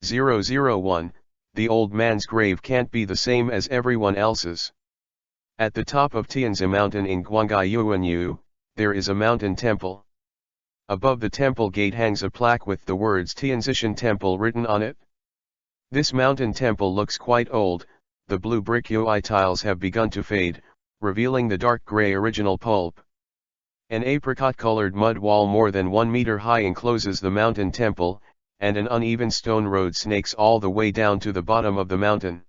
001, the old man's grave can't be the same as everyone else's. At the top of Tianzi Mountain in Guangyuanyu, there is a mountain temple. Above the temple gate hangs a plaque with the words Tianzishan Temple written on it. This mountain temple looks quite old, the blue brick UI tiles have begun to fade, revealing the dark gray original pulp. An apricot-colored mud wall more than 1 meter high encloses the mountain temple, and an uneven stone road snakes all the way down to the bottom of the mountain.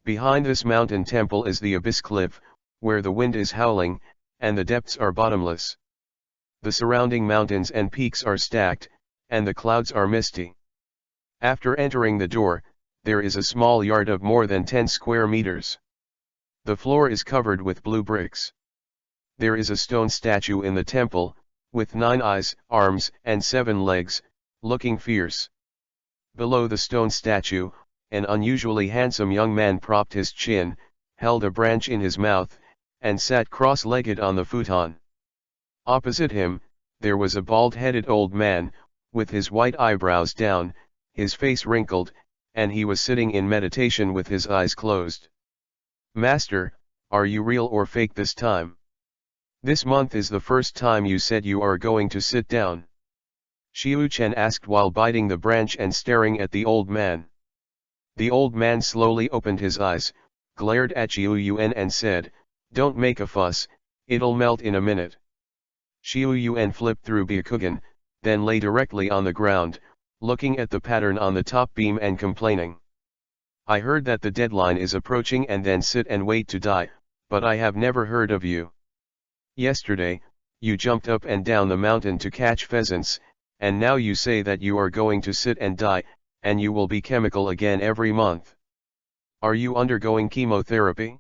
Behind this mountain temple is the abyss cliff, where the wind is howling, and the depths are bottomless. The surrounding mountains and peaks are stacked, and the clouds are misty. After entering the door, there is a small yard of more than 10 square meters. The floor is covered with blue bricks. There is a stone statue in the temple, with 9 eyes, arms, and 7 legs, looking fierce. Below the stone statue, an unusually handsome young man propped his chin, held a branch in his mouth, and sat cross-legged on the futon. Opposite him, there was a bald-headed old man, with his white eyebrows down, his face wrinkled, and he was sitting in meditation with his eyes closed. "Master, are you real or fake this time? This month is the first time you said you are going to sit down." Xiu Chen asked while biting the branch and staring at the old man. The old man slowly opened his eyes, glared at Xiu Yuan and said, "Don't make a fuss, it'll melt in a minute." Xiu Yuan flipped through Byakugan, then lay directly on the ground, looking at the pattern on the top beam and complaining. "I heard that the deadline is approaching and then sit and wait to die, but I have never heard of you. Yesterday, you jumped up and down the mountain to catch pheasants, and now you say that you are going to sit and die, and you will be chemical again every month. Are you undergoing chemotherapy?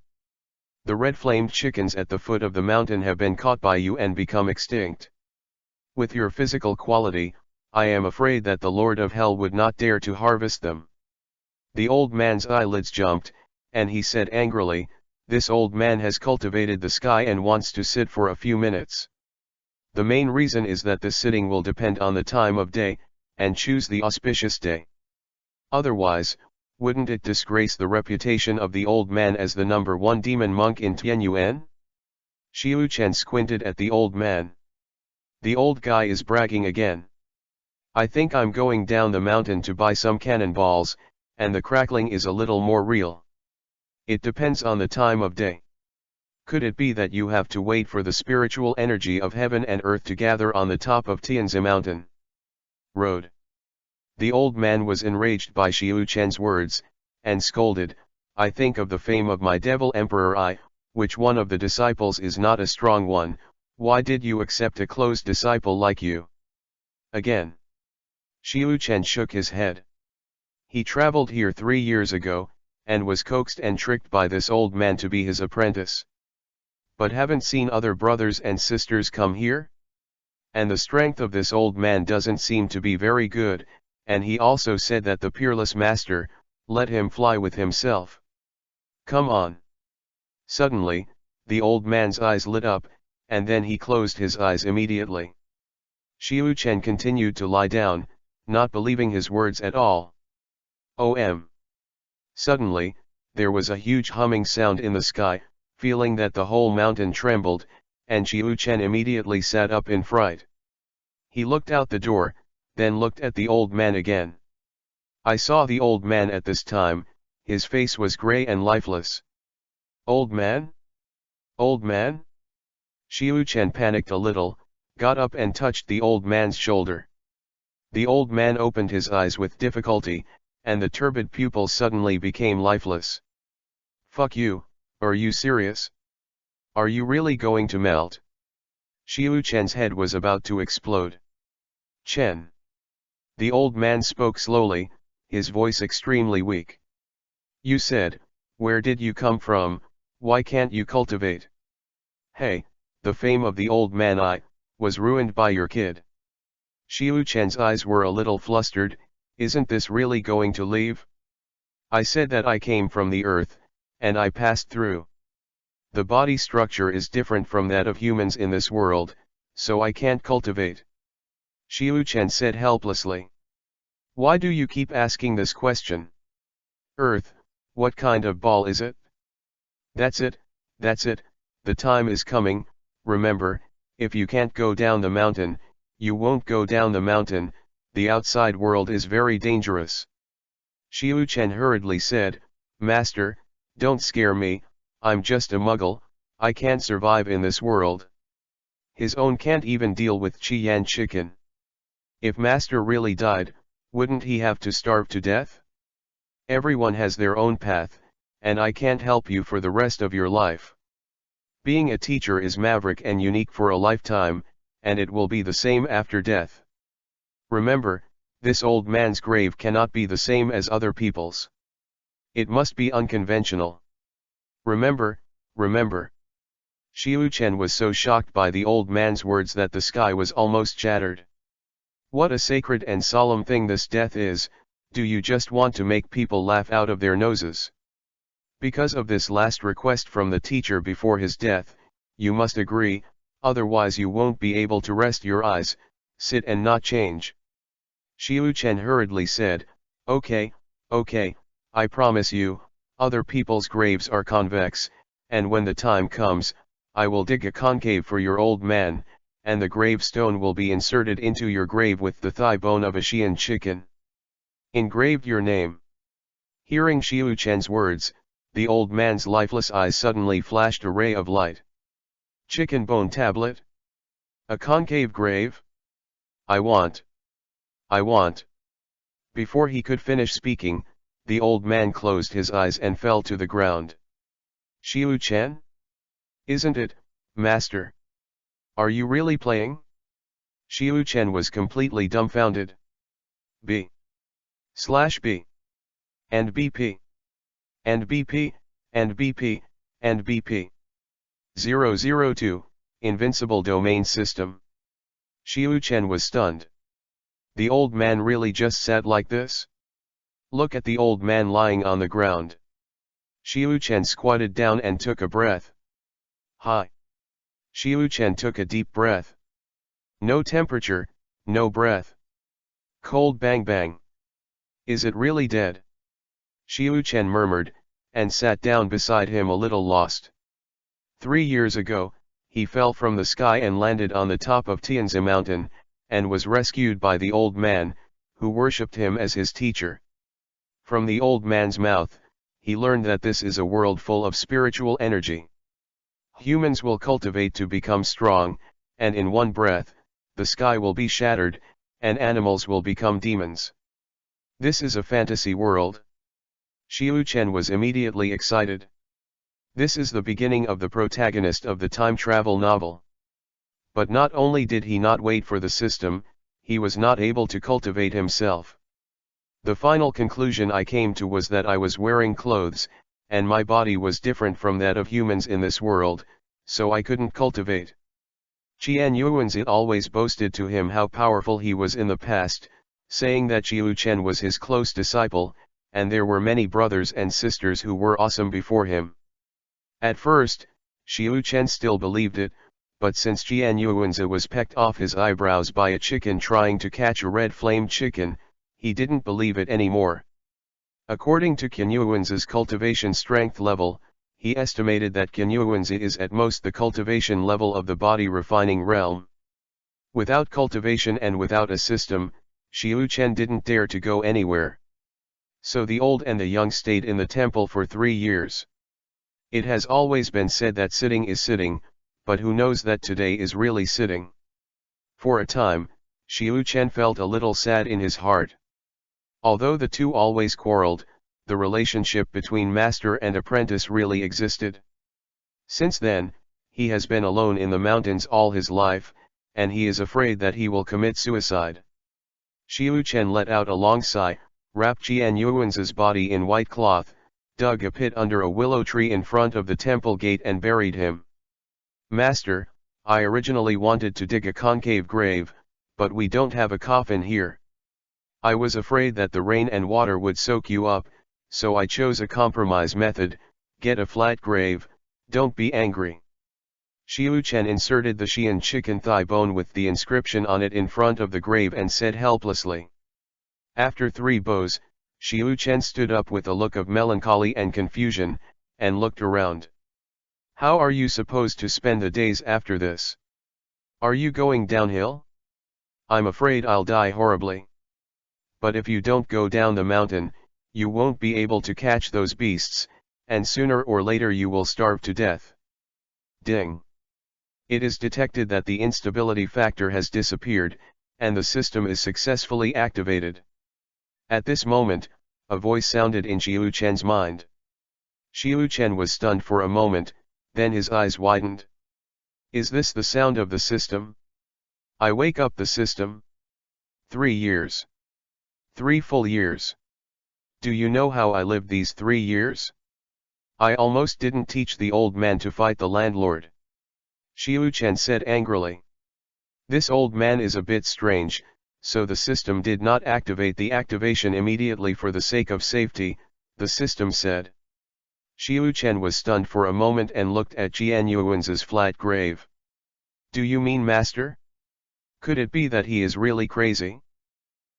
The red-flamed chickens at the foot of the mountain have been caught by you and become extinct. With your physical quality, I am afraid that the Lord of Hell would not dare to harvest them." The old man's eyelids jumped, and he said angrily, "This old man has cultivated the sky and wants to sit for a few minutes. The main reason is that the sitting will depend on the time of day, and choose the auspicious day. Otherwise, wouldn't it disgrace the reputation of the old man as the #1 demon monk in Tianyuan?" Xiu Chen squinted at the old man. The old guy is bragging again. "I think I'm going down the mountain to buy some cannonballs, and the crackling is a little more real. It depends on the time of day. Could it be that you have to wait for the spiritual energy of heaven and earth to gather on the top of Tianzi Mountain?" Road. The old man was enraged by Xiu Chen's words, and scolded, "I think of the fame of my devil emperor which one of the disciples is not a strong one, why did you accept a closed disciple like you?" Again. Xiu Chen shook his head. He traveled here 3 years ago, and was coaxed and tricked by this old man to be his apprentice. But haven't seen other brothers and sisters come here? And the strength of this old man doesn't seem to be very good, and he also said that the peerless master, let him fly with himself. Come on. Suddenly, the old man's eyes lit up, and then he closed his eyes immediately. Xiu Chen continued to lie down, not believing his words at all. OM. Suddenly, there was a huge humming sound in the sky, feeling that the whole mountain trembled, and Xiu Chen immediately sat up in fright. He looked out the door, then looked at the old man again. I saw the old man at this time, his face was gray and lifeless. Old man? Old man? Xiu Chen panicked a little, got up and touched the old man's shoulder. The old man opened his eyes with difficulty, and the turbid pupils suddenly became lifeless. Fuck you, are you serious? Are you really going to melt? Xiu Chen's head was about to explode. Chen. The old man spoke slowly, his voice extremely weak. You said, where did you come from, why can't you cultivate? Hey, the fame of the old man was ruined by your kid. Xiu Chen's eyes were a little flustered, isn't this really going to leave? I said that I came from the earth, and I passed through. The body structure is different from that of humans in this world, so I can't cultivate. Xiu Chen said helplessly. Why do you keep asking this question? Earth, what kind of ball is it? That's it, the time is coming. Remember, if you can't go down the mountain, you won't go down the mountain. The outside world is very dangerous. Xiu-Chen hurriedly said, Master, don't scare me, I'm just a muggle, I can't survive in this world. His own can't even deal with Qian chicken. If Master really died, wouldn't he have to starve to death? Everyone has their own path, and I can't help you for the rest of your life. Being a teacher is maverick and unique for a lifetime, and it will be the same after death. Remember, this old man's grave cannot be the same as other people's. It must be unconventional. Remember. Xiu-Chen was so shocked by the old man's words that the sky was almost shattered. What a sacred and solemn thing this death is. Do you just want to make people laugh out of their noses? Because of this last request from the teacher before his death, you must agree, otherwise you won't be able to rest your eyes, sit and not change. Xiu-Chen hurriedly said, Okay, I promise you, other people's graves are convex, and when the time comes, I will dig a concave for your old man, and the gravestone will be inserted into your grave with the thigh bone of a Qian chicken. Engraved your name. Hearing Xiu-Chen's words, the old man's lifeless eyes suddenly flashed a ray of light. Chicken bone tablet? A concave grave? I want. Before he could finish speaking, the old man closed his eyes and fell to the ground. Xiu-Chen? Isn't it, Master? Are you really playing? Xiu-Chen was completely dumbfounded. B/B and BP and BP and BP and BP 002 Invincible Domain System. Xiu-Chen was stunned. The old man really just sat like this? Look at the old man lying on the ground. Xiu-Chen squatted down and took a breath. Hi. Xiu-Chen took a deep breath. No temperature, no breath. Cold bang bang. Is it really dead? Xiu-Chen murmured, and sat down beside him a little lost. 3 years ago, he fell from the sky and landed on the top of Tianzi Mountain, and was rescued by the old man, who worshipped him as his teacher. From the old man's mouth, he learned that this is a world full of spiritual energy. Humans will cultivate to become strong, and in one breath, the sky will be shattered, and animals will become demons. This is a fantasy world. Xiu-Chen was immediately excited. This is the beginning of the protagonist of the time travel novel. But not only did he not wait for the system, he was not able to cultivate himself. The final conclusion I came to was that I was wearing clothes, and my body was different from that of humans in this world, so I couldn't cultivate. Qian Yuanzi always boasted to him how powerful he was in the past, saying that Xiu-Chen was his close disciple, and there were many brothers and sisters who were awesome before him. At first, Xiu-Chen still believed it, but since Qian Yuanzi was pecked off his eyebrows by a chicken trying to catch a red-flamed chicken, he didn't believe it anymore. According to Qian Yuanzi's cultivation strength level, he estimated that Qian Yuanzi is at most the cultivation level of the body refining realm. Without cultivation and without a system, Xiu-Chen didn't dare to go anywhere. So the old and the young stayed in the temple for 3 years. It has always been said that sitting is sitting, but who knows that today is really sitting? For a time, Xiu-Chen felt a little sad in his heart. Although the two always quarreled, the relationship between master and apprentice really existed. Since then, he has been alone in the mountains all his life, and he is afraid that he will commit suicide. Xiu-Chen let out a long sigh, wrapped Qian Yuanzi's body in white cloth, dug a pit under a willow tree in front of the temple gate and buried him. Master, I originally wanted to dig a concave grave, but we don't have a coffin here. I was afraid that the rain and water would soak you up, so I chose a compromise method, get a flat grave, don't be angry. Xiu-Chen inserted the Qian chicken thigh bone with the inscription on it in front of the grave and said helplessly. After 3 bows, Xiu Chen stood up with a look of melancholy and confusion, and looked around. How are you supposed to spend the days after this? Are you going downhill? I'm afraid I'll die horribly. But if you don't go down the mountain, you won't be able to catch those beasts, and sooner or later you will starve to death. Ding. It is detected that the instability factor has disappeared, and the system is successfully activated. At this moment, a voice sounded in Xiu Chen's mind. Xiu Chen was stunned for a moment, then his eyes widened. Is this the sound of the system? I wake up the system? 3 years. 3 full years. Do you know how I lived these 3 years? I almost didn't teach the old man to fight the landlord. Xiu Chen said angrily. This old man is a bit strange, so the system did not activate the activation immediately for the sake of safety, the system said. Xiu Chen was stunned for a moment and looked at Jian Yuan's flat grave. Do you mean master? Could it be that he is really crazy?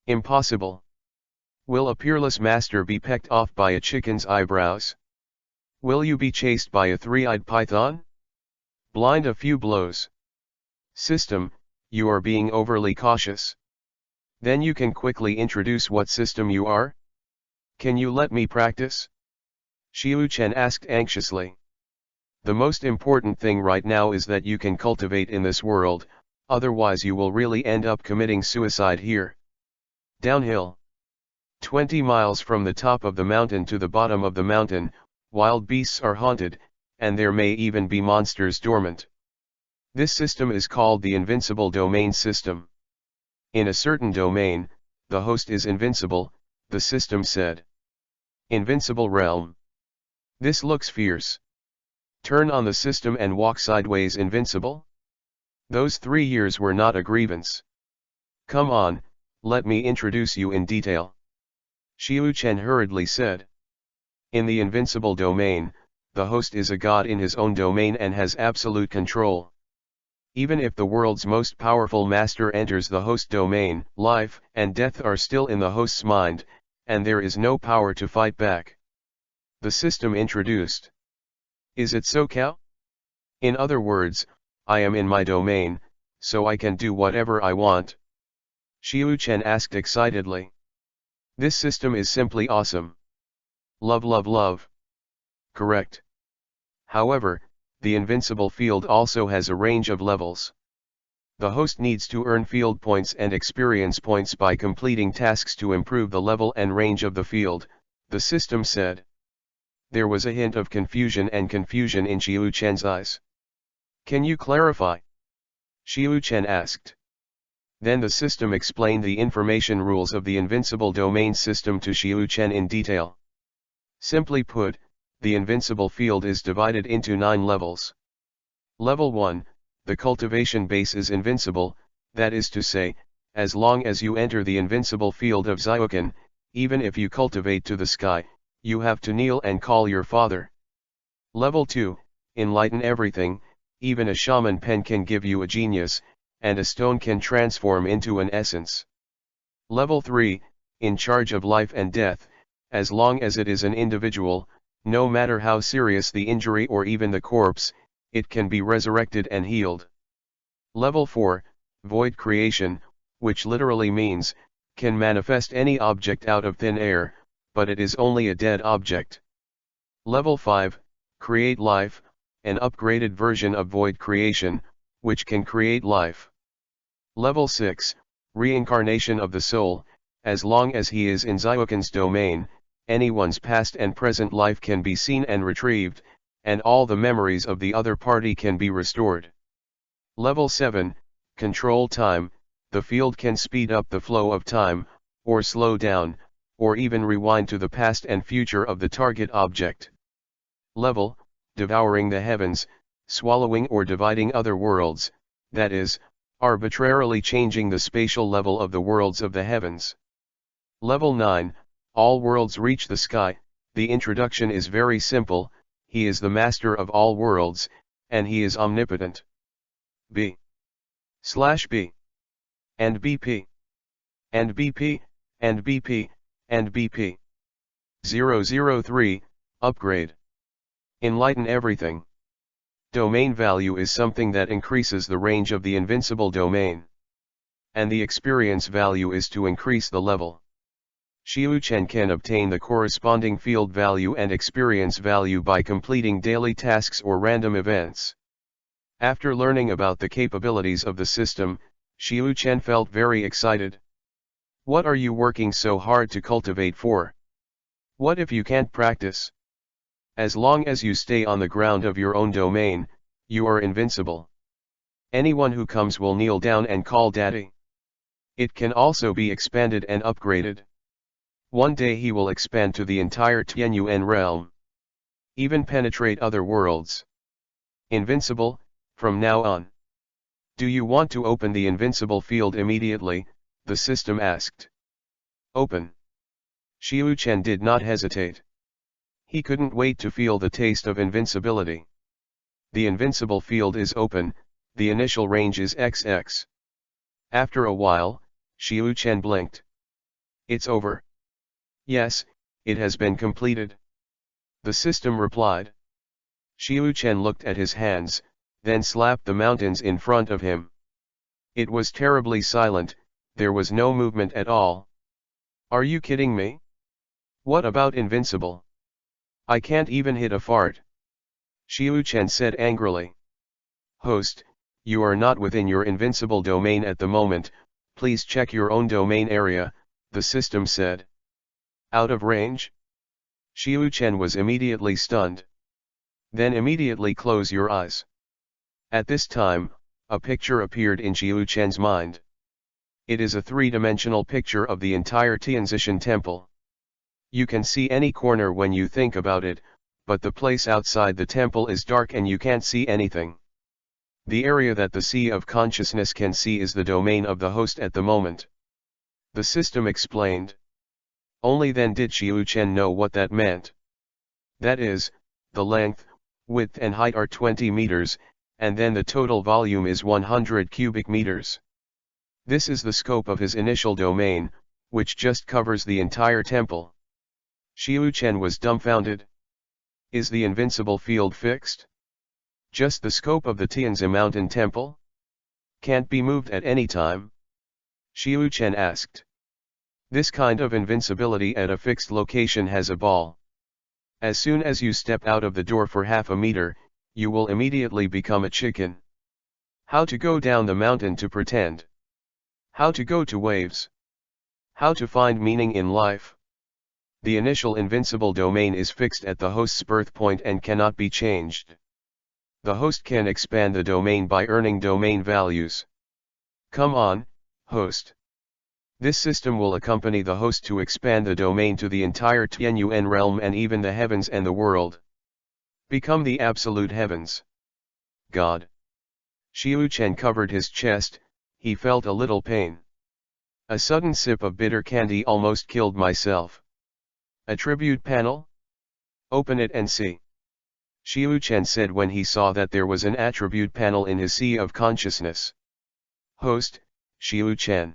Impossible. Will a peerless master be pecked off by a chicken's eyebrows? Will you be chased by a 3-eyed python? Blind a few blows. System, you are being overly cautious. Then you can quickly introduce what system you are? Can you let me practice? Xiu Chen asked anxiously. The most important thing right now is that you can cultivate in this world, otherwise you will really end up committing suicide here. Downhill. 20 miles from the top of the mountain to the bottom of the mountain, wild beasts are haunted, and there may even be monsters dormant. This system is called the Invincible Domain System. In a certain domain, the host is invincible, the system said. Invincible realm. This looks fierce. Turn on the system and walk sideways invincible? Those 3 years were not a grievance. Come on, let me introduce you in detail. Xiu Chen hurriedly said. In the invincible domain, the host is a god in his own domain and has absolute control. Even if the world's most powerful master enters the host domain, life and death are still in the host's mind, and there is no power to fight back. The system introduced. Is it so, cow? In other words, I am in my domain, so I can do whatever I want. Xiu Chen asked excitedly. This system is simply awesome. Love, love, love. Correct. However, the invincible field also has a range of levels. The host needs to earn field points and experience points by completing tasks to improve the level and range of the field, the system said. There was a hint of confusion in Xiu Chen's eyes. Can you clarify? Xiu Chen asked. Then the system explained the information rules of the invincible domain system to Xiu Chen in detail. Simply put, the invincible field is divided into 9 levels. Level 1, the cultivation base is invincible, that is to say, as long as you enter the invincible field of Zyokan, even if you cultivate to the sky, you have to kneel and call your father. Level 2, enlighten everything, even a shaman pen can give you a genius, and a stone can transform into an essence. Level 3, in charge of life and death, as long as it is an individual, no matter how serious the injury or even the corpse, it can be resurrected and healed. Level 4, void creation, which literally means, can manifest any object out of thin air, but it is only a dead object. Level 5, create life, an upgraded version of void creation, which can create life. Level 6, reincarnation of the soul, as long as he is in Zyokan's domain, anyone's past and present life can be seen and retrieved, and all the memories of the other party can be restored. Level 7, control time, the field can speed up the flow of time, or slow down, or even rewind to the past and future of the target object. Level, devouring the heavens, swallowing or dividing other worlds, that is, arbitrarily changing the spatial level of the worlds of the heavens. Level 9, all worlds reach the sky, the introduction is very simple, he is the master of all worlds, and he is omnipotent. B/B and BP. And BP, and BP, and BP. 003, Upgrade. Enlighten everything. Domain value is something that increases the range of the invincible domain. And the experience value is to increase the level. Xiuchen can obtain the corresponding field value and experience value by completing daily tasks or random events. After learning about the capabilities of the system, Xiuchen felt very excited. What are you working so hard to cultivate for? What if you can't practice? As long as you stay on the ground of your own domain, you are invincible. Anyone who comes will kneel down and call daddy. It can also be expanded and upgraded. One day he will expand to the entire Tianyuan realm. Even penetrate other worlds. Invincible, from now on. Do you want to open the invincible field immediately? The system asked. Open. Xiuchen did not hesitate. He couldn't wait to feel the taste of invincibility. The invincible field is open, the initial range is XX. After a while, Xiuchen blinked. It's over. Yes, it has been completed. The system replied. Xiuchen looked at his hands, then slapped the mountains in front of him. It was terribly silent, there was no movement at all. Are you kidding me? What about invincible? I can't even hit a fart. Xiuchen said angrily. Host, you are not within your invincible domain at the moment, please check your own domain area, the system said. Out of range? Xiuchen was immediately stunned. Then immediately close your eyes. At this time, a picture appeared in Xiuchen's mind. It is a three-dimensional picture of the entire Tianzishan temple. You can see any corner when you think about it, but the place outside the temple is dark and you can't see anything. The area that the Sea of Consciousness can see is the domain of the host at the moment. The system explained. Only then did Xiuchen know what that meant. That is, the length, width and height are 20 meters, and then the total volume is 100 cubic meters. This is the scope of his initial domain, which just covers the entire temple. Xiuchen was dumbfounded. Is the invincible field fixed? Just the scope of the Tianzi mountain temple? Can't be moved at any time? Xiuchen asked. This kind of invincibility at a fixed location has a ball. As soon as you step out of the door for half a meter, you will immediately become a chicken. How to go down the mountain to pretend? How to go to waves? How to find meaning in life? The initial invincible domain is fixed at the host's birth point and cannot be changed. The host can expand the domain by earning domain values. Come on, host. This system will accompany the host to expand the domain to the entire Tianyuan realm and even the heavens and the world. Become the absolute heavens. God. Xiuchen covered his chest, he felt a little pain. A sudden sip of bitter candy almost killed myself. Attribute panel? Open it and see. Xiuchen said when he saw that there was an attribute panel in his sea of consciousness. Host, Xiuchen.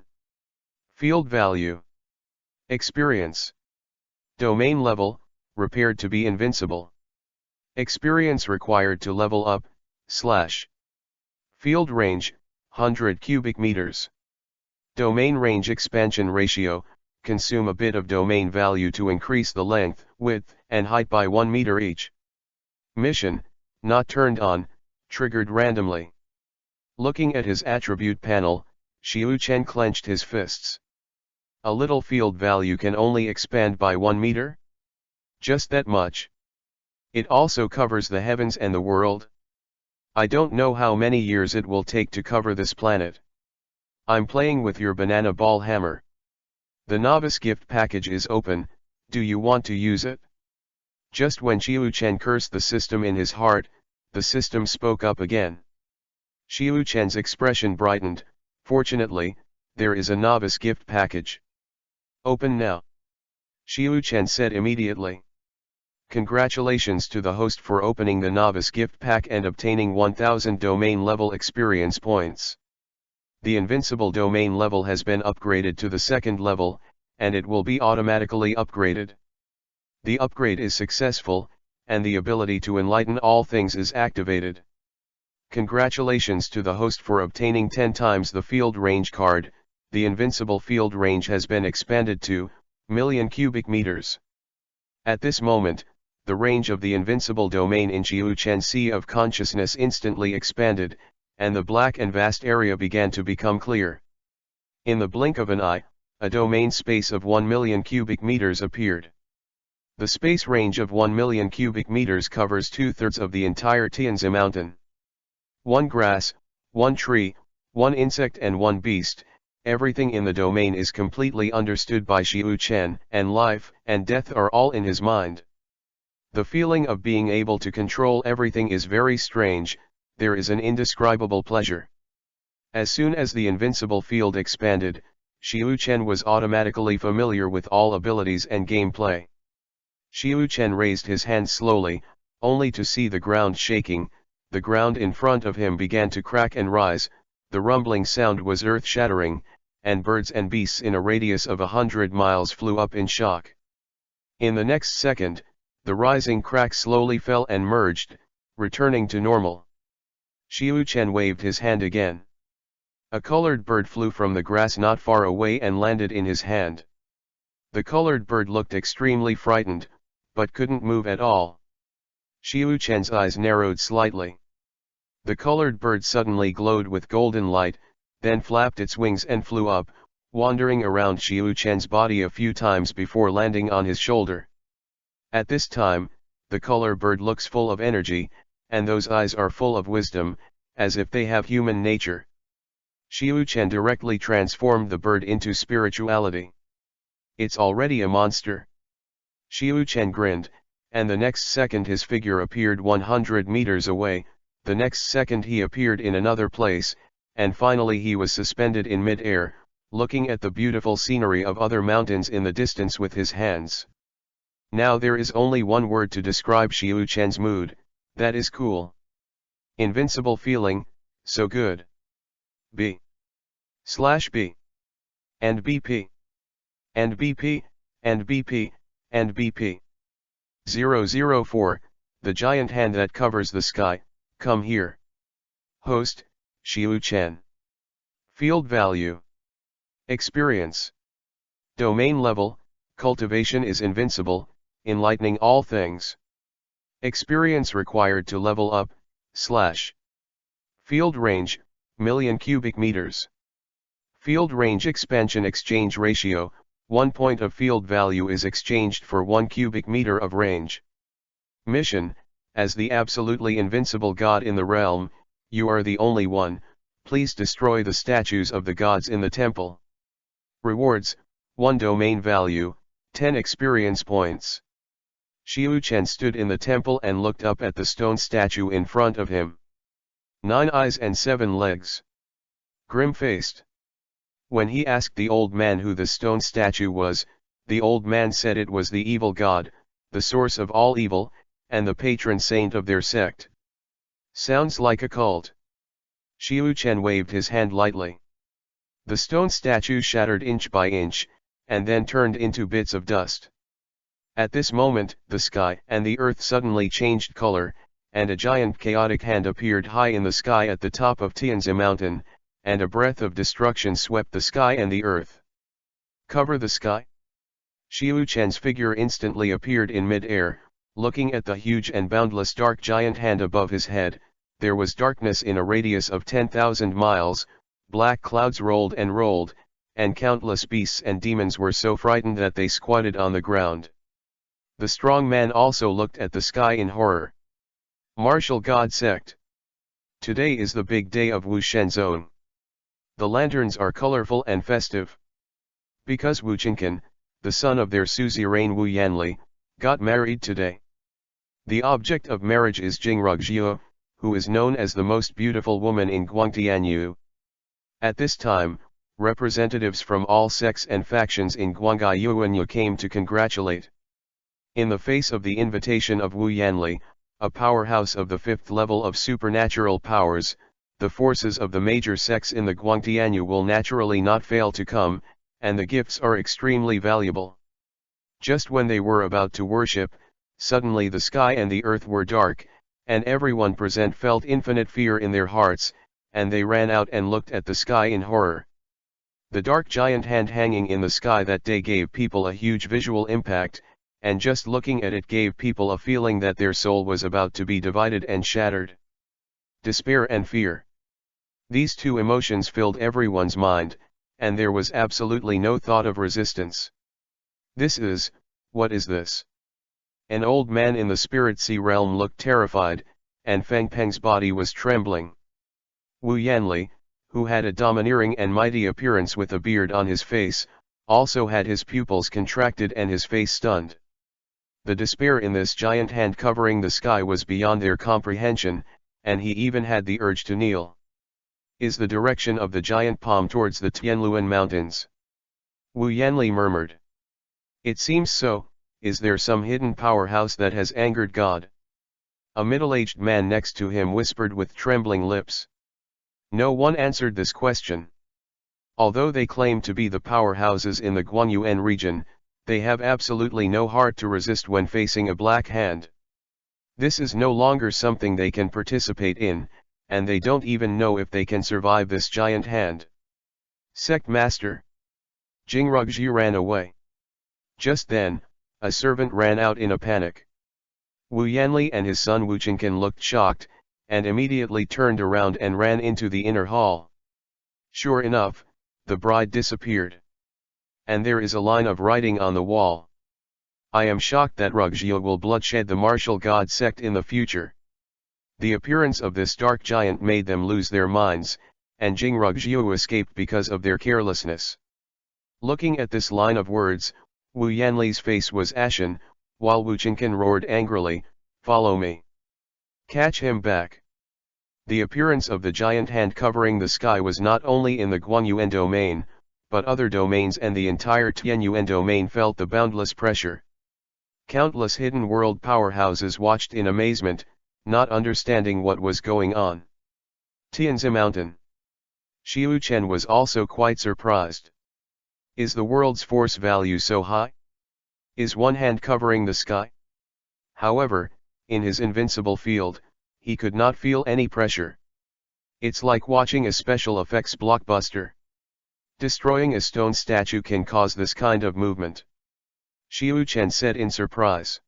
Field value. Experience. Domain level, repaired to be invincible. Experience required to level up, / Field range, 100 cubic meters. Domain range expansion ratio, consume a bit of domain value to increase the length, width, and height by 1 meter each. Mission, not turned on, triggered randomly. Looking at his attribute panel, Xiuchen clenched his fists. A little field value can only expand by 1 meter? Just that much. It also covers the heavens and the world. I don't know how many years it will take to cover this planet. I'm playing with your banana ball hammer. The novice gift package is open, do you want to use it? Just when Xiuchen cursed the system in his heart, the system spoke up again. Xiuchen's expression brightened, fortunately, there is a novice gift package. Open now. Xiuchen said immediately. Congratulations to the host for opening the novice gift pack and obtaining 1000 domain level experience points. The invincible domain level has been upgraded to the second level, and it will be automatically upgraded. The upgrade is successful, and the ability to enlighten all things is activated. Congratulations to the host for obtaining 10 times the field range card. The invincible field range has been expanded to million cubic meters. At this moment, the range of the invincible domain in Xiuchen Sea of Consciousness instantly expanded, and the black and vast area began to become clear. In the blink of an eye, a domain space of 1 million cubic meters appeared. The space range of 1 million cubic meters covers 2/3 of the entire Tianzi mountain. 1 grass, 1 tree, 1 insect and 1 beast, everything in the domain is completely understood by Xiuchen, and life and death are all in his mind. The feeling of being able to control everything is very strange, there is an indescribable pleasure. As soon as the invincible field expanded, Xiuchen was automatically familiar with all abilities and gameplay. Xiuchen raised his hand slowly, only to see the ground shaking. The ground in front of him began to crack and rise, the rumbling sound was earth-shattering, and birds and beasts in a radius of 100 miles flew up in shock. In the next second, the rising crack slowly fell and merged, returning to normal. Xiuchen waved his hand again. A colored bird flew from the grass not far away and landed in his hand. The colored bird looked extremely frightened, but couldn't move at all. Xiuchen's eyes narrowed slightly. The colored bird suddenly glowed with golden light, then flapped its wings and flew up, wandering around Xiuchen's body a few times before landing on his shoulder. At this time, the color bird looks full of energy, and those eyes are full of wisdom, as if they have human nature. Xiuchen directly transformed the bird into spirituality. It's already a monster. Xiuchen grinned, and the next second his figure appeared 100 meters away, the next second he appeared in another place, and finally he was suspended in mid-air, looking at the beautiful scenery of other mountains in the distance with his hands. Now there is only one word to describe Xiuchen's mood, that is cool. Invincible feeling, so good. B/B. And BP. And BP, and BP, and BP. 004, the giant hand that covers the sky, come here. Host, Xiuchen. Field value. Experience. Domain level, cultivation is invincible, enlightening all things. Experience required to level up, / Field range, million cubic meters. Field range expansion exchange ratio, 1 point of field value is exchanged for 1 cubic meter of range. Mission, as the absolutely invincible god in the realm, you are the only one, please destroy the statues of the gods in the temple. Rewards, 1 domain value, 10 experience points. Xiuchen stood in the temple and looked up at the stone statue in front of him. 9 eyes and 7 legs. Grim-faced. When he asked the old man who the stone statue was, the old man said it was the evil god, the source of all evil, and the patron saint of their sect. Sounds like a cult. Xiuchen waved his hand lightly. The stone statue shattered inch by inch, and then turned into bits of dust. At this moment, the sky and the earth suddenly changed color, and a giant chaotic hand appeared high in the sky at the top of Tianzi Mountain, and a breath of destruction swept the sky and the earth. Cover the sky? Xiuchen's figure instantly appeared in mid-air, looking at the huge and boundless dark giant hand above his head. There was darkness in a radius of 10,000 miles, black clouds rolled, and countless beasts and demons were so frightened that they squatted on the ground. The strong man also looked at the sky in horror. Martial God Sect. Today is the big day of Wushen Zone. The lanterns are colorful and festive. Because Wu Qingkan, the son of their suzerain Wu Yanli, got married today. The object of marriage is Jingrug Jiu, who is known as the most beautiful woman in Guangtianyu. At this time, representatives from all sects and factions in Guangtianyu came to congratulate. In the face of the invitation of Wu Yanli, a powerhouse of the 5th level of supernatural powers, the forces of the major sects in the Guangtianyu will naturally not fail to come, and the gifts are extremely valuable. Just when they were about to worship, suddenly the sky and the earth were dark, and everyone present felt infinite fear in their hearts, and they ran out and looked at the sky in horror. The dark giant hand hanging in the sky that day gave people a huge visual impact, and just looking at it gave people a feeling that their soul was about to be divided and shattered. Despair and fear. These two emotions filled everyone's mind, and there was absolutely no thought of resistance. What is this? An old man in the spirit sea realm looked terrified, and Feng Peng's body was trembling. Wu Yanli, who had a domineering and mighty appearance with a beard on his face, also had his pupils contracted and his face stunned. The despair in this giant hand covering the sky was beyond their comprehension, and he even had the urge to kneel. Is the direction of the giant palm towards the Tianluan mountains? Wu Yanli murmured. It seems so. Is there some hidden powerhouse that has angered God? A middle-aged man next to him whispered with trembling lips. No one answered this question. Although they claim to be the powerhouses in the Guanyuan region, they have absolutely no heart to resist when facing a black hand. This is no longer something they can participate in, and they don't even know if they can survive this giant hand. Sect Master. Jingrugji ran away. Just then, a servant ran out in a panic. Wu Yanli and his son Wu Qingqin looked shocked, and immediately turned around and ran into the inner hall. Sure enough, the bride disappeared. And there is a line of writing on the wall. I am shocked that Rugjiu will bloodshed the martial god sect in the future. The appearance of this dark giant made them lose their minds, and Jingrugjiu escaped because of their carelessness. Looking at this line of words, Wu Yanli's face was ashen, while Wu Qingqin roared angrily, "Follow me. Catch him back." The appearance of the giant hand covering the sky was not only in the Guanyuan domain, but other domains and the entire Tianyuan domain felt the boundless pressure. Countless hidden world powerhouses watched in amazement, not understanding what was going on. Tianzi Mountain. Xiu Chen was also quite surprised. Is the world's force value so high? Is one hand covering the sky? However, in his invincible field, he could not feel any pressure. It's like watching a special effects blockbuster. Destroying a stone statue can cause this kind of movement. Xiu Chen said in surprise.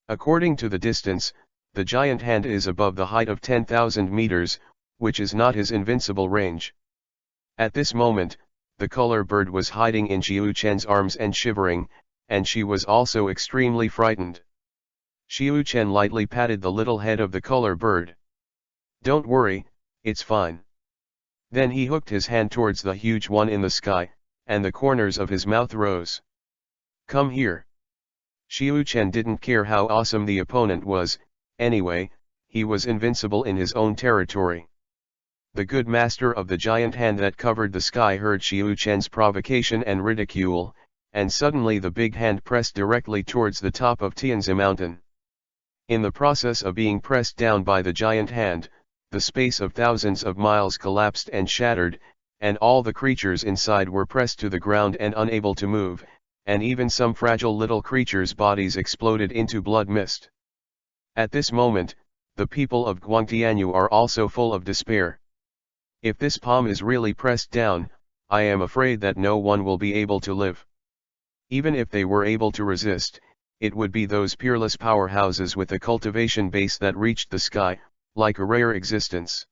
According to the distance, the giant hand is above the height of 10,000 meters, which is not his invincible range. At this moment, the color bird was hiding in Xiu Chen's arms and shivering, and she was also extremely frightened. Xiu Chen lightly patted the little head of the color bird. Don't worry, it's fine. Then he hooked his hand towards the huge one in the sky, and the corners of his mouth rose. Come here. Xiu Chen didn't care how awesome the opponent was, anyway, he was invincible in his own territory. The good master of the giant hand that covered the sky heard Xiu Chen's provocation and ridicule, and suddenly the big hand pressed directly towards the top of Tianzi Mountain. In the process of being pressed down by the giant hand, the space of thousands of miles collapsed and shattered, and all the creatures inside were pressed to the ground and unable to move, and even some fragile little creatures' bodies exploded into blood mist. At this moment, the people of Guangtianyu are also full of despair. If this palm is really pressed down, I am afraid that no one will be able to live. Even if they were able to resist, it would be those peerless powerhouses with a cultivation base that reached the sky, like a rare existence.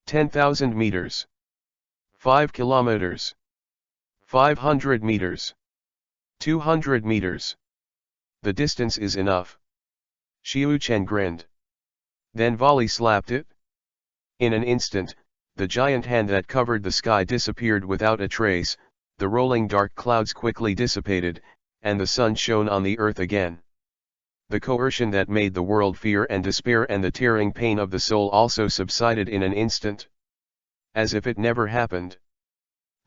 10,000 meters. 5 kilometers. 500 meters. 200 meters. The distance is enough. Xiu Chen grinned. Then volley slapped it. In an instant, the giant hand that covered the sky disappeared without a trace, the rolling dark clouds quickly dissipated, and the sun shone on the earth again. The coercion that made the world fear and despair and the tearing pain of the soul also subsided in an instant. As if it never happened.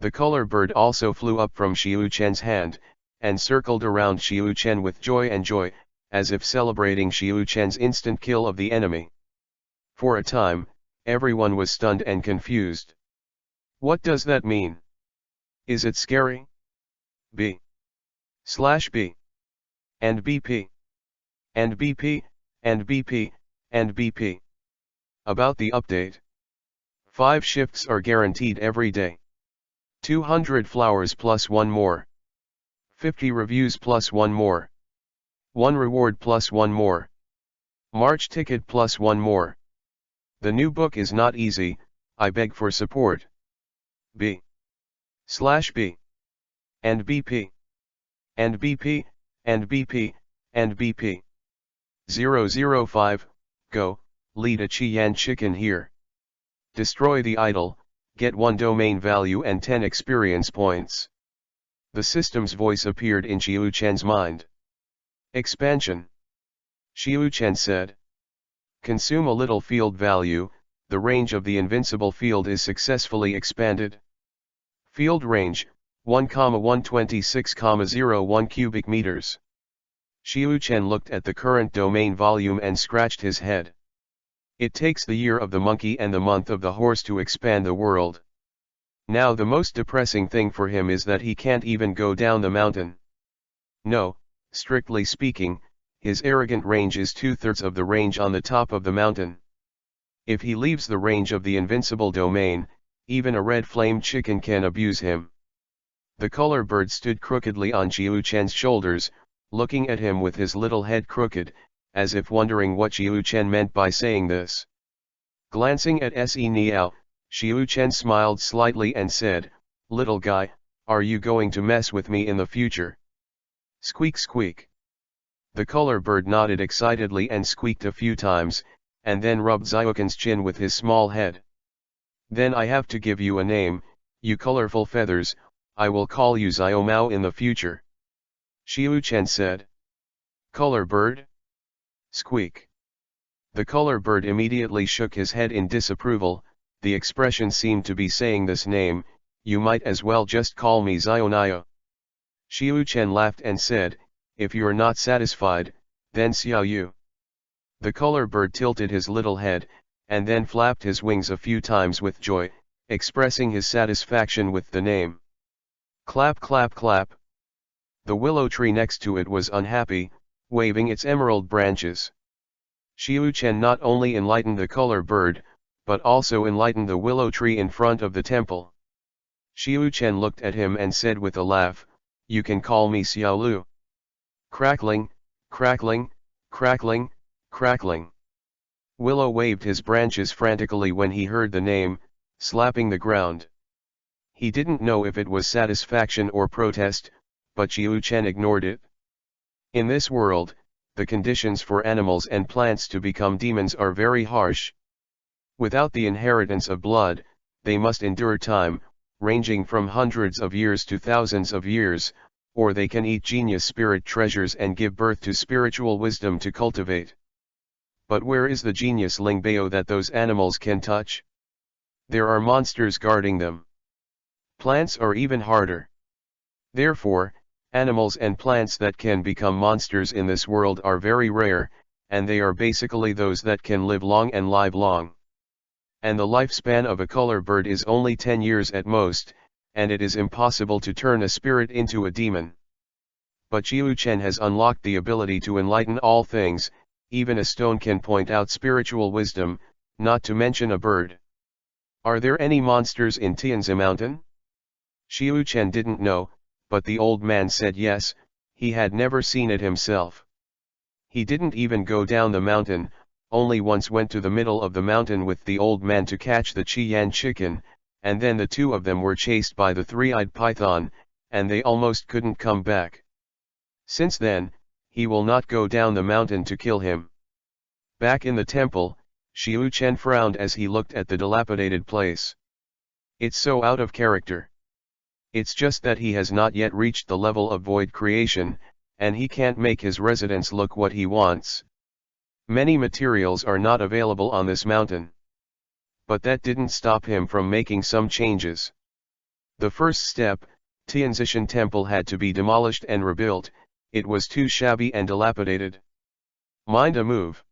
The color bird also flew up from Xiu Chen's hand, and circled around Xiu Chen with joy, as if celebrating Xiu Chen's instant kill of the enemy. For a time, everyone was stunned and confused. What does that mean? Is it scary? B slash B and BP and BP and BP and BP. About the update. 5 shifts are guaranteed every day. 200 flowers plus 1 more. 50 reviews plus 1 more. 1 reward plus 1 more. March ticket plus 1 more. The new book is not easy, I beg for support. B slash B and BP and BP and BP and BP. 005, go, lead a Qian chicken here. Destroy the idol, get 1 domain value and 10 experience points. The system's voice appeared in Xiu Chen's mind. Expansion. Xiu Chen said. Consume a little field value, the range of the invincible field is successfully expanded. Field range, 1,126,01 cubic meters. Xiu Chen looked at the current domain volume and scratched his head. It takes the year of the monkey and the month of the horse to expand the world. Now the most depressing thing for him is that he can't even go down the mountain. No, strictly speaking, his arrogant range is 2/3 of the range on the top of the mountain. If he leaves the range of the invincible domain, even a red flame chicken can abuse him. The color bird stood crookedly on Xiu Chen's shoulders, looking at him with his little head crooked, as if wondering what Xiu Chen meant by saying this. Glancing at Se Niao, Xiu Chen smiled slightly and said, "Little guy, are you going to mess with me in the future?" Squeak squeak. The color bird nodded excitedly and squeaked a few times, and then rubbed Xiaoquan's chin with his small head. Then I have to give you a name, you colorful feathers, I will call you Xiao Mao in the future. Xiu Chen said. Color bird? Squeak. The color bird immediately shook his head in disapproval, the expression seemed to be saying this name, you might as well just call me Xiao Naya. Xiu Chen laughed and said, if you're not satisfied, then Xiao Yu. The color bird tilted his little head, and then flapped his wings a few times with joy, expressing his satisfaction with the name. Clap clap clap. The willow tree next to it was unhappy, waving its emerald branches. Xiu Chen not only enlightened the color bird, but also enlightened the willow tree in front of the temple. Xiu Chen looked at him and said with a laugh, you can call me Xiao Lu. Crackling, crackling, crackling, crackling. Willow waved his branches frantically when he heard the name, slapping the ground. He didn't know if it was satisfaction or protest, but Xiu Chen ignored it. In this world, the conditions for animals and plants to become demons are very harsh. Without the inheritance of blood, they must endure time, ranging from hundreds of years to thousands of years, or they can eat genius spirit treasures and give birth to spiritual wisdom to cultivate. But where is the genius Lingbao that those animals can touch? There are monsters guarding them. Plants are even harder. Therefore, animals and plants that can become monsters in this world are very rare, and they are basically those that can live long and live long. And the lifespan of a color bird is only 10 years at most, and it is impossible to turn a spirit into a demon. But Xiu Chen has unlocked the ability to enlighten all things, even a stone can point out spiritual wisdom, not to mention a bird. Are there any monsters in Tianzi Mountain? Xiu Chen didn't know, but the old man said yes, he had never seen it himself. He didn't even go down the mountain, only once went to the middle of the mountain with the old man to catch the Qian chicken, and then the two of them were chased by the three-eyed python, and they almost couldn't come back. Since then, he will not go down the mountain to kill him. Back in the temple, Xiu Chen frowned as he looked at the dilapidated place. It's so out of character. It's just that he has not yet reached the level of void creation, and he can't make his residence look what he wants. Many materials are not available on this mountain. But that didn't stop him from making some changes. The first step, Tianzishan Temple had to be demolished and rebuilt, it was too shabby and dilapidated. Mind a move.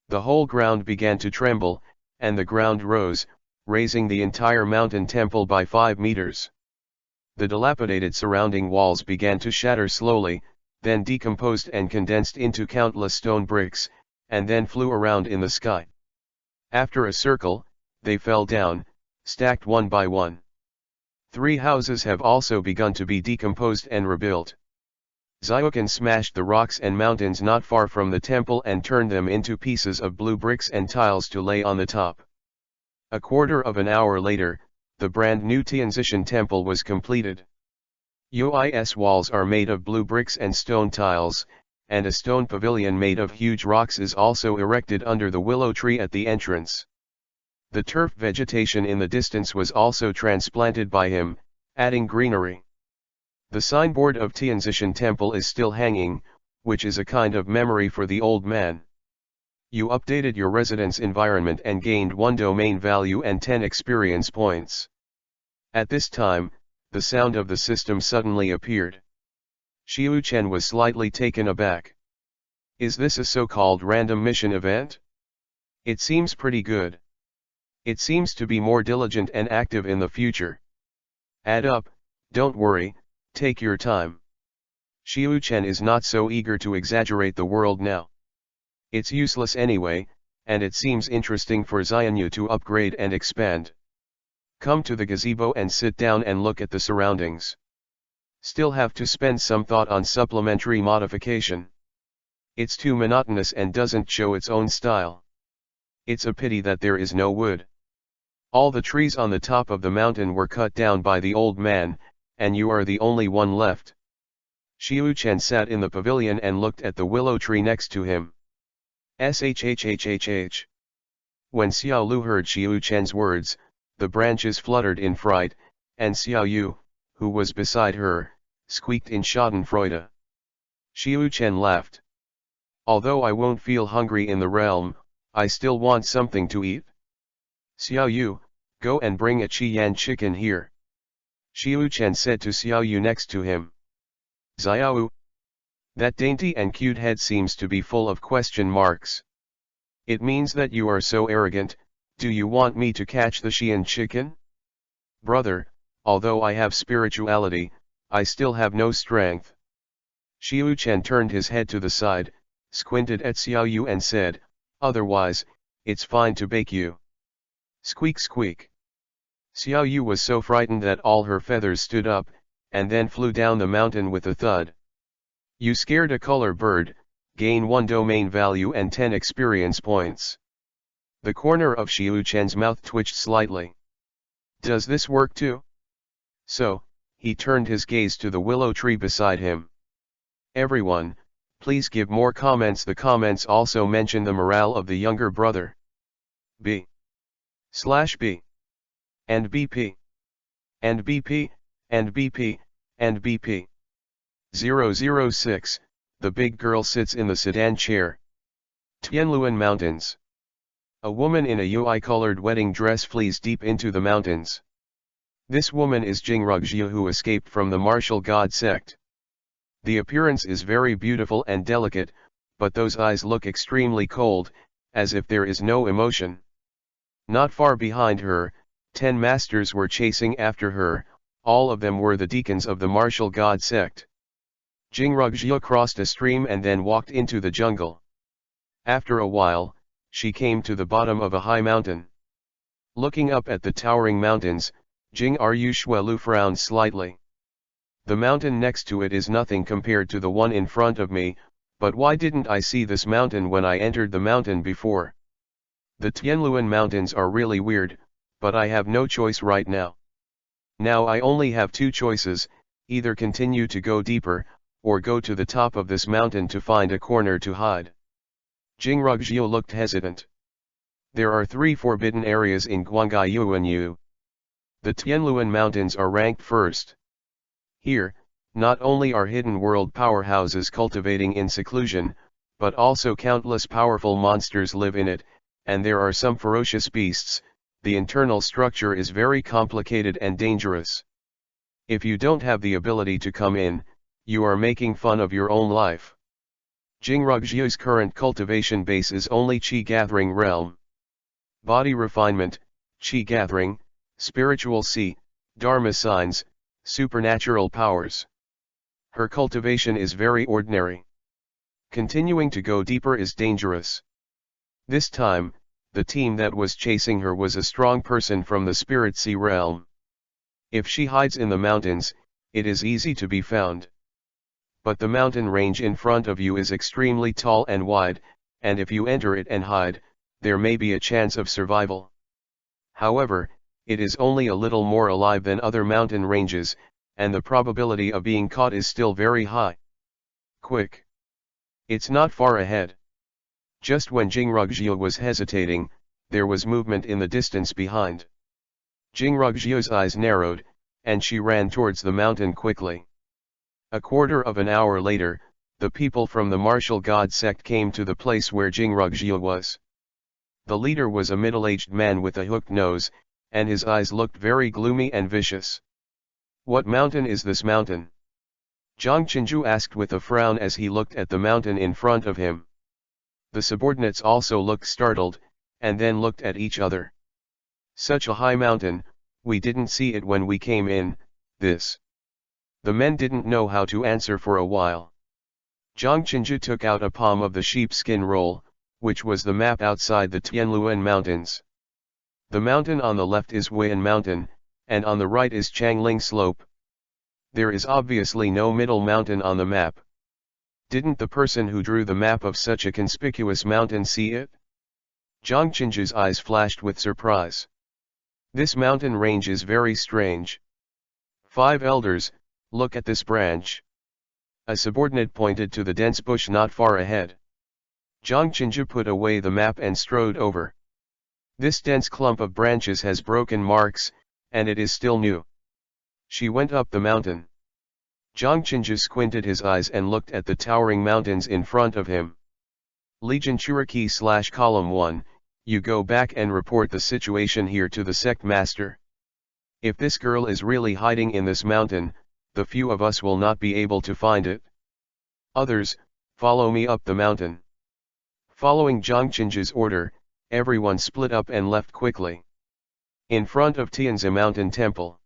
The whole ground began to tremble, and the ground rose, raising the entire mountain temple by 5 meters. The dilapidated surrounding walls began to shatter slowly, then decomposed and condensed into countless stone bricks, and then flew around in the sky. After a circle, they fell down, stacked one by one. 3 houses have also begun to be decomposed and rebuilt. Xiaokan smashed the rocks and mountains not far from the temple and turned them into pieces of blue bricks and tiles to lay on the top. A quarter of an hour later, the brand new Tianzishan temple was completed. Yui's walls are made of blue bricks and stone tiles, and a stone pavilion made of huge rocks is also erected under the willow tree at the entrance. The turf vegetation in the distance was also transplanted by him, adding greenery. The signboard of Tianzishan Temple is still hanging, which is a kind of memory for the old man. You updated your residence environment and gained 1 domain value and 10 experience points. At this time, the sound of the system suddenly appeared. Xiu Chen was slightly taken aback. Is this a so-called random mission event? It seems pretty good. It seems to be more diligent and active in the future. Add up, don't worry, take your time. Xiu Chen is not so eager to exaggerate the world now. It's useless anyway, and it seems interesting for Xianyu to upgrade and expand. Come to the gazebo and sit down and look at the surroundings. Still have to spend some thought on supplementary modification. It's too monotonous and doesn't show its own style. It's a pity that there is no wood. All the trees on the top of the mountain were cut down by the old man, and you are the only one left. Xiu Chen sat in the pavilion and looked at the willow tree next to him. Shhhhhh. When Xiao Lu heard Xiu Chen's words, the branches fluttered in fright, and Xiao Yu, who was beside her, squeaked in schadenfreude. Xiu Chen laughed. Although I won't feel hungry in the realm, I still want something to eat. Xiao Yu, go and bring a Qiyan chicken here. Xiu Chen said to Xiao Yu next to him. Xiao, that dainty and cute head seems to be full of question marks. It means that you are so arrogant. Do you want me to catch the Qiyan chicken? Brother, although I have spirituality, I still have no strength. Xiu Chen turned his head to the side, squinted at Xiao Yu and said, otherwise, it's fine to bake you. Squeak squeak. Xiao Yu was so frightened that all her feathers stood up, and then flew down the mountain with a thud. You scared a color bird, gain 1 domain value and 10 experience points. The corner of Xiu Chen's mouth twitched slightly. Does this work too? So, he turned his gaze to the willow tree beside him. Everyone, please give more comments. The comments also mention the morale of the younger brother. B/B and BP and BP and BP and BP. 006, the big girl sits in the sedan chair. Tianluan Mountains. A woman in a UI-colored wedding dress flees deep into the mountains. This woman is Jingrugjiu, who escaped from the martial god sect. The appearance is very beautiful and delicate, but those eyes look extremely cold, as if there is no emotion. Not far behind her, 10 masters were chasing after her, all of them were the deacons of the martial god sect. Jingrugjiu crossed a stream and then walked into the jungle. After a while, she came to the bottom of a high mountain. Looking up at the towering mountains, Jingrugjiu frowned slightly. The mountain next to it is nothing compared to the one in front of me, but why didn't I see this mountain when I entered the mountain before? The Tianluan Mountains are really weird, but I have no choice right now. Now I only have 2 choices, either continue to go deeper, or go to the top of this mountain to find a corner to hide. Jingrugjiu looked hesitant. There are 3 forbidden areas in Guangyuanyu. The Tianluan Mountains are ranked first. Here, not only are hidden world powerhouses cultivating in seclusion, but also countless powerful monsters live in it, and there are some ferocious beasts. The internal structure is very complicated and dangerous. If you don't have the ability to come in, you are making fun of your own life. Jingrugjiu's current cultivation base is only Qi Gathering realm. Body refinement, Qi Gathering, spiritual C, Dharma signs, Supernatural powers. Her cultivation is very ordinary. Continuing to go deeper is dangerous. This time, the team that was chasing her was a strong person from the spirit sea realm. If she hides in the mountains, it is easy to be found. But the mountain range in front of you is extremely tall and wide, and if you enter it and hide, there may be a chance of survival. However, it is only a little more alive than other mountain ranges, and the probability of being caught is still very high. Quick! It's not far ahead. Just when Jingrugjiu was hesitating, there was movement in the distance behind. Jingrugjiu's eyes narrowed, and she ran towards the mountain quickly. A quarter of an hour later, the people from the martial god sect came to the place where Jingrugjiu was. The leader was a middle-aged man with a hooked nose, and his eyes looked very gloomy and vicious. "What mountain is this mountain?" Zhang Qinju asked with a frown as he looked at the mountain in front of him. The subordinates also looked startled, and then looked at each other. "Such a high mountain, we didn't see it when we came in, this." The men didn't know how to answer for a while. Zhang Qinju took out a palm of the sheepskin roll, which was the map outside the Tianluan Mountains. The mountain on the left is Huiyan Mountain, and on the right is Changling Slope. There is obviously no middle mountain on the map. Didn't the person who drew the map of such a conspicuous mountain see it? Zhang Qinju's eyes flashed with surprise. This mountain range is very strange. "5 elders, look at this branch." A subordinate pointed to the dense bush not far ahead. Zhang Qinju put away the map and strode over. This dense clump of branches has broken marks, and it is still new. She went up the mountain. Zhang Qinju squinted his eyes and looked at the towering mountains in front of him. "Legion Cherokee/Column 1, you go back and report the situation here to the sect master. If this girl is really hiding in this mountain, the few of us will not be able to find it. Others, follow me up the mountain." Following Zhang Qinju's order, everyone split up and left quickly. In front of Tianzi Mountain Temple,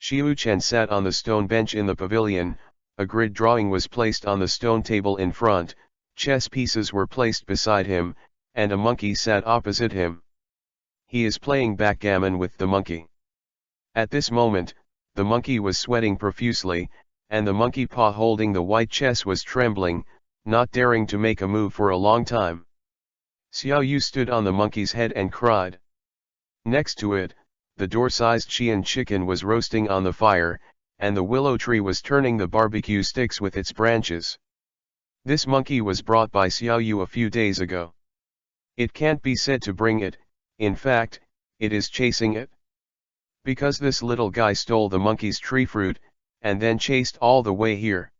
Xiu Chen sat on the stone bench in the pavilion. A grid drawing was placed on the stone table in front, chess pieces were placed beside him, and a monkey sat opposite him. He is playing backgammon with the monkey. At this moment, the monkey was sweating profusely, and the monkey paw holding the white chess was trembling, not daring to make a move for a long time. Xiao Yu stood on the monkey's head and cried. Next to it, the door-sized Xian chicken was roasting on the fire, and the willow tree was turning the barbecue sticks with its branches. This monkey was brought by Xiao Yu a few days ago. It can't be said to bring it, in fact, it is chasing it. Because this little guy stole the monkey's tree fruit, and then chased all the way here.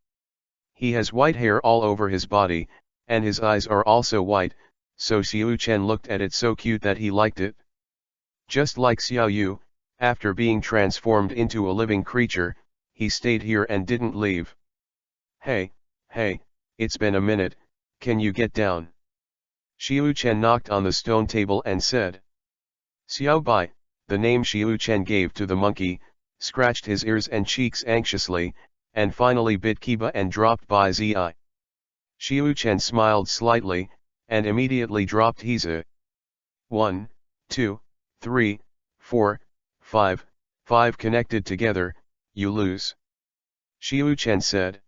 He has white hair all over his body, and his eyes are also white, so Xiu Chen looked at it so cute that he liked it. Just like Xiao Yu, after being transformed into a living creature, he stayed here and didn't leave. Hey, it's been a minute, can you get down?" Xiu Chen knocked on the stone table and said. Xiao Bai, the name Xiu Chen gave to the monkey, scratched his ears and cheeks anxiously, and finally bit Kiba and dropped Bai's eye. Xiu Chen smiled slightly, and immediately dropped his eye. 1, 2, 3, 4, 5, 5 connected together, you lose. Xiu Chen said.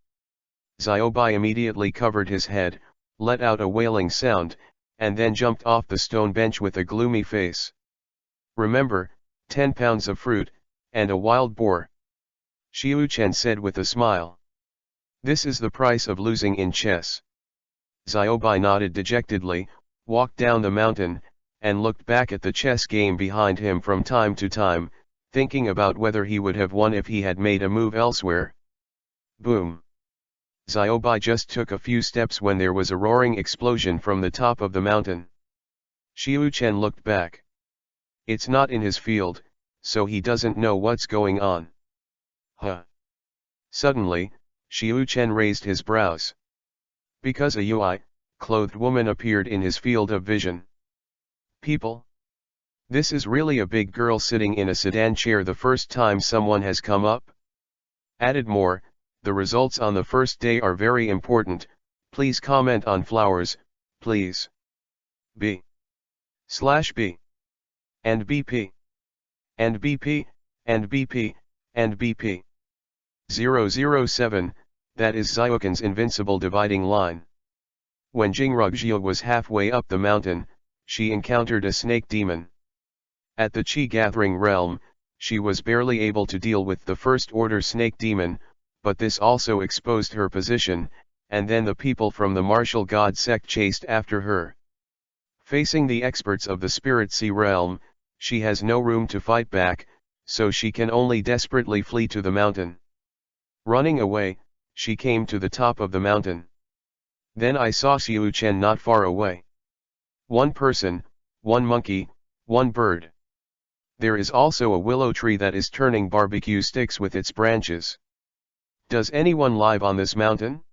Xiaobai immediately covered his head, let out a wailing sound, and then jumped off the stone bench with a gloomy face. Remember, 10 pounds of fruit, and a wild boar. Xiu Chen said with a smile. This is the price of losing in chess. Xiaobai nodded dejectedly, walked down the mountain, and looked back at the chess game behind him from time to time, thinking about whether he would have won if he had made a move elsewhere. Boom! Xiaobai just took a few steps when there was a roaring explosion from the top of the mountain. Xiu Chen looked back. It's not in his field, so he doesn't know what's going on. Huh! Suddenly, Xiu Chen raised his brows. Because a UI-clothed woman appeared in his field of vision. People? This is really a big girl sitting in a sedan chair the first time someone has come up? Added more, the results on the first day are very important, please comment on flowers, please. B/B. And BP. And BP, and BP, and BP. 007, that is Zyuken's invincible dividing line. When Jingrugjiu was halfway up the mountain, she encountered a snake demon. At the Chi Gathering realm, she was barely able to deal with the first-order snake demon, but this also exposed her position, and then the people from the martial god sect chased after her. Facing the experts of the Spirit Sea realm, she has no room to fight back, so she can only desperately flee to the mountain. Running away, she came to the top of the mountain. Then I saw Xiu Chen not far away. One person, one monkey, one bird. There is also a willow tree that is turning barbecue sticks with its branches. Does anyone live on this mountain?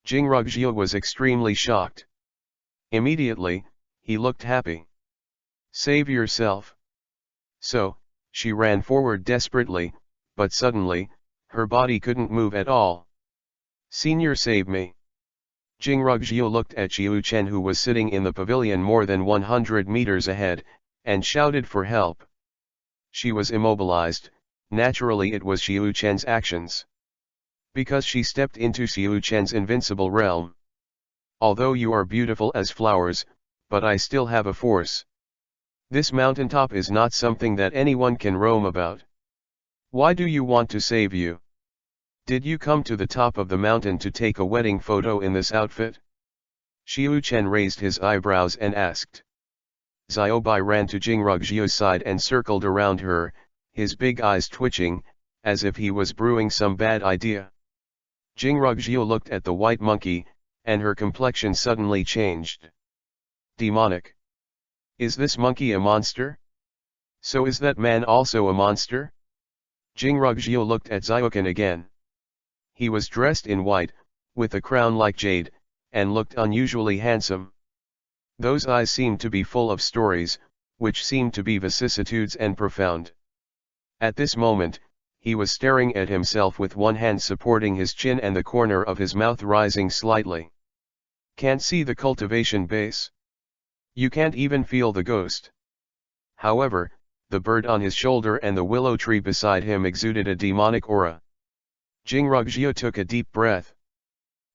Jingrugjiu was extremely shocked. Immediately, he looked happy. Save yourself. So, she ran forward desperately, but suddenly, her body couldn't move at all. Senior, save me. Jingrugjiu looked at Xiu Chen, who was sitting in the pavilion more than 100 meters ahead, and shouted for help. She was immobilized. Naturally it was Xiu Chen's actions. Because she stepped into Xiu Chen's invincible realm. Although you are beautiful as flowers, but I still have a force. This mountaintop is not something that anyone can roam about. Why do you want to save you? Did you come to the top of the mountain to take a wedding photo in this outfit? Xiu Chen raised his eyebrows and asked. Xiaobai ran to Jingrugjiu's side and circled around her, his big eyes twitching, as if he was brewing some bad idea. Jingrugjiu looked at the white monkey, and her complexion suddenly changed. Demonic. Is this monkey a monster? So is that man also a monster? Jingrugjiu looked at Zyuken again. He was dressed in white, with a crown like jade, and looked unusually handsome. Those eyes seemed to be full of stories, which seemed to be vicissitudes and profound. At this moment, he was staring at himself with one hand supporting his chin and the corner of his mouth rising slightly. Can't see the cultivation base. You can't even feel the ghost. However, the bird on his shoulder and the willow tree beside him exuded a demonic aura. Jingrugjiu took a deep breath.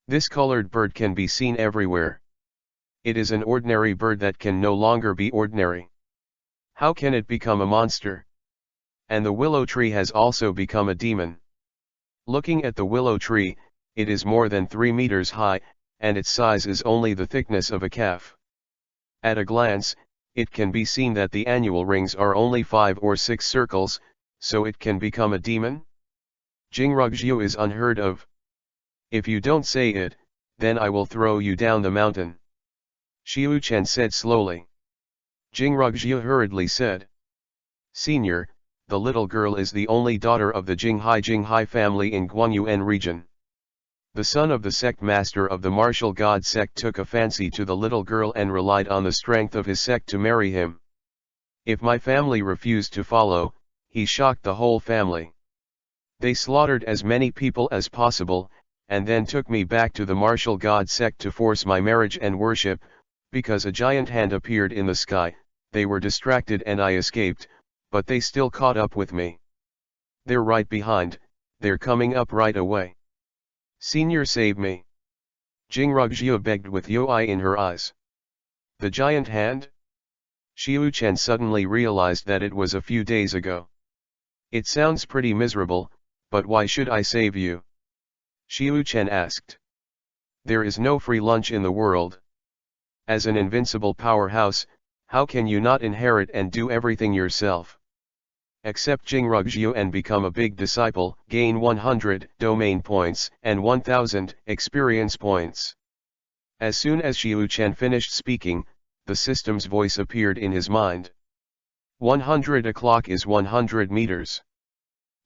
This colored bird can be seen everywhere. It is an ordinary bird that can no longer be ordinary. How can it become a monster? And the willow tree has also become a demon. Looking at the willow tree, it is more than 3 meters high, and its size is only the thickness of a calf. At a glance, it can be seen that the annual rings are only 5 or 6 circles, so it can become a demon? Jingrugjiu is unheard of. If you don't say it, then I will throw you down the mountain. Xiu Chen said slowly. Jingrugjiu hurriedly said. Senior, the little girl is the only daughter of the Jinghai family in Guangyuan region. The son of the sect master of the martial god sect took a fancy to the little girl and relied on the strength of his sect to marry him. If my family refused to follow, he shocked the whole family. They slaughtered as many people as possible, and then took me back to the martial god sect to force my marriage and worship. Because a giant hand appeared in the sky, they were distracted and I escaped, but they still caught up with me. They're right behind, they're coming up right away. Senior, save me. Jingrugjiu begged with Yoi in her eyes. The giant hand? Xiu Chen suddenly realized that it was a few days ago. It sounds pretty miserable, but why should I save you? Xiu Chen asked. There is no free lunch in the world. As an invincible powerhouse, how can you not inherit and do everything yourself? Accept Jingrugjiu and become a big disciple, gain 100 domain points and 1000 experience points. As soon as Xiu Chen finished speaking, the system's voice appeared in his mind. 100 o'clock is 100 meters.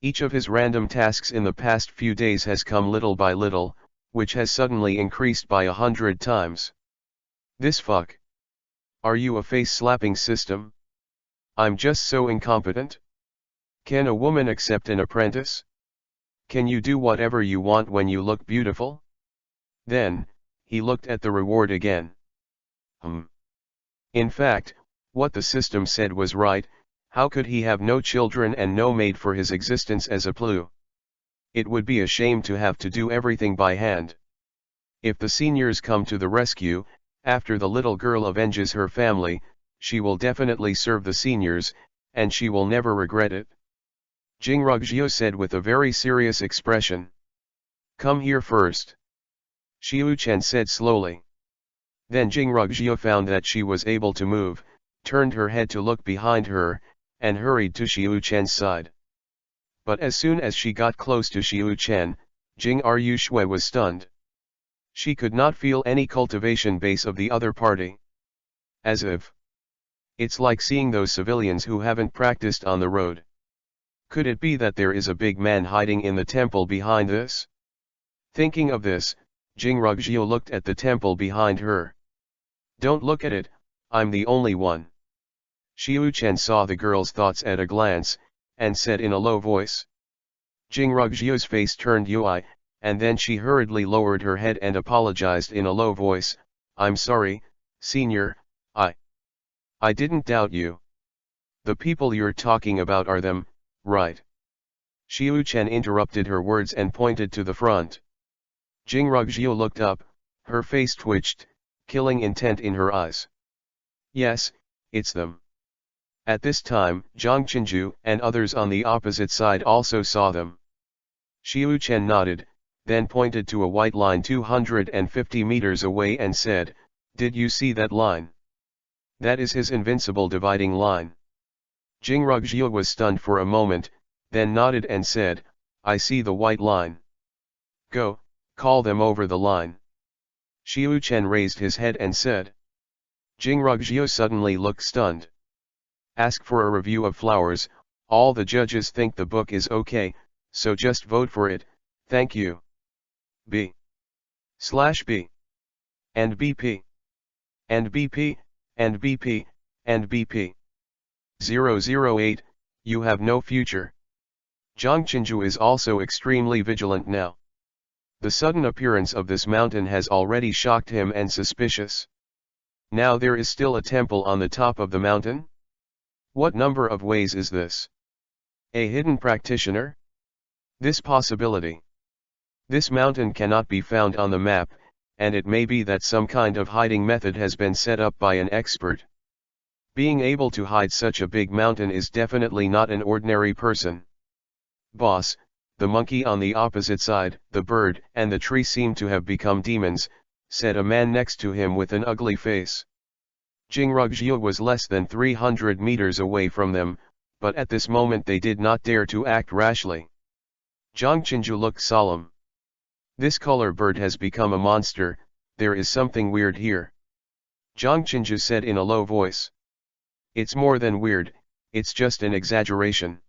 Each of his random tasks in the past few days has come little by little, which has suddenly increased by 100 times. This fuck. Are you a face-slapping system? I'm just so incompetent. Can a woman accept an apprentice? Can you do whatever you want when you look beautiful? Then, he looked at the reward again. In fact, what the system said was right. How could he have no children and no maid for his existence as a plue? It would be a shame to have to do everything by hand. If the seniors come to the rescue, after the little girl avenges her family, she will definitely serve the seniors, and she will never regret it. Jinrugjiu said with a very serious expression. Come here first. Xiu Chen said slowly. Then Jinrugjiu found that she was able to move, turned her head to look behind her, and hurried to Xiu Chen's side. But as soon as she got close to Xiu Chen, Jing Ru Shui was stunned. She could not feel any cultivation base of the other party. As if. It's like seeing those civilians who haven't practiced on the road. Could it be that there is a big man hiding in the temple behind this? Thinking of this, Jinrugjiu looked at the temple behind her. Don't look at it, I'm the only one. Xiu Chen saw the girl's thoughts at a glance, and said in a low voice. Jinrugjiu's face turned UI, and then she hurriedly lowered her head and apologized in a low voice. I'm sorry, senior, I didn't doubt you. The people you're talking about are them, right? Xiu Chen interrupted her words and pointed to the front. Jinrugjiu looked up, her face twitched, killing intent in her eyes. Yes, it's them. At this time, Zhang Qinju and others on the opposite side also saw them. Xiu Chen nodded, then pointed to a white line 250 meters away and said, Did you see that line? That is his invincible dividing line. Jinrugjiu was stunned for a moment, then nodded and said, I see the white line. Go, call them over the line. Xiu Chen raised his head and said. Jinrugjiu suddenly looked stunned. Ask for a review of flowers, all the judges think the book is okay, so just vote for it, thank you. B/B. And BP. And BP, and BP, and BP. 008, you have no future. Zhang Qinju is also extremely vigilant now. The sudden appearance of this mountain has already shocked him and suspicious. Now there is still a temple on the top of the mountain? What number of ways is this? A hidden practitioner? This possibility. This mountain cannot be found on the map, and it may be that some kind of hiding method has been set up by an expert. Being able to hide such a big mountain is definitely not an ordinary person. Boss, the monkey on the opposite side, the bird and the tree seem to have become demons, said a man next to him with an ugly face. Jinrugjiu was less than 300 meters away from them, but at this moment they did not dare to act rashly. Zhang Qinju looked solemn. This color bird has become a monster, there is something weird here. Zhang Qinju said in a low voice. It's more than weird, it's just an exaggeration.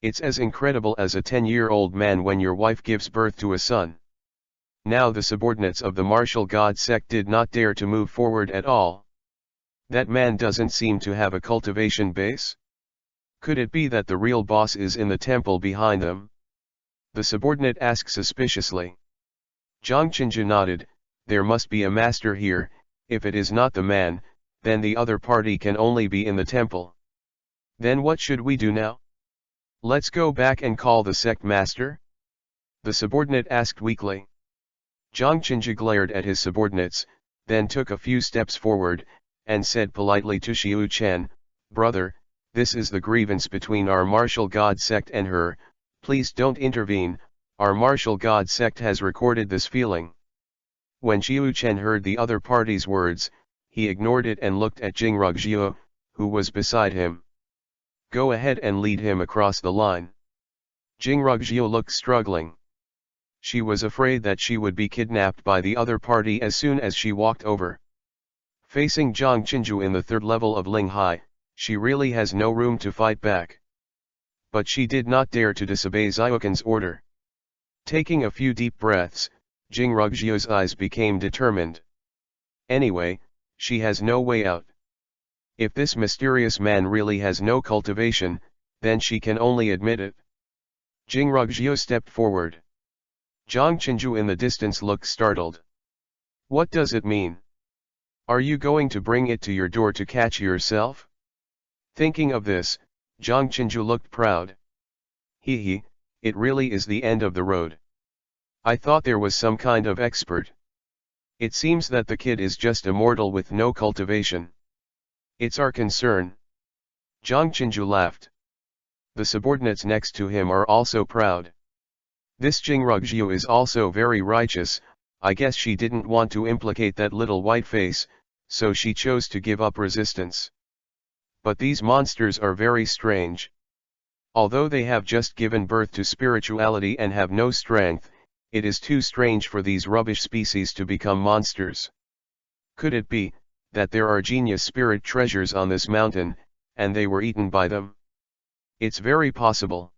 It's as incredible as a 10-year-old man when your wife gives birth to a son. Now the subordinates of the martial god sect did not dare to move forward at all. That man doesn't seem to have a cultivation base? Could it be that the real boss is in the temple behind them? The subordinate asked suspiciously. Zhang Qinju nodded, there must be a master here, if it is not the man, then the other party can only be in the temple. Then what should we do now? Let's go back and call the sect master? The subordinate asked weakly. Zhang Qinju glared at his subordinates, then took a few steps forward, and said politely to Xiu Chen, Brother, this is the grievance between our martial god sect and her, please don't intervene, our martial god sect has recorded this feeling. When Xiu Chen heard the other party's words, he ignored it and looked at Jinrugjiu, who was beside him. Go ahead and lead him across the line. Jinrugjiu looked struggling. She was afraid that she would be kidnapped by the other party as soon as she walked over. Facing Zhang Qinju in the third level of Linghai, she really has no room to fight back. But she did not dare to disobey Xiaokan's order. Taking a few deep breaths, Jinrugjiu's eyes became determined. Anyway, she has no way out. If this mysterious man really has no cultivation, then she can only admit it. Jingrugjiu stepped forward. Zhang Qinju in the distance looked startled. What does it mean? Are you going to bring it to your door to catch yourself? Thinking of this, Zhang Qinju looked proud. Hee, it really is the end of the road. I thought there was some kind of expert. It seems that the kid is just a mortal with no cultivation. It's our concern. Zhang Qinju laughed. The subordinates next to him are also proud. This Jingrugjiu is also very righteous. I guess she didn't want to implicate that little white face, so she chose to give up resistance. But these monsters are very strange. Although they have just given birth to spirituality and have no strength, it is too strange for these rubbish species to become monsters. Could it be that there are genius spirit treasures on this mountain, and they were eaten by them? It's very possible.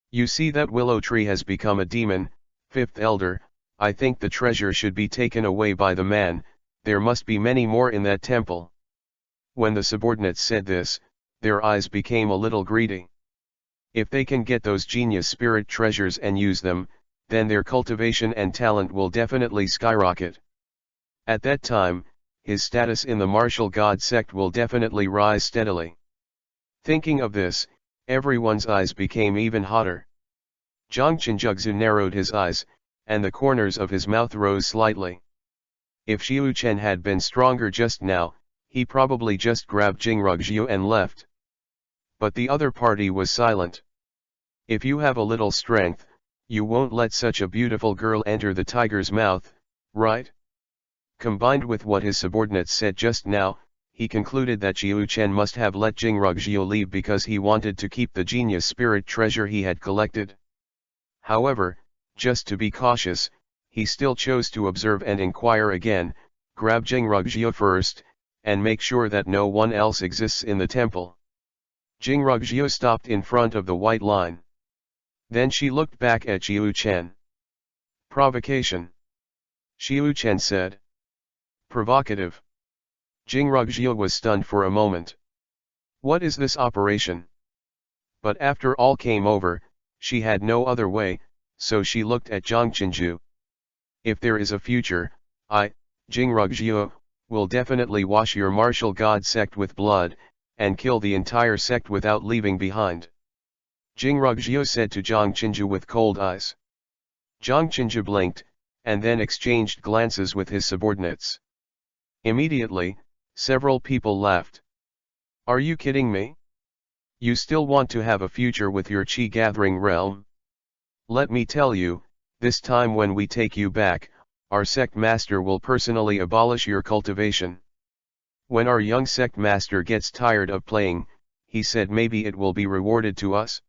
You see that willow tree has become a demon, fifth elder. I think the treasure should be taken away by the man. There must be many more in that temple. When the subordinates said this, their eyes became a little greedy. If they can get those genius spirit treasures and use them, then their cultivation and talent will definitely skyrocket. At that time, his status in the martial god sect will definitely rise steadily. Thinking of this, everyone's eyes became even hotter. Zhang Qinjugzu narrowed his eyes, and the corners of his mouth rose slightly. If Xiu Chen had been stronger just now, he probably just grabbed Jingrugjiu and left. But the other party was silent. If you have a little strength, you won't let such a beautiful girl enter the tiger's mouth, right? Combined with what his subordinates said just now, he concluded that Xiu Chen must have let Jingrugjiu leave because he wanted to keep the genius spirit treasure he had collected. However, just to be cautious, he still chose to observe and inquire again, grab Jingrugjiu first, and make sure that no one else exists in the temple. Jingrugjiu stopped in front of the white line. Then she looked back at Xiu Chen. Provocation. Xiu Chen said. Provocative. Jingrugjiu was stunned for a moment. What is this operation? But after all came over, she had no other way, so she looked at Zhang Qinju. If there is a future, I, Jingrugjiu, will definitely wash your martial god sect with blood, and kill the entire sect without leaving behind. Jingrugjiu said to Zhang Qinju with cold eyes. Zhang Qinju blinked, and then exchanged glances with his subordinates. Immediately, several people laughed. Are you kidding me? You still want to have a future with your chi-gathering realm? Let me tell you, this time when we take you back, our sect master will personally abolish your cultivation. When our young sect master gets tired of playing, he said maybe it will be rewarded to us.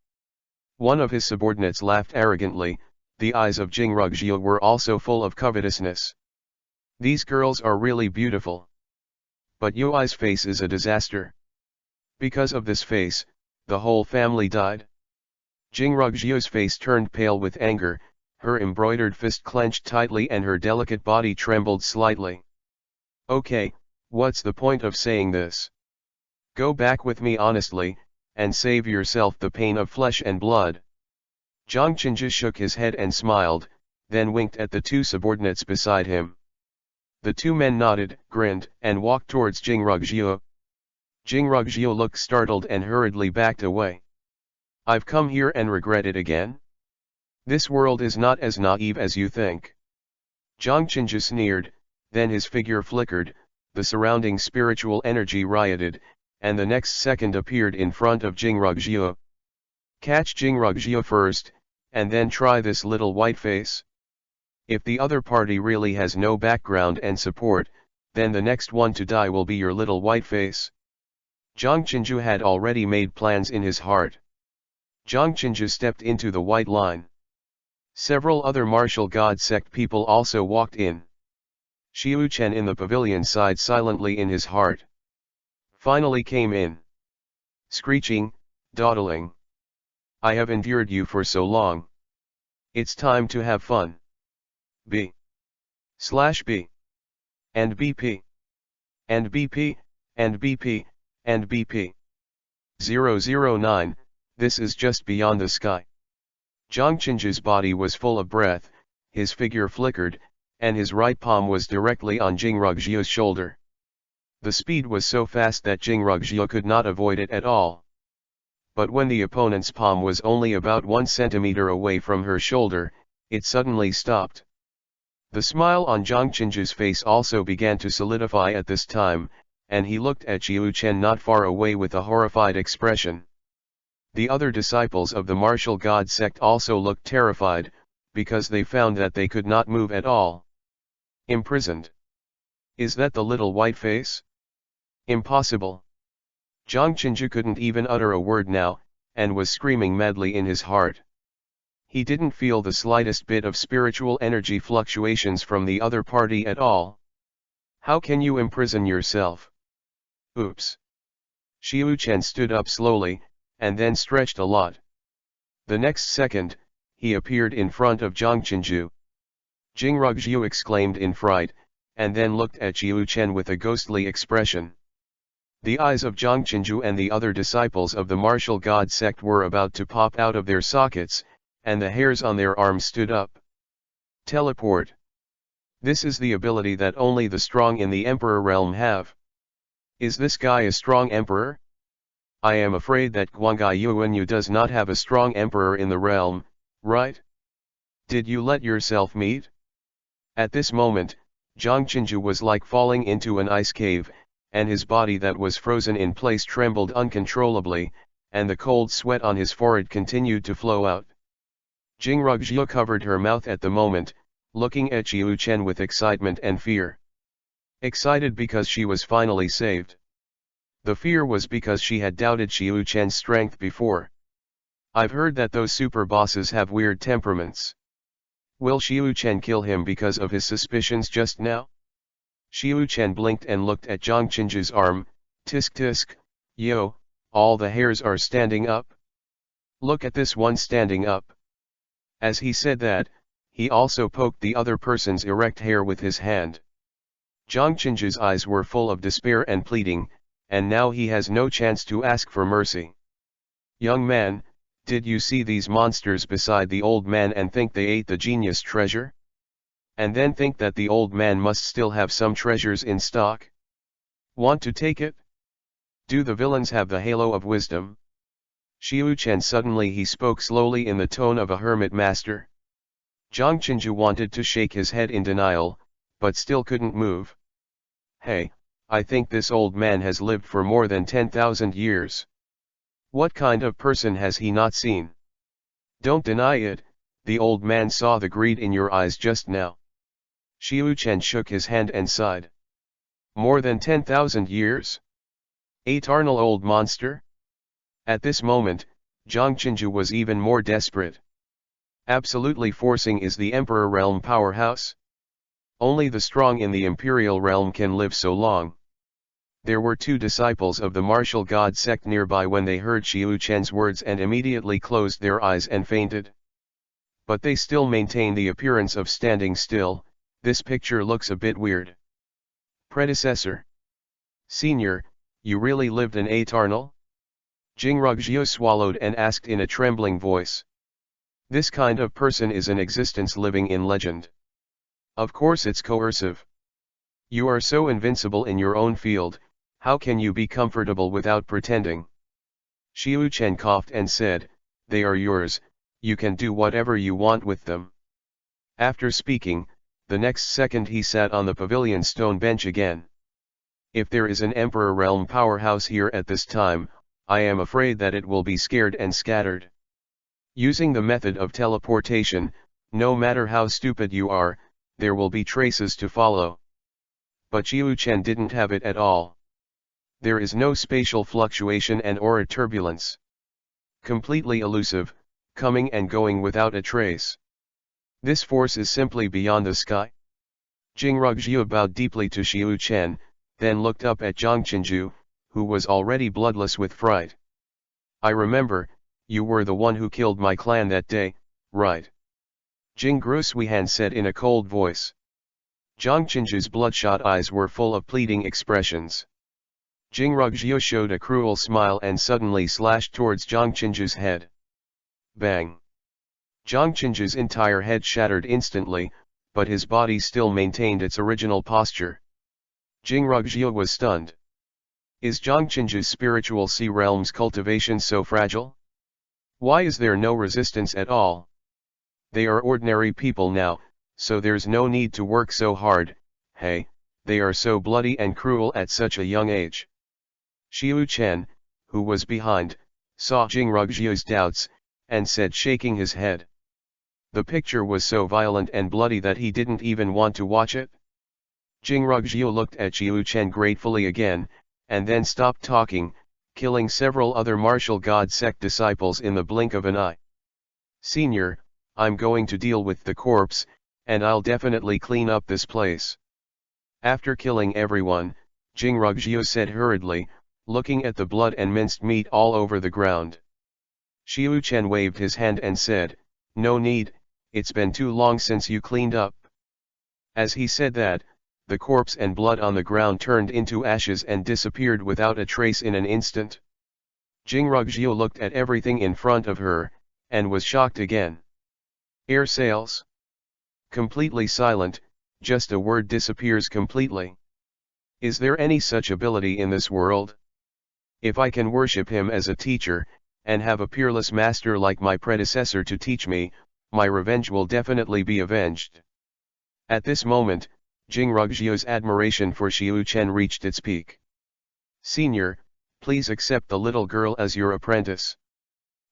One of his subordinates laughed arrogantly. The eyes of Jingrugjiu were also full of covetousness. These girls are really beautiful. But Yui's face is a disaster. Because of this face, the whole family died. Jingrugjiu's face turned pale with anger, her embroidered fist clenched tightly and her delicate body trembled slightly. Okay, what's the point of saying this? Go back with me honestly, and save yourself the pain of flesh and blood. Zhang Qinju shook his head and smiled, then winked at the two subordinates beside him. The two men nodded, grinned, and walked towards Jingrugjiu. Jingrugjiu looked startled and hurriedly backed away. I've come here and regret it again? This world is not as naive as you think. Zhang Qinju sneered, then his figure flickered, the surrounding spiritual energy rioted, and the next second appeared in front of Jingrugjiu. Catch Jingrugjiu first, and then try this little white face. If the other party really has no background and support, then the next one to die will be your little white face. Zhang Qinju had already made plans in his heart. Zhang Qinju stepped into the white line. Several other martial god sect people also walked in. Xiu Chen in the pavilion sighed silently in his heart. Finally came in. Screeching, dawdling. I have endured you for so long. It's time to have fun. B/B and BP and BP and BP and BP 009. This is just beyond the sky. Zhang Qinzhi's body was full of breath, his figure flickered, and his right palm was directly on Jing Rugjio's shoulder. The speed was so fast that Jing Rugjio could not avoid it at all. But when the opponent's palm was only about 1 centimeter away from her shoulder, it suddenly stopped. The smile on Zhang Qinzhi's face also began to solidify at this time, and he looked at Xiu Chen not far away with a horrified expression. The other disciples of the martial god sect also looked terrified, because they found that they could not move at all. Imprisoned. Is that the little white face? Impossible. Zhang Qinzhi couldn't even utter a word now, and was screaming madly in his heart. He didn't feel the slightest bit of spiritual energy fluctuations from the other party at all. How can you imprison yourself? Oops. Xiu Chen stood up slowly, and then stretched a lot. The next second, he appeared in front of Zhang Qinzhi. Jing Rugjio exclaimed in fright, and then looked at Xiu Chen with a ghostly expression. The eyes of Zhang Qinzhi and the other disciples of the martial god sect were about to pop out of their sockets, and the hairs on their arms stood up. Teleport. This is the ability that only the strong in the Emperor realm have. Is this guy a strong emperor? I am afraid that Guangai Yuanyu does not have a strong emperor in the realm, right? Did you let yourself meet? At this moment, Zhang Qinzhi was like falling into an ice cave, and his body that was frozen in place trembled uncontrollably, and the cold sweat on his forehead continued to flow out. Jing Rugjio covered her mouth at the moment, looking at Xiu Chen with excitement and fear. Excited because she was finally saved. The fear was because she had doubted Xiu Chen's strength before. I've heard that those super bosses have weird temperaments. Will Xiu Chen kill him because of his suspicions just now? Xiu Chen blinked and looked at Zhang Qinzhi's arm. Tisk tisk, yo, all the hairs are standing up. Look at this one standing up. As he said that, he also poked the other person's erect hair with his hand. Zhang Qinzhi's eyes were full of despair and pleading, and now he has no chance to ask for mercy. Young man, did you see these monsters beside the old man and think they ate the genius treasure? And then think that the old man must still have some treasures in stock? Want to take it? Do the villains have the halo of wisdom? Xiu Chen suddenly he spoke slowly in the tone of a hermit master. Zhang Qinzhi wanted to shake his head in denial, but still couldn't move. Hey, I think this old man has lived for more than 10,000 years. What kind of person has he not seen? Don't deny it, the old man saw the greed in your eyes just now. Xiu Chen shook his hand and sighed. More than 10,000 years? Eternal old monster? At this moment, Zhang Qinzhi was even more desperate. Absolutely forcing is the Emperor realm powerhouse? Only the strong in the Imperial realm can live so long. There were 2 disciples of the martial god sect nearby when they heard Xiu Chen's words and immediately closed their eyes and fainted. But they still maintain the appearance of standing still. This picture looks a bit weird. Predecessor. Senior, you really lived an eternal? Jing Rugjio swallowed and asked in a trembling voice. This kind of person is an existence living in legend. Of course it's coercive. You are so invincible in your own field, how can you be comfortable without pretending? Xiu Chen coughed and said, they are yours, you can do whatever you want with them. After speaking, the next second he sat on the pavilion stone bench again. If there is an Emperor realm powerhouse here at this time, I am afraid that it will be scared and scattered. Using the method of teleportation, no matter how stupid you are, there will be traces to follow. But Xiu Chen didn't have it at all. There is no spatial fluctuation and or turbulence. Completely elusive, coming and going without a trace. This force is simply beyond the sky. Jing Rugjio bowed deeply to Xiu Chen, then looked up at Zhang Qinzhi, who was already bloodless with fright. I remember, you were the one who killed my clan that day, right? Jing Grusuihan said in a cold voice. Zhang Qinzhi's bloodshot eyes were full of pleading expressions. Jing Rugjio showed a cruel smile and suddenly slashed towards Zhang Qinzhi's head. Bang! Zhang Qinzhi's entire head shattered instantly, but his body still maintained its original posture. Jing Rugjia was stunned. Is Zhang Qinzhi's spiritual sea realm's cultivation so fragile? Why is there no resistance at all? They are ordinary people now, so there's no need to work so hard. Hey, they are so bloody and cruel at such a young age. Xiu Chen, who was behind, saw Jing Rugjia's doubts, and said, shaking his head. The picture was so violent and bloody that he didn't even want to watch it. Jing Rugjia looked at Xiu Chen gratefully again, and then stopped talking, killing several other martial god sect disciples in the blink of an eye. Senior, I'm going to deal with the corpse, and I'll definitely clean up this place. After killing everyone, Jing Rugjia said hurriedly, looking at the blood and minced meat all over the ground. Xiu Chen waved his hand and said, no need, it's been too long since you cleaned up. As he said that, the corpse and blood on the ground turned into ashes and disappeared without a trace in an instant. Jing Rugjia looked at everything in front of her, and was shocked again. Air sails. Completely silent, just a word disappears completely. Is there any such ability in this world? If I can worship him as a teacher, and have a peerless master like my predecessor to teach me, my revenge will definitely be avenged. At this moment, Jing Rugjia's admiration for Xiu Chen reached its peak. Senior, please accept the little girl as your apprentice.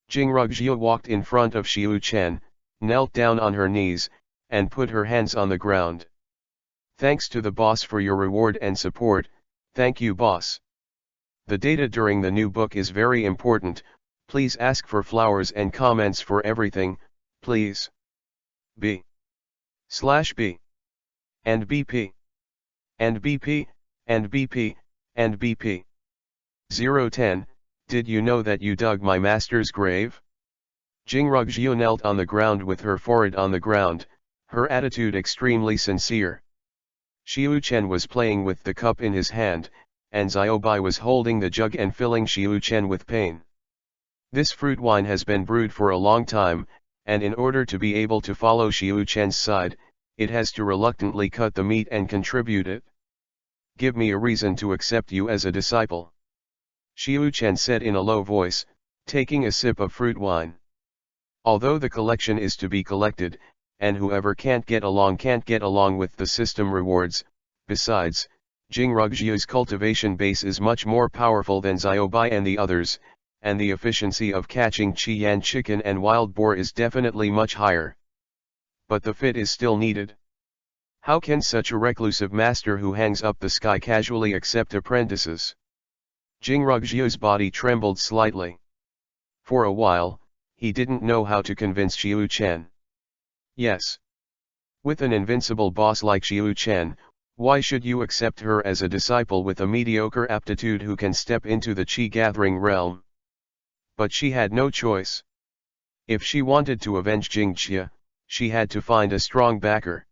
Jing Rugjia walked in front of Xiu Chen, knelt down on her knees, and put her hands on the ground. Thanks to the boss for your reward and support. Thank you, boss. The data during the new book is very important. Please ask for flowers and comments for everything, please. B/B and BP and BP and BP and BP. 010, did you know that you dug my master's grave? Jing Rugjia knelt on the ground with her forehead on the ground, her attitude extremely sincere. Xiu Chen was playing with the cup in his hand, and Xiaobai was holding the jug and filling Xiu Chen with pain. This fruit wine has been brewed for a long time, and in order to be able to follow Xiu Chen's side, it has to reluctantly cut the meat and contribute it. Give me a reason to accept you as a disciple. Xiu Chen said in a low voice, taking a sip of fruit wine. Although the collection is to be collected, and whoever can't get along with the system rewards, besides, Jing Rugjia's cultivation base is much more powerful than Xiaobai and the others, and the efficiency of catching Qiyan chicken and wild boar is definitely much higher. But the fit is still needed. How can such a reclusive master who hangs up the sky casually accept apprentices? Jing Rugjia's body trembled slightly. For a while, he didn't know how to convince Xiu Chen. Yes. With an invincible boss like Xiu Chen, why should you accept her as a disciple with a mediocre aptitude who can step into the Qi-gathering realm? But she had no choice. If she wanted to avenge Jingxia, she had to find a strong backer.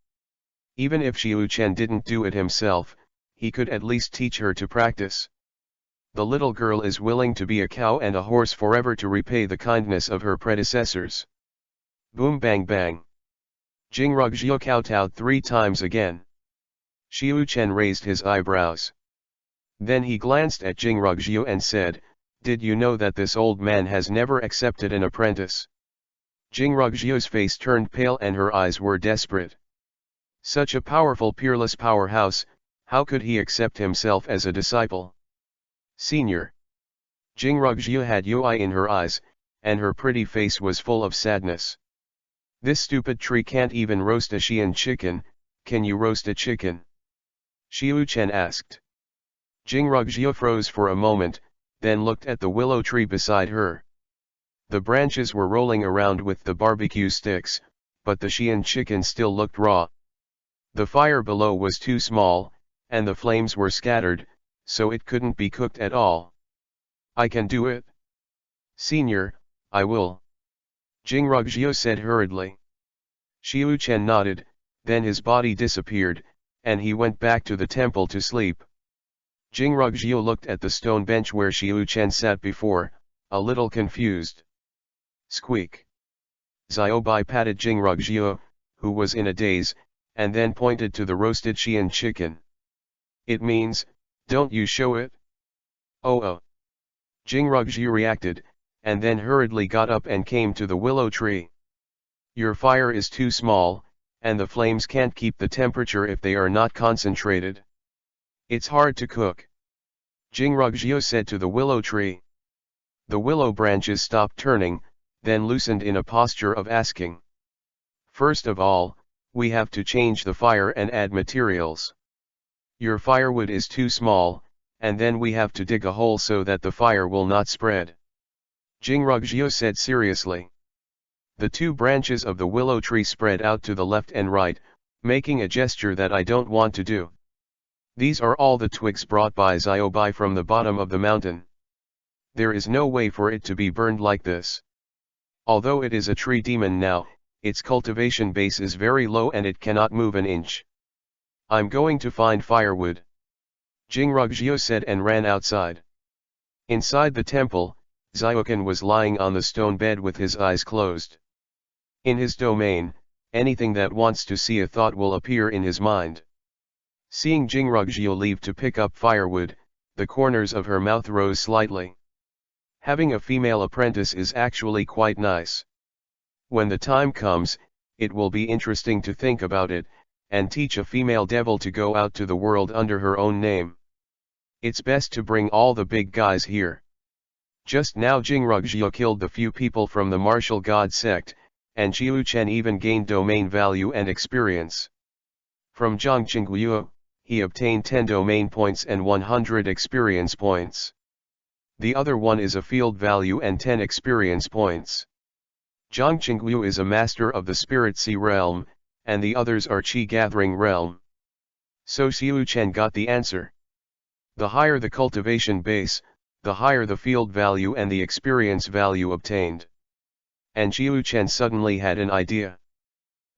Even if Xiu Chen didn't do it himself, he could at least teach her to practice. The little girl is willing to be a cow and a horse forever to repay the kindness of her predecessors. Boom bang bang. Jing Rugjia kowtowed 3 times again. Xiu Chen raised his eyebrows. Then he glanced at Jing Rugjia and said, did you know that this old man has never accepted an apprentice? Jing Rugjia's face turned pale and her eyes were desperate. Such a powerful peerless powerhouse, how could he accept himself as a disciple? Senior. Jing Rugjia had UI in her eyes, and her pretty face was full of sadness. This stupid tree can't even roast a Xian chicken, can you roast a chicken? Xiu Chen asked. Jing Rugjia froze for a moment, then looked at the willow tree beside her. The branches were rolling around with the barbecue sticks, but the Xian chicken still looked raw. The fire below was too small, and the flames were scattered, so it couldn't be cooked at all. I can do it. Senior, I will. Jing Rugjia said hurriedly. Xiu Chen nodded, then his body disappeared, and he went back to the temple to sleep. Jing Rugjia looked at the stone bench where Xiu Chen sat before, a little confused. Squeak. Xiaobai patted Jingrugjiu, who was in a daze, and then pointed to the roasted Xian chicken. It means, don't you show it? Oh. Jingrugjiu reacted, and then hurriedly got up and came to the willow tree. Your fire is too small, and the flames can't keep the temperature if they are not concentrated. It's hard to cook. Jingrugjiu said to the willow tree. The willow branches stopped turning, then loosened in a posture of asking. First of all, we have to change the fire and add materials. Your firewood is too small, and then we have to dig a hole so that the fire will not spread. Jingrugjiu said seriously. The two branches of the willow tree spread out to the left and right, making a gesture that I don't want to do. These are all the twigs brought by Xiaobai from the bottom of the mountain. There is no way for it to be burned like this. Although it is a tree demon now, its cultivation base is very low and it cannot move an inch. I'm going to find firewood. Jingrugjiu said and ran outside. Inside the temple, Xiaokan was lying on the stone bed with his eyes closed. In his domain, anything that wants to see a thought will appear in his mind. Seeing Jingrugjiu leave to pick up firewood, the corners of her mouth rose slightly. Having a female apprentice is actually quite nice. When the time comes, it will be interesting to think about it, and teach a female devil to go out to the world under her own name. It's best to bring all the big guys here. Just now Jingrugjiu killed the few people from the martial god sect, and Qiu Chen even gained domain value and experience. From Zhang Qingguo, he obtained 10 domain points and 100 experience points. The other one is a field value and 10 experience points. Zhang Qingguo is a master of the Spirit Sea realm, and the others are Qi Gathering realm. So Qiu Chen got the answer. The higher the cultivation base, the higher the field value and the experience value obtained. And Qiu Chen suddenly had an idea.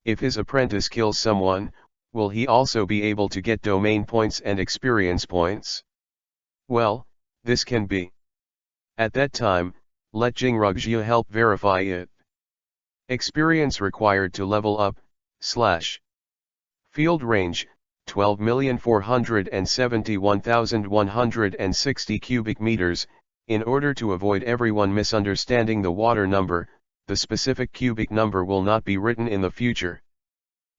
If his apprentice kills someone, will he also be able to get domain points and experience points? Well, this can be. At that time, let Jingrugjiu help verify it. Experience required to level up, / Field range, 12,471,160 cubic meters. In order to avoid everyone misunderstanding the water number, the specific cubic number will not be written in the future.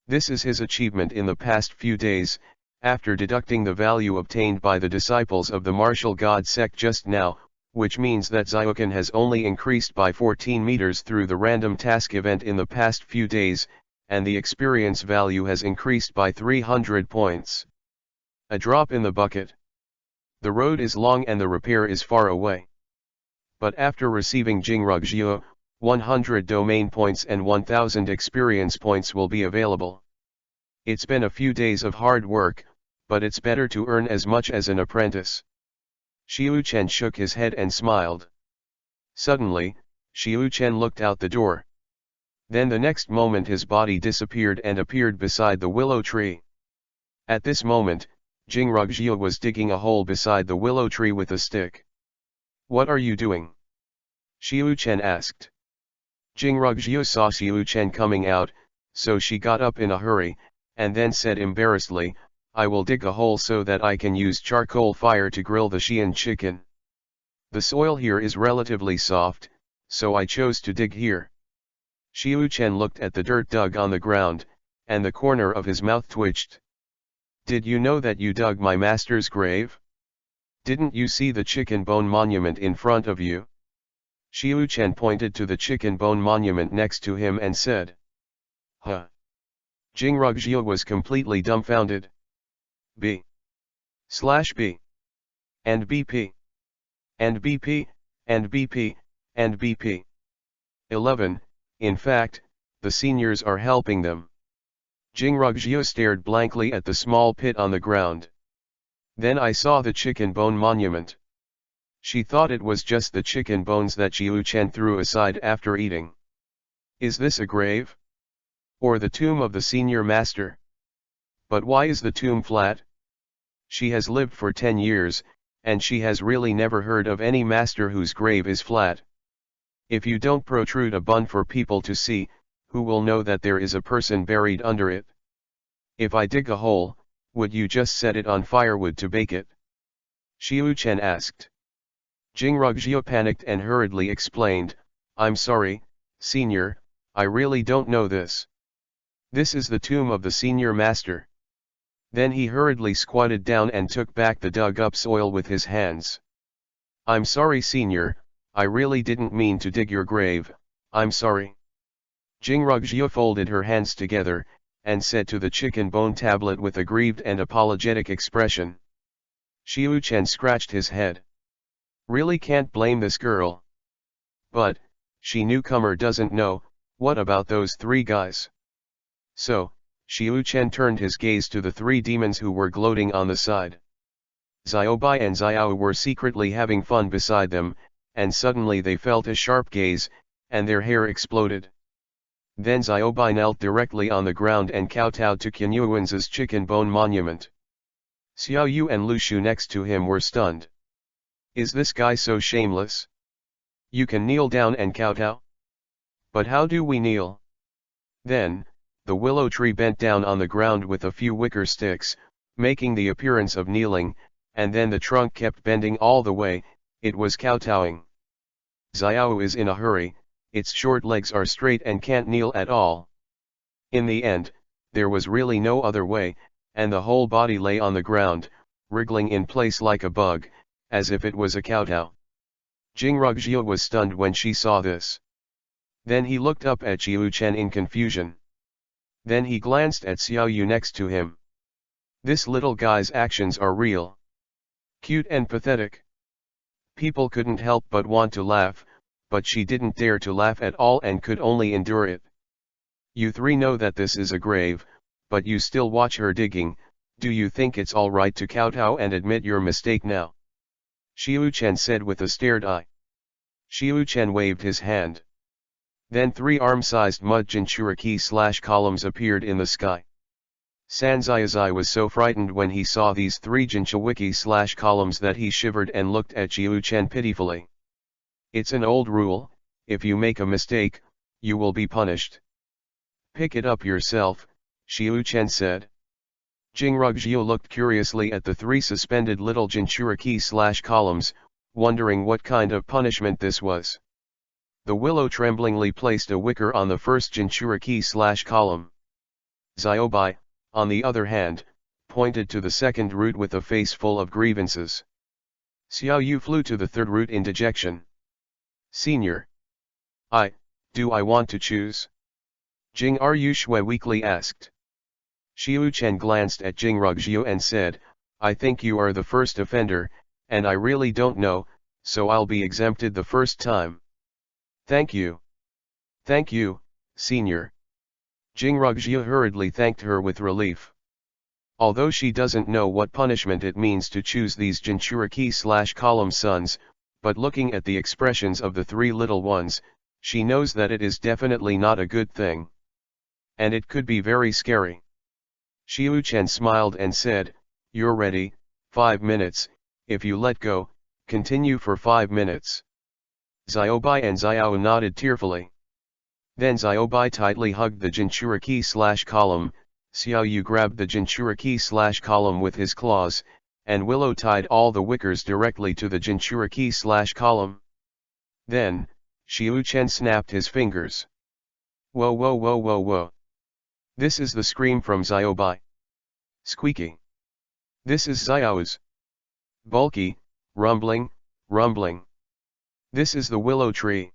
This is his achievement in the past few days, after deducting the value obtained by the disciples of the martial god sect just now, which means that Xiaokan has only increased by 14 meters through the random task event in the past few days, and the experience value has increased by 300 points. A drop in the bucket. The road is long and the repair is far away. But after receiving Jingrugjiu, 100 domain points and 1000 experience points will be available. It's been a few days of hard work, but it's better to earn as much as an apprentice. Qiu Chen shook his head and smiled. Suddenly, Qiu Chen looked out the door. Then the next moment his body disappeared and appeared beside the willow tree. At this moment, Jingrugjiu was digging a hole beside the willow tree with a stick. What are you doing? Qiu Chen asked. Jingrugjiu saw Qiu Chen coming out, so she got up in a hurry, and then said embarrassedly, I will dig a hole so that I can use charcoal fire to grill the Xian chicken. The soil here is relatively soft, so I chose to dig here. Qiu Chen looked at the dirt dug on the ground, and the corner of his mouth twitched. Did you know that you dug my master's grave? Didn't you see the chicken bone monument in front of you? Qiu Chen pointed to the chicken bone monument next to him and said. Huh. Jingrugjiu was completely dumbfounded. B/B and BP and BP and BP and BP. 11. In fact, the seniors are helping them. Jingrugjiu stared blankly at the small pit on the ground. Then I saw the chicken bone monument. She thought it was just the chicken bones that Qiu Chen threw aside after eating. Is this a grave? Or the tomb of the senior master? But why is the tomb flat? She has lived for 10 years, and she has really never heard of any master whose grave is flat. If you don't protrude a bun for people to see, who will know that there is a person buried under it? If I dig a hole, would you just set it on firewood to bake it? Xiu Chen asked. Jingrugjiu panicked and hurriedly explained, I'm sorry, senior, I really don't know this. This is the tomb of the senior master. Then he hurriedly squatted down and took back the dug-up soil with his hands. I'm sorry senior, I really didn't mean to dig your grave, I'm sorry. Jingrugjiu folded her hands together, and said to the chicken bone tablet with a grieved and apologetic expression. Xiu Chen scratched his head. Really can't blame this girl. But, she newcomer doesn't know, what about those three guys? So, Xiu Chen turned his gaze to the three demons who were gloating on the side. Xiaobai and Xiao were secretly having fun beside them, and suddenly they felt a sharp gaze, and their hair exploded. Then Xiaobai knelt directly on the ground and kowtowed to Qianyuan's chicken bone monument. Xiao Yu and Lu Shu next to him were stunned. Is this guy so shameless? You can kneel down and kowtow? But how do we kneel? Then, the willow tree bent down on the ground with a few wicker sticks, making the appearance of kneeling, and then the trunk kept bending all the way, it was kowtowing. Xiao is in a hurry, its short legs are straight and can't kneel at all. In the end, there was really no other way, and the whole body lay on the ground, wriggling in place like a bug, as if it was a kowtow. Jingrugjiu was stunned when she saw this. Then he looked up at Xiu Chen in confusion. Then he glanced at Xiao Yu next to him. This little guy's actions are real. Cute and pathetic. People couldn't help but want to laugh, but she didn't dare to laugh at all and could only endure it. You three know that this is a grave, but you still watch her digging. Do you think it's all right to kowtow and admit your mistake now? Xiu Chen said with a stared eye. Xiu Chen waved his hand. Then three arm-sized mud jinchuriki/columns appeared in the sky. Sanzaiazai was so frightened when he saw these three jinchuriki/columns that he shivered and looked at Xiu Chen pitifully. It's an old rule, if you make a mistake, you will be punished. Pick it up yourself, Xiu Chen said. Jingrugjiu looked curiously at the three suspended little jinchuriki/columns, wondering what kind of punishment this was. The willow tremblingly placed a wicker on the first jinchuriki/column. Xiaobai, on the other hand, pointed to the second root with a face full of grievances. Xiao Yu flew to the third root in dejection. Senior. Do I want to choose? Jing Ru Shui weakly asked. Xiu Chen glanced at Jingrugjiu and said, I think you are the first offender, and I really don't know, so I'll be exempted the first time. Thank you. Thank you, senior. Jingrugjiu hurriedly thanked her with relief. Although she doesn't know what punishment it means to choose these jinchuriki/column sons, but looking at the expressions of the three little ones, she knows that it is definitely not a good thing. And it could be very scary. Xiu Chen smiled and said, You're ready, 5 minutes, if you let go, continue for 5 minutes. Xiaobai and Xiao nodded tearfully. Then Xiaobai tightly hugged the jinchuriki/column, Xiao Yu grabbed the jinchuriki/column with his claws, and Willow tied all the wickers directly to the jinchuriki/column. Then, Xiu Chen snapped his fingers. Whoa whoa whoa whoa whoa. This is the scream from Xiaobai. Squeaky. This is Xiao's. Bulky, rumbling, rumbling. This is the willow tree.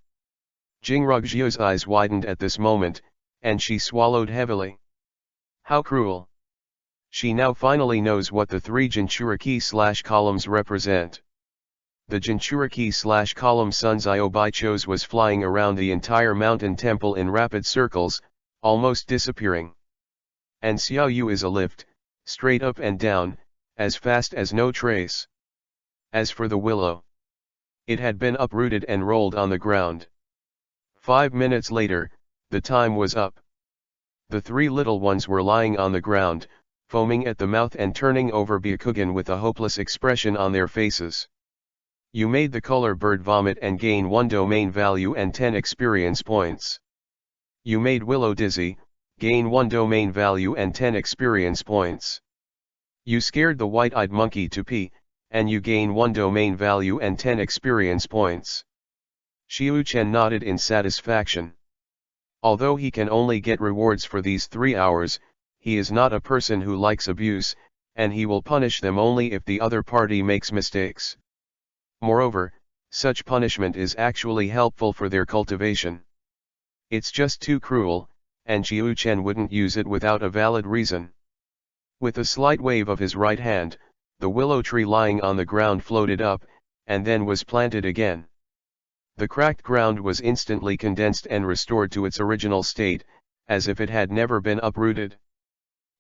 Jingrugjiu's eyes widened at this moment, and she swallowed heavily. How cruel. She now finally knows what the three jinchuriki/columns represent. The jinchuriki/column son Xiaobai chose was flying around the entire mountain temple in rapid circles, almost disappearing. And Xiao Yu is a lift, straight up and down, as fast as no trace. As for the willow, it had been uprooted and rolled on the ground. 5 minutes later, the time was up. The three little ones were lying on the ground, foaming at the mouth and turning over Byakugan with a hopeless expression on their faces. You made the color bird vomit and gain 1 domain value and 10 experience points. You made Willow dizzy, gain 1 domain value and 10 experience points. You scared the white-eyed monkey to pee, and you gain 1 domain value and 10 experience points. Xiu-Chen nodded in satisfaction. Although he can only get rewards for these 3 hours, he is not a person who likes abuse, and he will punish them only if the other party makes mistakes. Moreover, such punishment is actually helpful for their cultivation. It's just too cruel, and Xiu-Chen wouldn't use it without a valid reason. With a slight wave of his right hand, the willow tree lying on the ground floated up, and then was planted again. The cracked ground was instantly condensed and restored to its original state, as if it had never been uprooted.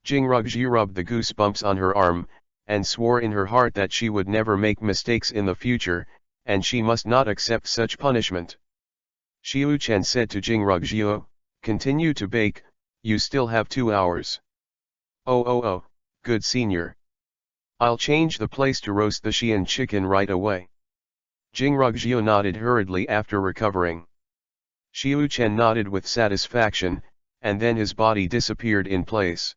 Jingrugji rubbed the goosebumps on her arm, and swore in her heart that she would never make mistakes in the future, and she must not accept such punishment. Xiu-Chen said to Jingrugji, "Continue to bake, you still have 2 hours. Oh, good senior. I'll change the place to roast the Xian chicken right away." Jingrugji nodded hurriedly after recovering. Xiu-Chen nodded with satisfaction, and then his body disappeared in place.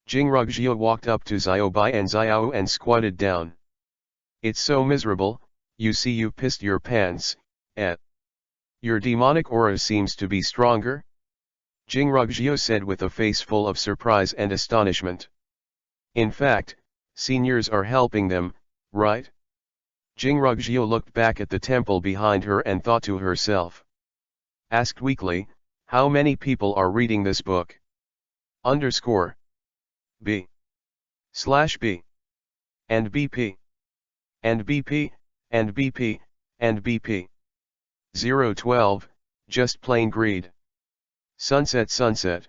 Jingrugji walked up to Xiaobai and Xiao and squatted down. "It's so miserable, you see you pissed your pants, eh? Your demonic aura seems to be stronger?" Jingrugji said with a face full of surprise and astonishment. "In fact, seniors are helping them, right?" Jingrugji looked back at the temple behind her and thought to herself. Asked weakly, "How many people are reading this book?" B/B and BP and BP and BP and BP 012, just plain greed. Sunset.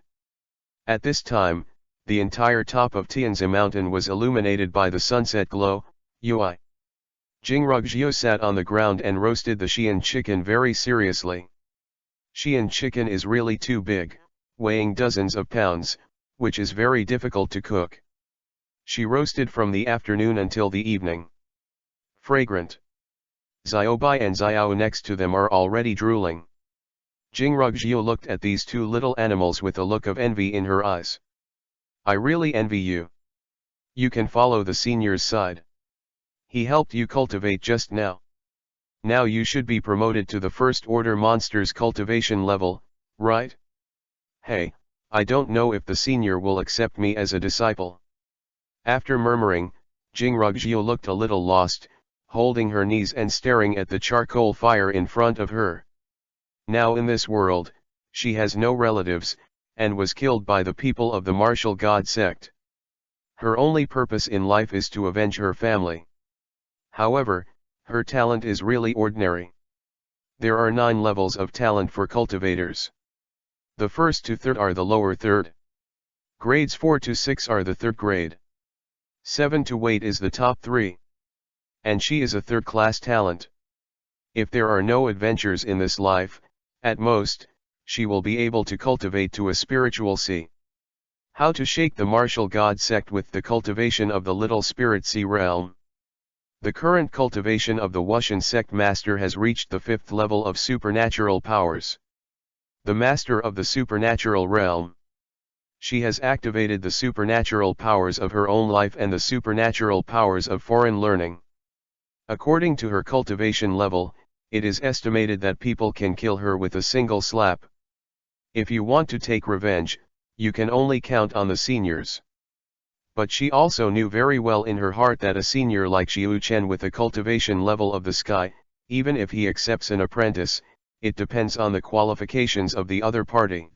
At this time, the entire top of Tianzi mountain was illuminated by the sunset glow. Ui. Jingrugji sat on the ground and roasted the Xian chicken very seriously. Xian chicken is really too big, weighing dozens of pounds, which is very difficult to cook. She roasted from the afternoon until the evening. Fragrant. Xiaobai and Xiao next to them are already drooling. Jingrugji looked at these 2 little animals with a look of envy in her eyes. "I really envy you. You can follow the senior's side. He helped you cultivate just now. Now you should be promoted to the first order monsters cultivation level, right? Hey, I don't know if the senior will accept me as a disciple." After murmuring, Jingrugji looked a little lost, holding her knees and staring at the charcoal fire in front of her. Now in this world, she has no relatives, and was killed by the people of the martial god sect. Her only purpose in life is to avenge her family. However, her talent is really ordinary. There are 9 levels of talent for cultivators. The first to third are the lower third. Grades 4 to 6 are the third grade. 7 to 8 is the top 3. And she is a third-class talent. If there are no adventures in this life, at most, she will be able to cultivate to a spiritual C. How to shake the martial god sect with the cultivation of the little spirit C realm. The current cultivation of the Wushan sect master has reached the 5th level of supernatural powers. The master of the supernatural realm. She has activated the supernatural powers of her own life and the supernatural powers of foreign learning. According to her cultivation level, it is estimated that people can kill her with a single slap. If you want to take revenge, you can only count on the seniors. But she also knew very well in her heart that a senior like Xiu-Chen with a cultivation level of the sky, even if he accepts an apprentice, it depends on the qualifications of the other party.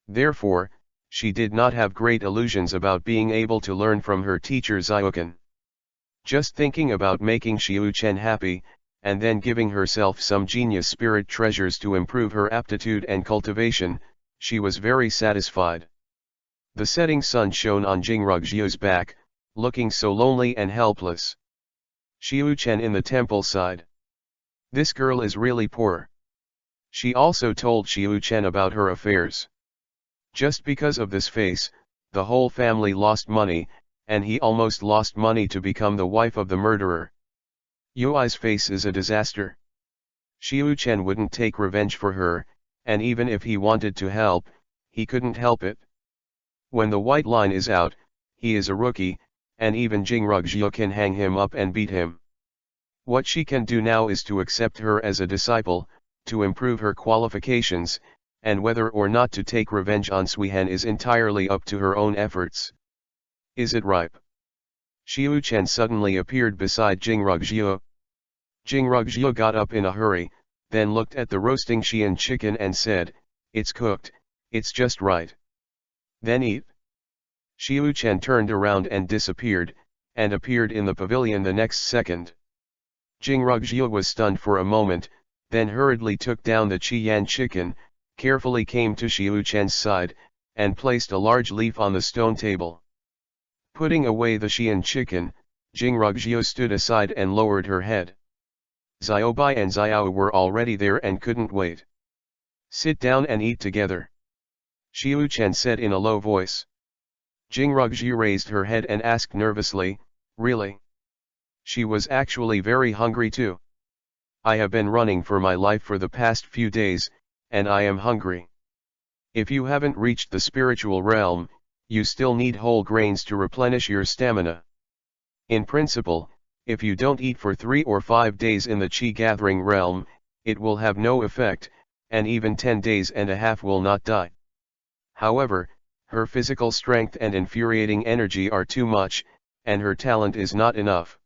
Therefore, she did not have great illusions about being able to learn from her teacher Xiaokan. Just thinking about making Xiu-Chen happy, and then giving herself some genius spirit treasures to improve her aptitude and cultivation, she was very satisfied. The setting sun shone on Jingrugji's back, looking so lonely and helpless. Xiu-Chen in the temple sighed. This girl is really poor. She also told Xiu-Chen about her affairs. Just because of this face, the whole family lost money, and he almost lost money to become the wife of the murderer. Yui's face is a disaster. Xiu-Chen wouldn't take revenge for her, and even if he wanted to help, he couldn't help it. When the white line is out, he is a rookie, and even Jinrugjiu can hang him up and beat him. What she can do now is to accept her as a disciple, to improve her qualifications, and whether or not to take revenge on Suihan is entirely up to her own efforts. Is it ripe? Xiu Chen suddenly appeared beside Jinrugjiu. Jinrugjiu got up in a hurry, then looked at the roasting Xian chicken and said, "It's cooked, it's just right." "Then eat." Xiu Chen turned around and disappeared, and appeared in the pavilion the next second. Jinrugjiu was stunned for a moment, then hurriedly took down the Qian chicken, carefully came to Xiu Chen's side, and placed a large leaf on the stone table. Putting away the Xian chicken, Jinrugjiu stood aside and lowered her head. Xiaobai and Xiao were already there and couldn't wait. "Sit down and eat together," Xiu Chen said in a low voice. Jinrugjiu raised her head and asked nervously, "Really?" She was actually very hungry too. "I have been running for my life for the past few days, and I am hungry." If you haven't reached the spiritual realm, you still need whole grains to replenish your stamina. In principle, if you don't eat for 3 or 5 days in the Qi gathering realm, it will have no effect, and even 10 days and a half will not die. However, her physical strength and infuriating energy are too much, and her talent is not enough.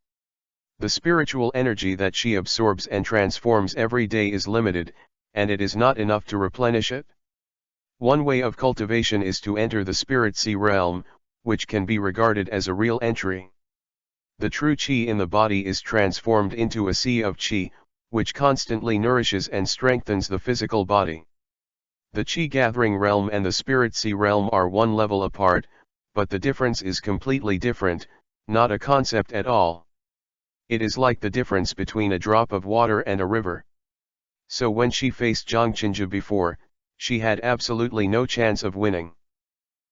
The spiritual energy that she absorbs and transforms every day is limited, and it is not enough to replenish it. One way of cultivation is to enter the spirit sea realm, which can be regarded as a real entry. The true qi in the body is transformed into a sea of qi, which constantly nourishes and strengthens the physical body. The qi gathering realm and the spirit sea realm are one level apart, but the difference is completely different, not a concept at all. It is like the difference between a drop of water and a river. So when she faced Zhang Qinju before, she had absolutely no chance of winning.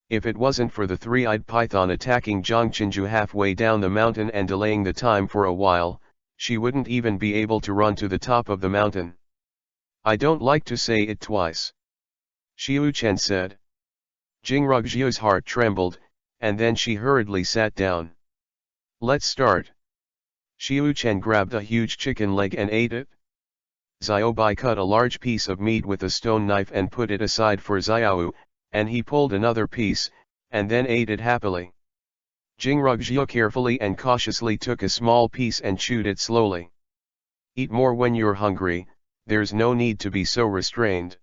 If it wasn't for the three-eyed python attacking Zhang Qinju halfway down the mountain and delaying the time for a while, she wouldn't even be able to run to the top of the mountain. "I don't like to say it twice," Xiu Chen said. Jinrugjiu's heart trembled, and then she hurriedly sat down. "Let's start." Xiu Chen grabbed a huge chicken leg and ate it. Xiaobai cut a large piece of meat with a stone knife and put it aside for Xiao, and he pulled another piece, and then ate it happily. Jinrugjiu carefully and cautiously took a small piece and chewed it slowly. "Eat more when you're hungry, there's no need to be so restrained."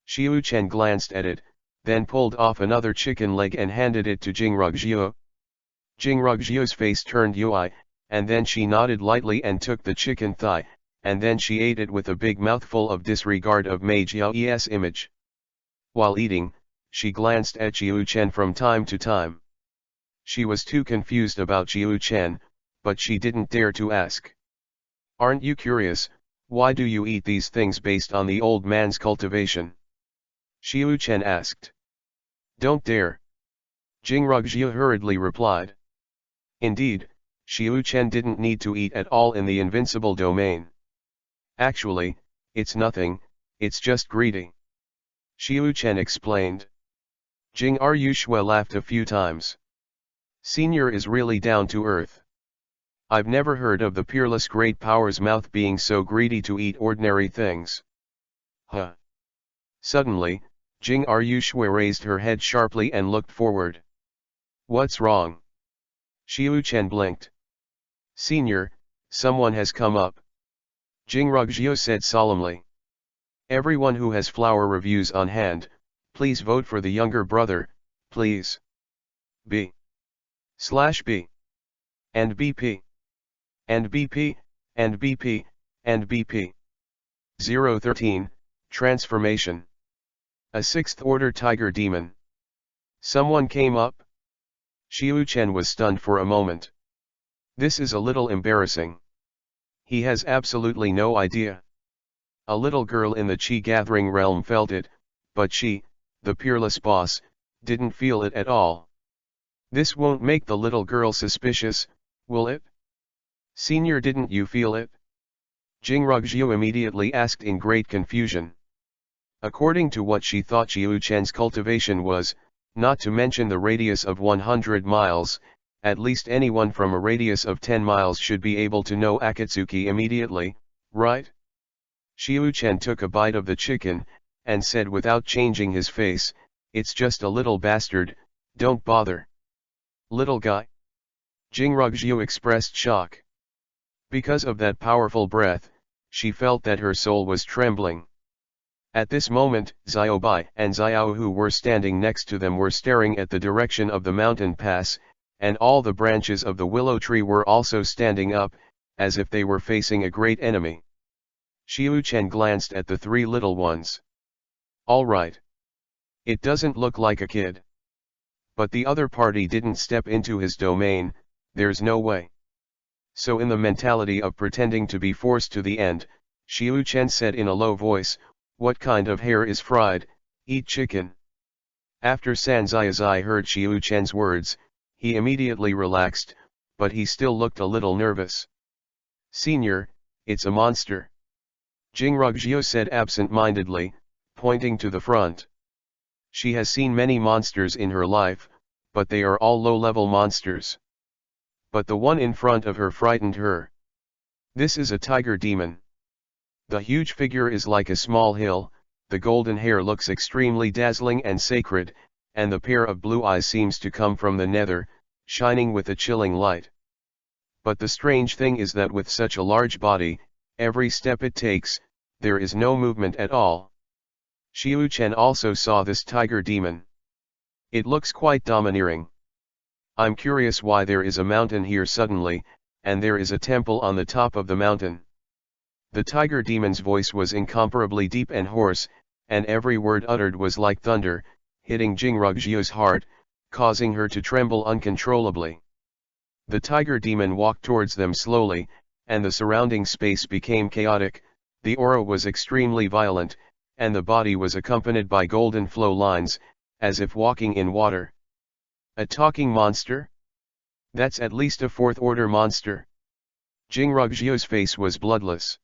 Xiu Chen glanced at it, then pulled off another chicken leg and handed it to Jinrugjiu. Jinrugjiu's face turned UI, and then she nodded lightly and took the chicken thigh, and then she ate it with a big mouthful of disregard of Mei Jiao's image. While eating, she glanced at Xiu Chen from time to time. She was too confused about Xiu Chen, but she didn't dare to ask. "Aren't you curious, why do you eat these things based on the old man's cultivation?" Xiu Chen asked. "Don't dare," Jinrugjiu hurriedly replied. Indeed, Xiu Chen didn't need to eat at all in the invincible domain. "Actually, it's nothing, it's just greedy," Xiu Chen explained. Jing Rushui laughed a few times. "Senior is really down to earth. I've never heard of the peerless great power's mouth being so greedy to eat ordinary things." Huh. Suddenly, Jing Rushui raised her head sharply and looked forward. "What's wrong?" Xiu Chen blinked. "Senior, someone has come up," Jinrugjiu said solemnly. "Everyone who has flower reviews on hand, please vote for the younger brother, please. B/B. And BP. And BP, and BP, and BP. 013, Transformation. A 6th order tiger demon. Someone came up? Xiu Chen was stunned for a moment. This is a little embarrassing. He has absolutely no idea. A little girl in the Qi gathering realm felt it, but she, the peerless boss, didn't feel it at all. This won't make the little girl suspicious, will it? Senior, didn't you feel it? Jinrugjiu immediately asked in great confusion. According to what she thought Xiu Chen's cultivation was, not to mention the radius of 100 miles, at least anyone from a radius of 10 miles should be able to know Akatsuki immediately, right? Xiu Chen took a bite of the chicken, and said without changing his face, "It's just a little bastard, don't bother." "Little guy?" Jingrugjiu expressed shock. Because of that powerful breath, she felt that her soul was trembling. At this moment, Xiaobai and Xiao who were standing next to them were staring at the direction of the mountain pass, and all the branches of the willow tree were also standing up, as if they were facing a great enemy. Xiu Chen glanced at the three little ones. "All right. It doesn't look like a kid. But the other party didn't step into his domain, there's no way." So in the mentality of pretending to be forced to the end, Xiu Chen said in a low voice, "What kind of hare is fried? Eat chicken." After Sanzai heard Xiu Chen's words, he immediately relaxed, but he still looked a little nervous. "Senior, it's a monster," Jingrugjiu said absent-mindedly, pointing to the front. She has seen many monsters in her life, but they are all low-level monsters. But the one in front of her frightened her. This is a tiger demon. The huge figure is like a small hill, the golden hair looks extremely dazzling and sacred, and the pair of blue eyes seems to come from the nether, shining with a chilling light. But the strange thing is that with such a large body, every step it takes, there is no movement at all. Xiu Chen also saw this tiger demon. It looks quite domineering. I'm curious why there is a mountain here suddenly, and there is a temple on the top of the mountain. The tiger demon's voice was incomparably deep and hoarse, and every word uttered was like thunder, hitting Jingrugjiu's heart, causing her to tremble uncontrollably. The tiger demon walked towards them slowly, and the surrounding space became chaotic, the aura was extremely violent, and the body was accompanied by golden flow lines, as if walking in water. A talking monster? That's at least a fourth-order monster. Jingrugjiu's face was bloodless.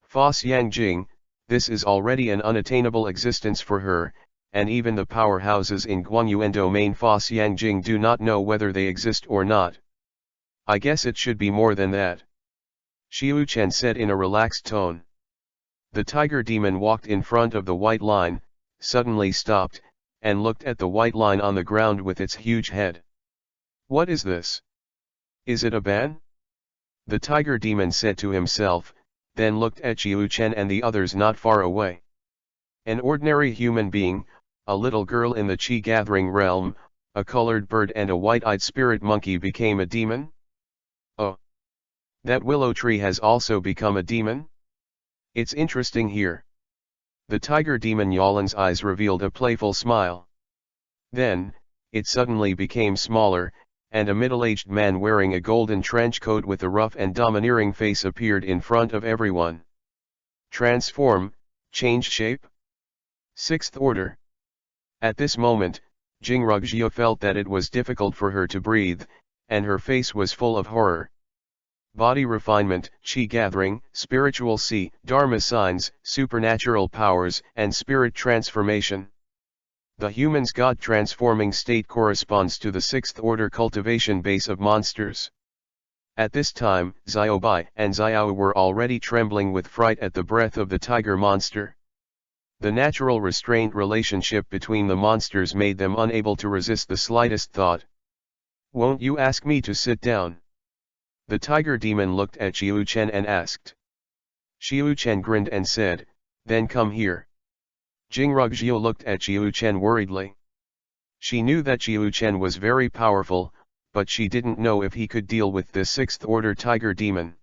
Fa Xiang Jing, this is already an unattainable existence for her, and even the powerhouses in Guangyuan domain Fa Xiang Jing do not know whether they exist or not. I guess it should be more than that, Xiu Chen said in a relaxed tone. The tiger demon walked in front of the white line, suddenly stopped, and looked at the white line on the ground with its huge head. "What is this? Is it a ban?" the tiger demon said to himself, then looked at Xiu Chen and the others not far away. An ordinary human being, a little girl in the chi-gathering realm, a colored bird and a white-eyed spirit monkey became a demon? Oh! That willow tree has also become a demon? It's interesting here. The tiger demon Yalan's eyes revealed a playful smile. Then, it suddenly became smaller, and a middle-aged man wearing a golden trench coat with a rough and domineering face appeared in front of everyone. Transform, change shape? Sixth order. At this moment, Jingrugjiu felt that it was difficult for her to breathe, and her face was full of horror. Body refinement, chi gathering, spiritual sea, dharma signs, supernatural powers, and spirit transformation. The human's God-transforming state corresponds to the sixth-order cultivation base of monsters. At this time, Xiaobai and Xiao were already trembling with fright at the breath of the tiger monster. The natural restraint relationship between the monsters made them unable to resist the slightest thought. "Won't you ask me to sit down?" The tiger demon looked at Xiu Chen and asked. Xiu Chen grinned and said, "Then come here." Jingrugjiu looked at Xiu Chen worriedly. She knew that Xiu Chen was very powerful, but she didn't know if he could deal with this sixth-order tiger demon.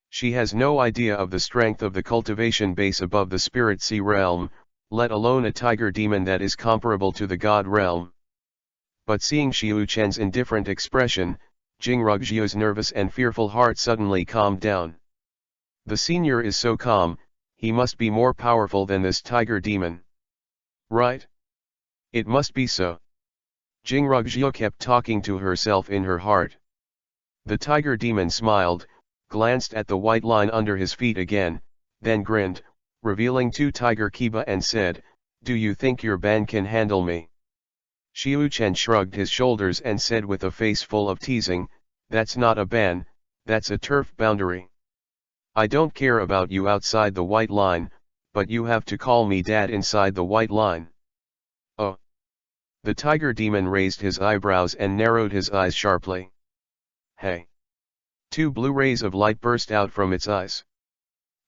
She has no idea of the strength of the cultivation base above the spirit sea realm, let alone a tiger demon that is comparable to the god realm. But seeing Xiu Chen's indifferent expression, Jingrugjiu's nervous and fearful heart suddenly calmed down. The senior is so calm, he must be more powerful than this tiger demon. Right? It must be so. Jingrugjiu kept talking to herself in her heart. The tiger demon smiled, glanced at the white line under his feet again, then grinned, revealing 2 tiger kiba and said, "Do you think your ban can handle me?" Xiu Chen shrugged his shoulders and said with a face full of teasing, "That's not a ban, that's a turf boundary. I don't care about you outside the white line, but you have to call me dad inside the white line." Oh! The tiger demon raised his eyebrows and narrowed his eyes sharply. Hey! 2 blue rays of light burst out from its eyes.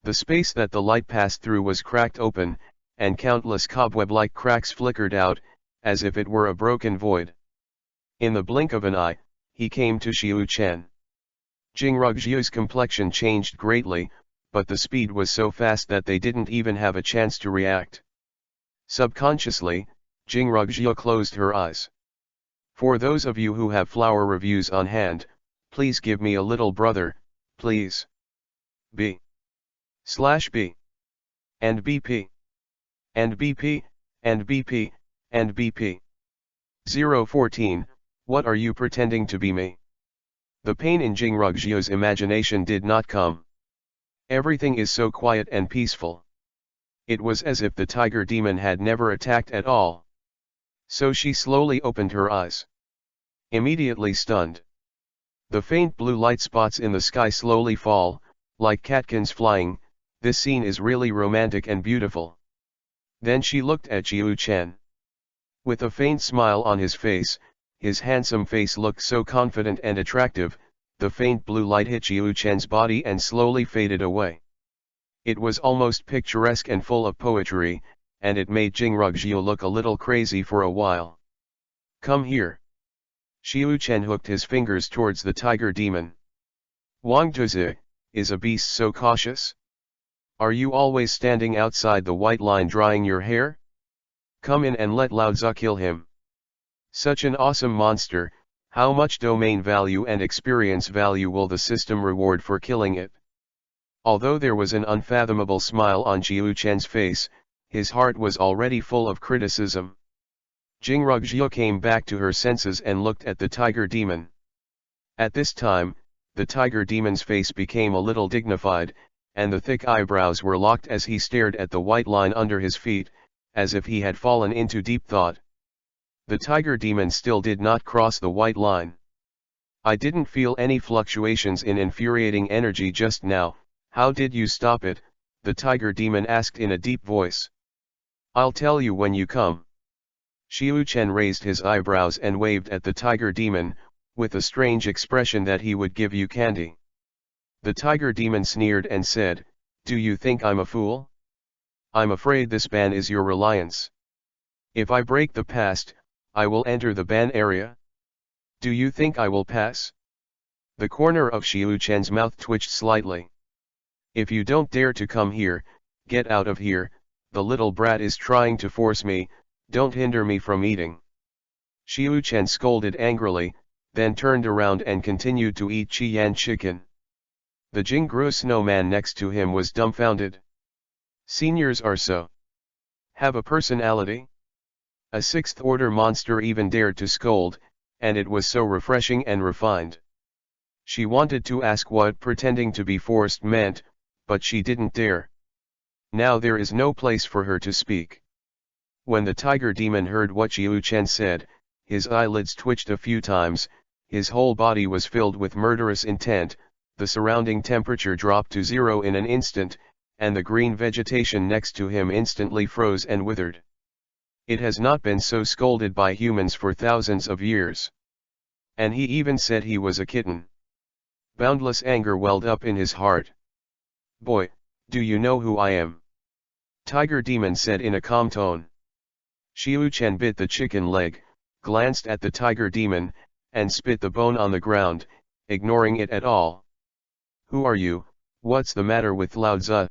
The space that the light passed through was cracked open, and countless cobweb-like cracks flickered out, as if it were a broken void. In the blink of an eye, he came to Xiu Chen. Jingrugjiu's complexion changed greatly, but the speed was so fast that they didn't even have a chance to react. Subconsciously, Jingrugjiu closed her eyes. For those of you who have flower reviews on hand, please give me a little brother, please. B/B and BP and BP and BP and BP. 014, what are you pretending to be me? The pain in Jingrugjiu's imagination did not come. Everything is so quiet and peaceful. It was as if the tiger demon had never attacked at all. So she slowly opened her eyes. Immediately stunned. The faint blue light spots in the sky slowly fall, like catkins flying. This scene is really romantic and beautiful. Then she looked at Xiu Chen. With a faint smile on his face, his handsome face looked so confident and attractive, the faint blue light hit Xiu Chen's body and slowly faded away. It was almost picturesque and full of poetry, and it made Jingrugjiu look a little crazy for a while. Come here. Xiu Chen hooked his fingers towards the tiger demon. Wang Zhi, is a beast so cautious? Are you always standing outside the white line drying your hair? Come in and let Lao Tzu kill him. Such an awesome monster, how much domain value and experience value will the system reward for killing it? Although there was an unfathomable smile on Xiu Chen's face, his heart was already full of criticism. Jingrugjiu came back to her senses and looked at the tiger demon. At this time, the tiger demon's face became a little dignified, and the thick eyebrows were locked as he stared at the white line under his feet, as if he had fallen into deep thought. The tiger demon still did not cross the white line. I didn't feel any fluctuations in infuriating energy just now. How did you stop it? The tiger demon asked in a deep voice. I'll tell you when you come. Xiu Chen raised his eyebrows and waved at the tiger demon, with a strange expression that he would give you candy. The tiger demon sneered and said, Do you think I'm a fool? I'm afraid this ban is your reliance. If I break the past, I will enter the ban area. Do you think I will pass? The corner of Xiu Chen's mouth twitched slightly. If you don't dare to come here, get out of here, the little brat is trying to force me, don't hinder me from eating. Xiu Chen scolded angrily, then turned around and continued to eat Qian chicken. The Jingru snowman next to him was dumbfounded. Seniors are so. Have a personality? A sixth-order monster even dared to scold, and it was so refreshing and refined. She wanted to ask what pretending to be forced meant, but she didn't dare. Now there is no place for her to speak. When the tiger demon heard what Xiu Chen said, his eyelids twitched a few times, his whole body was filled with murderous intent, the surrounding temperature dropped to 0 in an instant, and the green vegetation next to him instantly froze and withered. It has not been so scolded by humans for thousands of years. And he even said he was a kitten. Boundless anger welled up in his heart. Boy, do you know who I am? Tiger demon said in a calm tone. Xiu Chen bit the chicken leg, glanced at the tiger demon, and spit the bone on the ground, ignoring it at all. Who are you? What's the matter with Lao Tzu?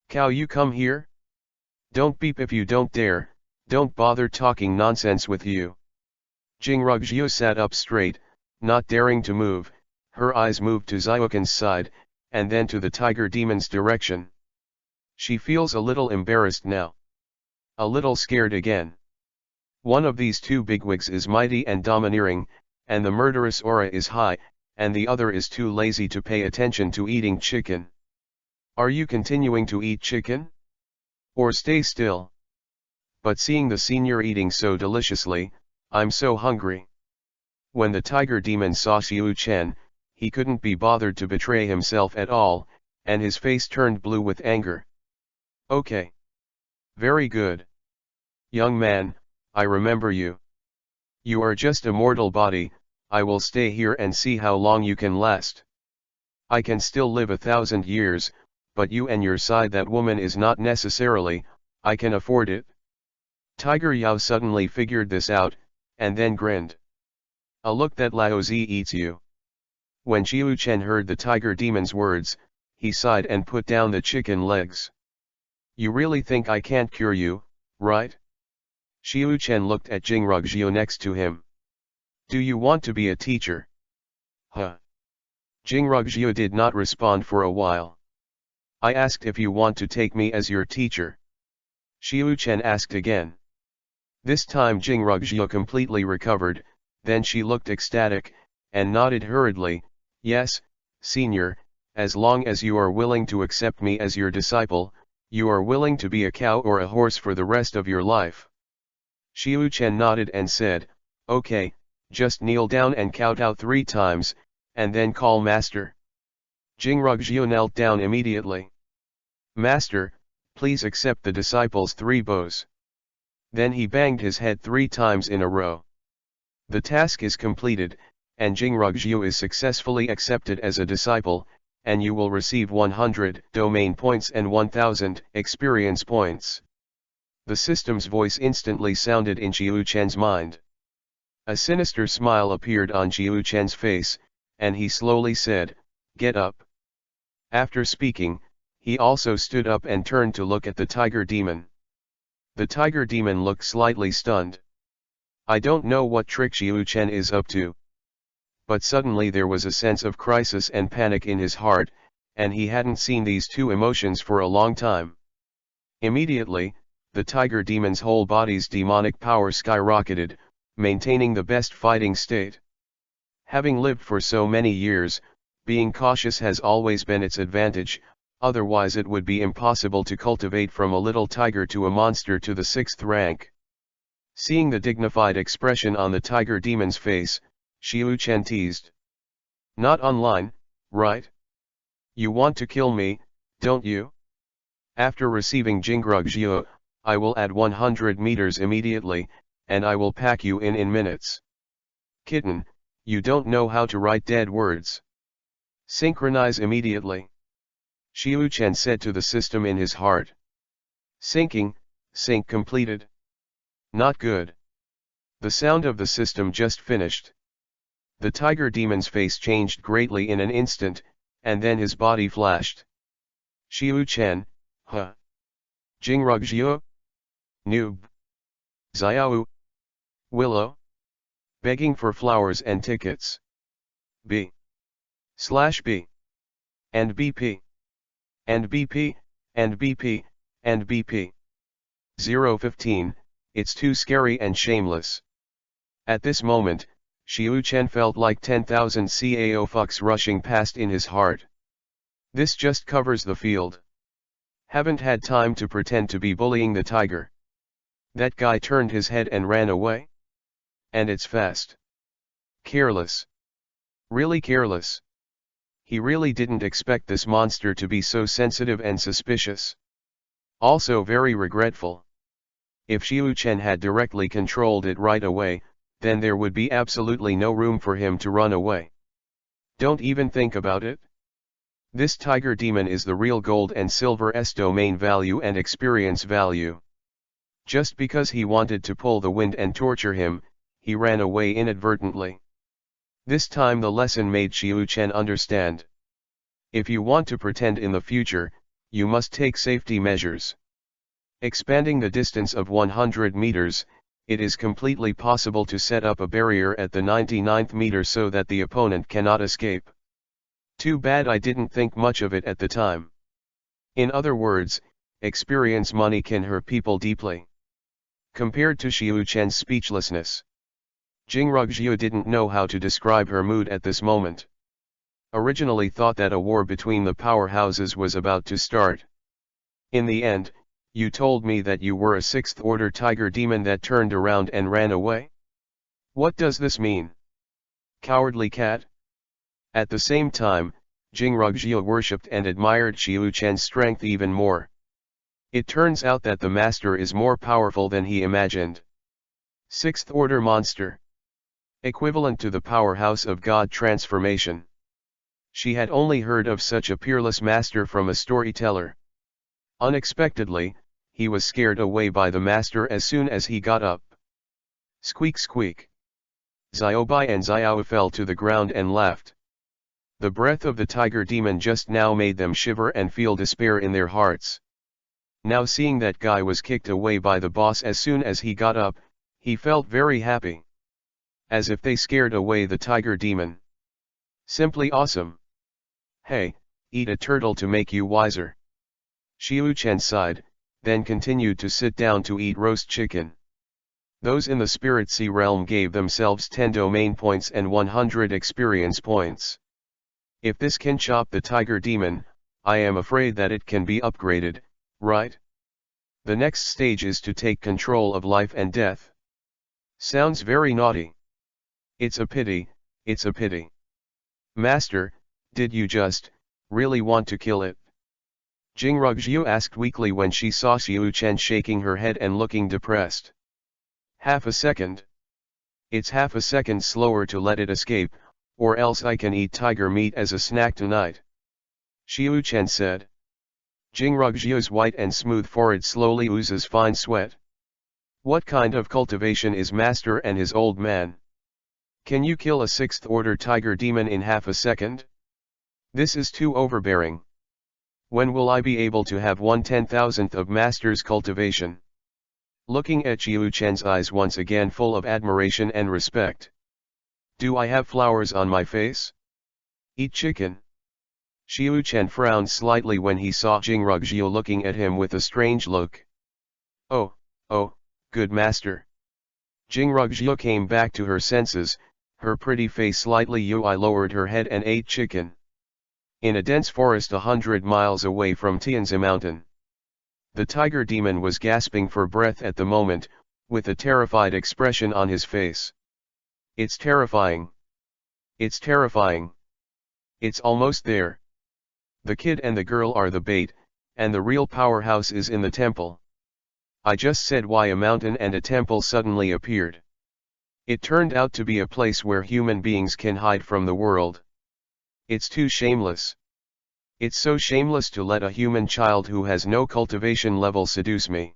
Cow, you come here? Don't beep if you don't dare, don't bother talking nonsense with you. Jingrugjiu sat up straight, not daring to move, her eyes moved to Xiuquan's side, and then to the tiger demon's direction. She feels a little embarrassed now. A little scared again. One of these two bigwigs is mighty and domineering, and the murderous aura is high, and the other is too lazy to pay attention to eating chicken. Are you continuing to eat chicken? Or stay still. But seeing the senior eating so deliciously, I'm so hungry. When the tiger demon saw Xiu Chen, he couldn't be bothered to betray himself at all, and his face turned blue with anger. Okay. Very good. Young man, I remember you. You are just a mortal body, I will stay here and see how long you can last. I can still live 1,000 years, but you and your side that woman is not necessarily, I can afford it. Tiger Yao suddenly figured this out, and then grinned. A look that Laozi eats you. When Xiu Chen heard the tiger demon's words, he sighed and put down the chicken legs. You really think I can't cure you, right? Xiu Chen looked at Jingrug Jiu next to him. Do you want to be a teacher? Huh. Jingrug Jiu did not respond for a while. I asked if you want to take me as your teacher. Xiu Chen asked again. This time Jingrug Jiu completely recovered, then she looked ecstatic, and nodded hurriedly, yes, senior, as long as you are willing to accept me as your disciple, you are willing to be a cow or a horse for the rest of your life. Xiu Chen nodded and said, okay, just kneel down and kowtow 3 times, and then call master. Jingrug Jiu knelt down immediately. Master, please accept the disciple's 3 bows. Then he banged his head 3 times in a row. The task is completed, and Jingrug Jiu is successfully accepted as a disciple, and you will receive 100 domain points and 1000 experience points. The system's voice instantly sounded in Xiu Chen's mind. A sinister smile appeared on Xiu Chen's face, and he slowly said, get up. After speaking, he also stood up and turned to look at the tiger demon. The tiger demon looked slightly stunned. I don't know what trick Xiu Chen is up to. But suddenly there was a sense of crisis and panic in his heart, and he hadn't seen these 2 emotions for a long time. Immediately, the tiger demon's whole body's demonic power skyrocketed, maintaining the best fighting state. Having lived for so many years, being cautious has always been its advantage, otherwise it would be impossible to cultivate from a little tiger to a monster to the 6th rank. Seeing the dignified expression on the tiger demon's face, Xiu Chen teased. Not online, right? You want to kill me, don't you? After receiving Jingrug Jiu, I will add 100 meters immediately, and I will pack you in minutes. Kitten, you don't know how to write dead words. Synchronize immediately. Xiu Chen said to the system in his heart. Syncing, sync completed. Not good. The sound of the system just finished. The tiger demon's face changed greatly in an instant, and then his body flashed. Xiu Chen, huh? Jingrug Jiu? Noob. Xiao. Willow. Begging for flowers and tickets. B. /B. And BP. And BP, and BP, and BP. 015, it's too scary and shameless. At this moment, Xiu Chen felt like 10,000 cao fucks rushing past in his heart. This just covers the field. Haven't had time to pretend to be bullying the tiger. That guy turned his head and ran away. And it's fast. Careless. Really careless. He really didn't expect this monster to be so sensitive and suspicious. Also very regretful. If Xiu Chen had directly controlled it right away, then there would be absolutely no room for him to run away. Don't even think about it. This tiger demon is the real gold and silver's domain value and experience value. Just because he wanted to pull the wind and torture him, he ran away inadvertently. This time the lesson made Xiu Chen understand. If you want to pretend in the future, you must take safety measures. Expanding the distance of 100 meters, it is completely possible to set up a barrier at the 99th meter so that the opponent cannot escape. Too bad I didn't think much of it at the time. In other words, experience money can hurt people deeply. Compared to Xiu Chen's speechlessness, Jingrug Jiu didn't know how to describe her mood at this moment. Originally thought that a war between the powerhouses was about to start. In the end, You told me that you were a sixth-order tiger demon that turned around and ran away? What does this mean? Cowardly cat? At the same time, Jingrugjiu worshipped and admired Xiu Chen's strength even more. It turns out that the master is more powerful than he imagined. Sixth-order monster. Equivalent to the powerhouse of God transformation. She had only heard of such a peerless master from a storyteller. Unexpectedly, he was scared away by the master as soon as he got up. Squeak squeak. Xiaobai and Xiao fell to the ground and laughed. The breath of the tiger demon just now made them shiver and feel despair in their hearts. Now seeing that guy was kicked away by the boss as soon as he got up, he felt very happy. As if they scared away the tiger demon. Simply awesome. Hey, eat a turtle to make you wiser. Xiu Chen sighed, then continued to sit down to eat roast chicken. Those in the Spirit Sea realm gave themselves 10 domain points and 100 experience points. If this can chop the tiger demon, I am afraid that it can be upgraded, right? The next stage is to take control of life and death. Sounds very naughty. It's a pity, it's a pity. Master, did you just, really want to kill it? Jingrugjiu asked weakly when she saw Xiu Chen shaking her head and looking depressed. Half a second. It's half a second slower to let it escape, or else I can eat tiger meat as a snack tonight. Xiu Chen said. Jingrugjiu's white and smooth forehead slowly oozes fine sweat. What kind of cultivation is master and his old man? Can you kill a sixth-order tiger demon in half a second? This is too overbearing. When will I be able to have 1/10,000th of master's cultivation? Looking at Xiu Chen's eyes once again full of admiration and respect. Do I have flowers on my face? Eat chicken. Xiu Chen frowned slightly when he saw Jingrugjiu looking at him with a strange look. Oh, good master. Jingrugjiu came back to her senses, her pretty face slightly lowered her head and ate chicken. In a dense forest 100 miles away from Tianzi Mountain. The tiger demon was gasping for breath at the moment, with a terrified expression on his face. It's terrifying. It's terrifying. It's almost there. The kid and the girl are the bait, and the real powerhouse is in the temple. I just said why a mountain and a temple suddenly appeared. It turned out to be a place where human beings can hide from the world. It's too shameless. It's so shameless to let a human child who has no cultivation level seduce me.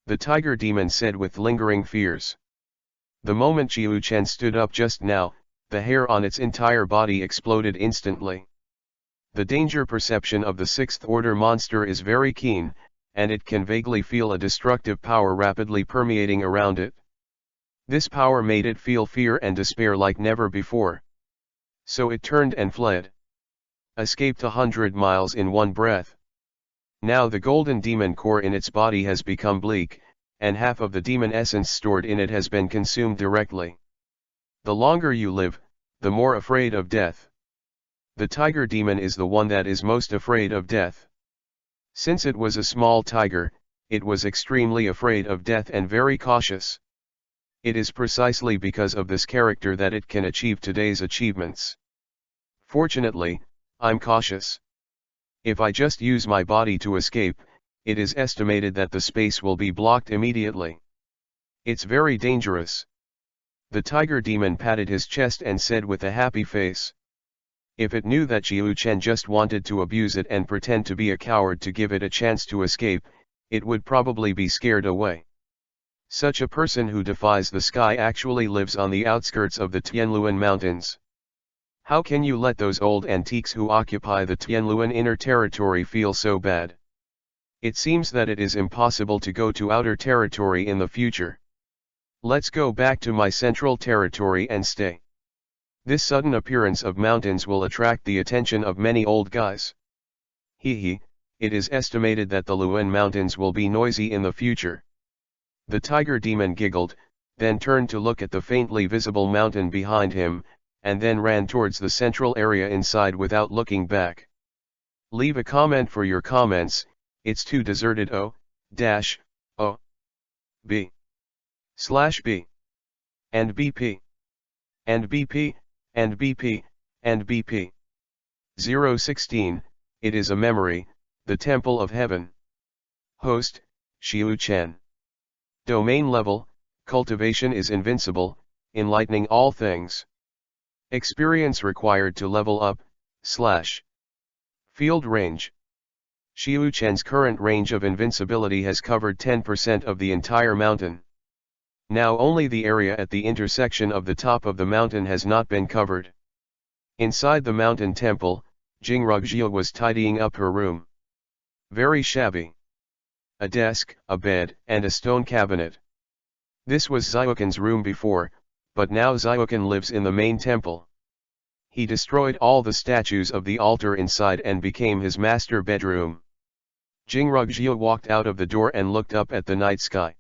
The tiger demon said with lingering fears. The moment Xiu Chen stood up just now, the hair on its entire body exploded instantly. The danger perception of the sixth-order monster is very keen, and it can vaguely feel a destructive power rapidly permeating around it. This power made it feel fear and despair like never before. So it turned and fled. Escaped 100 miles in one breath. Now the golden demon core in its body has become bleak, and half of the demon essence stored in it has been consumed directly. The longer you live, the more afraid of death. The tiger demon is the one that is most afraid of death. Since it was a small tiger, it was extremely afraid of death and very cautious. It is precisely because of this character that it can achieve today's achievements. Fortunately, I'm cautious. If I just use my body to escape, it is estimated that the space will be blocked immediately. It's very dangerous. The tiger demon patted his chest and said with a happy face. If it knew that Xiu Chen just wanted to abuse it and pretend to be a coward to give it a chance to escape, it would probably be scared away. Such a person who defies the sky actually lives on the outskirts of the Tianluan Mountains. How can you let those old antiques who occupy the Tianluan inner territory feel so bad? It seems that it is impossible to go to outer territory in the future. Let's go back to my central territory and stay. This sudden appearance of mountains will attract the attention of many old guys. It is estimated that the Luan Mountains will be noisy in the future. The tiger demon giggled, then turned to look at the faintly visible mountain behind him, and then ran towards the central area inside without looking back. Leave a comment for your comments. It's too deserted. Oh, dash, O, B, slash B, and BP, and BP, and BP, and BP. 016, it is a memory, the Temple of Heaven. Host, Xiu Chen. Domain level, cultivation is invincible, enlightening all things. Experience required to level up, / Field range. Xiu Chen's current range of invincibility has covered 10% of the entire mountain. Now only the area at the intersection of the top of the mountain has not been covered. Inside the mountain temple, Jingrugjiu was tidying up her room. Very shabby. A desk, a bed, and a stone cabinet. This was Xiuquan's room before, but now Xiuquan lives in the main temple. He destroyed all the statues of the altar inside and became his master bedroom. Jingrugjiu walked out of the door and looked up at the night sky.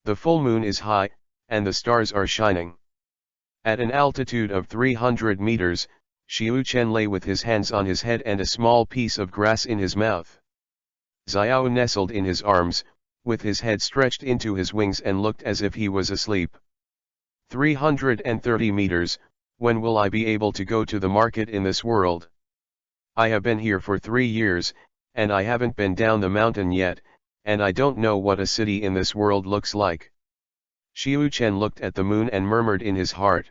The full moon is high, and the stars are shining. At an altitude of 300 meters, Xiu Chen lay with his hands on his head and a small piece of grass in his mouth. Xiao nestled in his arms, with his head stretched into his wings and looked as if he was asleep. 330 meters, when will I be able to go to the market in this world? I have been here for 3 years, and I haven't been down the mountain yet, and I don't know what a city in this world looks like. Xiu Chen looked at the moon and murmured in his heart.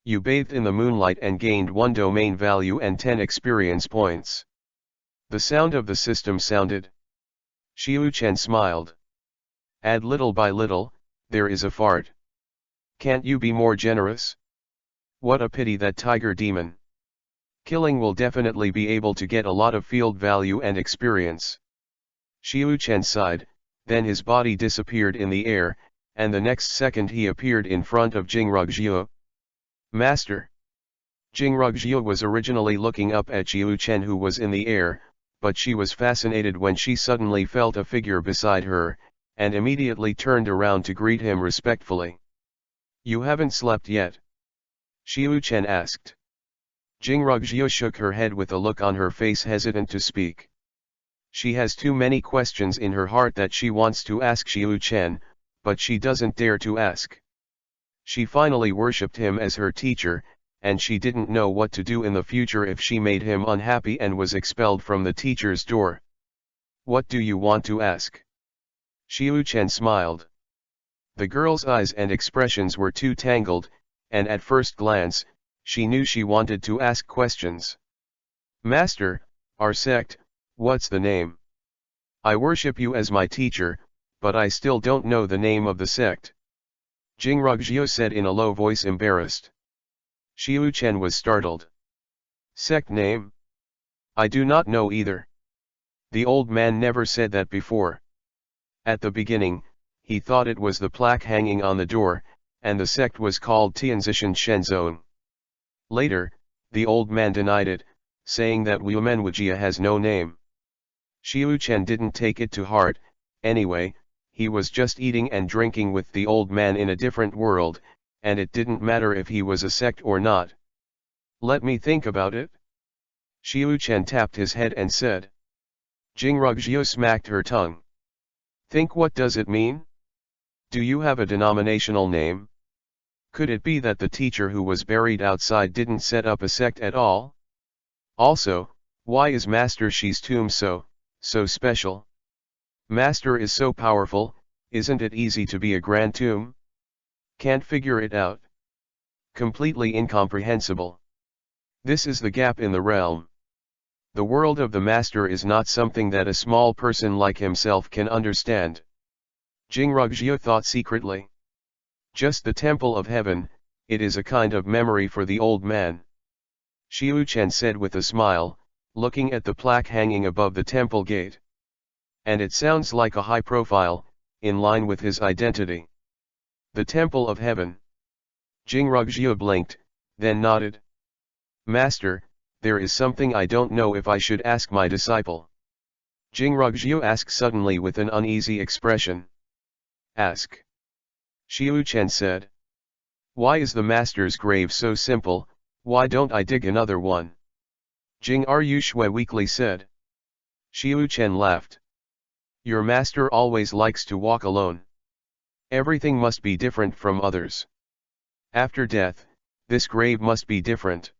You bathed in the moonlight and gained 1 domain value and 10 experience points. The sound of the system sounded. Xiu Chen smiled. Add little by little, there is a fart. Can't you be more generous? What a pity that tiger demon. Killing will definitely be able to get a lot of field value and experience. Xiu Chen sighed, then his body disappeared in the air, and the next second he appeared in front of Jingrugjiu. Master. Jingrugjiu was originally looking up at Xiu Chen who was in the air, but she was fascinated when she suddenly felt a figure beside her, and immediately turned around to greet him respectfully. You haven't slept yet? Xiu Chen asked. Jingrugjiu shook her head with a look on her face hesitant to speak. She has too many questions in her heart that she wants to ask Xiu Chen, but she doesn't dare to ask. She finally worshipped him as her teacher, and she didn't know what to do in the future if she made him unhappy and was expelled from the teacher's door. What do you want to ask? Xiu Chen smiled. The girl's eyes and expressions were too tangled, and at first glance, she knew she wanted to ask questions. Master, our sect, what's the name? I worship you as my teacher, but I still don't know the name of the sect. Jingrugjiu said in a low voice, embarrassed. Xiu Chen was startled. Sect name? I do not know either. The old man never said that before. At the beginning, he thought it was the plaque hanging on the door, and the sect was called Tianzishan Shenzong. Later, the old man denied it, saying that Wumenwujia has no name. Xiu Chen didn't take it to heart. Anyway, he was just eating and drinking with the old man in a different world, and it didn't matter if he was a sect or not. Let me think about it. Xiu Chen tapped his head and said. Jingrugjiu smacked her tongue. Think, what does it mean? Do you have a denominational name? Could it be that the teacher who was buried outside didn't set up a sect at all? Also, why is Master Shi's tomb so special? Master is so powerful, isn't it easy to be a grand tomb? Can't figure it out. Completely incomprehensible. This is the gap in the realm. The world of the Master is not something that a small person like himself can understand. Jingrugjiu thought secretly. Just the Temple of Heaven, it is a kind of memory for the old man. Xiu Chen said with a smile, looking at the plaque hanging above the temple gate. And it sounds like a high profile, in line with his identity. The Temple of Heaven. Jingrugjiu blinked, then nodded. Master, there is something I don't know if I should ask my disciple. Jingrugjiu asked suddenly with an uneasy expression. Ask. Xiu Chen said. Why is the master's grave so simple? Why don't I dig another one? Jing Ru Shui weakly said. Xiu Chen laughed. Your master always likes to walk alone. Everything must be different from others. After death, this grave must be different.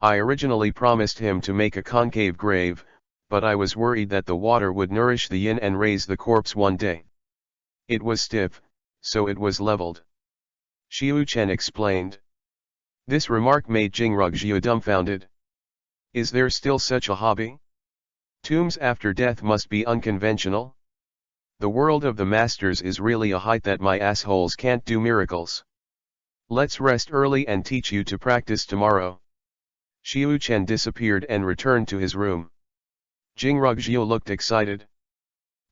I originally promised him to make a concave grave, but I was worried that the water would nourish the yin and raise the corpse one day. It was stiff, so it was leveled. Xiu Chen explained. This remark made Jingrugjiu dumbfounded. Is there still such a hobby? Tombs after death must be unconventional? The world of the masters is really a height that my assholes can't do miracles. Let's rest early and teach you to practice tomorrow. Xiu Chen disappeared and returned to his room. Jingrugjiu looked excited.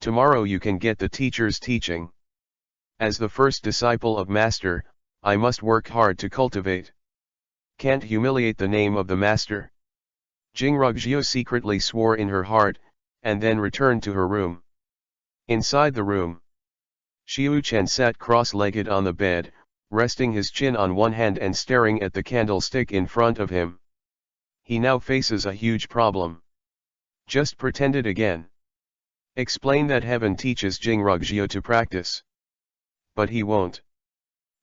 Tomorrow you can get the teacher's teaching. As the first disciple of master, I must work hard to cultivate. Can't humiliate the name of the master. Jingrugjiu secretly swore in her heart, and then returned to her room. Inside the room, Xiu Chen sat cross-legged on the bed, resting his chin on one hand and staring at the candlestick in front of him. He now faces a huge problem. Just pretend it again. Explain that heaven teaches Jingrugjiu to practice. But he won't.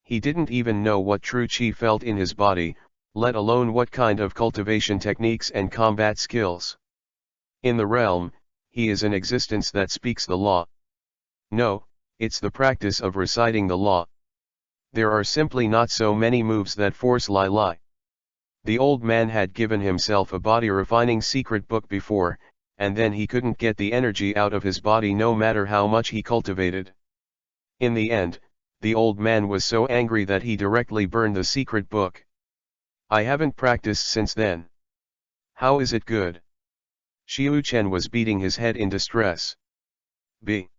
He didn't even know what true qi felt in his body, let alone what kind of cultivation techniques and combat skills. In the realm, he is an existence that speaks the law. No, it's the practice of reciting the law. There are simply not so many moves that force Lai. The old man had given himself a body-refining secret book before, and then he couldn't get the energy out of his body no matter how much he cultivated. In the end, the old man was so angry that he directly burned the secret book. I haven't practiced since then. How is it good? Xiu Chen was beating his head in distress. B/B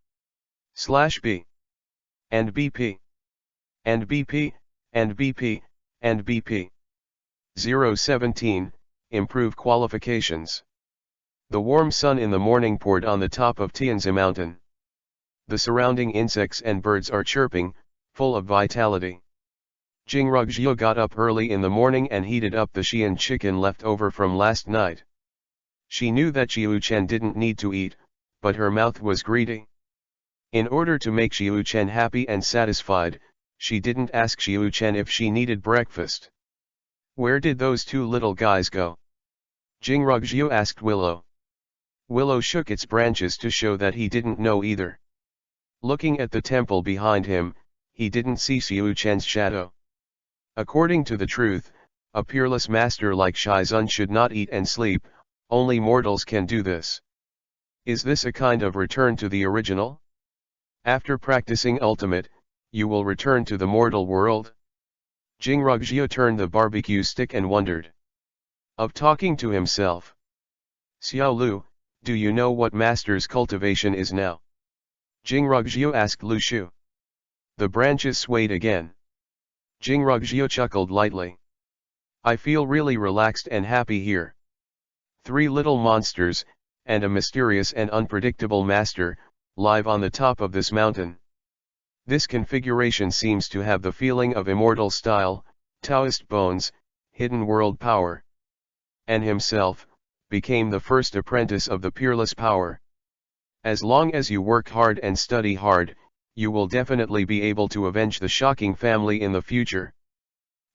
and BP and BP and BP and BP. 017, Improve Qualifications. The warm sun in the morning poured on the top of Tianzi Mountain. The surrounding insects and birds are chirping, full of vitality. Jingrugjiu got up early in the morning and heated up the Xian chicken left over from last night. She knew that Xiu Chen didn't need to eat, but her mouth was greedy. In order to make Xiu Chen happy and satisfied, she didn't ask Xiu Chen if she needed breakfast. Where did those two little guys go? Jingrugjiu asked Willow. Willow shook its branches to show that he didn't know either. Looking at the temple behind him, he didn't see Xiu Chen's shadow. According to the truth, a peerless master like Shizun should not eat and sleep, only mortals can do this. Is this a kind of return to the original? After practicing ultimate, you will return to the mortal world? Jingrugjiu turned the barbecue stick and wondered. Of talking to himself. Xiao Lu, do you know what master's cultivation is now? Jingrugjiu asked Lu Shu. The branches swayed again. Jingrugjiu chuckled lightly. I feel really relaxed and happy here. 3 little monsters, and a mysterious and unpredictable master, live on the top of this mountain. This configuration seems to have the feeling of immortal style, Taoist bones, hidden world power. And himself, became the first apprentice of the peerless power. As long as you work hard and study hard, you will definitely be able to avenge the shocking family in the future.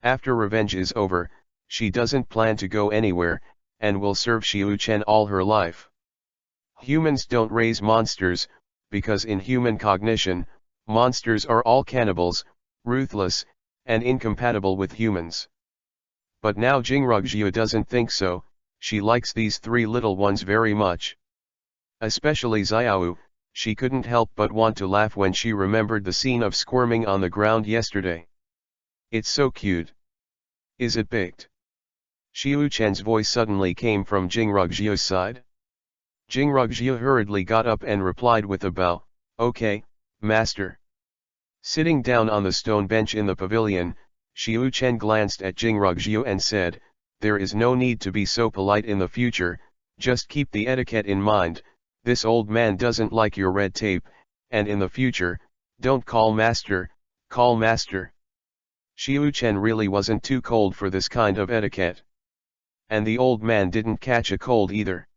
After revenge is over, she doesn't plan to go anywhere, and will serve Xiu Chen all her life. Humans don't raise monsters, because in human cognition, monsters are all cannibals, ruthless, and incompatible with humans. But now Jingrugjiu doesn't think so, she likes these 3 little ones very much. Especially Xiao, she couldn't help but want to laugh when she remembered the scene of squirming on the ground yesterday. It's so cute. Is it baked? Xiu Chen's voice suddenly came from Jingrugjiu's side. Jingrugjiu hurriedly got up and replied with a bow, okay, master. Sitting down on the stone bench in the pavilion, Xiu Chen glanced at Jingrugjiu and said, there is no need to be so polite in the future, just keep the etiquette in mind, this old man doesn't like your red tape, and in the future, don't call master, call master. Xiu Chen really wasn't too cold for this kind of etiquette. And the old man didn't catch a cold either.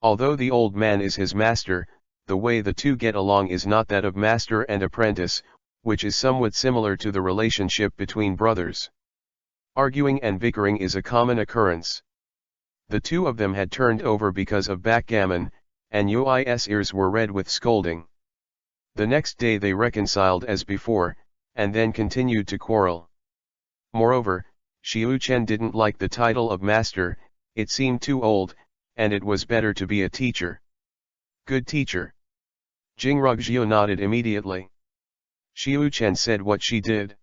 Although the old man is his master, the way the two get along is not that of master and apprentice, which is somewhat similar to the relationship between brothers. Arguing and bickering is a common occurrence. The two of them had turned over because of backgammon, and Yui's ears were red with scolding. The next day they reconciled as before, and then continued to quarrel. Moreover, Xiu-chen didn't like the title of master, it seemed too old, and it was better to be a teacher. Good teacher. Jingrugjiu nodded immediately. Xiu-chen said what she did.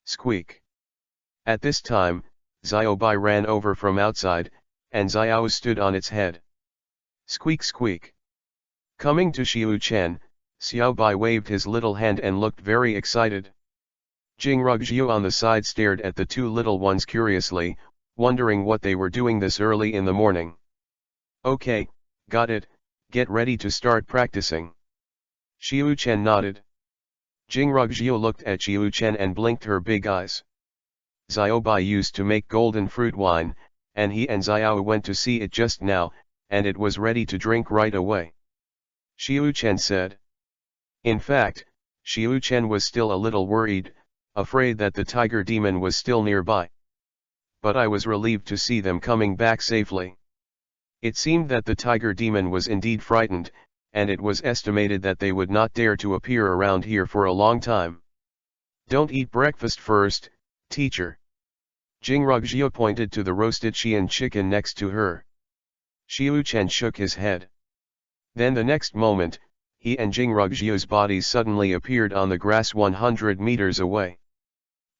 Squeak. At this time, Xiaobai ran over from outside, and Xiao stood on its head. Squeak squeak. Coming to Xiu-chen, Xiaobai waved his little hand and looked very excited. Jingrugjiu on the side stared at the two little ones curiously, wondering what they were doing this early in the morning. Okay, got it, get ready to start practicing. Xiu-chen nodded. Jingrugjiu looked at Xiu-chen and blinked her big eyes. Xiaobai used to make golden fruit wine, and he and Xiao went to see it just now, and it was ready to drink right away. Xiu-chen said. In fact, Xiu-chen was still a little worried, afraid that the tiger demon was still nearby. But I was relieved to see them coming back safely. It seemed that the tiger demon was indeed frightened, and it was estimated that they would not dare to appear around here for a long time. Don't eat breakfast first, teacher. Jingrugjiu pointed to the roasted Xian chicken next to her. Xiu-chen shook his head. Then the next moment, he and Jingrugjiu's bodies suddenly appeared on the grass 100 meters away.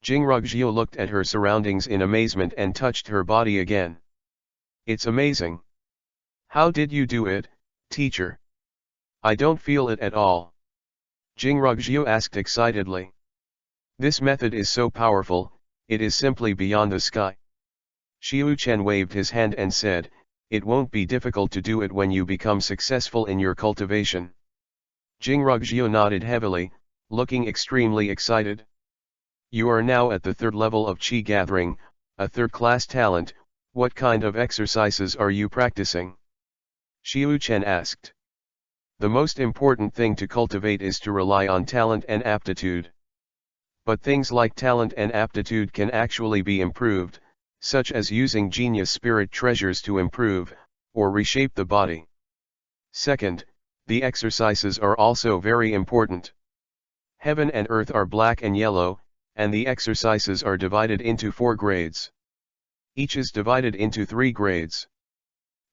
Jingrugjiu looked at her surroundings in amazement and touched her body again. It's amazing. How did you do it, teacher? I don't feel it at all. Jingrugjiu asked excitedly. This method is so powerful, it is simply beyond the sky. Xiu-chen waved his hand and said, it won't be difficult to do it when you become successful in your cultivation. Jingrugjiu nodded heavily, looking extremely excited. You are now at the third level of Qi gathering, a third-class talent. What kind of exercises are you practicing? Xiu-chen asked. The most important thing to cultivate is to rely on talent and aptitude. But things like talent and aptitude can actually be improved, such as using genius spirit treasures to improve, or reshape the body. Second, the exercises are also very important. Heaven and earth are black and yellow, and the exercises are divided into 4 grades. Each is divided into 3 grades.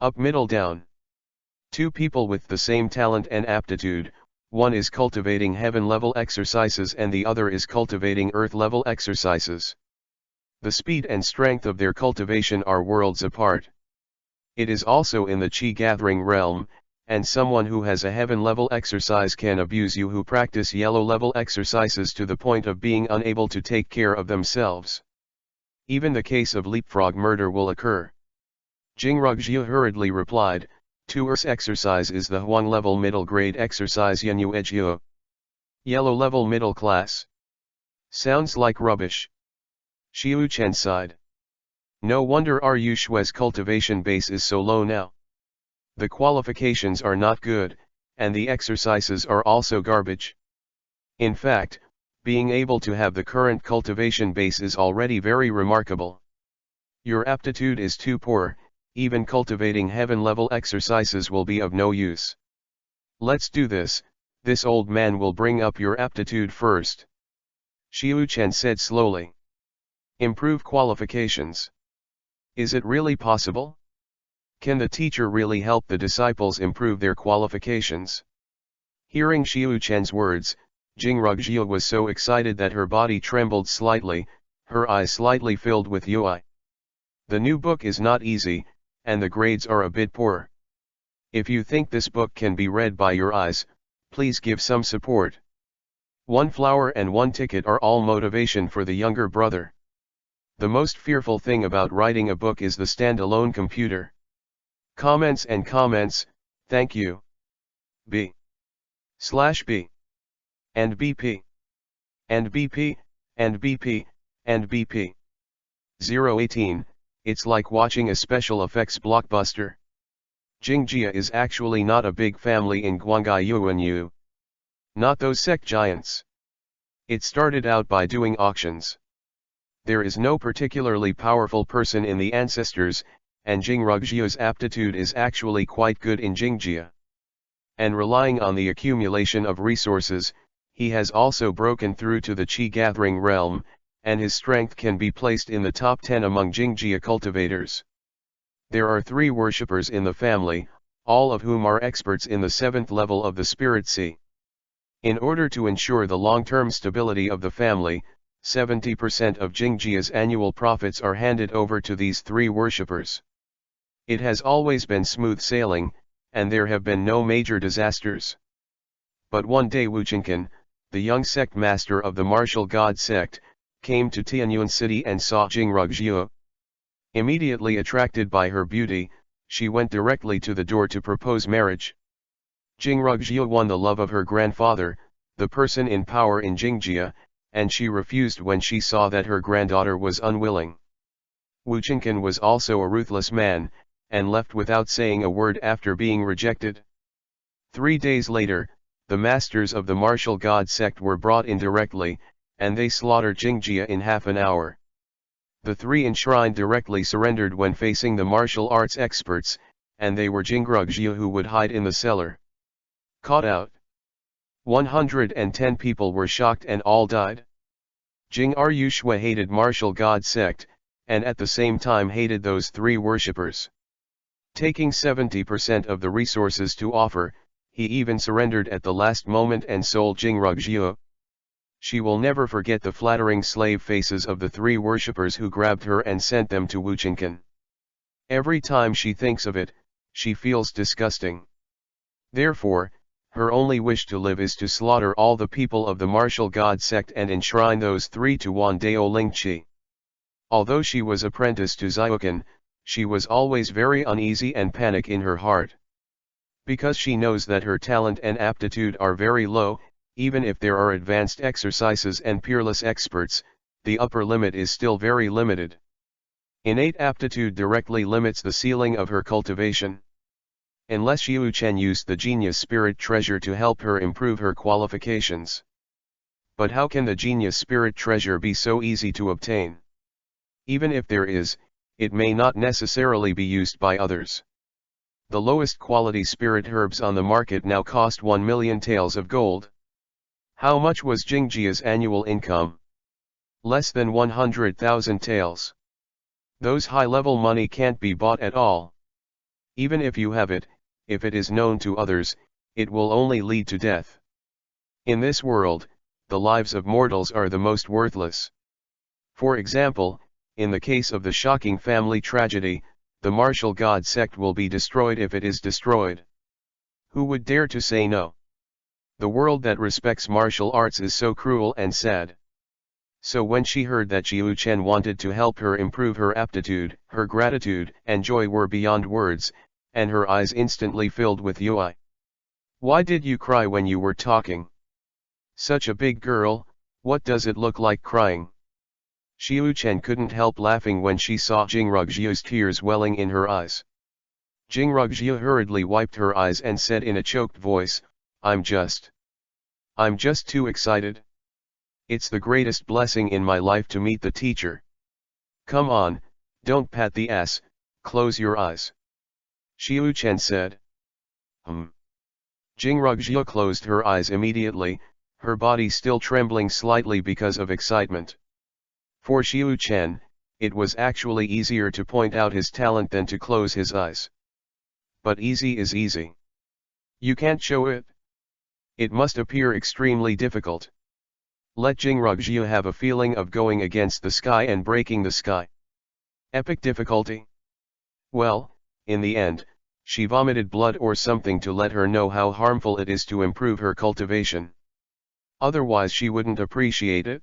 Up, middle, down. 2 people with the same talent and aptitude, one is cultivating heaven-level exercises and the other is cultivating earth-level exercises. The speed and strength of their cultivation are worlds apart. It is also in the Qi gathering realm, and someone who has a heaven-level exercise can abuse you who practice yellow-level exercises to the point of being unable to take care of themselves. Even the case of leapfrog murder will occur. Jingrugjiu hurriedly replied, Tuer's exercise is the Huang-level middle-grade exercise Yanyu Ejio. Yellow-level middle class. Sounds like rubbish. Xiu-chen sighed. No wonder our Yushue's cultivation base is so low now. The qualifications are not good, and the exercises are also garbage. In fact, being able to have the current cultivation base is already very remarkable. Your aptitude is too poor, even cultivating heaven-level exercises will be of no use. Let's do this, this old man will bring up your aptitude first. Xiu-chen said slowly. Improve qualifications. Is it really possible? Can the teacher really help the disciples improve their qualifications? Hearing Xiu-chen's words, Jingrugjiu was so excited that her body trembled slightly, her eyes slightly filled with UI. The new book is not easy, and the grades are a bit poor. If you think this book can be read by your eyes, please give some support. 1 flower and 1 ticket are all motivation for the younger brother. The most fearful thing about writing a book is the standalone computer. Comments and comments, thank you. B/B. And BP. And BP, and BP, and BP. 018, it's like watching a special effects blockbuster. Jingjia is actually not a big family in Guangayuanyu. Not those sect giants. It started out by doing auctions. There is no particularly powerful person in the ancestors, and Jingrugjia's aptitude is actually quite good in Jingjia. And relying on the accumulation of resources, he has also broken through to the Qi gathering realm, and his strength can be placed in the top 10 among Jingjia cultivators. There are 3 worshippers in the family, all of whom are experts in the 7th level of the Spirit Sea. In order to ensure the long-term stability of the family, 70% of Jingjia's annual profits are handed over to these 3 worshippers. It has always been smooth sailing, and there have been no major disasters. But one day Wuchenkan, the young sect master of the martial god sect, came to Tianyuan City and saw Jingrugjia. Immediately attracted by her beauty, she went directly to the door to propose marriage. Jingrugjia won the love of her grandfather, the person in power in Jingjia, and she refused when she saw that her granddaughter was unwilling. Wuchenkan was also a ruthless man, and left without saying a word after being rejected. 3 days later, the masters of the martial god sect were brought in directly, and they slaughtered Jingjia in half an hour. The 3 enshrined directly surrendered when facing the martial arts experts, and they were Jingrugjia who would hide in the cellar. Caught out. 110 people were shocked and all died. Jing Rushui hated martial god sect, and at the same time hated those 3 worshippers. Taking 70% of the resources to offer, he even surrendered at the last moment and sold Jingrugjia. She will never forget the flattering slave faces of the 3 worshippers who grabbed her and sent them to Wuchenkan. Every time she thinks of it, she feels disgusting. Therefore, her only wish to live is to slaughter all the people of the martial god sect and enshrine those 3 to Wandao Lingqi. Although she was apprenticed to Xiuquan, she was always very uneasy and panic in her heart. Because she knows that her talent and aptitude are very low, even if there are advanced exercises and peerless experts, the upper limit is still very limited. Innate aptitude directly limits the ceiling of her cultivation. Unless Xiu Chen used the genius spirit treasure to help her improve her qualifications. But how can the genius spirit treasure be so easy to obtain? Even if there is, it may not necessarily be used by others. The lowest quality spirit herbs on the market now cost 1 million taels of gold. How much was Jingjia's annual income? Less than 100,000 taels. Those high-level money can't be bought at all. Even if you have it, if it is known to others, it will only lead to death. In this world, the lives of mortals are the most worthless. For example, in the case of the shocking family tragedy, the martial god sect will be destroyed if it is destroyed. Who would dare to say no? The world that respects martial arts is so cruel and sad. So when she heard that Xiu Chen wanted to help her improve her aptitude, her gratitude and joy were beyond words, and her eyes instantly filled with joy. Why did you cry when you were talking? Such a big girl, what does it look like crying? Xiu Chen couldn't help laughing when she saw Jingrugjie's tears welling in her eyes. Jingrugjie hurriedly wiped her eyes and said in a choked voice, I'm just too excited. It's the greatest blessing in my life to meet the teacher. Come on, don't pat the ass, close your eyes. Xiu Chen said. Jingrugjie closed her eyes immediately, her body still trembling slightly because of excitement. For Xiu Chen, it was actually easier to point out his talent than to close his eyes. But easy is easy. You can't show it. It must appear extremely difficult. Let Jingrugjie have a feeling of going against the sky and breaking the sky. Epic difficulty? Well, in the end, she vomited blood or something to let her know how harmful it is to improve her cultivation. Otherwise she wouldn't appreciate it.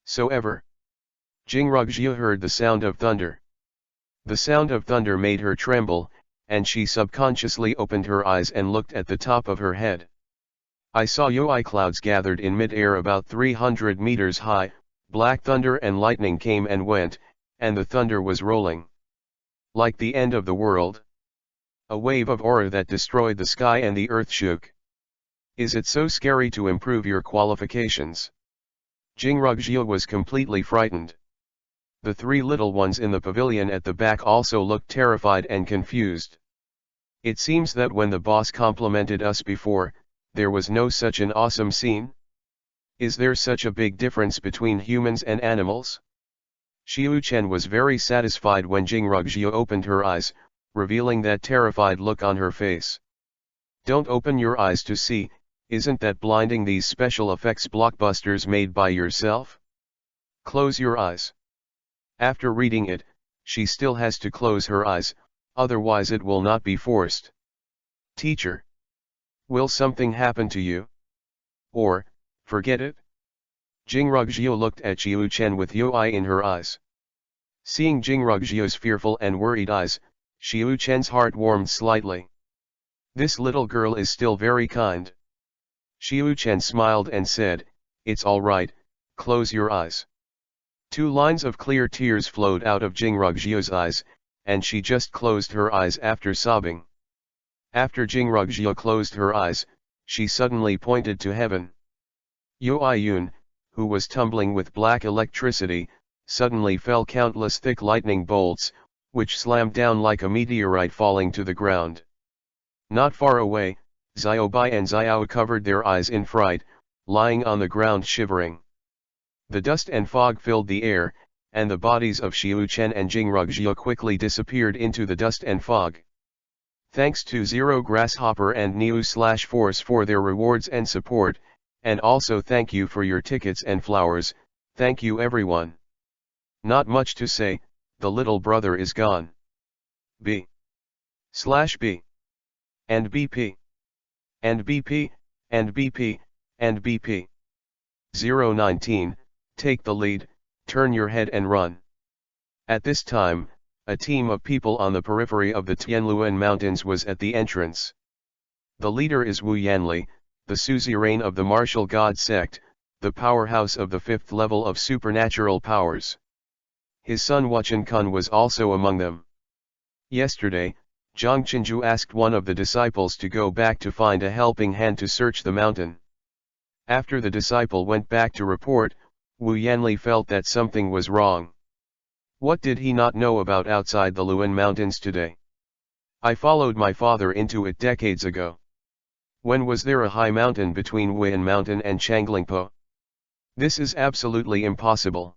So ever. Jingrugjie heard the sound of thunder. The sound of thunder made her tremble, and she subconsciously opened her eyes and looked at the top of her head. I saw yoi clouds gathered in mid-air about 300 meters high, black thunder and lightning came and went, and the thunder was rolling. Like the end of the world. A wave of aura that destroyed the sky and the earth shook. Is it so scary to improve your qualifications? Jingrugjiu was completely frightened. The three little ones in the pavilion at the back also looked terrified and confused. It seems that when the boss complimented us before, there was no such an awesome scene. Is there such a big difference between humans and animals? Xiu Chen was very satisfied when Jingrugjiu opened her eyes, revealing that terrified look on her face. Don't open your eyes to see, isn't that blinding, these special effects blockbusters made by yourself? Close your eyes. After reading it, she still has to close her eyes, otherwise it will not be forced. Teacher. Will something happen to you? Or, forget it? Jingrugjiu looked at Xiu Chen with UI in her eyes. Seeing Jingrugjiu's fearful and worried eyes, Xiu Chen's heart warmed slightly. This little girl is still very kind. Xiu Chen smiled and said, "It's all right, close your eyes." 2 lines of clear tears flowed out of Jingrugjiu's eyes, and she just closed her eyes after sobbing. After Jingrugjiu closed her eyes, she suddenly pointed to heaven. Yui Yun, who was tumbling with black electricity, suddenly fell countless thick lightning bolts, which slammed down like a meteorite falling to the ground. Not far away, Xiaobai and Xiao covered their eyes in fright, lying on the ground shivering. The dust and fog filled the air, and the bodies of Xiu Chen and Jingrugjiu quickly disappeared into the dust and fog. Thanks to Zero Grasshopper and Neo/Force for their rewards and support, and also thank you for your tickets and flowers, thank you everyone. Not much to say, the little brother is gone. B/B. And BP. And BP, and BP, and BP. 019, take the lead, turn your head and run. At this time, a team of people on the periphery of the Tianluan Mountains was at the entrance. The leader is Wu Yanli, the suzerain of the martial god sect, the powerhouse of the 5th level of supernatural powers. His son Wuchen Kun was also among them. Yesterday, Zhang Qinju asked one of the disciples to go back to find a helping hand to search the mountain. After the disciple went back to report, Wu Yanli felt that something was wrong. What did he not know about outside the Luan Mountains today? I followed my father into it decades ago. When was there a high mountain between Wuyan Mountain and Changlingpo? This is absolutely impossible.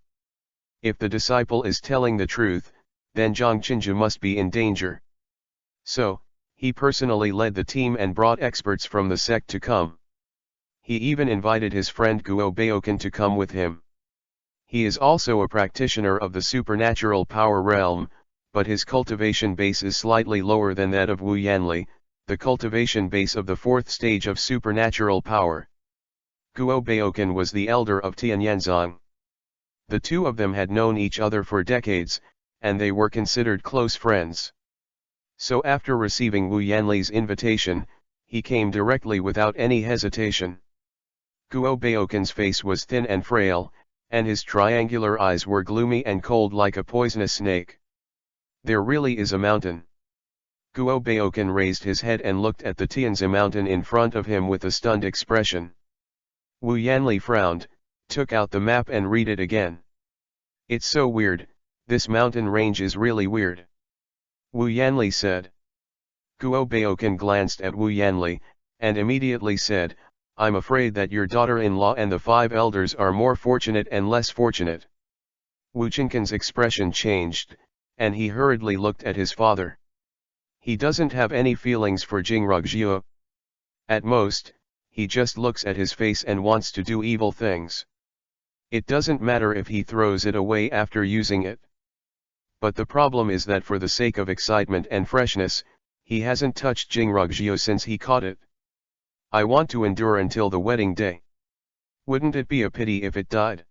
If the disciple is telling the truth, then Zhang Qinju must be in danger. So, he personally led the team and brought experts from the sect to come. He even invited his friend Guo Baokan to come with him. He is also a practitioner of the supernatural power realm, but his cultivation base is slightly lower than that of Wu Yanli, the cultivation base of the 4th stage of supernatural power. Guo Baokan was the elder of Tianyanzong. The two of them had known each other for decades, and they were considered close friends. So after receiving Wu Yanli's invitation, he came directly without any hesitation. Guo Baokan's face was thin and frail, and his triangular eyes were gloomy and cold like a poisonous snake. There really is a mountain. Guo Baokan raised his head and looked at the Tianzi mountain in front of him with a stunned expression. Wu Yanli frowned, took out the map and read it again. It's so weird, this mountain range is really weird. Wu Yanli said. Guo Baokan glanced at Wu Yanli, and immediately said, I'm afraid that your daughter-in-law and the 5 elders are more fortunate and less fortunate. Wu Chenkan's expression changed, and he hurriedly looked at his father. He doesn't have any feelings for Jingrugjiu. At most, he just looks at his face and wants to do evil things. It doesn't matter if he throws it away after using it. But the problem is that for the sake of excitement and freshness, he hasn't touched Jingrugjiu since he caught it. I want to endure until the wedding day. Wouldn't it be a pity if it died?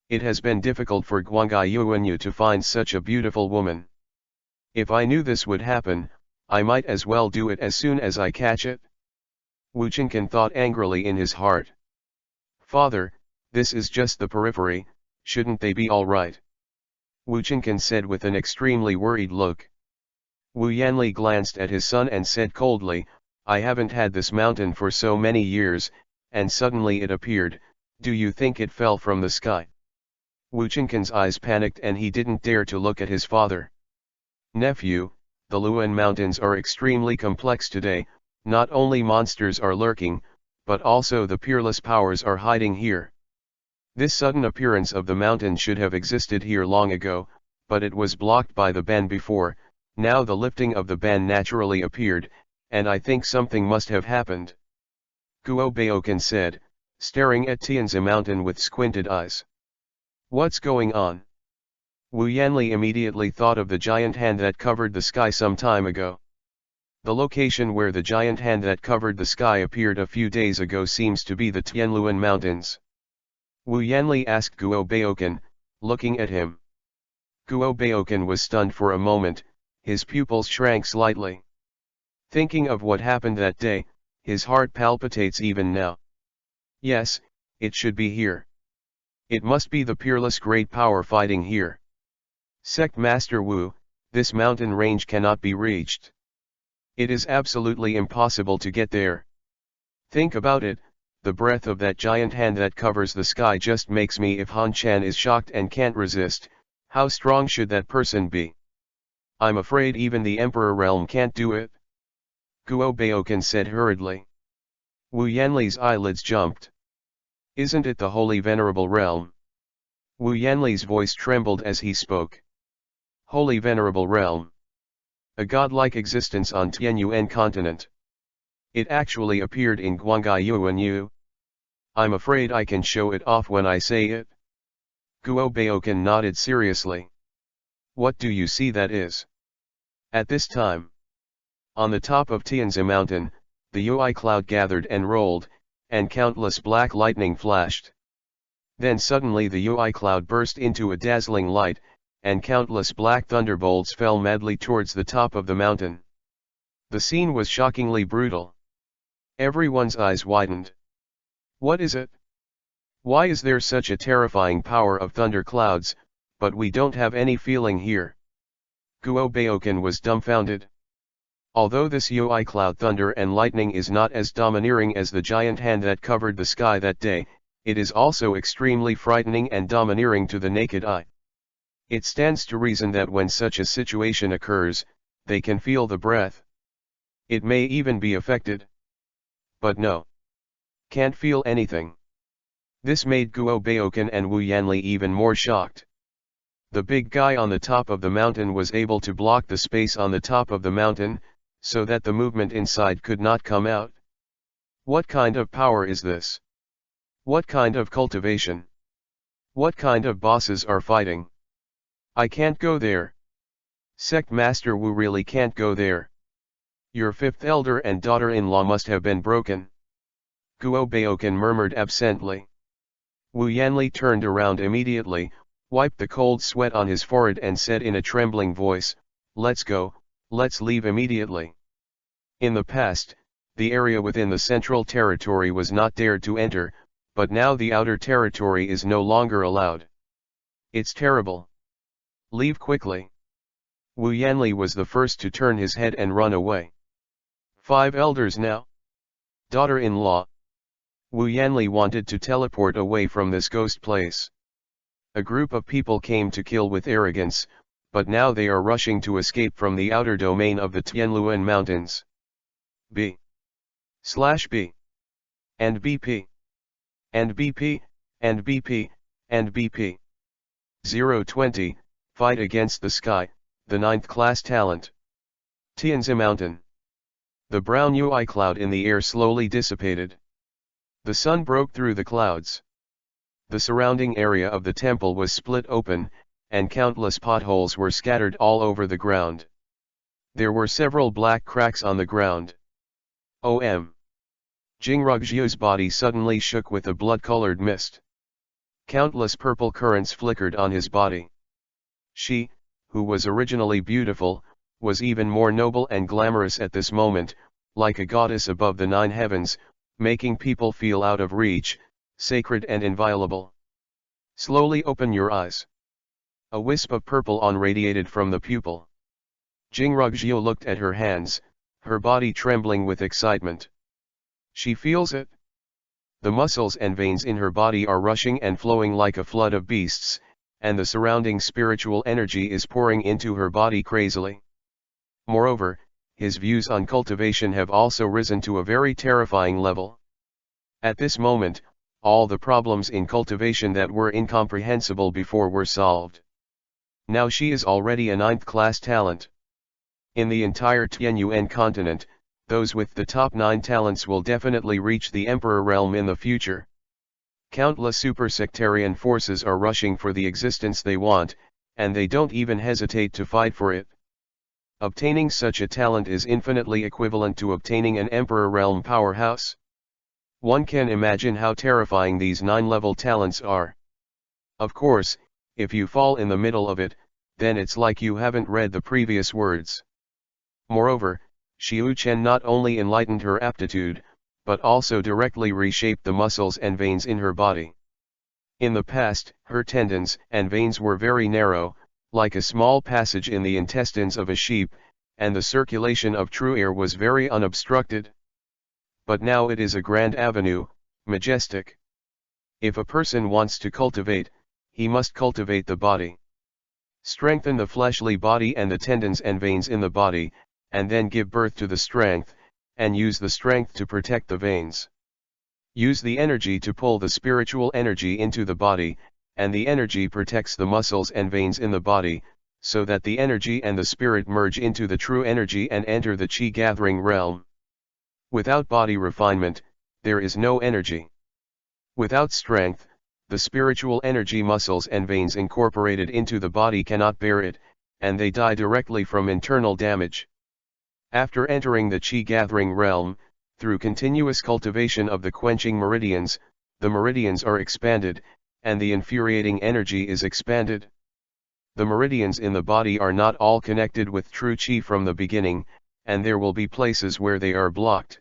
It has been difficult for Guangai Yuanyu to find such a beautiful woman. If I knew this would happen, I might as well do it as soon as I catch it. Wu Chenkan thought angrily in his heart. Father, this is just the periphery, shouldn't they be all right? Wu Chenkan said with an extremely worried look. Wu Yanli glanced at his son and said coldly, I haven't had this mountain for so many years, and suddenly it appeared. Do you think it fell from the sky? Wu Chenkan's eyes panicked and he didn't dare to look at his father. Nephew, the Luan Mountains are extremely complex today. Not only monsters are lurking, but also the peerless powers are hiding here. This sudden appearance of the mountain should have existed here long ago, but it was blocked by the ban before. Now the lifting of the ban naturally appeared, and I think something must have happened. Guo Baokan said, staring at Tianzi Mountain with squinted eyes. What's going on? Wu Yanli immediately thought of the giant hand that covered the sky some time ago. The location where the giant hand that covered the sky appeared a few days ago seems to be the Tianluan Mountains. Wu Yanli asked Guo Baokan, looking at him. Guo Baokan was stunned for a moment, his pupils shrank slightly. Thinking of what happened that day, his heart palpitates even now. Yes, it should be here. It must be the peerless great power fighting here. Sect Master Wu, this mountain range cannot be reached. It is absolutely impossible to get there. Think about it, the breath of that giant hand that covers the sky just makes me. If Han Chan is shocked and can't resist, how strong should that person be? I'm afraid even the Emperor realm can't do it. Guo Baokan said hurriedly. Wu Yanli's eyelids jumped. Isn't it the Holy Venerable Realm? Wu Yanli's voice trembled as he spoke. Holy Venerable Realm. A godlike existence on Tianyuan continent. It actually appeared in Guangai Yuanyu. I'm afraid I can show it off when I say it. Guo Baokan nodded seriously. What do you see that is? At this time, on the top of Tianzi Mountain, the UI cloud gathered and rolled, and countless black lightning flashed. Then suddenly the UI cloud burst into a dazzling light, and countless black thunderbolts fell madly towards the top of the mountain. The scene was shockingly brutal. Everyone's eyes widened. What is it? Why is there such a terrifying power of thunder clouds, but we don't have any feeling here? Guo Baokan was dumbfounded. Although this UI cloud thunder and lightning is not as domineering as the giant hand that covered the sky that day, it is also extremely frightening and domineering to the naked eye. It stands to reason that when such a situation occurs, they can feel the breath. It may even be affected. But no. Can't feel anything. This made Guo Baokan and Wu Yanli even more shocked. The big guy on the top of the mountain was able to block the space on the top of the mountain, so that the movement inside could not come out. What kind of power is this? What kind of cultivation? What kind of bosses are fighting? I can't go there. Sect Master Wu really can't go there. Your fifth elder and daughter-in-law must have been broken. Guo Baokan murmured absently. Wu Yanli turned around immediately, wiped the cold sweat on his forehead and said in a trembling voice, Let's go, let's leave immediately. In the past, the area within the central territory was not dared to enter, but now the outer territory is no longer allowed. It's terrible. Leave quickly. Wu Yanli was the first to turn his head and run away. 5 elders now? Daughter-in-law. Wu Yanli wanted to teleport away from this ghost place. A group of people came to kill with arrogance, but now they are rushing to escape from the outer domain of the Tianluan Mountains. B/B and BP and BP and BP and BP 020 Fight against the sky, the 9th class talent. Tianzi Mountain. The brown UI cloud in the air slowly dissipated. The sun broke through the clouds. The surrounding area of the temple was split open, and countless potholes were scattered all over the ground. There were several black cracks on the ground. Jingrugjiu's body suddenly shook with a blood-colored mist. Countless purple currents flickered on his body. She, who was originally beautiful, was even more noble and glamorous at this moment, like a goddess above the 9 heavens, making people feel out of reach, sacred and inviolable. Slowly open your eyes. A wisp of purple radiated from the pupil. Jingrugjiu looked at her hands, her body trembling with excitement. She feels it. The muscles and veins in her body are rushing and flowing like a flood of beasts, and the surrounding spiritual energy is pouring into her body crazily. Moreover, his views on cultivation have also risen to a very terrifying level. At this moment, all the problems in cultivation that were incomprehensible before were solved. Now she is already a 9th-class talent. In the entire Tianyuan continent, those with the top 9 talents will definitely reach the Emperor realm in the future. Countless super-sectarian forces are rushing for the existence they want, and they don't even hesitate to fight for it. Obtaining such a talent is infinitely equivalent to obtaining an Emperor realm powerhouse. One can imagine how terrifying these 9-level talents are. Of course, if you fall in the middle of it, then it's like you haven't read the previous words. Moreover, Xiu Chen not only enlightened her aptitude, but also directly reshaped the muscles and veins in her body. In the past, her tendons and veins were very narrow, like a small passage in the intestines of a sheep, and the circulation of true air was very unobstructed. But now it is a grand avenue, majestic. If a person wants to cultivate, he must cultivate the body. Strengthen the fleshly body and the tendons and veins in the body, and then give birth to the strength, and use the strength to protect the veins. Use the energy to pull the spiritual energy into the body, and the energy protects the muscles and veins in the body, so that the energy and the spirit merge into the true energy and enter the chi gathering realm. Without body refinement, there is no energy. Without strength, the spiritual energy muscles and veins incorporated into the body cannot bear it, and they die directly from internal damage. After entering the chi gathering realm, through continuous cultivation of the quenching meridians, the meridians are expanded, and the infuriating energy is expanded. The meridians in the body are not all connected with true chi from the beginning, and there will be places where they are blocked.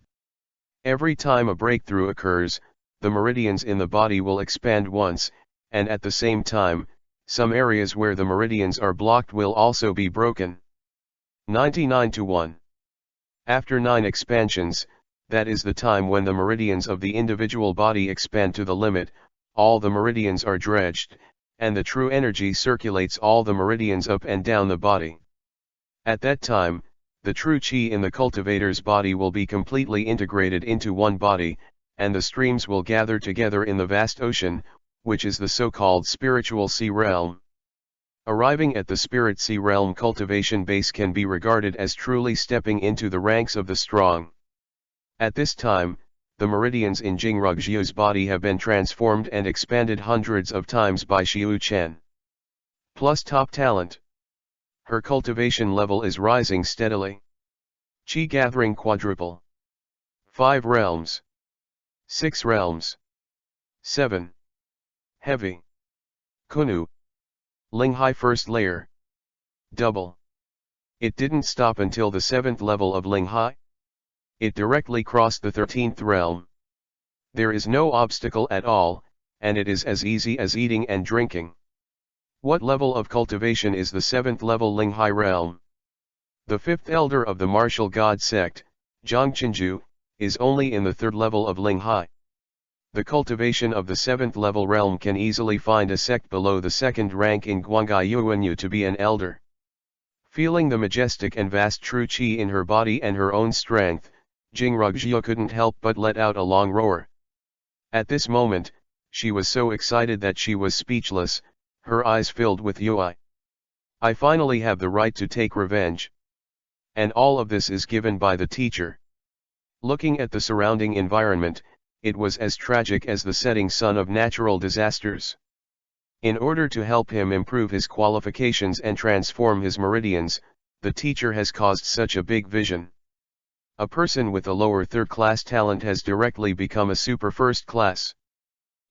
Every time a breakthrough occurs, the meridians in the body will expand once, and at the same time, some areas where the meridians are blocked will also be broken. 99-1. After 9 expansions, that is the time when the meridians of the individual body expand to the limit, all the meridians are dredged, and the true energy circulates all the meridians up and down the body. At that time, the true chi in the cultivator's body will be completely integrated into one body, and the streams will gather together in the vast ocean, which is the so-called spiritual sea realm. Arriving at the spirit sea realm cultivation base can be regarded as truly stepping into the ranks of the strong. At this time, the meridians in Jingrugjiu's body have been transformed and expanded hundreds of times by Xiu Chen. Plus top talent. Her cultivation level is rising steadily. Chi gathering quadruple. 5 realms. 6 realms. 7. Heavy. Kunu. Linghai first layer. Double. It didn't stop until the 7th level of Linghai. It directly crossed the 13th realm. There is no obstacle at all, and it is as easy as eating and drinking. What level of cultivation is the 7th level Linghai realm? The 5th elder of the martial god sect, Zhangqinju, is only in the 3rd level of Linghai. The cultivation of the 7th level realm can easily find a sect below the 2nd rank in Guangai Yuanyu to be an elder. Feeling the majestic and vast true chi in her body and her own strength, Jingrugjiu couldn't help but let out a long roar. At this moment, she was so excited that she was speechless, her eyes filled with joy. I finally have the right to take revenge. And all of this is given by the teacher. Looking at the surrounding environment, it was as tragic as the setting sun of natural disasters. In order to help him improve his qualifications and transform his meridians, the teacher has caused such a big vision. A person with a lower 3rd class talent has directly become a super 1st class.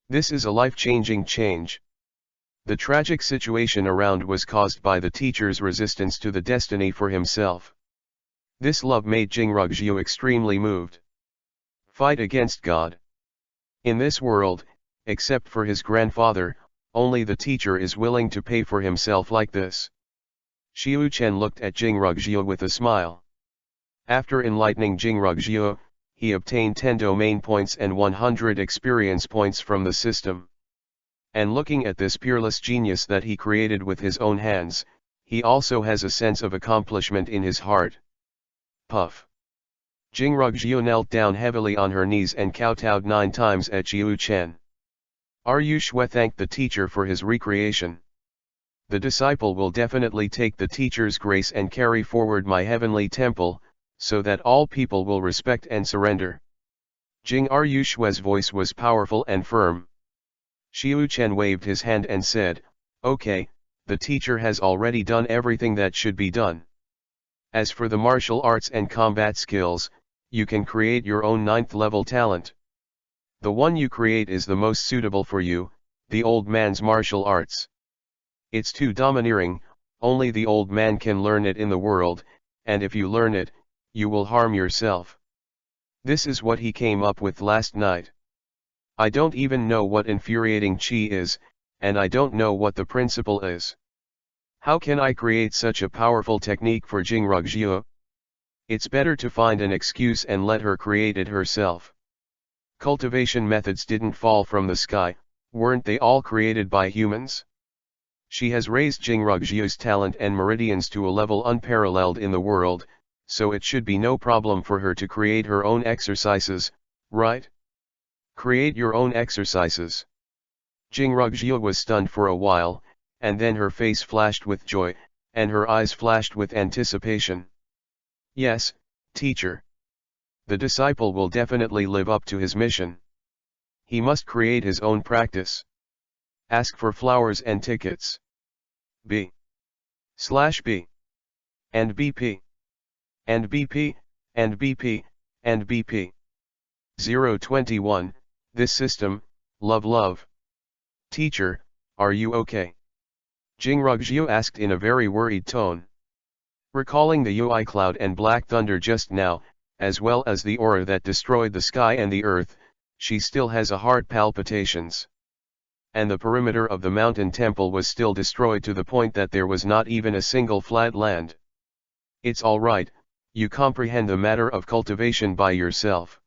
This is a life-changing change. The tragic situation around was caused by the teacher's resistance to the destiny for himself. This love made Jingrugjiu extremely moved. Fight against God. In this world, except for his grandfather, only the teacher is willing to pay for himself like this. Xiu Chen looked at Jing Rugjie with a smile. After enlightening Jing Rugjie, he obtained 10 domain points and 100 experience points from the system. And looking at this peerless genius that he created with his own hands, he also has a sense of accomplishment in his heart. Puff. Jing Rugjie knelt down heavily on her knees and kowtowed 9 times at Xiu Chen. Ru Shui thanked the teacher for his recreation. The disciple will definitely take the teacher's grace and carry forward my heavenly temple, so that all people will respect and surrender. Jing Ru Shui's voice was powerful and firm. Xiu Chen waved his hand and said, "Okay, the teacher has already done everything that should be done. As for the martial arts and combat skills, you can create your own 9th level talent. The one you create is the most suitable for you, the old man's martial arts. It's too domineering, only the old man can learn it in the world, and if you learn it, you will harm yourself. This is what he came up with last night. I don't even know what infuriating chi is, and I don't know what the principle is. How can I create such a powerful technique for Jing Rugjie? It's better to find an excuse and let her create it herself. Cultivation methods didn't fall from the sky, weren't they all created by humans? She has raised Jing Rugjie's talent and meridians to a level unparalleled in the world, so it should be no problem for her to create her own exercises, right? Create your own exercises." Jing Rugjie was stunned for a while, and then her face flashed with joy, and her eyes flashed with anticipation. "Yes, teacher. The disciple will definitely live up to his mission. He must create his own practice. Ask for flowers and tickets. B/B and BP and BP and BP and BP 021. This system, love. Teacher, are you okay?" Jing Rugjie asked in a very worried tone. Recalling the UI cloud and black thunder just now, as well as the aura that destroyed the sky and the earth, she still has a heart palpitations. And the perimeter of the mountain temple was still destroyed to the point that there was not even a single flat land. "It's all right, you comprehend the matter of cultivation by yourself."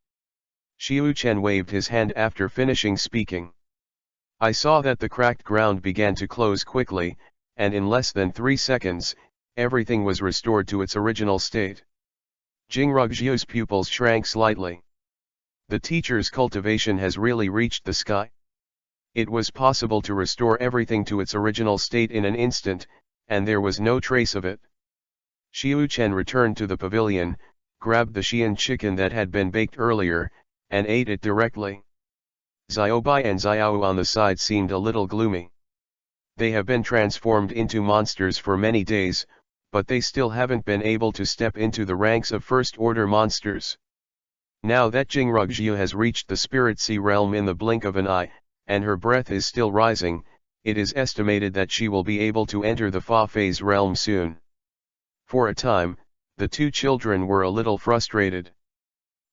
Xiu Chen waved his hand after finishing speaking. "I saw that the cracked ground began to close quickly, and in less than 3 seconds, everything was restored to its original state." Jing Rugjie's pupils shrank slightly. The teacher's cultivation has really reached the sky. It was possible to restore everything to its original state in an instant, and there was no trace of it. Xiu Chen returned to the pavilion, grabbed the Xian chicken that had been baked earlier, and ate it directly. Xiaobai and Xiao on the side seemed a little gloomy. They have been transformed into monsters for many days, but they still haven't been able to step into the ranks of first-order monsters. Now that Jing Rugjie has reached the Spirit Sea realm in the blink of an eye, and her breath is still rising, it is estimated that she will be able to enter the Fa phase realm soon. For a time, the two children were a little frustrated.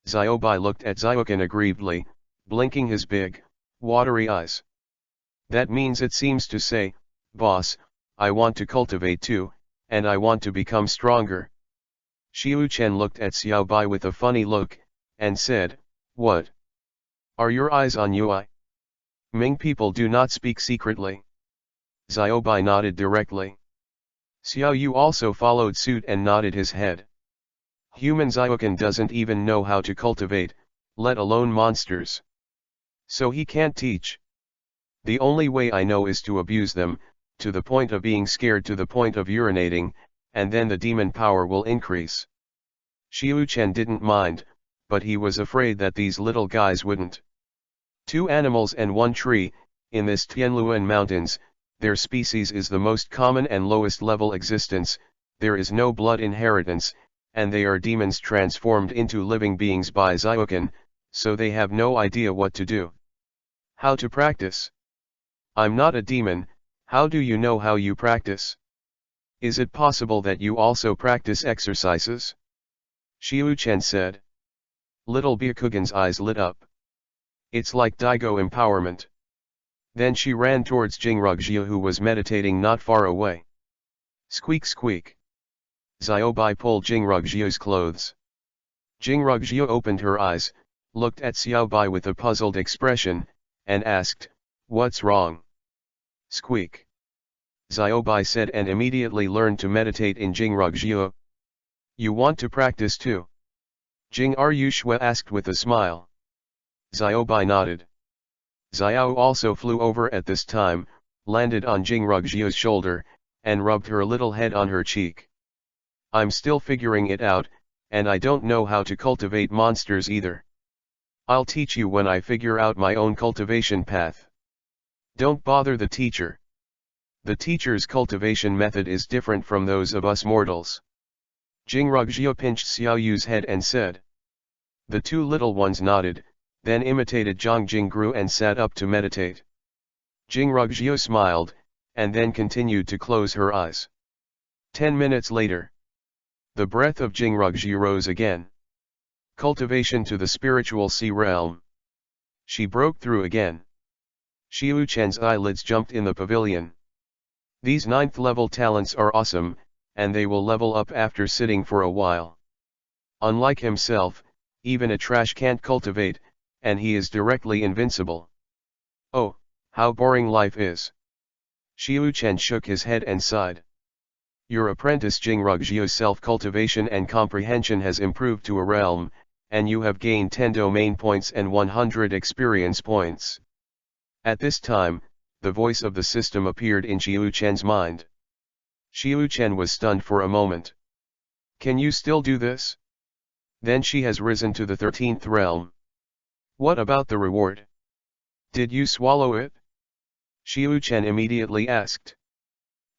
Xiaobai looked at Xiaokan aggrievedly, blinking his big, watery eyes. "That means it seems to say, boss, I want to cultivate too, and I want to become stronger." Xiu Chen looked at Xiaobai with a funny look, and said, "What? Are your eyes on UI? Ming people do not speak secretly." Xiaobai nodded directly. Xiao Yu also followed suit and nodded his head. Human Xiaokan doesn't even know how to cultivate, let alone monsters. So he can't teach. The only way I know is to abuse them, to the point of being scared, to the point of urinating, and then the demon power will increase. Xiu Chen didn't mind, but he was afraid that these little guys wouldn't. 2 animals and 1 tree, in this Tianluan Mountains, their species is the most common and lowest level existence, there is no blood inheritance, and they are demons transformed into living beings by Xiaokan, so they have no idea what to do. How to practice? I'm not a demon, how do you know how you practice? Is it possible that you also practice exercises? Xiu Chen said. Little Byakugan's eyes lit up. It's like Daigo empowerment. Then she ran towards Jing Rugjie, who was meditating not far away. Squeak squeak. Xiaobai pulled Jingrugjiu's clothes. Jingrugjiu opened her eyes, looked at Xiaobai with a puzzled expression, and asked, "What's wrong?" Squeak. Xiaobai said and immediately learned to meditate in Jingrugjiu. "You want to practice too?" Jing Ru Shui asked with a smile. Xiaobai nodded. Xiao also flew over at this time, landed on Jingrugjiu's shoulder, and rubbed her little head on her cheek. "I'm still figuring it out, and I don't know how to cultivate monsters either. I'll teach you when I figure out my own cultivation path. Don't bother the teacher. The teacher's cultivation method is different from those of us mortals." Jingrugjiu pinched Xiaoyu's head and said. The two little ones nodded, then imitated Zhang Jingru and sat up to meditate. Jingrugjiu smiled, and then continued to close her eyes. 10 minutes later. The breath of Jingrugjiu rose again. Cultivation to the spiritual sea realm. She broke through again. Xiu Chen's eyelids jumped in the pavilion. These 9th level talents are awesome, and they will level up after sitting for a while. Unlike himself, even a trash can't cultivate, and he is directly invincible. Oh, how boring life is. Xiu Chen shook his head and sighed. Your apprentice Jingrugjiu's self-cultivation and comprehension has improved to a realm, and you have gained 10 domain points and 100 experience points. At this time, the voice of the system appeared in Xiu Chen's mind. Xiu Chen was stunned for a moment. Can you still do this? Then she has risen to the 13th realm. What about the reward? Did you swallow it? Xiu Chen immediately asked.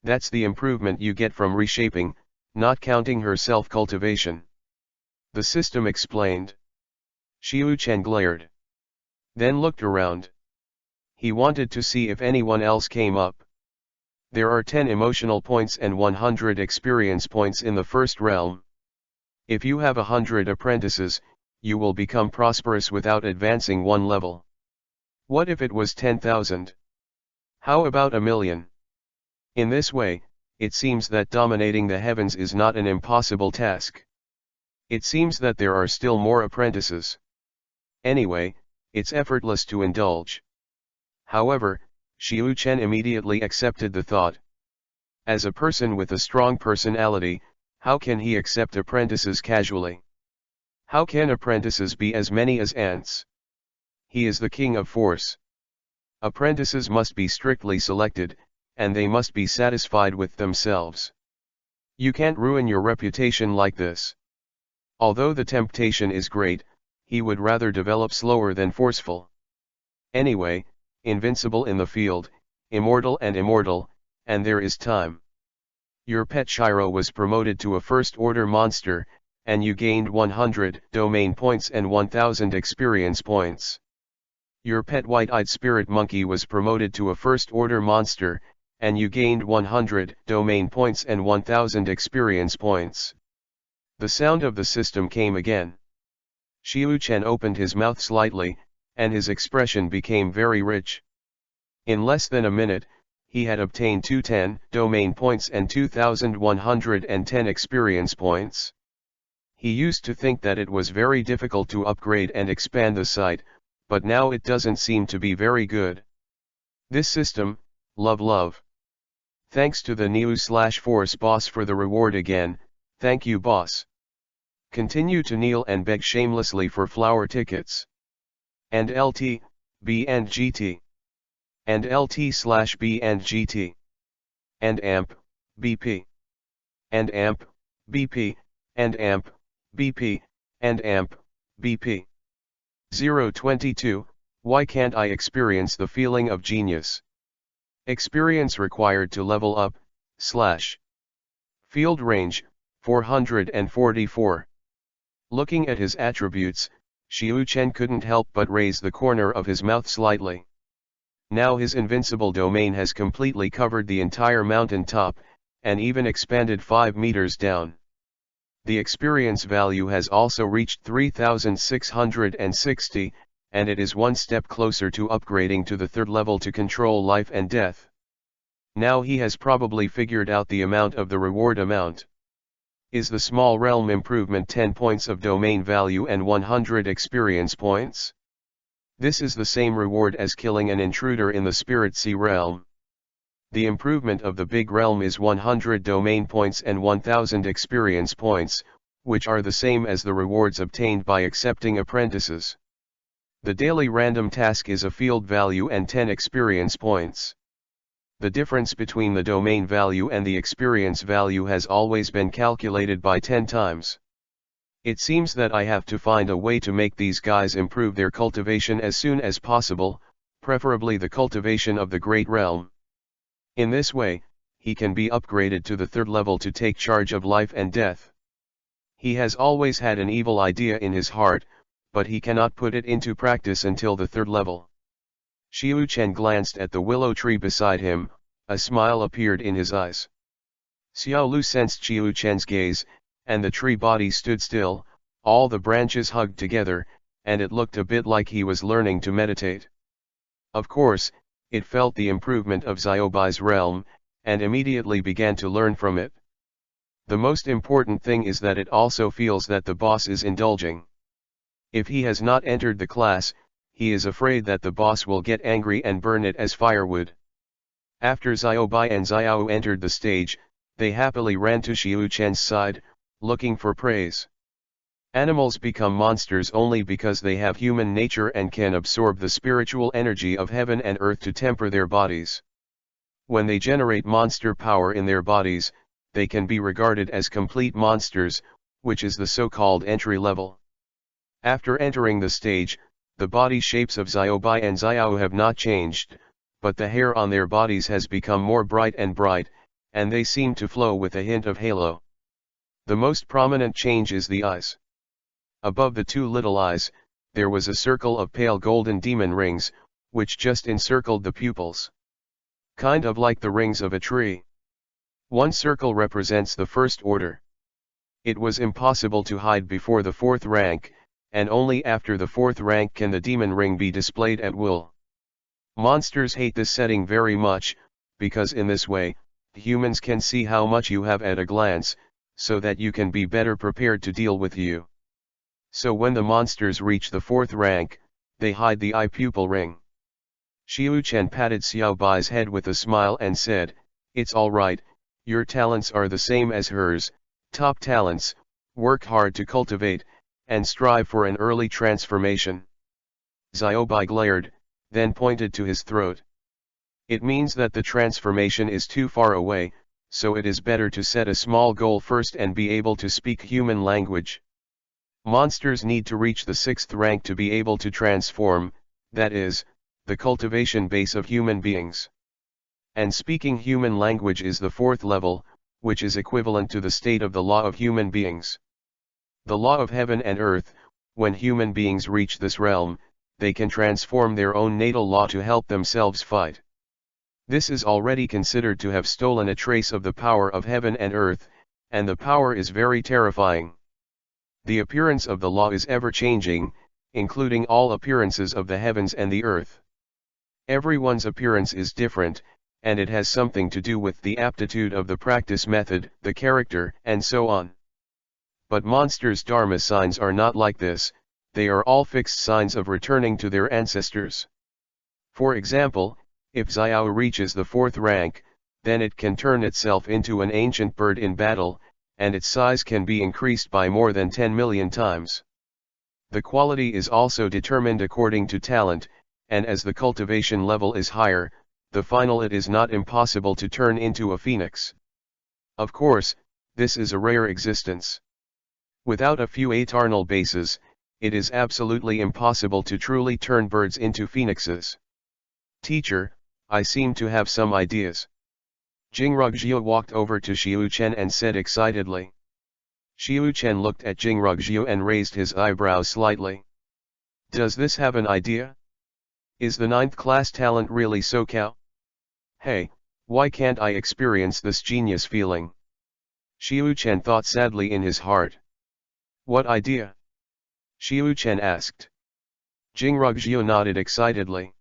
That's the improvement you get from reshaping, not counting her self-cultivation. The system explained. Xiu Chen glared. Then looked around. He wanted to see if anyone else came up. There are 10 emotional points and 100 experience points in the first realm. If you have 100 apprentices, you will become prosperous without advancing one level. What if it was 10,000? How about 1,000,000? In this way, it seems that dominating the heavens is not an impossible task. It seems that there are still more apprentices. Anyway, it's effortless to indulge. However, Xiu Chen immediately accepted the thought. As a person with a strong personality, how can he accept apprentices casually? How can apprentices be as many as ants? He is the king of force. Apprentices must be strictly selected, and they must be satisfied with themselves. You can't ruin your reputation like this. Although the temptation is great, he would rather develop slower than forceful. Anyway, invincible in the field, immortal, and there is time. Your pet Shiro was promoted to a first-order monster, and you gained 100 domain points and 1000 experience points. Your pet white-eyed spirit monkey was promoted to a first-order monster, and you gained 100 domain points and 1000 experience points. The sound of the system came again. Xiu Chen opened his mouth slightly, and his expression became very rich. In less than a minute, he had obtained 210 domain points and 2110 experience points. He used to think that it was very difficult to upgrade and expand the site, but now it doesn't seem to be very good. This system, love. Thanks to the Neo/Force boss for the reward again, thank you boss. Continue to kneel and beg shamelessly for flower tickets. And LT, B and GT. And LT/B and GT. And AMP, BP. And AMP, BP, and AMP, BP, and AMP, BP. 022, why can't I experience the feeling of genius? Experience required to level up, / Field range, 444. Looking at his attributes, Xiu Chen couldn't help but raise the corner of his mouth slightly. Now his invincible domain has completely covered the entire mountain top, and even expanded 5 meters down. The experience value has also reached 3660, and it is one step closer to upgrading to the 3rd level to control life and death. Now he has probably figured out the amount of the reward amount. Is the small realm improvement 10 points of domain value and 100 experience points? This is the same reward as killing an intruder in the Spirit Sea realm. The improvement of the big realm is 100 domain points and 1000 experience points, which are the same as the rewards obtained by accepting apprentices. The daily random task is a field value and 10 experience points. The difference between the domain value and the experience value has always been calculated by 10 times. It seems that I have to find a way to make these guys improve their cultivation as soon as possible, preferably the cultivation of the Great Realm. In this way, he can be upgraded to the 3rd level to take charge of life and death. He has always had an evil idea in his heart, but he cannot put it into practice until the 3rd level. Xiu Chen glanced at the willow tree beside him, a smile appeared in his eyes. Xiao Lu sensed Xiu Chen's gaze, and the tree body stood still, all the branches hugged together, and it looked a bit like he was learning to meditate. Of course, it felt the improvement of Xiaobai's realm, and immediately began to learn from it. The most important thing is that it also feels that the boss is indulging. If he has not entered the class, he is afraid that the boss will get angry and burn it as firewood. After Xiaobai and Xiao entered the stage, they happily ran to Xiu Chen's side, looking for praise. Animals become monsters only because they have human nature and can absorb the spiritual energy of heaven and earth to temper their bodies. When they generate monster power in their bodies, they can be regarded as complete monsters, which is the so-called entry level. After entering the stage, the body shapes of Xiaobai and Xiao have not changed, but the hair on their bodies has become more bright, and they seem to flow with a hint of halo. The most prominent change is the eyes. Above the 2 little eyes, there was a circle of pale golden demon rings, which just encircled the pupils. Kind of like the rings of a tree. One circle represents the 1st order. It was impossible to hide before the 4th rank, and only after the 4th rank can the demon ring be displayed at will. Monsters hate this setting very much, because in this way, humans can see how much you have at a glance, so that you can be better prepared to deal with you. So when the monsters reach the 4th rank, they hide the eye pupil ring. Xiu Chen patted Xiaobai's head with a smile and said, "It's all right, your talents are the same as hers, top talents, work hard to cultivate, and strive for an early transformation." Xiaobai glared, then pointed to his throat. "It means that the transformation is too far away, so it is better to set a small goal first and be able to speak human language. Monsters need to reach the 6th rank to be able to transform, that is, the cultivation base of human beings. And speaking human language is the 4th level, which is equivalent to the state of the law of human beings. The law of heaven and earth, when human beings reach this realm, they can transform their own natal law to help themselves fight. This is already considered to have stolen a trace of the power of heaven and earth, and the power is very terrifying. The appearance of the law is ever-changing, including all appearances of the heavens and the earth. Everyone's appearance is different, and it has something to do with the aptitude of the practice method, the character, and so on. But monsters' dharma signs are not like this, they are all fixed signs of returning to their ancestors. For example, if Xiao reaches the 4th rank, then it can turn itself into an ancient bird in battle, and its size can be increased by more than 10 million times. The quality is also determined according to talent, and as the cultivation level is higher, the final it is not impossible to turn into a phoenix. Of course, this is a rare existence. Without a few eternal bases, it is absolutely impossible to truly turn birds into phoenixes. Teacher, I seem to have some ideas. Jingrugjiu walked over to Xiu Chen and said excitedly. Xiu Chen looked at Jingrugjiu and raised his eyebrows slightly. Does this have an idea? Is the 9th class talent really so cow? Hey, why can't I experience this genius feeling? Xiu Chen thought sadly in his heart. What idea? Xiu Chen asked. Jingrugjiu nodded excitedly.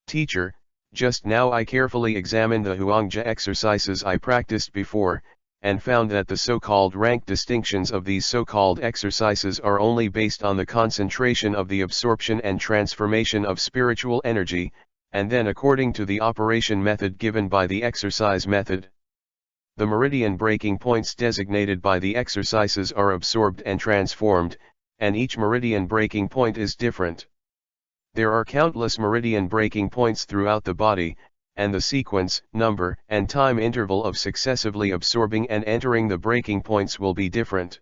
Teacher, Just now I carefully examined the Huangja exercises I practiced before, and found that the so-called rank distinctions of these so-called exercises are only based on the concentration of the absorption and transformation of spiritual energy, and then according to the operation method given by the exercise method. The meridian breaking points designated by the exercises are absorbed and transformed, and each meridian breaking point is different. There are countless meridian breaking points throughout the body, and the sequence, number, and time interval of successively absorbing and entering the breaking points will be different.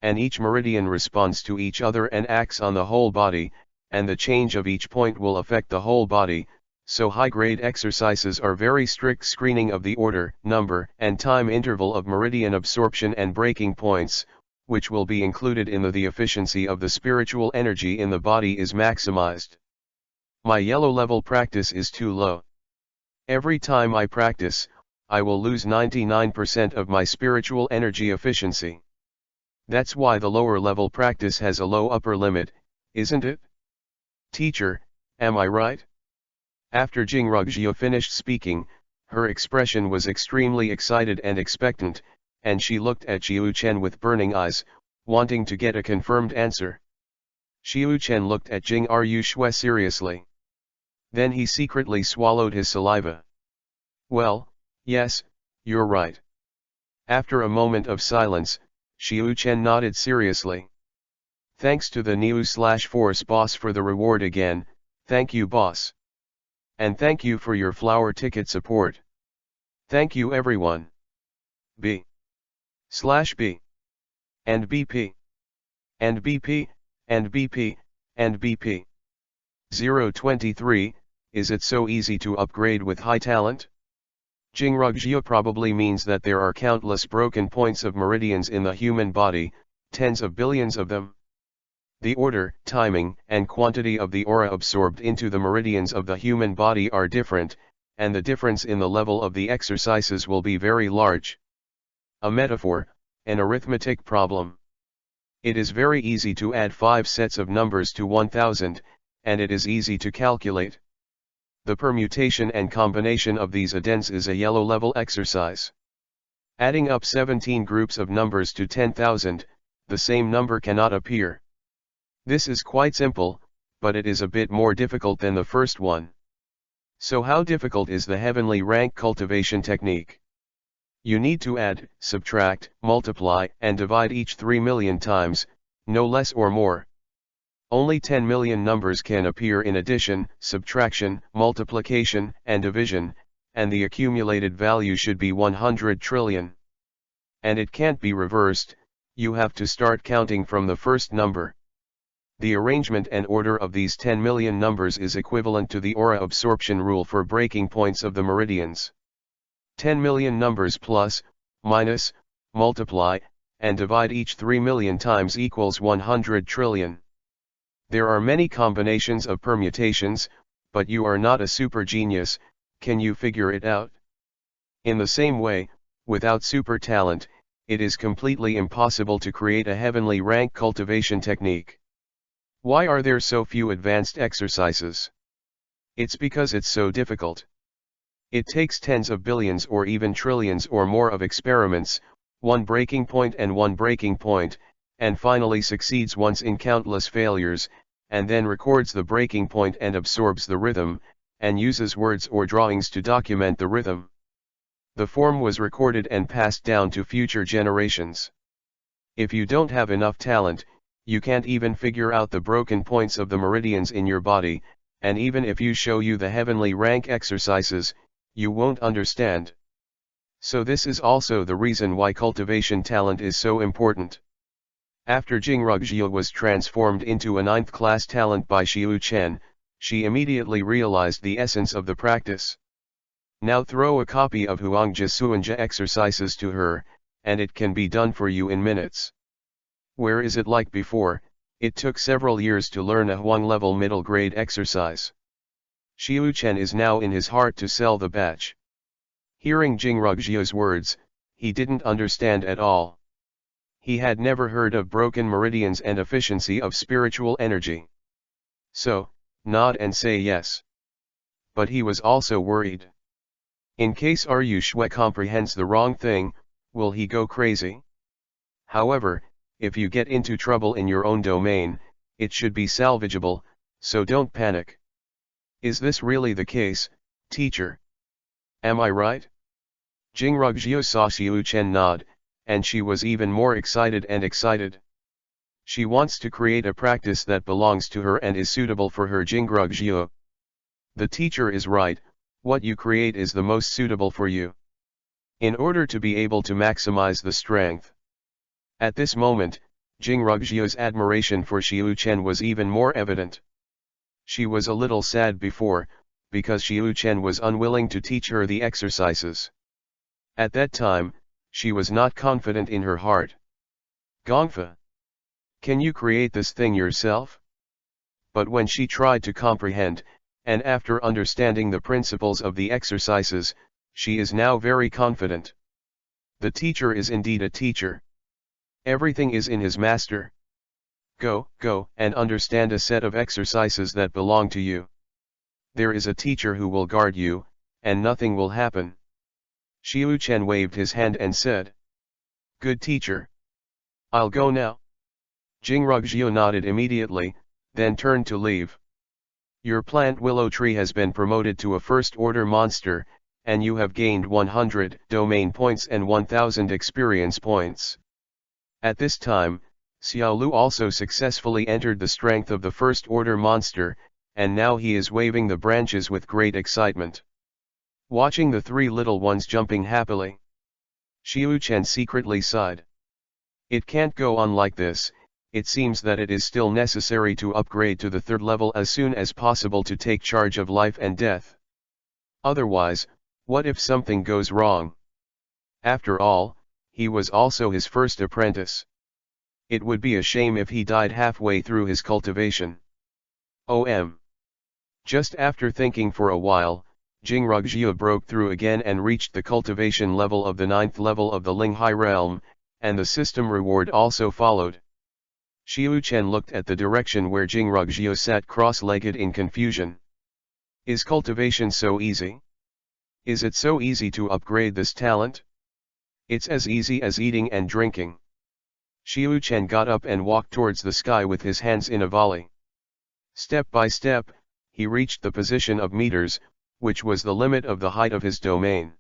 And each meridian responds to each other and acts on the whole body, and the change of each point will affect the whole body, so high-grade exercises are very strict screening of the order, number, and time interval of meridian absorption and breaking points, which will be included in the efficiency of the spiritual energy in the body is maximized. My yellow level practice is too low. Every time I practice, I will lose 99% of my spiritual energy efficiency. That's why the lower level practice has a low upper limit, isn't it? Teacher, am I right? After Jingrugjiu finished speaking, her expression was extremely excited and expectant, and she looked at Xiu Chen with burning eyes, wanting to get a confirmed answer. Xiu Chen looked at Jing Rushui seriously. Then he secretly swallowed his saliva. Well, yes, you're right. After a moment of silence, Xiu Chen nodded seriously. Thanks to the Neo/Force boss for the reward again, thank you boss. And thank you for your flower ticket support. Thank you everyone. B/B and BP and BP and BP and BP. 023, is it so easy to upgrade with high talent? Jingrugjiu probably means that there are countless broken points of meridians in the human body, tens of billions of them. The order, timing, and quantity of the aura absorbed into the meridians of the human body are different, and the difference in the level of the exercises will be very large. A metaphor, an arithmetic problem. It is very easy to add 5 sets of numbers to 1000, and it is easy to calculate. The permutation and combination of these addends is a yellow level exercise. Adding up 17 groups of numbers to 10,000, the same number cannot appear. This is quite simple, but it is a bit more difficult than the first one. So how difficult is the heavenly rank cultivation technique? You need to add, subtract, multiply, and divide each 3 million times, no less or more. Only 10 million numbers can appear in addition, subtraction, multiplication, and division, and the accumulated value should be 100 trillion. And it can't be reversed, you have to start counting from the first number. The arrangement and order of these 10 million numbers is equivalent to the aura absorption rule for breaking points of the meridians. 10 million numbers plus, minus, multiply, and divide each 3 million times equals 100 trillion. There are many combinations of permutations, but you are not a super genius, can you figure it out? In the same way, without super talent, it is completely impossible to create a heavenly rank cultivation technique. Why are there so few advanced exercises? It's because it's so difficult. It takes tens of billions or even trillions or more of experiments, one breaking point and one breaking point, and finally succeeds once in countless failures, and then records the breaking point and absorbs the rhythm, and uses words or drawings to document the rhythm. The form was recorded and passed down to future generations. If you don't have enough talent, you can't even figure out the broken points of the meridians in your body, and even if you show you the heavenly rank exercises, you won't understand. So this is also the reason why cultivation talent is so important. After Jingrugjiu was transformed into a 9th class talent by Xiu Chen, she immediately realized the essence of the practice. Now throw a copy of Huangja Suanja exercises to her, and it can be done for you in minutes. Where is it like before, it took several years to learn a Huang level middle grade exercise. Xiu Chen is now in his heart to sell the batch. Hearing Jingrugjiu's words, he didn't understand at all. He had never heard of broken meridians and efficiency of spiritual energy. So, nod and say yes. but he was also worried. In case Ryu Shui comprehends the wrong thing, will he go crazy? However, if you get into trouble in your own domain, it should be salvageable, so don't panic. Is this really the case, teacher? Am I right? Jingrugjiu saw Xiu Chen nod, and she was even more excited and excited. She wants to create a practice that belongs to her and is suitable for her Jingrugjiu. The teacher is right, what you create is the most suitable for you. In order to be able to maximize the strength. At this moment, Jingrugjiu's admiration for Xiu Chen was even more evident. She was a little sad before, because Xiu Chen was unwilling to teach her the exercises. At that time, she was not confident in her heart. Gongfa, can you create this thing yourself? But when she tried to comprehend, and after understanding the principles of the exercises, she is now very confident. The teacher is indeed a teacher. Everything is in his master. Go, and understand a set of exercises that belong to you. There is a teacher who will guard you, and nothing will happen. Xiu Chen waved his hand and said, "Good teacher. I'll go now." Jingrugjiu nodded immediately, then turned to leave. Your plant willow tree has been promoted to a first-order monster, and you have gained 100 domain points and 1000 experience points. At this time, Xiaolu also successfully entered the strength of the first-order monster, and now he is waving the branches with great excitement. Watching the three little ones jumping happily, Xiu Chen secretly sighed. It can't go on like this. It seems that it is still necessary to upgrade to the third level as soon as possible to take charge of life and death. Otherwise, what if something goes wrong? After all, he was also his first apprentice. It would be a shame if he died halfway through his cultivation. Just after thinking for a while, Jingrugjiu broke through again and reached the cultivation level of the 9th level of the Linghai realm, and the system reward also followed. Xiu Chen looked at the direction where Jingrugjiu sat cross-legged in confusion. Is cultivation so easy? Is it so easy to upgrade this talent? It's as easy as eating and drinking. Xiu Chen got up and walked towards the sky with his hands in a volley. Step by step, he reached the position of meters, which was the limit of the height of his domain.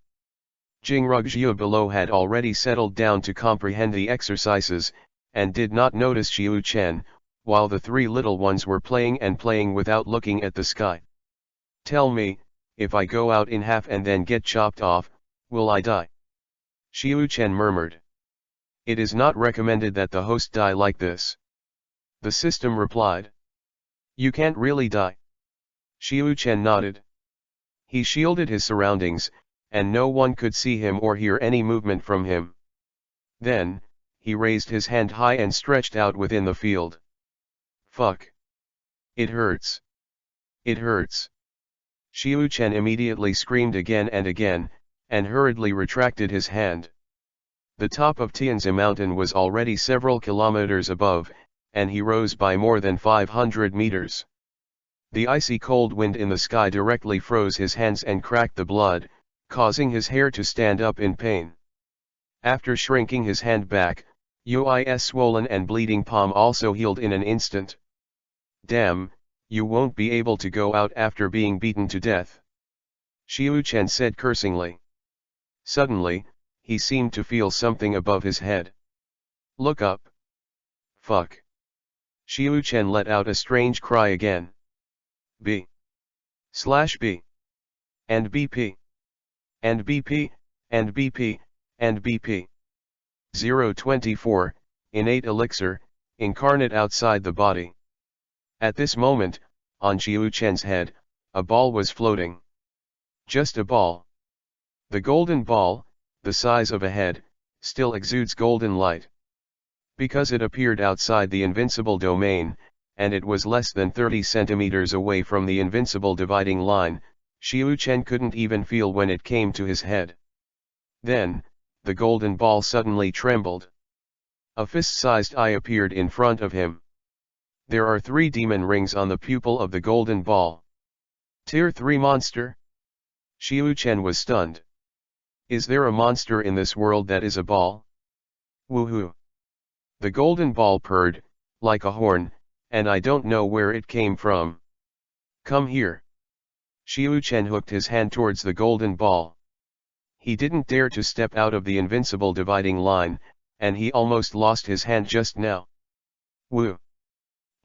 Jingrugjiu below had already settled down to comprehend the exercises, and did not notice Xiu Chen, while the three little ones were playing and playing without looking at the sky. Tell me, if I go out in half and then get chopped off, will I die? Xiu Chen murmured. It is not recommended that the host die like this. The system replied. You can't really die. Xiu Chen nodded. He shielded his surroundings, and no one could see him or hear any movement from him. Then, he raised his hand high and stretched out within the field. Fuck. It hurts. It hurts. Xiu Chen immediately screamed again and again, and hurriedly retracted his hand. The top of Tianzi mountain was already several kilometers above, and he rose by more than 500 meters. The icy cold wind in the sky directly froze his hands and cracked the blood, causing his hair to stand up in pain. After shrinking his hand back, Yui's swollen and bleeding palm also healed in an instant. Damn, you won't be able to go out after being beaten to death. Xiu Chen said cursingly. Suddenly, he seemed to feel something above his head. Look up. Fuck. Xiu Chen let out a strange cry again. B/B. And BP. And BP, and BP, and BP. 024, innate elixir, incarnate outside the body. At this moment, on Xiu Chen's head, a ball was floating. Just a ball. The golden ball, the size of a head, still exudes golden light. Because it appeared outside the invincible domain, and it was less than 30 centimeters away from the invincible dividing line, Xiu Chen couldn't even feel when it came to his head. Then, the golden ball suddenly trembled. A fist-sized eye appeared in front of him. There are 3 demon rings on the pupil of the golden ball. Tier 3 monster? Xiu Chen was stunned. Is there a monster in this world that is a ball? Woohoo! The golden ball purred, like a horn, and I don't know where it came from. Come here. Xiu Chen hooked his hand towards the golden ball. He didn't dare to step out of the invincible dividing line, and he almost lost his hand just now. Woo!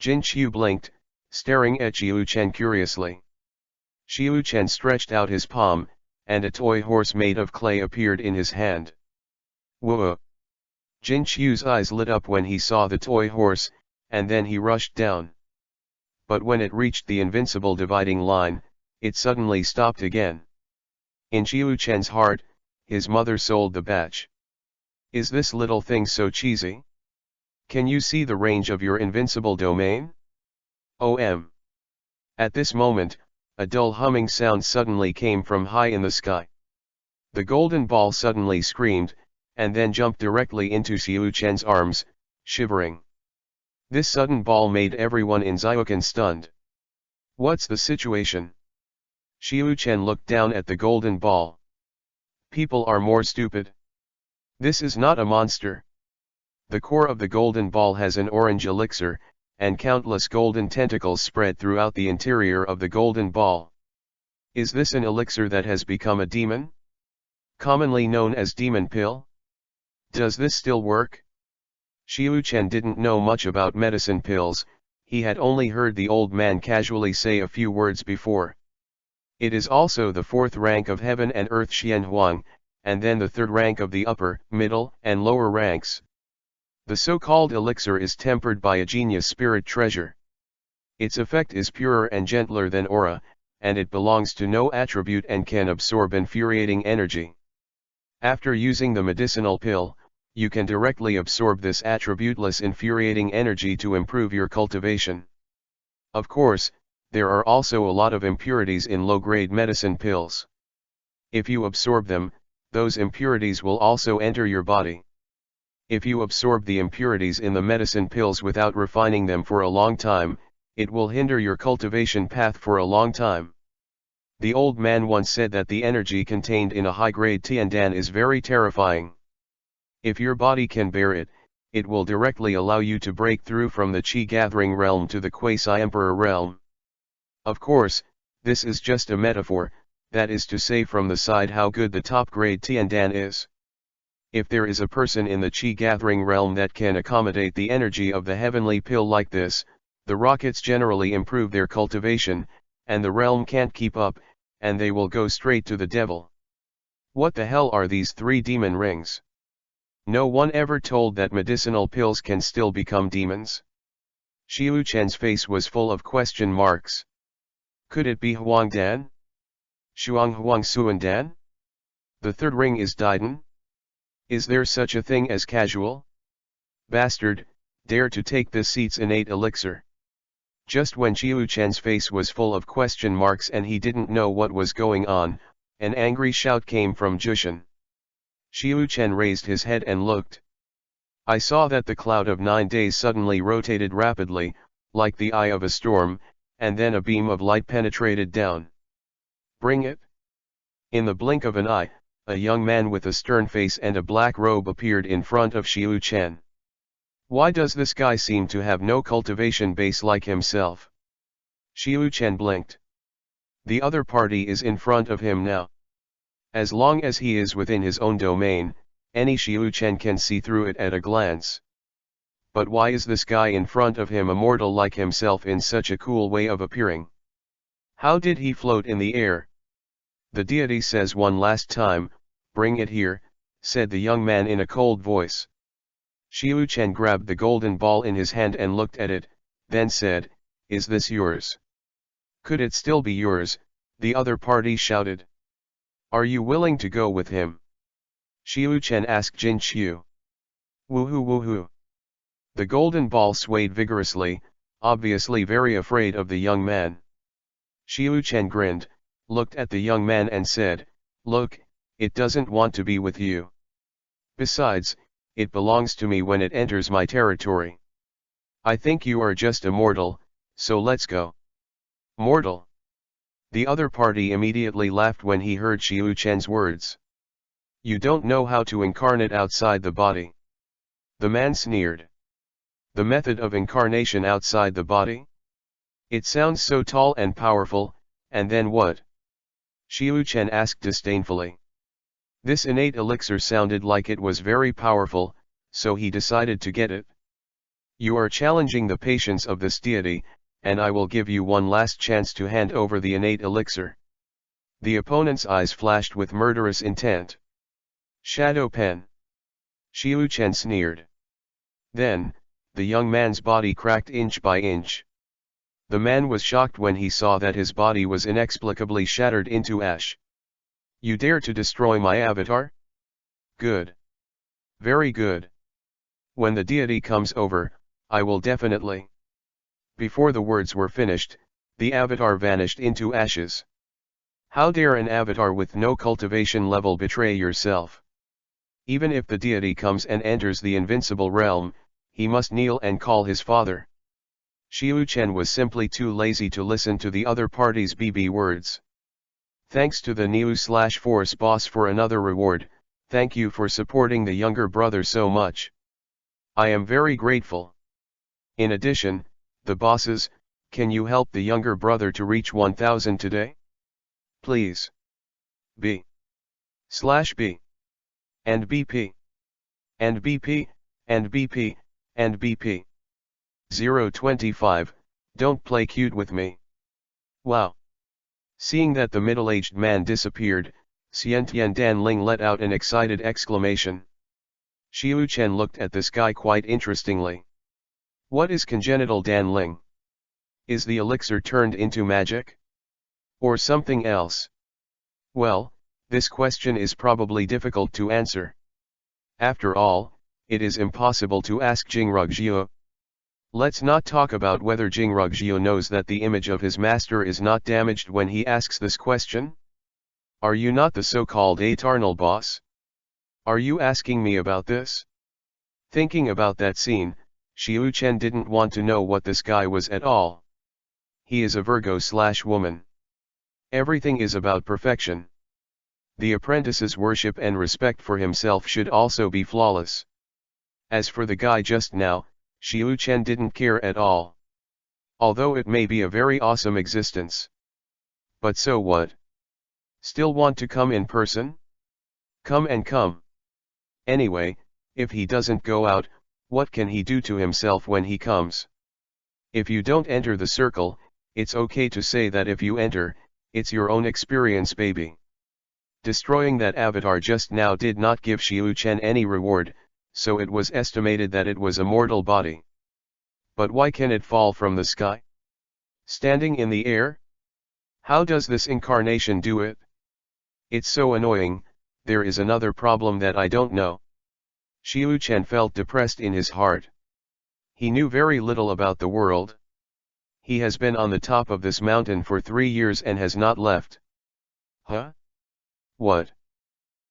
Jin Qiu blinked, staring at Xiu Chen curiously. Xiu Chen stretched out his palm, and a toy horse made of clay appeared in his hand. Whoa! Jin Qiu's eyes lit up when he saw the toy horse, and then he rushed down. But when it reached the invincible dividing line, it suddenly stopped again. In Xiu Chen's heart, his mother sold the batch. Is this little thing so cheesy? Can you see the range of your invincible domain? OM. At this moment, a dull humming sound suddenly came from high in the sky. The golden ball suddenly screamed, and then jumped directly into Xiu Chen's arms, shivering. This sudden ball made everyone in Xiuquan stunned. What's the situation? Xiu Chen looked down at the golden ball. People are more stupid. This is not a monster. The core of the golden ball has an orange elixir, and countless golden tentacles spread throughout the interior of the golden ball. Is this an elixir that has become a demon? Commonly known as demon pill? Does this still work? Xiu Chen didn't know much about medicine pills, he had only heard the old man casually say a few words before. It is also the fourth rank of heaven and earth Xian Huang, and then the third rank of the upper, middle, and lower ranks. The so-called elixir is tempered by a genius spirit treasure. Its effect is purer and gentler than aura, and it belongs to no attribute and can absorb infuriating energy. After using the medicinal pill, you can directly absorb this attributeless infuriating energy to improve your cultivation. Of course, there are also a lot of impurities in low-grade medicine pills. If you absorb them, those impurities will also enter your body. If you absorb the impurities in the medicine pills without refining them for a long time, it will hinder your cultivation path for a long time. The old man once said that the energy contained in a high-grade tiandan is very terrifying. If your body can bear it, it will directly allow you to break through from the Qi-gathering realm to the quasi-emperor realm. Of course, this is just a metaphor, that is to say from the side how good the top-grade tiandan is. If there is a person in the Qi-gathering realm that can accommodate the energy of the heavenly pill like this, the rockets generally improve their cultivation, and the realm can't keep up, and they will go straight to the devil. What the hell are these 3 demon rings? No one ever told that medicinal pills can still become demons. Xiu Chen's face was full of question marks. Could it be Huangdan? Shuang Huang Suandan? The third ring is Daiden? Is there such a thing as casual? Bastard, dare to take this seat's innate elixir. Just when Xiu Chen's face was full of question marks and he didn't know what was going on, an angry shout came from Jushan. Xiu Chen raised his head and looked. I saw that the cloud of 9 days suddenly rotated rapidly, like the eye of a storm, and then a beam of light penetrated down. Bring it. In the blink of an eye, a young man with a stern face and a black robe appeared in front of Xiu Chen. Why does this guy seem to have no cultivation base like himself? Xiu Chen blinked. The other party is in front of him now. As long as he is within his own domain, any Xiu Chen can see through it at a glance. But why is this guy in front of him a mortal like himself in such a cool way of appearing? How did he float in the air? The deity says one last time, bring it here, said the young man in a cold voice. Xiu Chen grabbed the golden ball in his hand and looked at it, then said, is this yours? Could it still be yours? The other party shouted. Are you willing to go with him? Xiu Chen asked Jin Qiu. Woohoo woohoo. The golden ball swayed vigorously, obviously very afraid of the young man. Xiu Chen grinned, looked at the young man and said, look, it doesn't want to be with you. Besides, it belongs to me when it enters my territory. I think you are just a mortal, so let's go. Mortal? The other party immediately laughed when he heard Xiu Chen's words. You don't know how to incarnate outside the body. The man sneered. The method of incarnation outside the body? It sounds so tall and powerful, and then what? Xiu Chen asked disdainfully. This innate elixir sounded like it was very powerful, so he decided to get it. You are challenging the patience of this deity, and I will give you one last chance to hand over the innate elixir. The opponent's eyes flashed with murderous intent. Shadow pen. Xiu Chen sneered. Then, the young man's body cracked inch by inch. The man was shocked when he saw that his body was inexplicably shattered into ash. You dare to destroy my avatar? Good. Very good. When the deity comes over, I will definitely. Before the words were finished, the avatar vanished into ashes. How dare an avatar with no cultivation level betray yourself? Even if the deity comes and enters the invincible realm, he must kneel and call his father. Xiu Chen was simply too lazy to listen to the other party's BB words. Thanks to the Neo/Force boss for another reward, thank you for supporting the younger brother so much. I am very grateful. In addition, the bosses, can you help the younger brother to reach 1000 today? Please. B/B. And BP. And BP, and BP, and BP. 025, don't play cute with me. Wow. Seeing that the middle-aged man disappeared, Xiantian Danling let out an excited exclamation. Xiu Chen looked at this guy quite interestingly. What is congenital Danling? Is the elixir turned into magic? Or something else? Well, this question is probably difficult to answer. After all, it is impossible to ask Jingrugjiu. Let's not talk about whether Jingrugjiu knows that the image of his master is not damaged when he asks this question. Are you not the so-called eternal boss? Are you asking me about this? Thinking about that scene, Xiu Chen didn't want to know what this guy was at all. He is a Virgo/woman. Everything is about perfection. The apprentice's worship and respect for himself should also be flawless. As for the guy just now, Xiu Chen didn't care at all. Although it may be a very awesome existence. But so what? Still want to come in person? Come and come. Anyway, if he doesn't go out, what can he do to himself when he comes? If you don't enter the circle, it's okay to say that if you enter, it's your own experience, baby. Destroying that avatar just now did not give Xiu Chen any reward, so it was estimated that it was a mortal body. But why can it fall from the sky? Standing in the air? How does this incarnation do it? It's so annoying. There is another problem that I don't know. Xiu Chen felt depressed in his heart. He knew very little about the world. He has been on the top of this mountain for 3 years and has not left. Huh? What?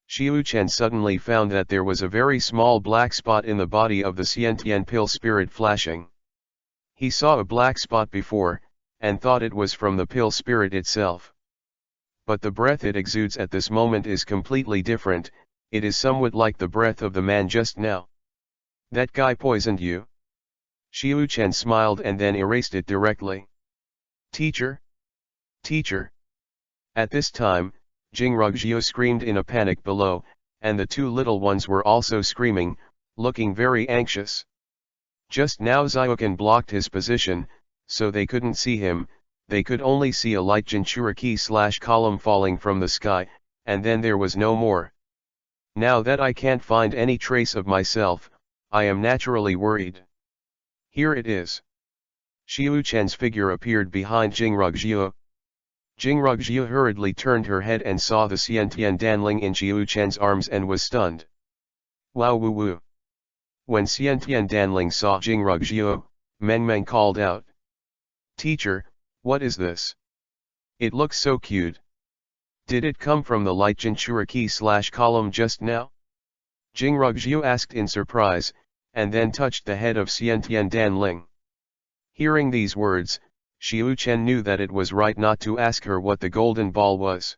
Xiu Chen suddenly found that there was a very small black spot in the body of the Xiantian pill spirit flashing. He saw a black spot before, and thought it was from the pill spirit itself. But the breath it exudes at this moment is completely different. It is somewhat like the breath of the man just now. That guy poisoned you? Xiu Chen smiled and then erased it directly. Teacher? Teacher? At this time, Jingrugjiu screamed in a panic below, and the 2 little ones were also screaming, looking very anxious. Just now Xiaokan blocked his position, so they couldn't see him. They could only see a light Jinchuriki/column falling from the sky, and then there was no more. Now that I can't find any trace of myself, I am naturally worried. Here it is. Xiu Chen's figure appeared behind Jingrugjiu. Jingrugjiu hurriedly turned her head and saw the Xiantian Danling in Xiu Chen's arms and was stunned. Wow woo woo. When Xiantian Danling saw Jingrugjiu, Meng Meng called out. Teacher, what is this? It looks so cute. Did it come from the light Jinchuriki/column just now? Jingrugjiu asked in surprise, and then touched the head of Xiantian Danling. Hearing these words, Xiu-Chen knew that it was right not to ask her what the golden ball was.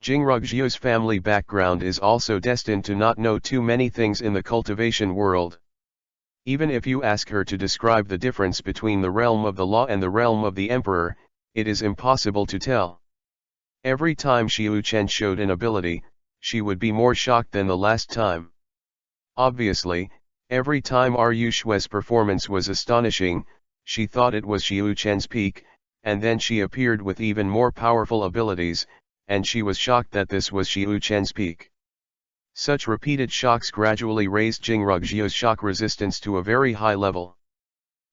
Jingrugjiu's family background is also destined to not know too many things in the cultivation world. Even if you ask her to describe the difference between the realm of the law and the realm of the emperor, it is impossible to tell. Every time Xiu-Chen showed an ability, she would be more shocked than the last time. Obviously, every time Ru Shue's performance was astonishing, she thought it was Xiu-Chen's peak, and then she appeared with even more powerful abilities, and she was shocked that this was Xiu-Chen's peak. Such repeated shocks gradually raised Jingrugjiu's shock resistance to a very high level.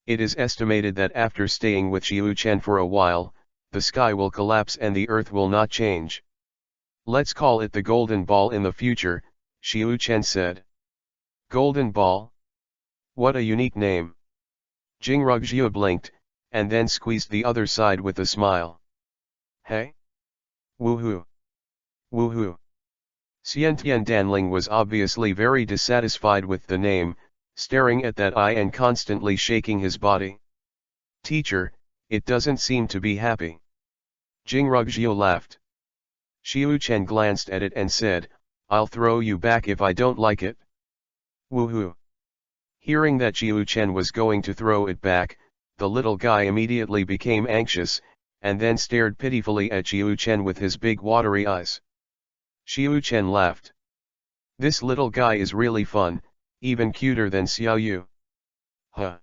It is estimated that after staying with Xiu-Chen for a while, the sky will collapse and the earth will not change. Let's call it the golden ball in the future, Xiu-Chen said. Golden ball? What a unique name. Jingrugjiu blinked, and then squeezed the other side with a smile. Hey? Woohoo! Woohoo! Xiantian Danling was obviously very dissatisfied with the name, staring at that eye and constantly shaking his body. Teacher, it doesn't seem to be happy. Jingrugjiu laughed. Xiu-Chen glanced at it and said, I'll throw you back if I don't like it. Woohoo! Hearing that Xiu-Chen was going to throw it back, the little guy immediately became anxious, and then stared pitifully at Xiu-Chen with his big watery eyes. Xiu-Chen laughed. This little guy is really fun, even cuter than Xiaoyu. Huh.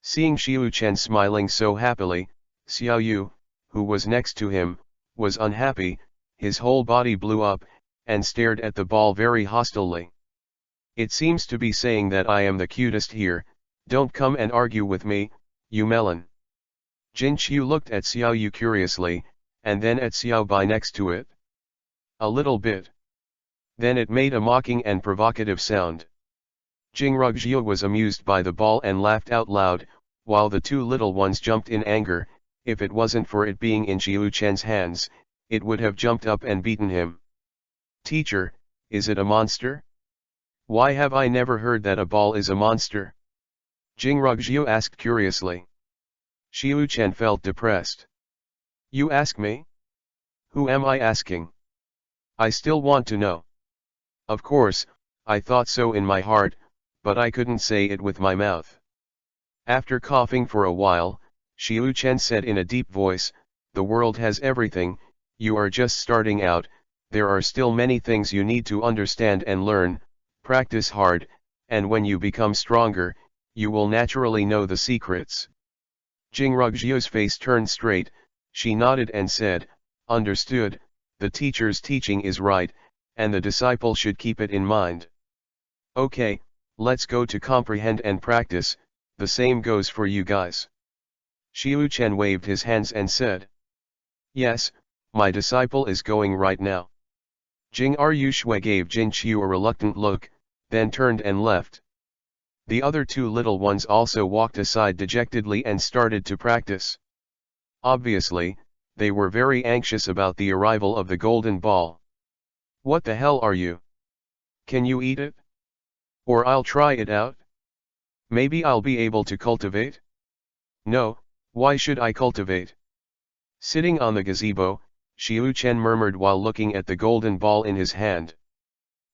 Seeing Xiu-Chen smiling so happily, Xiaoyu, who was next to him, was unhappy, his whole body blew up, and stared at the ball very hostilely. It seems to be saying that I am the cutest here, don't come and argue with me, you melon. Jin Qiu looked at Xiaoyu curiously, and then at Xiao Bai next to it. A little bit. Then it made a mocking and provocative sound. Jingrugjiu was amused by the ball and laughed out loud, while the two little ones jumped in anger. If it wasn't for it being in Xiu-Chen's hands, it would have jumped up and beaten him. Teacher, is it a monster? Why have I never heard that a ball is a monster? Jingrugjiu asked curiously. Xiu-Chen felt depressed. You ask me? Who am I asking? I still want to know. Of course, I thought so in my heart, but I couldn't say it with my mouth. After coughing for a while, Xiu-Chen said in a deep voice, the world has everything, you are just starting out, there are still many things you need to understand and learn, practice hard, and when you become stronger, you will naturally know the secrets. Jingrugjiu's face turned straight, she nodded and said, understood, the teacher's teaching is right, and the disciple should keep it in mind. Okay, let's go to comprehend and practice, the same goes for you guys. Xiu-Chen waved his hands and said. Yes, my disciple is going right now. Ru Shui gave Jin Qiu a reluctant look, then turned and left. The other two little ones also walked aside dejectedly and started to practice. Obviously, they were very anxious about the arrival of the golden ball. What the hell are you? Can you eat it? Or I'll try it out? Maybe I'll be able to cultivate? No, why should I cultivate? Sitting on the gazebo, Xiu-Chen murmured while looking at the golden ball in his hand.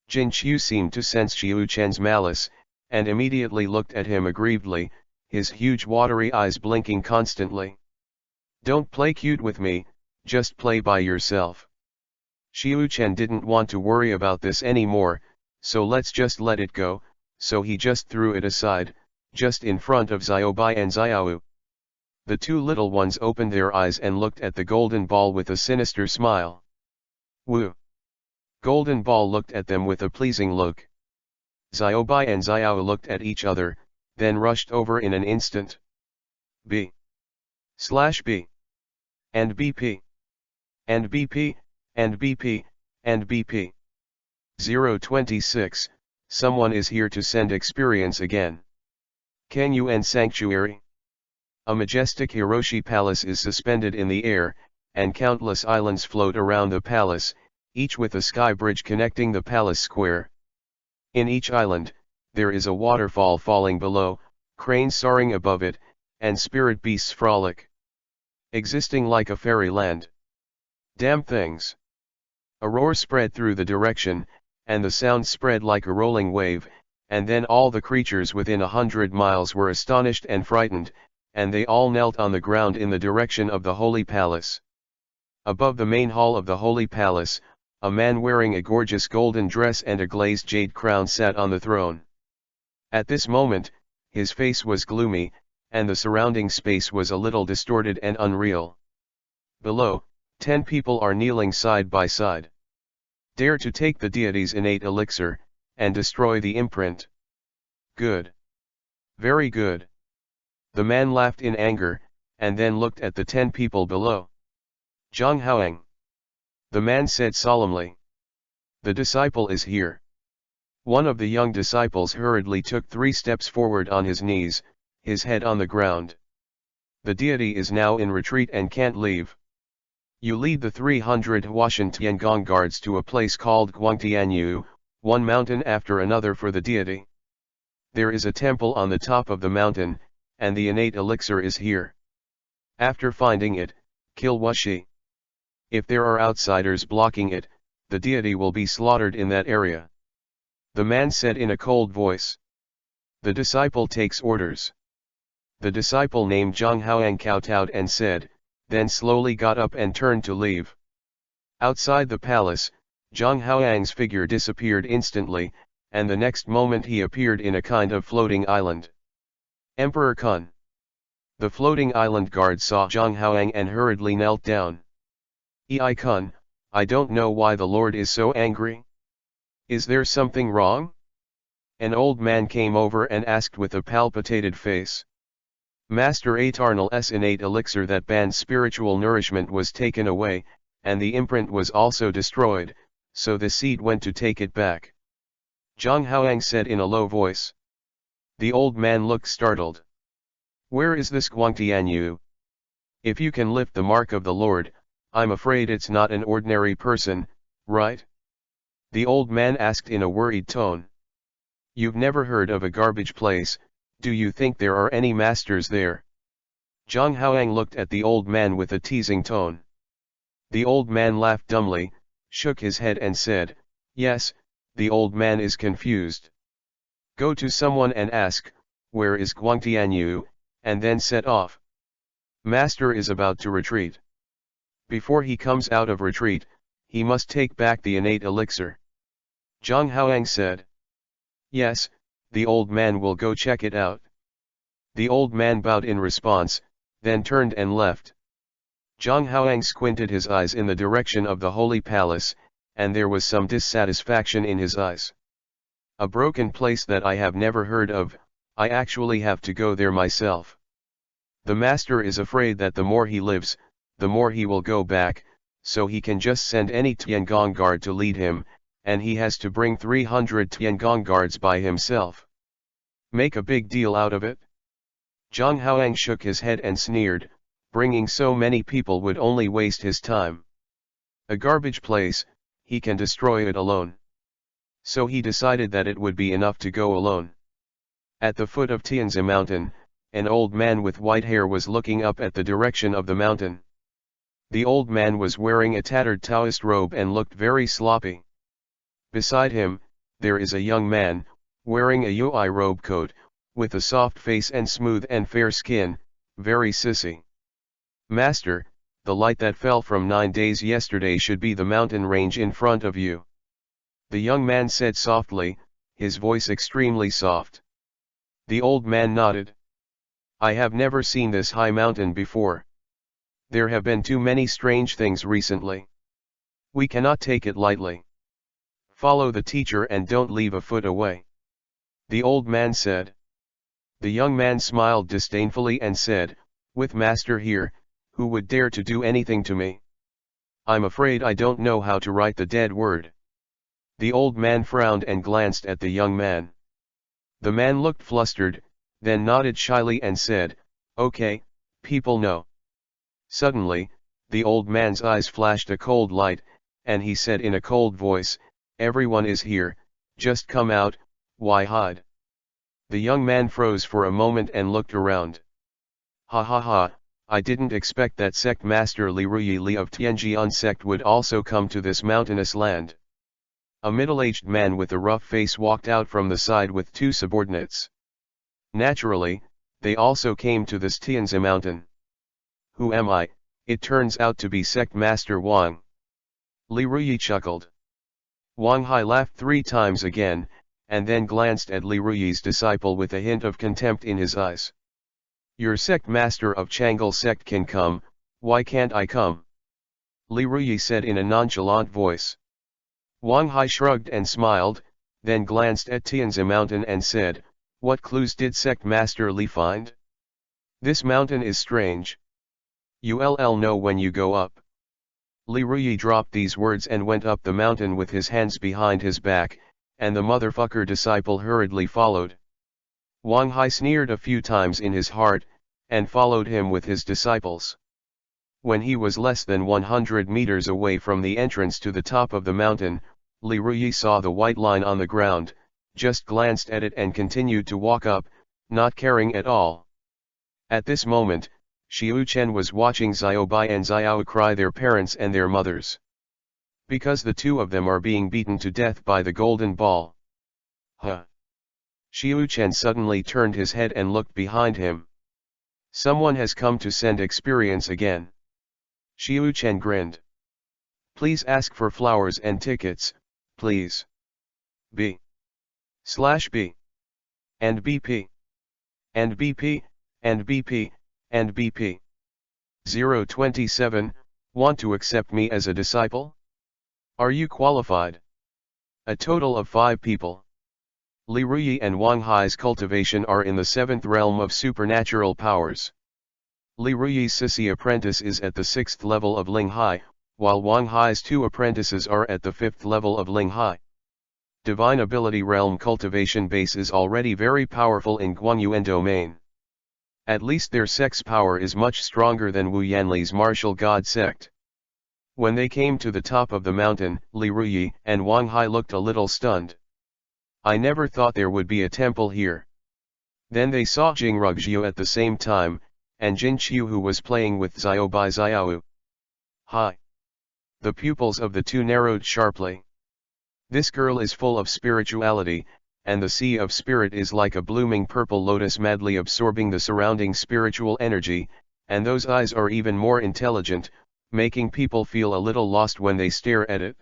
Jin Qiu seemed to sense Xiu-Chen's malice, and immediately looked at him aggrievedly, his huge watery eyes blinking constantly. Don't play cute with me, just play by yourself. Xiu-Chen didn't want to worry about this anymore, so let's just let it go, so he just threw it aside, just in front of Xiaobai and Xiaoyu. The two little ones opened their eyes and looked at the golden ball with a sinister smile. Woo! Golden ball looked at them with a pleasing look. Xiaobai and Xiao looked at each other, then rushed over in an instant. B/B and BP and BP and BP and BP. 026, someone is here to send experience again. Can you end sanctuary? A majestic Hiroshi palace is suspended in the air, and countless islands float around the palace, each with a sky bridge connecting the palace square. In each island, there is a waterfall falling below, cranes soaring above it, and spirit beasts frolic. existing like a fairyland. Damn things. A roar spread through the direction, and the sound spread like a rolling wave, and then all the creatures within 100 miles were astonished and frightened, and they all knelt on the ground in the direction of the Holy Palace. Above the main hall of the Holy Palace, a man wearing a gorgeous golden dress and a glazed jade crown sat on the throne. At this moment, his face was gloomy, and the surrounding space was a little distorted and unreal. Below, 10 people are kneeling side by side. Dare to take the deity's innate elixir, and destroy the imprint. Good. Very good. The man laughed in anger, and then looked at the 10 people below. Zhang Haoang. The man said solemnly. The disciple is here. One of the young disciples hurriedly took 3 steps forward on his knees, his head on the ground. The deity is now in retreat and can't leave. You lead the 300 Huashan Tiangong guards to a place called Guangtianyu, one mountain after another for the deity. There is a temple on the top of the mountain, and the innate elixir is here. After finding it, kill Wushi. If there are outsiders blocking it, the deity will be slaughtered in that area. The man said in a cold voice. The disciple takes orders. The disciple named Zhang Haoang kowtowed and said, then slowly got up and turned to leave. Outside the palace, Zhang Haoang's figure disappeared instantly, and the next moment he appeared in a kind of floating island. Emperor Kun. The floating island guard saw Zhang Haoang and hurriedly knelt down. Ei Kun, I don't know why the Lord is so angry. Is there something wrong? An old man came over and asked with a palpitated face. Master Atarnal's innate elixir that bans spiritual nourishment was taken away, and the imprint was also destroyed, so the seed went to take it back. Zhang Haoang said in a low voice. The old man looked startled. Where is this Guangtianyu? If you can lift the mark of the Lord, I'm afraid it's not an ordinary person, right? The old man asked in a worried tone. You've never heard of a garbage place, do you think there are any masters there? Zhang Haoang looked at the old man with a teasing tone. The old man laughed dumbly, shook his head and said, yes, the old man is confused. Go to someone and ask, where is Guangtianyu, and then set off. Master is about to retreat. Before he comes out of retreat, he must take back the innate elixir. Zhang Haoang said. Yes, the old man will go check it out. The old man bowed in response, then turned and left. Zhang Haoang squinted his eyes in the direction of the Holy Palace, and there was some dissatisfaction in his eyes. A broken place that I have never heard of, I actually have to go there myself. The master is afraid that the more he lives, the more he will go back, so he can just send any Tiangong guard to lead him, and he has to bring 300 Tiangong guards by himself. Make a big deal out of it? Zhang Haoang shook his head and sneered, bringing so many people would only waste his time. A garbage place, he can destroy it alone. So he decided that it would be enough to go alone. At the foot of Tianzi mountain, an old man with white hair was looking up at the direction of the mountain. The old man was wearing a tattered Taoist robe and looked very sloppy. Beside him, there is a young man, wearing a Yui robe coat, with a soft face and smooth and fair skin, very sissy. Master, the light that fell from 9 days yesterday should be the mountain range in front of you. The young man said softly, his voice extremely soft. The old man nodded. I have never seen this high mountain before. There have been too many strange things recently. We cannot take it lightly. Follow the teacher and don't leave a foot away. The old man said. The young man smiled disdainfully and said, with master here, who would dare to do anything to me? I'm afraid I don't know how to write the dead word. The old man frowned and glanced at the young man. The man looked flustered, then nodded shyly and said, okay, people know. Suddenly, the old man's eyes flashed a cold light, and he said in a cold voice, everyone is here, just come out, why hide? The young man froze for a moment and looked around. Ha ha ha, I didn't expect that sect master Li Ruyi Li of Tianjian sect would also come to this mountainous land. A middle-aged man with a rough face walked out from the side with two subordinates. Naturally, they also came to this Tianzi mountain. Who am I? It turns out to be sect master Wang. Li Ruyi chuckled. Wang Hai laughed 3 times again, and then glanced at Li Ruyi's disciple with a hint of contempt in his eyes. Your sect master of Chang'e sect can come, why can't I come? Li Ruyi said in a nonchalant voice. Wang Hai shrugged and smiled, then glanced at Tianzi mountain and said, what clues did sect master Li find? This mountain is strange. You'll know when you go up. Li Ruyi dropped these words and went up the mountain with his hands behind his back, and the motherfucker disciple hurriedly followed. Wang Hai sneered a few times in his heart, and followed him with his disciples. When he was less than 100 meters away from the entrance to the top of the mountain, Li Ruyi saw the white line on the ground, just glanced at it and continued to walk up, not caring at all. At this moment, Xiu Chen was watching Xiaobai and Xiao cry their parents and their mothers. Because the two of them are being beaten to death by the golden ball. Huh. Xiu Chen suddenly turned his head and looked behind him. Someone has come to send experience again. Xiu Chen grinned. Please ask for flowers and tickets, please. B/B. And BP. And BP, and BP, and BP. 027, want to accept me as a disciple? Are you qualified? A total of 5 people. Li Ruyi and Wang Hai's cultivation are in the 7th realm of supernatural powers. Li Ruyi's sissy apprentice is at the 6th level of Ling Hai, while Wang Hai's 2 apprentices are at the 5th level of Ling Hai. Divine ability realm cultivation base is already very powerful in Guangyuan domain. At least their sect's power is much stronger than Wu Yanli's martial god sect. When they came to the top of the mountain, Li Ruyi and Wang Hai looked a little stunned. I never thought there would be a temple here. Then they saw Jing Rugjiu at the same time, and Jin Qiu who was playing with Xiaobai Xiao. Hi. The pupils of the two narrowed sharply. This girl is full of spirituality, and the sea of spirit is like a blooming purple lotus madly absorbing the surrounding spiritual energy, and those eyes are even more intelligent, making people feel a little lost when they stare at it.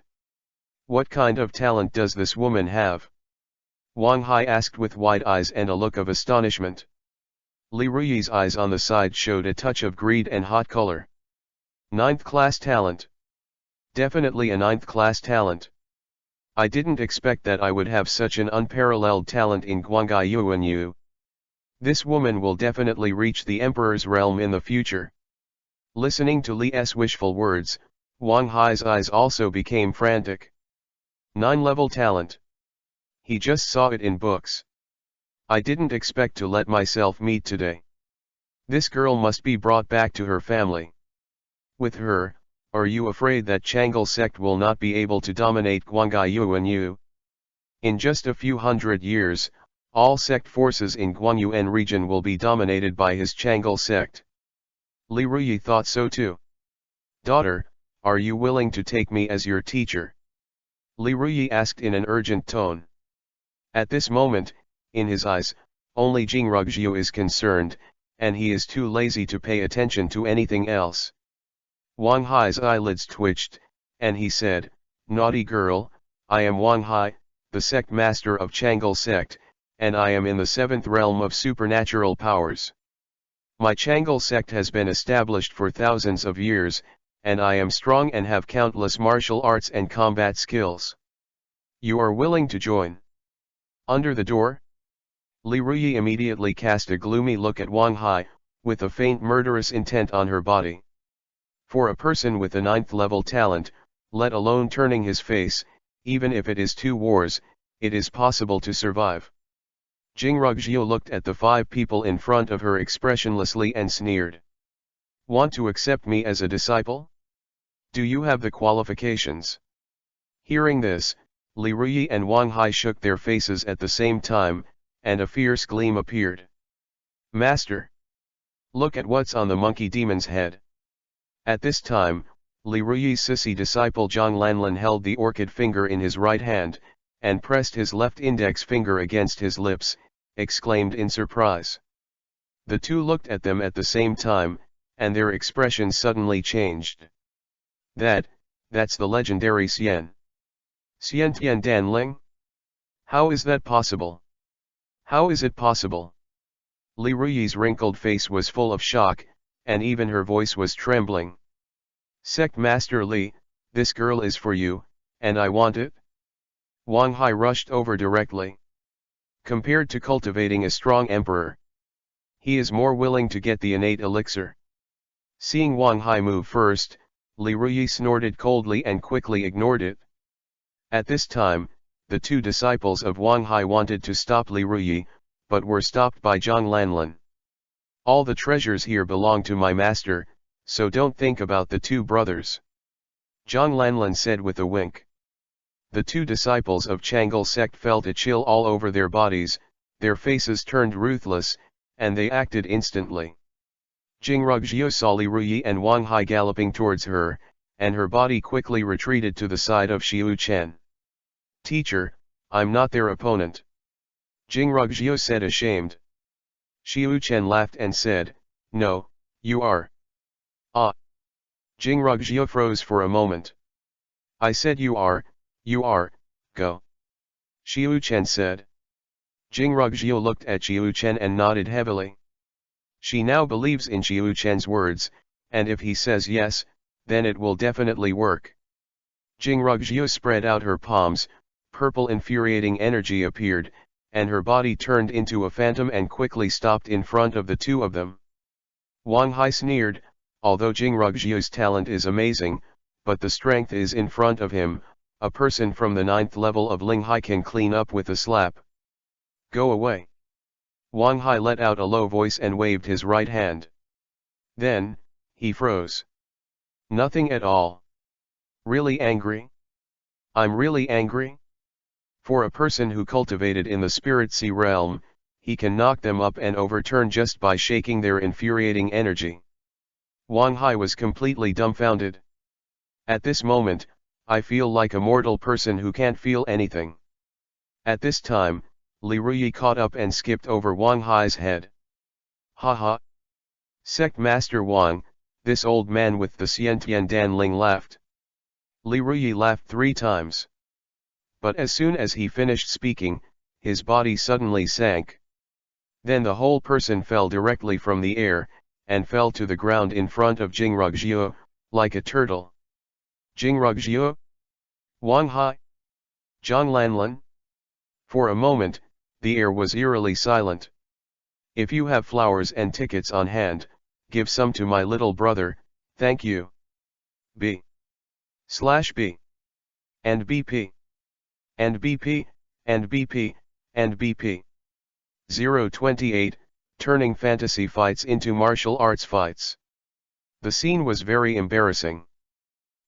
What kind of talent does this woman have? Wang Hai asked with wide eyes and a look of astonishment. Li Ruyi's eyes on the side showed a touch of greed and hot color. 9th class talent. Definitely a 9th class talent. I didn't expect that I would have such an unparalleled talent in Guangai Yuanyu. This woman will definitely reach the Emperor's realm in the future. Listening to Li's wishful words, Wang Hai's eyes also became frantic. 9-level talent. He just saw it in books. I didn't expect to let myself meet today. This girl must be brought back to her family. With her, are you afraid that Chang'e sect will not be able to dominate Guangai Yuanyu? In just a few hundred years, all sect forces in Guangyuan region will be dominated by his Chang'e sect. Li Ruyi thought so too. Daughter, are you willing to take me as your teacher? Li Ruyi asked in an urgent tone. At this moment, in his eyes, only Jing Rugjiu is concerned, and he is too lazy to pay attention to anything else. Wang Hai's eyelids twitched, and he said, Naughty girl, I am Wang Hai, the sect master of Chang'e sect, and I am in the 7th realm of supernatural powers. My Chang'e sect has been established for thousands of years, and I am strong and have countless martial arts and combat skills. You are willing to join? Under the door? Li Ruyi immediately cast a gloomy look at Wang Hai, with a faint murderous intent on her body. For a person with a 9th level talent, let alone turning his face, even if it is 2 wars, it is possible to survive. Jing Rugjiu looked at the 5 people in front of her expressionlessly and sneered. Want to accept me as a disciple? Do you have the qualifications? Hearing this, Li Ruyi and Wang Hai shook their faces at the same time, and a fierce gleam appeared. Master! Look at what's on the monkey demon's head. At this time, Li Ruyi's sissy disciple Zhang Lanlan held the orchid finger in his right hand, and pressed his left index finger against his lips, exclaimed in surprise. The two looked at them at the same time, and their expressions suddenly changed. That's the legendary Xian Tian Danling? How is that possible? How is it possible? Li Ruyi's wrinkled face was full of shock, and even her voice was trembling. Sect Master Li, this girl is for you, and I want it? Wang Hai rushed over directly. Compared to cultivating a strong emperor, he is more willing to get the innate elixir. Seeing Wang Hai move first, Li Ruyi snorted coldly and quickly ignored it. At this time, the two disciples of Wang Hai wanted to stop Li Ruyi, but were stopped by Zhang Lanlan. All the treasures here belong to my master, so don't think about the two brothers. Zhang Lanlan said with a wink. The two disciples of Changle sect felt a chill all over their bodies, their faces turned ruthless, and they acted instantly. Jingrugjiu saw Li Ruyi and Wang Hai galloping towards her, and her body quickly retreated to the side of Xiu Chen. Teacher, I'm not their opponent. Jingrugjiu said ashamed. Xiu Chen laughed and said, No, you are. Ah. Jingrugjiu froze for a moment. I said you are, go. Xiu Chen said. Jingrugjiu looked at Xiu Chen and nodded heavily. She now believes in Xiu Chen's words, and if he says yes, then it will definitely work. Jingrugjiu spread out her palms, purple infuriating energy appeared, and her body turned into a phantom and quickly stopped in front of the two of them. Wang Hai sneered, although Jingrugjiu's talent is amazing, but the strength is in front of him, a person from the 9th level of Ling Hai can clean up with a slap. Go away. Wang Hai let out a low voice and waved his right hand. Then, he froze. Nothing at all. Really angry? I'm really angry? For a person who cultivated in the spirit sea realm, he can knock them up and overturn just by shaking their infuriating energy. Wang Hai was completely dumbfounded. At this moment, I feel like a mortal person who can't feel anything. At this time, Li Ruyi caught up and skipped over Wang Hai's head. Ha ha! Sect Master Wang, this old man with the Xiantian Danling laughed. Li Ruyi laughed 3 times. But as soon as he finished speaking, his body suddenly sank. Then the whole person fell directly from the air, and fell to the ground in front of Jingrugjiu, like a turtle. Jingrugjiu? Wang Hai? Zhang Lanlan? For a moment, the air was eerily silent. If you have flowers and tickets on hand, give some to my little brother, thank you. B/B and BP and BP and BP and BP. 028, turning fantasy fights into martial arts fights. The scene was very embarrassing.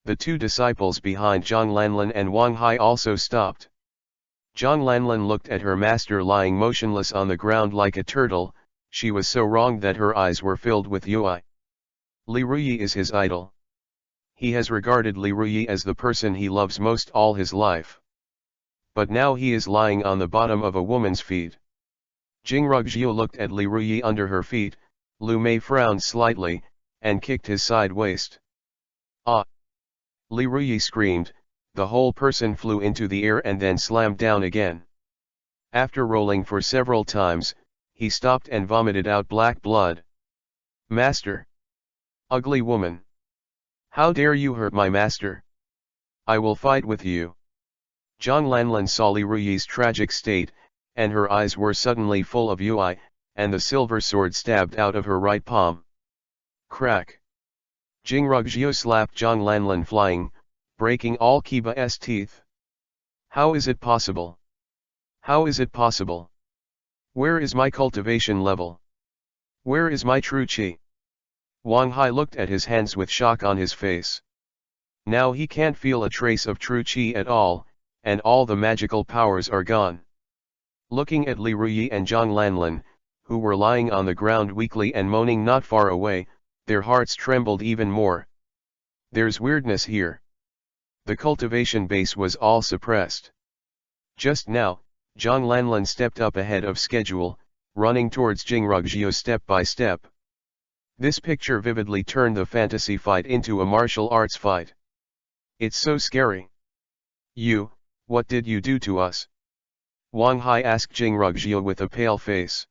The two disciples behind Zhang Lanlan and Wang Hai also stopped. Zhang Lanlan looked at her master lying motionless on the ground like a turtle. She was so wrong that her eyes were filled with UI. Li Ruyi is his idol. He has regarded Li Ruyi as the person he loves most all his life. But now he is lying on the bottom of a woman's feet. Jingrugjiu looked at Li Ruyi under her feet. Lu Mei frowned slightly, and kicked his side waist. Ah! Li Ruyi screamed. The whole person flew into the air and then slammed down again. After rolling for several times, he stopped and vomited out black blood. Master! Ugly woman! How dare you hurt my master? I will fight with you. Zhang Lanlan saw Li Ruyi's tragic state, and her eyes were suddenly full of UI, and the silver sword stabbed out of her right palm. Crack! Jingrugjiu slapped Zhang Lanlan flying, breaking all Kiba's teeth. How is it possible? How is it possible? Where is my cultivation level? Where is my true qi? Wang Hai looked at his hands with shock on his face. Now he can't feel a trace of true qi at all, and all the magical powers are gone. Looking at Li Ruyi and Zhang Lanlan, who were lying on the ground weakly and moaning not far away, their hearts trembled even more. There's weirdness here. The cultivation base was all suppressed. Just now, Zhang Lanlan stepped up ahead of schedule, running towards Jingrugjiu step by step. This picture vividly turned the fantasy fight into a martial arts fight. It's so scary. What did you do to us? Wang Hai asked Jingrugjiu with a pale face.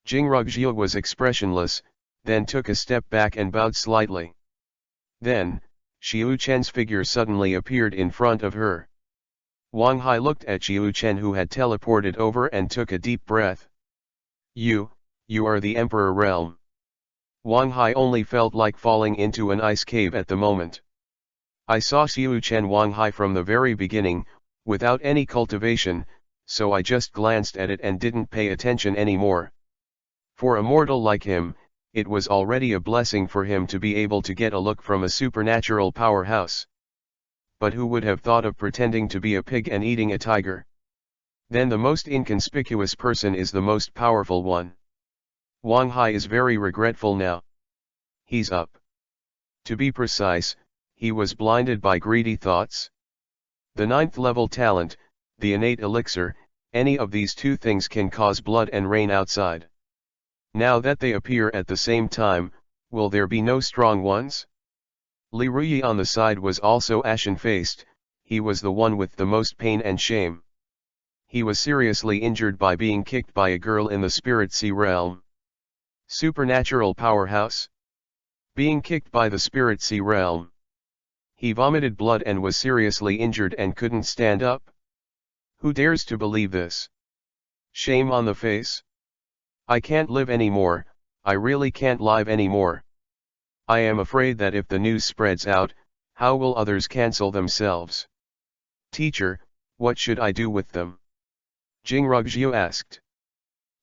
Jingrugjiu was expressionless, then took a step back and bowed slightly. Then, Xiu Chen's figure suddenly appeared in front of her. Wang Hai looked at Xiu Chen, who had teleported over, and took a deep breath. You are the Emperor Realm. Wang Hai only felt like falling into an ice cave at the moment. I saw Xiu Chen Wang Hai from the very beginning, without any cultivation, so I just glanced at it and didn't pay attention anymore. For a mortal like him, it was already a blessing for him to be able to get a look from a supernatural powerhouse. But who would have thought of pretending to be a pig and eating a tiger? Then the most inconspicuous person is the most powerful one. Wang Hai is very regretful now. He's up. To be precise, he was blinded by greedy thoughts. The 9th level talent, the innate elixir, any of these two things can cause blood and rain outside. Now that they appear at the same time, will there be no strong ones? Li Ruyi on the side was also ashen-faced. He was the one with the most pain and shame. He was seriously injured by being kicked by a girl in the Spirit Sea realm. Supernatural powerhouse? Being kicked by the Spirit Sea realm. He vomited blood and was seriously injured and couldn't stand up. Who dares to believe this? Shame on the face. I can't live anymore, I really can't live anymore. I am afraid that if the news spreads out, how will others cancel themselves? Teacher, what should I do with them? Jingrugjiu asked.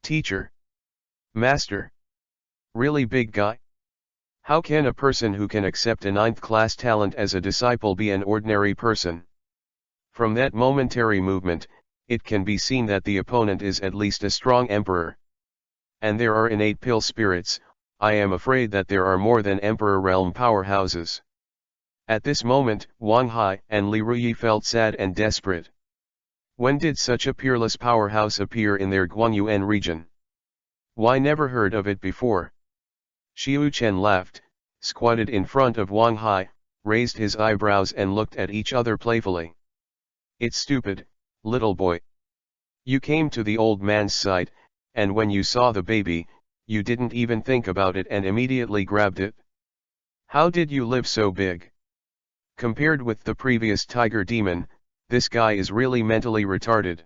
Teacher? Master? Really big guy? How can a person who can accept a 9th class talent as a disciple be an ordinary person? From that momentary movement, it can be seen that the opponent is at least a strong emperor. And there are innate pill spirits. I am afraid that there are more than Emperor Realm powerhouses. At this moment, Wang Hai and Li Ruyi felt sad and desperate. When did such a peerless powerhouse appear in their Guangyuan region? Why never heard of it before? Xiu Chen laughed, squatted in front of Wang Hai, raised his eyebrows and looked at each other playfully. It's stupid, little boy. You came to the old man's side, and when you saw the baby, you didn't even think about it and immediately grabbed it. How did you live so big? Compared with the previous tiger demon, this guy is really mentally retarded.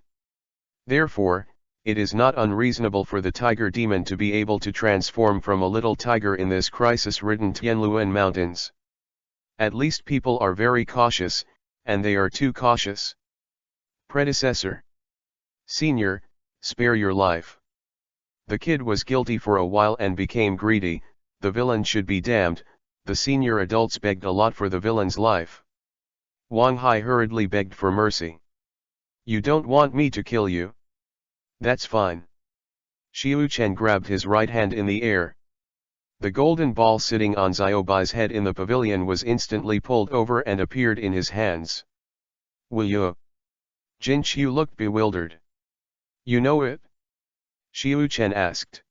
Therefore, it is not unreasonable for the tiger demon to be able to transform from a little tiger in this crisis-ridden Tianluan mountains. At least people are very cautious, and they are too cautious. Predecessor. Senior, spare your life. The kid was guilty for a while and became greedy. The villain should be damned. The senior adults begged a lot for the villain's life. Wang Hai hurriedly begged for mercy. You don't want me to kill you? That's fine. Xiu Chen grabbed his right hand in the air. The golden ball sitting on Xiaobai's head in the pavilion was instantly pulled over and appeared in his hands. Will you? Jin Qiu looked bewildered. You know it? Xiu Chen asked.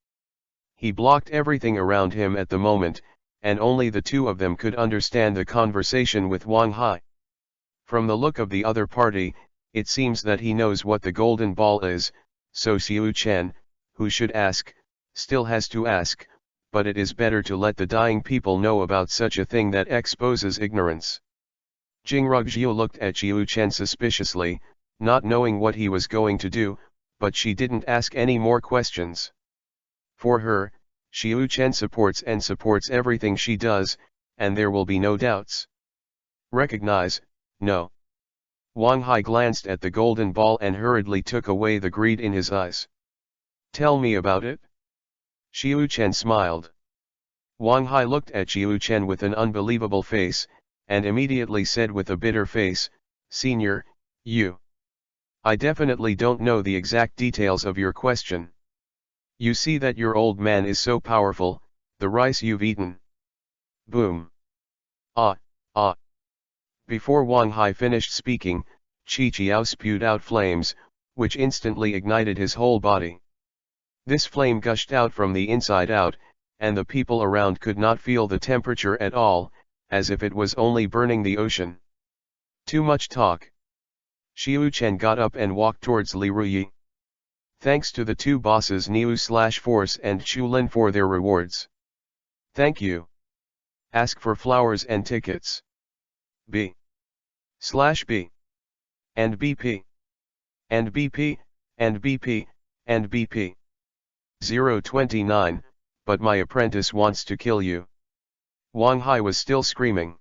He blocked everything around him at the moment, and only the two of them could understand the conversation with Wang Hai. From the look of the other party, it seems that he knows what the golden ball is, so Xiu Chen, who should ask, still has to ask, but it is better to let the dying people know about such a thing that exposes ignorance. Jingrugjiu looked at Xiu Chen suspiciously, not knowing what he was going to do, but she didn't ask any more questions. For her, Xiu Chen supports everything she does, and there will be no doubts. Recognize, no. Wang Hai glanced at the golden ball and hurriedly took away the greed in his eyes. Tell me about it? Xiu Chen smiled. Wang Hai looked at Xiu Chen with an unbelievable face, and immediately said with a bitter face, Senior, you. I definitely don't know the exact details of your question. You see that your old man is so powerful, the rice you've eaten. Boom. Ah, ah. Before Wang Hai finished speaking, Qi Qiao spewed out flames, which instantly ignited his whole body. This flame gushed out from the inside out, and the people around could not feel the temperature at all, as if it was only burning the ocean. Too much talk. Xiu Chen got up and walked towards Li Ruyi. Thanks to the two bosses Niu/Force and Chulin for their rewards. Thank you. Ask for flowers and tickets. B/B. And BP. And BP, and BP, and BP. 029, but my apprentice wants to kill you. Wang Hai was still screaming.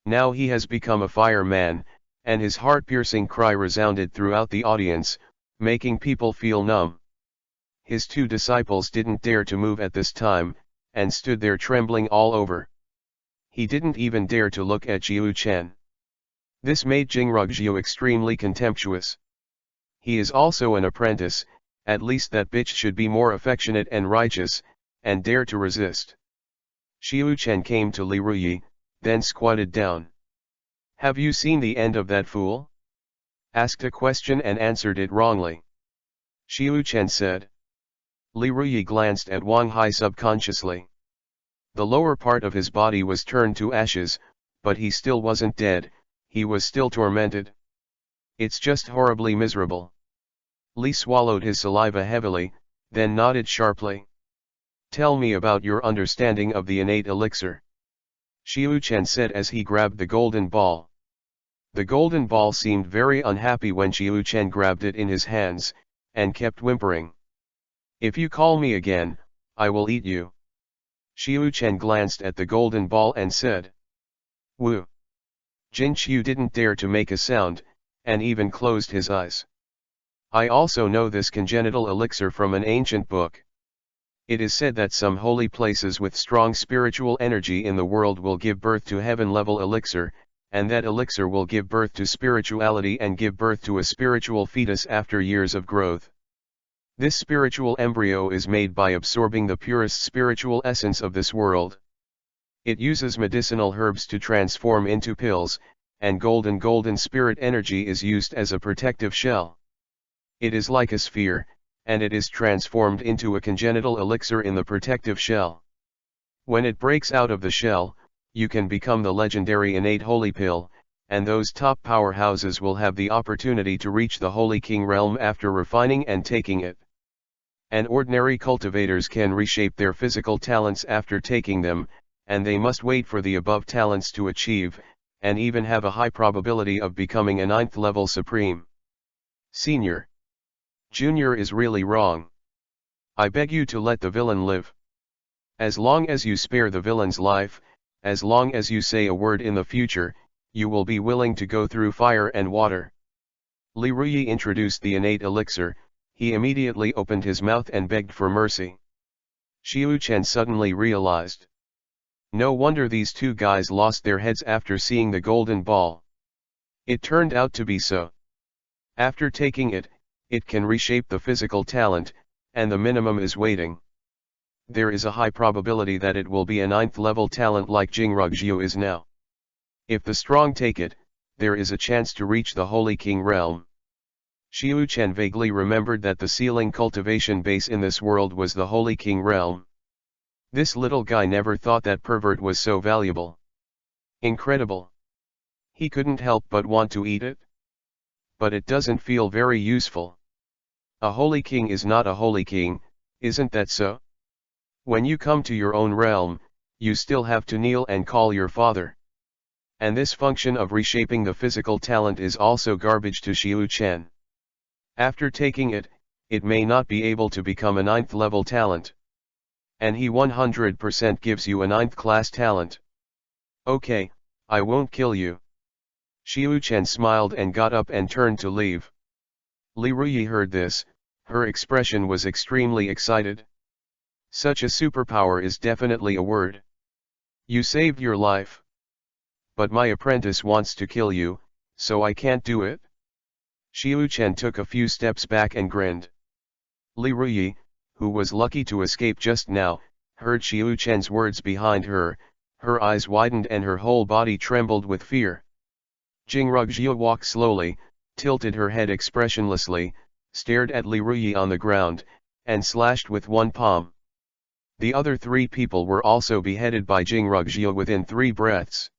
Now he has become a fireman, and his heart-piercing cry resounded throughout the audience, making people feel numb. His two disciples didn't dare to move at this time, and stood there trembling all over. He didn't even dare to look at Jiu Chen. This made Jingrugjiu extremely contemptuous. He is also an apprentice, at least that bitch should be more affectionate and righteous, and dare to resist. Xiu Chen came to Li Ruyi, then squatted down. Have you seen the end of that fool? Asked a question and answered it wrongly. Xiu Chen said. Li Ruyi glanced at Wang Hai subconsciously. The lower part of his body was turned to ashes, but he still wasn't dead, he was still tormented. It's just horribly miserable. Li swallowed his saliva heavily, then nodded sharply. Tell me about your understanding of the innate elixir. Xiu Chen said as he grabbed the golden ball. The golden ball seemed very unhappy when Xiu Chen grabbed it in his hands, and kept whimpering. If you call me again, I will eat you. Xiu Chen glanced at the golden ball and said. Woo. Jin Qiu didn't dare to make a sound, and even closed his eyes. I also know this congenital elixir from an ancient book. It is said that some holy places with strong spiritual energy in the world will give birth to heaven-level elixir, and that elixir will give birth to spirituality and give birth to a spiritual fetus after years of growth. This spiritual embryo is made by absorbing the purest spiritual essence of this world. It uses medicinal herbs to transform into pills, and golden spirit energy is used as a protective shell. It is like a sphere, and it is transformed into a congenital elixir in the protective shell. When it breaks out of the shell, you can become the legendary innate holy pill, and those top powerhouses will have the opportunity to reach the Holy King realm after refining and taking it. And ordinary cultivators can reshape their physical talents after taking them, and they must wait for the above talents to achieve, and even have a high probability of becoming a 9th level supreme. Senior. Junior is really wrong. I beg you to let the villain live. As long as you spare the villain's life, as long as you say a word in the future, you will be willing to go through fire and water. Li Ruyi introduced the innate elixir, he immediately opened his mouth and begged for mercy. Xiu Chen suddenly realized. No wonder these two guys lost their heads after seeing the golden ball. It turned out to be so. After taking it, it can reshape the physical talent, and the minimum is waiting. There is a high probability that it will be a 9th level talent like Jingrugjiu is now. If the strong take it, there is a chance to reach the Holy King realm. Xiu Chen vaguely remembered that the ceiling cultivation base in this world was the Holy King realm. This little guy never thought that pervert was so valuable. Incredible. He couldn't help but want to eat it. But it doesn't feel very useful. A holy king is not a holy king, isn't that so? When you come to your own realm, you still have to kneel and call your father. And this function of reshaping the physical talent is also garbage to Xiu Chen. After taking it, it may not be able to become a 9th level talent. And he 100% gives you a 9th class talent. Okay, I won't kill you. Xiu Chen smiled and got up and turned to leave. Li Ruyi heard this, her expression was extremely excited. Such a superpower is definitely a word. You saved your life. But my apprentice wants to kill you, so I can't do it? Xiu Chen took a few steps back and grinned. Li Ruyi, who was lucky to escape just now, heard Xiu Chen's words behind her. Her eyes widened and her whole body trembled with fear. Jingrugjiu walked slowly, tilted her head expressionlessly, stared at Li Ruyi on the ground, and slashed with one palm. The other 3 people were also beheaded by Jingrugjiu within 3 breaths.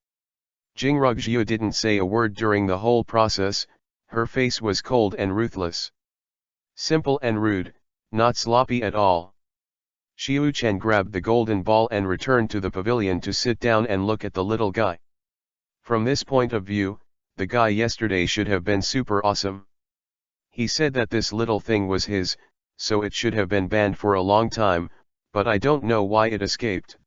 Jingrugjiu didn't say a word during the whole process. Her face was cold and ruthless. Simple and rude, not sloppy at all. Xiu Chen grabbed the golden ball and returned to the pavilion to sit down and look at the little guy. From this point of view, the guy yesterday should have been super awesome. He said that this little thing was his, so it should have been banned for a long time, but I don't know why it escaped.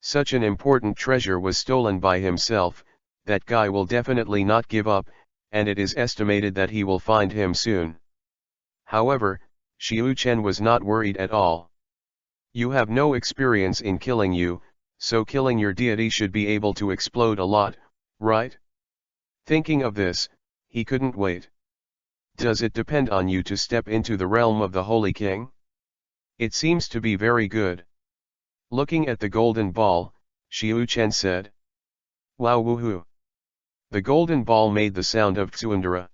Such an important treasure was stolen by himself. That guy will definitely not give up, and it is estimated that he will find him soon. However, Xiu Chen was not worried at all. You have no experience in killing you, so killing your deity should be able to explode a lot, right? Thinking of this, he couldn't wait. Does it depend on you to step into the realm of the Holy King? It seems to be very good. Looking at the golden ball, Xiu Chen said. Wow, woohoo. The golden ball made the sound of Tsundere.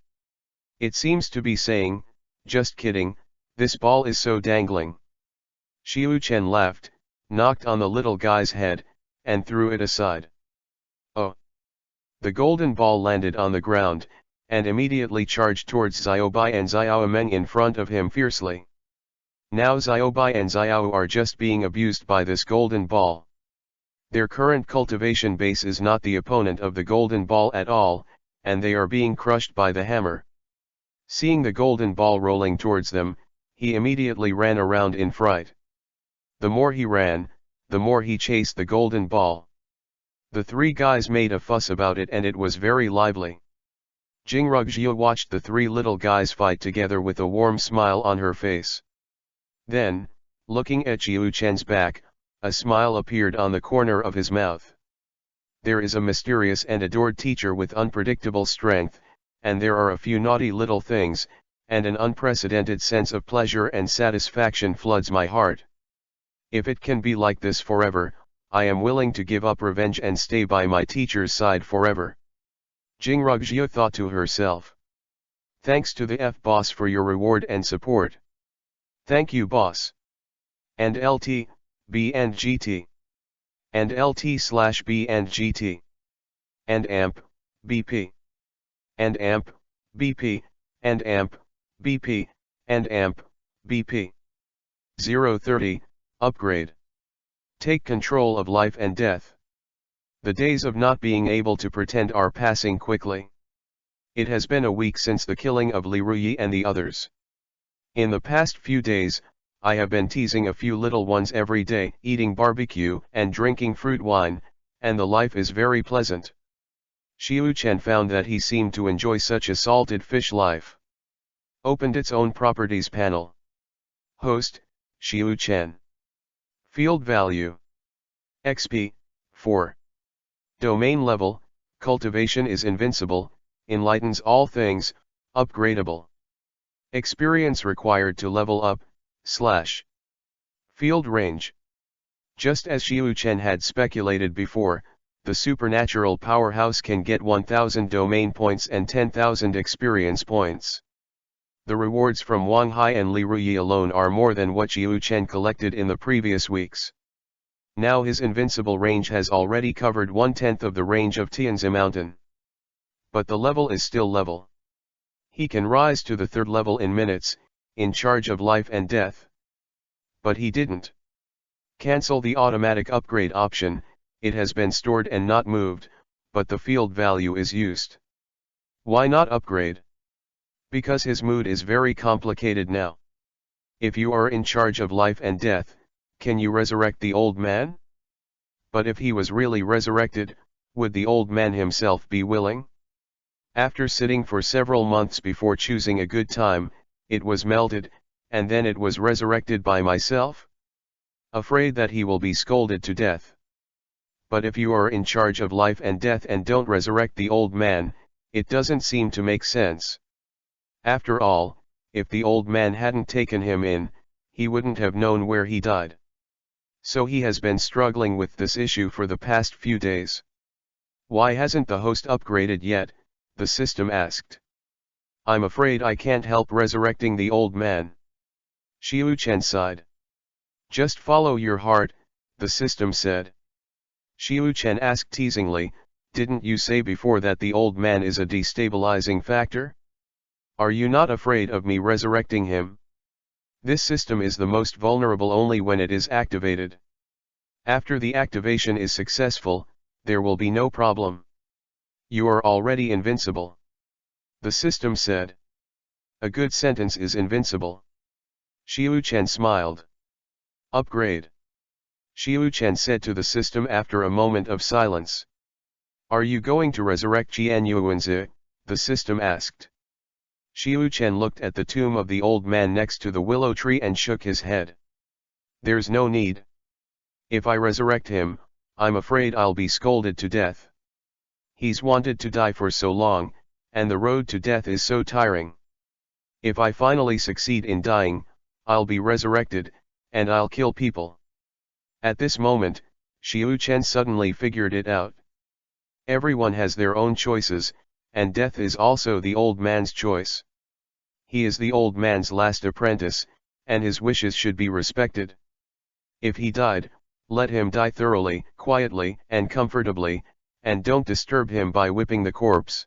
It seems to be saying, just kidding, this ball is so dangling. Xiu Chen laughed, knocked on the little guy's head, and threw it aside. Oh! The golden ball landed on the ground, and immediately charged towards Xiaobai and Xiaomeng in front of him fiercely. Now Xiaobai and Xiao are just being abused by this golden ball. Their current cultivation base is not the opponent of the golden ball at all, and they are being crushed by the hammer. Seeing the golden ball rolling towards them, he immediately ran around in fright. The more he ran, the more he chased the golden ball. The 3 guys made a fuss about it and it was very lively. Jingrugjiu watched the 3 little guys fight together with a warm smile on her face. Then, looking at Xiu Chen's back, a smile appeared on the corner of his mouth. There is a mysterious and adored teacher with unpredictable strength, and there are a few naughty little things, and an unprecedented sense of pleasure and satisfaction floods my heart. If it can be like this forever, I am willing to give up revenge and stay by my teacher's side forever. Jingrugjiu thought to herself. Thanks to the F-Boss for your reward and support. Thank you, boss. And LT, B and GT. And LT/B and GT. And AMP, BP. And AMP, BP, and AMP, BP, and AMP, BP. 030, upgrade. Take control of life and death. The days of not being able to pretend are passing quickly. It has been a week since the killing of Li Ruyi and the others. In the past few days, I have been teasing a few little ones every day, eating barbecue and drinking fruit wine, and the life is very pleasant. Xiu Chen found that he seemed to enjoy such a salted fish life. Opened its own properties panel. Host, Xiu Chen. Field value. XP, 4. Domain level, cultivation is invincible, enlightens all things, upgradable. Experience required to level up, / Field range. Just as Xiu Chen had speculated before, the supernatural powerhouse can get 1000 domain points and 10,000 experience points. The rewards from Wang Hai and Li Ruyi alone are more than what Xiu Chen collected in the previous weeks. Now his invincible range has already covered 1/10 of the range of Tianzi Mountain. But the level is still level. He can rise to the 3rd level in minutes, in charge of life and death. But he didn't. Cancel the automatic upgrade option, it has been stored and not moved, but the field value is used. Why not upgrade? Because his mood is very complicated now. If you are in charge of life and death, can you resurrect the old man? But if he was really resurrected, would the old man himself be willing? After sitting for several months before choosing a good time, it was melted, and then it was resurrected by myself? Afraid that he will be scolded to death. But if you are in charge of life and death and don't resurrect the old man, it doesn't seem to make sense. After all, if the old man hadn't taken him in, he wouldn't have known where he died. So he has been struggling with this issue for the past few days. Why hasn't the host upgraded yet? The system asked. I'm afraid I can't help resurrecting the old man. Xiu Chen sighed. Just follow your heart, the system said. Xiu Chen asked teasingly, didn't you say before that the old man is a destabilizing factor? Are you not afraid of me resurrecting him? This system is the most vulnerable only when it is activated. After the activation is successful, there will be no problem. You are already invincible. The system said. A good sentence is invincible. Xiu Chen smiled. Upgrade. Xiu Chen said to the system after a moment of silence. Are you going to resurrect Jian Yuanzi? The system asked. Xiu Chen looked at the tomb of the old man next to the willow tree and shook his head. There's no need. If I resurrect him, I'm afraid I'll be scolded to death. He's wanted to die for so long, and the road to death is so tiring. If I finally succeed in dying, I'll be resurrected, and I'll kill people. At this moment, Xiu Chen suddenly figured it out. Everyone has their own choices, and death is also the old man's choice. He is the old man's last apprentice, and his wishes should be respected. If he died, let him die thoroughly, quietly, and comfortably, and don't disturb him by whipping the corpse.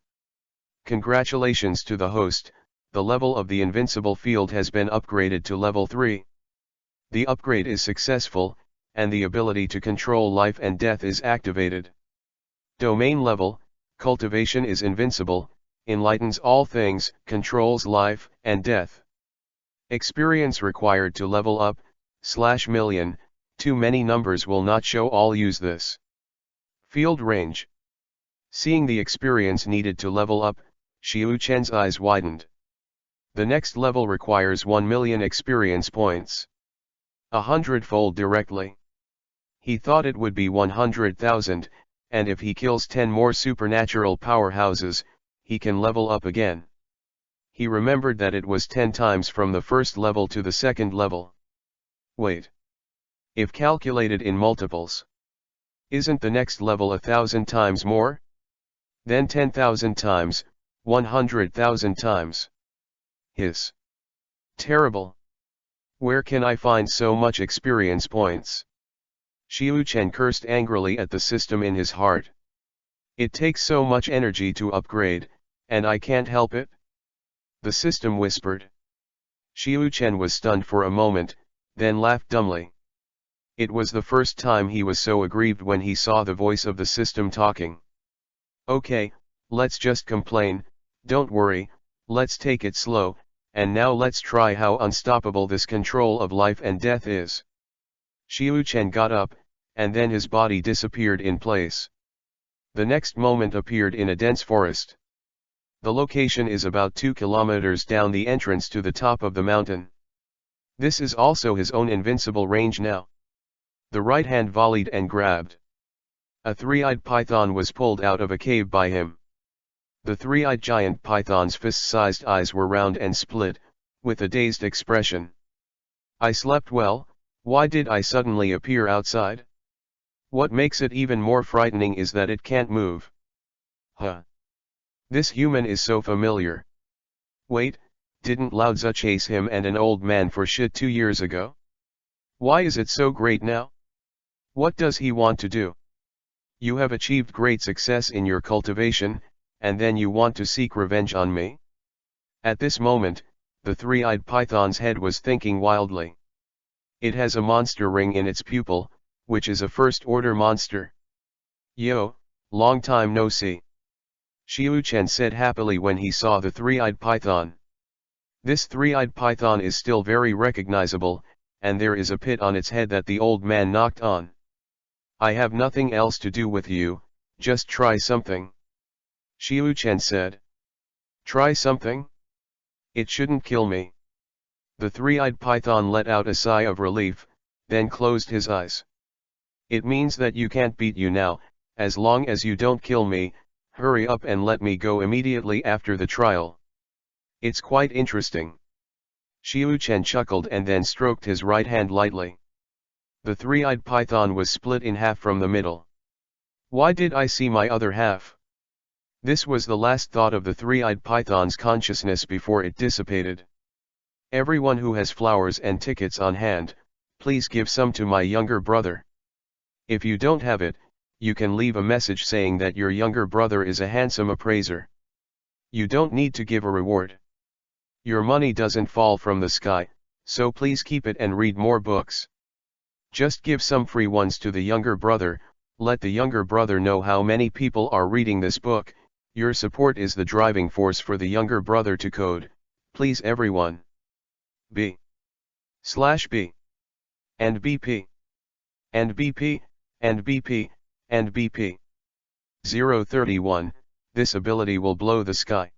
Congratulations to the host, the level of the invincible field has been upgraded to level 3. The upgrade is successful, and the ability to control life and death is activated. Domain level, cultivation is invincible, enlightens all things, controls life and death. Experience required to level up, /million, too many numbers will not show, all use this. Field range. Seeing the experience needed to level up, Xiu Chen's eyes widened. The next level requires 1 million experience points. 100-fold directly. He thought it would be 100,000, and if he kills 10 more supernatural powerhouses, he can level up again. He remembered that it was 10 times from the first level to the second level. Wait. If calculated in multiples, isn't the next level 1,000 times more? Then 10,000 times, 100,000 times. Hiss. Terrible. Where can I find so much experience points? Xiu Chen cursed angrily at the system in his heart. It takes so much energy to upgrade, and I can't help it? The system whispered. Xiu Chen was stunned for a moment, then laughed dumbly. It was the first time he was so aggrieved when he saw the voice of the system talking. Okay, let's just complain, don't worry, let's take it slow, and now let's try how unstoppable this control of life and death is. Xiu Chen got up, and then his body disappeared in place. The next moment appeared in a dense forest. The location is about 2 kilometers down the entrance to the top of the mountain. This is also his own invincible range now. The right hand volleyed and grabbed. A three-eyed python was pulled out of a cave by him. The three-eyed giant python's fist-sized eyes were round and split, with a dazed expression. I slept well, why did I suddenly appear outside? What makes it even more frightening is that it can't move. Huh. This human is so familiar. Wait, didn't Lao Tzu chase him and an old man for shit 2 years ago? Why is it so great now? What does he want to do? You have achieved great success in your cultivation, and then you want to seek revenge on me? At this moment, the three-eyed python's head was thinking wildly. It has a monster ring in its pupil, which is a first-order monster. Yo, long time no see. Xiu Chen said happily when he saw the three-eyed python. This three-eyed python is still very recognizable, and there is a pit on its head that the old man knocked on. I have nothing else to do with you, just try something. Xiu Chen said. Try something? It shouldn't kill me. The three-eyed python let out a sigh of relief, then closed his eyes. It means that you can't beat you now, as long as you don't kill me, hurry up and let me go immediately after the trial. It's quite interesting. Xiu Chen chuckled and then stroked his right hand lightly. The three-eyed python was split in half from the middle. Why did I see my other half? This was the last thought of the three-eyed python's consciousness before it dissipated. Everyone who has flowers and tickets on hand, please give some to my younger brother. If you don't have it, you can leave a message saying that your younger brother is a handsome appraiser. You don't need to give a reward. Your money doesn't fall from the sky, so please keep it and read more books. Just give some free ones to the younger brother, let the younger brother know how many people are reading this book. Your support is the driving force for the younger brother to code, please everyone. B/B and BP and BP and BP and BP. 031, this ability will blow the sky.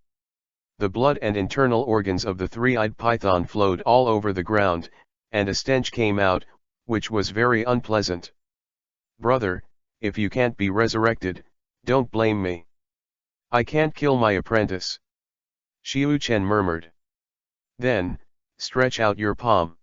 The blood and internal organs of the three-eyed python flowed all over the ground, and a stench came out, which was very unpleasant. Brother, if you can't be resurrected, don't blame me. I can't kill my apprentice. Xiu Chen murmured. Then, stretch out your palm.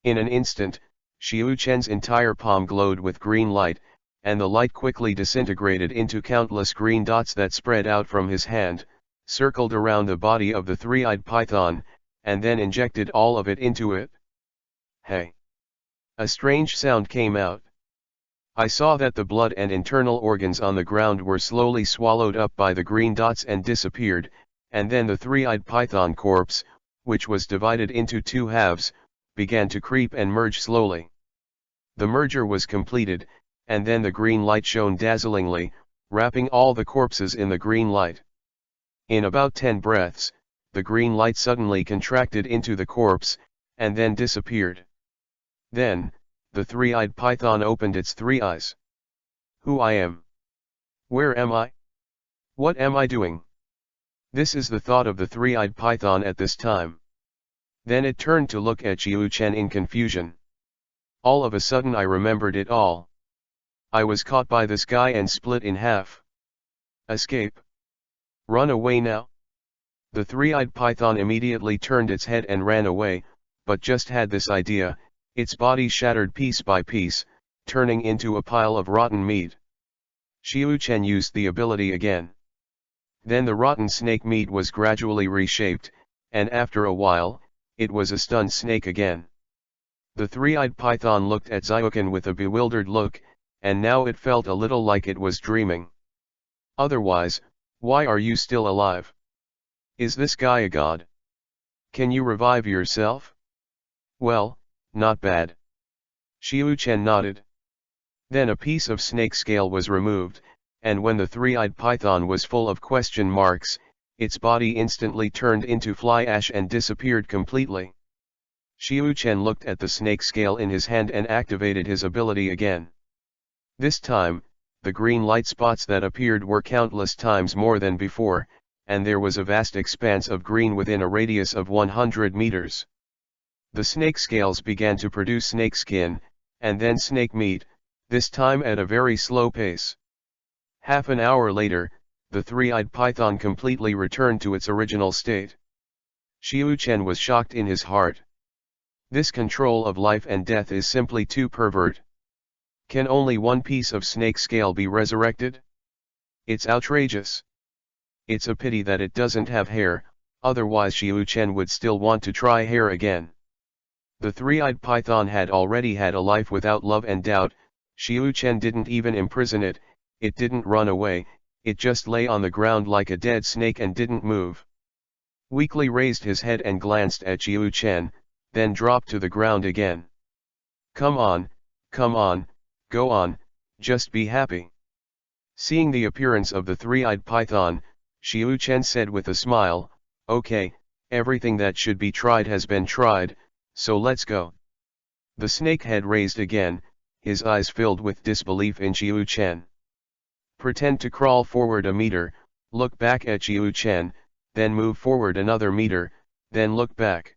In an instant, Xiu Chen's entire palm glowed with green light, and the light quickly disintegrated into countless green dots that spread out from his hand, circled around the body of the three-eyed python, and then injected all of it into it. Hey! A strange sound came out. I saw that the blood and internal organs on the ground were slowly swallowed up by the green dots and disappeared, and then the three-eyed python corpse, which was divided into two halves, began to creep and merge slowly. The merger was completed, and then the green light shone dazzlingly, wrapping all the corpses in the green light. In about 10 breaths, the green light suddenly contracted into the corpse, and then disappeared. Then, the three-eyed python opened its three eyes. Who I am? Where am I? What am I doing? This is the thought of the three-eyed python at this time. Then it turned to look at Xiu Chen in confusion. All of a sudden I remembered it all. I was caught by this guy and split in half. Escape. Run away now. The three-eyed python immediately turned its head and ran away, but just had this idea, its body shattered piece by piece, turning into a pile of rotten meat. Xiu Chen used the ability again. Then the rotten snake meat was gradually reshaped, and after a while, it was a stunned snake again. The three-eyed python looked at Xiuquan with a bewildered look, and now it felt a little like it was dreaming. Otherwise, why are you still alive? Is this guy a god? Can you revive yourself? Well, not bad. Xiu Chen nodded. Then a piece of snake scale was removed, and when the three-eyed python was full of question marks, its body instantly turned into fly ash and disappeared completely. Xiu Chen looked at the snake scale in his hand and activated his ability again. This time, the green light spots that appeared were countless times more than before, and there was a vast expanse of green within a radius of 100 meters. The snake scales began to produce snake skin, and then snake meat, this time at a very slow pace. Half an hour later, the three-eyed python completely returned to its original state. Xiu Chen was shocked in his heart. This control of life and death is simply too pervert. Can only one piece of snake scale be resurrected? It's outrageous. It's a pity that it doesn't have hair, otherwise Xiu Chen would still want to try hair again. The three-eyed python had already had a life without love and doubt. Xiu Chen didn't even imprison it, it didn't run away, it just lay on the ground like a dead snake and didn't move. Weakly raised his head and glanced at Xiu Chen, then dropped to the ground again. Come on, go on, just be happy. Seeing the appearance of the three-eyed python, Xiu Chen said with a smile, okay, everything that should be tried has been tried, so let's go. The snake head raised again, his eyes filled with disbelief in Xiu Chen. Pretend to crawl forward a meter, look back at Xiu Chen, then move forward another meter, then look back.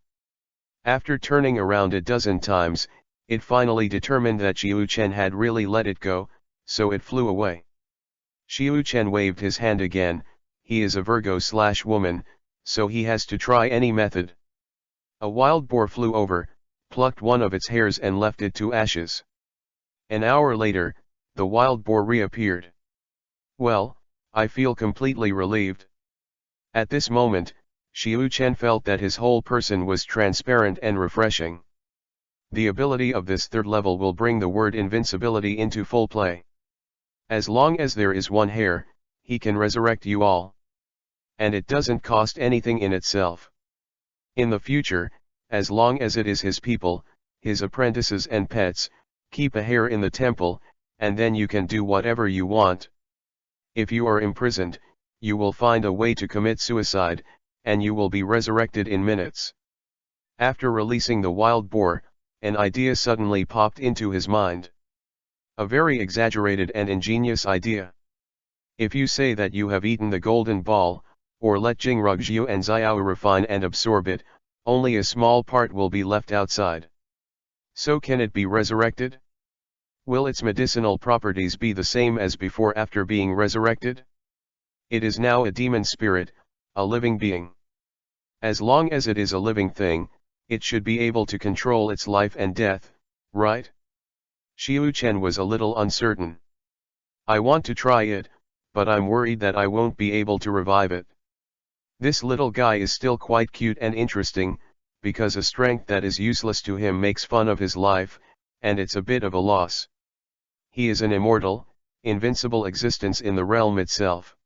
After turning around a dozen times, it finally determined that Xiu Chen had really let it go, so it flew away. Xiu Chen waved his hand again, he is a Virgo/woman, so he has to try any method. A wild boar flew over, plucked one of its hairs and left it to ashes. An hour later, the wild boar reappeared. Well, I feel completely relieved. At this moment, Xiu Chen felt that his whole person was transparent and refreshing. The ability of this third level will bring the word invincibility into full play. As long as there is one hair, he can resurrect you all. And it doesn't cost anything in itself. In the future, as long as it is his people, his apprentices and pets, keep a hair in the temple, and then you can do whatever you want. If you are imprisoned, you will find a way to commit suicide, and you will be resurrected in minutes. After releasing the wild boar, an idea suddenly popped into his mind. A very exaggerated and ingenious idea. If you say that you have eaten the golden ball, or let Jingrugjiu and Xiao refine and absorb it, only a small part will be left outside. So can it be resurrected? Will its medicinal properties be the same as before after being resurrected? It is now a demon spirit, a living being. As long as it is a living thing, it should be able to control its life and death, right? Xiu Chen was a little uncertain. I want to try it, but I'm worried that I won't be able to revive it. This little guy is still quite cute and interesting, because a strength that is useless to him makes fun of his life, and it's a bit of a loss. He is an immortal, invincible existence in the realm itself.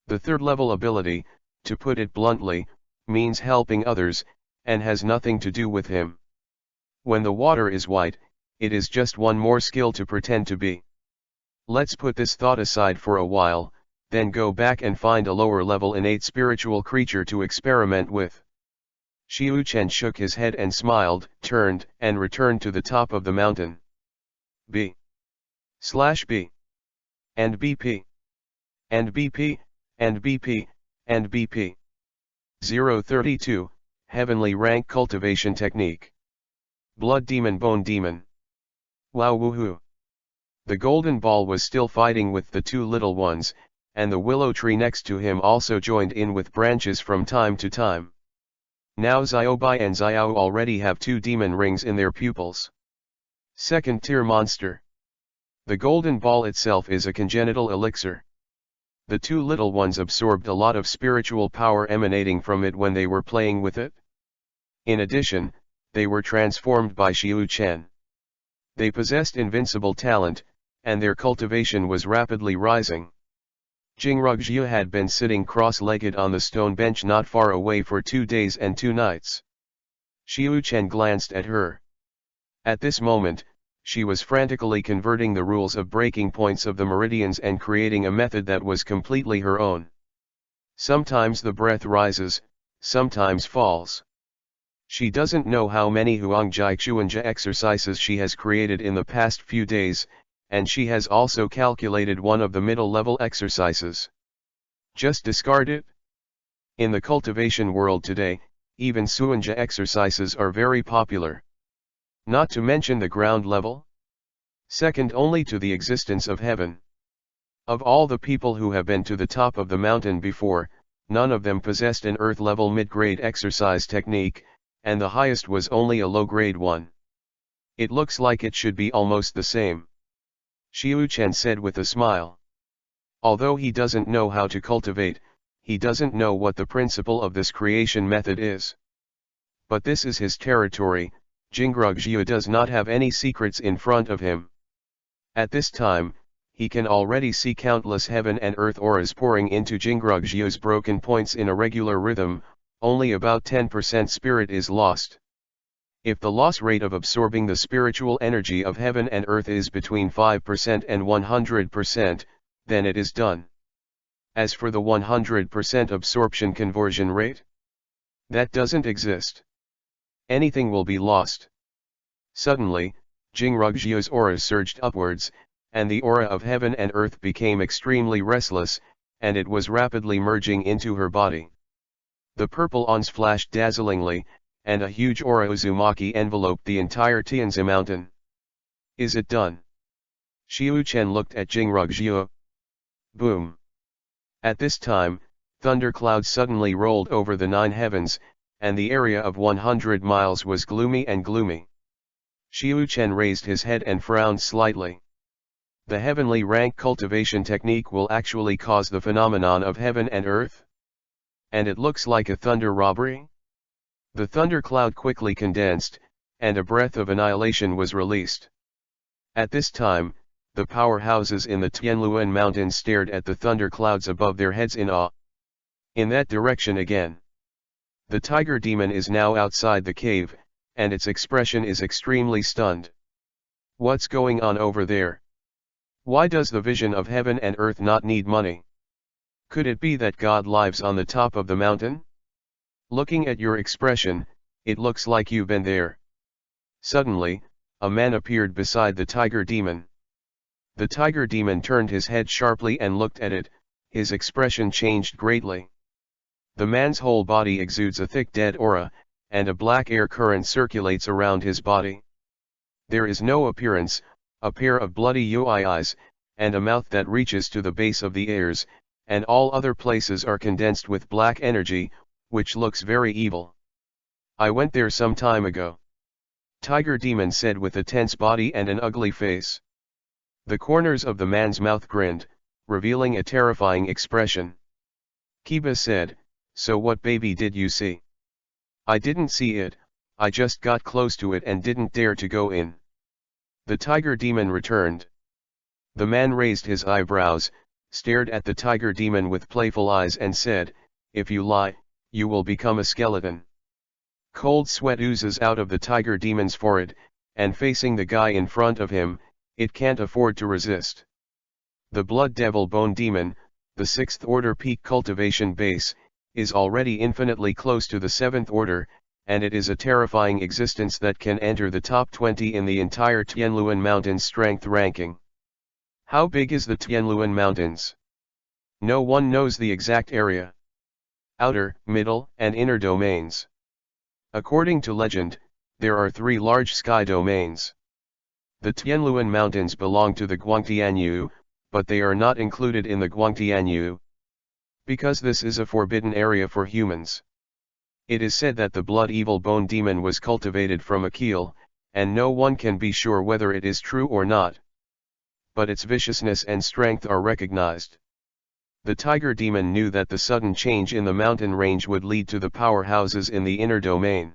The third level ability, to put it bluntly, means helping others, and has nothing to do with him. When the water is white, it is just one more skill to pretend to be. Let's put this thought aside for a while, then go back and find a lower level innate spiritual creature to experiment with. Xiu Chen shook his head and smiled, turned, and returned to the top of the mountain. B/B. And BP. And BP, and BP, and BP. 032, Heavenly Rank Cultivation Technique. Blood Demon Bone Demon. Wow woohoo. The golden ball was still fighting with the two little ones, and the willow tree next to him also joined in with branches from time to time. Now Xiaobai and Xiao already have 2 demon rings in their pupils. Second tier monster. The golden ball itself is a congenital elixir. The 2 little ones absorbed a lot of spiritual power emanating from it when they were playing with it. In addition, they were transformed by Xiu Chen. They possessed invincible talent, and their cultivation was rapidly rising. Jingrugjiu had been sitting cross-legged on the stone bench not far away for 2 days and 2 nights. Xiu Chen glanced at her. At this moment, she was frantically converting the rules of breaking points of the meridians and creating a method that was completely her own. Sometimes the breath rises, sometimes falls. She doesn't know how many Huangjai Chuanja exercises she has created in the past few days, and she has also calculated one of the middle-level exercises. Just discard it? In the cultivation world today, even Suanja exercises are very popular. Not to mention the ground level? Second only to the existence of heaven. Of all the people who have been to the top of the mountain before, none of them possessed an earth-level mid-grade exercise technique, and the highest was only a low-grade one. It looks like it should be almost the same. Xiu Chen said with a smile. Although he doesn't know how to cultivate, he doesn't know what the principle of this creation method is. But this is his territory. Jingrugjiu does not have any secrets in front of him. At this time, he can already see countless heaven and earth auras pouring into Jingrugjiu's broken points in a regular rhythm. Only about 10% spirit is lost. If the loss rate of absorbing the spiritual energy of heaven and earth is between 5% and 100%, then it is done. As for the 100% absorption conversion rate, that doesn't exist. Anything will be lost. Suddenly, Jingrugjiu's aura surged upwards, and the aura of heaven and earth became extremely restless, and it was rapidly merging into her body. The purple ons flashed dazzlingly, and a huge aura Uzumaki enveloped the entire Tianzi mountain. Is it done? Xiu Chen looked at Jingrugjiu. Boom. At this time, thunderclouds suddenly rolled over the 9 heavens, and the area of 100 miles was gloomy and gloomy. Xiu Chen raised his head and frowned slightly. The heavenly rank cultivation technique will actually cause the phenomenon of heaven and earth? And it looks like a thunder robbery? The thunder cloud quickly condensed, and a breath of annihilation was released. At this time, the powerhouses in the Tianluan Mountains stared at the thunder clouds above their heads in awe. In that direction again. The tiger demon is now outside the cave, and its expression is extremely stunned. What's going on over there? Why does the vision of heaven and earth not need money? Could it be that God lives on the top of the mountain? Looking at your expression, it looks like you've been there. Suddenly, a man appeared beside the tiger demon. The tiger demon turned his head sharply and looked at it, his expression changed greatly. The man's whole body exudes a thick dead aura, and a black air current circulates around his body. There is no appearance, a pair of bloody eyes, and a mouth that reaches to the base of the ears, and all other places are condensed with black energy, which looks very evil. I went there some time ago. Tiger demon said with a tense body and an ugly face. The corners of the man's mouth grinned, revealing a terrifying expression. Kiba said, "So what baby did you see?" "I didn't see it, I just got close to it and didn't dare to go in." The tiger demon returned. The man raised his eyebrows, stared at the tiger demon with playful eyes and said, "If you lie, you will become a skeleton." Cold sweat oozes out of the tiger demon's forehead, and facing the guy in front of him, it can't afford to resist. The blood devil bone demon, the 6th order peak cultivation base, is already infinitely close to the 7th order, and it is a terrifying existence that can enter the top 20 in the entire Tianluan Mountains strength ranking. How big is the Tianluan Mountains? No one knows the exact area. Outer, middle, and inner domains. According to legend, there are 3 large sky domains. The Tianluan Mountains belong to the Guangtianyu, but they are not included in the Guangtianyu. Because this is a forbidden area for humans. It is said that the blood evil bone demon was cultivated from a keel, and no one can be sure whether it is true or not. But its viciousness and strength are recognized. The tiger demon knew that the sudden change in the mountain range would lead to the powerhouses in the inner domain.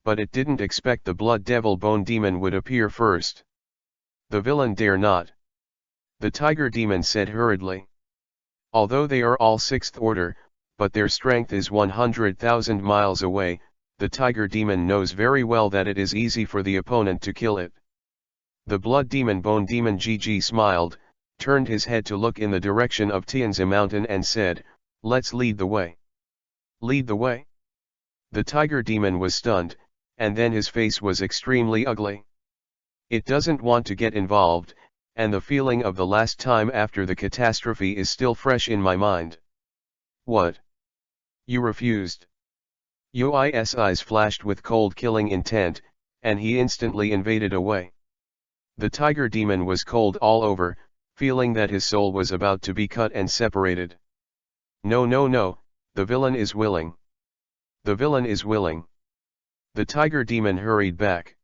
But it didn't expect the blood devil bone demon would appear first. The villain dare not. The tiger demon said hurriedly. Although they are all 6th order, but their strength is 100,000 miles away, the tiger demon knows very well that it is easy for the opponent to kill it. The blood demon bone demon GG smiled, turned his head to look in the direction of Tianzi Mountain and said, "Let's lead the way." Lead the way? The tiger demon was stunned, and then his face was extremely ugly. It doesn't want to get involved, and the feeling of the last time after the catastrophe is still fresh in my mind. What? You refused? Yui's eyes flashed with cold killing intent, and he instantly invaded away. The tiger demon was cold all over, feeling that his soul was about to be cut and separated. No, no, no, the villain is willing. The villain is willing. The tiger demon hurried back.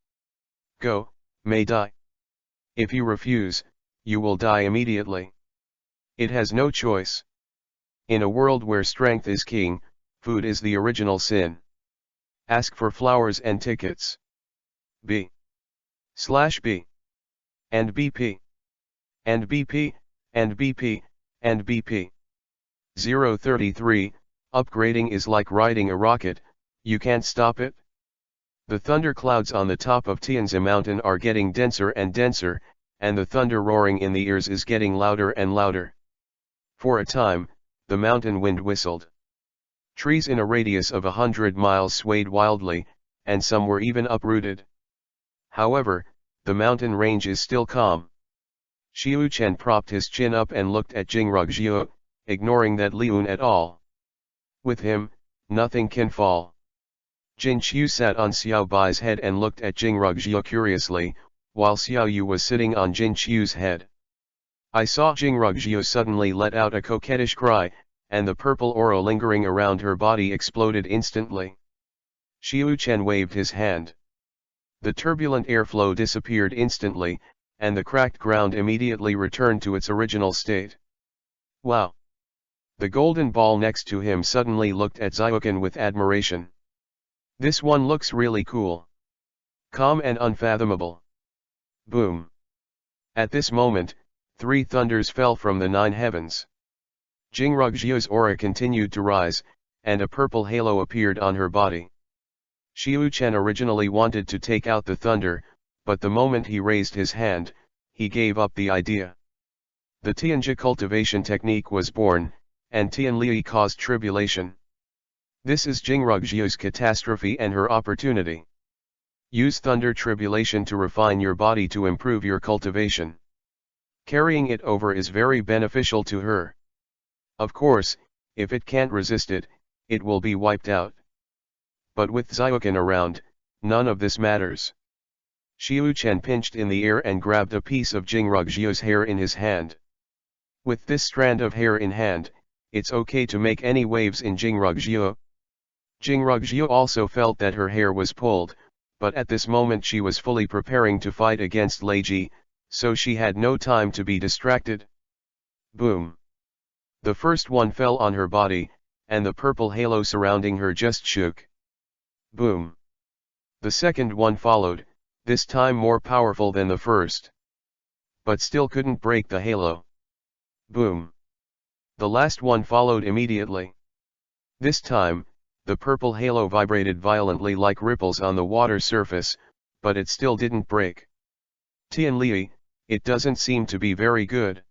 Go, may die. If you refuse, you will die immediately. It has no choice. In a world where strength is king, food is the original sin. Ask for flowers and tickets. B/B. And BP. And BP, and BP, and BP. 033, upgrading is like riding a rocket, you can't stop it. The thunderclouds on the top of Tianzi Mountain are getting denser and denser, and the thunder roaring in the ears is getting louder and louder. For a time, the mountain wind whistled. Trees in a radius of 100 miles swayed wildly, and some were even uprooted. However, the mountain range is still calm. Xiu Chen propped his chin up and looked at Jingrugjiu, ignoring that Liun at all. With him, nothing can fall. Jin Qiu sat on Xiao Bai's head and looked at Jingrugjiu curiously, while Xiao Yu was sitting on Jin Qiu's head. I saw Jingrugjiu suddenly let out a coquettish cry, and the purple aura lingering around her body exploded instantly. Xiu-Chen waved his hand. The turbulent airflow disappeared instantly, and the cracked ground immediately returned to its original state. Wow! The golden ball next to him suddenly looked at Xiu-Chen with admiration. This one looks really cool. Calm and unfathomable. Boom! At this moment, 3 thunders fell from the 9 heavens. Jingrugjia's aura continued to rise, and a purple halo appeared on her body. Xiu-Chen originally wanted to take out the thunder, but the moment he raised his hand, he gave up the idea. The Tianjia cultivation technique was born, and Tianli caused tribulation. This is Jingrugjia's catastrophe and her opportunity. Use thunder tribulation to refine your body to improve your cultivation. Carrying it over is very beneficial to her. Of course, if it can't resist it, it will be wiped out. But with Xiu-Chen around, none of this matters. Xiu-Chen pinched in the air and grabbed a piece of Jingrugjia's hair in his hand. With this strand of hair in hand, it's okay to make any waves in Jingrugjia. Jingrugjia also felt that her hair was pulled, but at this moment she was fully preparing to fight against Leiji, so she had no time to be distracted. Boom! The first one fell on her body, and the purple halo surrounding her just shook. Boom! The second one followed, this time more powerful than the first. But still couldn't break the halo. Boom! The last one followed immediately. This time, the purple halo vibrated violently like ripples on the water surface, but it still didn't break. Tianli, it doesn't seem to be very good.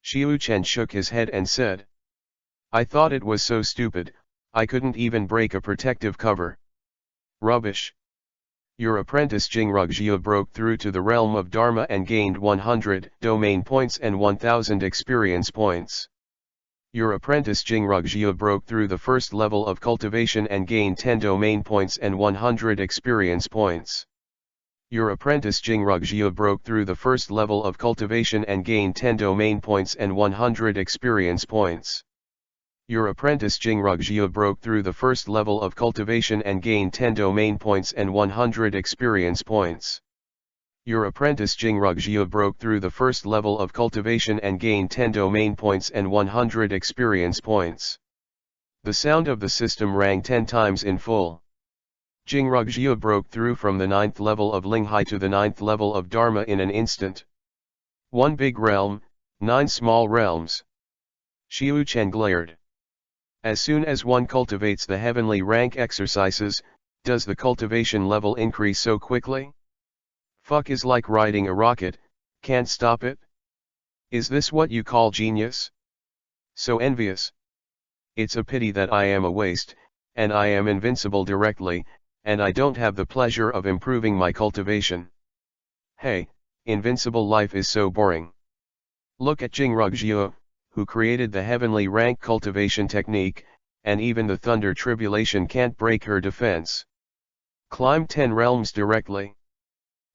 Xiu-Chen shook his head and said. I thought it was so stupid, I couldn't even break a protective cover. Rubbish. Your apprentice Jingrugjia broke through to the realm of Dharma and gained 100 domain points and 1000 experience points. Your apprentice Jingrugjia broke through the first level of cultivation and gained 10 domain points and 100 experience points. Your apprentice Jingrugjia broke through the first level of cultivation and gained 10 domain points and 100 experience points. Your apprentice Jingrugjia broke through the first level of cultivation and gained 10 domain points and 100 experience points. Your apprentice Jingrugjia broke through the first level of cultivation and gained 10 domain points and 100 experience points. The sound of the system rang 10 times in full. Jingrugjia broke through from the 9th level of Linghai to the 9th level of Dharma in an instant. 1 big realm, 9 small realms. Xiu-Chen glared. As soon as one cultivates the heavenly rank exercises, does the cultivation level increase so quickly? Fuck is like riding a rocket, can't stop it? Is this what you call genius? So envious. It's a pity that I am a waste, and I am invincible directly, and I don't have the pleasure of improving my cultivation. Hey, invincible life is so boring. Look at Jingrugjia, who created the heavenly rank cultivation technique, and even the thunder tribulation can't break her defense. Climbed 10 realms directly.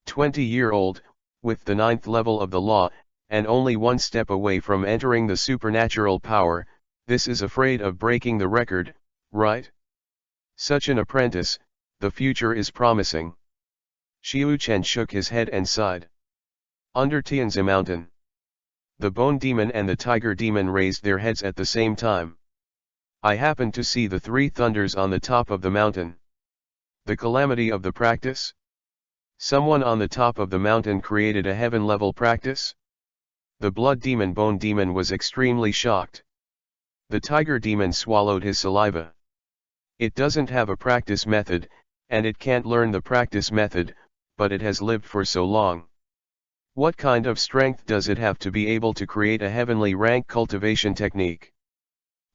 20-year-old, with the 9th level of the law, and only 1 step away from entering the supernatural power, this is afraid of breaking the record, right? Such an apprentice, the future is promising. Xiu-Chen shook his head and sighed. Under Tianjia Mountain, the Bone Demon and the Tiger Demon raised their heads at the same time. I happened to see the 3 thunders on the top of the mountain. The calamity of the practice? Someone on the top of the mountain created a heaven-level practice? The Blood Demon Bone Demon was extremely shocked. The Tiger Demon swallowed his saliva. It doesn't have a practice method, and it can't learn the practice method, but it has lived for so long. What kind of strength does it have to be able to create a heavenly rank cultivation technique?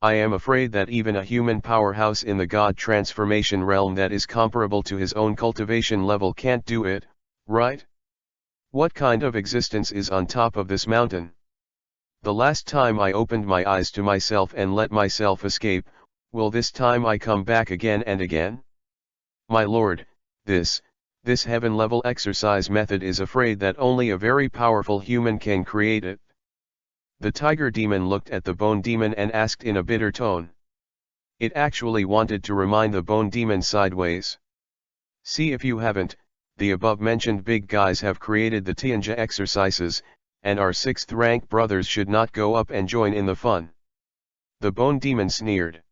I am afraid that even a human powerhouse in the God transformation realm that is comparable to his own cultivation level can't do it, right? What kind of existence is on top of this mountain? The last time I opened my eyes to myself and let myself escape, will this time I come back again and again? My lord, this heaven-level exercise method is afraid that only a very powerful human can create it. The Tiger Demon looked at the Bone Demon and asked in a bitter tone. It actually wanted to remind the bone demon sideways. See if you haven't, the above mentioned big guys have created the Tianja exercises, and our 6th rank brothers should not go up and join in the fun. The bone demon sneered.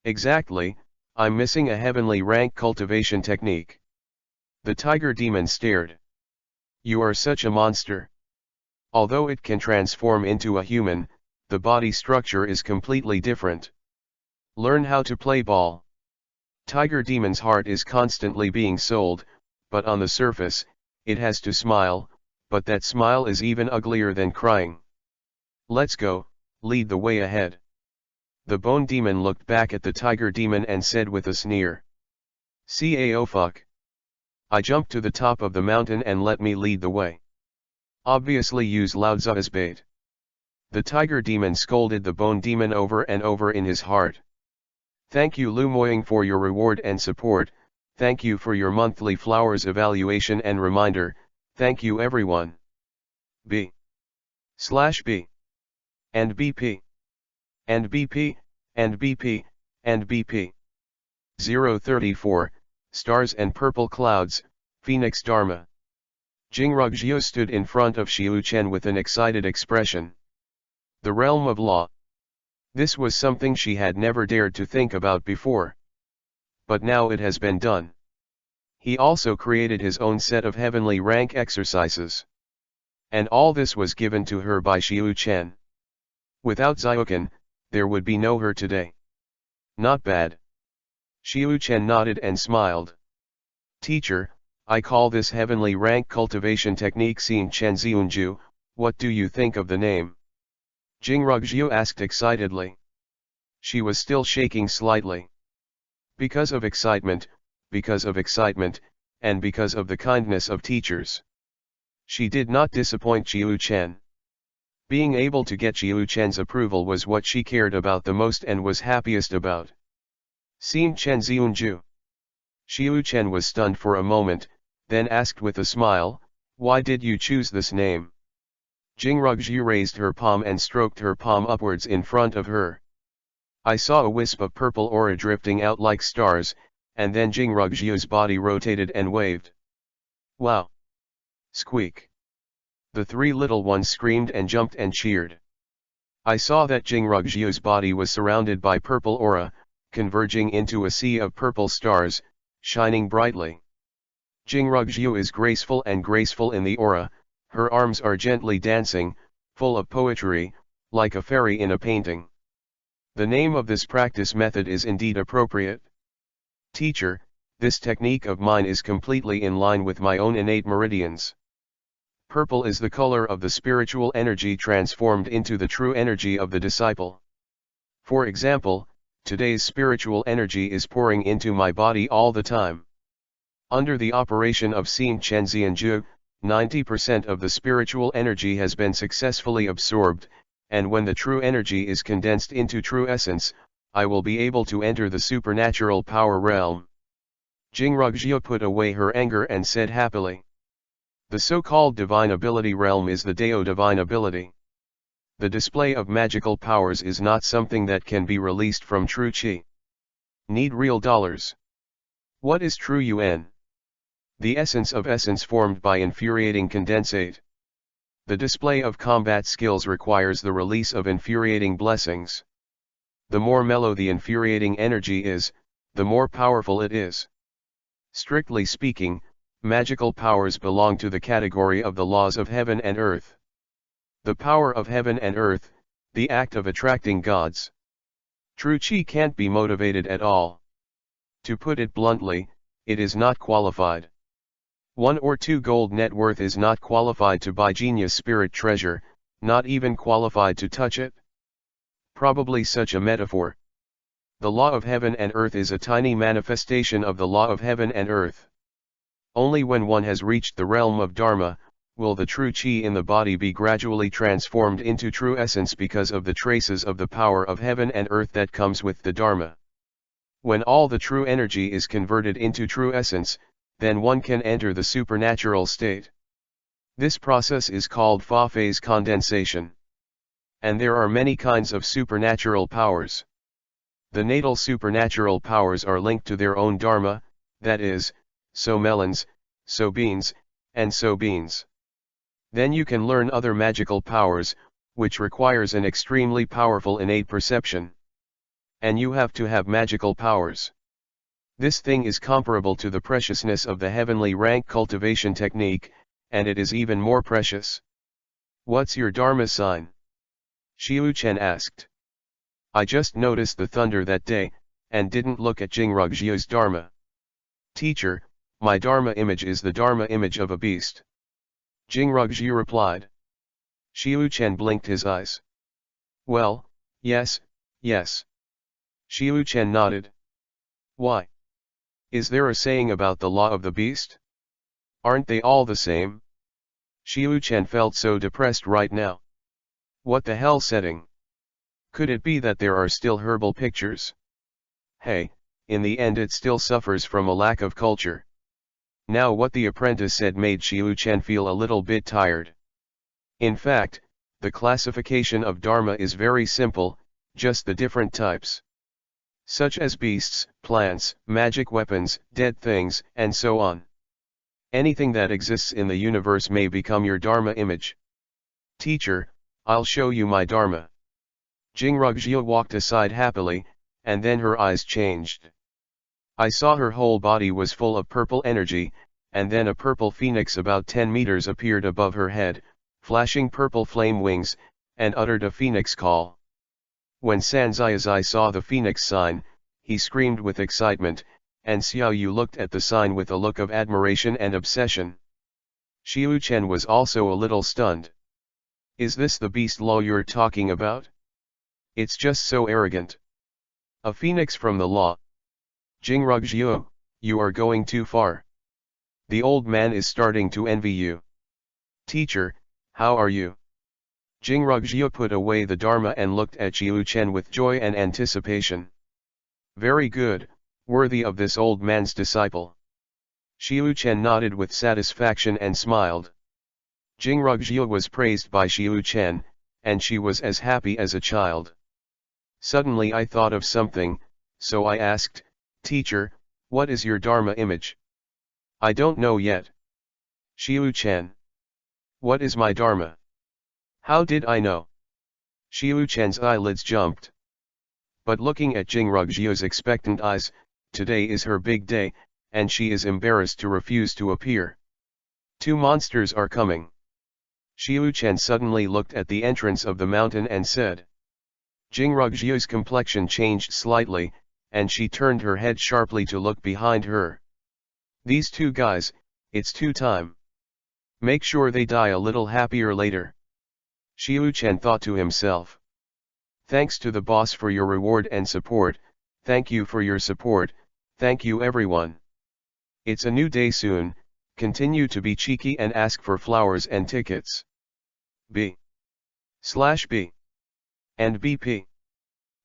Exactly, I'm missing a heavenly rank cultivation technique. The tiger demon stared. You are such a monster. Although it can transform into a human, the body structure is completely different. Learn how to play ball. Tiger demon's heart is constantly being sold, but on the surface, it has to smile, but that smile is even uglier than crying. Let's go, lead the way ahead. The bone demon looked back at the tiger demon and said with a sneer. Cao fuck. I jumped to the top of the mountain and let me lead the way. Obviously use Laozi as bait. The tiger demon scolded the bone demon over and over in his heart. Thank you Lu Moying for your reward and support, thank you for your monthly flowers evaluation and reminder, thank you everyone. B/B and BP and BP and BP and BP. 034, Stars and Purple Clouds, Phoenix Dharma. Jingrugjiu stood in front of Xiu Chen with an excited expression. The realm of law. This was something she had never dared to think about before. But now it has been done. He also created his own set of heavenly rank exercises. And all this was given to her by Xiu Chen. Without Xiuquan, there would be no her today. Not bad. Xiu Chen nodded and smiled. Teacher, I call this heavenly rank cultivation technique Xin Chen Ziunju, what do you think of the name? Jingrugjiu asked excitedly. She was still shaking slightly. Because of excitement, and because of the kindness of teachers. She did not disappoint Xiu Chen. Being able to get Xiu Chen's approval was what she cared about the most and was happiest about. Xin Chen Ziunju. Xiu Chen was stunned for a moment, then asked with a smile, why did you choose this name? Jingrugjiu raised her palm and stroked her palm upwards in front of her. I saw a wisp of purple aura drifting out like stars, and then Jingrugjiu's body rotated and waved. Wow! Squeak! The 3 little ones screamed and jumped and cheered. I saw that Jingrugjiu's body was surrounded by purple aura, converging into a sea of purple stars, shining brightly. Jingrugjiu is graceful and graceful in the aura, her arms are gently dancing, full of poetry, like a fairy in a painting. The name of this practice method is indeed appropriate. Teacher, this technique of mine is completely in line with my own innate meridians. Purple is the color of the spiritual energy transformed into the true energy of the disciple. For example, today's spiritual energy is pouring into my body all the time. Under the operation of Xin Chen Zianju, 90% of the spiritual energy has been successfully absorbed, and when the true energy is condensed into true essence, I will be able to enter the supernatural power realm. Jingrugjiu put away her anger and said happily. The so-called divine ability realm is the Dao divine ability. The display of magical powers is not something that can be released from true qi. Need real dollars. What is true yuan? The essence of essence formed by infuriating condensate. The display of combat skills requires the release of infuriating blessings. The more mellow the infuriating energy is, the more powerful it is. Strictly speaking, magical powers belong to the category of the laws of heaven and earth. The power of heaven and earth, the act of attracting gods. True qi can't be motivated at all. To put it bluntly, it is not qualified. 1 or 2 gold net worth is not qualified to buy genius spirit treasure, not even qualified to touch it. Probably such a metaphor. The law of heaven and earth is a tiny manifestation of the law of heaven and earth. Only when one has reached the realm of Dharma, will the true qi in the body be gradually transformed into true essence because of the traces of the power of heaven and earth that comes with the Dharma. When all the true energy is converted into true essence, then one can enter the supernatural state. This process is called Fa-phase condensation. And there are many kinds of supernatural powers. The natal supernatural powers are linked to their own dharma, that is, sow melons, sow beans, and sow beans. Then you can learn other magical powers, which requires an extremely powerful innate perception. And you have to have magical powers. This thing is comparable to the preciousness of the heavenly rank cultivation technique, and it is even more precious. What's your dharma sign? Xiu-Chen asked. I just noticed the thunder that day, and didn't look at Jingrugjiu's dharma. Teacher, my dharma image is the dharma image of a beast. Jingrugjiu replied. Xiu-Chen blinked his eyes. Well, yes, yes. Xiu-Chen nodded. Why? Is there a saying about the law of the beast? Aren't they all the same? Xiu-Chen felt so depressed right now. What the hell setting? Could it be that there are still herbal pictures? Hey, in the end it still suffers from a lack of culture. Now what the apprentice said made Xiu-Chen feel a little bit tired. In fact, the classification of dharma is very simple, just the different types. Such as beasts, plants, magic weapons, dead things, and so on. Anything that exists in the universe may become your dharma image. Teacher, I'll show you my dharma. Jingrugjiu walked aside happily, and then her eyes changed. I saw her whole body was full of purple energy, and then a purple phoenix about 10 meters appeared above her head, flashing purple flame wings, and uttered a phoenix call. When Sanzai saw the phoenix sign, he screamed with excitement, and Xiao Yu looked at the sign with a look of admiration and obsession. Xiu-Chen was also a little stunned. Is this the beast law you're talking about? It's just so arrogant. A phoenix from the law. Jingrugjiu, you are going too far. The old man is starting to envy you. Teacher, how are you? Jingrugjiu put away the dharma and looked at Xiu-Chen with joy and anticipation. Very good, worthy of this old man's disciple. Xiu-Chen nodded with satisfaction and smiled. Jingrugjiu was praised by Xiu-Chen, and she was as happy as a child. Suddenly I thought of something, so I asked, Teacher, what is your dharma image? I don't know yet. Xiu-Chen. What is my dharma? How did I know? Xiu-Chen's eyelids jumped. But looking at Jingrugjiu's expectant eyes, today is her big day, and she is embarrassed to refuse to appear. 2 monsters are coming. Xiu-Chen suddenly looked at the entrance of the mountain and said. Jingrugjiu's complexion changed slightly, and she turned her head sharply to look behind her. These 2 guys, it's 2 time. Make sure they die a little happier later. Xiu-Chen thought to himself. Thanks to the boss for your reward and support, thank you for your support, thank you everyone. It's a new day soon, continue to be cheeky and ask for flowers and tickets. B/B. And BP.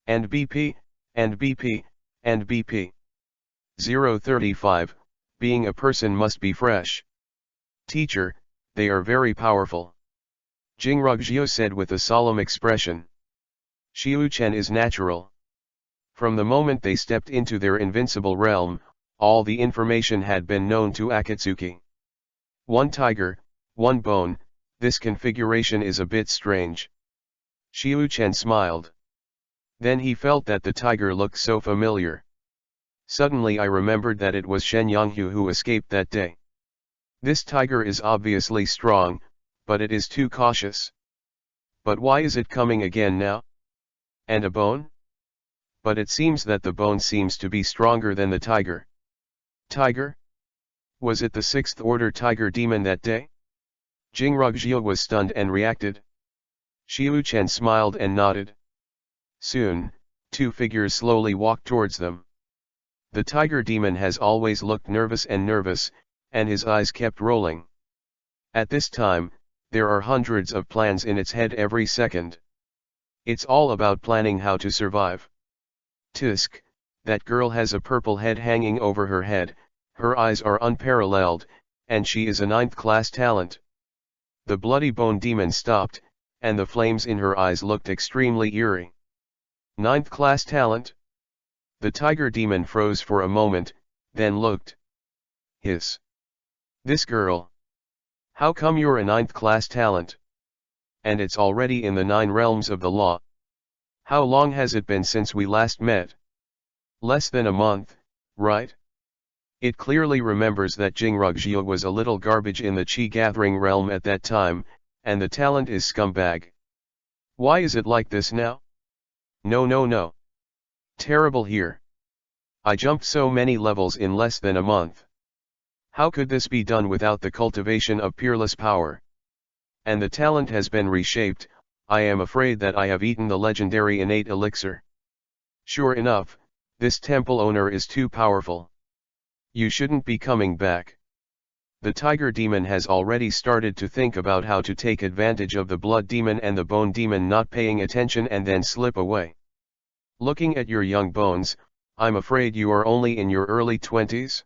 And BP, and BP, and BP. 035, being a person must be fresh. Teacher, they are very powerful. Jingrugjiu said with a solemn expression. Xiu-Chen is natural. From the moment they stepped into their invincible realm, all the information had been known to Akatsuki. 1 tiger, 1 bone, this configuration is a bit strange. Xiu-Chen smiled. Then he felt that the tiger looked so familiar. Suddenly I remembered that it was Shen Yonghu who escaped that day. This tiger is obviously strong, but it is too cautious. But why is it coming again now? And a bone? But it seems that the bone seems to be stronger than the tiger. Tiger? Was it the 6th order tiger demon that day? Jingrugjiu was stunned and reacted. Xiu-Chen smiled and nodded. Soon, 2 figures slowly walked towards them. The tiger demon has always looked nervous, and his eyes kept rolling. At this time, there are hundreds of plans in its head every second. It's all about planning how to survive. Tisk, that girl has a purple head hanging over her head, her eyes are unparalleled, and she is a 9th class talent. The bloody bone demon stopped, and the flames in her eyes looked extremely eerie. 9th class talent? The tiger demon froze for a moment, then looked. Hiss. This girl. How come you're a 9th class talent? And it's already in the 9 realms of the law. How long has it been since we last met? Less than a month, right? It clearly remembers that Jinrugjiu was a little garbage in the chi gathering realm at that time, and the talent is scumbag. Why is it like this now? No no no. Terrible here. I jumped so many levels in less than a month. How could this be done without the cultivation of peerless power? And the talent has been reshaped. I am afraid that I have eaten the legendary innate elixir. Sure enough, this temple owner is too powerful. You shouldn't be coming back. The tiger demon has already started to think about how to take advantage of the blood demon and the bone demon not paying attention and then slip away. Looking at your young bones, I'm afraid you are only in your early 20s?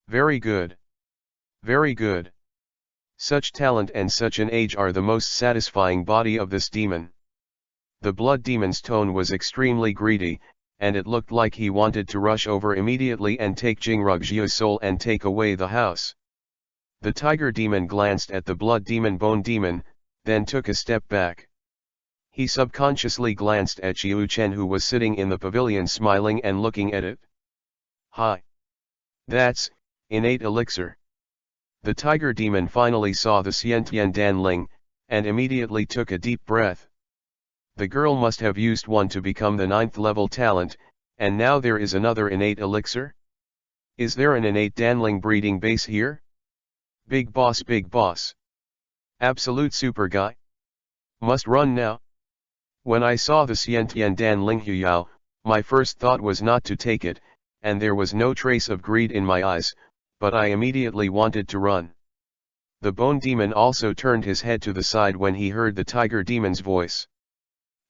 Very good. Very good. Such talent and such an age are the most satisfying body of this demon. The blood demon's tone was extremely greedy, and it looked like he wanted to rush over immediately and take Jinrugjiu's soul and take away the house. The tiger demon glanced at the blood demon bone demon, then took a step back. He subconsciously glanced at Xiu Chen, who was sitting in the pavilion smiling and looking at it. Hi. That's innate elixir. The tiger demon finally saw the Xiantian Danling, and immediately took a deep breath. The girl must have used one to become the 9th level talent, and now there is another innate elixir? Is there an innate Danling breeding base here? Big boss, big boss. Absolute super guy. Must run now. When I saw the Xiantian Danling Huyao, my first thought was not to take it, and there was no trace of greed in my eyes, but I immediately wanted to run. The bone demon also turned his head to the side when he heard the tiger demon's voice.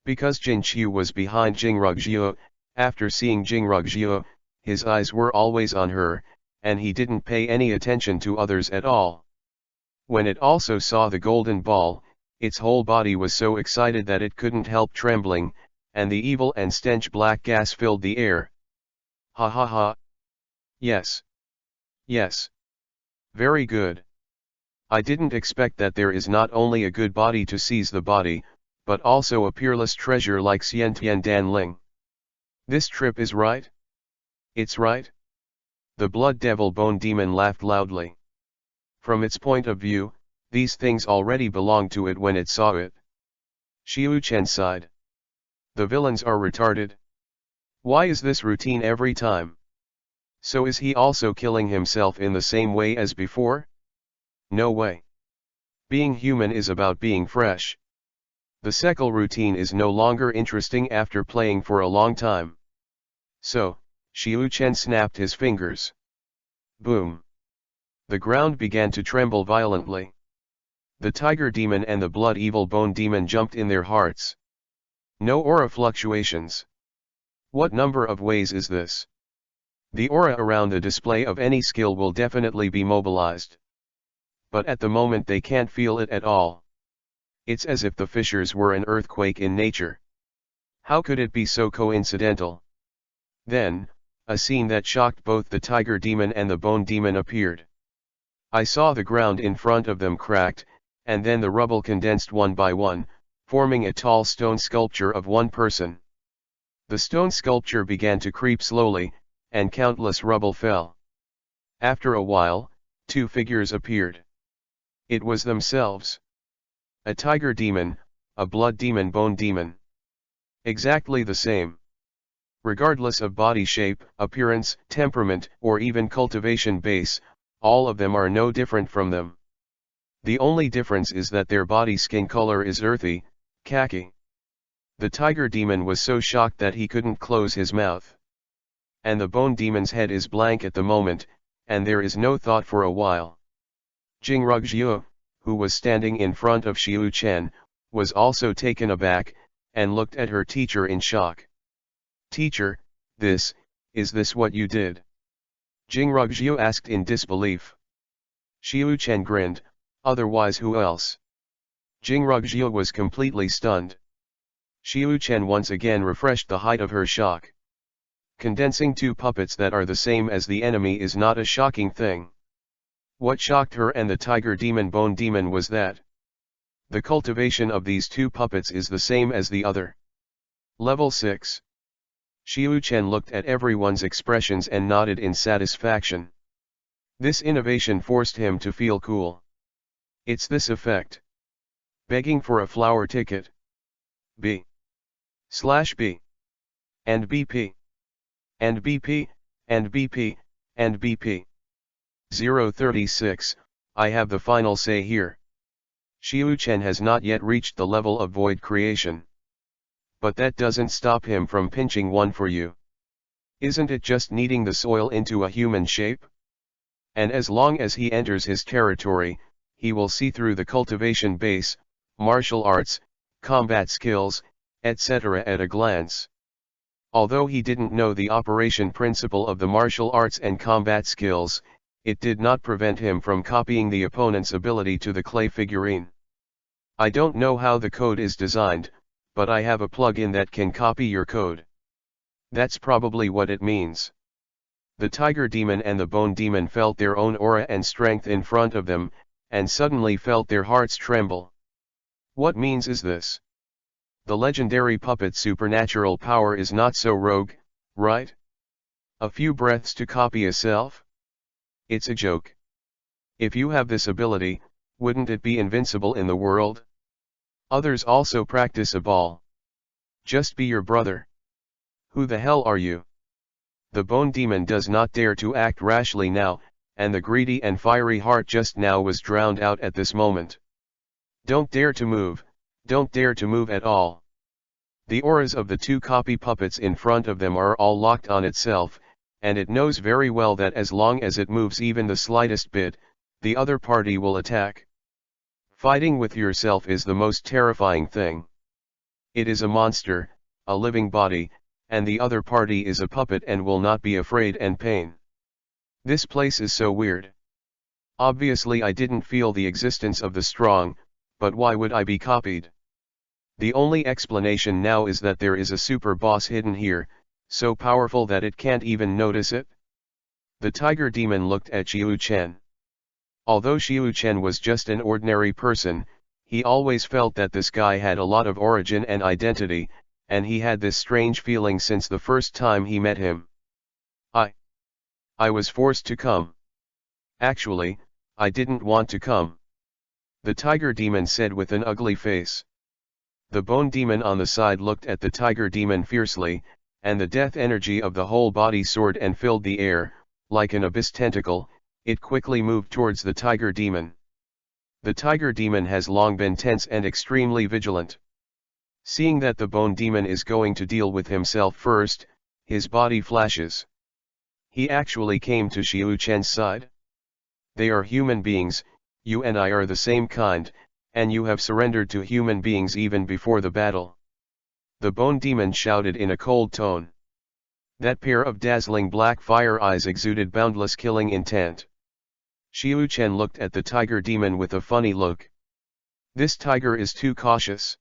Because Jin Qiu was behind Jinrugjiu, after seeing Jinrugjiu, his eyes were always on her, and he didn't pay any attention to others at all. When it also saw the golden ball, its whole body was so excited that it couldn't help trembling, and the evil and stench black gas filled the air. Ha ha ha. Yes. Yes. Very good. I didn't expect that there is not only a good body to seize the body, but also a peerless treasure like Xiantian Danling. This trip is right? It's right? The blood devil bone demon laughed loudly. From its point of view, these things already belonged to it when it saw it. Xiu Chen sighed. The villains are retarded. Why is this routine every time? So is he also killing himself in the same way as before? No way. Being human is about being fresh. The cycle routine is no longer interesting after playing for a long time. So, Xiu Chen snapped his fingers. Boom. The ground began to tremble violently. The tiger demon and the blood evil bone demon jumped in their hearts. No aura fluctuations. What number of ways is this? The aura around the display of any skill will definitely be mobilized. But at the moment they can't feel it at all. It's as if the fissures were an earthquake in nature. How could it be so coincidental? Then, a scene that shocked both the tiger demon and the bone demon appeared. I saw the ground in front of them cracked, and then the rubble condensed one by one, forming a tall stone sculpture of one person. The stone sculpture began to creep slowly, and countless rubble fell. After a while, 2 figures appeared. It was themselves. A tiger demon, a blood demon bone demon. Exactly the same. Regardless of body shape, appearance, temperament, or even cultivation base, all of them are no different from them. The only difference is that their body skin color is earthy, khaki. The tiger demon was so shocked that he couldn't close his mouth. And the bone demon's head is blank at the moment, and there is no thought for a while. Jinrugjiu, who was standing in front of Xiu Chen, was also taken aback, and looked at her teacher in shock. Teacher, is this what you did? Jinrugjiu asked in disbelief. Xiu Chen grinned, otherwise who else? Jinrugjiu was completely stunned. Xiu Chen once again refreshed the height of her shock. Condensing two puppets that are the same as the enemy is not a shocking thing. What shocked her and the tiger demon bone demon was that the cultivation of these two puppets is the same as the other. Level 6. Xiu-Chen looked at everyone's expressions and nodded in satisfaction. This innovation forced him to feel cool. It's this effect. Begging for a flower ticket. B/B. And BP. And BP, and BP, and BP. 036, I have the final say here. Xiu-Chen has not yet reached the level of void creation. But that doesn't stop him from pinching one for you. Isn't it just kneading the soil into a human shape? And as long as he enters his territory, he will see through the cultivation base, martial arts, combat skills, etc. at a glance. Although he didn't know the operation principle of the martial arts and combat skills, it did not prevent him from copying the opponent's ability to the clay figurine. I don't know how the code is designed, but I have a plug-in that can copy your code. That's probably what it means. The tiger demon and the bone demon felt their own aura and strength in front of them, and suddenly felt their hearts tremble. What means is this? The legendary puppet's supernatural power is not so rogue, right? A few breaths to copy a self? It's a joke. If you have this ability, wouldn't it be invincible in the world? Others also practice a ball. Just be your brother. Who the hell are you? The bone demon does not dare to act rashly now, and the greedy and fiery heart just now was drowned out at this moment. Don't dare to move, don't dare to move at all. The auras of the two copy puppets in front of them are all locked on itself, and it knows very well that as long as it moves even the slightest bit, the other party will attack. Fighting with yourself is the most terrifying thing. It is a monster, a living body, and the other party is a puppet and will not be afraid and pain. This place is so weird. Obviously I didn't feel the existence of the strong, but why would I be copied? The only explanation now is that there is a super boss hidden here, so powerful that it can't even notice it. The tiger demon looked at Xiu-Chen. Although Xiu-Chen was just an ordinary person, he always felt that this guy had a lot of origin and identity, and he had this strange feeling since the first time he met him. I was forced to come. Actually, I didn't want to come. The tiger demon said with an ugly face. The bone demon on the side looked at the tiger demon fiercely, and the death energy of the whole body soared and filled the air, like an abyss tentacle. It quickly moved towards the tiger demon. The tiger demon has long been tense and extremely vigilant. Seeing that the bone demon is going to deal with himself first, his body flashes. He actually came to Xiu-Chen's side. They are human beings, you and I are the same kind, and you have surrendered to human beings even before the battle. The bone demon shouted in a cold tone. That pair of dazzling black fire eyes exuded boundless killing intent. Xiu-Chen looked at the tiger demon with a funny look. This tiger is too cautious.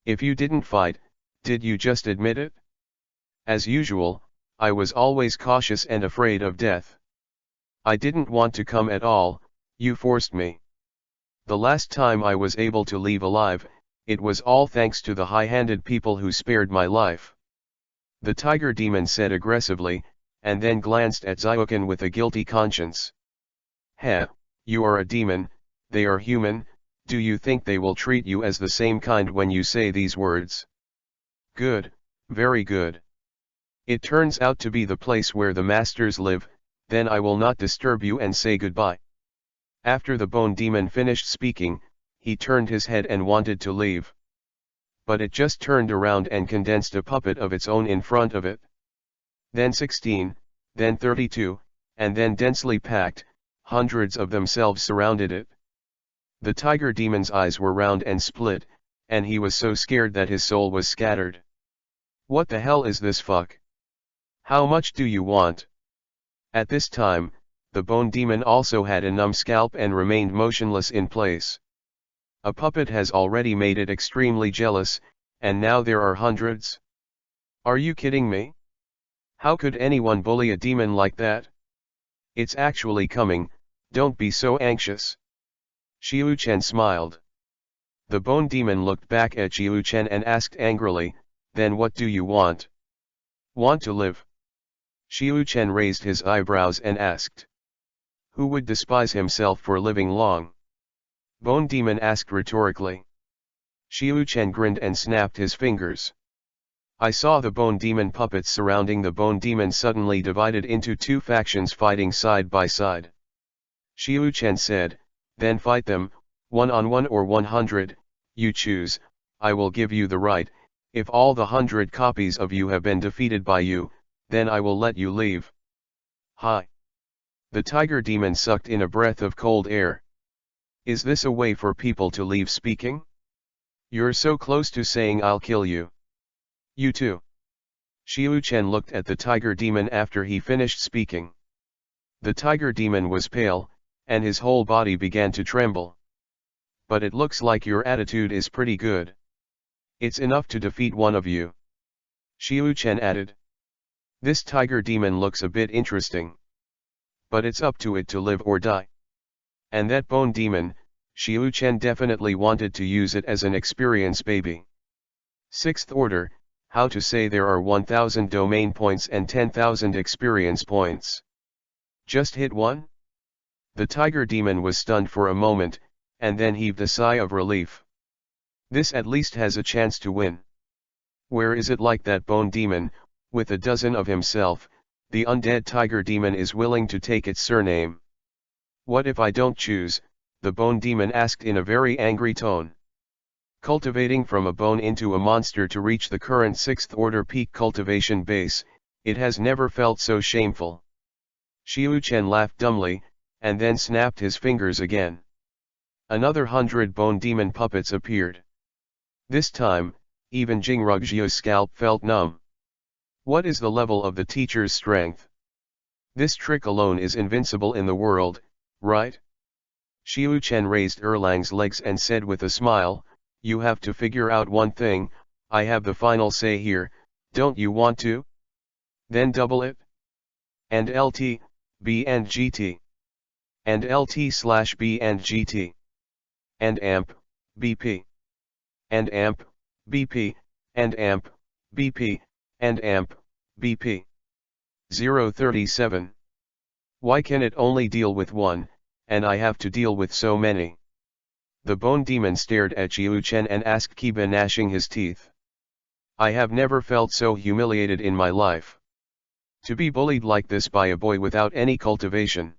If you didn't fight, did you just admit it? As usual, I was always cautious and afraid of death. I didn't want to come at all, you forced me. The last time I was able to leave alive, it was all thanks to the high-handed people who spared my life. The tiger demon said aggressively, and then glanced at Xiu-Chen with a guilty conscience. Heh, you are a demon, they are human, do you think they will treat you as the same kind when you say these words? Good, very good. It turns out to be the place where the masters live, then I will not disturb you and say goodbye. After the bone demon finished speaking, he turned his head and wanted to leave. But it just turned around and condensed a puppet of its own in front of it. Then 16, then 32, and then densely packed, hundreds of themselves surrounded it. The tiger demon's eyes were round and split, and he was so scared that his soul was scattered. What the hell is this fuck? How much do you want? At this time, the bone demon also had a numb scalp and remained motionless in place. A puppet has already made it extremely jealous, and now there are hundreds? Are you kidding me? How could anyone bully a demon like that? It's actually coming, don't be so anxious. Xiu Chen smiled. The bone demon looked back at Xiu Chen and asked angrily, then what do you want? Want to live? Xiu Chen raised his eyebrows and asked. Who would despise himself for living long? Bone demon asked rhetorically. Xiu Chen grinned and snapped his fingers. I saw the bone demon puppets surrounding the bone demon suddenly divided into two factions fighting side by side. Xiu Chen said, then fight them, 1-on-1 or 100, you choose, I will give you the right, if all the 100 copies of you have been defeated by you, then I will let you leave. Hi. The tiger demon sucked in a breath of cold air. Is this a way for people to leave speaking? You're so close to saying I'll kill you. You too. Xiu Chen looked at the tiger demon after he finished speaking. The tiger demon was pale, and his whole body began to tremble. But it looks like your attitude is pretty good. It's enough to defeat one of you. Xiu Chen added. This tiger demon looks a bit interesting. But it's up to it to live or die. And that bone demon, Xiu Chen definitely wanted to use it as an experience baby. Sixth order, how to say there are 1000 domain points and 10,000 experience points. Just hit one? The tiger demon was stunned for a moment, and then heaved a sigh of relief. This at least has a chance to win. Where is it like that bone demon, with a dozen of himself, the undead tiger demon is willing to take its surname. What if I don't choose? The bone demon asked in a very angry tone. Cultivating from a bone into a monster to reach the current 6th order peak cultivation base, it has never felt so shameful. Xiu Chen laughed dumbly, and then snapped his fingers again. Another 100 bone demon puppets appeared. This time, even Jingrugjia's scalp felt numb. What is the level of the teacher's strength? This trick alone is invincible in the world, right? Xiu Chen raised Erlang's legs and said with a smile, you have to figure out one thing, I have the final say here, don't you want to? Then double it. And LT, B and GT. And LT/B and GT. And AMP, BP. And AMP, BP, and AMP, BP, and AMP, BP. 037. Why can it only deal with one, and I have to deal with so many? The bone demon stared at Xiu Chen and asked Kiba, gnashing his teeth. I have never felt so humiliated in my life. To be bullied like this by a boy without any cultivation.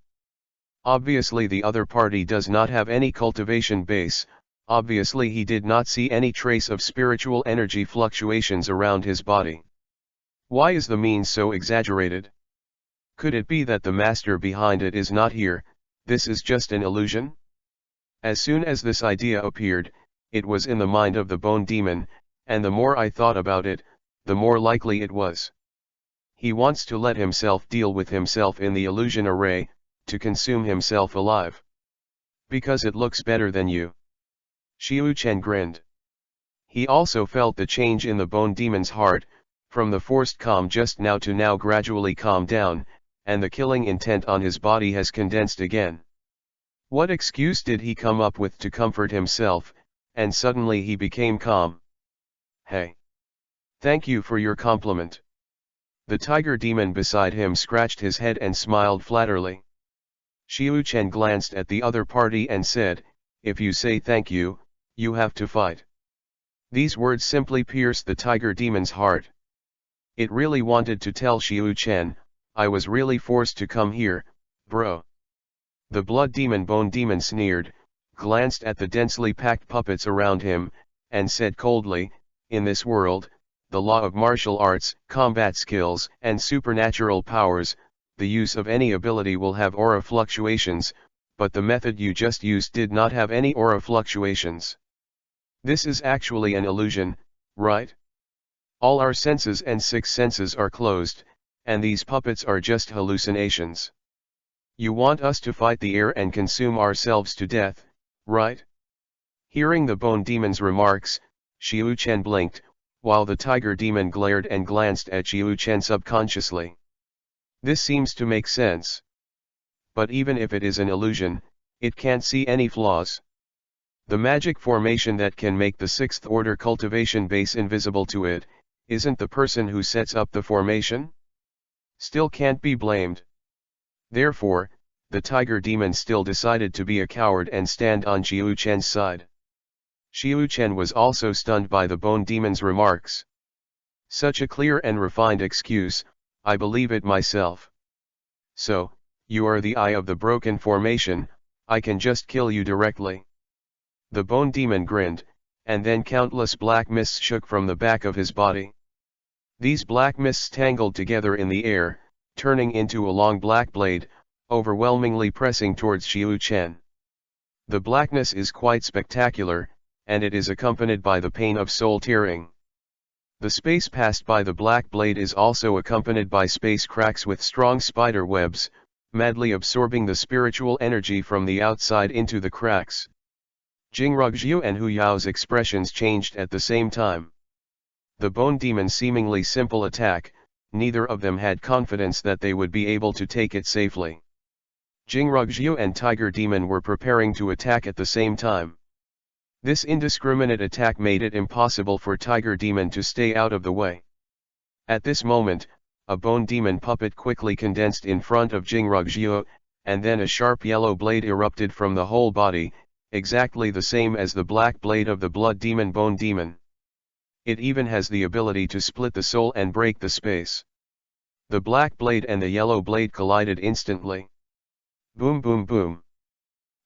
Obviously the other party does not have any cultivation base, obviously he did not see any trace of spiritual energy fluctuations around his body. Why is the means so exaggerated? Could it be that the master behind it is not here, this is just an illusion? As soon as this idea appeared, it was in the mind of the bone demon, and the more I thought about it, the more likely it was. He wants to let himself deal with himself in the illusion array, to consume himself alive. Because it looks better than you. Xiu Chen grinned. He also felt the change in the bone demon's heart, from the forced calm just now to now gradually calm down, and the killing intent on his body has condensed again. What excuse did he come up with to comfort himself, and suddenly he became calm? Hey! Thank you for your compliment. The tiger demon beside him scratched his head and smiled flatterly. Xiu Chen glanced at the other party and said, if you say thank you, you have to fight. These words simply pierced the tiger demon's heart. It really wanted to tell Xiu Chen, I was really forced to come here, bro. The blood demon bone demon sneered, glanced at the densely packed puppets around him, and said coldly, in this world, the law of martial arts, combat skills, and supernatural powers, the use of any ability will have aura fluctuations, but the method you just used did not have any aura fluctuations. This is actually an illusion, right? All our senses and 6 senses are closed, and these puppets are just hallucinations. You want us to fight the air and consume ourselves to death, right? Hearing the bone demon's remarks, Xiu Chen blinked, while the tiger demon glared and glanced at Qiu Chen subconsciously. This seems to make sense. But even if it is an illusion, it can't see any flaws. The magic formation that can make the 6th order cultivation base invisible to it, isn't the person who sets up the formation? Still can't be blamed. Therefore, the tiger demon still decided to be a coward and stand on Qiu Chen's side. Qiu Chen was also stunned by the bone demon's remarks. Such a clear and refined excuse, I believe it myself. So, you are the eye of the broken formation, I can just kill you directly. The bone demon grinned, and then countless black mists shook from the back of his body. These black mists tangled together in the air, turning into a long black blade, overwhelmingly pressing towards Qiu Chen. The blackness is quite spectacular, and it is accompanied by the pain of soul tearing. The space passed by the black blade is also accompanied by space cracks with strong spider webs, madly absorbing the spiritual energy from the outside into the cracks. Jingrugjiu and Hu Yao's expressions changed at the same time. The bone demon's seemingly simple attack, neither of them had confidence that they would be able to take it safely. Jingrugjiu and Tiger Demon were preparing to attack at the same time. This indiscriminate attack made it impossible for Tiger Demon to stay out of the way. At this moment, a bone demon puppet quickly condensed in front of Jingrugjiu, and then a sharp yellow blade erupted from the whole body, exactly the same as the black blade of the blood demon bone demon. It even has the ability to split the soul and break the space. The black blade and the yellow blade collided instantly. Boom boom boom.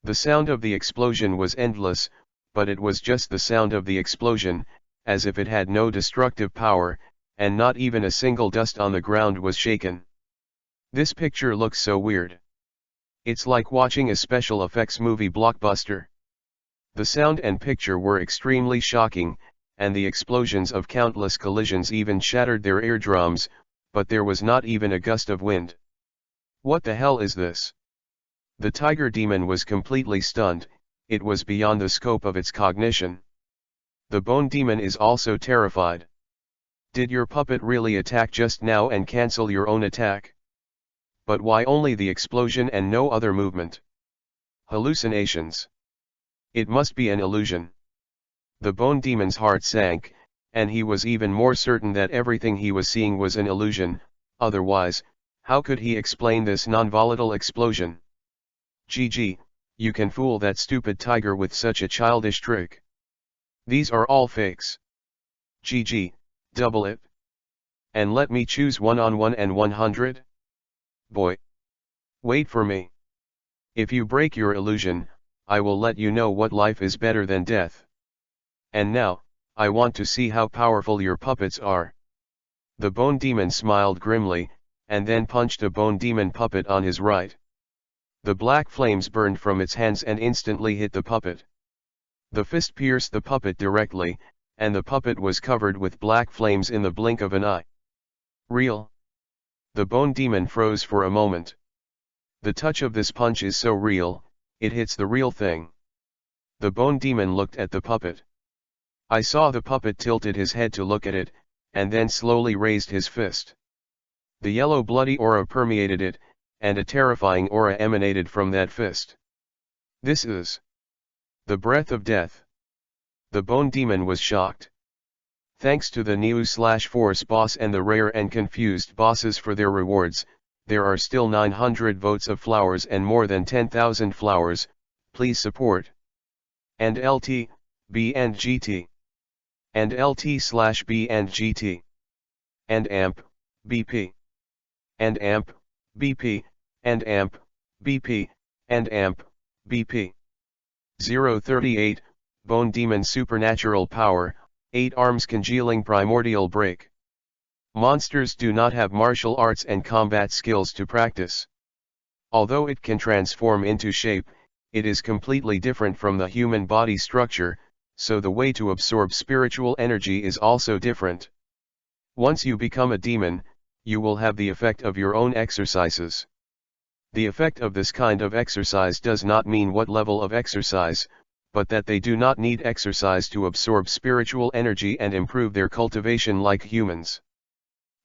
The sound of the explosion was endless, but it was just the sound of the explosion, as if it had no destructive power, and not even a single dust on the ground was shaken. This picture looks so weird. It's like watching a special effects movie blockbuster. The sound and picture were extremely shocking, and the explosions of countless collisions even shattered their eardrums, but there was not even a gust of wind. What the hell is this? The tiger demon was completely stunned, it was beyond the scope of its cognition. The bone demon is also terrified. Did your puppet really attack just now and cancel your own attack? But why only the explosion and no other movement? Hallucinations. It must be an illusion. The bone demon's heart sank, and he was even more certain that everything he was seeing was an illusion, otherwise, how could he explain this non-volatile explosion? GG, you can fool that stupid tiger with such a childish trick. These are all fakes. GG, double it. And let me choose 1-on-1 and 100? Boy. Wait for me. If you break your illusion, I will let you know what life is better than death. And now, I want to see how powerful your puppets are. The bone demon smiled grimly, and then punched a bone demon puppet on his right. The black flames burned from its hands and instantly hit the puppet. The fist pierced the puppet directly, and the puppet was covered with black flames in the blink of an eye. Real? The bone demon froze for a moment. The touch of this punch is so real, it hits the real thing. The bone demon looked at the puppet. I saw the puppet tilted his head to look at it, and then slowly raised his fist. The yellow bloody aura permeated it, and a terrifying aura emanated from that fist. This is the breath of death. The bone demon was shocked. Thanks to the new/force boss and the rare and confused bosses for their rewards, there are still 900 votes of flowers and more than 10,000 flowers, please support. And LT, B and GT. And LT/B and GT. And AMP, BP. And AMP, BP, and AMP, BP, and AMP, BP. 038, Bone Demon Supernatural Power, 8 Arms Congealing Primordial Break. Monsters do not have martial arts and combat skills to practice. Although it can transform into shape, it is completely different from the human body structure, so the way to absorb spiritual energy is also different. Once you become a demon, you will have the effect of your own exercises. The effect of this kind of exercise does not mean what level of exercise, but that they do not need exercise to absorb spiritual energy and improve their cultivation like humans.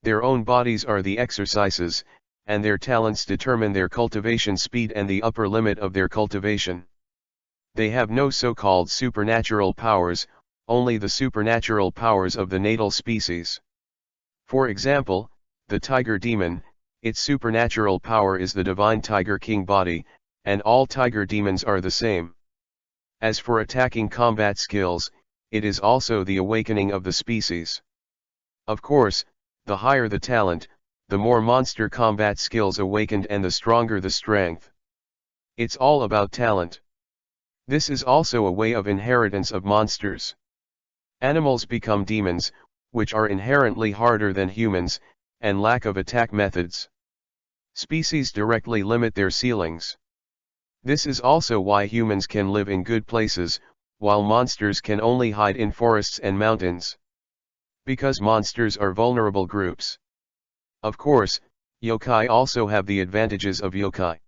Their own bodies are the exercises, and their talents determine their cultivation speed and the upper limit of their cultivation. They have no so-called supernatural powers, only the supernatural powers of the natal species. For example, the tiger demon, its supernatural power is the divine tiger king body, and all tiger demons are the same. As for attacking combat skills, it is also the awakening of the species. Of course, the higher the talent, the more monster combat skills awakened and the stronger the strength. It's all about talent. This is also a way of inheritance of monsters. Animals become demons, which are inherently harder than humans, and lack of attack methods. Species directly limit their ceilings. This is also why humans can live in good places, while monsters can only hide in forests and mountains. Because monsters are vulnerable groups. Of course, yokai also have the advantages of yokai.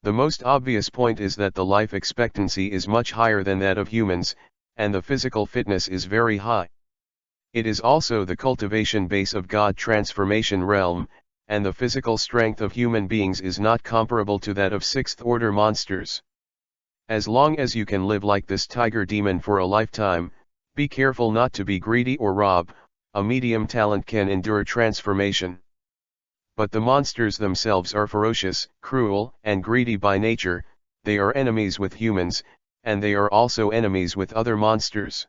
The most obvious point is that the life expectancy is much higher than that of humans, and the physical fitness is very high. It is also the cultivation base of God transformation realm, and the physical strength of human beings is not comparable to that of sixth-order monsters. As long as you can live like this tiger demon for a lifetime, be careful not to be greedy or rob. A medium talent can endure transformation. But the monsters themselves are ferocious, cruel, and greedy by nature. They are enemies with humans, and they are also enemies with other monsters.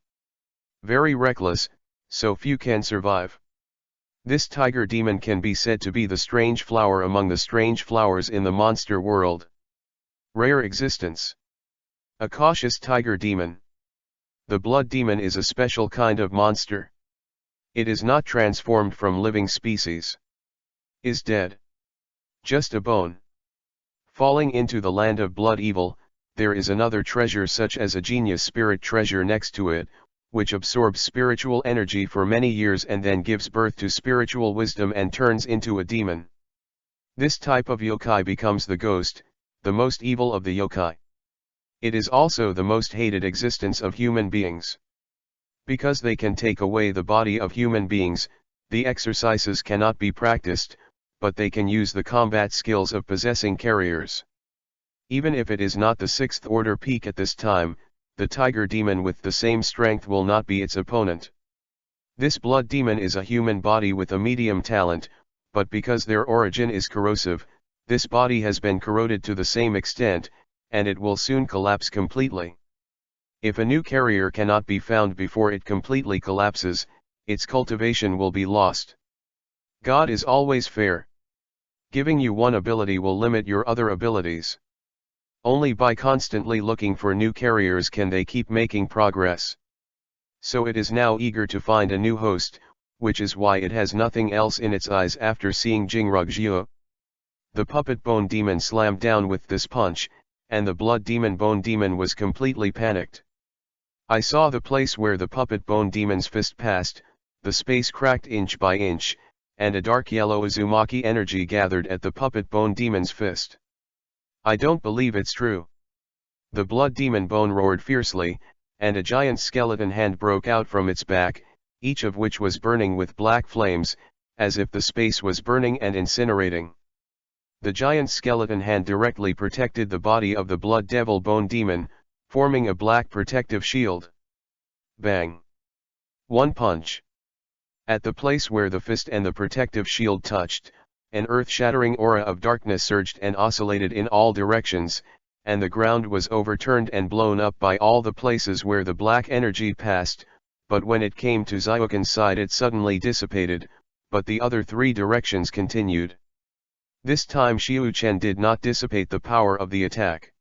Very reckless, so few can survive. This tiger demon can be said to be the strange flower among the strange flowers in the monster world. Rare existence. A cautious tiger demon. The blood demon is a special kind of monster. It is not transformed from living species. Is dead. Just a bone. Falling into the land of blood evil, there is another treasure such as a genius spirit treasure next to it, which absorbs spiritual energy for many years and then gives birth to spiritual wisdom and turns into a demon. This type of yokai becomes the ghost, the most evil of the yokai. It is also the most hated existence of human beings. Because they can take away the body of human beings, the exercises cannot be practiced, but they can use the combat skills of possessing carriers. Even if it is not the sixth order peak at this time, the tiger demon with the same strength will not be its opponent. This blood demon is a human body with a medium talent, but because their origin is corrosive, this body has been corroded to the same extent, and it will soon collapse completely. If a new carrier cannot be found before it completely collapses, its cultivation will be lost. God is always fair. Giving you one ability will limit your other abilities. Only by constantly looking for new carriers can they keep making progress. So it is now eager to find a new host, which is why it has nothing else in its eyes after seeing Jingrugjiu. The puppet bone demon slammed down with this punch, and the blood demon bone demon was completely panicked. I saw the place where the puppet bone demon's fist passed, the space cracked inch by inch, and a dark yellow Uzumaki energy gathered at the puppet bone demon's fist. I don't believe it's true. The blood demon bone roared fiercely, and a giant skeleton hand broke out from its back, each of which was burning with black flames, as if the space was burning and incinerating. The giant skeleton hand directly protected the body of the blood devil bone demon, forming a black protective shield. Bang! One punch. At the place where the fist and the protective shield touched, an earth-shattering aura of darkness surged and oscillated in all directions, and the ground was overturned and blown up by all the places where the black energy passed, but when it came to Zyuken's side it suddenly dissipated, but the other three directions continued. This time Xiuchen did not dissipate the power of the attack.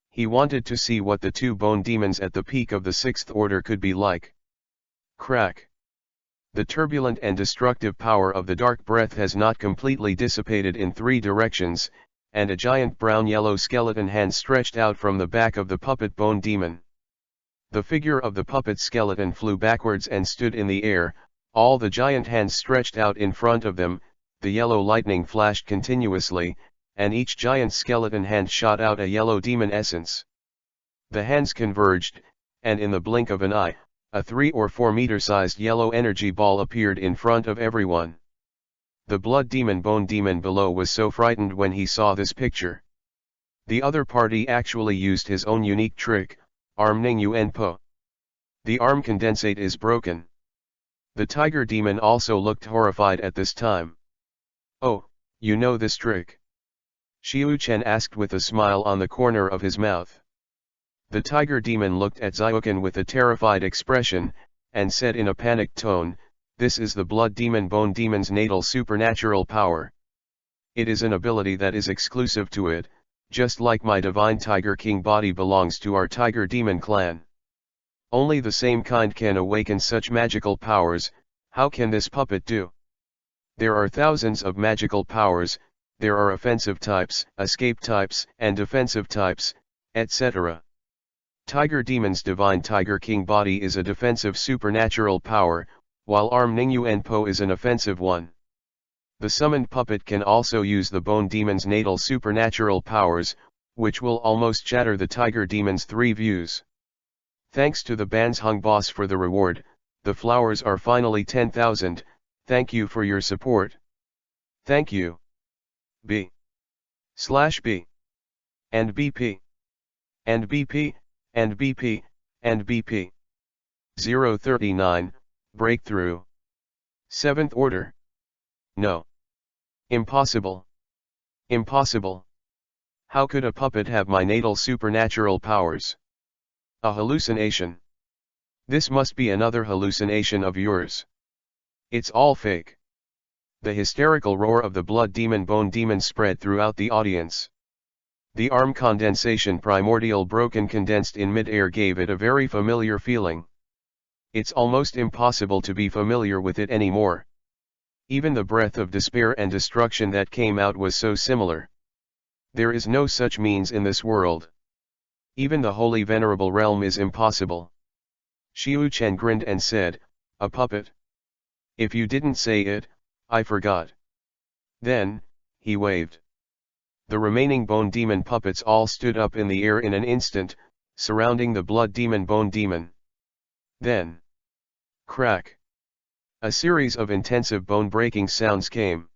He wanted to see what the two bone demons at the peak of the sixth order could be like. Crack! The turbulent and destructive power of the dark breath has not completely dissipated in three directions, and a giant brown-yellow skeleton hand stretched out from the back of the puppet bone demon. The figure of the puppet skeleton flew backwards and stood in the air, all the giant hands stretched out in front of them, the yellow lightning flashed continuously, and each giant skeleton hand shot out a yellow demon essence. The hands converged, and in the blink of an eye, a 3 or 4 meter-sized yellow energy ball appeared in front of everyone. The blood demon Bone Demon below was so frightened when he saw this picture. The other party actually used his own unique trick, Arm Ning Yuen Po. The arm condensate is broken. The tiger demon also looked horrified at this time. Oh, you know this trick? Xiu Chen asked with a smile on the corner of his mouth. The tiger demon looked at Xiuquan with a terrified expression, and said in a panicked tone, "This is the blood demon Bone Demon's natal supernatural power. It is an ability that is exclusive to it, just like my divine Tiger King body belongs to our Tiger Demon clan. Only the same kind can awaken such magical powers. How can this puppet do? There are thousands of magical powers, there are offensive types, escape types, and defensive types, etc. Tiger Demon's divine Tiger King body is a defensive supernatural power, while Arm Ning Yuen Po is an offensive one. The summoned puppet can also use the Bone Demon's natal supernatural powers, which will almost shatter the Tiger Demon's 3 views. Thanks to the Ban's Hung boss for the reward, the flowers are finally 10,000, thank you for your support. Thank you. B/B. And BP. And BP, and BP, and BP. 039, Breakthrough. 7th Order. No. Impossible. Impossible. How could a puppet have my natal supernatural powers? A hallucination. This must be another hallucination of yours. It's all fake. The hysterical roar of the blood demon Bone Demon spread throughout the audience. The arm condensation primordial broken condensed in mid-air gave it a very familiar feeling. It's almost impossible to be familiar with it anymore. Even the breath of despair and destruction that came out was so similar. There is no such means in this world. Even the holy venerable realm is impossible. Xiu Chen grinned and said, "A puppet? If you didn't say it, I forgot." Then, he waved. The remaining Bone Demon puppets all stood up in the air in an instant, surrounding the blood demon Bone Demon. Then, crack! A series of intensive bone-breaking sounds came.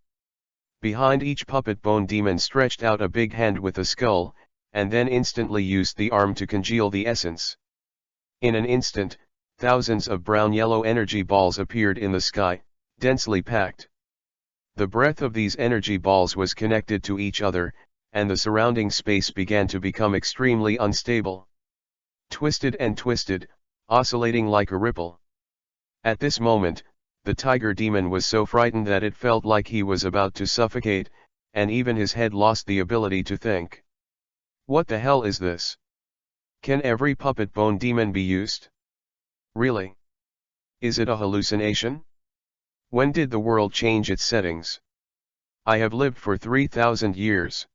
Behind each puppet Bone Demon stretched out a big hand with a skull, and then instantly used the arm to congeal the essence. In an instant, thousands of brown-yellow energy balls appeared in the sky, densely packed. The breath of these energy balls was connected to each other, and the surrounding space began to become extremely unstable. Twisted and twisted, oscillating like a ripple. At this moment, the tiger demon was so frightened that it felt like he was about to suffocate, and even his head lost the ability to think. What the hell is this? Can every puppet Bone Demon be used? Really? Is it a hallucination? When did the world change its settings? I have lived for 3,000 years.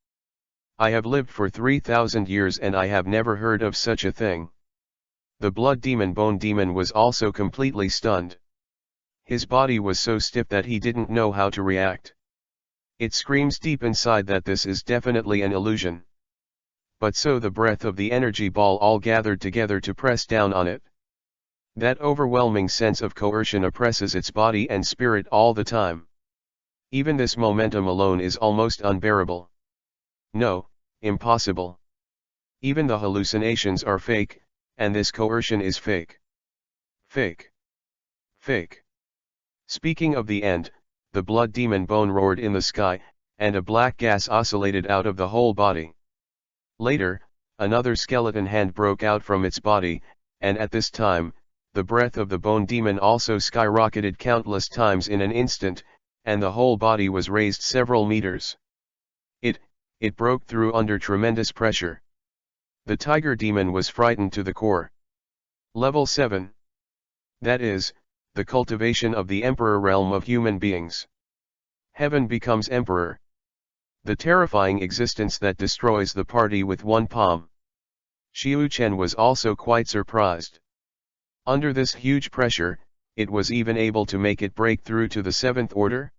I have lived for 3,000 years and I have never heard of such a thing. The blood demon Bone Demon was also completely stunned. His body was so stiff that he didn't know how to react. It screams deep inside that this is definitely an illusion. But so the breath of the energy ball all gathered together to press down on it. That overwhelming sense of coercion oppresses its body and spirit all the time. Even this momentum alone is almost unbearable. No, impossible. Even the hallucinations are fake, and this coercion is fake. Fake. Fake. Speaking of the end, the blood demon Bone roared in the sky, and a black gas oscillated out of the whole body. Later, another skeleton hand broke out from its body, and at this time, the breath of the Bone Demon also skyrocketed countless times in an instant, and the whole body was raised several meters. It broke through under tremendous pressure. The tiger demon was frightened to the core. Level 7. That is, the cultivation of the emperor realm of human beings. Heaven becomes emperor. The terrifying existence that destroys the party with one palm. Xiu Chen was also quite surprised. Under this huge pressure, it was even able to make it break through to the 7th order?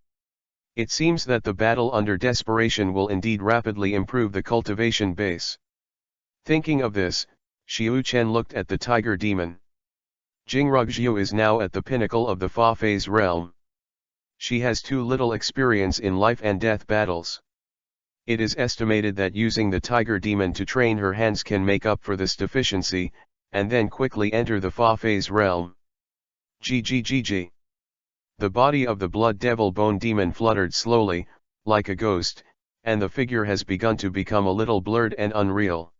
It seems that the battle under desperation will indeed rapidly improve the cultivation base. Thinking of this, Xiu Chen looked at the tiger demon. Jingrugjiu is now at the pinnacle of the Fa phase realm. She has too little experience in life and death battles. It is estimated that using the tiger demon to train her hands can make up for this deficiency, and then quickly enter the Fa phase realm. GGGG. The body of the blood devil bone demon fluttered slowly, like a ghost, and the figure has begun to become a little blurred and unreal.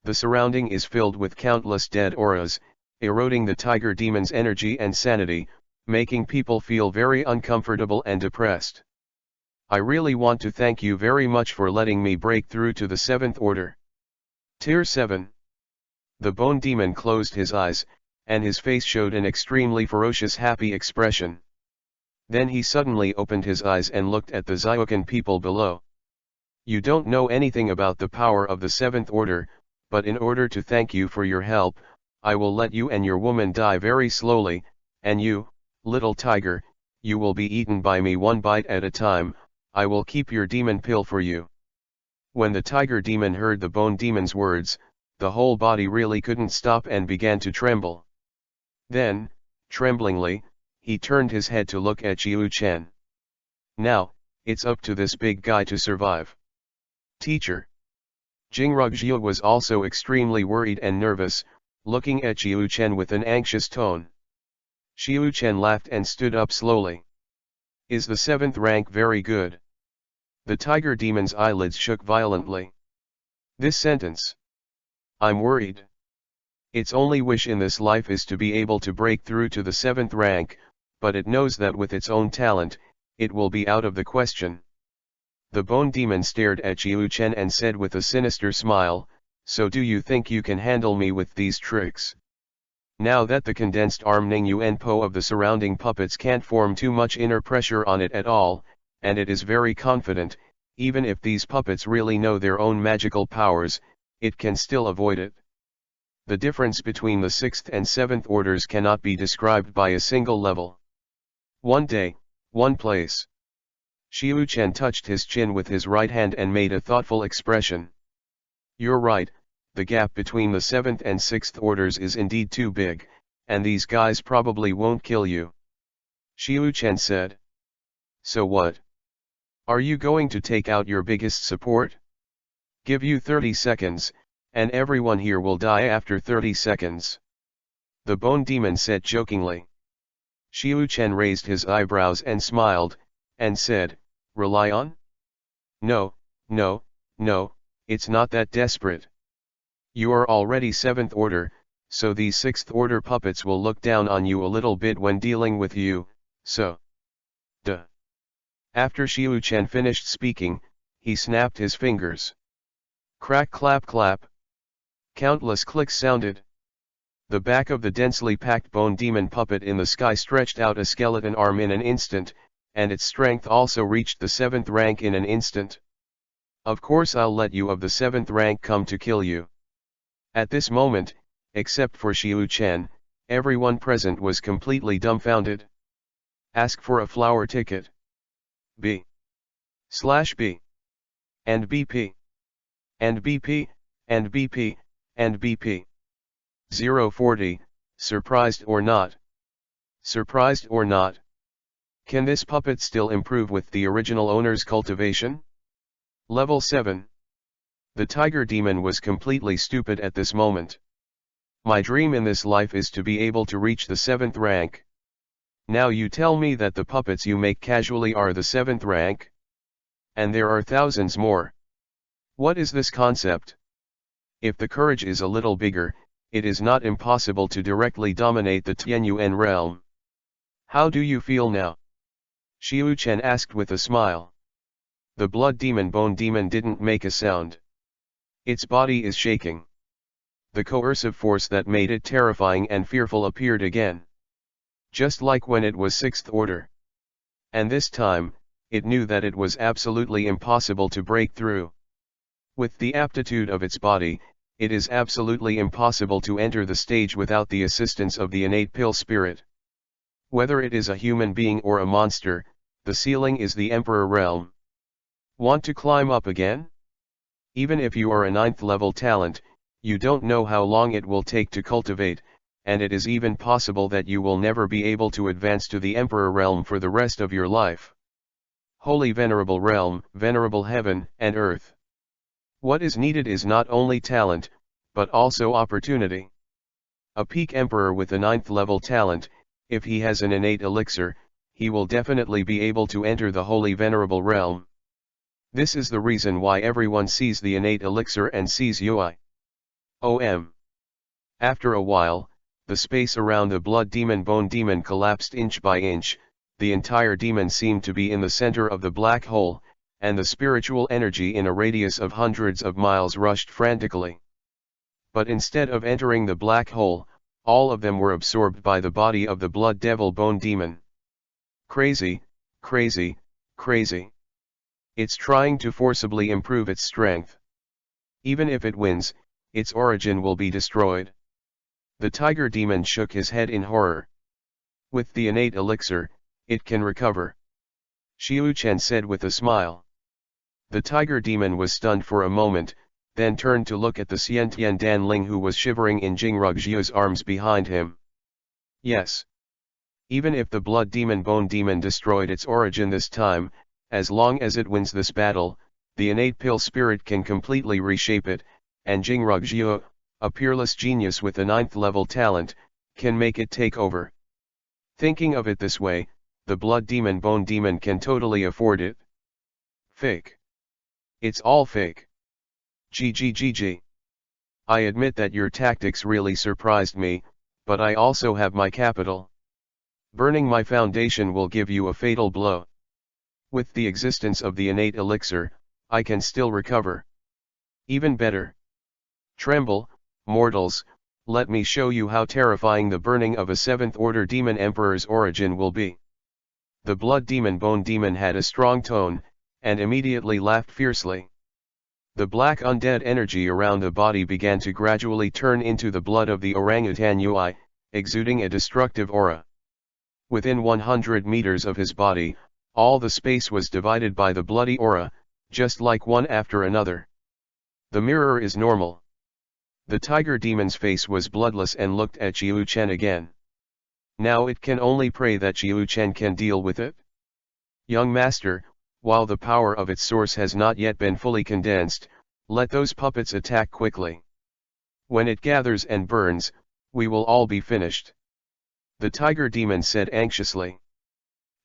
The surrounding is filled with countless dead auras, eroding the tiger demon's energy and sanity, making people feel very uncomfortable and depressed. I really want to thank you very much for letting me break through to the 7th order. Tier 7. The bone demon closed his eyes, and his face showed an extremely ferocious happy expression. Then he suddenly opened his eyes and looked at the Zyokan people below. You don't know anything about the power of the 7th order, but in order to thank you for your help, I will let you and your woman die very slowly, and you, little tiger, you will be eaten by me one bite at a time. I will keep your demon pill for you. When the tiger demon heard the bone demon's words, the whole body really couldn't stop and began to tremble. Then, tremblingly, he turned his head to look at Xiu Chen. Now, it's up to this big guy to survive. Teacher. Jingrugjiu was also extremely worried and nervous, looking at Xiu Chen with an anxious tone. Xiu Chen laughed and stood up slowly. Is the 7th rank very good? The tiger demon's eyelids shook violently. This sentence. I'm worried. Its only wish in this life is to be able to break through to the 7th rank, but it knows that with its own talent, it will be out of the question. The bone demon stared at Xiu Chen and said with a sinister smile, so do you think you can handle me with these tricks? Now that the condensed arm Ning Yuan Po of the surrounding puppets can't form too much inner pressure on it at all, and it is very confident, even if these puppets really know their own magical powers, it can still avoid it. The difference between the 6th and 7th orders cannot be described by a single level. One day, one place. Xiu Chen touched his chin with his right hand and made a thoughtful expression. You're right, the gap between the 7th and 6th orders is indeed too big, and these guys probably won't kill you. Xiu Chen said. So what? Are you going to take out your biggest support? Give you 30 seconds, and everyone here will die after 30 seconds. The bone demon said jokingly. Xiu Chen raised his eyebrows and smiled, and said, Rely on? No, no, no, it's not that desperate. You are already 7th order, so these 6th order puppets will look down on you a little bit when dealing with you, so. Duh. After Xiu Chen finished speaking, he snapped his fingers. Crack clap clap. Countless clicks sounded. The back of the densely packed bone demon puppet in the sky stretched out a skeleton arm in an instant, and its strength also reached the 7th rank in an instant. Of course I'll let you of the 7th rank come to kill you. At this moment, except for Xiu Chen, everyone present was completely dumbfounded. Ask for a flower ticket. B/B. And BP. And BP, and BP, and BP. 040, surprised or not? Surprised or not? Can this puppet still improve with the original owner's cultivation? Level 7. The tiger demon was completely stupid at this moment. My dream in this life is to be able to reach the 7th rank. Now you tell me that the puppets you make casually are the 7th rank? And there are thousands more. What is this concept? If the courage is a little bigger, it is not impossible to directly dominate the Tianyuan realm. How do you feel now? Xiu Chen asked with a smile. The blood demon bone demon didn't make a sound. Its body is shaking. The coercive force that made it terrifying and fearful appeared again. Just like when it was 6th order. And this time, it knew that it was absolutely impossible to break through. With the aptitude of its body, it is absolutely impossible to enter the stage without the assistance of the innate pill spirit. Whether it is a human being or a monster, the ceiling is the Emperor realm. Want to climb up again? Even if you are a 9th level talent, You don't know how long it will take to cultivate, and it is even possible that you will never be able to advance to the Emperor realm for the rest of your life. Holy Venerable Realm, Venerable Heaven and Earth. What is needed is not only talent, but also opportunity. A peak Emperor with a 9th level talent, if he has an innate elixir, he will definitely be able to enter the Holy Venerable Realm. This is the reason why everyone sees the innate elixir and sees UI. After a while, the space around the blood demon bone demon collapsed inch by inch. The entire demon seemed to be in the center of the black hole, and the spiritual energy in a radius of hundreds of miles rushed frantically. But instead of entering the black hole, all of them were absorbed by the body of the blood devil bone demon. Crazy, crazy, crazy. It's trying to forcibly improve its strength. Even if it wins, its origin will be destroyed. The tiger demon shook his head in horror. With the innate elixir, it can recover. Xiu Chen said with a smile. The tiger demon was stunned for a moment, then turned to look at the Xiantian Danling who was shivering in Jingrug Jiu's arms behind him. Yes. Even if the blood demon bone demon destroyed its origin this time, as long as it wins this battle, the innate pill spirit can completely reshape it, and Jingrug Jiu, a peerless genius with a 9th level talent, can make it take over. Thinking of it this way, the blood demon bone demon can totally afford it. Fake. It's all fake. GGGG. I admit that your tactics really surprised me, but I also have my capital. Burning my foundation will give you a fatal blow. With the existence of the innate elixir, I can still recover. Even better. Tremble, mortals, let me show you how terrifying the burning of a 7th order demon emperor's origin will be. The blood demon bone demon had a strong tone, and immediately laughed fiercely. The black undead energy around the body began to gradually turn into the blood of the orangutan Ui, exuding a destructive aura. Within 100 meters of his body, all the space was divided by the bloody aura, just like one after another. The mirror is normal. The tiger demon's face was bloodless and looked at Xiu Chen again. Now it can only pray that Xiu Chen can deal with it. Young master, while the power of its source has not yet been fully condensed, let those puppets attack quickly. When it gathers and burns, we will all be finished. The tiger demon said anxiously.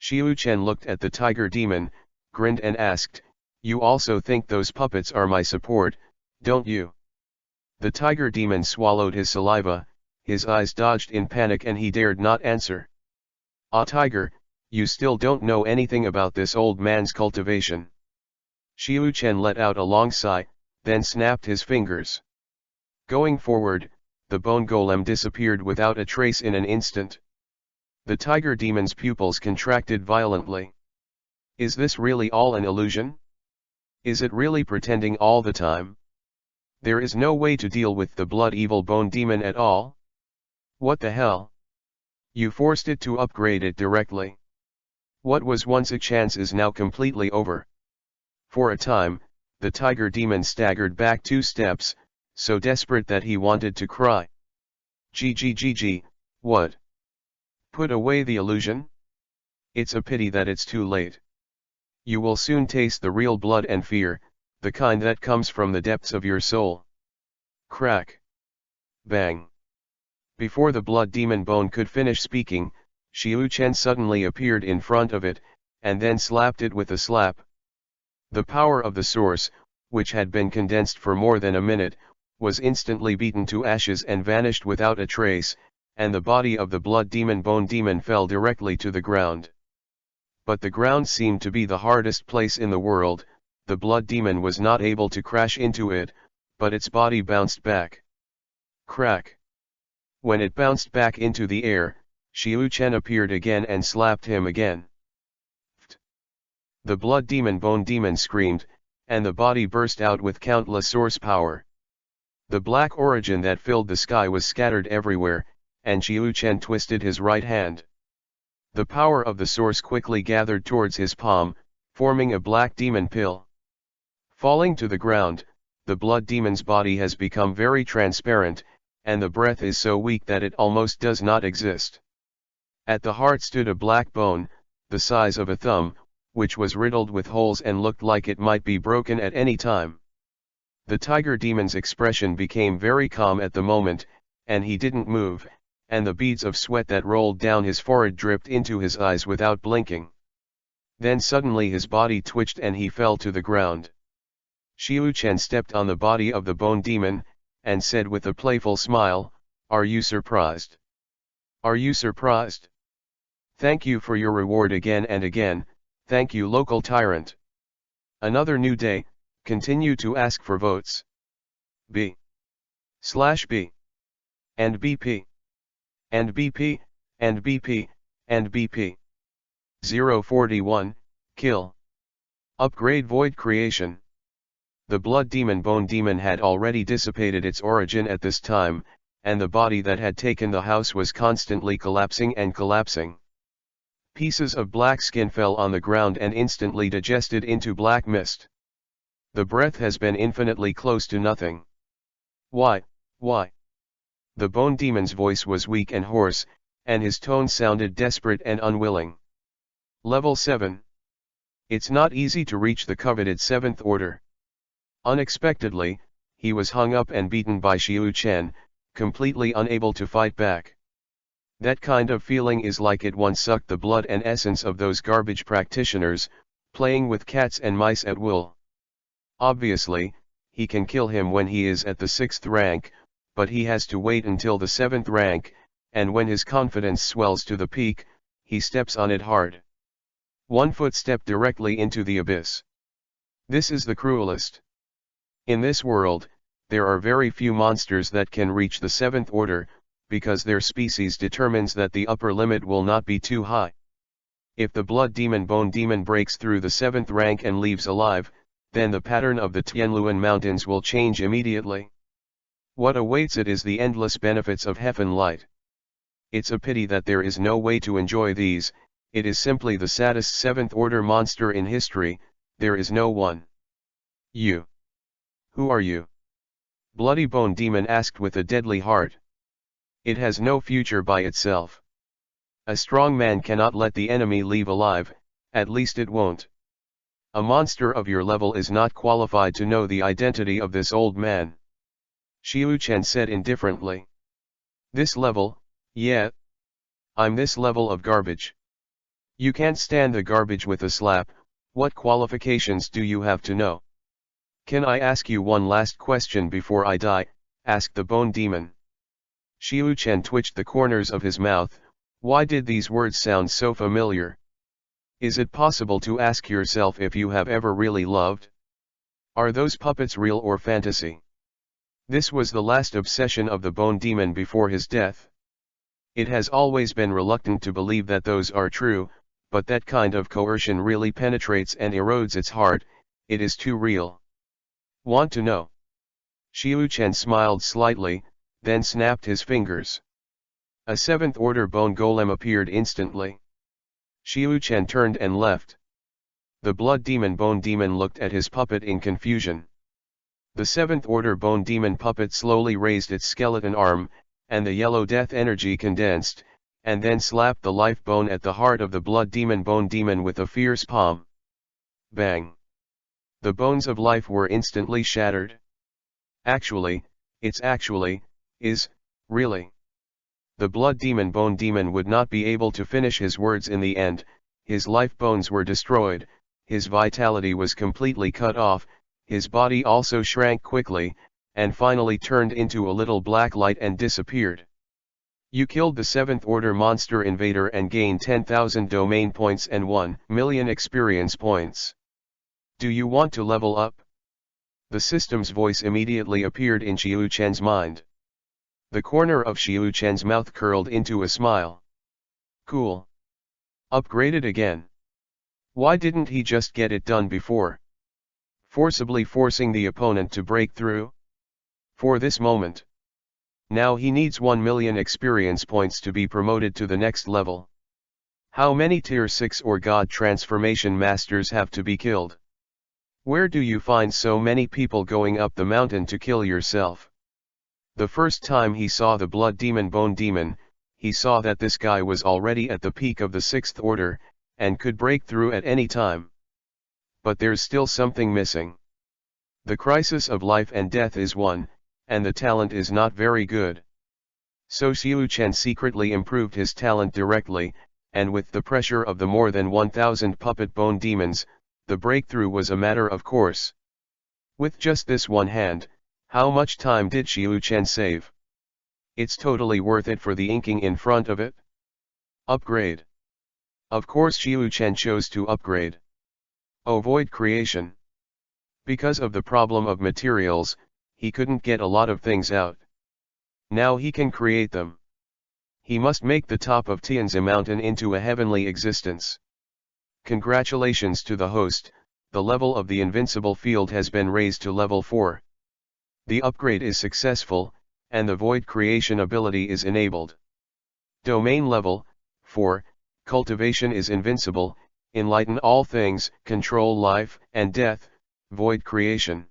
Xiu Chen looked at the tiger demon, grinned and asked, "You also think those puppets are my support, don't you?" The tiger demon swallowed his saliva, his eyes dodged in panic and he dared not answer. "Ah, tiger, you still don't know anything about this old man's cultivation." Xiu Chen let out a long sigh, then snapped his fingers. Going forward, the bone golem disappeared without a trace in an instant. The tiger demon's pupils contracted violently. Is this really all an illusion? Is it really pretending all the time? There is no way to deal with the blood evil bone demon at all? What the hell? You forced it to upgrade it directly. What was once a chance is now completely over. For a time, the tiger demon staggered back 2 steps, so desperate that he wanted to cry. GGGG, what? Put away the illusion? It's a pity that it's too late. You will soon taste the real blood and fear, the kind that comes from the depths of your soul. Crack. Bang. Before the blood demon bone could finish speaking, Xiu Chen suddenly appeared in front of it, and then slapped it with a slap. The power of the source, which had been condensed for more than a minute, was instantly beaten to ashes and vanished without a trace, and the body of the blood demon bone demon fell directly to the ground. But the ground seemed to be the hardest place in the world. The blood demon was not able to crash into it, but its body bounced back. Crack. When it bounced back into the air, Xiu Chen appeared again and slapped him again. The blood demon bone demon screamed, and the body burst out with countless source power. The black origin that filled the sky was scattered everywhere, and Xiu Chen twisted his right hand. The power of the source quickly gathered towards his palm, forming a black demon pill. Falling to the ground, the blood demon's body has become very transparent, and the breath is so weak that it almost does not exist. At the heart stood a black bone, the size of a thumb, which was riddled with holes and looked like it might be broken at any time. The tiger demon's expression became very calm at the moment, and he didn't move, and the beads of sweat that rolled down his forehead dripped into his eyes without blinking. Then suddenly his body twitched and he fell to the ground. Xiu-Chen stepped on the body of the bone demon, and said with a playful smile, "Are you surprised? Are you surprised? Thank you for your reward again and again, thank you local tyrant. Another new day, continue to ask for votes. B/B. And BP. And BP, and BP, and BP. 041, kill. Upgrade void creation." The blood demon bone demon had already dissipated its origin at this time, and the body that had taken the house was constantly collapsing and collapsing. Pieces of black skin fell on the ground and instantly digested into black mist. The breath has been infinitely close to nothing. Why? The bone demon's voice was weak and hoarse, and his tone sounded desperate and unwilling. Level 7. It's not easy to reach the coveted 7th order. Unexpectedly, he was hung up and beaten by Xiu-Chen, completely unable to fight back. That kind of feeling is like it once sucked the blood and essence of those garbage practitioners, playing with cats and mice at will. Obviously, he can kill him when he is at the 6th rank, but he has to wait until the 7th rank, and when his confidence swells to the peak, he steps on it hard. One footstep directly into the abyss. This is the cruelest. In this world, there are very few monsters that can reach the 7th order, because their species determines that the upper limit will not be too high. If the blood demon bone demon breaks through the 7th rank and leaves alive, then the pattern of the Tianluan Mountains will change immediately. What awaits it is the endless benefits of heaven light. It's a pity that there is no way to enjoy these. It is simply the saddest 7th order monster in history. There is no one. You. Who are you? Bloody Bone Demon asked with a deadly heart. It has no future by itself. A strong man cannot let the enemy leave alive, at least it won't. A monster of your level is not qualified to know the identity of this old man. Xiu-Chen said indifferently. This level, yeah. I'm this level of garbage. You can't stand the garbage with a slap. What qualifications do you have to know? Can I ask you one last question before I die? Asked the bone demon. Xiu-Chen twitched the corners of his mouth. Why did these words sound so familiar? Is it possible to ask yourself if you have ever really loved? Are those puppets real or fantasy? This was the last obsession of the bone demon before his death. It has always been reluctant to believe that those are true, but that kind of coercion really penetrates and erodes its heart. It is too real. Want to know? Xiu-Chen smiled slightly, then snapped his fingers. A 7th order bone golem appeared instantly. Xiu-Chen turned and left. The blood demon bone demon looked at his puppet in confusion. The 7th order bone demon puppet slowly raised its skeleton arm, and the yellow death energy condensed, and then slapped the life bone at the heart of the blood demon bone demon with a fierce palm. Bang! The bones of life were instantly shattered. Actually, really. The blood demon bone demon would not be able to finish his words in the end. His life bones were destroyed, his vitality was completely cut off, his body also shrank quickly, and finally turned into a little black light and disappeared. You killed the 7th order monster invader and gained 10,000 domain points and 1 million experience points. Do you want to level up? The system's voice immediately appeared in Xiu-Chen's mind. The corner of Xiu-Chen's mouth curled into a smile. Cool. Upgraded again. Why didn't he just get it done before? Forcibly forcing the opponent to break through? For this moment. Now he needs 1 million experience points to be promoted to the next level. How many tier 6 or god transformation masters have to be killed? Where do you find so many people going up the mountain to kill yourself? The first time he saw the blood demon Bone Demon, he saw that this guy was already at the peak of the 6th order, and could break through at any time. But there's still something missing. The crisis of life and death is one, and the talent is not very good. So Xiu Chen secretly improved his talent directly, and with the pressure of the more than 1,000 puppet bone demons, the breakthrough was a matter of course. With just this one hand, how much time did Xiu Chen save? It's totally worth it for the inking in front of it. Upgrade. Of course Xiu Chen chose to upgrade. Avoid creation. Because of the problem of materials, he couldn't get a lot of things out. Now he can create them. He must make the top of Tianzi mountain into a heavenly existence. Congratulations to the host, the level of the invincible field has been raised to level 4. The upgrade is successful, and the void creation ability is enabled. Domain level 4, cultivation is invincible, enlighten all things, control life and death, void creation.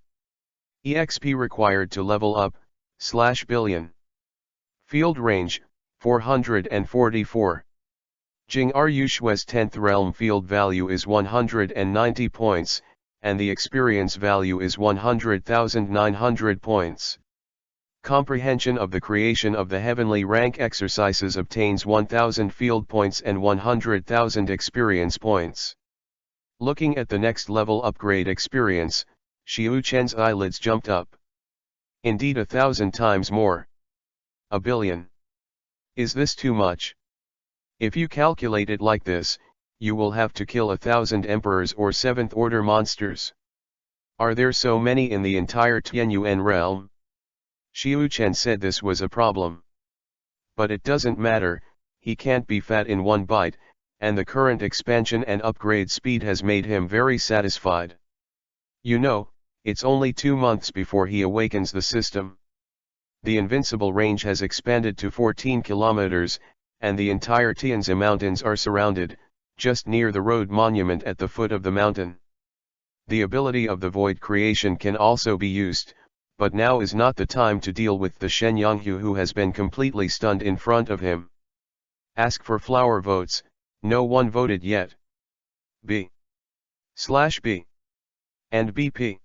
EXP required to level up, /billion. Field range, 444. Jing Ru Shui's 10th realm field value is 190 points, and the experience value is 100,900 points. Comprehension of the creation of the heavenly rank exercises obtains 1,000 field points and 100,000 experience points. Looking at the next level upgrade experience, Xiu Chen's eyelids jumped up. Indeed 1,000 times more. A billion. Is this too much? If you calculate it like this, you will have to kill 1,000 emperors or 7th order monsters. Are there so many in the entire Tianyuan realm? Xiu Chen said this was a problem. But it doesn't matter, he can't be fat in one bite, and the current expansion and upgrade speed has made him very satisfied. You know, it's only 2 months before he awakens the system. The invincible range has expanded to 14 kilometers, and the entire Tianzi mountains are surrounded, just near the road monument at the foot of the mountain. The ability of the void creation can also be used, but now is not the time to deal with the Shen Yonghu who has been completely stunned in front of him. Ask for flower votes, no one voted yet. B/B. And BP.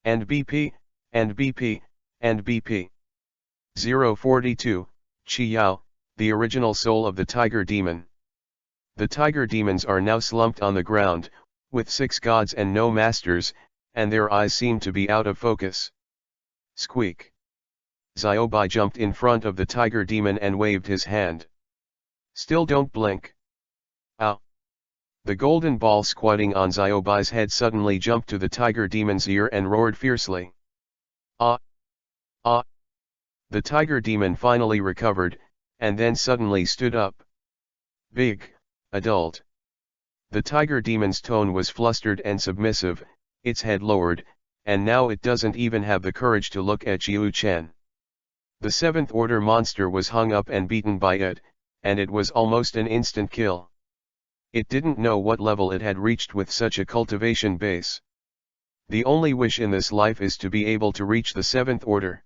And BP, and BP, and BP. 042, Qi Yao, the original soul of the tiger demon. The tiger demons are now slumped on the ground, with 6 gods and no masters, and their eyes seem to be out of focus. Squeak. Xiaobai jumped in front of the tiger demon and waved his hand. Still don't blink. Ow. The golden ball squatting on Xiaobai's head suddenly jumped to the tiger demon's ear and roared fiercely. Ah! Ah! The tiger demon finally recovered, and then suddenly stood up. Big, adult. The tiger demon's tone was flustered and submissive, its head lowered, and now it doesn't even have the courage to look at Xiu Chen. The 7th order monster was hung up and beaten by it, and it was almost an instant kill. It didn't know what level it had reached with such a cultivation base. The only wish in this life is to be able to reach the 7th order.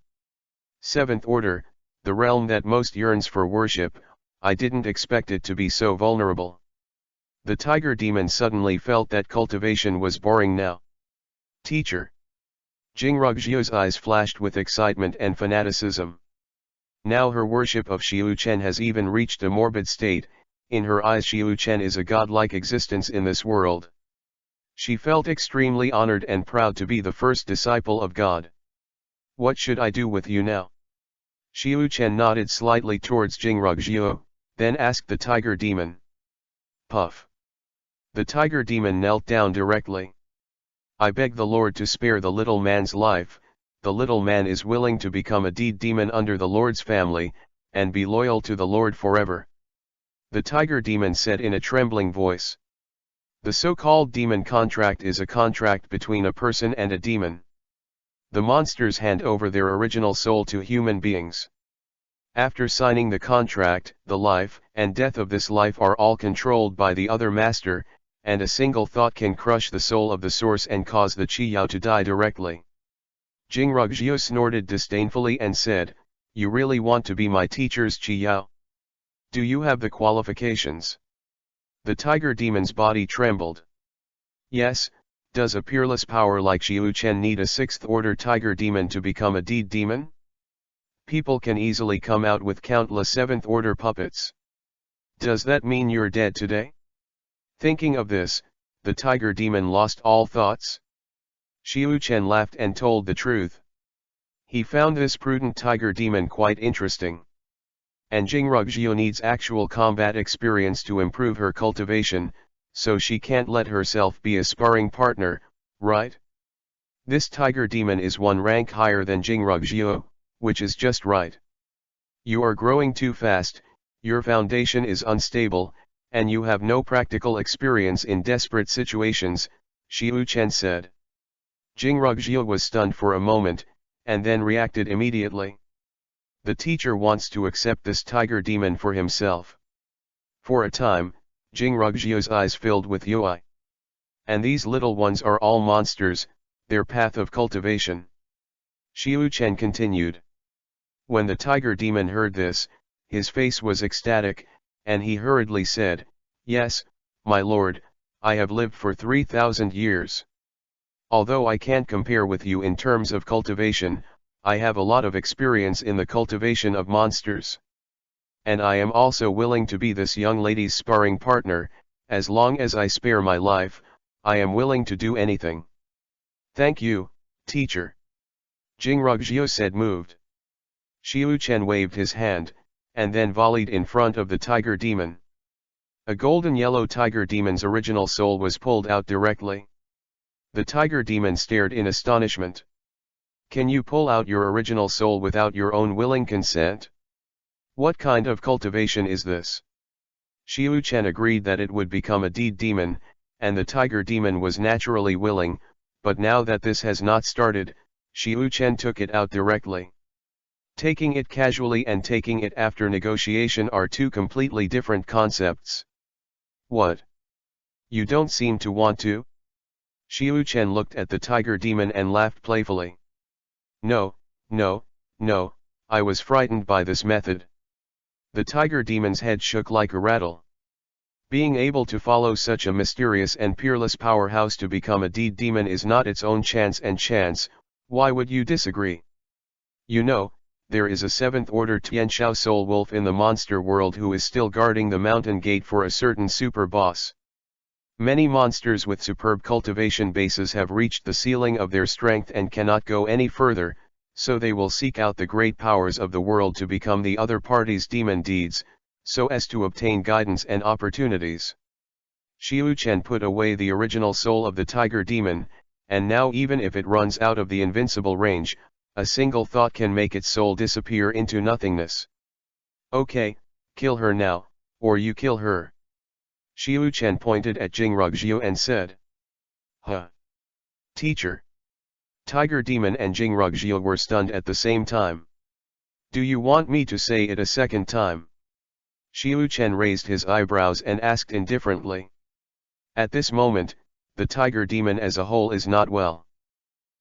7th order, the realm that most yearns for worship. I didn't expect it to be so vulnerable. The tiger demon suddenly felt that cultivation was boring now. Teacher. Jingrugjiu's eyes flashed with excitement and fanaticism. Now her worship of Xiu Chen has even reached a morbid state. In her eyes Xiu Chen is a godlike existence in this world. She felt extremely honored and proud to be the first disciple of God. What should I do with you now? Xiu Chen nodded slightly towards Jingrugjiu, then asked the tiger demon. Puff. The tiger demon knelt down directly. I beg the Lord to spare the little man's life. The little man is willing to become a deed demon under the Lord's family, and be loyal to the Lord forever. The tiger demon said in a trembling voice. The so-called demon contract is a contract between a person and a demon. The monsters hand over their original soul to human beings. After signing the contract, the life and death of this life are all controlled by the other master, and a single thought can crush the soul of the source and cause the Qiyao to die directly. Jingrugjiu snorted disdainfully and said, "You really want to be my teacher's Qiyao? Do you have the qualifications?" The tiger demon's body trembled. "Yes, does a peerless power like Xiu Chen need a 6th order tiger demon to become a deed demon? People can easily come out with countless 7th order puppets. Does that mean you're dead today?" Thinking of this, the tiger demon lost all thoughts. Xiu Chen laughed and told the truth. He found this prudent tiger demon quite interesting. And Jingrugjiu needs actual combat experience to improve her cultivation, so she can't let herself be a sparring partner, right? This tiger demon is one rank higher than Jingrugjiu, which is just right. You are growing too fast, your foundation is unstable, and you have no practical experience in desperate situations, Xiu Chen said. Jingrugjiu was stunned for a moment, and then reacted immediately. The teacher wants to accept this tiger demon for himself. For a time, Jingrugjiu's eyes filled with UI. And these little ones are all monsters, their path of cultivation. Xiu Chen continued. When the tiger demon heard this, his face was ecstatic, and he hurriedly said, "Yes, my lord, I have lived for 3,000 years. Although I can't compare with you in terms of cultivation, I have a lot of experience in the cultivation of monsters. And I am also willing to be this young lady's sparring partner, as long as I spare my life, I am willing to do anything." "Thank you, teacher," Jingrugjiu said moved. Xiu Chen waved his hand, and then volleyed in front of the tiger demon. A golden yellow tiger demon's original soul was pulled out directly. The tiger demon stared in astonishment. "Can you pull out your original soul without your own willing consent? What kind of cultivation is this?" Xiu Chen agreed that it would become a deed demon, and the tiger demon was naturally willing, but now that this has not started, Xiu Chen took it out directly. Taking it casually and taking it after negotiation are two completely different concepts. "What? You don't seem to want to?" Xiu Chen looked at the tiger demon and laughed playfully. No, I was frightened by this method." The tiger demon's head shook like a rattle. Being able to follow such a mysterious and peerless powerhouse to become a deed demon is not its own chance, why would you disagree? You know, there is a 7th order Tianxiao soul wolf in the monster world who is still guarding the mountain gate for a certain super boss. Many monsters with superb cultivation bases have reached the ceiling of their strength and cannot go any further, so they will seek out the great powers of the world to become the other party's demon deeds, so as to obtain guidance and opportunities. Xiu Chen put away the original soul of the tiger demon, and now even if it runs out of the invincible range, a single thought can make its soul disappear into nothingness. "Okay, kill her now, or you kill her." Xiu Chen pointed at Jingrugjiu and said. "Huh? Teacher?" Tiger demon and Jingrugjiu were stunned at the same time. "Do you want me to say it a second time?" Xiu Chen raised his eyebrows and asked indifferently. At this moment, the tiger demon as a whole is not well.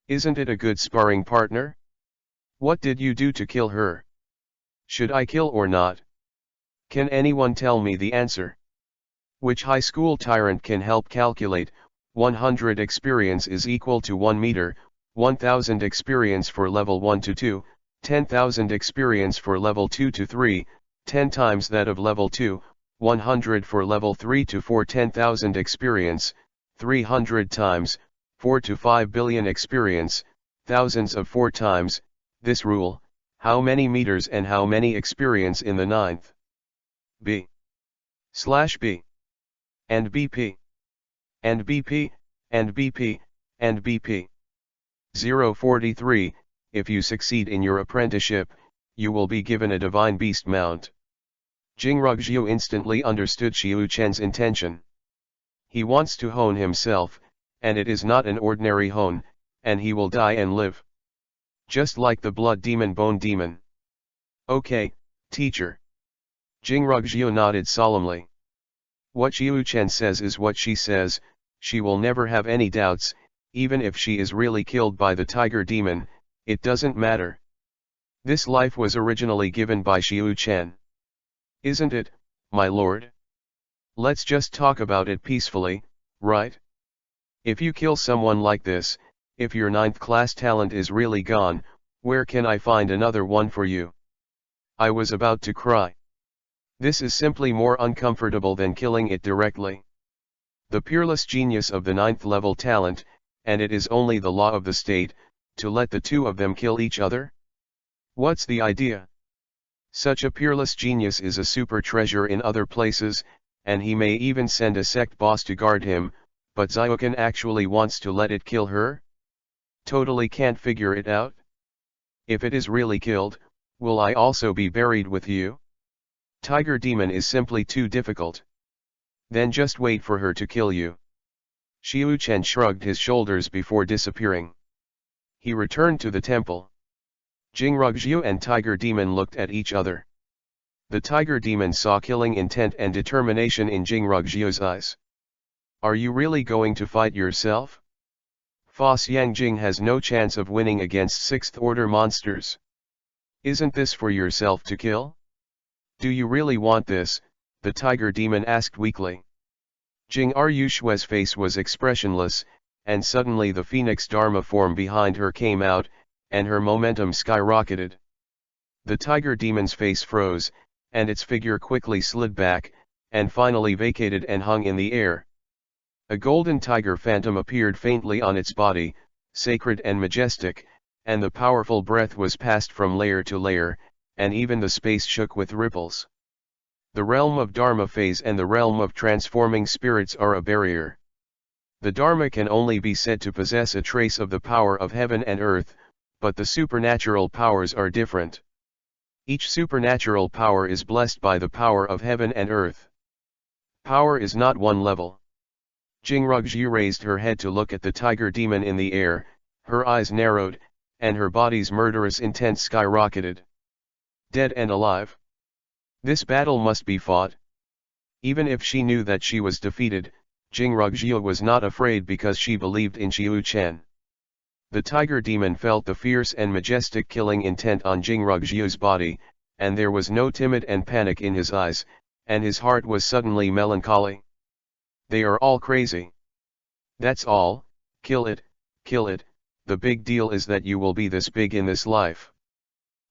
Isn't it a good sparring partner? What did you do to kill her? Should I kill or not? Can anyone tell me the answer? Which high school tyrant can help calculate, 100 experience is equal to 1 meter, 1000 experience for level 1 to 2, 10,000 experience for level 2 to 3, 10 times that of level 2, 100 for level 3 to 4, 10,000 experience, 300 times, 4 to 5 billion experience, thousands of 4 times, this rule, how many meters and how many experience in the 9th? B/B and BP and BP and BP and BP. 043, if you succeed in your apprenticeship, you will be given a divine beast mount. Jingrugjiu instantly understood Xiu Chen's intention. He wants to hone himself, and it is not an ordinary hone, and he will die and live. Just like the blood demon bone demon. Okay, teacher. Jingrugjiu nodded solemnly. What Xiu Chen says is what she says, she will never have any doubts, even if she is really killed by the tiger demon, it doesn't matter. This life was originally given by Xiu Chen. Isn't it, my lord? Let's just talk about it peacefully, right? If you kill someone like this, if your 9th class talent is really gone, where can I find another one for you? I was about to cry. This is simply more uncomfortable than killing it directly. The peerless genius of the 9th level talent, and it is only the law of the state, to let the two of them kill each other? What's the idea? Such a peerless genius is a super treasure in other places, and he may even send a sect boss to guard him, but Xiuquan actually wants to let it kill her? Totally can't figure it out. If it is really killed, will I also be buried with you? Tiger demon is simply too difficult. Then just wait for her to kill you. Xiu Chen shrugged his shoulders before disappearing. He returned to the temple. Jingrugjiu and Tiger Demon looked at each other. The Tiger Demon saw killing intent and determination in Jingrugjiu's eyes. Are you really going to fight yourself? Fa Xiangjing has no chance of winning against 6th order monsters. Isn't this for yourself to kill? Do you really want this? The Tiger Demon asked weakly. Jing Rushue's face was expressionless, and suddenly the Phoenix Dharma form behind her came out, and her momentum skyrocketed. The Tiger Demon's face froze, and its figure quickly slid back, and finally vacated and hung in the air. A golden tiger phantom appeared faintly on its body, sacred and majestic, and the powerful breath was passed from layer to layer, and even the space shook with ripples. The realm of Dharma phase and the realm of transforming spirits are a barrier. The Dharma can only be said to possess a trace of the power of heaven and earth, but the supernatural powers are different. Each supernatural power is blessed by the power of heaven and earth. Power is not one level. Jingrugjiu raised her head to look at the tiger demon in the air, her eyes narrowed, and her body's murderous intent skyrocketed. Dead and alive. This battle must be fought. Even if she knew that she was defeated, Jingrugjiu was not afraid because she believed in Xiu Chen. The tiger demon felt the fierce and majestic killing intent on Jingrugjiu's body, and there was no timid and panic in his eyes, and his heart was suddenly melancholy. They are all crazy. That's all, kill it, the big deal is that you will be this big in this life.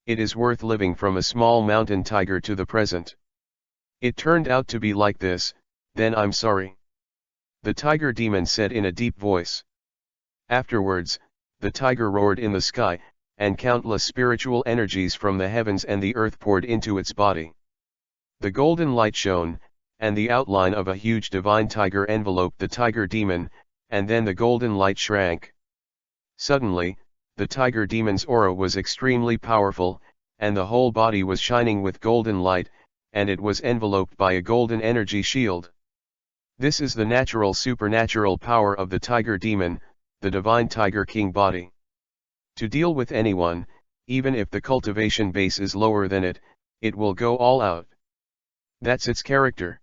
It is worth living from a small mountain tiger to the present. It turned out to be like this, then I'm sorry. The tiger demon said in a deep voice. Afterwards, the tiger roared in the sky, and countless spiritual energies from the heavens and the earth poured into its body. The golden light shone, and the outline of a huge divine tiger enveloped the tiger demon, and then the golden light shrank. Suddenly, the tiger demon's aura was extremely powerful, and the whole body was shining with golden light, and it was enveloped by a golden energy shield. This is the natural supernatural power of the tiger demon, the divine tiger king body. To deal with anyone, even if the cultivation base is lower than it, it will go all out. That's its character.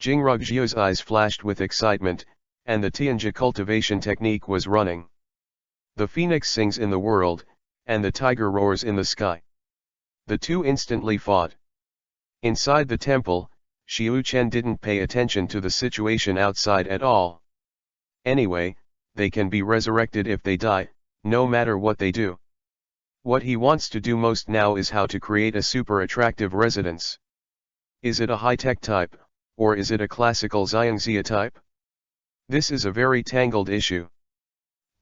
Jingrugjiu's eyes flashed with excitement, and the Tianjia cultivation technique was running. The phoenix sings in the world, and the tiger roars in the sky. The two instantly fought. Inside the temple, Xiu Chen didn't pay attention to the situation outside at all. Anyway, they can be resurrected if they die, no matter what they do. What he wants to do most now is how to create a super attractive residence. Is it a high-tech type, or is it a classical Xiangxia type? This is a very tangled issue.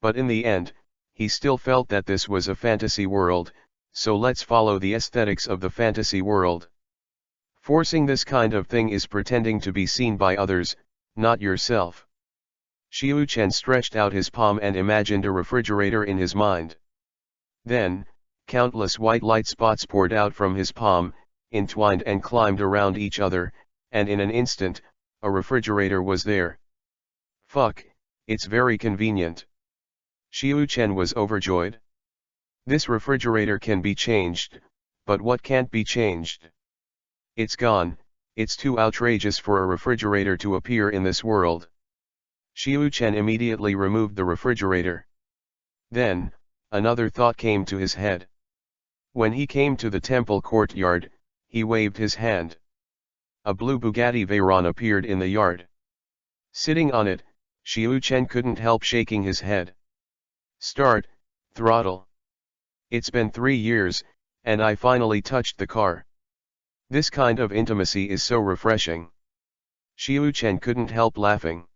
But in the end, he still felt that this was a fantasy world, so let's follow the aesthetics of the fantasy world. Forcing this kind of thing is pretending to be seen by others, not yourself. Xiu Chen stretched out his palm and imagined a refrigerator in his mind. Then, countless white light spots poured out from his palm, entwined and climbed around each other, and in an instant, a refrigerator was there. Fuck, it's very convenient. Xiu Chen was overjoyed. This refrigerator can be changed, but what can't be changed? It's gone, It's too outrageous for a refrigerator to appear in this world. Xiu Chen immediately removed the refrigerator. Then, another thought came to his head. When he came to the temple courtyard, he waved his hand. A blue Bugatti Veyron appeared in the yard. Sitting on it, Xiu Chen couldn't help shaking his head. Start, throttle. It's been 3 years, and I finally touched the car. This kind of intimacy is so refreshing. Xiu Chen couldn't help laughing.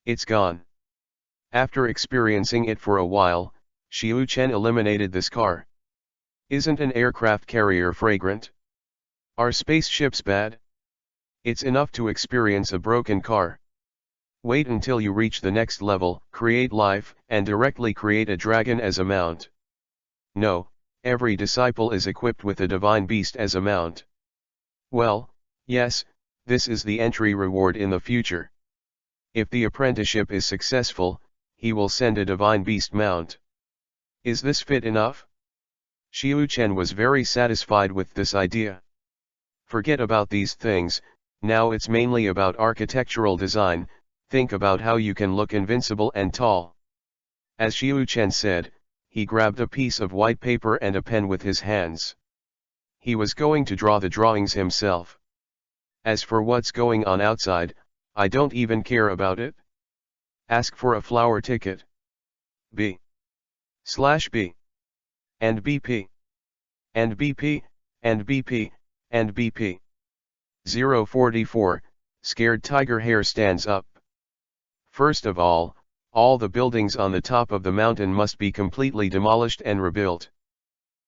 It's gone. After experiencing it for a while, Xiu Chen eliminated this car. Isn't an aircraft carrier fragrant? Are spaceships bad? It's enough to experience a broken car. Wait until you reach the next level, create life, and directly create a dragon as a mount. No, every disciple is equipped with a divine beast as a mount. Well, yes, this is the entry reward in the future. If the apprenticeship is successful, he will send a divine beast mount. Is this fit enough? Xiu Chen was very satisfied with this idea. Forget about these things, now it's mainly about architectural design. Think about how you can look invincible and tall. As Xiu Chen said, he grabbed a piece of white paper and a pen with his hands. He was going to draw the drawings himself. As for what's going on outside, I don't even care about it. Ask for a flower ticket. B/B. And BP. And BP, and BP, and BP. 044, scared tiger hair stands up. First of all the buildings on the top of the mountain must be completely demolished and rebuilt.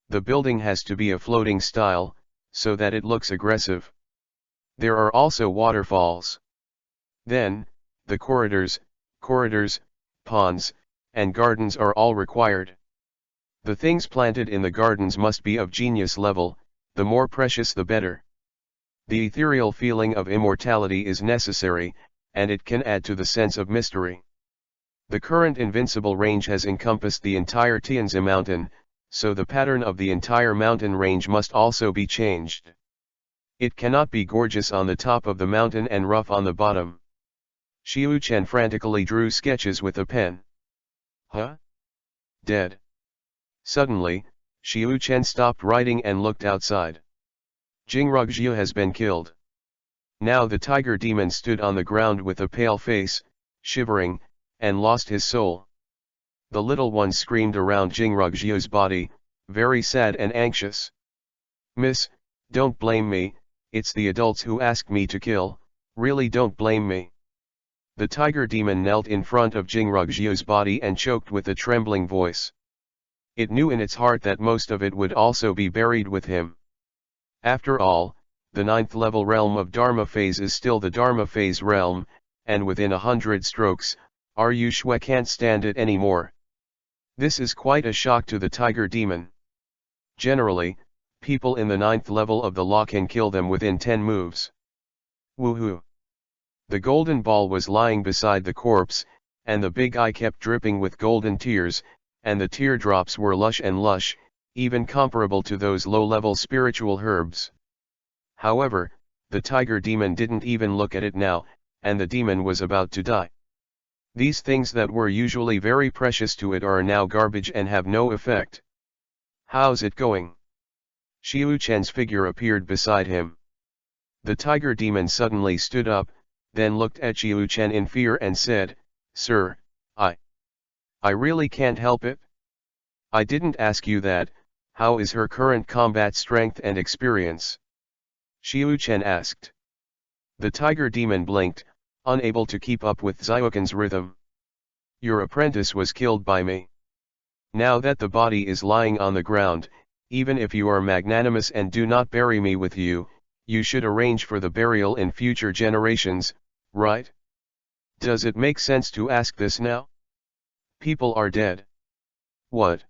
The building has to be a floating style, so that it looks aggressive. There are also waterfalls. Then, the corridors, ponds, and gardens are all required. The things planted in the gardens must be of genius level, the more precious the better. The ethereal feeling of immortality is necessary, and it can add to the sense of mystery. The current invincible range has encompassed the entire Tianzi mountain, so the pattern of the entire mountain range must also be changed. It cannot be gorgeous on the top of the mountain and rough on the bottom. Xiu Chen frantically drew sketches with a pen. Huh? Dead. Suddenly, Xiu Chen stopped writing and looked outside. Jingrugjiu has been killed. Now the tiger demon stood on the ground with a pale face, shivering, and lost his soul. The little ones screamed around Jingrugjiu's body, very sad and anxious. Miss, don't blame me, it's the adults who asked me to kill, really don't blame me. The tiger demon knelt in front of Jingrugjiu's body and choked with a trembling voice. It knew in its heart that most of it would also be buried with him. After all, the 9th level realm of Dharma phase is still the Dharma phase realm, and within 100 strokes, Ru Shui can't stand it anymore. This is quite a shock to the tiger demon. Generally, people in the 9th level of the law can kill them within 10 moves. Woohoo! The golden ball was lying beside the corpse, and the big eye kept dripping with golden tears, and the teardrops were lush and lush, even comparable to those low-level spiritual herbs. However, the tiger demon didn't even look at it now, and the demon was about to die. These things that were usually very precious to it are now garbage and have no effect. How's it going? Xiu Chen's figure appeared beside him. The tiger demon suddenly stood up, then looked at Xiu Chen in fear and said, "Sir, I really can't help it. I didn't ask you that. How is her current combat strength and experience?" Xiu Chen asked. The tiger demon blinked, unable to keep up with Xiuquan's rhythm. "Your apprentice was killed by me. Now that the body is lying on the ground, even if you are magnanimous and do not bury me with you, you should arrange for the burial in future generations, right? Does it make sense to ask this now? People are dead. What?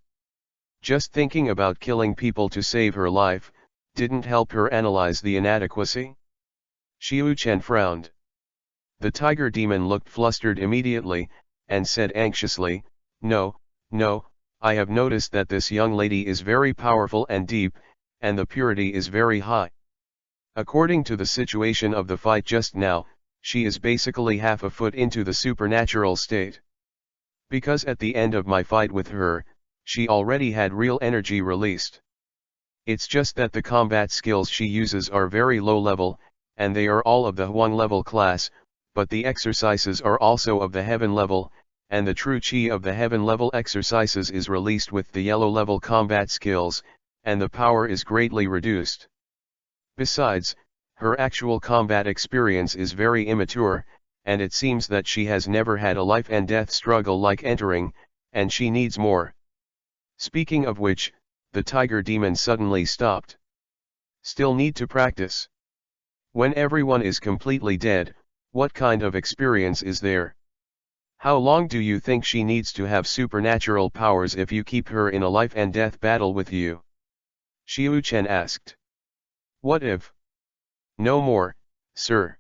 Just thinking about killing people to save her life, didn't help her analyze the inadequacy?" Xiu Chen frowned. The tiger demon looked flustered immediately, and said anxiously, No, I have noticed that this young lady is very powerful and deep, and the purity is very high. According to the situation of the fight just now, she is basically half a foot into the supernatural state. Because at the end of my fight with her, she already had real energy released. It's just that the combat skills she uses are very low level, and they are all of the Huang level class, but the exercises are also of the Heaven level, and the true Chi of the Heaven level exercises is released with the yellow level combat skills, and the power is greatly reduced. Besides, her actual combat experience is very immature, and it seems that she has never had a life and death struggle like entering, and she needs more. Speaking of which, the tiger demon suddenly stopped. Still need to practice. When everyone is completely dead, what kind of experience is there? How long do you think she needs to have supernatural powers if you keep her in a life and death battle with you? Xiu Chen asked. What if? No more, sir.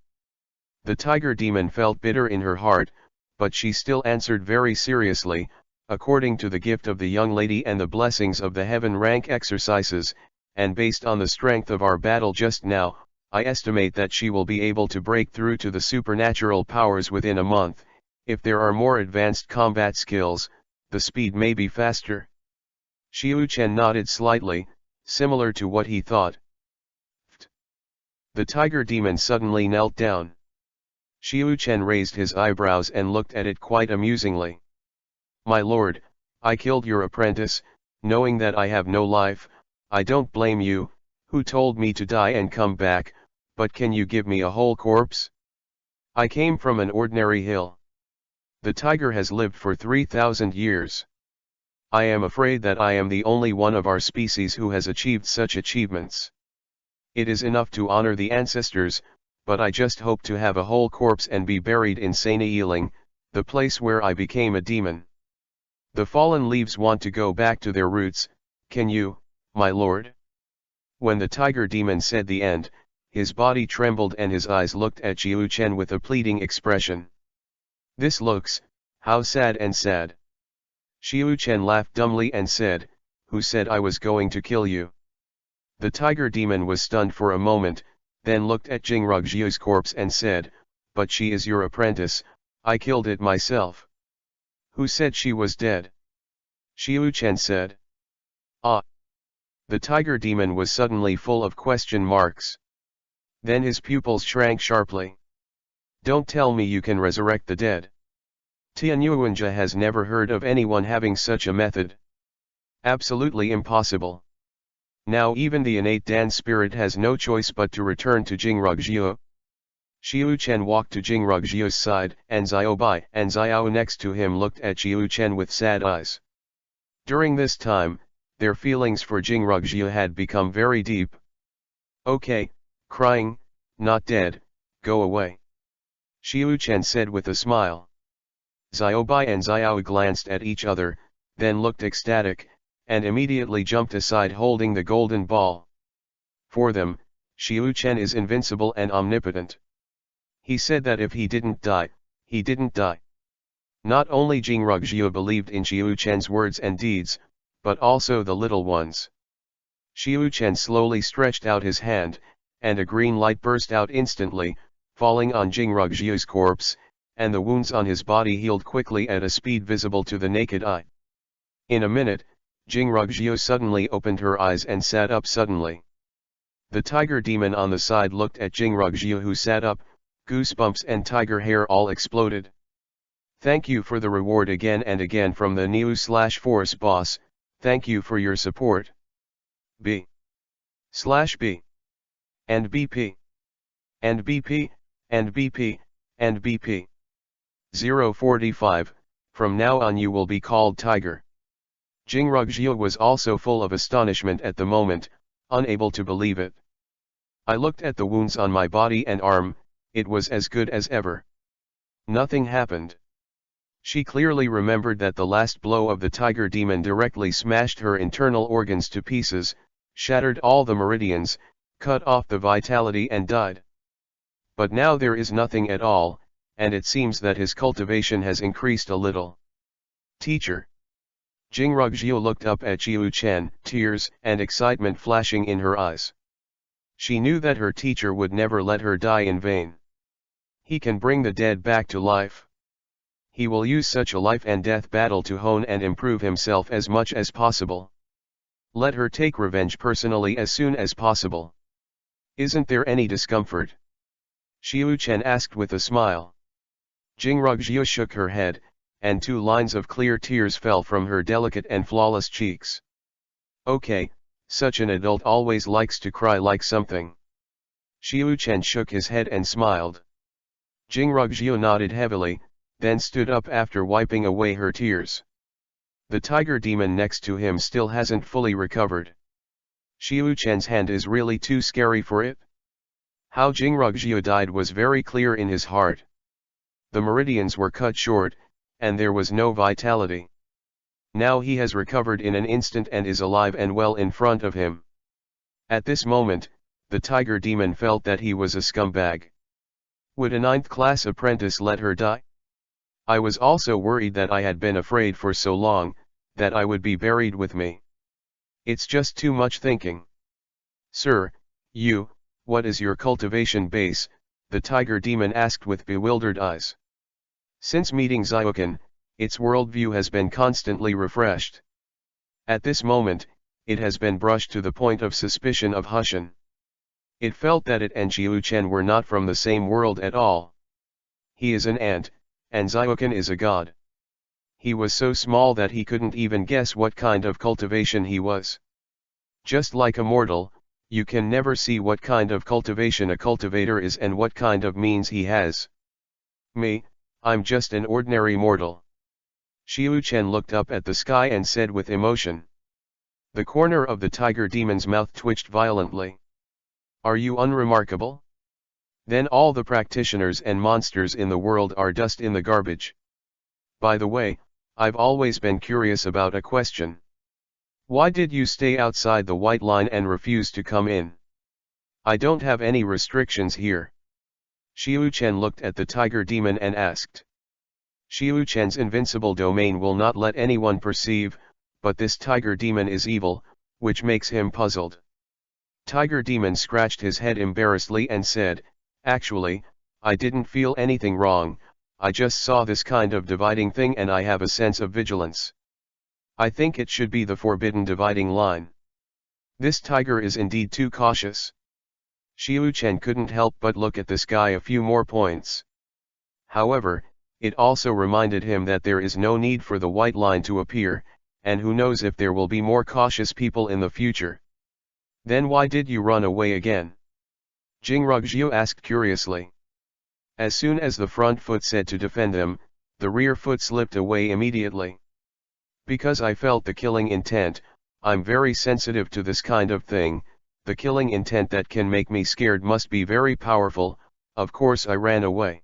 The tiger demon felt bitter in her heart, but she still answered very seriously, according to the gift of the young lady and the blessings of the heaven rank exercises, and based on the strength of our battle just now, I estimate that she will be able to break through to the supernatural powers within a month. If there are more advanced combat skills, the speed may be faster. Xiu Chen nodded slightly, similar to what he thought. The tiger demon suddenly knelt down. Xiu Chen raised his eyebrows and looked at it quite amusingly. My lord, I killed your apprentice, knowing that I have no life. I don't blame you, who told me to die and come back, but can you give me a whole corpse? I came from an ordinary hill. The tiger has lived for 3,000 years. I am afraid that I am the only one of our species who has achieved such achievements. It is enough to honor the ancestors, but I just hope to have a whole corpse and be buried in Sanailing, the place where I became a demon. The fallen leaves want to go back to their roots, can you, my lord? When the tiger demon said the end, his body trembled and his eyes looked at Xiu Chen with a pleading expression. This looks, how sad and sad. Xiu Chen laughed dumbly and said, who said I was going to kill you? The tiger demon was stunned for a moment, then looked at Jingrugjiu's corpse and said, but she is your apprentice, I killed it myself. Who said she was dead? Xiu Chen said. Ah. The tiger demon was suddenly full of question marks. Then his pupils shrank sharply. Don't tell me you can resurrect the dead. Tianyuanja has never heard of anyone having such a method. Absolutely impossible. Now even the innate Dan spirit has no choice but to return to Jingrugjiu. Xiu Chen walked to Jingrugjiu's side, and Xiaobai and Xiao next to him looked at Xiu Chen with sad eyes. During this time, their feelings for Jingrugjiu had become very deep. Okay, crying, not dead, go away. Xiu Chen said with a smile. Xiaobai and Xiao glanced at each other, then looked ecstatic, and immediately jumped aside holding the golden ball. For them, Xiu Chen is invincible and omnipotent. He said that if he didn't die, he didn't die. Not only Jingrugjiu believed in Xiu Chen's words and deeds, but also the little ones. Xiu Chen slowly stretched out his hand, and a green light burst out instantly, falling on Jingrugjiu's corpse, and the wounds on his body healed quickly at a speed visible to the naked eye. In a minute, Jingrugjiu suddenly opened her eyes and sat up suddenly. The tiger demon on the side looked at Jingrugjiu who sat up, goosebumps and tiger hair all exploded. Thank you for the reward again and again from the Neo/Force boss, thank you for your support. B/B. And BP. And BP, and BP, and BP. 045, from now on you will be called Tiger. Jingrugjiu was also full of astonishment at the moment, unable to believe it. I looked at the wounds on my body and arm, it was as good as ever. Nothing happened. She clearly remembered that the last blow of the tiger demon directly smashed her internal organs to pieces, shattered all the meridians, cut off the vitality and died. But now there is nothing at all, and it seems that his cultivation has increased a little. Teacher. Jingrugjiu looked up at Xiu Chen, tears and excitement flashing in her eyes. She knew that her teacher would never let her die in vain. He can bring the dead back to life. He will use such a life and death battle to hone and improve himself as much as possible. Let her take revenge personally as soon as possible. Isn't there any discomfort? Xiu Chen asked with a smile. Jingrugjiu shook her head, and 2 lines of clear tears fell from her delicate and flawless cheeks. Okay, such an adult always likes to cry like something. Xiu Chen shook his head and smiled. Jingrugjiu nodded heavily, then stood up after wiping away her tears. The tiger demon next to him still hasn't fully recovered. Xiu Chen's hand is really too scary for it. How Jingrugjiu died was very clear in his heart. The meridians were cut short, and there was no vitality. Now he has recovered in an instant and is alive and well in front of him. At this moment, the tiger demon felt that he was a scumbag. Would a 9th-class apprentice let her die? I was also worried that I had been afraid for so long, that I would be buried with me. It's just too much thinking. Sir, what is your cultivation base? The tiger demon asked with bewildered eyes. Since meeting Xiaokan, its worldview has been constantly refreshed. At this moment, it has been brushed to the point of suspicion of Hushan. It felt that it and Xiu Chen were not from the same world at all. He is an ant, and Xiaokan is a god. He was so small that he couldn't even guess what kind of cultivation he was. Just like a mortal, you can never see what kind of cultivation a cultivator is and what kind of means he has. Me, I'm just an ordinary mortal. Xiu Chen looked up at the sky and said with emotion. The corner of the tiger demon's mouth twitched violently. Are you unremarkable? Then all the practitioners and monsters in the world are dust in the garbage. By the way, I've always been curious about a question. Why did you stay outside the white line and refuse to come in? I don't have any restrictions here. Xiu Chen looked at the tiger demon and asked. Xiu Chen's invincible domain will not let anyone perceive, but this tiger demon is evil, which makes him puzzled. Tiger demon scratched his head embarrassedly and said, Actually, I didn't feel anything wrong, I just saw this kind of dividing thing and I have a sense of vigilance. I think it should be the forbidden dividing line. This tiger is indeed too cautious. Xiu Chen couldn't help but look at the sky a few more points. However, it also reminded him that there is no need for the white line to appear, and who knows if there will be more cautious people in the future. Then why did you run away again? Jingrugjiu asked curiously. As soon as the front foot said to defend them, the rear foot slipped away immediately. Because I felt the killing intent, I'm very sensitive to this kind of thing, the killing intent that can make me scared must be very powerful, of course I ran away.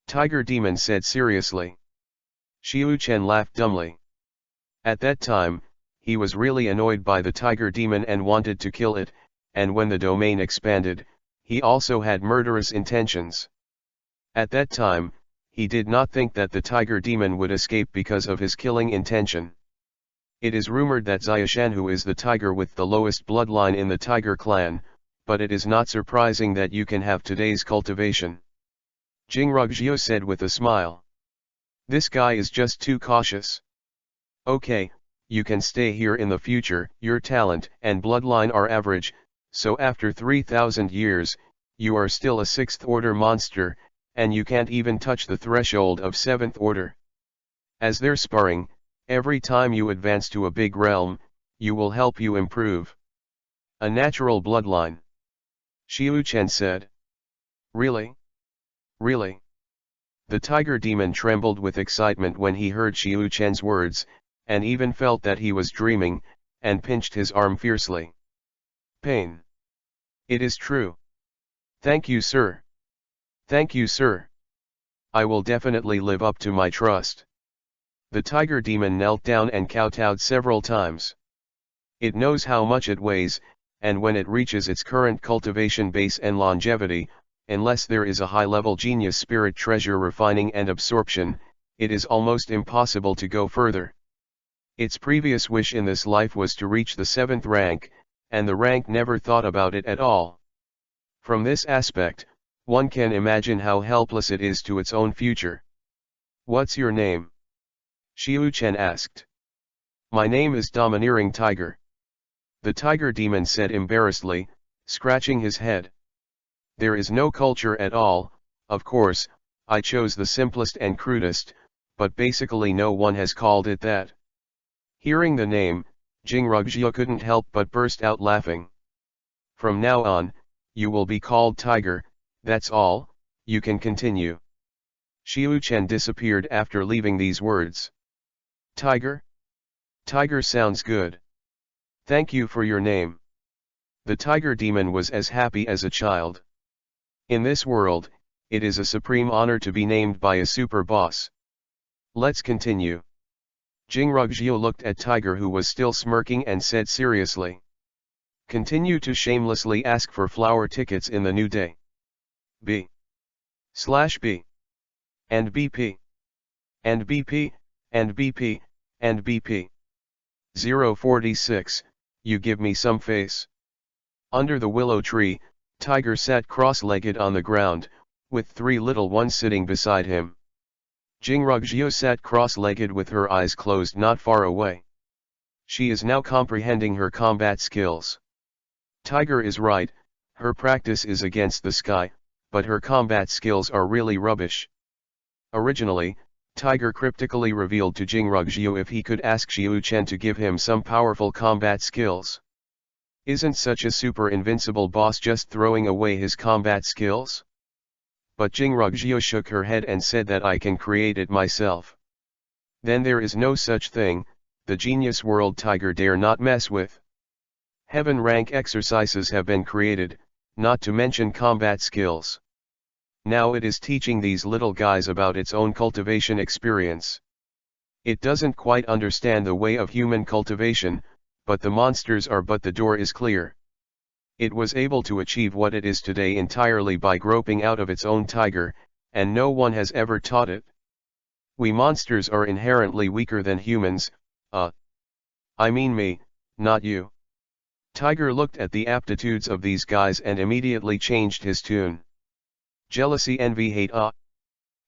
Tiger demon said seriously. Xiu Chen laughed dumbly. At that time, he was really annoyed by the tiger demon and wanted to kill it, and when the domain expanded, he also had murderous intentions. At that time, he did not think that the tiger demon would escape because of his killing intention. It is rumored that Xiaoshanhu is the tiger with the lowest bloodline in the tiger clan, but it is not surprising that you can have today's cultivation. Jingrugjiu said with a smile. This guy is just too cautious. Okay, you can stay here in the future, your talent and bloodline are average, so after 3,000 years, you are still a 6th order monster, and you can't even touch the threshold of 7th order. As they're sparring, every time you advance to a big realm, you will help you improve. A natural bloodline. Xiu Chen said. Really? Really? The tiger demon trembled with excitement when he heard Xiu Chen's words, and even felt that he was dreaming, and pinched his arm fiercely. Pain. It is true. Thank you, sir. Thank you, sir. I will definitely live up to my trust. The tiger demon knelt down and kowtowed several times. It knows how much it weighs, and when it reaches its current cultivation base and longevity, unless there is a high-level genius spirit treasure refining and absorption, it is almost impossible to go further. Its previous wish in this life was to reach the 7th rank, and the rank never thought about it at all. From this aspect, one can imagine how helpless it is to its own future. What's your name? Xiu-chen asked. My name is Domineering Tiger. The tiger demon said embarrassedly, scratching his head. There is no culture at all, of course, I chose the simplest and crudest, but basically no one has called it that. Hearing the name, Jingrugjiu couldn't help but burst out laughing. From now on, you will be called Tiger, that's all, you can continue. Xiu-chen disappeared after leaving these words. Tiger? Tiger sounds good. Thank you for your name. The tiger demon was as happy as a child. In this world, it is a supreme honor to be named by a super boss. Let's continue. Jingrugjiu looked at Tiger, who was still smirking, and said seriously. Continue to shamelessly ask for flower tickets in the new day. B/B. And BP. And BP, and BP, and BP. 046, you give me some face. Under the willow tree, Tiger sat cross-legged on the ground, with 3 little ones sitting beside him. Jingrugjiu sat cross-legged with her eyes closed not far away. She is now comprehending her combat skills. Tiger is right, her practice is against the sky, but her combat skills are really rubbish. Originally, Tiger cryptically revealed to Jingrugjiu if he could ask Xiu-chen to give him some powerful combat skills. Isn't such a super invincible boss just throwing away his combat skills? But Jingrugjiu shook her head and said that I can create it myself. Then there is no such thing, the genius world Tiger dare not mess with. Heaven rank exercises have been created, not to mention combat skills. Now it is teaching these little guys about its own cultivation experience. It doesn't quite understand the way of human cultivation, but the monsters are, but the door is clear. It was able to achieve what it is today entirely by groping out of its own tiger, and no one has ever taught it. We monsters are inherently weaker than humans, I mean me, not you. Tiger looked at the aptitudes of these guys and immediately changed his tune. Jealousy, envy, hate,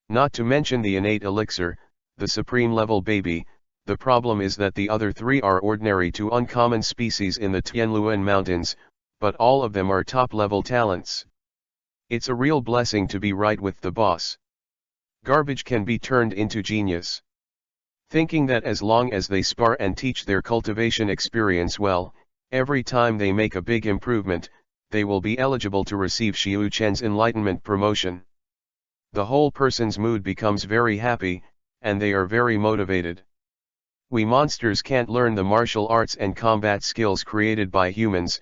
not to mention the innate elixir, the supreme level baby. The problem is that the other 3 are ordinary to uncommon species in the Tianluan Mountains, but all of them are top-level talents. It's a real blessing to be right with the boss. Garbage can be turned into genius. Thinking that as long as they spar and teach their cultivation experience well, every time they make a big improvement, they will be eligible to receive Xiu-chen's enlightenment promotion. The whole person's mood becomes very happy, and they are very motivated. We monsters can't learn the martial arts and combat skills created by humans,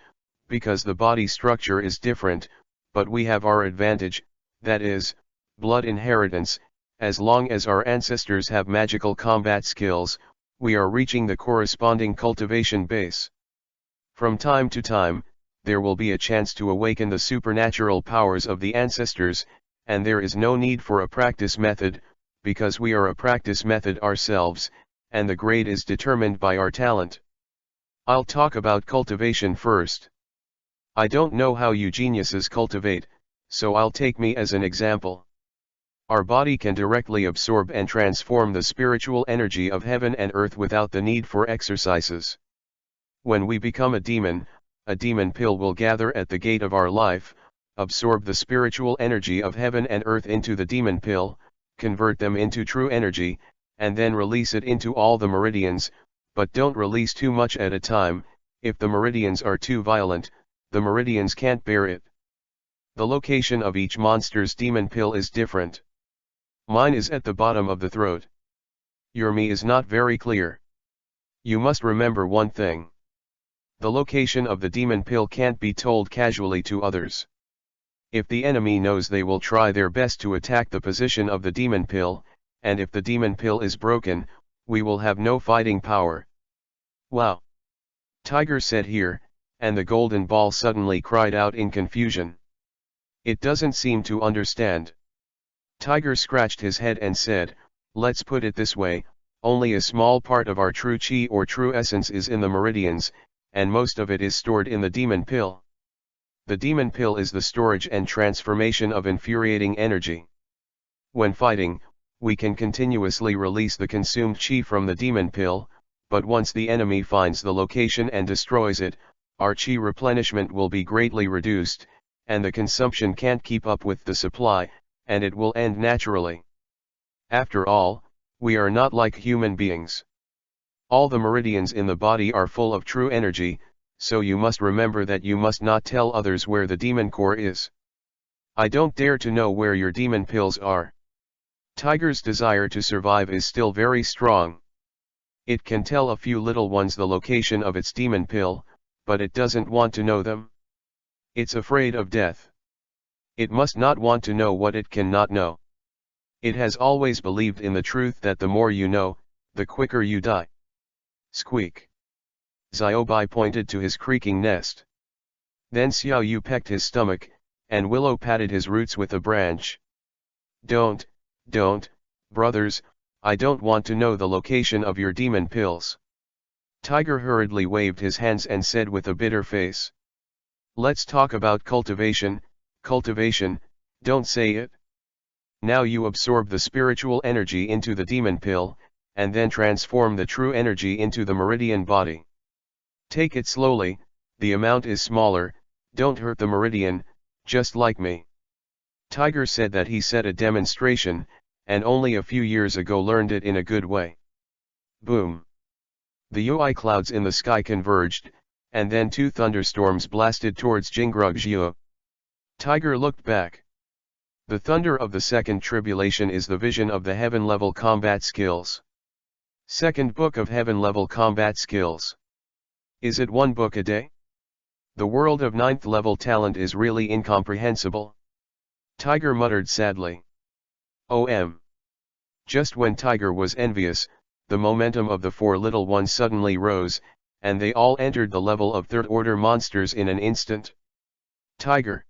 because the body structure is different, but we have our advantage, that is, blood inheritance. As long as our ancestors have magical combat skills, we are reaching the corresponding cultivation base. From time to time, there will be a chance to awaken the supernatural powers of the ancestors, and there is no need for a practice method, because we are a practice method ourselves, and the grade is determined by our talent. I'll talk about cultivation first. I don't know how you geniuses cultivate, so I'll take me as an example. Our body can directly absorb and transform the spiritual energy of heaven and earth without the need for exercises. When we become a demon pill will gather at the gate of our life, absorb the spiritual energy of heaven and earth into the demon pill, convert them into true energy, and then release it into all the meridians, but don't release too much at a time. If the meridians are too violent, the meridians can't bear it. The location of each monster's demon pill is different. Mine is at the bottom of the throat. Your me is not very clear. You must remember one thing. The location of the demon pill can't be told casually to others. If the enemy knows, they will try their best to attack the position of the demon pill, and if the demon pill is broken, we will have no fighting power. Wow! Tiger said here, and the golden ball suddenly cried out in confusion. It doesn't seem to understand. Tiger scratched his head and said, let's put it this way, only a small part of our true chi or true essence is in the meridians, and most of it is stored in the demon pill. The demon pill is the storage and transformation of infuriating energy. When fighting, we can continuously release the consumed chi from the demon pill, but once the enemy finds the location and destroys it, our chi replenishment will be greatly reduced, and the consumption can't keep up with the supply, and it will end naturally. After all, we are not like human beings. All the meridians in the body are full of true energy, so you must remember that you must not tell others where the demon core is. I don't dare to know where your demon pills are. Tiger's desire to survive is still very strong. It can tell a few little ones the location of its demon pill, but it doesn't want to know them. It's afraid of death. It must not want to know what it cannot know. It has always believed in the truth that the more you know, the quicker you die. Squeak. Xiaobai pointed to his creaking nest. Then Xiao Yu pecked his stomach, and Willow patted his roots with a branch. Don't, brothers, I don't want to know the location of your demon pills. Tiger hurriedly waved his hands and said with a bitter face. Let's talk about cultivation, don't say it. Now you absorb the spiritual energy into the demon pill, and then transform the true energy into the meridian body. Take it slowly, the amount is smaller, don't hurt the meridian, just like me. Tiger said that he set a demonstration, and only a few years ago learned it in a good way. Boom. The UI clouds in the sky converged, and then two thunderstorms blasted towards Jingrugjio. Tiger looked back. The thunder of the second tribulation is the vision of the heaven-level combat skills. Second book of heaven-level combat skills. Is it one book a day? The world of 9th level talent is really incomprehensible. Tiger muttered sadly. Just when Tiger was envious, the momentum of the four little ones suddenly rose, and they all entered the level of third-order monsters in an instant. Tiger.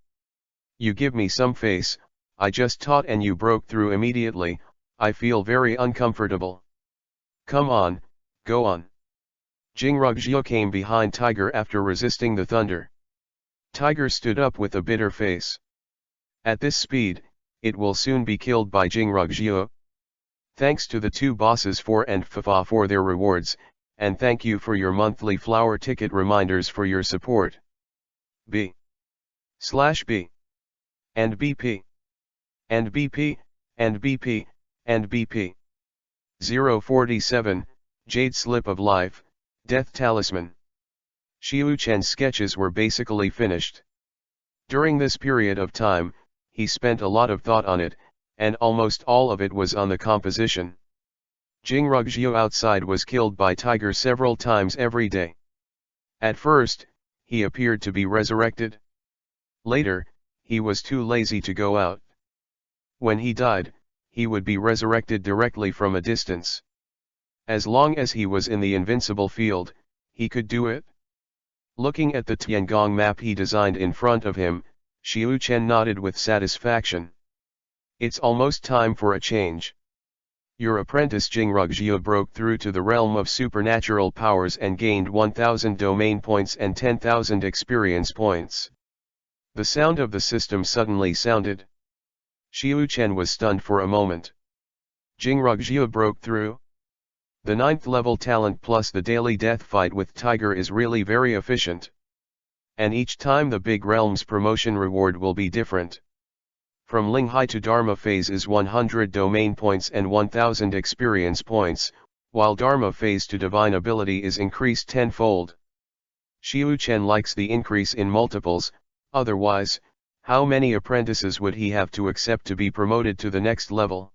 You give me some face, I just taught and you broke through immediately, I feel very uncomfortable. Come on, go on. Jingrugjio came behind Tiger after resisting the thunder. Tiger stood up with a bitter face. At this speed, it will soon be killed by Jingrugjio. Thanks to the two bosses 4 and Fafa for their rewards, and thank you for your monthly flower ticket reminders for your support. B/B and BP and BP and BP and BP. 047, Jade Slip of Life, Death Talisman. Xiu Chen's sketches were basically finished. During this period of time, he spent a lot of thought on it, and almost all of it was on the composition. Jingrugjio outside was killed by Tiger several times every day. At first, he appeared to be resurrected. Later, he was too lazy to go out. When he died, he would be resurrected directly from a distance. As long as he was in the invincible field, he could do it. Looking at the Tiangong map he designed in front of him, Xiu Chen nodded with satisfaction. It's almost time for a change. Your apprentice Jingrugjio broke through to the realm of supernatural powers and gained 1,000 domain points and 10,000 experience points. The sound of the system suddenly sounded. Xiu Chen was stunned for a moment. Jingrugjio broke through? The 9th level talent plus the daily death fight with Tiger is really very efficient. And each time the big realms promotion reward will be different. From Linghai to Dharma phase is 100 domain points and 1000 experience points, while Dharma phase to divine ability is increased tenfold. Xiu Chen likes the increase in multiples, otherwise, how many apprentices would he have to accept to be promoted to the next level?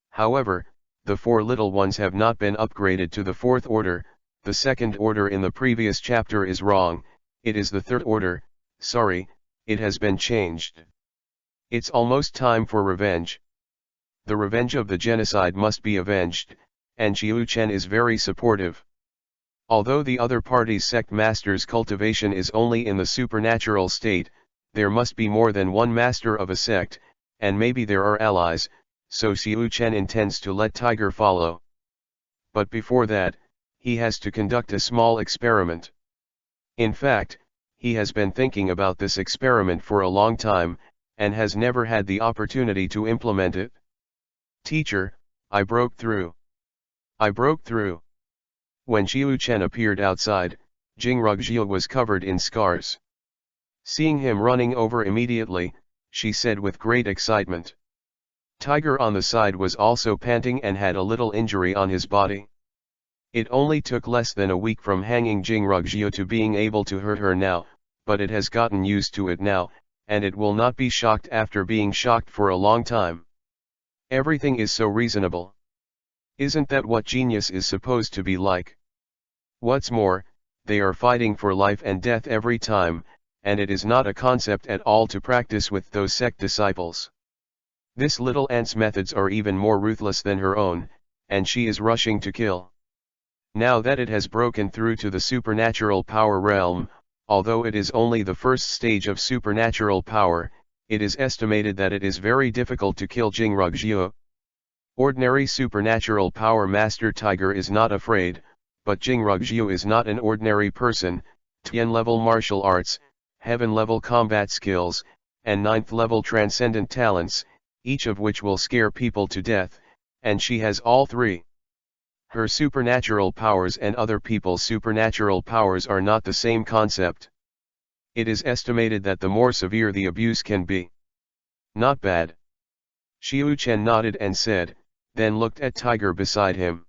However, the four little ones have not been upgraded to the 4th order, the 2nd order in the previous chapter is wrong, it is the 3rd order, sorry, it has been changed. It's almost time for revenge. The revenge of the genocide must be avenged, and Xiu Chen is very supportive. Although the other party's sect master's cultivation is only in the supernatural state, there must be more than one master of a sect, and maybe there are allies, so Xiu Chen intends to let Tiger follow. But before that, he has to conduct a small experiment. In fact, he has been thinking about this experiment for a long time, and has never had the opportunity to implement it. Teacher, I broke through. I broke through. When Xiu Chen appeared outside, Jingrugjiu was covered in scars. Seeing him running over immediately, she said with great excitement. Tiger on the side was also panting and had a little injury on his body. It only took less than a week from hanging Jingrugjiu to being able to hurt her now, but it has gotten used to it now, and it will not be shocked after being shocked for a long time. Everything is so reasonable. Isn't that what genius is supposed to be like? What's more, they are fighting for life and death every time, and it is not a concept at all to practice with those sect disciples. This little ant's methods are even more ruthless than her own, and she is rushing to kill. Now that it has broken through to the supernatural power realm, although it is only the first stage of supernatural power, it is estimated that it is very difficult to kill Jingrugjiu. Ordinary supernatural power Master Tiger is not afraid, but Jingrugjiu is not an ordinary person. 10th-level martial arts, heaven-level combat skills, and 9th-level transcendent talents, each of which will scare people to death, and she has all three. Her supernatural powers and other people's supernatural powers are not the same concept. It is estimated that the more severe the abuse can be. Not bad. Xiu Chen nodded and said, then looked at Tiger beside him.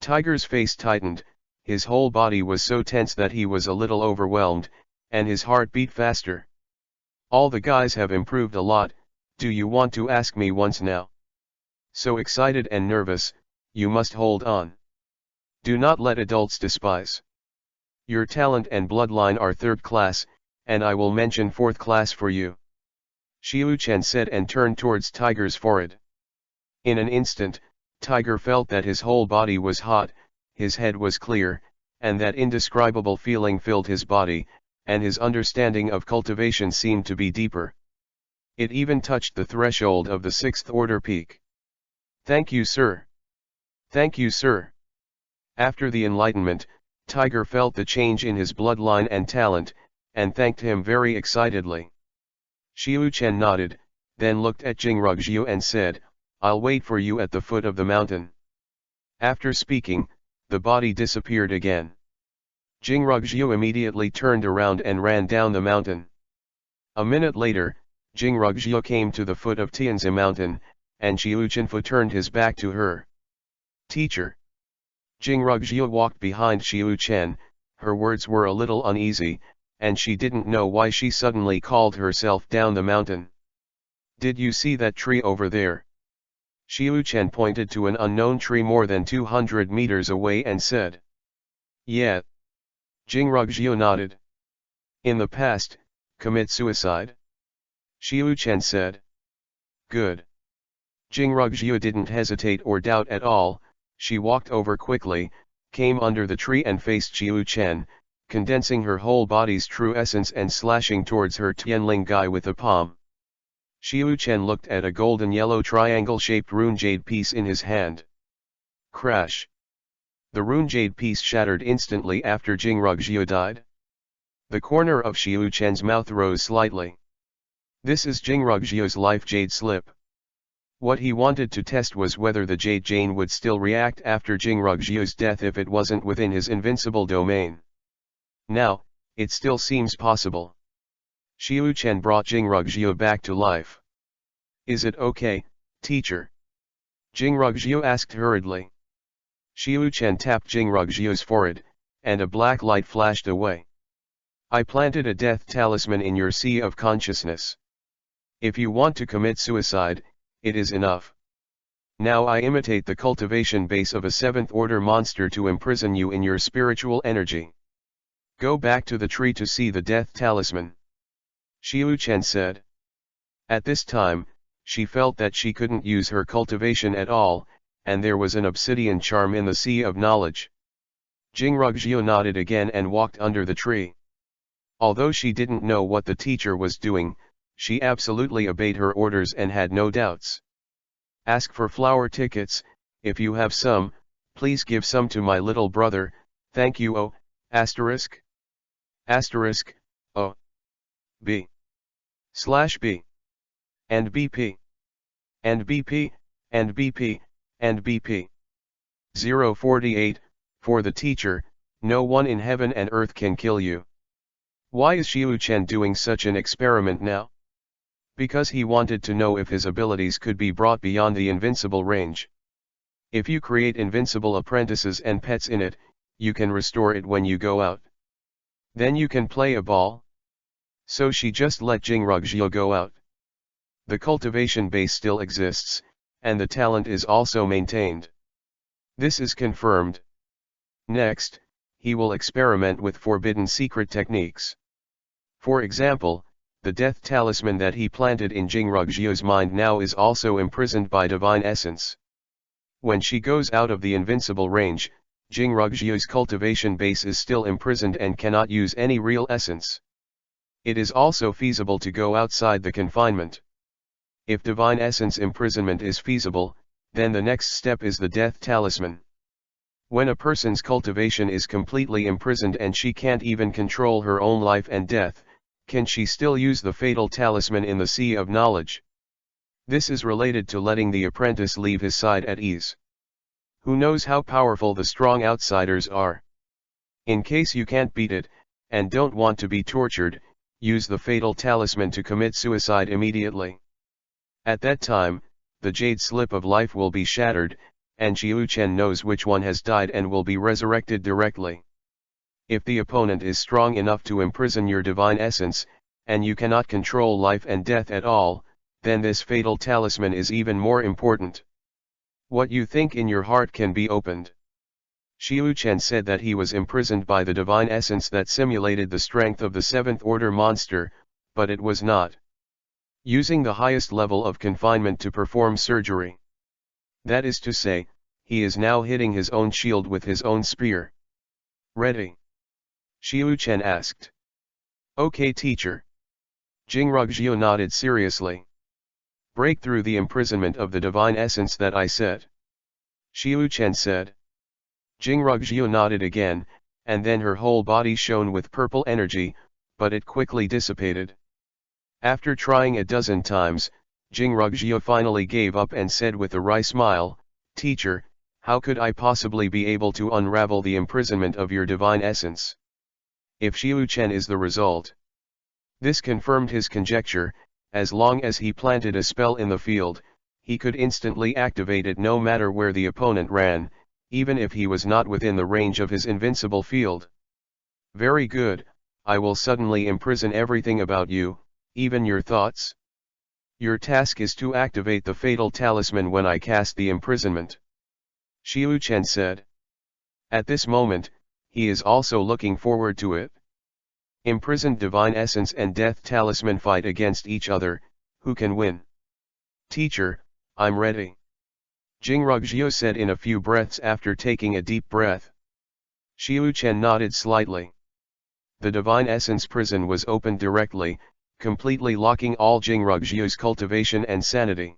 Tiger's face tightened, his whole body was so tense that he was a little overwhelmed, and his heart beat faster. All the guys have improved a lot, do you want to ask me once now? So excited and nervous, you must hold on. Do not let adults despise. Your talent and bloodline are 3rd class, and I will mention 4th class for you. Xiu Chen said and turned towards Tiger's forehead. In an instant, Tiger felt that his whole body was hot, his head was clear, and that indescribable feeling filled his body, and his understanding of cultivation seemed to be deeper. It even touched the threshold of the 6th order peak. Thank you, sir. Thank you, sir. After the enlightenment, Tiger felt the change in his bloodline and talent, and thanked him very excitedly. Xiu Chen nodded, then looked at Jingrugjiu and said, I'll wait for you at the foot of the mountain. After speaking, the body disappeared again. Jingrugjiu immediately turned around and ran down the mountain. A minute later, Jingrugjiu came to the foot of Tianzi mountain, and Xiu Chenfu turned his back to her. Teacher. Jingrugjiu walked behind Xiu Chen, her words were a little uneasy, and she didn't know why she suddenly called herself down the mountain. Did you see that tree over there? Xiu Chen pointed to an unknown tree more than 200 meters away and said. Yeah. Jingrugjiu nodded. In the past, commit suicide? Xiu Chen said. Good. Jingrugjiu didn't hesitate or doubt at all, she walked over quickly, came under the tree and faced Xiu Chen, condensing her whole body's true essence and slashing towards her Tianling guy with a palm. Xiu Chen looked at a golden yellow triangle-shaped rune jade piece in his hand. Crash! The rune jade piece shattered instantly after Jingrugjiu died. The corner of Xiu Chen's mouth rose slightly. This is Jingrugjiu's life jade slip. What he wanted to test was whether the Jade Jane would still react after Jingrugjiu's death if it wasn't within his invincible domain. Now, it still seems possible. Xiu Chen brought Jingrugjiu back to life. Is it okay, teacher? Jingrugjiu asked hurriedly. Xiu Chen tapped Jingrugjiu's forehead, and a black light flashed away. I planted a death talisman in your sea of consciousness. If you want to commit suicide, it is enough. Now I imitate the cultivation base of a 7th order monster to imprison you in your spiritual energy. Go back to the tree to see the death talisman. Xiu Chen said. At this time, she felt that she couldn't use her cultivation at all, and there was an obsidian charm in the sea of knowledge. Jingrugjiu nodded again and walked under the tree. Although she didn't know what the teacher was doing, she absolutely obeyed her orders and had no doubts. Ask for flower tickets, if you have some, please give some to my little brother, thank you. Oh, asterisk. Asterisk, O, B, slash B, and BP, and BP, and BP, and BP. 048, for the teacher, no one in heaven and earth can kill you. Why is Xiu-Chen doing such an experiment now? Because he wanted to know if his abilities could be brought beyond the invincible range. If you create invincible apprentices and pets in it, you can restore it when you go out. Then you can play a ball. So she just let Jingrugjiu go out. The cultivation base still exists, and the talent is also maintained. This is confirmed. Next, he will experiment with forbidden secret techniques. For example, the death talisman that he planted in Jingrugjiu's mind now is also imprisoned by divine essence. When she goes out of the invincible range, Jingrugjiu's cultivation base is still imprisoned and cannot use any real essence. It is also feasible to go outside the confinement. If divine essence imprisonment is feasible, then the next step is the death talisman. When a person's cultivation is completely imprisoned and she can't even control her own life and death, can she still use the fatal talisman in the sea of knowledge? This is related to letting the apprentice leave his side at ease. Who knows how powerful the strong outsiders are? In case you can't beat it, and don't want to be tortured, use the fatal talisman to commit suicide immediately. At that time, the jade slip of life will be shattered, and Xiu-Chen knows which one has died and will be resurrected directly. If the opponent is strong enough to imprison your divine essence, and you cannot control life and death at all, then this fatal talisman is even more important. What you think in your heart can be opened. Xiu-Chen said that he was imprisoned by the divine essence that simulated the strength of the seventh order monster, but it was not. Using the highest level of confinement to perform surgery. That is to say, he is now hitting his own shield with his own spear. Ready? Xiu-Chen asked. Okay, teacher. Jingrugjiu nodded seriously. Break through the imprisonment of the divine essence that I said. Xiu-Chen said. Jingrugjiu nodded again, and then her whole body shone with purple energy, but it quickly dissipated. After trying a dozen times, Jingrugjiu finally gave up and said with a wry smile, Teacher, how could I possibly be able to unravel the imprisonment of your divine essence? If Xiu-Chen is the result. This confirmed his conjecture, as long as he planted a spell in the field, he could instantly activate it no matter where the opponent ran, even if he was not within the range of his invincible field. Very good, I will suddenly imprison everything about you, even your thoughts. Your task is to activate the fatal talisman when I cast the imprisonment. Xiu-Chen said. At this moment, he is also looking forward to it. Imprisoned divine essence and death talisman fight against each other, who can win? Teacher, I'm ready. Jingrugjiu said in a few breaths after taking a deep breath. Xiu-Chen nodded slightly. The divine essence prison was opened directly, completely locking all Jingrugjiu's cultivation and sanity.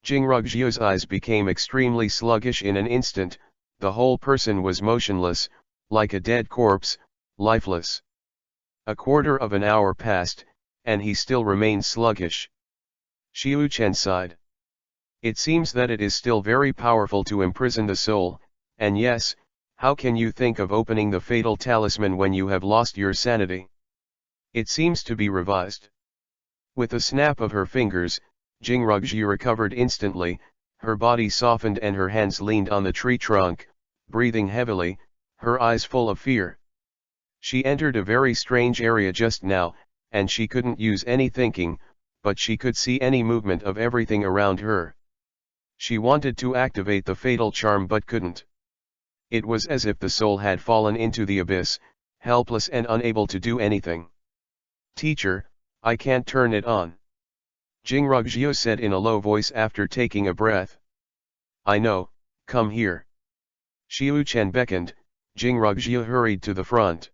Jingrugjiu's eyes became extremely sluggish in an instant, the whole person was motionless, like a dead corpse, lifeless. A quarter of an hour passed, and he still remained sluggish. Xiu-Chen sighed. It seems that it is still very powerful to imprison the soul, and yes, how can you think of opening the fatal talisman when you have lost your sanity? It seems to be revised. With a snap of her fingers, Jingrugjiu recovered instantly, her body softened and her hands leaned on the tree trunk, breathing heavily, her eyes full of fear. She entered a very strange area just now, and she couldn't use any thinking, but she could see any movement of everything around her. She wanted to activate the fatal charm but couldn't. It was as if the soul had fallen into the abyss, helpless and unable to do anything. Teacher, I can't turn it on. Jingrugjiu said in a low voice after taking a breath. I know, come here. Xiu-Chen beckoned, Jingrugjiu hurried to the front.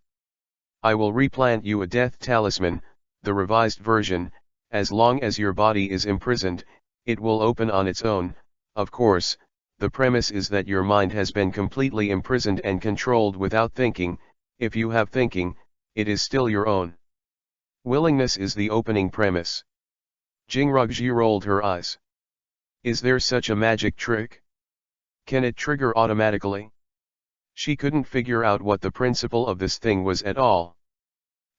I will replant you a death talisman, the revised version, as long as your body is imprisoned, it will open on its own. Of course, the premise is that your mind has been completely imprisoned and controlled without thinking. If you have thinking, it is still your own. Willingness is the opening premise. Jingrugji rolled her eyes. Is there such a magic trick? Can it trigger automatically? She couldn't figure out what the principle of this thing was at all.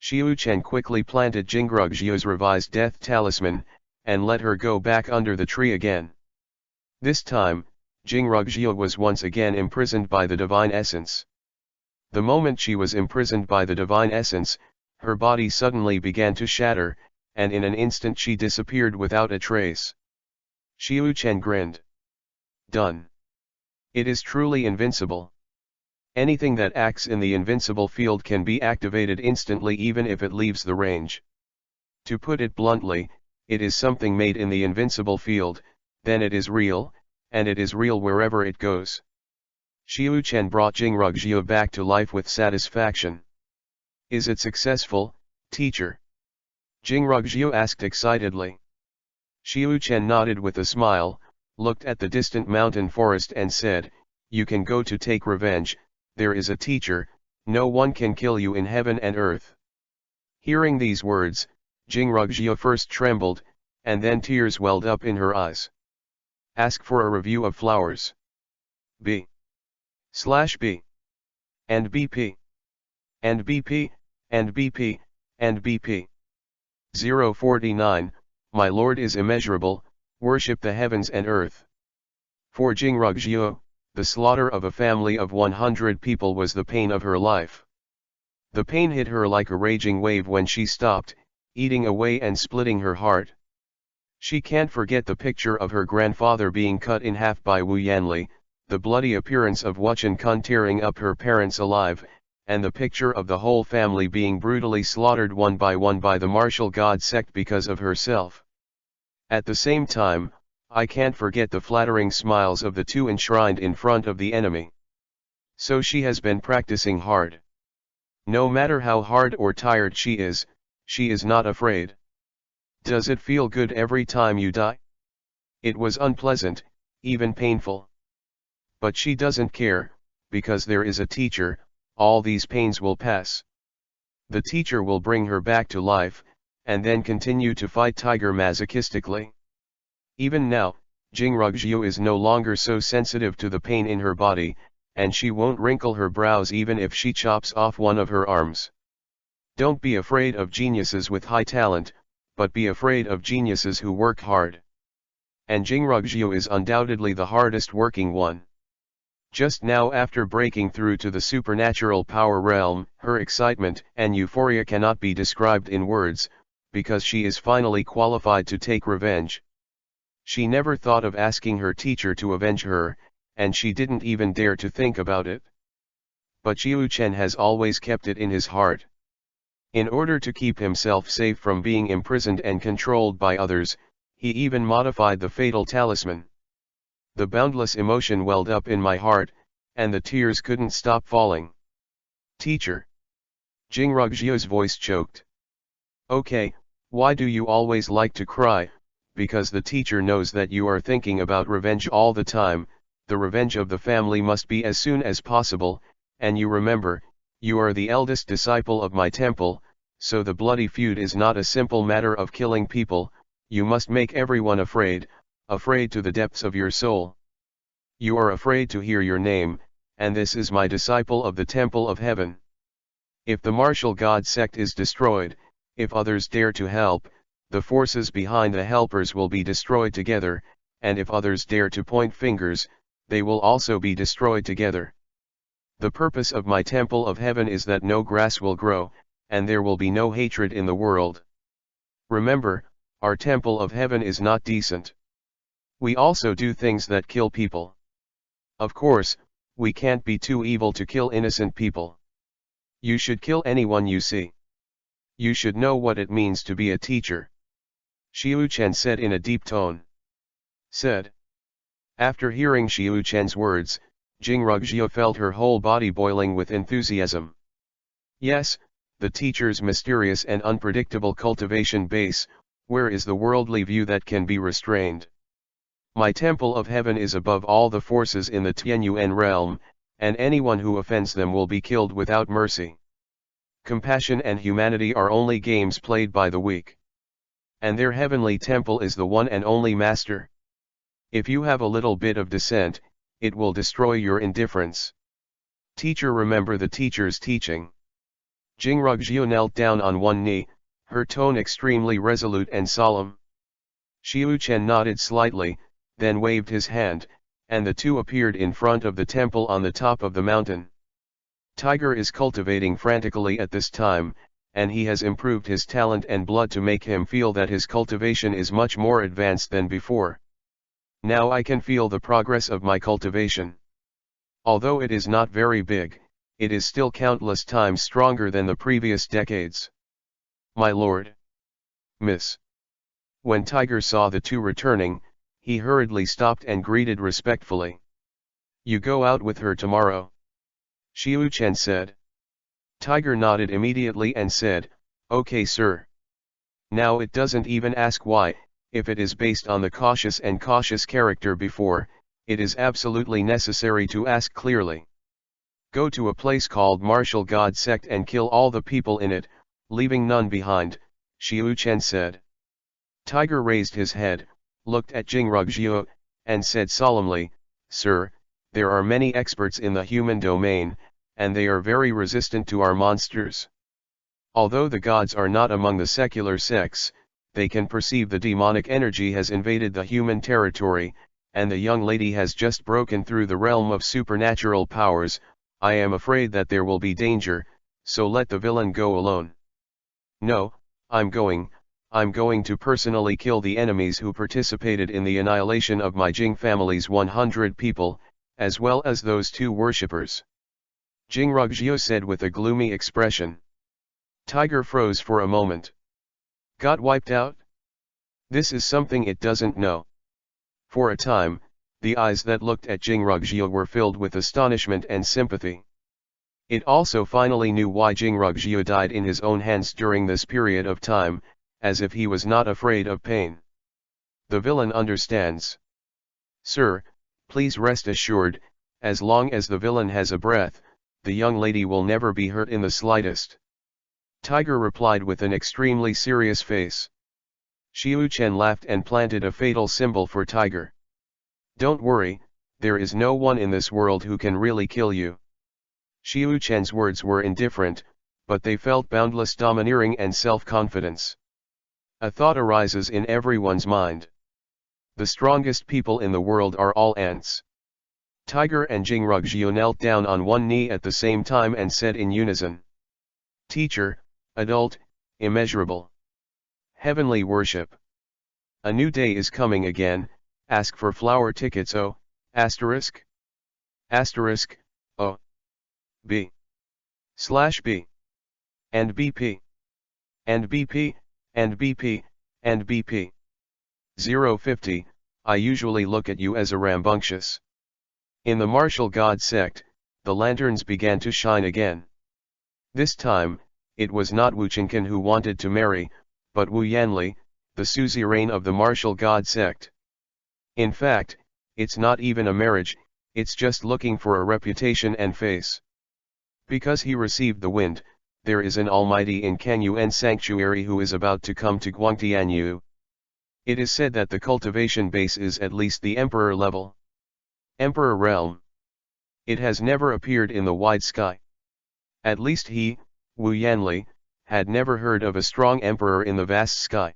Xiu-Chen quickly planted Jingrugji's revised death talisman, and let her go back under the tree again. This time, Jingrugji was once again imprisoned by the divine essence. The moment she was imprisoned by the divine essence, her body suddenly began to shatter, and in an instant she disappeared without a trace. Xiu-Chen grinned. Done. It is truly invincible. Anything that acts in the invincible field can be activated instantly even if it leaves the range. To put it bluntly, it is something made in the invincible field, then it is real, and it is real wherever it goes. Xiu-Chen brought Jingrugji back to life with satisfaction. Is it successful, teacher? Jingrugji asked excitedly. Xiu-Chen nodded with a smile, looked at the distant mountain forest and said, "You can go to take revenge, there is a teacher, no one can kill you in heaven and earth." Hearing these words, Jingrugji first trembled, and then tears welled up in her eyes. Ask for a review of flowers. B/B and BP and BP and BP and BP. 049, My Lord is immeasurable, worship the heavens and earth. For Jingrugji, the slaughter of a family of 100 people was the pain of her life. The pain hit her like a raging wave when she stopped, eating away and splitting her heart. She can't forget the picture of her grandfather being cut in half by Wu Yanli, the bloody appearance of Wuchen Kun tearing up her parents alive, and the picture of the whole family being brutally slaughtered one by the martial god sect because of herself. At the same time, I can't forget the flattering smiles of the two enshrined in front of the enemy. So she has been practicing hard. No matter how hard or tired she is not afraid. Does it feel good every time you die? It was unpleasant, even painful. But she doesn't care, because there is a teacher, all these pains will pass. The teacher will bring her back to life, and then continue to fight Tiger masochistically. Even now, Jingrugji is no longer so sensitive to the pain in her body, and she won't wrinkle her brows even if she chops off one of her arms. Don't be afraid of geniuses with high talent, but be afraid of geniuses who work hard. And Jingrugji is undoubtedly the hardest working one. Just now, after breaking through to the supernatural power realm, her excitement and euphoria cannot be described in words, because she is finally qualified to take revenge. She never thought of asking her teacher to avenge her, and she didn't even dare to think about it. But Xiu-Chen has always kept it in his heart. In order to keep himself safe from being imprisoned and controlled by others, he even modified the fatal talisman. The boundless emotion welled up in my heart, and the tears couldn't stop falling. Teacher. Jingrugji's voice choked. Okay, why do you always like to cry? Because the teacher knows that you are thinking about revenge all the time. The revenge of the family must be as soon as possible, and you remember, you are the eldest disciple of my temple, so the bloody feud is not a simple matter of killing people, you must make everyone afraid, afraid to the depths of your soul. You are afraid to hear your name, and this is my disciple of the temple of heaven. If the martial god sect is destroyed, if others dare to help, the forces behind the helpers will be destroyed together, and if others dare to point fingers, they will also be destroyed together. The purpose of my temple of heaven is that no grass will grow, and there will be no hatred in the world. Remember, our temple of heaven is not decent. We also do things that kill people. Of course, we can't be too evil to kill innocent people. You should kill anyone you see. You should know what it means to be a teacher. Xiu-Chen said in a deep tone. Said. After hearing Xiu-Chen's words, Jingrugji felt her whole body boiling with enthusiasm. Yes, the teacher's mysterious and unpredictable cultivation base, where is the worldly view that can be restrained? My temple of heaven is above all the forces in the Tianyuan realm, and anyone who offends them will be killed without mercy. Compassion and humanity are only games played by the weak. And their heavenly temple is the one and only master. If you have a little bit of dissent, it will destroy your indifference. Teacher, remember the teacher's teaching. Jingrugjiu knelt down on one knee, her tone extremely resolute and solemn. Xiu Chen nodded slightly, then waved his hand, and the two appeared in front of the temple on the top of the mountain. Tiger is cultivating frantically at this time, and he has improved his talent and blood to make him feel that his cultivation is much more advanced than before. Now I can feel the progress of my cultivation. Although it is not very big, it is still countless times stronger than the previous decades. My lord. Miss. When Tiger saw the two returning, he hurriedly stopped and greeted respectfully. You go out with her tomorrow? Xiu Chen said. Tiger nodded immediately and said, Okay sir. Now it doesn't even ask why, if it is based on the cautious character before, it is absolutely necessary to ask clearly. Go to a place called Martial God Sect and kill all the people in it, leaving none behind, Xiu Chen said. Tiger raised his head, looked at Jingrugjiu, and said solemnly, Sir, there are many experts in the human domain, and they are very resistant to our monsters. Although the gods are not among the secular sects, they can perceive the demonic energy has invaded the human territory, and the young lady has just broken through the realm of supernatural powers. I am afraid that there will be danger, so let the villain go alone. No, I'm going to personally kill the enemies who participated in the annihilation of my Jing family's 100 people, as well as those two worshippers. Jingrugjiu said with a gloomy expression. Tiger froze for a moment. Got wiped out? This is something it doesn't know. For a time, the eyes that looked at Jingrugjiu were filled with astonishment and sympathy. It also finally knew why Jingrugjiu died in his own hands during this period of time, as if he was not afraid of pain. The villain understands. Sir, please rest assured, as long as the villain has a breath, the young lady will never be hurt in the slightest. Tiger replied with an extremely serious face. Xiu Chen laughed and planted a fatal symbol for Tiger. Don't worry, there is no one in this world who can really kill you. Xiu Chen's words were indifferent, but they felt boundless domineering and self-confidence. A thought arises in everyone's mind. The strongest people in the world are all ants. Tiger and Jingrugjiu knelt down on one knee at the same time and said in unison. Teacher, adult, immeasurable. Heavenly worship. A new day is coming again, ask for flower tickets O, asterisk. Asterisk, O. B. / B. And BP. And BP, and BP, and BP. 050, I usually look at you as a rambunctious. In the martial god sect, the lanterns began to shine again. This time, it was not Wu Chenkin who wanted to marry, but Wu Yanli, the suzerain of the martial god sect. In fact, it's not even a marriage, it's just looking for a reputation and face. Because he received the wind, there is an almighty in Kanyuan sanctuary who is about to come to Guangtianyu. It is said that the cultivation base is at least the emperor level. Emperor realm. It has never appeared in the wide sky. At least he, Wu Yanli, had never heard of a strong emperor in the vast sky.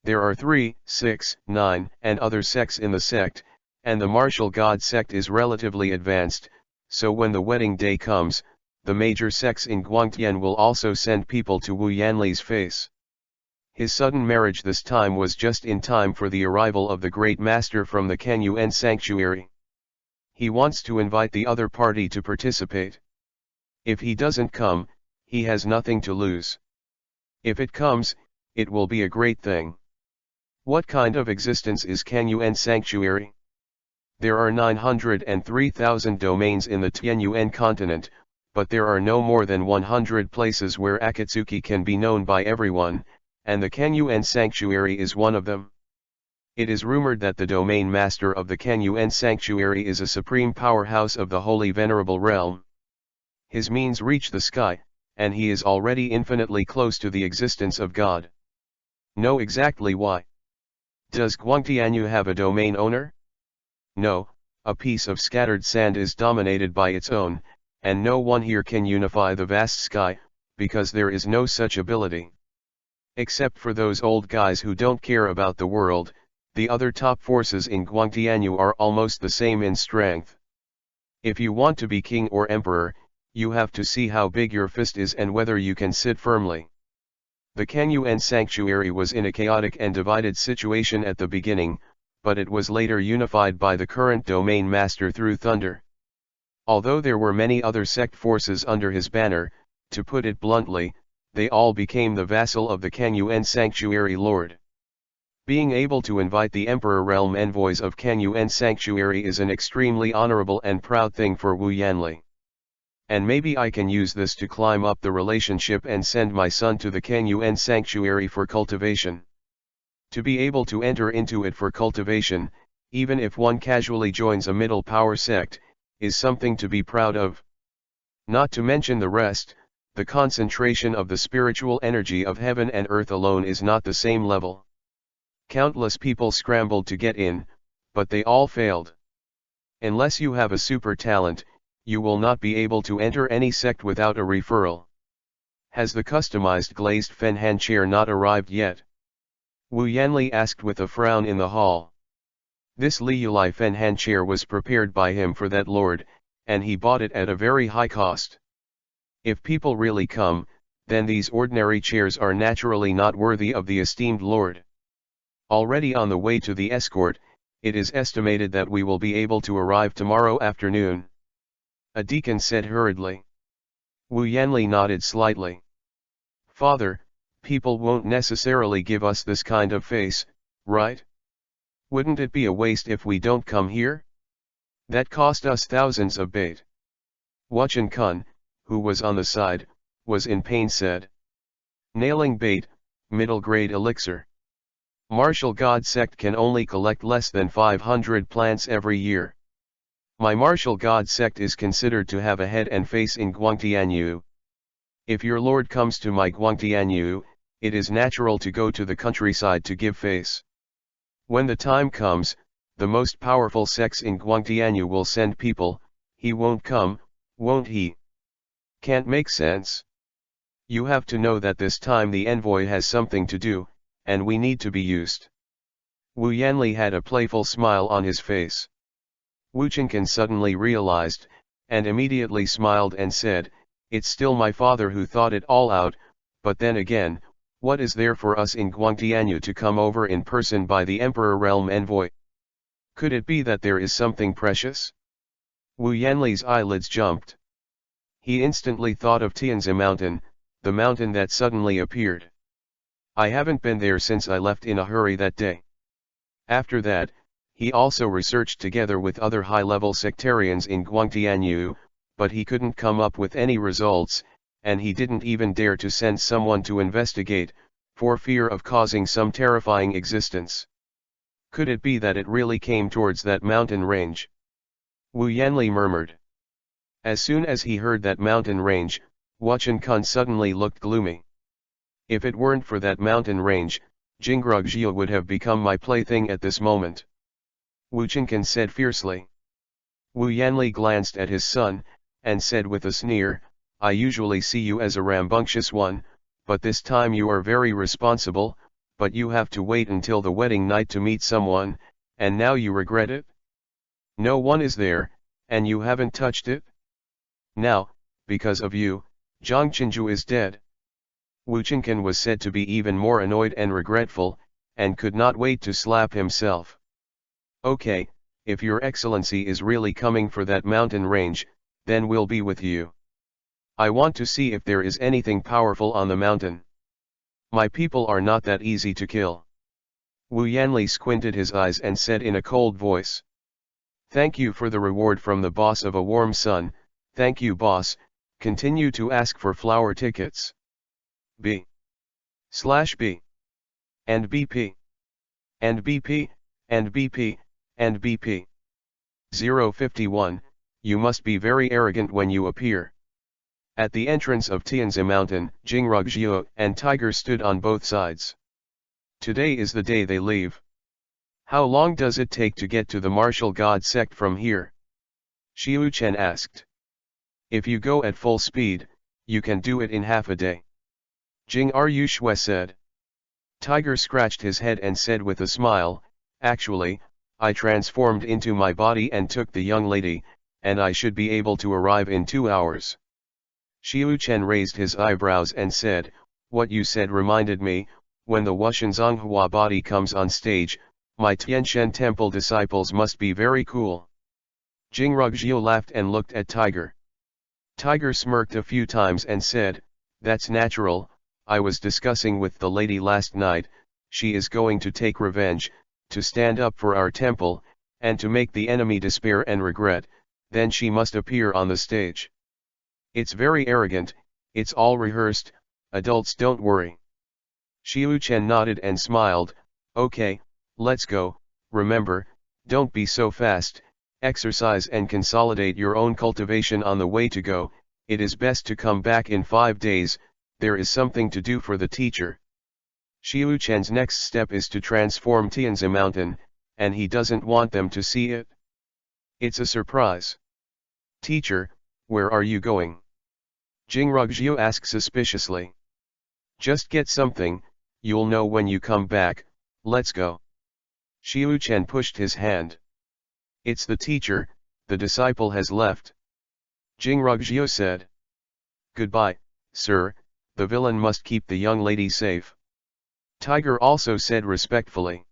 There are 3, 6, 9, and other sects in the sect, and the martial god sect is relatively advanced, so when the wedding day comes, the major sects in Guangtian will also send people to Wu Yanli's face. His sudden marriage this time was just in time for the arrival of the great master from the Kanyuan sanctuary. He wants to invite the other party to participate. If he doesn't come, he has nothing to lose. If it comes, it will be a great thing. What kind of existence is Kanyuan sanctuary? There are 903,000 domains in the Tianyuan continent, but there are no more than 100 places where Akatsuki can be known by everyone, and the Kanyuan sanctuary is one of them. It is rumored that the domain master of the Kanyuan sanctuary is a supreme powerhouse of the holy venerable realm. His means reach the sky, and he is already infinitely close to the existence of God. Know exactly why. Does Guangtianyu have a domain owner? No, a piece of scattered sand is dominated by its own, and no one here can unify the vast sky, because there is no such ability. Except for those old guys who don't care about the world, the other top forces in Guangtianyu are almost the same in strength. If you want to be king or emperor, you have to see how big your fist is and whether you can sit firmly. The Kangyuan sanctuary was in a chaotic and divided situation at the beginning, but it was later unified by the current domain master through thunder. Although there were many other sect forces under his banner, to put it bluntly, they all became the vassal of the Kangyuan sanctuary lord. Being able to invite the Emperor Realm envoys of Kangyuan Sanctuary is an extremely honorable and proud thing for Wu Yanli. And maybe I can use this to climb up the relationship and send my son to the Kangyuan Sanctuary for cultivation. To be able to enter into it for cultivation, even if one casually joins a middle power sect, is something to be proud of. Not to mention the rest, the concentration of the spiritual energy of heaven and earth alone is not the same level. Countless people scrambled to get in, but they all failed. Unless you have a super talent, you will not be able to enter any sect without a referral. Has the customized glazed Fenhan chair not arrived yet? Wu Yanli asked with a frown in the hall. This Liulai Fenhan chair was prepared by him for that lord, and he bought it at a very high cost. If people really come, then these ordinary chairs are naturally not worthy of the esteemed lord. Already on the way to the escort, it is estimated that we will be able to arrive tomorrow afternoon. A deacon said hurriedly. Wu Yanli nodded slightly. Father, people won't necessarily give us this kind of face, right? Wouldn't it be a waste if we don't come here? That cost us thousands of bait. Wuchen Kun, who was on the side, was in pain said. Nailing bait, middle grade elixir. Martial God sect can only collect less than 500 plants every year. My martial God sect is considered to have a head and face in Guangtianyu. If your lord comes to my Guangtianyu, it is natural to go to the countryside to give face. When the time comes, the most powerful sects in Guangtianyu will send people, he won't come, won't he? Can't make sense. You have to know that this time the envoy has something to do, and we need to be used. Wu Yanli had a playful smile on his face. Wu Chenkan suddenly realized, and immediately smiled and said, it's still my father who thought it all out, but then again, what is there for us in Guangtianyu to come over in person by the Emperor Realm envoy? Could it be that there is something precious? Wu Yanli's eyelids jumped. He instantly thought of Tianzi Mountain, the mountain that suddenly appeared. I haven't been there since I left in a hurry that day. After that, he also researched together with other high-level sectarians in Guangtianyu, but he couldn't come up with any results, and he didn't even dare to send someone to investigate, for fear of causing some terrifying existence. Could it be that it really came towards that mountain range? Wu Yanli murmured. As soon as he heard that mountain range, Wuchen Kun suddenly looked gloomy. If it weren't for that mountain range, Jingrugjiu would have become my plaything at this moment. Wu Chenkan said fiercely. Wu Yanli glanced at his son, and said with a sneer, I usually see you as a rambunctious one, but this time you are very responsible, but you have to wait until the wedding night to meet someone, and now you regret it? No one is there, and you haven't touched it? Now, because of you, Zhang Qinju is dead. Wu Chenkan was said to be even more annoyed and regretful, and could not wait to slap himself. Okay, if your excellency is really coming for that mountain range, then we'll be with you. I want to see if there is anything powerful on the mountain. My people are not that easy to kill. Wu Yanli squinted his eyes and said in a cold voice. Thank you for the reward from the boss of a warm sun, thank you boss, continue to ask for flower tickets. B/B and BP and BP and BP and BP. 051, you must be very arrogant when you appear. At the entrance of Tianzi Mountain, Jingrugjiu and Tiger stood on both sides. Today is the day they leave. How long does it take to get to the martial god sect from here? Xiu Chen asked. If you go at full speed, you can do it in half a day. Jing Ru Shui said. Tiger scratched his head and said with a smile, actually, I transformed into my body and took the young lady, and I should be able to arrive in 2 hours. Xiu Chen raised his eyebrows and said, what you said reminded me, when the Wuxian Zonghua body comes on stage, my Tianshan temple disciples must be very cool. Jingrugjiu laughed and looked at Tiger. Tiger smirked a few times and said, that's natural, I was discussing with the lady last night, she is going to take revenge, to stand up for our temple, and to make the enemy despair and regret, then she must appear on the stage. It's very arrogant, it's all rehearsed, adults don't worry. Xiu Chen nodded and smiled, okay, let's go, remember, don't be so fast, exercise and consolidate your own cultivation on the way to go, it is best to come back in 5 days, there is something to do for the teacher. Xiu Chen's next step is to transform Tianzi Mountain, and he doesn't want them to see it. It's a surprise. Teacher, where are you going? Jingrugjiu asked suspiciously. Just get something, you'll know when you come back, let's go. Xiu Chen pushed his hand. It's the teacher, the disciple has left. Jingrugjiu said. Goodbye, sir, the villain must keep the young lady safe. Tiger also said respectfully.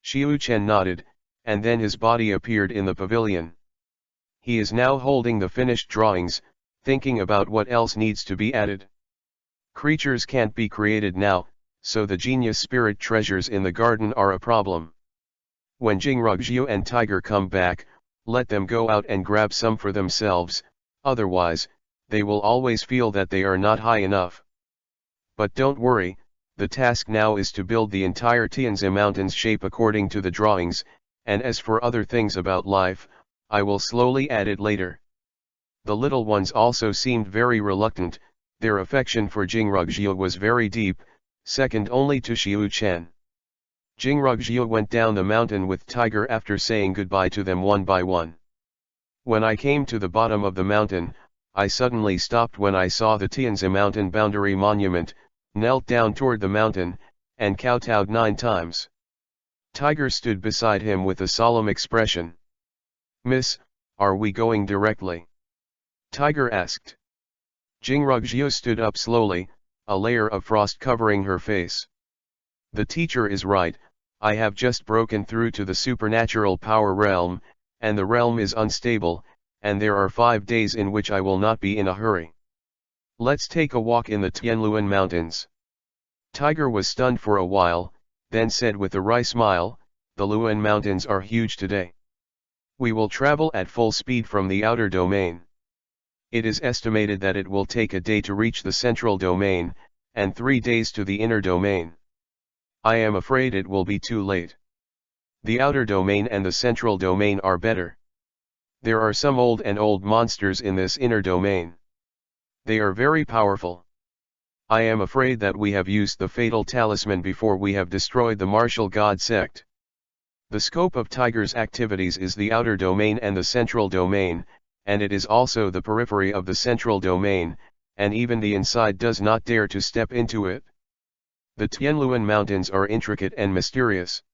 Xiu Chen nodded, and then his body appeared in the pavilion. He is now holding the finished drawings, thinking about what else needs to be added. Creatures can't be created now, so the genius spirit treasures in the garden are a problem. When Jingrugjiu and Tiger come back, let them go out and grab some for themselves, otherwise, they will always feel that they are not high enough. But don't worry, the task now is to build the entire Tianzi Mountain's shape according to the drawings, and as for other things about life, I will slowly add it later. The little ones also seemed very reluctant, their affection for Jingrugjiu was very deep, second only to Xiu Chen. Jingrugjiu went down the mountain with Tiger after saying goodbye to them one by one. When I came to the bottom of the mountain, I suddenly stopped when I saw the Tianzi Mountain boundary monument, knelt down toward the mountain, and kowtowed 9 times. Tiger stood beside him with a solemn expression. Miss, are we going directly? Tiger asked. Jingrugjiu stood up slowly, a layer of frost covering her face. The teacher is right, I have just broken through to the supernatural power realm, and the realm is unstable, and there are 5 days in which I will not be in a hurry. Let's take a walk in the Tianluan Mountains. Tiger was stunned for a while, then said with a wry smile, the Luan Mountains are huge today. We will travel at full speed from the outer domain. It is estimated that it will take a day to reach the central domain, and 3 days to the inner domain. I am afraid it will be too late. The outer domain and the central domain are better. There are some old monsters in this inner domain. They are very powerful. I am afraid that we have used the fatal talisman before we have destroyed the martial god sect. The scope of Tiger's activities is the outer domain and the central domain, and it is also the periphery of the central domain, and even the inside does not dare to step into it. The Tianluan Mountains are intricate and mysterious.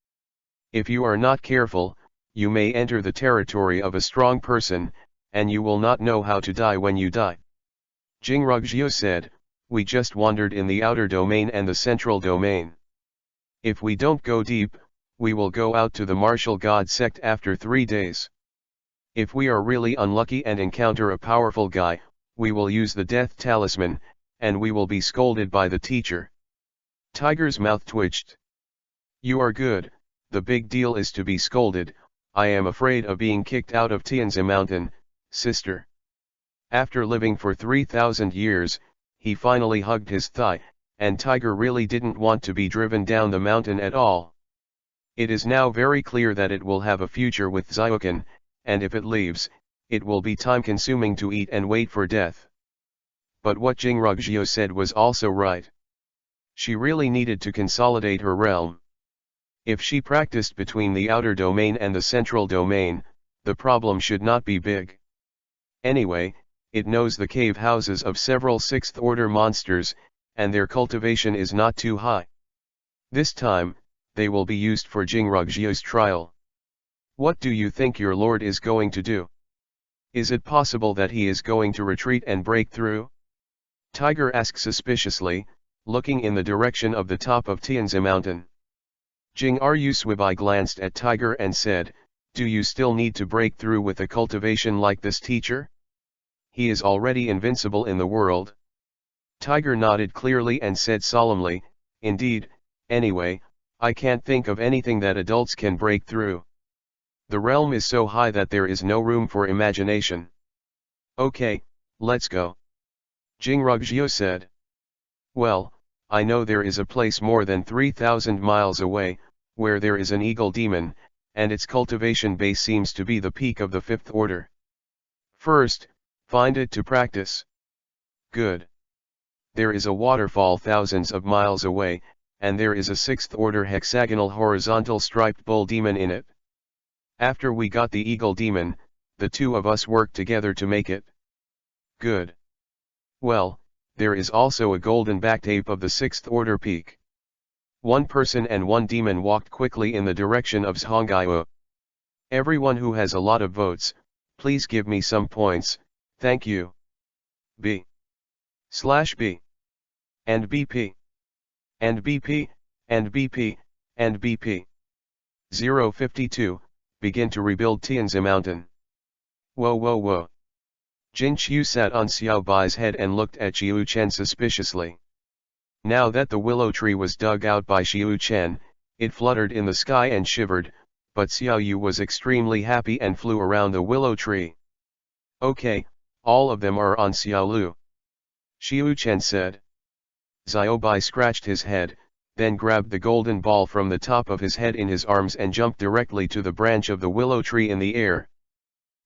If you are not careful, you may enter the territory of a strong person, and you will not know how to die when you die. Jingrugjiu said, we just wandered in the outer domain and the central domain. If we don't go deep, we will go out to the martial god sect after 3 days. If we are really unlucky and encounter a powerful guy, we will use the death talisman, and we will be scolded by the teacher. Tiger's mouth twitched. You are good, the big deal is to be scolded, I am afraid of being kicked out of Tianzi Mountain, sister. After living for 3,000 years, he finally hugged his thigh, and Tiger really didn't want to be driven down the mountain at all. It is now very clear that it will have a future with Xiaokan, and if it leaves, it will be time-consuming to eat and wait for death. But what Jinrugjiu said was also right. She really needed to consolidate her realm. If she practiced between the outer domain and the central domain, the problem should not be big. Anyway, it knows the cave houses of several sixth-order monsters, and their cultivation is not too high. This time, they will be used for Jinrugjiu's trial. What do you think your lord is going to do? Is it possible that he is going to retreat and break through? Tiger asked suspiciously, looking in the direction of the top of Tianzi Mountain. Jing Ruswibai glanced at Tiger and said, "Do you still need to break through with a cultivation like this, teacher? He is already invincible in the world." Tiger nodded clearly and said solemnly, "Indeed, anyway, I can't think of anything that adults can break through. The realm is so high that there is no room for imagination." "Okay, let's go," Jinrugjiu said. "Well, I know there is a place more than 3,000 miles away, where there is an eagle demon, and its cultivation base seems to be the peak of the fifth order. First, find it to practice." "Good. There is a waterfall thousands of miles away, and there is a sixth order hexagonal horizontal striped bull demon in it. After we got the eagle demon, the two of us worked together to make it." "Good. Well, there is also a golden-backed ape of the sixth order peak." One person and one demon walked quickly in the direction of Zhongyue. "Everyone who has a lot of votes, please give me some points, thank you. B/B. And BP. And BP, and BP, and BP. 052, begin to rebuild Tianzi Mountain." "Whoa whoa whoa." Jin Qiu sat on Xiao Bai's head and looked at Xiu Chen suspiciously. Now that the willow tree was dug out by Xiu Chen, it fluttered in the sky and shivered, but Xiao Yu was extremely happy and flew around the willow tree. "Okay, all of them are on Xiao Lu," Xiu Chen said. Xiao Bai scratched his head, then grabbed the golden ball from the top of his head in his arms and jumped directly to the branch of the willow tree in the air.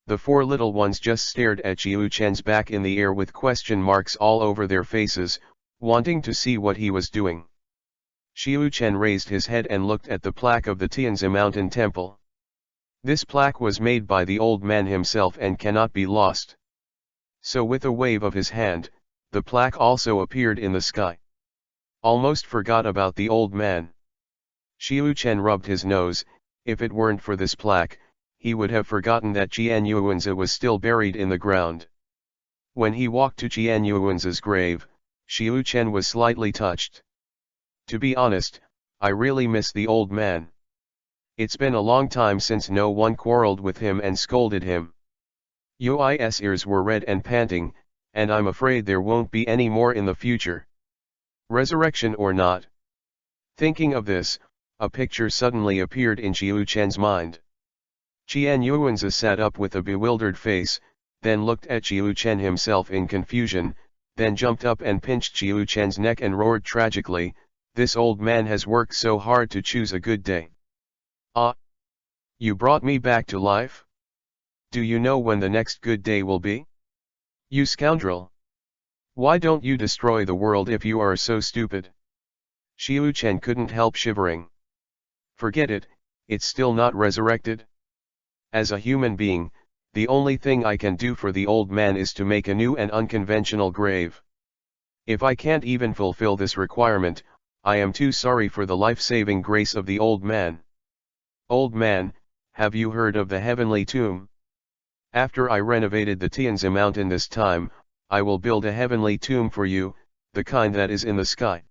The four little ones just stared at Xiu Chen's back in the air with question marks all over their faces, wanting to see what he was doing. Xiu Chen raised his head and looked at the plaque of the Tianzi Mountain Temple. This plaque was made by the old man himself and cannot be lost. So with a wave of his hand, the plaque also appeared in the sky. Almost forgot about the old man. Xiu Chen rubbed his nose. If it weren't for this plaque, he would have forgotten that Jian Yuanzi was still buried in the ground. When he walked to Jian Yuanzi's grave, Xiu Chen was slightly touched. "To be honest, I really miss the old man. It's been a long time since no one quarreled with him and scolded him. Yui's ears were red and panting, and I'm afraid there won't be any more in the future. Resurrection or not." Thinking of this, a picture suddenly appeared in Xiu Chen's mind. Jian Yuanzi sat up with a bewildered face, then looked at Xiu Chen himself in confusion, then jumped up and pinched Xiu Chen's neck and roared tragically, "This old man has worked so hard to choose a good day. Ah! You brought me back to life? Do you know when the next good day will be? You scoundrel! Why don't you destroy the world if you are so stupid?" Xiu Chen couldn't help shivering. "Forget it, it's still not resurrected. As a human being, the only thing I can do for the old man is to make a new and unconventional grave. If I can't even fulfill this requirement, I am too sorry for the life-saving grace of the old man. Old man, have you heard of the heavenly tomb? After I renovated the Tianzi Mountain this time, I will build a heavenly tomb for you, the kind that is in the sky.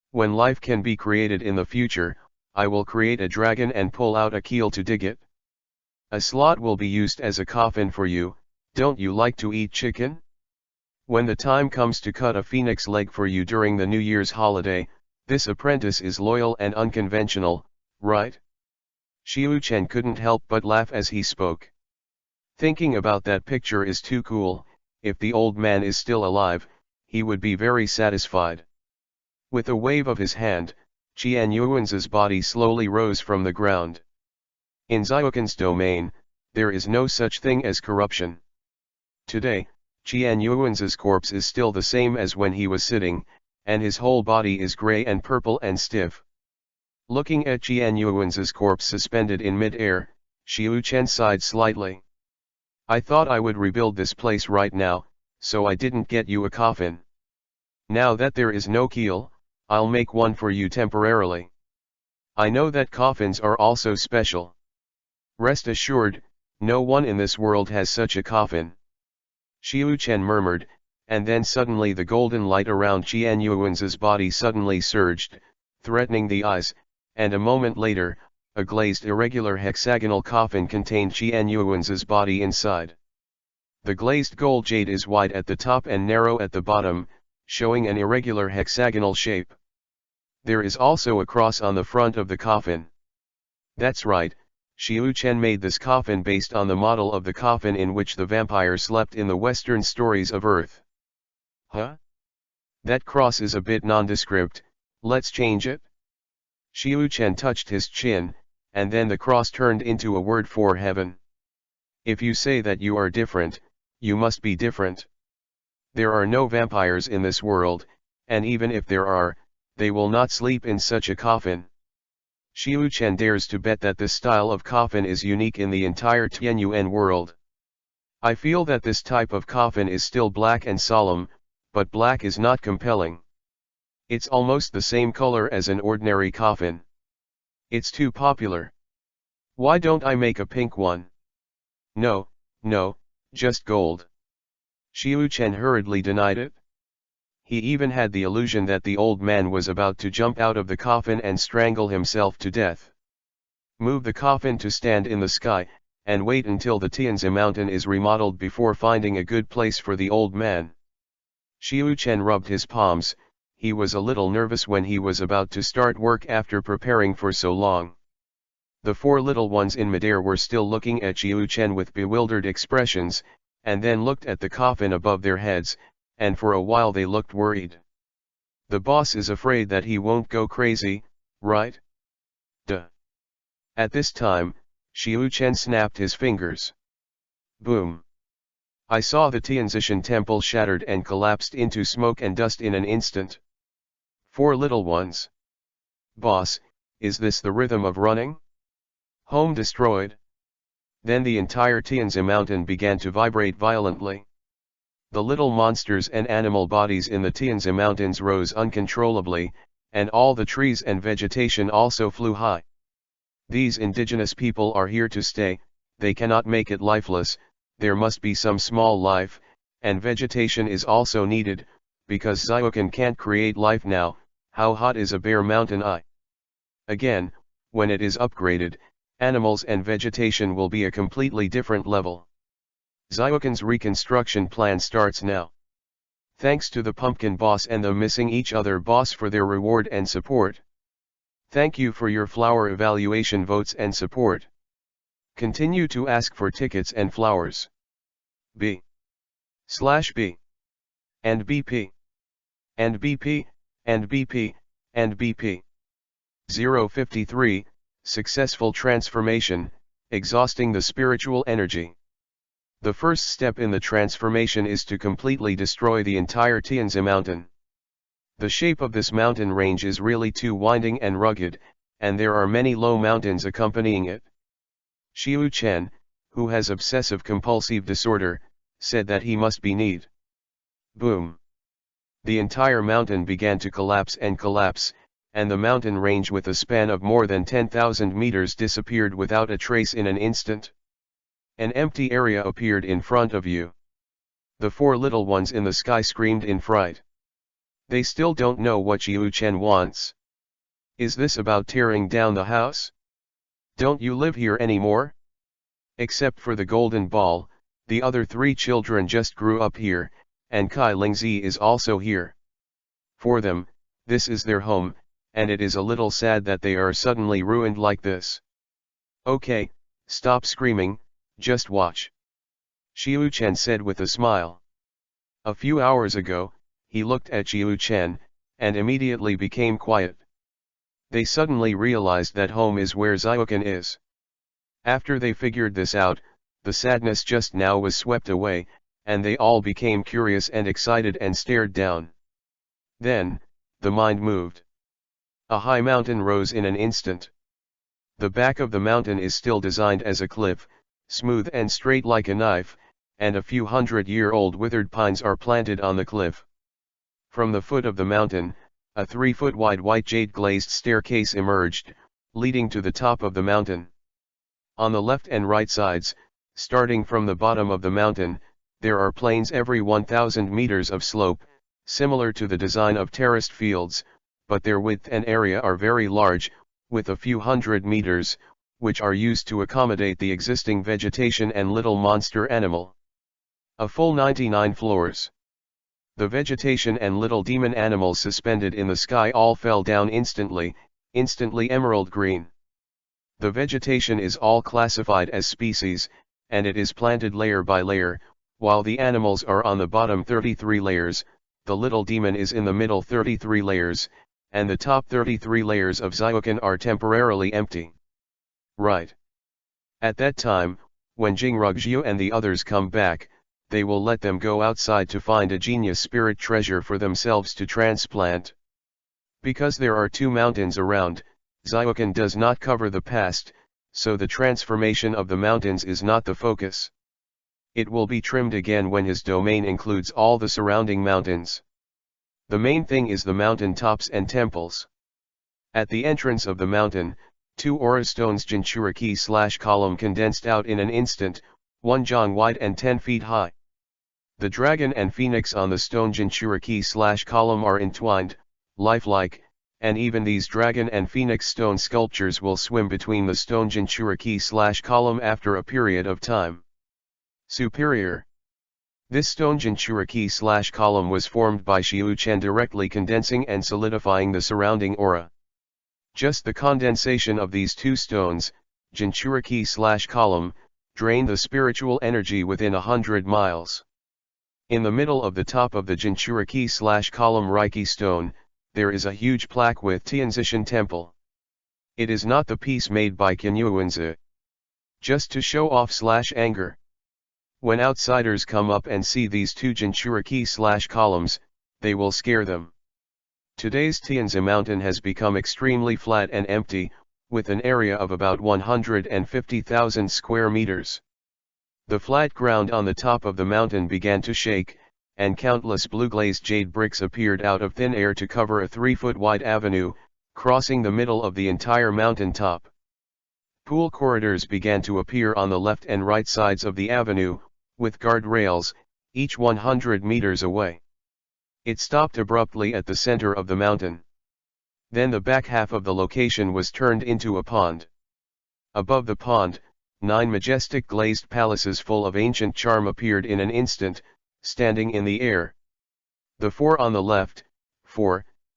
When life can be created in the future, I will create a dragon and pull out a keel to dig it. A slot will be used as a coffin for you. Don't you like to eat chicken? When the time comes to cut a phoenix leg for you during the New Year's holiday, this apprentice is loyal and unconventional, right?" Xiu Chen couldn't help but laugh as he spoke. Thinking about that picture is too cool. If the old man is still alive, he would be very satisfied. With a wave of his hand, Jian Yuanzi's body slowly rose from the ground. In Xiaoquan's domain, there is no such thing as corruption. Today, Qian Yuan's corpse is still the same as when he was sitting, and his whole body is gray and purple and stiff. Looking at Qian Yuan's corpse suspended in mid-air, Xiu Chen sighed slightly. I thought I would rebuild this place right now, so I didn't get you a coffin. Now that there is no keel, I'll make one for you temporarily. I know that coffins are also special. Rest assured, no one in this world has such a coffin. Xiu Chen murmured, and then suddenly the golden light around Qian Yuan's body suddenly surged, threatening the eyes, and a moment later, a glazed irregular hexagonal coffin contained Qian Yuan's body inside. The glazed gold jade is wide at the top and narrow at the bottom, showing an irregular hexagonal shape. There is also a cross on the front of the coffin. That's right, Xiu Chen made this coffin based on the model of the coffin in which the vampire slept in the Western stories of Earth. Huh? That cross is a bit nondescript, let's change it? Xiu Chen touched his chin, and then the cross turned into a word for heaven. If you say that you are different, you must be different. There are no vampires in this world, and even if there are, they will not sleep in such a coffin. Xiu Chen dares to bet that this style of coffin is unique in the entire Tianyuan world. I feel that this type of coffin is still black and solemn, but black is not compelling. It's almost the same color as an ordinary coffin. It's too popular. Why don't I make a pink one? No, just gold. Xiu Chen hurriedly denied it. He even had the illusion that the old man was about to jump out of the coffin and strangle himself to death. Move the coffin to stand in the sky, and wait until the Tianzi mountain is remodeled before finding a good place for the old man. Xiu Chen rubbed his palms. He was a little nervous when he was about to start work after preparing for so long. The four little ones in midair were still looking at Xiu Chen with bewildered expressions, and then looked at the coffin above their heads, and for a while they looked worried. The boss is afraid that he won't go crazy, right? Duh. At this time, Xiu Chen snapped his fingers. Boom. I saw the Tianzishan temple shattered and collapsed into smoke and dust in an instant. Four little ones. Boss, is this the rhythm of running? Home destroyed. Then the entire Tianzi mountain began to vibrate violently. The little monsters and animal bodies in the Tianzi mountains rose uncontrollably, and all the trees and vegetation also flew high. These indigenous people are here to stay, they cannot make it lifeless, there must be some small life, and vegetation is also needed, because Ziokan can't create life now. How hot is a bare mountain eye? Again, when it is upgraded, animals and vegetation will be a completely different level. Ziokan's reconstruction plan starts now. Thanks to the pumpkin boss and the missing each other boss for their reward and support. Thank you for your flower evaluation votes and support. Continue to ask for tickets and flowers. B/B and BP and BP and BP and BP. 053, Successful Transformation, Exhausting the Spiritual Energy. The first step in the transformation is to completely destroy the entire Tianzi mountain. The shape of this mountain range is really too winding and rugged, and there are many low mountains accompanying it. Xiu Chen, who has obsessive-compulsive disorder, said that he must be neat. Boom. The entire mountain began to collapse, and the mountain range with a span of more than 10,000 meters disappeared without a trace in an instant. An empty area appeared in front of you. The four little ones in the sky screamed in fright. They still don't know what Xiu Chen wants. Is this about tearing down the house? Don't you live here anymore? Except for the golden ball, the other three children just grew up here, and Kai Lingzi is also here. For them, this is their home, and it is a little sad that they are suddenly ruined like this. Okay, stop screaming, just watch. Xiu Chen said with a smile. A few hours ago, he looked at Xiu Chen, and immediately became quiet. They suddenly realized that home is where Ziokan is. After they figured this out, the sadness just now was swept away, and they all became curious and excited and stared down. Then, the mind moved. A high mountain rose in an instant. The back of the mountain is still designed as a cliff, smooth and straight like a knife, and a few 100-year-old withered pines are planted on the cliff. From the foot of the mountain, a 3-foot wide white jade glazed staircase emerged, leading to the top of the mountain. On the left and right sides, starting from the bottom of the mountain, there are plains every 1,000 meters of slope, similar to the design of terraced fields, but their width and area are very large, with a few 100 meters, which are used to accommodate the existing vegetation and little monster animal. A full 99 floors. The vegetation and little demon animals suspended in the sky all fell down instantly emerald green. The vegetation is all classified as species, and it is planted layer by layer, while the animals are on the bottom 33 layers, the little demon is in the middle 33 layers, and the top 33 layers of Zyokan are temporarily empty. Right. At that time, when Jinrugjiu and the others come back, they will let them go outside to find a genius spirit treasure for themselves to transplant. Because there are 2 mountains around, Zyokan does not cover the past, so the transformation of the mountains is not the focus. It will be trimmed again when his domain includes all the surrounding mountains. The main thing is the mountain tops and temples. At the entrance of the mountain, 2 aura stones Jinchuriki/column condensed out in an instant, 1 jang wide and 10 feet high. The dragon and phoenix on the stone Jinchuriki/column are entwined, lifelike, and even these dragon and phoenix stone sculptures will swim between the stone Jinchuriki/column after a period of time. Superior. This stone Jinchuriki/column was formed by Xiuchen directly condensing and solidifying the surrounding aura. Just the condensation of these 2 stones, Jinchuriki/column, drained the spiritual energy within 100 miles. In the middle of the top of the Jinchuriki/column Reiki stone, there is a huge plaque with Tianzishan Temple. It is not the piece made by Qinyuanzi. Just to show off/anger. When outsiders come up and see these 2 Jinchuriki/columns, they will scare them. Today's Tianzi mountain has become extremely flat and empty, with an area of about 150,000 square meters. The flat ground on the top of the mountain began to shake, and countless blue-glazed jade bricks appeared out of thin air to cover a 3-foot wide avenue, crossing the middle of the entire mountain top. Pool corridors began to appear on the left and right sides of the avenue, with guardrails, each 100 meters away. It stopped abruptly at the center of the mountain. Then the back half of the location was turned into a pond. Above the pond, 9 majestic glazed palaces full of ancient charm appeared in an instant, standing in the air. The 4 on the left,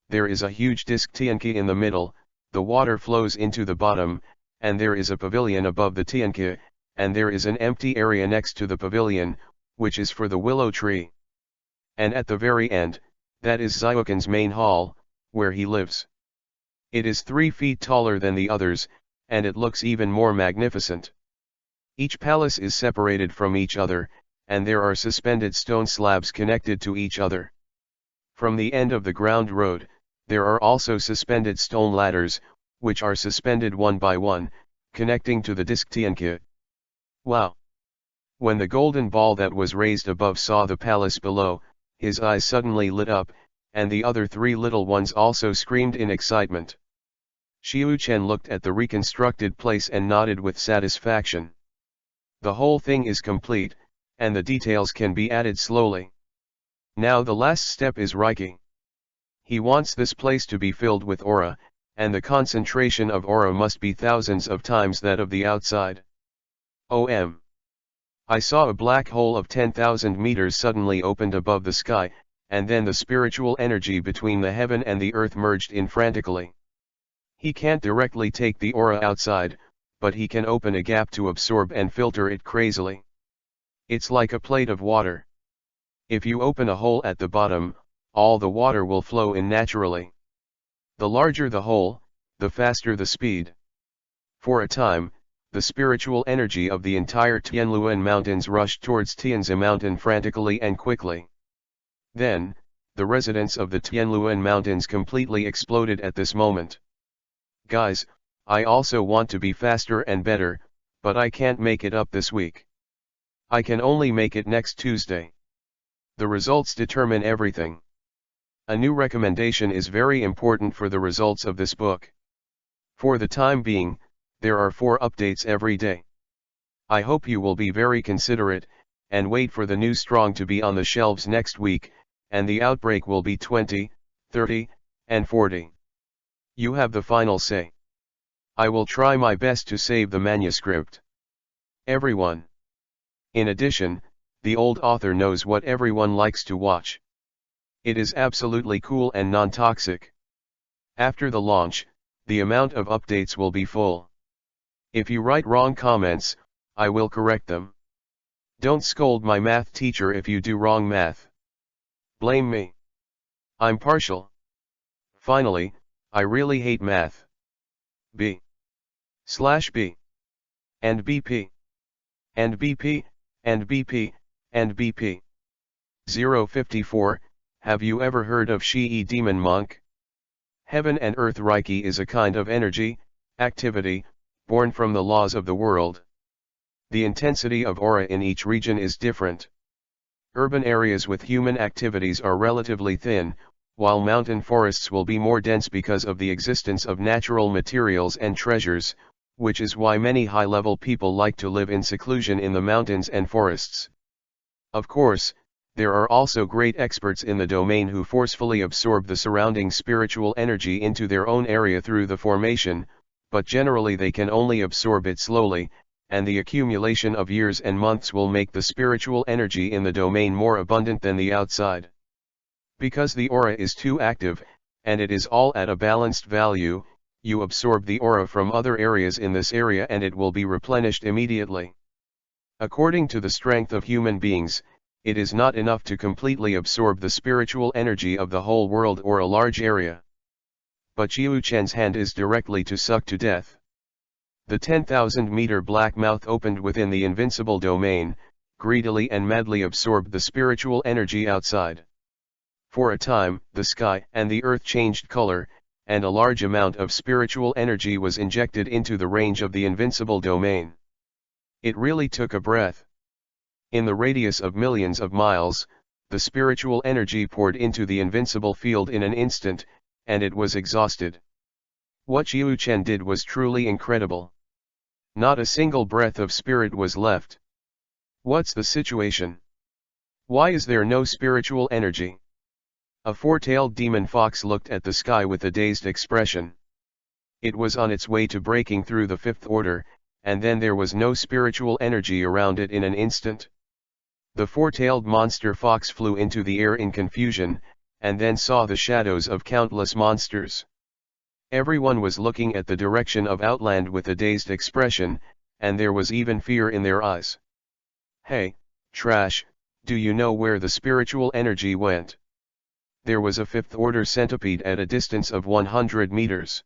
there is a huge disc Tianqi in the middle, the water flows into the bottom, and there is a pavilion above the Tianqi, and there is an empty area next to the pavilion, which is for the willow tree. And at the very end, that is Zyokan's main hall, where he lives. It is 3 feet taller than the others, and it looks even more magnificent. Each palace is separated from each other, and there are suspended stone slabs connected to each other. From the end of the ground road, there are also suspended stone ladders, which are suspended one by one, connecting to the disc Tianqi. Wow! When the golden ball that was raised above saw the palace below, his eyes suddenly lit up, and the other 3 little ones also screamed in excitement. Xiuchen looked at the reconstructed place and nodded with satisfaction. The whole thing is complete, and the details can be added slowly. Now the last step is Reiki. He wants this place to be filled with aura, and the concentration of aura must be thousands of times that of the outside. I saw a black hole of 10,000 meters suddenly opened above the sky, and then the spiritual energy between the heaven and the earth merged in frantically. He can't directly take the aura outside, but he can open a gap to absorb and filter it crazily. It's like a plate of water. If you open a hole at the bottom, all the water will flow in naturally. The larger the hole, the faster the speed. For a time, the spiritual energy of the entire Tianluan Mountains rushed towards Tianzi Mountain frantically and quickly. Then, the residents of the Tianluan Mountains completely exploded at this moment. Guys, I also want to be faster and better, but I can't make it up this week. I can only make it next Tuesday. The results determine everything. A new recommendation is very important for the results of this book. For the time being, there are 4 updates every day. I hope you will be very considerate, and wait for the new strong to be on the shelves next week, and the outbreak will be 20, 30, and 40. You have the final say. I will try my best to save the manuscript. Everyone. In addition, the old author knows what everyone likes to watch. It is absolutely cool and non-toxic. After the launch, the amount of updates will be full. If you write wrong comments, I will correct them. Don't scold my math teacher if you do wrong math. Blame me. I'm partial. Finally, I really hate math. B/B and BP and BP and BP and BP. 054, have you ever heard of Shi Demon Monk? Heaven and Earth Reiki is a kind of energy, activity, born from the laws of the world. The intensity of aura in each region is different. Urban areas with human activities are relatively thin, while mountain forests will be more dense because of the existence of natural materials and treasures, which is why many high-level people like to live in seclusion in the mountains and forests. Of course, there are also great experts in the domain who forcefully absorb the surrounding spiritual energy into their own area through the formation, but generally they can only absorb it slowly, and the accumulation of years and months will make the spiritual energy in the domain more abundant than the outside. Because the aura is too active, and it is all at a balanced value, you absorb the aura from other areas in this area and it will be replenished immediately. According to the strength of human beings, it is not enough to completely absorb the spiritual energy of the whole world or a large area. But Qiu Chen's hand is directly to suck to death. The 10,000-meter black mouth opened within the invincible domain, greedily and madly absorbed the spiritual energy outside. For a time, the sky and the earth changed color, and a large amount of spiritual energy was injected into the range of the invincible domain. It really took a breath. In the radius of millions of miles, the spiritual energy poured into the invincible field in an instant, and it was exhausted. What Qiu Chen did was truly incredible. Not a single breath of spirit was left. What's the situation? Why is there no spiritual energy? A 4-tailed demon fox looked at the sky with a dazed expression. It was on its way to breaking through the 5th order, and then there was no spiritual energy around it in an instant. The 4-tailed monster fox flew into the air in confusion, and then saw the shadows of countless monsters. Everyone was looking at the direction of Outland with a dazed expression, and there was even fear in their eyes. Hey, Trash, do you know where the spiritual energy went? There was a 5th order centipede at a distance of 100 meters.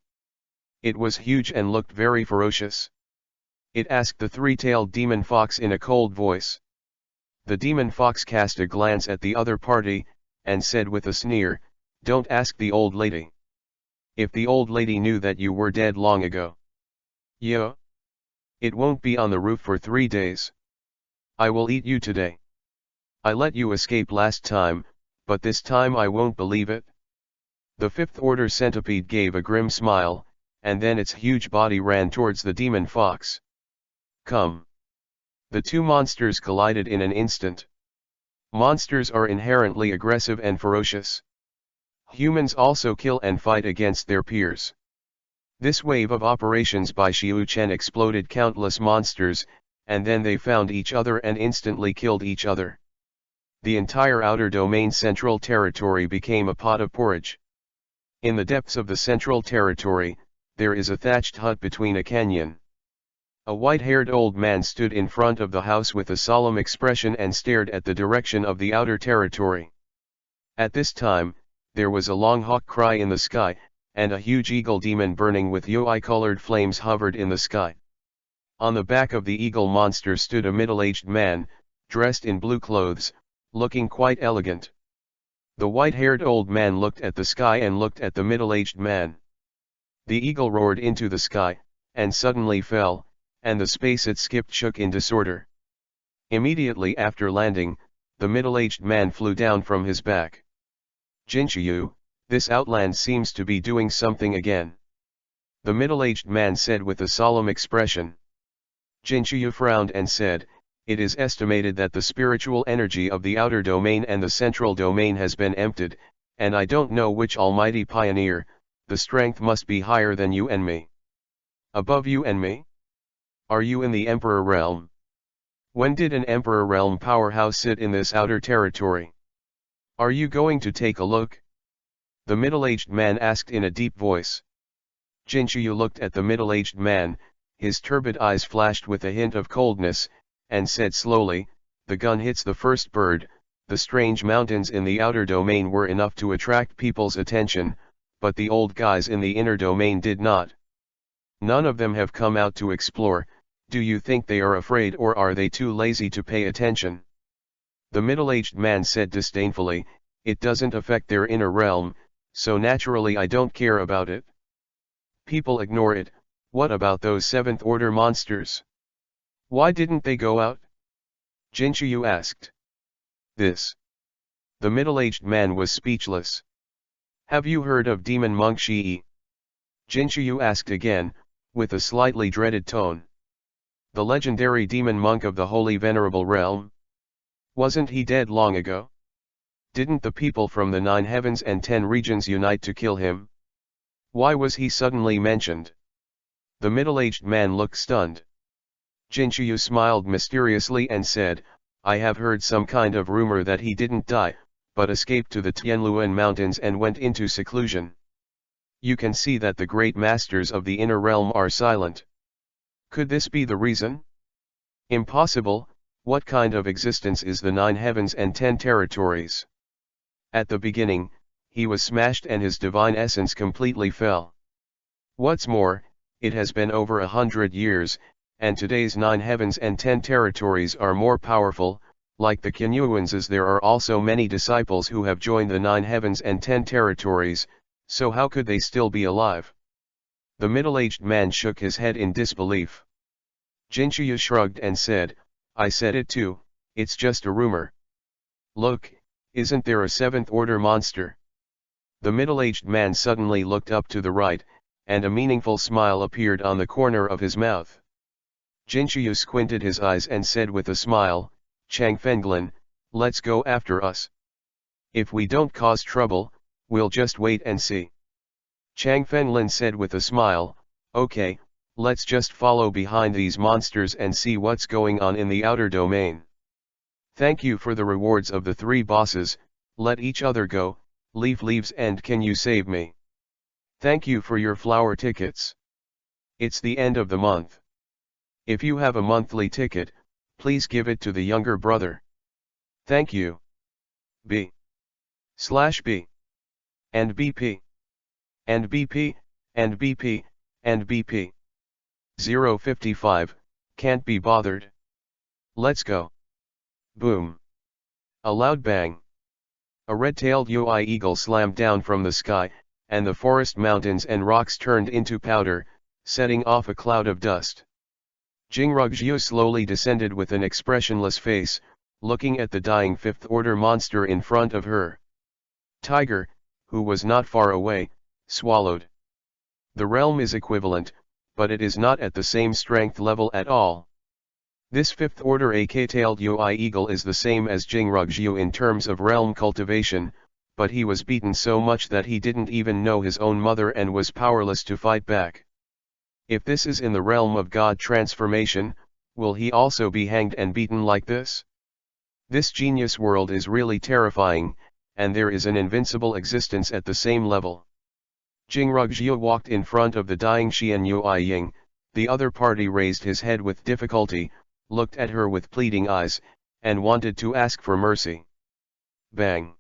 It was huge and looked very ferocious. It asked the 3-tailed demon fox in a cold voice. The demon fox cast a glance at the other party, and said with a sneer, "Don't ask the old lady. If the old lady knew that you were dead long ago. Yeah. It won't be on the roof for 3 days. I will eat you today. I let you escape last time, but this time I won't believe it." The 5th order centipede gave a grim smile, and then its huge body ran towards the demon fox. Come. The two monsters collided in an instant. Monsters are inherently aggressive and ferocious. Humans also kill and fight against their peers. This wave of operations by Qiu Chen exploded countless monsters, and then they found each other and instantly killed each other. The entire outer domain central territory became a pot of porridge. In the depths of the central territory, there is a thatched hut between a canyon. A white-haired old man stood in front of the house with a solemn expression and stared at the direction of the outer territory. At this time, there was a long hawk cry in the sky, and a huge eagle demon burning with yoi-colored flames hovered in the sky. On the back of the eagle monster stood a middle-aged man, dressed in blue clothes, looking quite elegant. The white-haired old man looked at the sky and looked at the middle-aged man. The eagle roared into the sky, and suddenly fell, and the space it skipped shook in disorder. Immediately after landing, the middle-aged man flew down from his back. "Jinshiyu, this outland seems to be doing something again," the middle-aged man said with a solemn expression. Jinshiyu frowned and said, "It is estimated that the spiritual energy of the outer domain and the central domain has been emptied, and I don't know which almighty pioneer, the strength must be higher than you and me." "Above you and me? Are you in the Emperor realm? When did an Emperor realm powerhouse sit in this outer territory? Are you going to take a look?" the middle-aged man asked in a deep voice. Jinshiyu looked at the middle-aged man, his turbid eyes flashed with a hint of coldness, and said slowly, "The gun hits the first bird. The strange mountains in the outer domain were enough to attract people's attention, but the old guys in the inner domain did not. None of them have come out to explore. Do you think they are afraid, or are they too lazy to pay attention?" The middle-aged man said disdainfully, "It doesn't affect their inner realm, so naturally I don't care about it. People ignore it. What about those seventh-order monsters? Why didn't they go out?" Jinshiyu asked. The middle-aged man was speechless. "Have you heard of Demon Monk Shii?" Jinshiyu asked again, with a slightly dreaded tone. "The legendary demon monk of the Holy Venerable Realm? Wasn't he dead long ago? Didn't the people from the 9 heavens and 10 regions unite to kill him? Why was he suddenly mentioned?" The middle-aged man looked stunned. Jinshiyu smiled mysteriously and said, "I have heard some kind of rumor that he didn't die, but escaped to the Tianluan mountains and went into seclusion. You can see that the great masters of the inner realm are silent. Could this be the reason? Impossible. What kind of existence is the 9 heavens and 10 territories? At the beginning, he was smashed and his divine essence completely fell. What's more, it has been over 100 years, and today's 9 heavens and 10 territories are more powerful. Like the Kinyuans, there are also many disciples who have joined the 9 heavens and 10 territories, so how could they still be alive?" The middle-aged man shook his head in disbelief. Jinshiyu shrugged and said, "I said it too, it's just a rumor. Look, isn't there a 7th-order monster?" The middle-aged man suddenly looked up to the right, and a meaningful smile appeared on the corner of his mouth. Jinshiyu squinted his eyes and said with a smile, "Chang Fenglin, let's go after us. If we don't cause trouble, we'll just wait and see." Chang Fenglin said with a smile, "Okay, let's just follow behind these monsters and see what's going on in the outer domain. Thank you for the rewards of the 3 bosses. Let each other go. Leaf leaves and can you save me? Thank you for your flower tickets. It's the end of the month. If you have a monthly ticket, please give it to the younger brother. Thank you. B/B and BP and BP and BP and BP 055, can't be bothered. Let's go." Boom. A loud bang. A red-tailed UI eagle slammed down from the sky, and the forest mountains and rocks turned into powder, setting off a cloud of dust. Jingrugjiu slowly descended with an expressionless face, looking at the dying 5th-order monster in front of her. Tiger, who was not far away, swallowed. The realm is equivalent, but it is not at the same strength level at all. This 5th-order AK-tailed UI eagle is the same as Jingrugjiu in terms of realm cultivation, but he was beaten so much that he didn't even know his own mother and was powerless to fight back. If this is in the realm of God transformation, will he also be hanged and beaten like this? This genius world is really terrifying, and there is an invincible existence at the same level. Jingrugjiu walked in front of the dying Xian Yuiying. The other party raised his head with difficulty, looked at her with pleading eyes, and wanted to ask for mercy. Bang!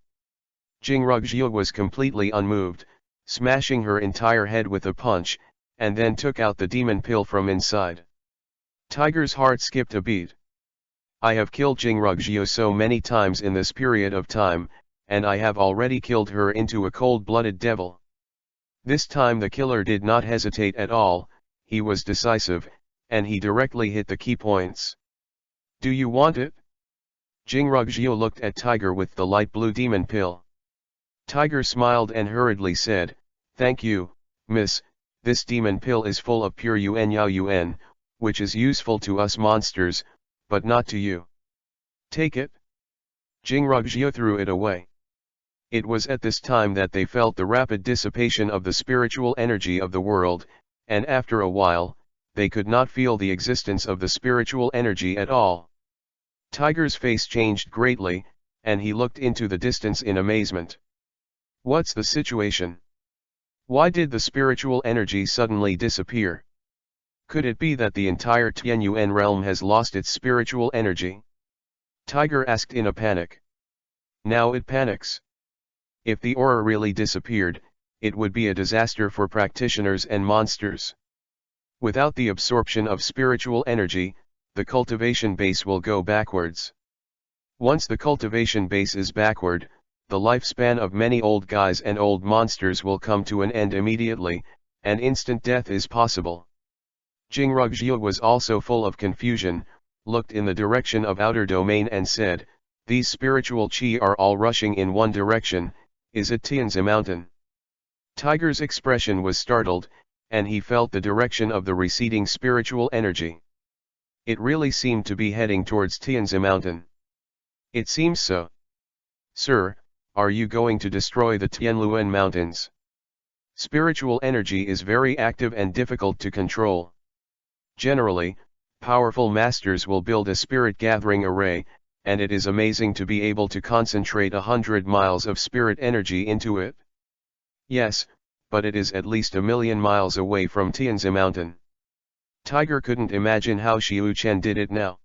Jingrugjiu was completely unmoved, smashing her entire head with a punch, and then took out the demon pill from inside. Tiger's heart skipped a beat. I have killed Jingrugjiu so many times in this period of time, and I have already killed her into a cold-blooded devil. This time the killer did not hesitate at all, he was decisive, and he directly hit the key points. Do you want it? Jingrugjiu looked at Tiger with the light blue demon pill. Tiger smiled and hurriedly said, "Thank you, miss, this demon pill is full of pure Yuan Yao Yuan, which is useful to us monsters, but not to you. Take it." Jingrugjiu threw it away. It was at this time that they felt the rapid dissipation of the spiritual energy of the world, and after a while, they could not feel the existence of the spiritual energy at all. Tiger's face changed greatly, and he looked into the distance in amazement. What's the situation? Why did the spiritual energy suddenly disappear? Could it be that the entire Tianyuan realm has lost its spiritual energy? Tiger asked in a panic. Now it panics. If the aura really disappeared, it would be a disaster for practitioners and monsters. Without the absorption of spiritual energy, the cultivation base will go backwards. Once the cultivation base is backward, the lifespan of many old guys and old monsters will come to an end immediately, and instant death is possible. Jingrugjiu was also full of confusion, looked in the direction of outer domain and said, "These spiritual chi are all rushing in one direction, is it Tianzi mountain?" Tiger's expression was startled, and he felt the direction of the receding spiritual energy. It really seemed to be heading towards Tianzi mountain. It seems so. Sir, are you going to destroy the Tianluan mountains? Spiritual energy is very active and difficult to control. Generally, powerful masters will build a spirit gathering array, and it is amazing to be able to concentrate 100 miles of spirit energy into it. Yes, but it is at least 1,000,000 miles away from Tianzi mountain. Tiger couldn't imagine how Xiu Chen did it now.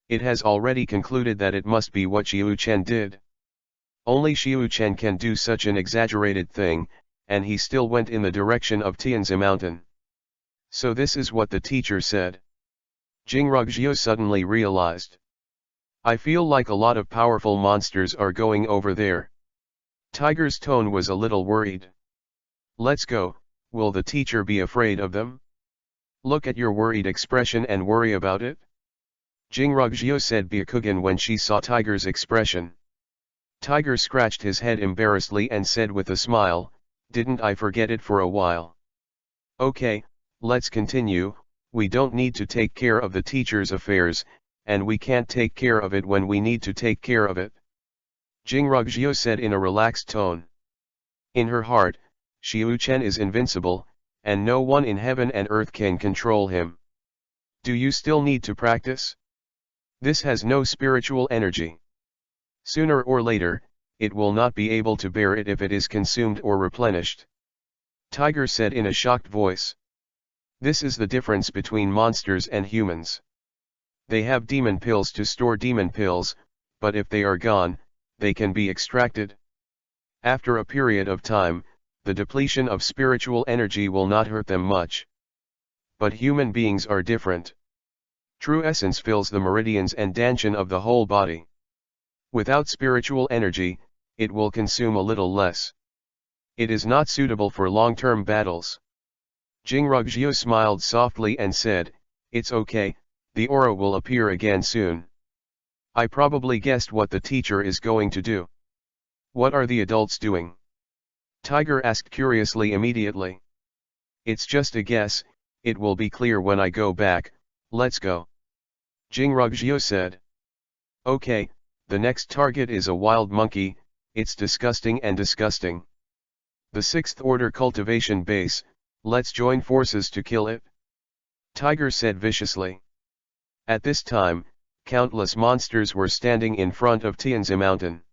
It has already concluded that it must be what Xiu Chen did. Only Xiu Chen can do such an exaggerated thing, and he still went in the direction of Tianzi mountain. So this is what the teacher said. Jingrugjiu suddenly realized. I feel like a lot of powerful monsters are going over there. Tiger's tone was a little worried. Let's go, will the teacher be afraid of them? Look at your worried expression and worry about it. Jingrugjiu said Byakugan when she saw Tiger's expression. Tiger scratched his head embarrassedly and said with a smile, "Didn't I forget it for a while?" Okay, let's continue. We don't need to take care of the teacher's affairs, and we can't take care of it when we need to take care of it. Jingrugjiu said in a relaxed tone. In her heart, Xiu Chen is invincible, and no one in heaven and earth can control him. Do you still need to practice? This has no spiritual energy. Sooner or later, it will not be able to bear it if it is consumed or replenished. Tiger said in a shocked voice. This is the difference between monsters and humans. They have demon pills to store demon pills, but if they are gone, they can be extracted. After a period of time, the depletion of spiritual energy will not hurt them much. But human beings are different. True essence fills the meridians and danshan of the whole body. Without spiritual energy, it will consume a little less. It is not suitable for long-term battles. Jingrugjiu smiled softly and said, "It's okay, the aura will appear again soon." I probably guessed what the teacher is going to do. What are the adults doing? Tiger asked curiously immediately. It's just a guess, it will be clear when I go back, let's go. Jingrugjiu said. Okay, the next target is a wild monkey, it's disgusting and disgusting. The 6th order cultivation base, let's join forces to kill it. Tiger said viciously. At this time, countless monsters were standing in front of Tianzi mountain.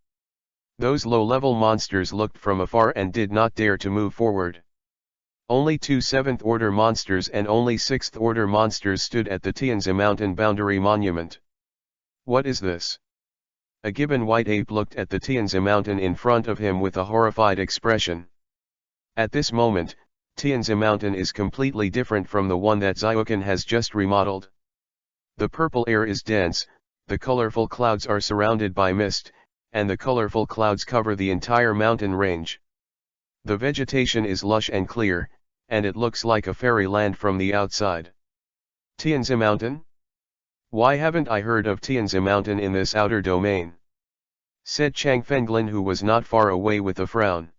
Those low-level monsters looked from afar and did not dare to move forward. Only 2 7th order monsters and only 6th order monsters stood at the Tianzi mountain boundary monument. What is this? A gibbon white ape looked at the Tianzi mountain in front of him with a horrified expression. At this moment, Tianzi mountain is completely different from the one that Xiaokan has just remodeled. The purple air is dense, the colorful clouds are surrounded by mist, and the colorful clouds cover the entire mountain range. The vegetation is lush and clear, and it looks like a fairyland from the outside. Tianzi Mountain? Why haven't I heard of Tianzi Mountain in this outer domain? Said Chang Fenglin, who was not far away, with a frown.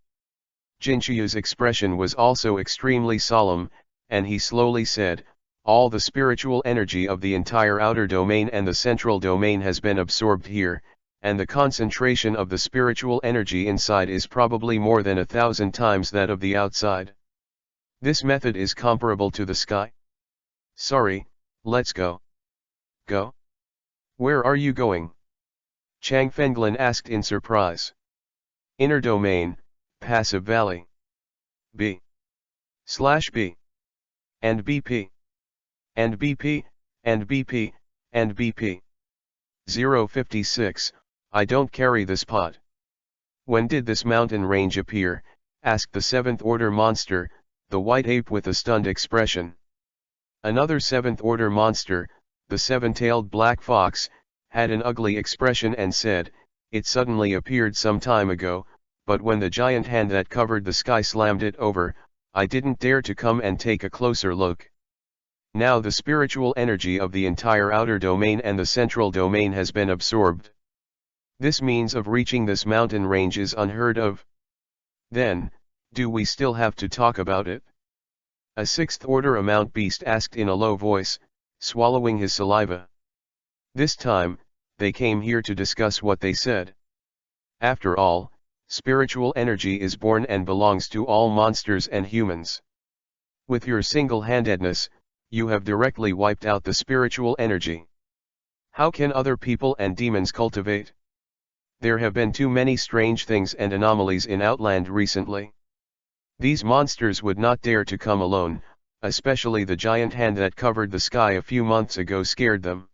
Jinshuyu's expression was also extremely solemn, and he slowly said, all the spiritual energy of the entire outer domain and the central domain has been absorbed here, and the concentration of the spiritual energy inside is probably more than 1,000 times that of the outside. This method is comparable to the sky. Sorry, let's go. Go? Where are you going? Chang Fenglin asked in surprise. Inner domain, passive valley. B/B. And BP. And BP, and BP, and BP. 056, I don't carry this pot. When did this mountain range appear? Asked the seventh order monster, the white ape, with a stunned expression. Another seventh order monster, the seven-tailed black fox, had an ugly expression and said, it suddenly appeared some time ago, but when the giant hand that covered the sky slammed it over, I didn't dare to come and take a closer look. Now the spiritual energy of the entire outer domain and the central domain has been absorbed. This means of reaching this mountain range is unheard of. Then, do we still have to talk about it? A sixth order amount beast asked in a low voice, swallowing his saliva. This time, they came here to discuss what they said. After all, spiritual energy is born and belongs to all monsters and humans. With your single-handedness, you have directly wiped out the spiritual energy. How can other people and demons cultivate? There have been too many strange things and anomalies in Outland recently. These monsters would not dare to come alone, especially the giant hand that covered the sky a few months ago scared them.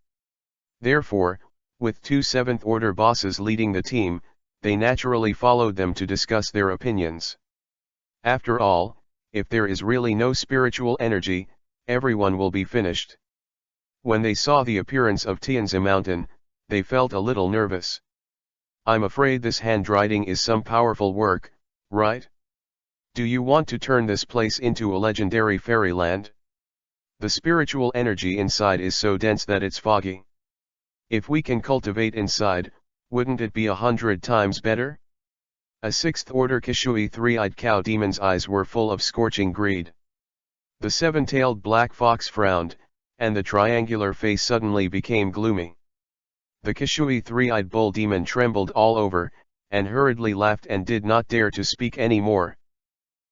Therefore, with two seventh order bosses leading the team, they naturally followed them to discuss their opinions. After all, if there is really no spiritual energy, everyone will be finished. When they saw the appearance of Tianzi Mountain, they felt a little nervous. I'm afraid this handwriting is some powerful work, right? Do you want to turn this place into a legendary fairyland? The spiritual energy inside is so dense that it's foggy. If we can cultivate inside, wouldn't it be 100 times better? A sixth order Kishui three-eyed cow demon's eyes were full of scorching greed. The seven-tailed black fox frowned, and the triangular face suddenly became gloomy. The Kishui three-eyed bull demon trembled all over, and hurriedly laughed and did not dare to speak any more.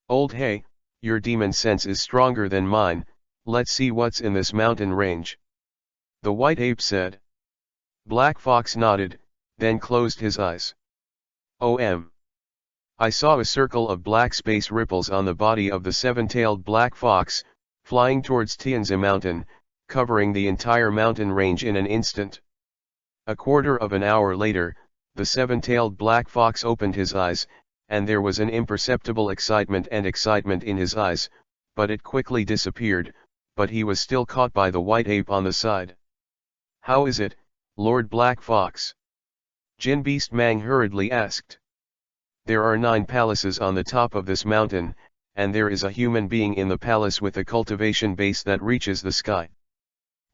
Old hey, your demon sense is stronger than mine, let's see what's in this mountain range. The white ape said. Black fox nodded, then closed his eyes. I saw a circle of black space ripples on the body of the seven-tailed black fox, flying towards Tianzi Mountain, covering the entire mountain range in an instant. A quarter of an hour later, the seven-tailed black fox opened his eyes, and there was an imperceptible excitement in his eyes, but it quickly disappeared, but he was still caught by the white ape on the side. How is it, Lord Black Fox? Jin Beast Mang hurriedly asked. There are 9 palaces on the top of this mountain, and there is a human being in the palace with a cultivation base that reaches the sky.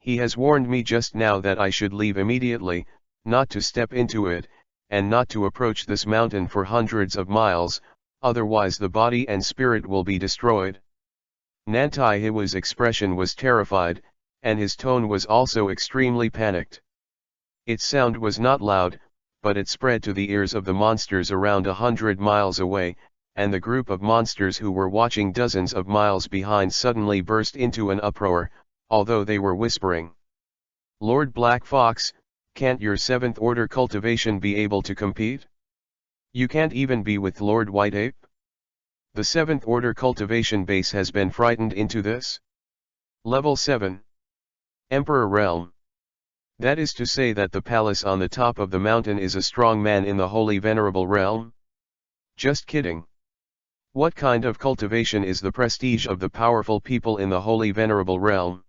He has warned me just now that I should leave immediately, not to step into it, and not to approach this mountain for hundreds of miles, otherwise the body and spirit will be destroyed. Nantai Hiwa's expression was terrified, and his tone was also extremely panicked. Its sound was not loud, but it spread to the ears of the monsters around 100 miles away, and the group of monsters who were watching dozens of miles behind suddenly burst into an uproar, although they were whispering. Lord Black Fox, can't your 7th order cultivation be able to compete? You can't even be with Lord White Ape? The 7th order cultivation base has been frightened into this? Level 7. Emperor Realm. That is to say that the palace on the top of the mountain is a strong man in the Holy Venerable Realm? Just kidding. What kind of cultivation is the prestige of the powerful people in the Holy Venerable Realm?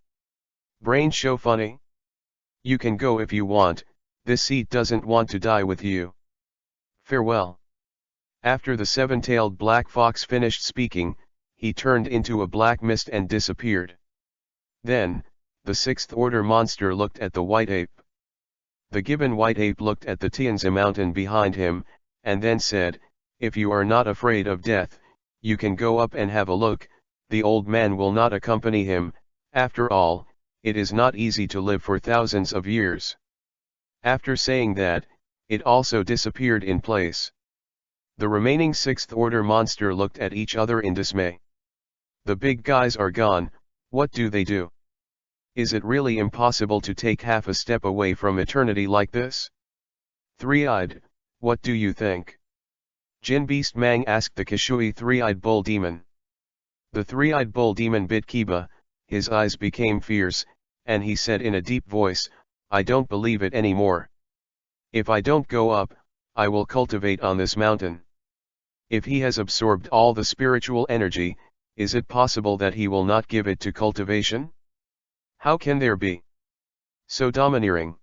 Brain show funny? You can go if you want, this seat doesn't want to die with you. Farewell. After the seven-tailed black fox finished speaking, he turned into a black mist and disappeared. Then, the sixth order monster looked at the white ape. The gibbon white ape looked at the Tianzi mountain behind him, and then said, "If you are not afraid of death, you can go up and have a look." The old man will not accompany him. After all, it is not easy to live for thousands of years. After saying that, it also disappeared in place. The remaining sixth order monster looked at each other in dismay. The big guys are gone, what do they do? Is it really impossible to take half a step away from eternity like this? Three-eyed, what do you think? Jin Beast Mang asked the Kishui three-eyed bull demon. The three-eyed bull demon bit Kiba, his eyes became fierce, and he said in a deep voice, "I don't believe it anymore. If I don't go up, I will cultivate on this mountain. If he has absorbed all the spiritual energy, is it possible that he will not give it to cultivation? How can there be so domineering?"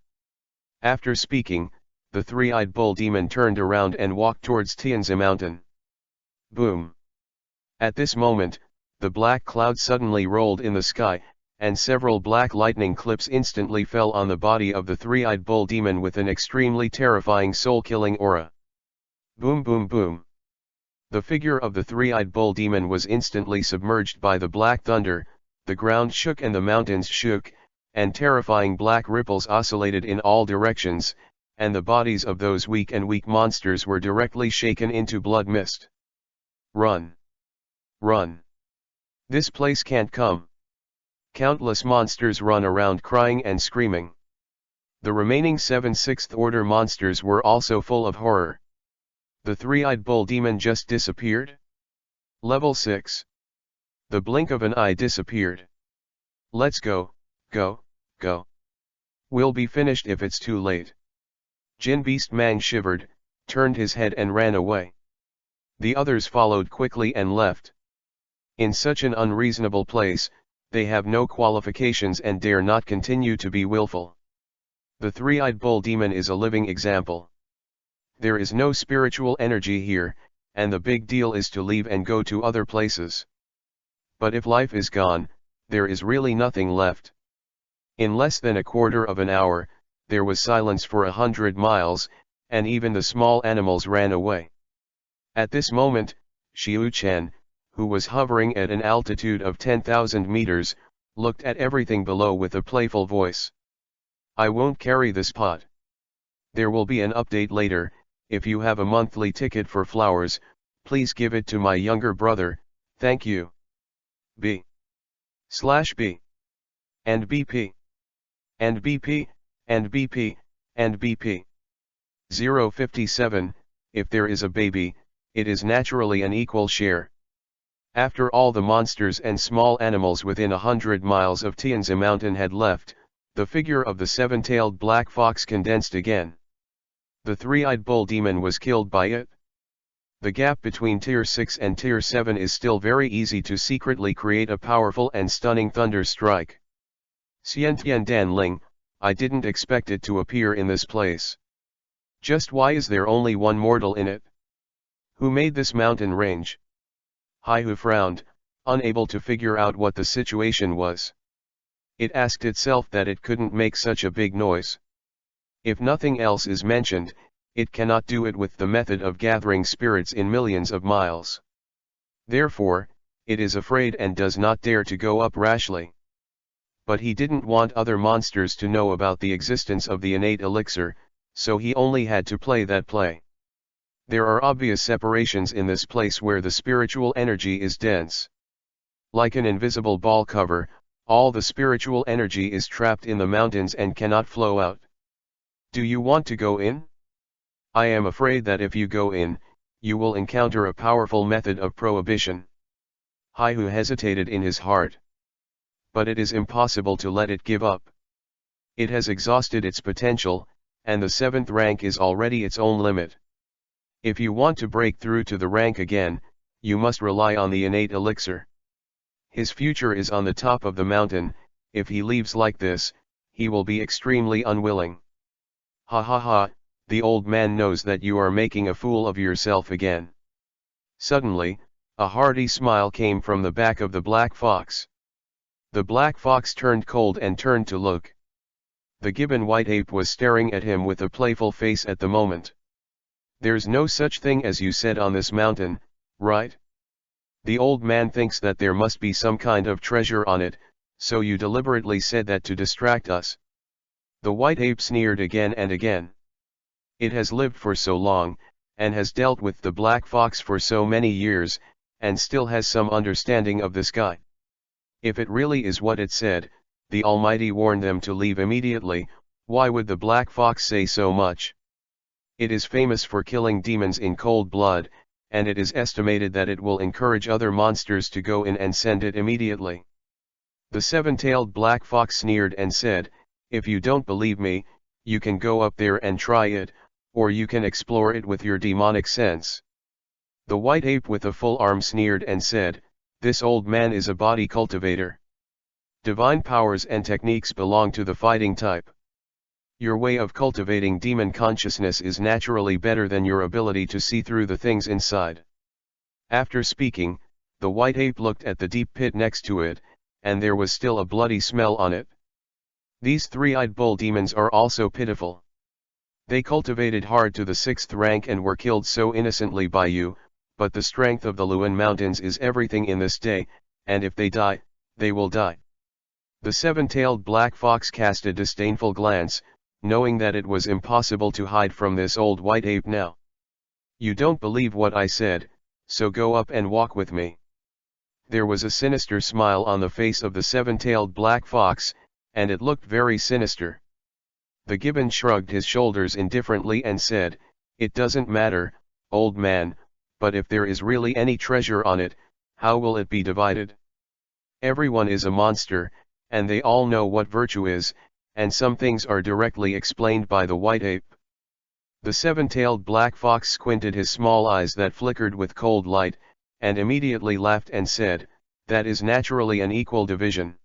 After speaking, the three-eyed bull demon turned around and walked towards Tianzi mountain. Boom! At this moment, the black cloud suddenly rolled in the sky, and several black lightning clips instantly fell on the body of the three-eyed bull demon with an extremely terrifying soul-killing aura. Boom boom boom! The figure of the three-eyed bull demon was instantly submerged by the black thunder, the ground shook and the mountains shook, and terrifying black ripples oscillated in all directions, and the bodies of those weak monsters were directly shaken into blood mist. Run! Run! This place can't come! Countless monsters run around crying and screaming. The remaining 7 sixth order monsters were also full of horror. The three-eyed bull demon just disappeared? Level 6. The blink of an eye disappeared. Let's go, go, go. We'll be finished if it's too late. Jin Beast Mang shivered, turned his head and ran away. The others followed quickly and left. In such an unreasonable place, they have no qualifications and dare not continue to be willful. The three-eyed bull demon is a living example. There is no spiritual energy here, and the big deal is to leave and go to other places. But if life is gone, there is really nothing left. In less than a quarter of an hour, there was silence for 100 miles, and even the small animals ran away. At this moment, Xiu Chen, who was hovering at an altitude of 10,000 meters, looked at everything below with a playful voice. "I won't carry this pot. There will be an update later. If you have a monthly ticket for flowers, please give it to my younger brother, thank you. B/B and BP and BP and BP and BP. 057, if there is a baby, it is naturally an equal share." After all the monsters and small animals within 100 miles of Tianzi mountain had left, the figure of the seven-tailed black fox condensed again. The three-eyed bull demon was killed by it. The gap between Tier 6 and Tier 7 is still very easy to secretly create a powerful and stunning thunder strike. Xiantian Dan Ling, I didn't expect it to appear in this place. Just why is there only one mortal in it? Who made this mountain range? Haihu frowned, unable to figure out what the situation was. It asked itself that it couldn't make such a big noise. If nothing else is mentioned, it cannot do it with the method of gathering spirits in millions of miles. Therefore, it is afraid and does not dare to go up rashly. But he didn't want other monsters to know about the existence of the innate elixir, so he only had to play that play. There are obvious separations in this place where the spiritual energy is dense. Like an invisible ball cover, all the spiritual energy is trapped in the mountains and cannot flow out. Do you want to go in? I am afraid that if you go in, you will encounter a powerful method of prohibition. Haihu hesitated in his heart. But it is impossible to let it give up. It has exhausted its potential, and the 7th rank is already its own limit. If you want to break through to the rank again, you must rely on the innate elixir. His future is on the top of the mountain. If he leaves like this, he will be extremely unwilling. Ha ha ha, the old man knows that you are making a fool of yourself again. Suddenly, a hearty smile came from the back of the black fox. The black fox turned cold and turned to look. The gibbon white ape was staring at him with a playful face at the moment. There's no such thing as you said on this mountain, right? The old man thinks that there must be some kind of treasure on it, so you deliberately said that to distract us. The white ape sneered again and again. It has lived for so long, and has dealt with the black fox for so many years, and still has some understanding of the sky. If it really is what it said, the Almighty warned them to leave immediately, why would the black fox say so much? It is famous for killing demons in cold blood, and it is estimated that it will encourage other monsters to go in and send it immediately. The seven-tailed black fox sneered and said, if you don't believe me, you can go up there and try it, or you can explore it with your demonic sense. The white ape with a full arm sneered and said, this old man is a body cultivator. Divine powers and techniques belong to the fighting type. Your way of cultivating demon consciousness is naturally better than your ability to see through the things inside. After speaking, the white ape looked at the deep pit next to it, and there was still a bloody smell on it. These three-eyed bull demons are also pitiful. They cultivated hard to the 6th rank and were killed so innocently by you, but the strength of the Luan Mountains is everything in this day, and if they die, they will die. The seven-tailed black fox cast a disdainful glance, knowing that it was impossible to hide from this old white ape now. You don't believe what I said, so go up and walk with me. There was a sinister smile on the face of the seven-tailed black fox, and it looked very sinister. The gibbon shrugged his shoulders indifferently and said, it doesn't matter, old man, but if there is really any treasure on it, how will it be divided? Everyone is a monster, and they all know what virtue is, and some things are directly explained by the white ape. The seven-tailed black fox squinted his small eyes that flickered with cold light, and immediately laughed and said, that is naturally an equal division.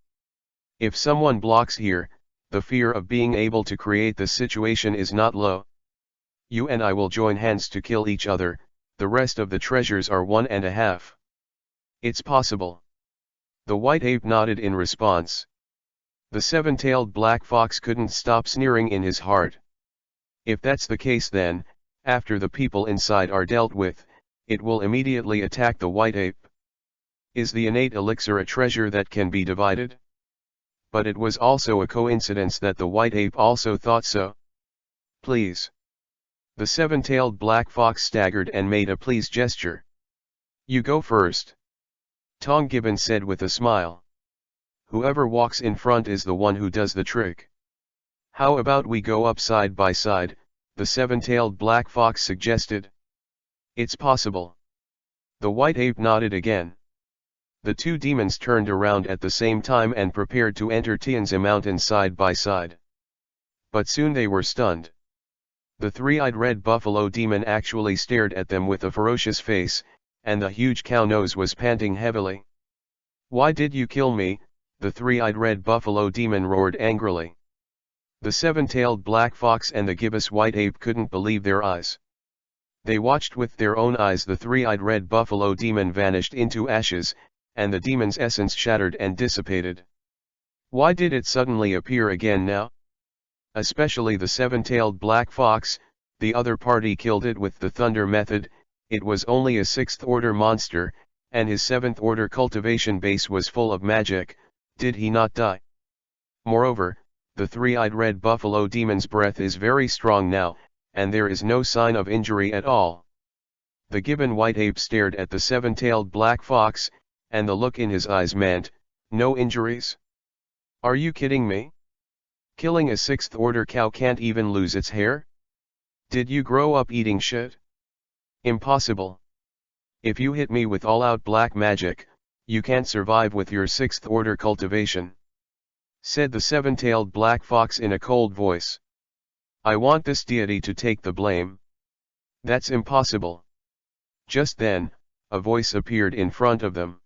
If someone blocks here, the fear of being able to create the situation is not low. You and I will join hands to kill each other, the rest of the treasures are 1.5. It's possible. The white ape nodded in response. The seven-tailed black fox couldn't stop sneering in his heart. If that's the case then, after the people inside are dealt with, it will immediately attack the white ape. Is the innate elixir a treasure that can be divided? But it was also a coincidence that the white ape also thought so. Please. The seven-tailed black fox staggered and made a please gesture. You go first. Tong Gibbon said with a smile. Whoever walks in front is the one who does the trick. How about we go up side by side, the seven-tailed black fox suggested. It's possible. The white ape nodded again. The two demons turned around at the same time and prepared to enter Tianzi Mountain side by side. But soon they were stunned. The three-eyed red buffalo demon actually stared at them with a ferocious face, and the huge cow nose was panting heavily. Why did you kill me? The three-eyed red buffalo demon roared angrily. The seven-tailed black fox and the gibbous white ape couldn't believe their eyes. They watched with their own eyes the three-eyed red buffalo demon vanished into ashes, and the demon's essence shattered and dissipated. Why did it suddenly appear again now? Especially the seven-tailed black fox, the other party killed it with the thunder method, it was only a 6th-order monster, and his 7th-order cultivation base was full of magic, did he not die? Moreover, the three-eyed red buffalo demon's breath is very strong now, and there is no sign of injury at all. The gibbon white ape stared at the seven-tailed black fox, and the look in his eyes meant, no injuries? Are you kidding me? Killing a 6th-order cow can't even lose its hair? Did you grow up eating shit? Impossible. If you hit me with all-out black magic, you can't survive with your 6th-order cultivation, said the seven-tailed black fox in a cold voice. I want this deity to take the blame. That's impossible. Just then, a voice appeared in front of them.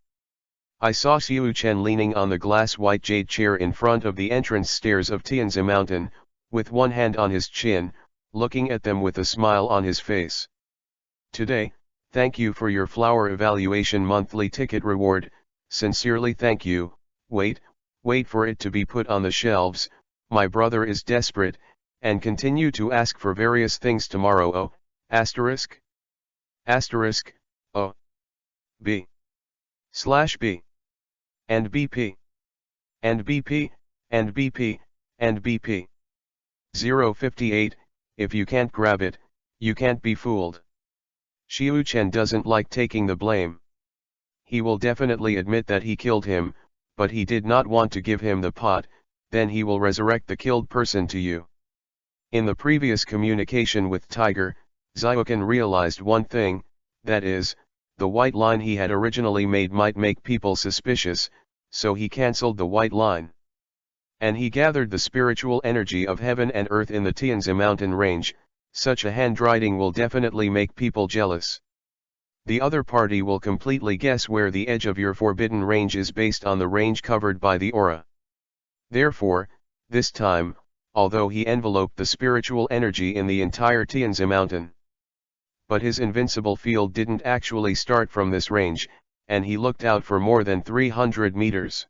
I saw Xiu Chen leaning on the glass white jade chair in front of the entrance stairs of Tianzi Mountain, with one hand on his chin, looking at them with a smile on his face. Today, thank you for your flower evaluation monthly ticket reward, sincerely thank you. Wait for it to be put on the shelves. My brother is desperate, and continue to ask for various things tomorrow. Oh, asterisk, asterisk, oh, B, slash B, and BP, and BP, and BP, and BP. 058, if you can't grab it, you can't be fooled. Xiu Chen doesn't like taking the blame. He will definitely admit that he killed him, but he did not want to give him the pot, then he will resurrect the killed person to you. In the previous communication with Tiger, Xiaokan realized one thing, that is, the white line he had originally made might make people suspicious, so he cancelled the white line. And he gathered the spiritual energy of heaven and earth in the Tianzi mountain range. Such a handwriting will definitely make people jealous. The other party will completely guess where the edge of your forbidden range is based on the range covered by the aura. Therefore, this time, although he enveloped the spiritual energy in the entire Tianzi mountain, but his invincible field didn't actually start from this range, and he looked out for more than 300 meters.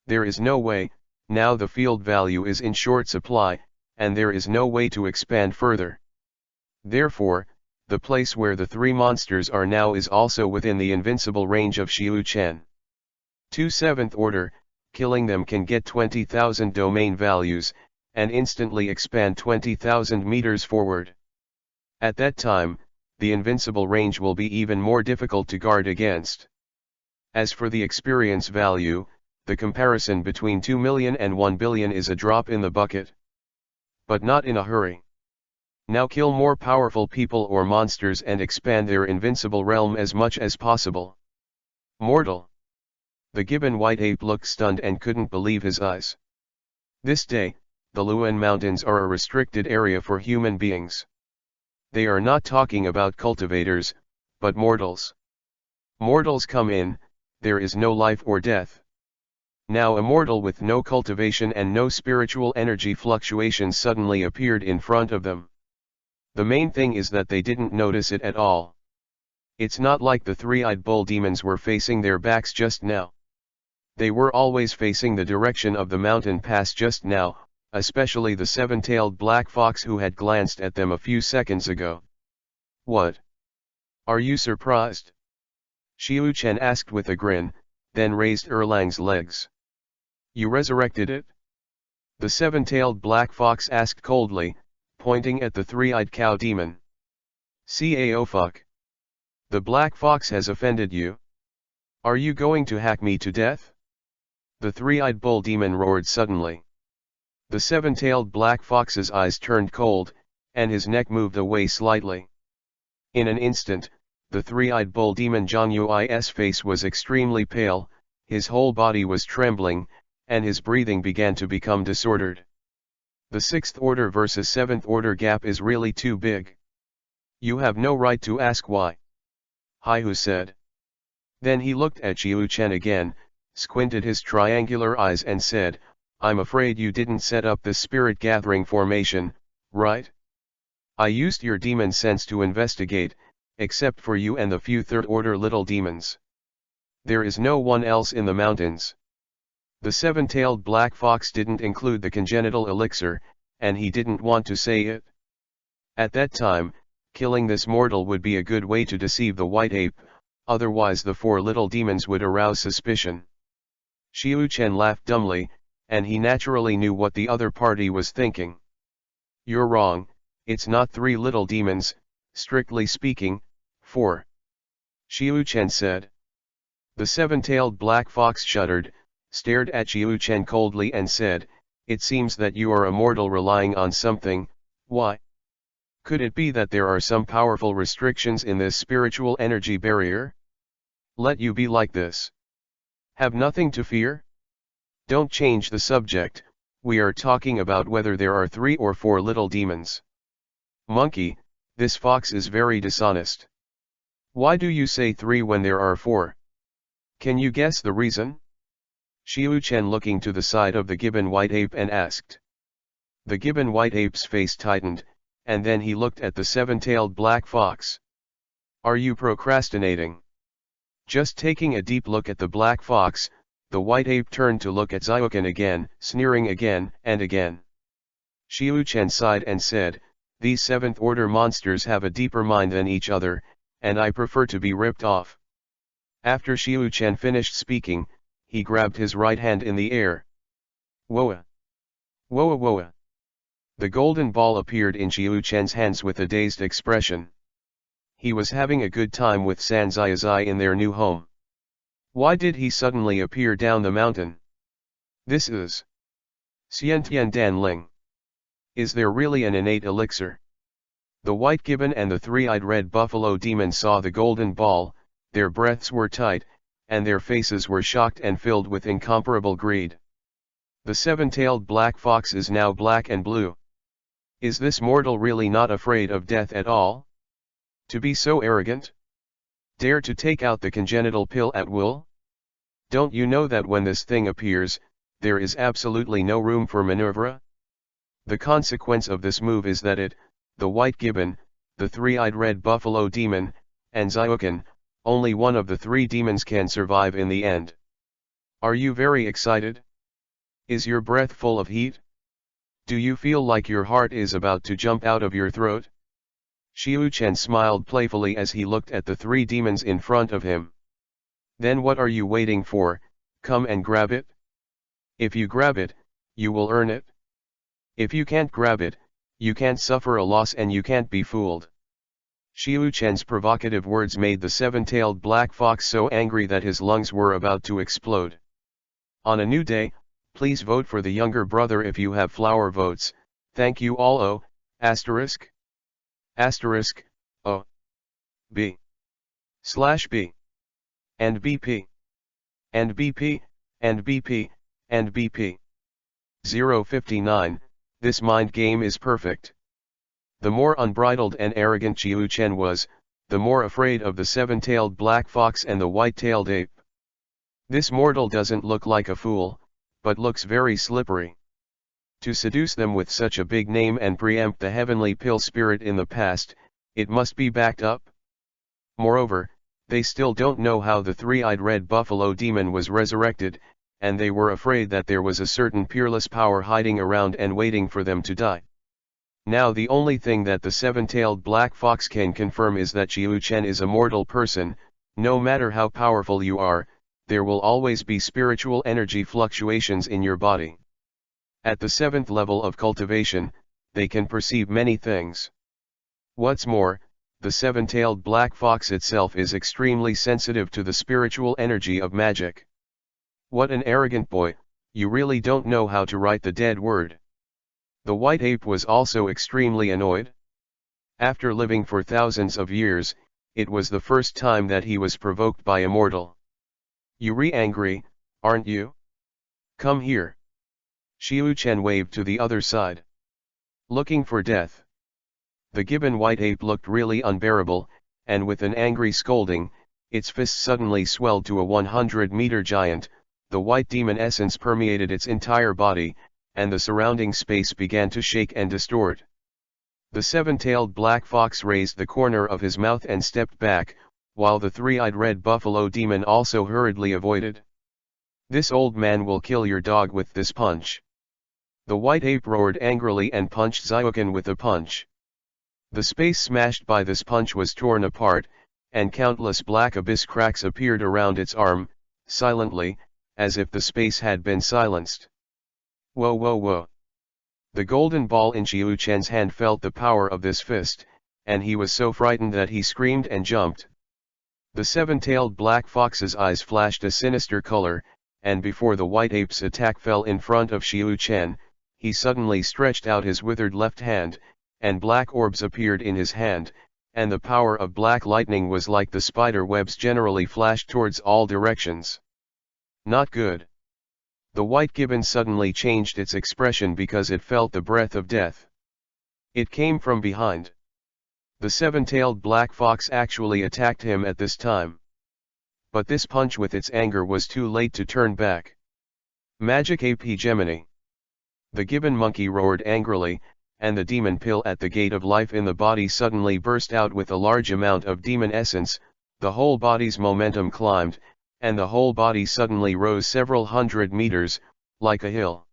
There is no way, now the field value is in short supply, and there is no way to expand further. Therefore, the place where the three monsters are now is also within the invincible range of Xiu Chen. 2 7th order, killing them can get 20,000 domain values, and instantly expand 20,000 meters forward. At that time, the invincible range will be even more difficult to guard against. As for the experience value, the comparison between 2 million and 1 billion is a drop in the bucket. But not in a hurry. Now kill more powerful people or monsters and expand their invincible realm as much as possible. Mortal. The gibbon white ape looked stunned and couldn't believe his eyes. This day, the Luan Mountains are a restricted area for human beings. They are not talking about cultivators, but mortals. Mortals come in, there is no life or death. Now a mortal with no cultivation and no spiritual energy fluctuations suddenly appeared in front of them. The main thing is that they didn't notice it at all. It's not like the three-eyed bull demons were facing their backs just now. They were always facing the direction of the mountain pass just now, especially the seven-tailed black fox who had glanced at them a few seconds ago. What? Are you surprised? Xiu Chen asked with a grin, then raised Erlang's legs. You resurrected it? The seven-tailed black fox asked coldly, pointing at the three-eyed cow demon. Cao fuck. The black fox has offended you? Are you going to hack me to death? The three-eyed bull demon roared suddenly. The seven-tailed black fox's eyes turned cold, and his neck moved away slightly. In an instant, the three-eyed bull demon Zhang Yui's face was extremely pale, his whole body was trembling, and his breathing began to become disordered. The 6th order versus 7th order gap is really too big. You have no right to ask why. Haihu said. Then he looked at Xiu Chen again, squinted his triangular eyes and said, I'm afraid you didn't set up this spirit gathering formation, right? I used your demon sense to investigate, except for you and the few 3rd order little demons. There is no one else in the mountains. The seven-tailed black fox didn't include the congenital elixir, and he didn't want to say it. At that time, killing this mortal would be a good way to deceive the white ape, otherwise the 4 little demons would arouse suspicion. Xiu Chen laughed dumbly, and he naturally knew what the other party was thinking. You're wrong, it's not 3 little demons, strictly speaking, 4. Xiu Chen said. The seven-tailed black fox shuddered, stared at Xiu Chen coldly and said, it seems that you are a mortal relying on something. Why? Could it be that there are some powerful restrictions in this spiritual energy barrier? Let you be like this. Have nothing to fear? Don't change the subject, we are talking about whether there are 3 or 4 little demons. Monkey, this fox is very dishonest. Why do you say 3 when there are 4? Can you guess the reason? Xiu Chen looking to the side of the gibbon white ape and asked. The gibbon white ape's face tightened, and then he looked at the seven-tailed black fox. Are you procrastinating? Just taking a deep look at the black fox, the white ape turned to look at Xiuquan again, sneering again and again. Xiu Chen sighed and said, these seventh-order monsters have a deeper mind than each other, and I prefer to be ripped off. After Xiu Chen finished speaking, he grabbed his right hand in the air. Woa! Woa woa! The golden ball appeared in Xiu Chen's hands with a dazed expression. He was having a good time with San Zai in their new home. Why did he suddenly appear down the mountain? This is Xiantian Dan Ling. Is there really an innate elixir? The white gibbon and the three-eyed red buffalo demon saw the golden ball, their breaths were tight, and their faces were shocked and filled with incomparable greed. The seven-tailed black fox is now black and blue. Is this mortal really not afraid of death at all? To be so arrogant? Dare to take out the congenital pill at will? Don't you know that when this thing appears, there is absolutely no room for maneuver? The consequence of this move is that it, the white gibbon, the three-eyed red buffalo demon, and Xiuquan, only one of the three demons can survive in the end. Are you very excited? Is your breath full of heat? Do you feel like your heart is about to jump out of your throat? Xiu Chen smiled playfully as he looked at the three demons in front of him. Then what are you waiting for? Come and grab it. If you grab it, you will earn it. If you can't grab it, you can't suffer a loss and you can't be fooled. Xiu Chen's provocative words made the seven-tailed black fox so angry that his lungs were about to explode. On a new day, please vote for the younger brother if you have flower votes. Thank you all. O, asterisk. Asterisk, O. B. Slash B. And BP. And BP, and BP, and BP. 059, this mind game is perfect. The more unbridled and arrogant Xiu Chen was, the more afraid of the seven-tailed black fox and the white-tailed ape. This mortal doesn't look like a fool, but looks very slippery. To seduce them with such a big name and preempt the heavenly pill spirit in the past, it must be backed up. Moreover, they still don't know how the three-eyed red buffalo demon was resurrected, and they were afraid that there was a certain peerless power hiding around and waiting for them to die. Now the only thing that the seven-tailed black fox can confirm is that Xiu Chen is a mortal person. No matter how powerful you are, there will always be spiritual energy fluctuations in your body. At the seventh level of cultivation, they can perceive many things. What's more, the seven-tailed black fox itself is extremely sensitive to the spiritual energy of magic. What an arrogant boy, you really don't know how to write the dead word. The white ape was also extremely annoyed. After living for thousands of years, it was the first time that he was provoked by a mortal. You're angry, aren't you? Come here. Xiu Chen waved to the other side. Looking for death. The gibbon white ape looked really unbearable, and with an angry scolding, its fist suddenly swelled to a 100-meter giant. The white demon essence permeated its entire body, and the surrounding space began to shake and distort. The seven-tailed black fox raised the corner of his mouth and stepped back, while the three-eyed red buffalo demon also hurriedly avoided. This old man will kill your dog with this punch. The white ape roared angrily and punched Xiuquan with a punch. The space smashed by this punch was torn apart, and countless black abyss cracks appeared around its arm, silently, as if the space had been silenced. Whoa whoa whoa. The golden ball in Xiu Chen's hand felt the power of this fist, and he was so frightened that he screamed and jumped. The seven-tailed black fox's eyes flashed a sinister color, and before the white ape's attack fell in front of Xiu Chen, he suddenly stretched out his withered left hand, and black orbs appeared in his hand, and the power of black lightning was like the spider webs generally flashed towards all directions. Not good. The white gibbon suddenly changed its expression because it felt the breath of death. It came from behind. The seven-tailed black fox actually attacked him at this time. But this punch with its anger was too late to turn back. Magic ape hegemony. The gibbon monkey roared angrily, and the demon pill at the gate of life in the body suddenly burst out with a large amount of demon essence. The whole body's momentum climbed, and the whole body suddenly rose several hundred meters, like a hill.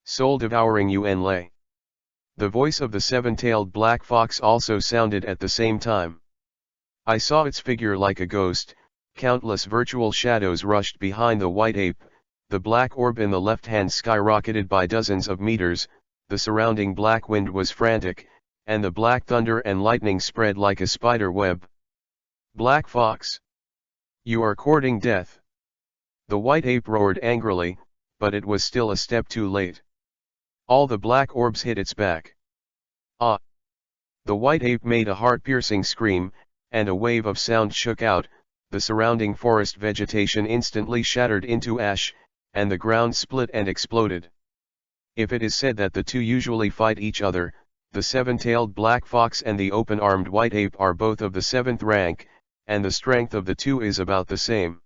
Soul devouring Yuen Lei. The voice of the seven-tailed black fox also sounded at the same time. I saw its figure like a ghost, countless virtual shadows rushed behind the white ape, the black orb in the left hand skyrocketed by dozens of meters, the surrounding black wind was frantic, and the black thunder and lightning spread like a spider web. Black fox! You are courting death! The white ape roared angrily, but it was still a step too late. All the black orbs hit its back. Ah! The white ape made a heart-piercing scream, and a wave of sound shook out, the surrounding forest vegetation instantly shattered into ash, and the ground split and exploded. If it is said that the two usually fight each other, the seven-tailed black fox and the open-armed white ape are both of the 7th rank, and the strength of the two is about the same.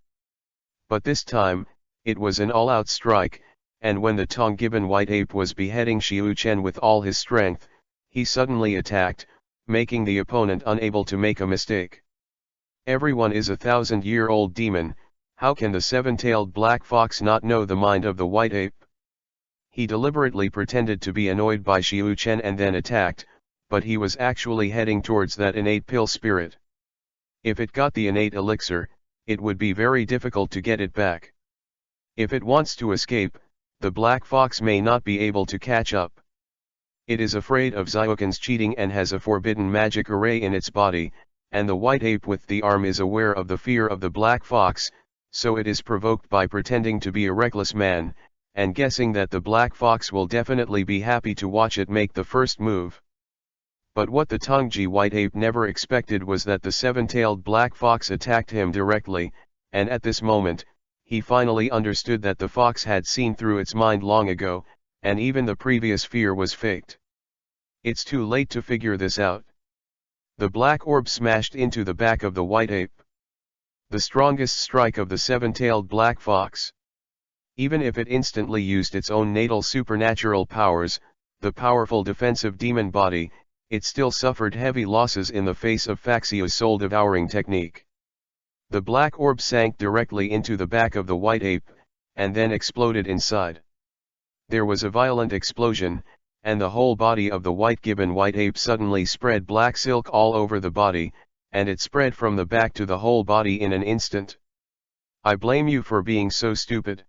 But this time, it was an all-out strike, and when the tongue-gibbon white ape was beheading Xiu Chen with all his strength, he suddenly attacked, making the opponent unable to make a mistake. Everyone is a 1,000-year-old demon, how can the seven-tailed black fox not know the mind of the white ape? He deliberately pretended to be annoyed by Xiu Chen and then attacked, but he was actually heading towards that innate pill spirit. If it got the innate elixir, it would be very difficult to get it back. If it wants to escape, the black fox may not be able to catch up. It is afraid of Zyuken's cheating and has a forbidden magic array in its body, and the white ape with the arm is aware of the fear of the black fox, so it is provoked by pretending to be a reckless man, and guessing that the black fox will definitely be happy to watch it make the first move. But what the Tongji white ape never expected was that the seven-tailed black fox attacked him directly, and at this moment, he finally understood that the fox had seen through its mind long ago, and even the previous fear was faked. It's too late to figure this out. The black orb smashed into the back of the white ape. The strongest strike of the seven-tailed black fox. Even if it instantly used its own natal supernatural powers, the powerful defensive demon body, it still suffered heavy losses in the face of Faxia's soul-devouring technique. The black orb sank directly into the back of the white ape, and then exploded inside. There was a violent explosion, and the whole body of the white gibbon white ape suddenly spread black silk all over the body, and it spread from the back to the whole body in an instant. I blame you for being so stupid.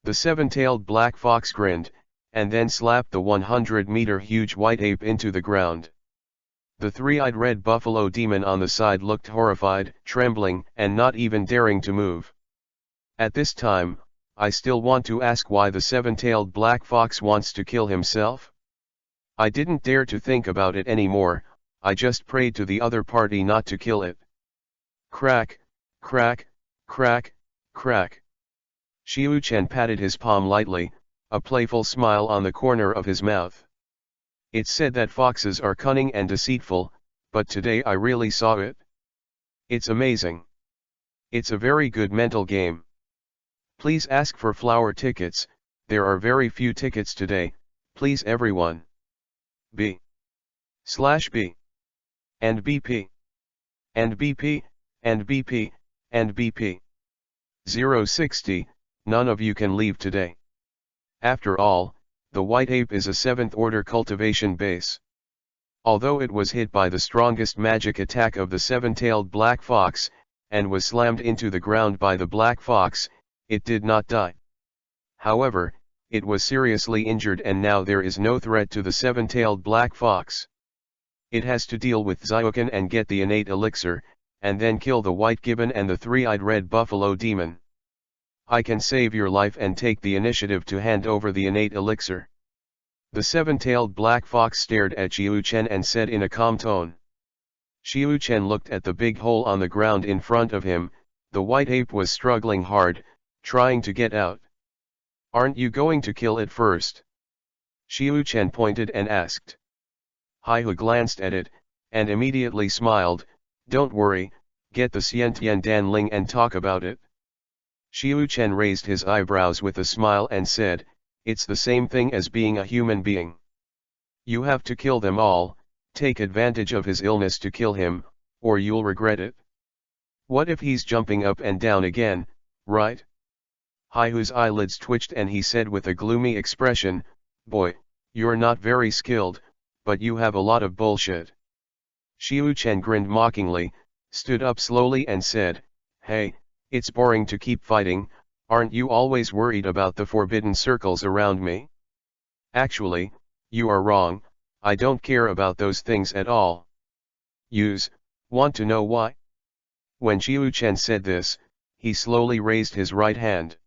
The seven-tailed black fox grinned, and then slapped the 100-meter huge white ape into the ground. The three-eyed red buffalo demon on the side looked horrified, trembling, and not even daring to move. At this time, I still want to ask why the seven-tailed black fox wants to kill himself. I didn't dare to think about it anymore, I just prayed to the other party not to kill it. Crack, crack, crack, crack. Xiu Chen patted his palm lightly, a playful smile on the corner of his mouth. It's said that foxes are cunning and deceitful, but today I really saw it. It's amazing. It's a very good mental game. Please ask for flower tickets, there are very few tickets today, please everyone. B/B. And BP. And BP, and BP, and BP. 060, none of you can leave today. After all, the white ape is a 7th-order cultivation base. Although it was hit by the strongest magic attack of the seven-tailed black fox, and was slammed into the ground by the black fox, it did not die. However, it was seriously injured and now there is no threat to the seven-tailed black fox. It has to deal with Zyuken and get the innate elixir, and then kill the white gibbon and the three-eyed red buffalo demon. I can save your life and take the initiative to hand over the innate elixir. The seven-tailed black fox stared at Xiu Chen and said in a calm tone. Xiu Chen looked at the big hole on the ground in front of him, the white ape was struggling hard, trying to get out. Aren't you going to kill it first? Xiu Chen pointed and asked. Haihu glanced at it, and immediately smiled, don't worry, get the Xiantian Dan Ling and talk about it. Xiu Chen raised his eyebrows with a smile and said, it's the same thing as being a human being. You have to kill them all, take advantage of his illness to kill him, or you'll regret it. What if he's jumping up and down again, right? Haihu's eyelids twitched and he said with a gloomy expression, boy, you're not very skilled, but you have a lot of bullshit. Xiu Chen grinned mockingly, stood up slowly and said, hey, it's boring to keep fighting, aren't you always worried about the forbidden circles around me? Actually, you are wrong, I don't care about those things at all. Want to know why? When Xiu Chen said this, he slowly raised his right hand.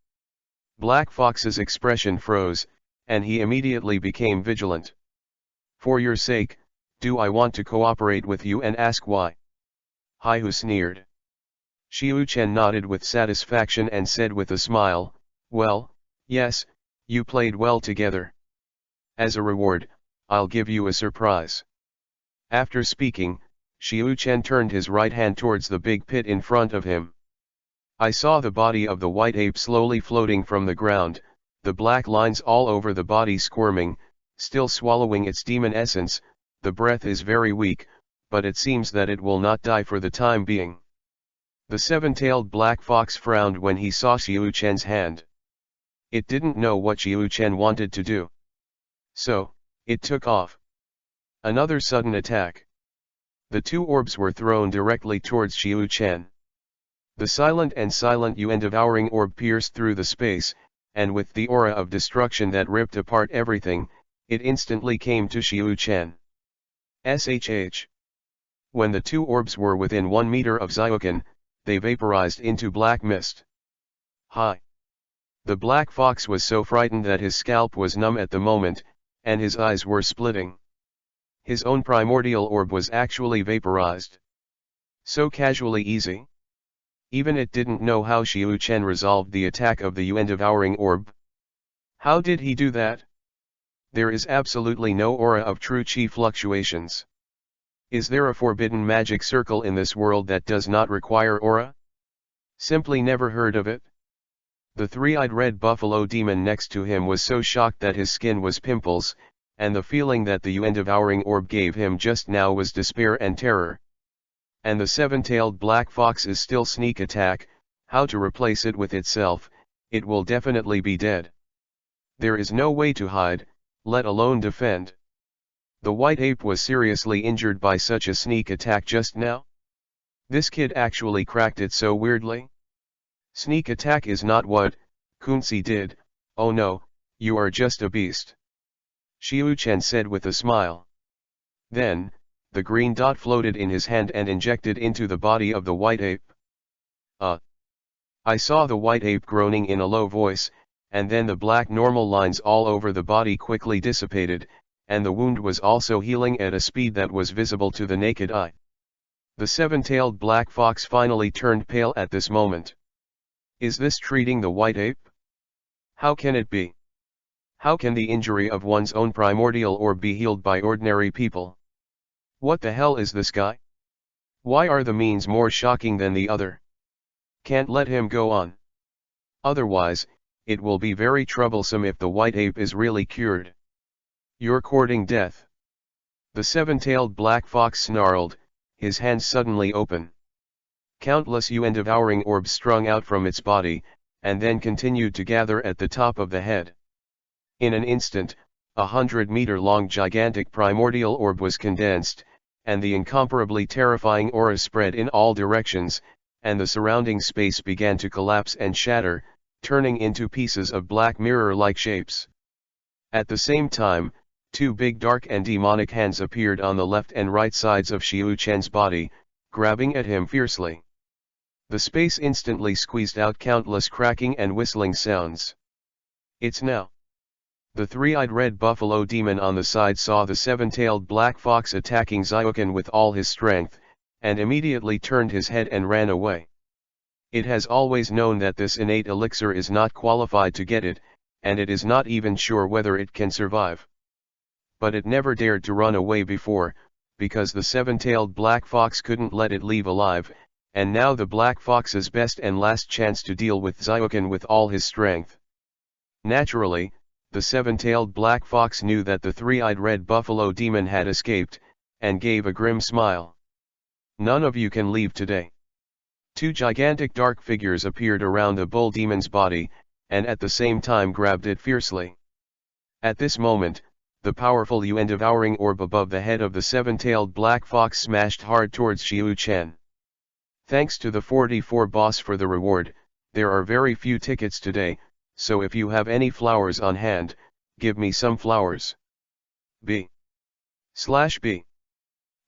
Black Fox's expression froze, and he immediately became vigilant. For your sake, do I want to cooperate with you and ask why? Haihu sneered. Xiu Chen nodded with satisfaction and said with a smile, well, yes, you played well together. As a reward, I'll give you a surprise. After speaking, Xiu Chen turned his right hand towards the big pit in front of him. I saw the body of the white ape slowly floating from the ground, the black lines all over the body squirming, still swallowing its demon essence. The breath is very weak, but it seems that it will not die for the time being. The seven-tailed black fox frowned when he saw Xiu Chen's hand. It didn't know what Xiu Chen wanted to do. So, it took off. Another sudden attack. The two orbs were thrown directly towards Xiu Chen. The silent devouring orb pierced through the space, and with the aura of destruction that ripped apart everything, it instantly came to Xiu Chen. SHH. When the two orbs were within 1 meter of Xiuquan, they vaporized into black mist. Hi! The black fox was so frightened that his scalp was numb at the moment, and his eyes were splitting. His own primordial orb was actually vaporized. So casually easy. Even it didn't know how Xiu Chen resolved the attack of the Yuan devouring orb. How did he do that? There is absolutely no aura of true chi fluctuations. Is there a forbidden magic circle in this world that does not require aura? Simply never heard of it. The three-eyed red buffalo demon next to him was so shocked that his skin was pimples, and the feeling that the Yuan devouring orb gave him just now was despair and terror. And the seven-tailed black fox is still sneak attack, how to replace it with itself, it will definitely be dead. There is no way to hide, let alone defend. The white ape was seriously injured by such a sneak attack just now? This kid actually cracked it so weirdly? Sneak attack is not what Kunzi did, oh no, you are just a beast. Xiu Chen said with a smile. Then, the green dot floated in his hand and injected into the body of the white ape. I saw the white ape groaning in a low voice, and then the black normal lines all over the body quickly dissipated, and the wound was also healing at a speed that was visible to the naked eye. The seven-tailed black fox finally turned pale at this moment. Is this treating the white ape? How can it be? How can the injury of one's own primordial orb be healed by ordinary people? What the hell is this guy? Why are the means more shocking than the other? Can't let him go on. Otherwise, it will be very troublesome if the white ape is really cured. You're courting death. The seven-tailed black fox snarled, his hands suddenly open. Countless Yuan devouring orbs strung out from its body, and then continued to gather at the top of the head. In an instant, 100-meter-long gigantic primordial orb was condensed, and the incomparably terrifying aura spread in all directions, and the surrounding space began to collapse and shatter, turning into pieces of black mirror-like shapes. At the same time, two big dark and demonic hands appeared on the left and right sides of Xiu Chen's body, grabbing at him fiercely. The space instantly squeezed out countless cracking and whistling sounds. It's now. The three-eyed red buffalo demon on the side saw the seven-tailed black fox attacking Xiuquan with all his strength, and immediately turned his head and ran away. It has always known that this innate elixir is not qualified to get it, and it is not even sure whether it can survive. But it never dared to run away before, because the seven-tailed black fox couldn't let it leave alive, and now the Black Fox's best and last chance to deal with Zyuken with all his strength. Naturally, the seven-tailed Black Fox knew that the three-eyed red buffalo demon had escaped, and gave a grim smile. "None of you can leave today." Two gigantic dark figures appeared around the bull demon's body, and at the same time grabbed it fiercely. At this moment, the powerful devouring orb above the head of the seven-tailed Black Fox smashed hard towards Xiu Chen. "Thanks to the 44 boss for the reward, there are very few tickets today, so if you have any flowers on hand, give me some flowers. B/B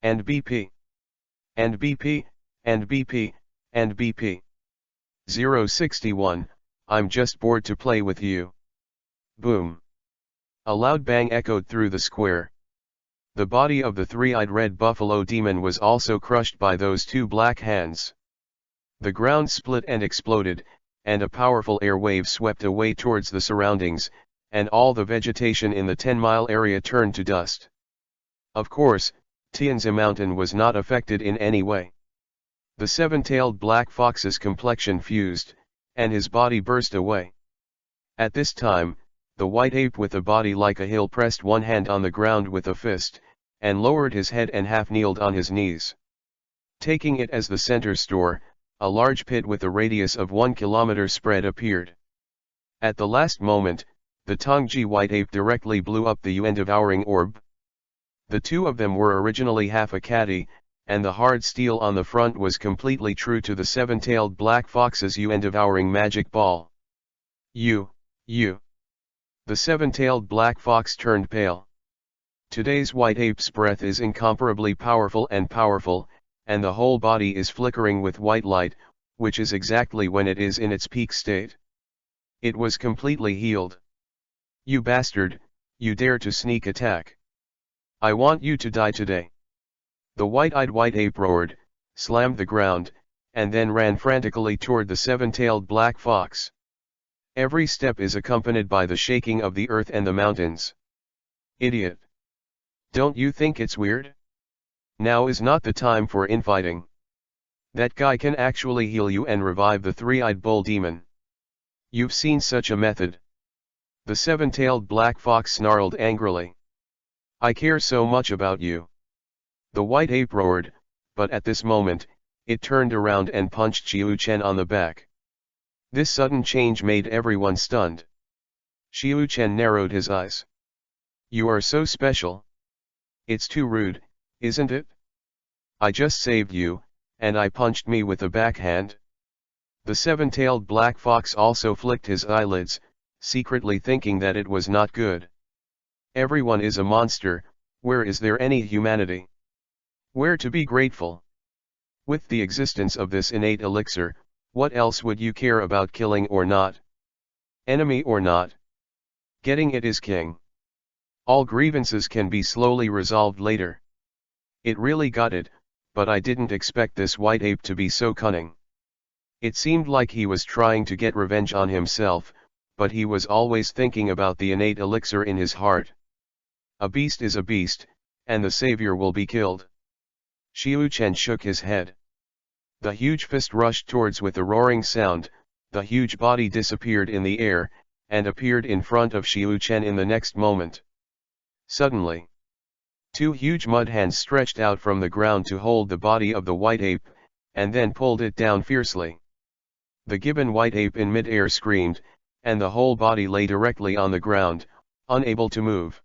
and BP and BP and BP and BP. 061, I'm just bored to play with you." Boom. A loud bang echoed through the square. The body of the three-eyed red buffalo demon was also crushed by those two black hands. The ground split and exploded, and a powerful air wave swept away towards the surroundings, and all the vegetation in the 10-mile area turned to dust. Of course, Tianzi Mountain was not affected in any way. The seven-tailed Black Fox's complexion fused, and his body burst away. At this time, the white ape with a body like a hill pressed one hand on the ground with a fist, and lowered his head and half-kneeled on his knees. Taking it as the center store, a large pit with a radius of 1 kilometer spread appeared. At the last moment, the Tongji white ape directly blew up the devouring orb. The two of them were originally half a caddy, and the hard steel on the front was completely true to the seven-tailed Black Fox's devouring magic ball. You. The seven-tailed Black Fox turned pale. Today's white ape's breath is incomparably powerful, and the whole body is flickering with white light, which is exactly when it is in its peak state. It was completely healed. "You bastard, you dare to sneak attack. I want you to die today." The white-eyed white ape roared, slammed the ground, and then ran frantically toward the seven-tailed Black Fox. Every step is accompanied by the shaking of the earth and the mountains. "Idiot. Don't you think it's weird? Now is not the time for infighting. That guy can actually heal you and revive the three-eyed bull demon. You've seen such a method." The seven-tailed Black Fox snarled angrily. "I care so much about you." The white ape roared, but at this moment, it turned around and punched Xiu Chen on the back. This sudden change made everyone stunned. Xiu Chen narrowed his eyes. "You are so special. It's too rude, isn't it? I just saved you, and I punched me with a backhand." The seven-tailed Black Fox also flicked his eyelids, secretly thinking that it was not good. Everyone is a monster, where is there any humanity? Where to be grateful? With the existence of this innate elixir, what else would you care about killing or not? Enemy or not? Getting it is king. All grievances can be slowly resolved later. It really got it, but I didn't expect this white ape to be so cunning. It seemed like he was trying to get revenge on himself, but he was always thinking about the innate elixir in his heart. A beast is a beast, and the savior will be killed. Xiu Chen shook his head. The huge fist rushed towards with a roaring sound, the huge body disappeared in the air, and appeared in front of Xiu Chen in the next moment. Suddenly, two huge mud hands stretched out from the ground to hold the body of the white ape, and then pulled it down fiercely. The gibbon white ape in mid-air screamed, and the whole body lay directly on the ground, unable to move.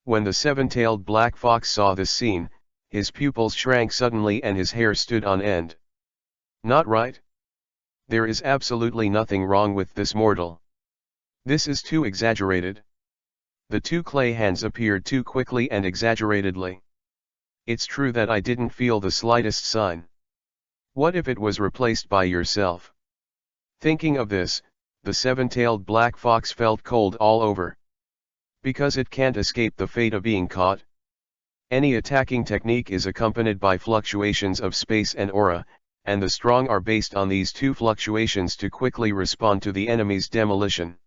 When the seven-tailed Black Fox saw this scene, his pupils shrank suddenly and his hair stood on end. Not right? There is absolutely nothing wrong with this mortal. This is too exaggerated. The two clay hands appeared too quickly and exaggeratedly. It's true that I didn't feel the slightest sign. What if it was replaced by yourself? Thinking of this, the seven-tailed Black Fox felt cold all over. Because it can't escape the fate of being caught. Any attacking technique is accompanied by fluctuations of space and aura, and the strong are based on these two fluctuations to quickly respond to the enemy's demolition.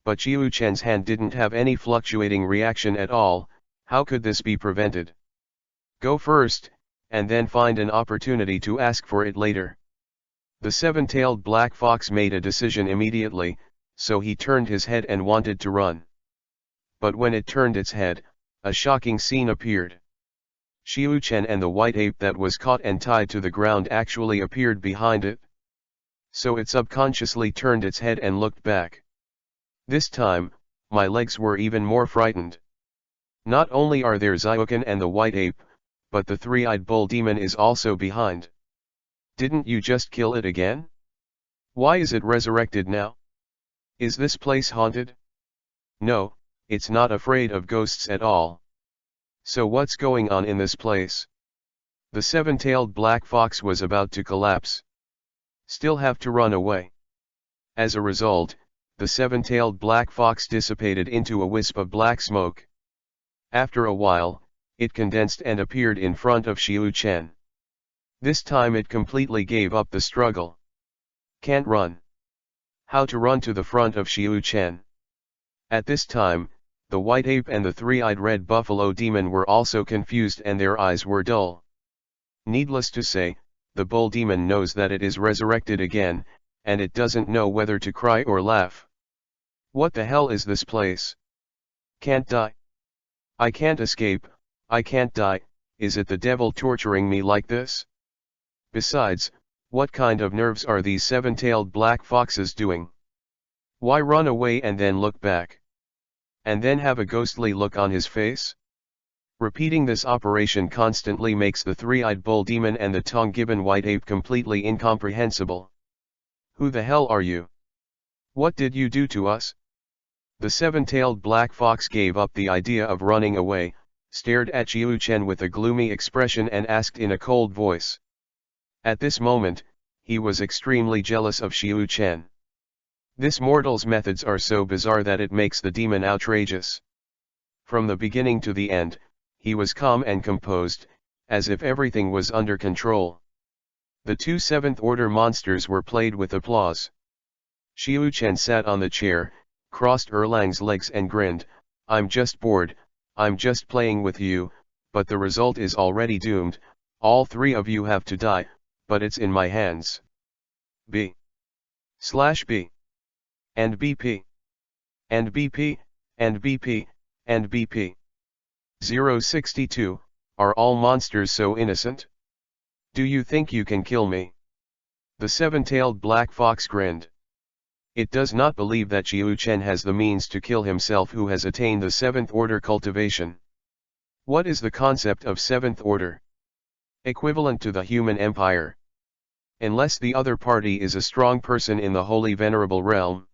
But Xiu Chen's hand didn't have any fluctuating reaction at all. How could this be prevented? Go first, and then find an opportunity to ask for it later. The seven-tailed black fox made a decision immediately, so he turned his head and wanted to run. But when it turned its head, a shocking scene appeared. Xiu-Chen and the white ape that was caught and tied to the ground actually appeared behind it. So it subconsciously turned its head and looked back. This time, my legs were even more frightened. Not only are there Xiuchen and the white ape, but the three-eyed bull demon is also behind. Didn't you just kill it again? Why is it resurrected now? Is this place haunted? No, it's not afraid of ghosts at all. So what's going on in this place? The seven-tailed black fox was about to collapse. Still have to run away. As a result, the seven-tailed black fox dissipated into a wisp of black smoke. After a while, it condensed and appeared in front of Xiu-Chen. This time it completely gave up the struggle. Can't run. How to run to the front of Xiu-Chen? At this time, the white ape and the three-eyed red buffalo demon were also confused and their eyes were dull. Needless to say, the bull demon knows that it is resurrected again, and it doesn't know whether to cry or laugh. What the hell is this place? Can't die. I can't escape, I can't die, is it the devil torturing me like this? Besides, what kind of nerves are these seven-tailed black foxes doing? Why run away and then look back? And then have a ghostly look on his face? Repeating this operation constantly makes the three-eyed bull demon and the tongue-gibbon white ape completely incomprehensible. Who the hell are you? What did you do to us? The seven-tailed black fox gave up the idea of running away, stared at Xiu-Chen with a gloomy expression and asked in a cold voice. At this moment, he was extremely jealous of Xiu-Chen. This mortal's methods are so bizarre that it makes the demon outrageous. From the beginning to the end, he was calm and composed, as if everything was under control. The two seventh-order monsters were played with applause. Xiu-Chen sat on the chair, crossed Erlang's legs and grinned, I'm just bored, I'm just playing with you, but the result is already doomed, all three of you have to die, but it's in my hands. B/B. And BP. And BP, and BP, and BP. 062, are all monsters so innocent? Do you think you can kill me? The seven-tailed black fox grinned. It does not believe that Xiu-Chen has the means to kill himself who has attained the seventh order cultivation. What is the concept of seventh order? Equivalent to the human empire. Unless the other party is a strong person in the holy venerable realm.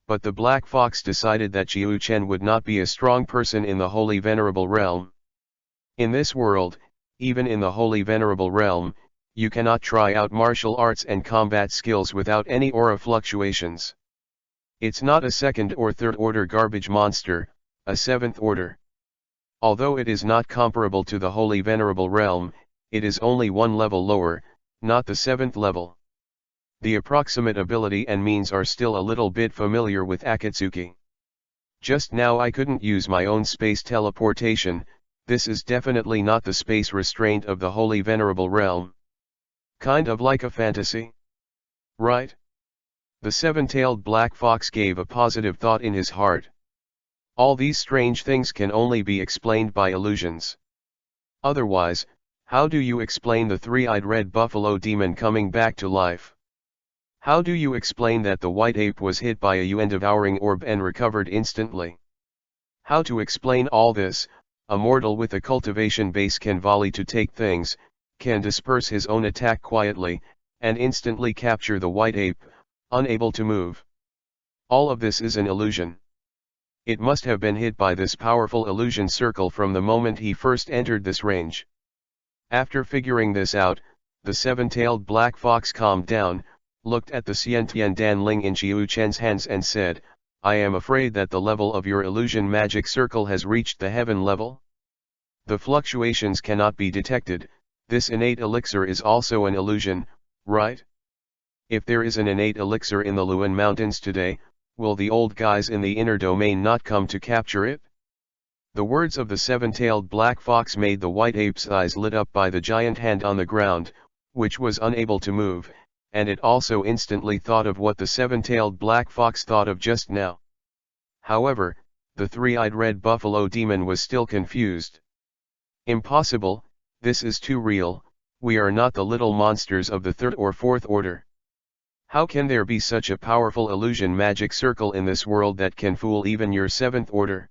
But the black fox decided that Xiu-Chen would not be a strong person in the holy venerable realm. In this world, even in the holy venerable realm, you cannot try out martial arts and combat skills without any aura fluctuations. It's not a second or third order garbage monster, a seventh order. Although it is not comparable to the holy venerable realm, it is only one level lower, not the seventh level. The approximate ability and means are still a little bit familiar with Akatsuki. Just now I couldn't use my own space teleportation, this is definitely not the space restraint of the holy venerable realm. Kind of like a fantasy? Right? The seven-tailed black fox gave a positive thought in his heart. All these strange things can only be explained by illusions. Otherwise, how do you explain the three-eyed red buffalo demon coming back to life? How do you explain that the white ape was hit by a UN-devouring orb and recovered instantly? How to explain all this? A mortal with a cultivation base can volley to take things, can disperse his own attack quietly, and instantly capture the white ape, unable to move. All of this is an illusion. It must have been hit by this powerful illusion circle from the moment he first entered this range. After figuring this out, the seven-tailed black fox calmed down, looked at the Xiantian Danling in Xiu-Chen's hands and said, I am afraid that the level of your illusion magic circle has reached the heaven level. The fluctuations cannot be detected. This innate elixir is also an illusion, right? If there is an innate elixir in the Luan Mountains today, will the old guys in the inner domain not come to capture it? The words of the seven-tailed black fox made the white ape's eyes lit up by the giant hand on the ground, which was unable to move, and it also instantly thought of what the seven-tailed black fox thought of just now. However, the three-eyed red buffalo demon was still confused. Impossible, this is too real, we are not the little monsters of the third or fourth order. How can there be such a powerful illusion magic circle in this world that can fool even your seventh order?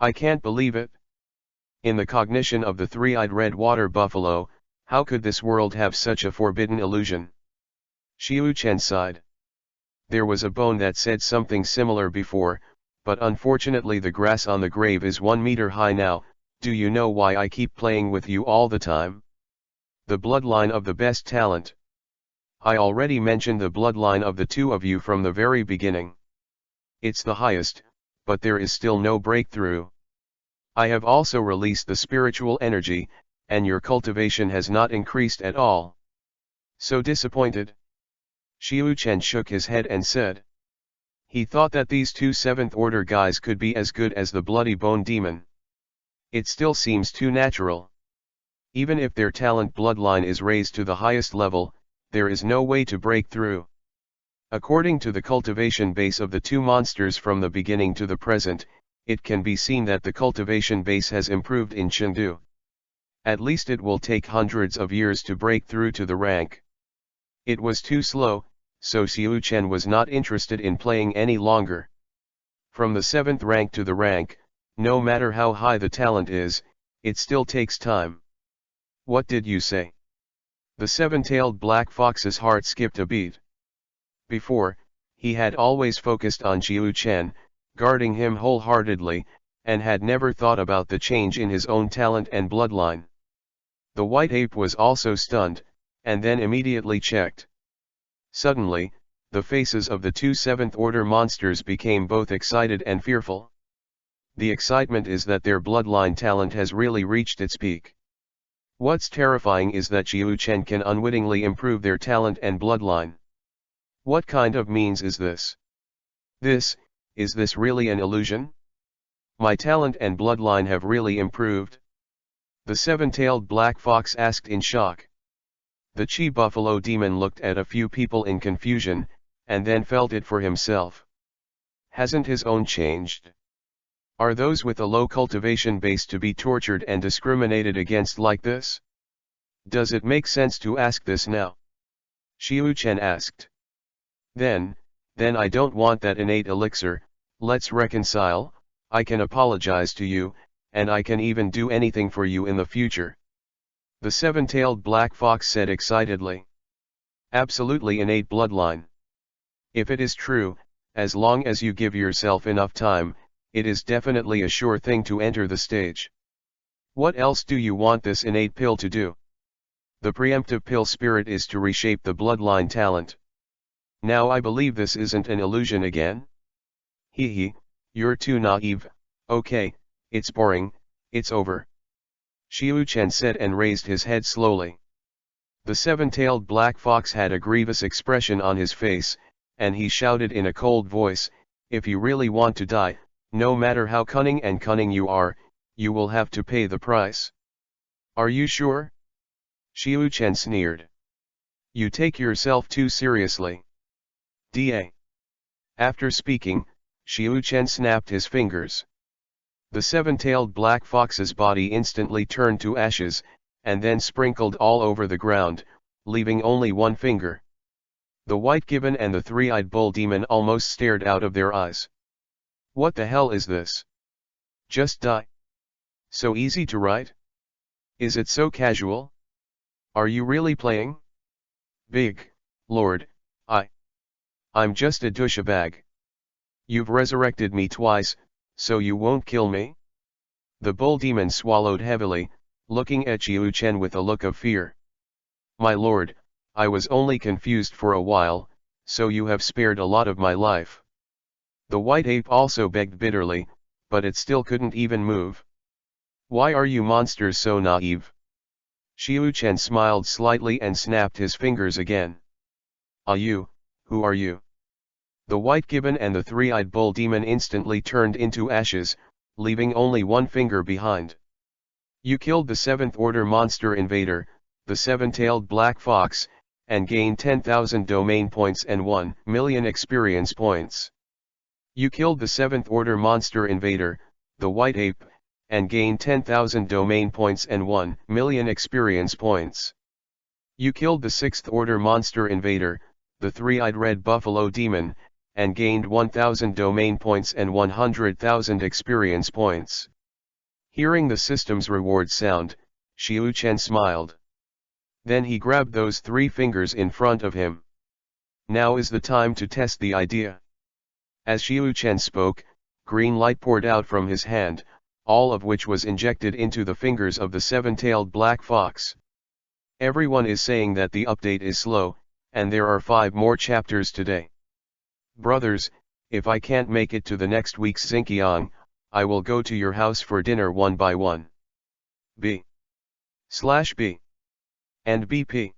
I can't believe it. In the cognition of the three-eyed red water buffalo, how could this world have such a forbidden illusion? Xiu Chen sighed. There was a bone that said something similar before, but unfortunately the grass on the grave is 1 meter high now. Do you know why I keep playing with you all the time? The bloodline of the best talent. I already mentioned the bloodline of the two of you from the very beginning. It's the highest, but there is still no breakthrough. I have also released the spiritual energy, and your cultivation has not increased at all. So disappointed? Xiu Chen shook his head and said. He thought that these two seventh order guys could be as good as the bloody bone demon. It still seems too natural. Even if their talent bloodline is raised to the highest level, there is no way to break through. According to the cultivation base of the two monsters from the beginning to the present, it can be seen that the cultivation base has improved in Chengdu. At least it will take hundreds of years to break through to the rank. It was too slow, so Xiu Chen was not interested in playing any longer. From the 7th rank to the rank, no matter how high the talent is, it still takes time. What did you say? The seven-tailed black fox's heart skipped a beat. Before, he had always focused on Xiu Chen, guarding him wholeheartedly, and had never thought about the change in his own talent and bloodline. The white ape was also stunned, and then immediately checked. Suddenly, the faces of the two seventh-order monsters became both excited and fearful. The excitement is that their bloodline talent has really reached its peak. What's terrifying is that Xiu Chen can unwittingly improve their talent and bloodline. What kind of means is this? Is this really an illusion? My talent and bloodline have really improved? The seven-tailed black fox asked in shock. The Chi Buffalo demon looked at a few people in confusion, and then felt it for himself. Hasn't his own changed? Are those with a low cultivation base to be tortured and discriminated against like this? Does it make sense to ask this now? Xiu Chen asked. Then I don't want that innate elixir. Let's reconcile. I can apologize to you, and I can even do anything for you in the future. The seven-tailed black fox said excitedly. Absolutely innate bloodline. If it is true, as long as you give yourself enough time, it is definitely a sure thing to enter the stage. What else do you want this innate pill to do? The preemptive pill spirit is to reshape the bloodline talent. Now I believe this isn't an illusion again? Hee, you're too naive. Okay, it's boring, it's over. Xiu Chen said and raised his head slowly. The seven-tailed black fox had a grievous expression on his face, and he shouted in a cold voice, if you really want to die, no matter how cunning you are, you will have to pay the price. Are you sure? Xiu Chen sneered. You take yourself too seriously. Da. After speaking, Xiu Chen snapped his fingers. The seven-tailed black fox's body instantly turned to ashes, and then sprinkled all over the ground, leaving only one finger. The white gibbon and the three-eyed bull demon almost stared out of their eyes. What the hell is this? Just die. So easy to write? Is it so casual? Are you really playing? Big Lord, I'm just a douchebag. You've resurrected me twice, so you won't kill me? The bull demon swallowed heavily, looking at Xiu Chen with a look of fear. My lord, I was only confused for a while, so you have spared a lot of my life. The white ape also begged bitterly, but it still couldn't even move. Why are you monsters so naive? Xiu Chen smiled slightly and snapped his fingers again. Who are you? The white gibbon and the three-eyed bull demon instantly turned into ashes, leaving only one finger behind. You killed the 7th order monster invader, the 7-tailed black fox, and gained 10,000 domain points and 1 million experience points. You killed the 7th order monster invader, the white ape, and gained 10,000 domain points and 1 million experience points. You killed the 6th order monster invader, the 3-eyed red buffalo demon, and gained 1,000 domain points and 100,000 experience points. Hearing the system's reward sound, Xiu Chen smiled. Then he grabbed those 3 fingers in front of him. Now is the time to test the idea. As Xiu Chen spoke, green light poured out from his hand, all of which was injected into the fingers of the 7-tailed black fox. Everyone is saying that the update is slow, and there are 5 more chapters today. Brothers, if I can't make it to the next week's Xinqiang, I will go to your house for dinner one by one. B/B and BP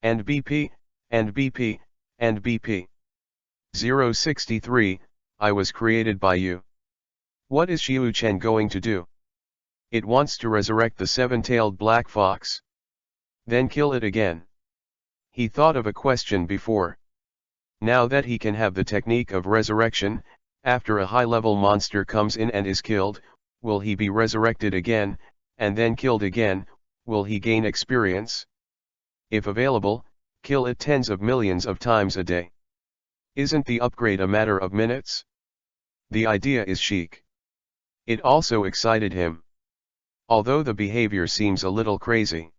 and BP and BP and BP. 063, I was created by you. What is Xiu Chen going to do? It wants to resurrect the 7-tailed black fox. Then kill it again. He thought of a question before. Now that he can have the technique of resurrection, after a high-level monster comes in and is killed, will he be resurrected again, and then killed again, will he gain experience? If available, kill it tens of millions of times a day. Isn't the upgrade a matter of minutes? The idea is chic. It also excited him. Although the behavior seems a little crazy.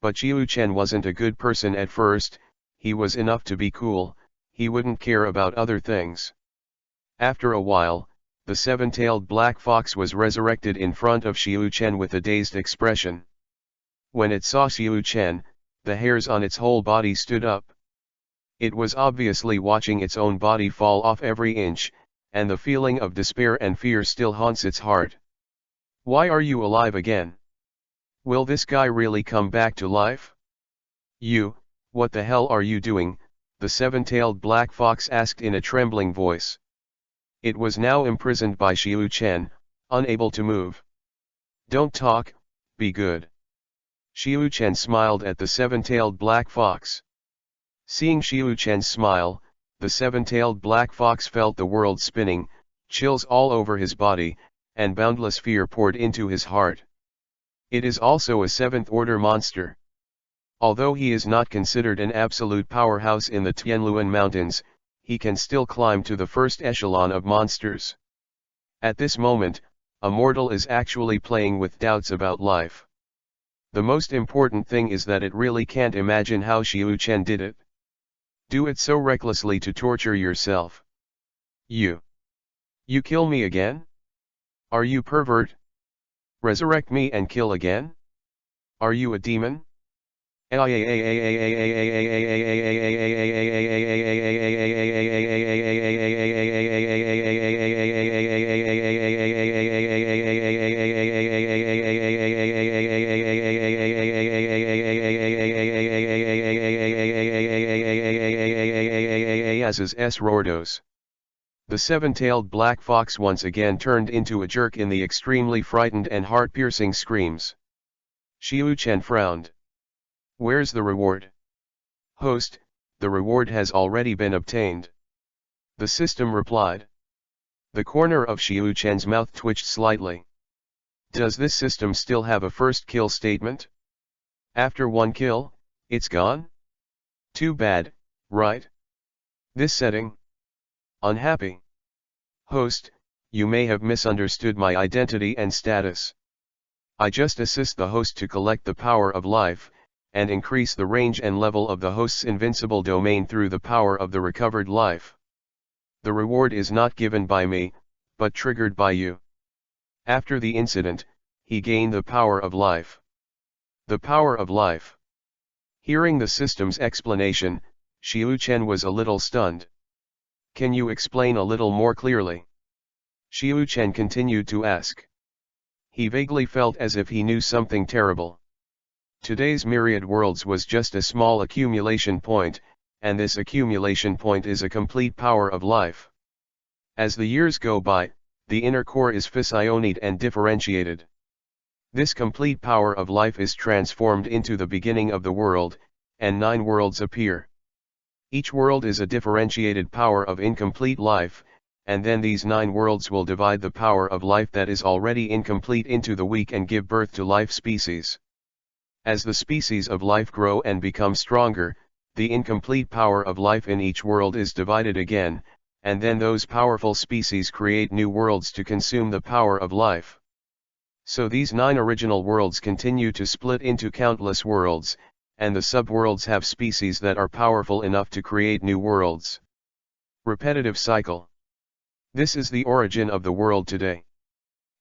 But Xiu Chen wasn't a good person at first, he was enough to be cool, he wouldn't care about other things. After a while, the 7-tailed black fox was resurrected in front of Xiu Chen with a dazed expression. When it saw Xiu Chen, the hairs on its whole body stood up. It was obviously watching its own body fall off every inch, and the feeling of despair and fear still haunts its heart. Why are you alive again? Will this guy really come back to life? You, what the hell are you doing? The 7-tailed black fox asked in a trembling voice. It was now imprisoned by Xiu Chen, unable to move. Don't talk, be good. Xiu Chen smiled at the 7-tailed black fox. Seeing Xiu Chen's smile, the 7-tailed black fox felt the world spinning, chills all over his body, and boundless fear poured into his heart. It is also a 7th order monster. Although he is not considered an absolute powerhouse in the Tianluan Mountains, he can still climb to the first echelon of monsters. At this moment, a mortal is actually playing with doubts about life. The most important thing is that it really can't imagine how Xiu Chen did it. Do it so recklessly to torture yourself. You kill me again? Are you pervert? Resurrect me and kill again? Are you a demon? S. Rordos. The 7-tailed black fox once again turned into a jerk in the extremely frightened and heart-piercing screams. Xiu Chen frowned. Where's the reward? Host, the reward has already been obtained. The system replied. The corner of Xiu Chen's mouth twitched slightly. Does this system still have a first kill statement? After 1 kill, it's gone? Too bad, right? This setting? Unhappy. Host, you may have misunderstood my identity and status. I just assist the host to collect the power of life, and increase the range and level of the host's invincible domain through the power of the recovered life. The reward is not given by me, but triggered by you. After the incident, he gained the power of life. The power of life. Hearing the system's explanation, Xiu Chen was a little stunned. Can you explain a little more clearly? Xiu Chen continued to ask. He vaguely felt as if he knew something terrible. Today's myriad worlds was just a small accumulation point, and this accumulation point is a complete power of life. As the years go by, the inner core is fissionate and differentiated. This complete power of life is transformed into the beginning of the world, and 9 worlds appear. Each world is a differentiated power of incomplete life, and then these 9 worlds will divide the power of life that is already incomplete into the weak and give birth to life species. As the species of life grow and become stronger, the incomplete power of life in each world is divided again, and then those powerful species create new worlds to consume the power of life. So these 9 original worlds continue to split into countless worlds, and the subworlds have species that are powerful enough to create new worlds. Repetitive cycle. This is the origin of the world today.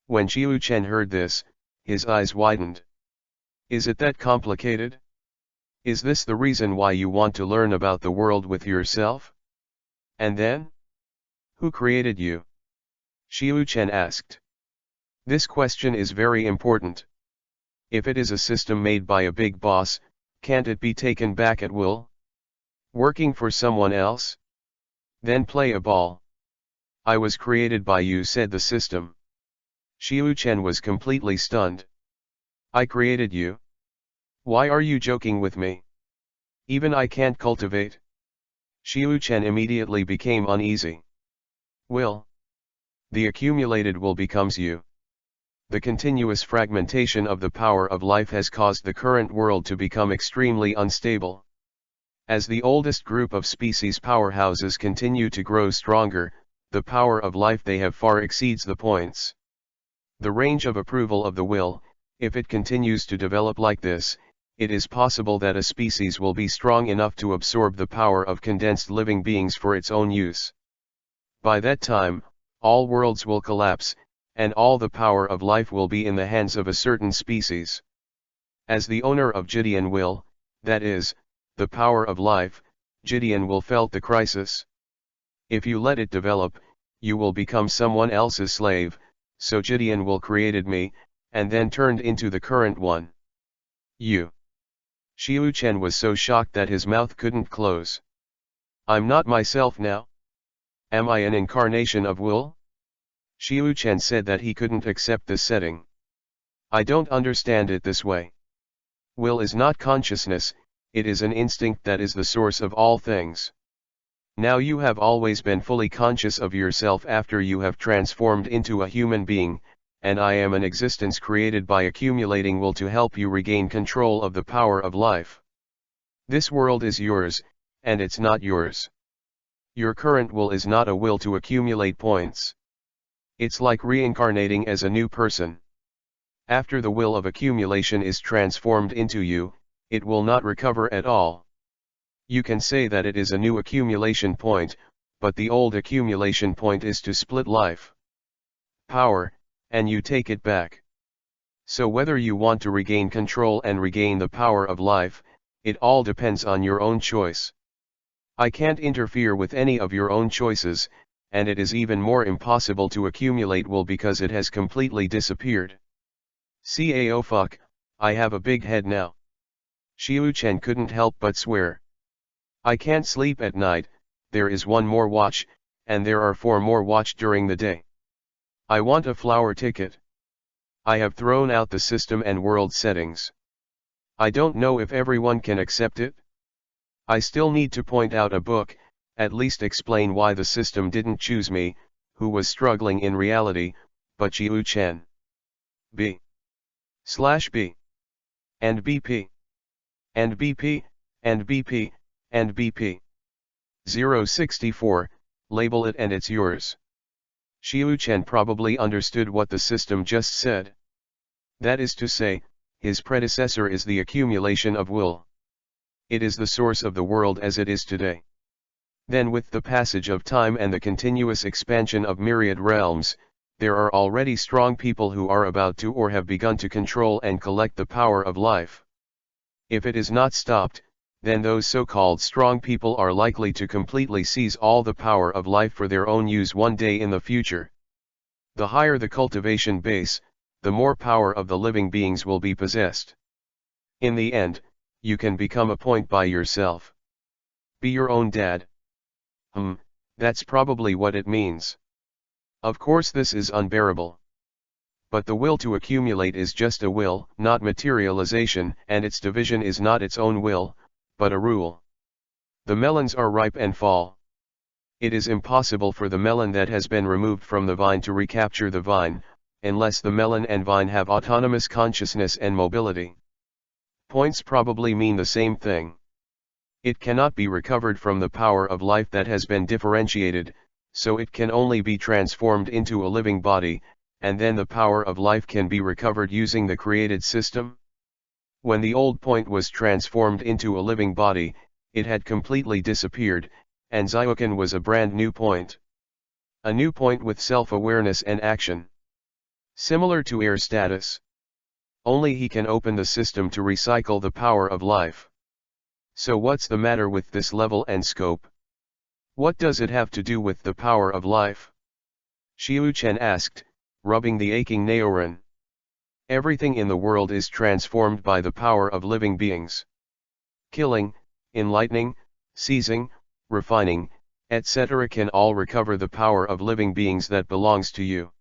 When Qiu Chen heard this, his eyes widened. Is it that complicated? Is this the reason why you want to learn about the world with yourself? And then? Who created you? Qiu Chen asked. This question is very important. If it is a system made by a big boss, can't it be taken back at will? Working for someone else? Then play a ball. I was created by you, said the system. Qiu Chen was completely stunned. I created you? Why are you joking with me? Even I can't cultivate? Qiu Chen immediately became uneasy. Will. The accumulated will becomes you. The continuous fragmentation of the power of life has caused the current world to become extremely unstable. As the oldest group of species powerhouses continue to grow stronger, the power of life they have far exceeds the points. The range of approval of the will, if it continues to develop like this, it is possible that a species will be strong enough to absorb the power of condensed living beings for its own use. By that time, all worlds will collapse, and all the power of life will be in the hands of a certain species. As the owner of Gideon will, that is, the power of life, Gideon will felt the crisis. If you let it develop, you will become someone else's slave, so Gideon will created me, and then turned into the current one. You. Qiu Chen was so shocked that his mouth couldn't close. I'm not myself now? Am I an incarnation of will? Qiu Chen said that he couldn't accept this setting. I don't understand it this way. Will is not consciousness, it is an instinct that is the source of all things. Now you have always been fully conscious of yourself after you have transformed into a human being, and I am an existence created by accumulating will to help you regain control of the power of life. This world is yours, and it's not yours. Your current will is not a will to accumulate points. It's like reincarnating as a new person. After the will of accumulation is transformed into you, it will not recover at all. You can say that it is a new accumulation point, but the old accumulation point is to split life, power, and you take it back. So whether you want to regain control and regain the power of life, it all depends on your own choice. I can't interfere with any of your own choices, and it is even more impossible to accumulate will because it has completely disappeared. Cao fuck, I have a big head now. Qiu Chen couldn't help but swear. I can't sleep at night, there is one more watch, and there are 4 more watch during the day. I want a flower ticket. I have thrown out the system and world settings. I don't know if everyone can accept it. I still need to point out a book, at least explain why the system didn't choose me, who was struggling in reality, but Qiu Chen. B/B. And BP. And BP, and BP, and BP. 064, label it and it's yours. Qiu Chen probably understood what the system just said. That is to say, his predecessor is the accumulation of will. It is the source of the world as it is today. Then with the passage of time and the continuous expansion of myriad realms, there are already strong people who are about to or have begun to control and collect the power of life. If it is not stopped, then those so-called strong people are likely to completely seize all the power of life for their own use one day in the future. The higher the cultivation base, the more power of the living beings will be possessed. In the end, you can become a point by yourself. Be your own dad. That's probably what it means. Of course this is unbearable. But the will to accumulate is just a will, not materialization, and its division is not its own will, but a rule. The melons are ripe and fall. It is impossible for the melon that has been removed from the vine to recapture the vine, unless the melon and vine have autonomous consciousness and mobility. Points probably mean the same thing. It cannot be recovered from the power of life that has been differentiated, so it can only be transformed into a living body, and then the power of life can be recovered using the created system. When the old point was transformed into a living body, it had completely disappeared, and Zyuken was a brand new point. A new point with self-awareness and action. Similar to air status. Only he can open the system to recycle the power of life. So what's the matter with this level and scope? What does it have to do with the power of life? Xiu-Chen asked, rubbing the aching neuron. Everything in the world is transformed by the power of living beings. Killing, enlightening, seizing, refining, etc. can all recover the power of living beings that belongs to you.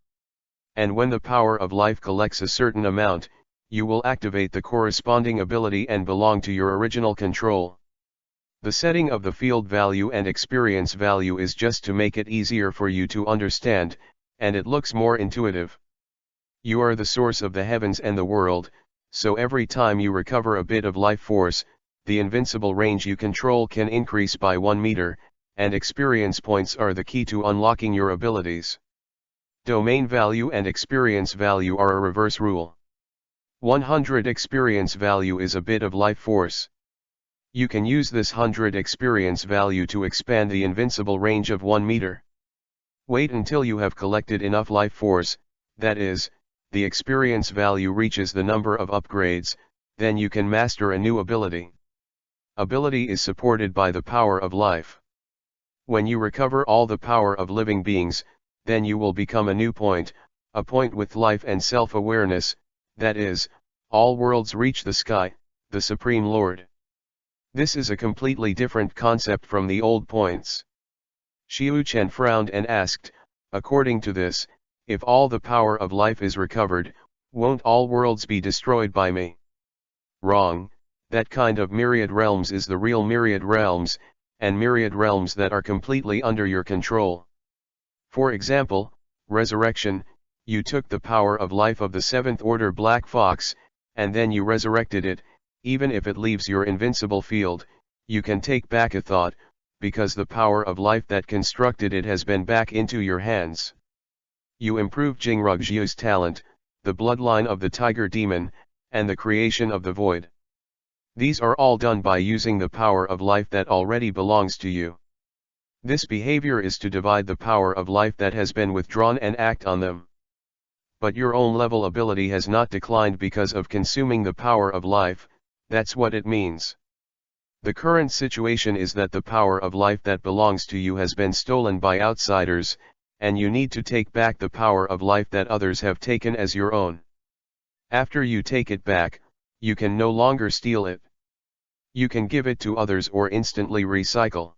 And when the power of life collects a certain amount, you will activate the corresponding ability and belong to your original control. The setting of the field value and experience value is just to make it easier for you to understand, and it looks more intuitive. You are the source of the heavens and the world, so every time you recover a bit of life force, the invincible range you control can increase by 1 meter, and experience points are the key to unlocking your abilities. Domain value and experience value are a reverse rule. 100 experience value is a bit of life force. You can use this 100 experience value to expand the invincible range of 1 meter. Wait until you have collected enough life force, that is, the experience value reaches the number of upgrades, then you can master a new ability. Ability is supported by the power of life. When you recover all the power of living beings, then you will become a new point, a point with life and self-awareness, that is, all worlds reach the sky, the Supreme Lord. This is a completely different concept from the old points. Xiu-Chen frowned and asked, according to this, if all the power of life is recovered, won't all worlds be destroyed by me? Wrong, that kind of myriad realms is the real myriad realms, and myriad realms that are completely under your control. For example, resurrection, you took the power of life of the 7th order Black Fox, and then you resurrected it. Even if it leaves your invincible field, you can take back a thought, because the power of life that constructed it has been back into your hands. You improve Jingrugjiu's talent, the bloodline of the tiger demon, and the creation of the void. These are all done by using the power of life that already belongs to you. This behavior is to divide the power of life that has been withdrawn and act on them. But your own level ability has not declined because of consuming the power of life, that's what it means. The current situation is that the power of life that belongs to you has been stolen by outsiders, and you need to take back the power of life that others have taken as your own. After you take it back, you can no longer steal it. You can give it to others or instantly recycle.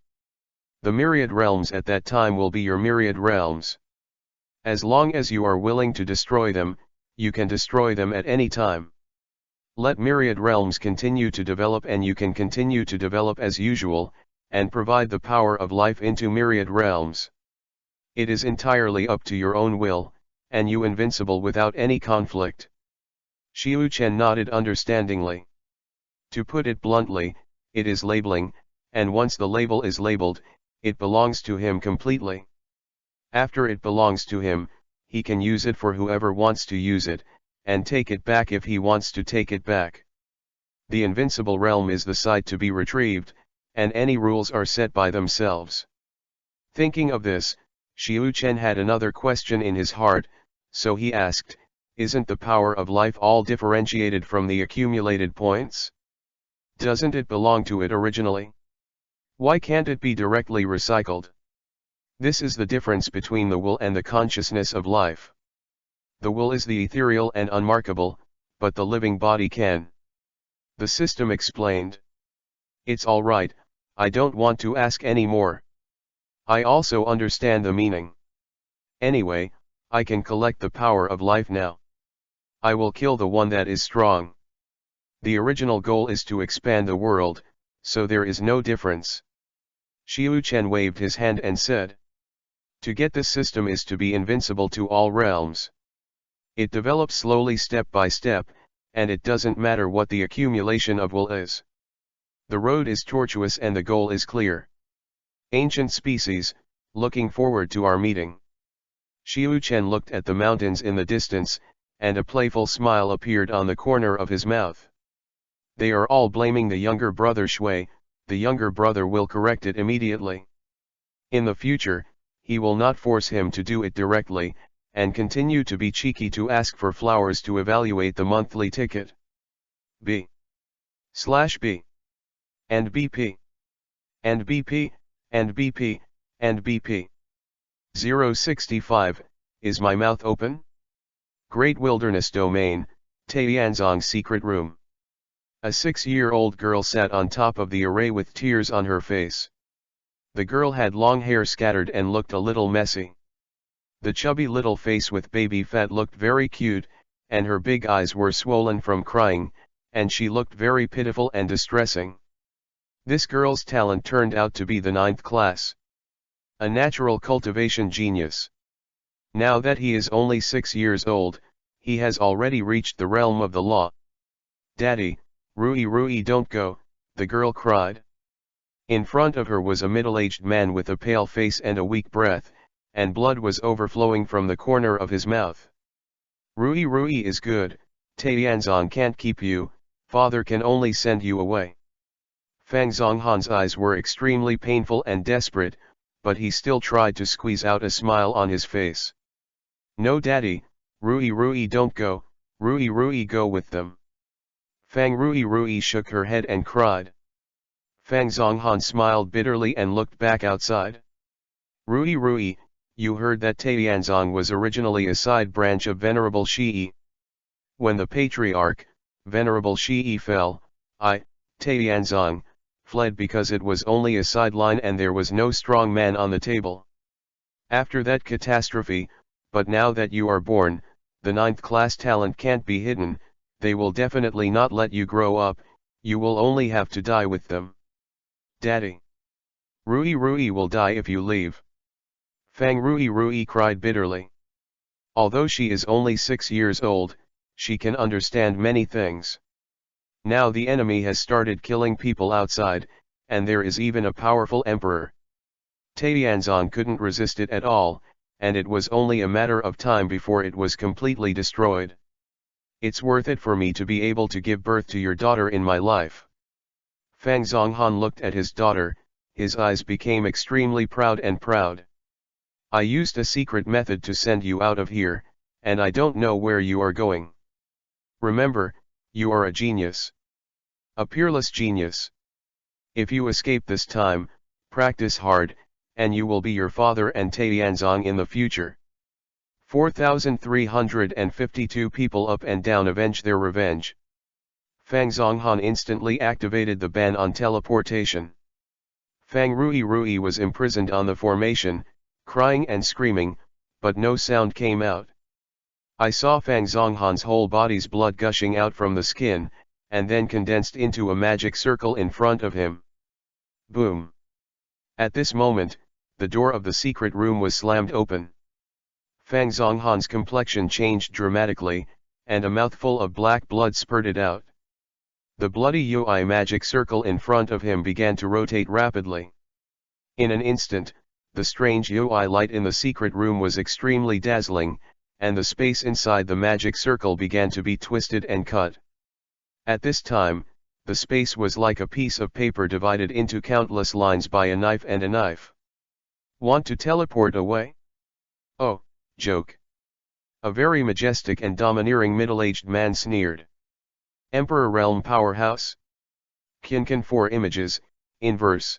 The myriad realms at that time will be your myriad realms. As long as you are willing to destroy them, you can destroy them at any time. Let myriad realms continue to develop and you can continue to develop as usual, and provide the power of life into myriad realms. It is entirely up to your own will, and you invincible without any conflict. Xiu-Chen nodded understandingly. To put it bluntly, it is labeling, and once the label is labeled, it belongs to him completely. After it belongs to him, he can use it for whoever wants to use it, and take it back if he wants to take it back. The invincible realm is the site to be retrieved, and any rules are set by themselves. Thinking of this, Xiu-Chen had another question in his heart, so he asked, isn't the power of life all differentiated from the accumulated points? Doesn't it belong to it originally? Why can't it be directly recycled? This is the difference between the will and the consciousness of life. The will is the ethereal and unmarkable, but the living body can. The system explained. It's all right, I don't want to ask any more. I also understand the meaning. Anyway, I can collect the power of life now. I will kill the one that is strong. The original goal is to expand the world, so there is no difference. Xiu Chen waved his hand and said, to get this system is to be invincible to all realms. It develops slowly step by step, and it doesn't matter what the accumulation of will is. The road is tortuous and the goal is clear. Ancient species, looking forward to our meeting. Xiu Chen looked at the mountains in the distance, and a playful smile appeared on the corner of his mouth. They are all blaming the younger brother Shui, the younger brother will correct it immediately. In the future, he will not force him to do it directly, and continue to be cheeky to ask for flowers to evaluate the monthly ticket. B/B and BP and BP and BP and BP. 065, is my mouth open? Great Wilderness Domain, Taiyanzong's secret room. A 6-year-old girl sat on top of the array with tears on her face. The girl had long hair scattered and looked a little messy. The chubby little face with baby fat looked very cute, and her big eyes were swollen from crying, and she looked very pitiful and distressing. This girl's talent turned out to be the 9th class. A natural cultivation genius. Now that he is only 6 years old, he has already reached the realm of the law. Daddy, Rui don't go, the girl cried. In front of her was a middle-aged man with a pale face and a weak breath, and blood was overflowing from the corner of his mouth. Rui is good, Taiyanzong can't keep you, father can only send you away. Fang Zonghan's eyes were extremely painful and desperate, but he still tried to squeeze out a smile on his face. No daddy, Rui don't go, Rui go with them. Fang Rui shook her head and cried. Fang Zonghan smiled bitterly and looked back outside. Rui, you heard that Taiyanzong was originally a side branch of Venerable Shiyi. When the patriarch, Venerable Shiyi fell, Taiyanzong, fled because it was only a sideline and there was no strong man on the table. After that catastrophe, but now that you are born, the 9th class talent can't be hidden, they will definitely not let you grow up, you will only have to die with them. Daddy. Rui will die if you leave. Fang Rui cried bitterly. Although she is only 6 years old, she can understand many things. Now the enemy has started killing people outside, and there is even a powerful emperor. Taiyanzong couldn't resist it at all, and it was only a matter of time before it was completely destroyed. It's worth it for me to be able to give birth to your daughter in my life. Fang Zonghan looked at his daughter, his eyes became extremely proud. I used a secret method to send you out of here, and I don't know where you are going. Remember, you are a genius. A peerless genius. If you escape this time, practice hard, and you will be your father and Taiyanzong in the future. 4,352 people up and down avenge their revenge. Fang Zonghan instantly activated the ban on teleportation. Fang Rui was imprisoned on the formation, crying and screaming, but no sound came out. I saw Fang Zonghan's whole body's blood gushing out from the skin, and then condensed into a magic circle in front of him. Boom! At this moment, the door of the secret room was slammed open. Fang Zonghan's complexion changed dramatically, and a mouthful of black blood spurted out. The bloody Yui magic circle in front of him began to rotate rapidly. In an instant, the strange Yui light in the secret room was extremely dazzling, and the space inside the magic circle began to be twisted and cut. At this time, the space was like a piece of paper divided into countless lines by a knife and a knife. Want to teleport away? Oh, joke. A very majestic and domineering middle-aged man sneered. Emperor Realm Powerhouse? Kinkan 4 images, inverse.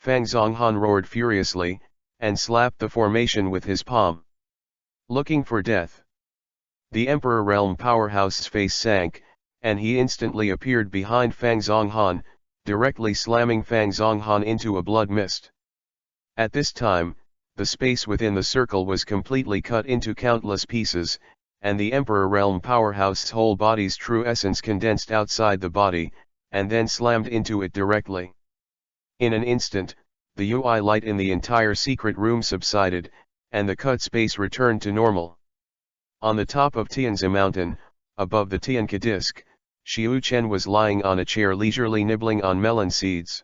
Fang Zonghan roared furiously, and slapped the formation with his palm. Looking for death. The Emperor Realm Powerhouse's face sank, and he instantly appeared behind Fang Zonghan, directly slamming Fang Zonghan into a blood mist. At this time, the space within the circle was completely cut into countless pieces, and the Emperor Realm Powerhouse's whole body's true essence condensed outside the body, and then slammed into it directly. In an instant, the UI light in the entire secret room subsided, and the cut space returned to normal. On the top of Tianzi Mountain, above the Tianka disc, Xiu Chen was lying on a chair leisurely nibbling on melon seeds.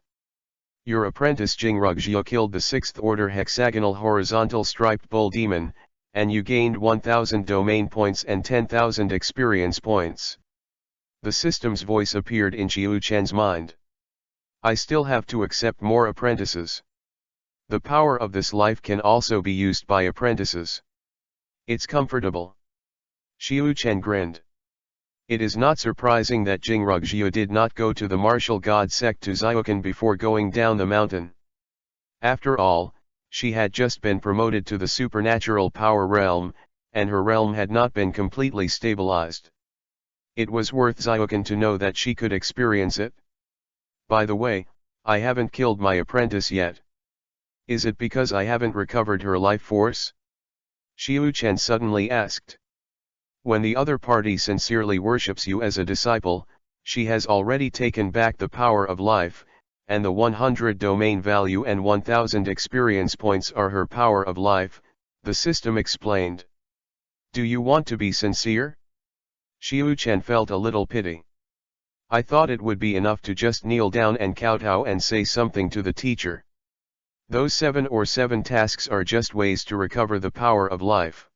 Your apprentice Jingrug Jiu killed the 6th order hexagonal horizontal striped bull demon, and you gained 1000 domain points and 10,000 experience points. The system's voice appeared in Xiu Chen's mind. I still have to accept more apprentices. The power of this life can also be used by apprentices. It's comfortable. Xiu Chen grinned. It is not surprising that Jingrug Jiu did not go to the martial god sect to Ziokan before going down the mountain. After all, she had just been promoted to the supernatural power realm, and her realm had not been completely stabilized. It was worth Ziokan to know that she could experience it. By the way, I haven't killed my apprentice yet. Is it because I haven't recovered her life force? Xiu Chen suddenly asked. When the other party sincerely worships you as a disciple, she has already taken back the power of life, and the 100 domain value and 1000 experience points are her power of life, the system explained. Do you want to be sincere? Xiu Chen felt a little pity. I thought it would be enough to just kneel down and kowtow and say something to the teacher. Those 7 tasks are just ways to recover the power of life.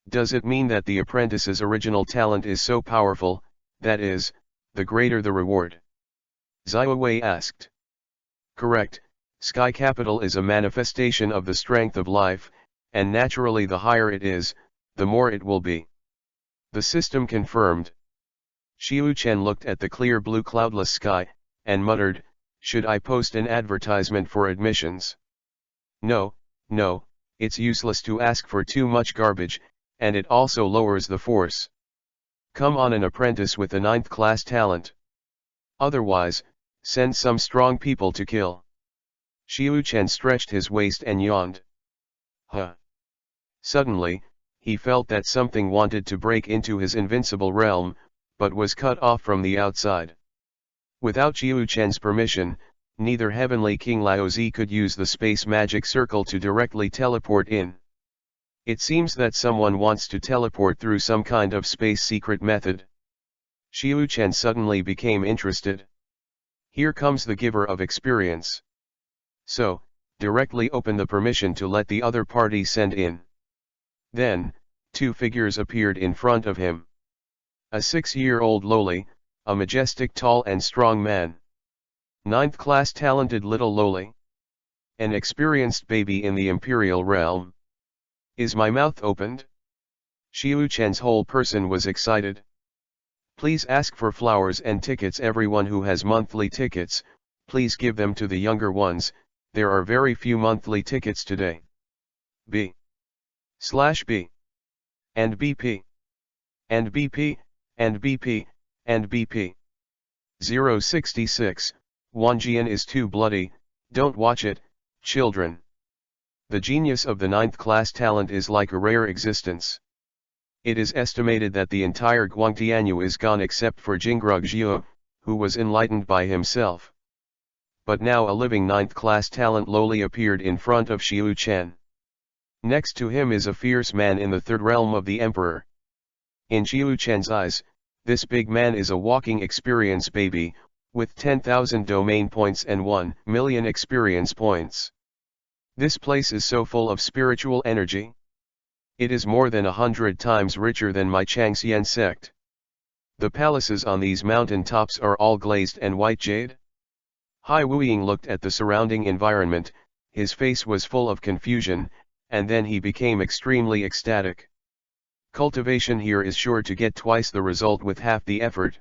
Does it mean that the apprentice's original talent is so powerful, that is, the greater the reward? Zhao Wei asked. Correct, Sky Capital is a manifestation of the strength of life, and naturally the higher it is, the more it will be. The system confirmed. Xiu Chen looked at the clear blue cloudless sky, and muttered, should I post an advertisement for admissions? No, it's useless to ask for too much garbage, and it also lowers the force. Come on, an apprentice with a 9th class talent. Otherwise, send some strong people to kill. Xiu Chen stretched his waist and yawned. Huh. Suddenly, he felt that something wanted to break into his invincible realm, but was cut off from the outside. Without Xiu Chen's permission, neither Heavenly King Laozi could use the space magic circle to directly teleport in. It seems that someone wants to teleport through some kind of space secret method. Xiu Chen suddenly became interested. Here comes the giver of experience. So, directly open the permission to let the other party send in. Then, 2 figures appeared in front of him. A 6-year-old loli, a majestic tall and strong man. 9th class talented little loli. An experienced baby in the imperial realm. Is my mouth opened? Xiu Chen's whole person was excited. Please ask for flowers and tickets. Everyone who has monthly tickets, please give them to the younger ones, there are very few monthly tickets today. B/B. And BP. And BP, and BP, and BP. 066, Wanjian is too bloody, don't watch it, children. The genius of the 9th class talent is like a rare existence. It is estimated that the entire Guangtianyu is gone except for Jingrug Jiu, who was enlightened by himself. But now a living 9th class talent lowly appeared in front of Xiu Chen. Next to him is a fierce man in the 3rd realm of the Emperor. In Xiu Chen's eyes, this big man is a walking experience baby, with 10,000 domain points and 1 million experience points. This place is so full of spiritual energy. It is more than 100 times richer than my Changxian sect. The palaces on these mountain tops are all glazed and white jade. Hai Wuying looked at the surrounding environment, his face was full of confusion, and then he became extremely ecstatic. Cultivation here is sure to get twice the result with half the effort.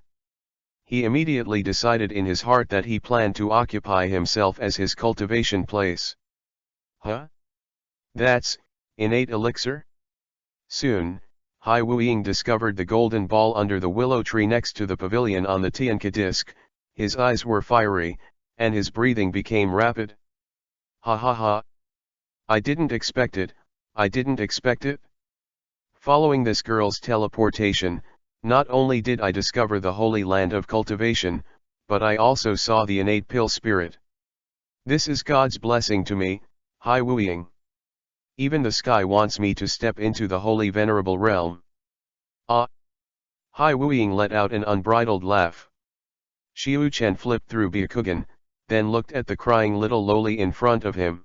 He immediately decided in his heart that he planned to occupy himself as his cultivation place. Huh? That's innate elixir? Soon, Hai Wuying discovered the golden ball under the willow tree next to the pavilion on the Tianka disc. His eyes were fiery, and his breathing became rapid. Ha ha ha. I didn't expect it, I didn't expect it. Following this girl's teleportation, not only did I discover the holy land of cultivation, but I also saw the innate pill spirit. This is God's blessing to me, Hai Wuiying. Even the sky wants me to step into the holy venerable realm. Ah! Hai Wuiying let out an unbridled laugh. Xiu Chen flipped through Byakugan, then looked at the crying little loli in front of him.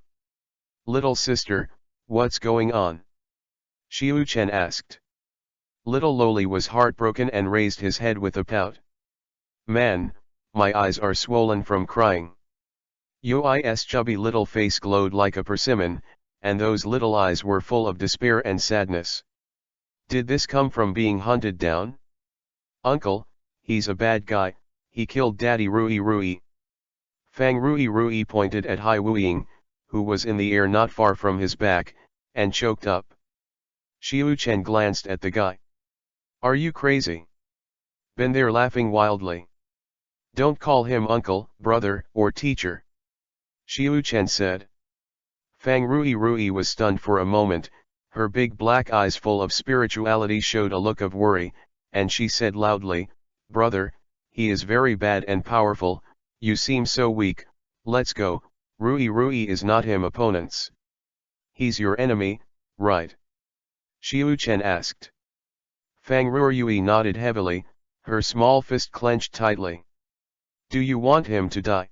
Little sister, what's going on? Xiu Chen asked. Little loli was heartbroken and raised his head with a pout. Man, my eyes are swollen from crying. Yui's chubby little face glowed like a persimmon, and those little eyes were full of despair and sadness. Did this come from being hunted down? Uncle, he's a bad guy, he killed Daddy Rui Rui. Fang Rui Rui pointed at Hai Wuiying, who was in the air not far from his back, and choked up. Xiu Chen glanced at the guy. Are you crazy? Been there laughing wildly. Don't call him uncle, brother, or teacher. Xiu Chen said. Fang Rui Rui was stunned for a moment, her big black eyes full of spirituality showed a look of worry, and she said loudly, Brother, he is very bad and powerful, you seem so weak, let's go, Rui Rui is not him opponents. He's your enemy, right? Xiu Chen asked. Fang Rui nodded heavily, her small fist clenched tightly. Do you want him to die?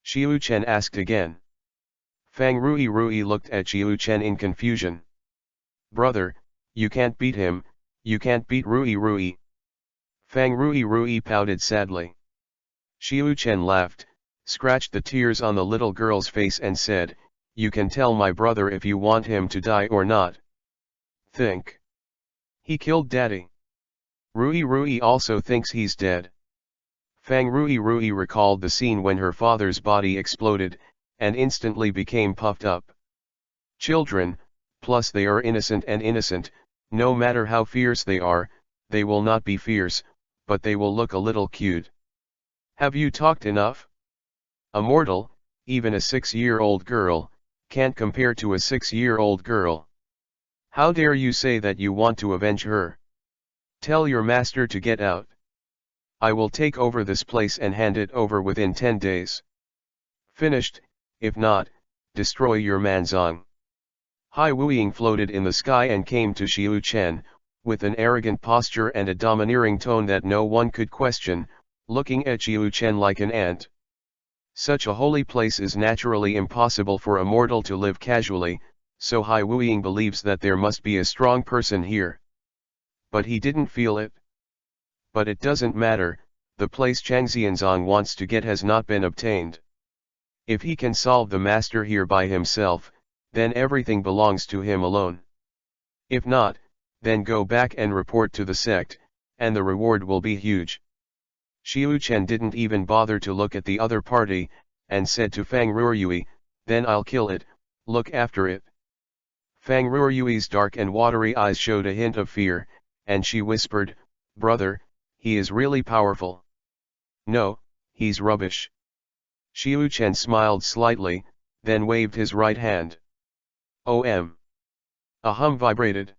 Xiu Chen asked again. Fang Rui Rui looked at Xiu Chen in confusion. Brother, you can't beat him, you can't beat Rui Rui. Fang Rui Rui pouted sadly. Xiu Chen laughed, scratched the tears on the little girl's face and said, You can tell my brother if you want him to die or not. Think. He killed Daddy. Rui Rui also thinks he's dead. Fang Rui Rui recalled the scene when her father's body exploded, and instantly became puffed up. Children, plus they are innocent and innocent, no matter how fierce they are, they will not be fierce, but they will look a little cute. Have you talked enough? A mortal, even a 6-year-old girl, can't compare to a 6-year-old girl. How dare you say that you want to avenge her? Tell your master to get out. I will take over this place and hand it over within 10 days. Finished, if not, destroy your Manzong. Hai Wuiying floated in the sky and came to Xiu Chen, with an arrogant posture and a domineering tone that no one could question, looking at Xiu Chen like an ant. Such a holy place is naturally impossible for a mortal to live casually, so Hai Wuiying believes that there must be a strong person here. But he didn't feel it. But it doesn't matter, the place Changxianzong wants to get has not been obtained. If he can solve the master here by himself, then everything belongs to him alone. If not, then go back and report to the sect, and the reward will be huge. Xiu Chen didn't even bother to look at the other party, and said to Fang Ruoyui, then I'll kill it, look after it. Fang Ruoyui's dark and watery eyes showed a hint of fear, and she whispered, Brother, he is really powerful. No, he's rubbish. Xiu Chen smiled slightly, then waved his right hand. OM. A hum vibrated.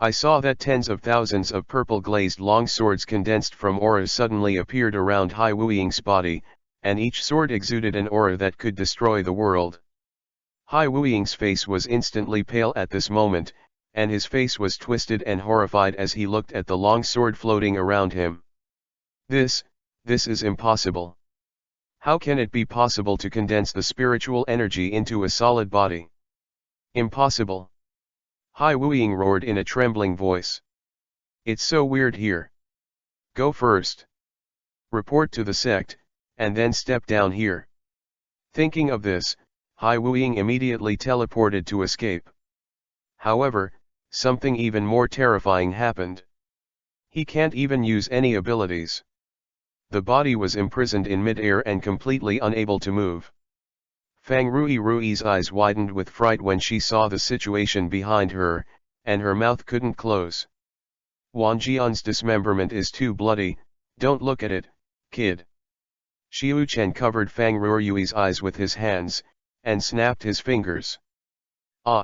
I saw that tens of thousands of purple glazed long swords condensed from auras suddenly appeared around Hai Wuiying's body, and each sword exuded an aura that could destroy the world. Hai Wuiying's face was instantly pale at this moment, and his face was twisted and horrified as he looked at the long sword floating around him. This is impossible. How can it be possible to condense the spiritual energy into a solid body? Impossible. Hai Wuiying roared in a trembling voice. It's so weird here. Go first. Report to the sect, and then step down here. Thinking of this, Hai Wuiying immediately teleported to escape. However, something even more terrifying happened. He can't even use any abilities. The body was imprisoned in mid-air and completely unable to move. Fang Rui's eyes widened with fright when she saw the situation behind her, and her mouth couldn't close. Wang Jian's dismemberment is too bloody, don't look at it, kid. Xiu Chen covered Fang Rui's eyes with his hands, and snapped his fingers. Ah!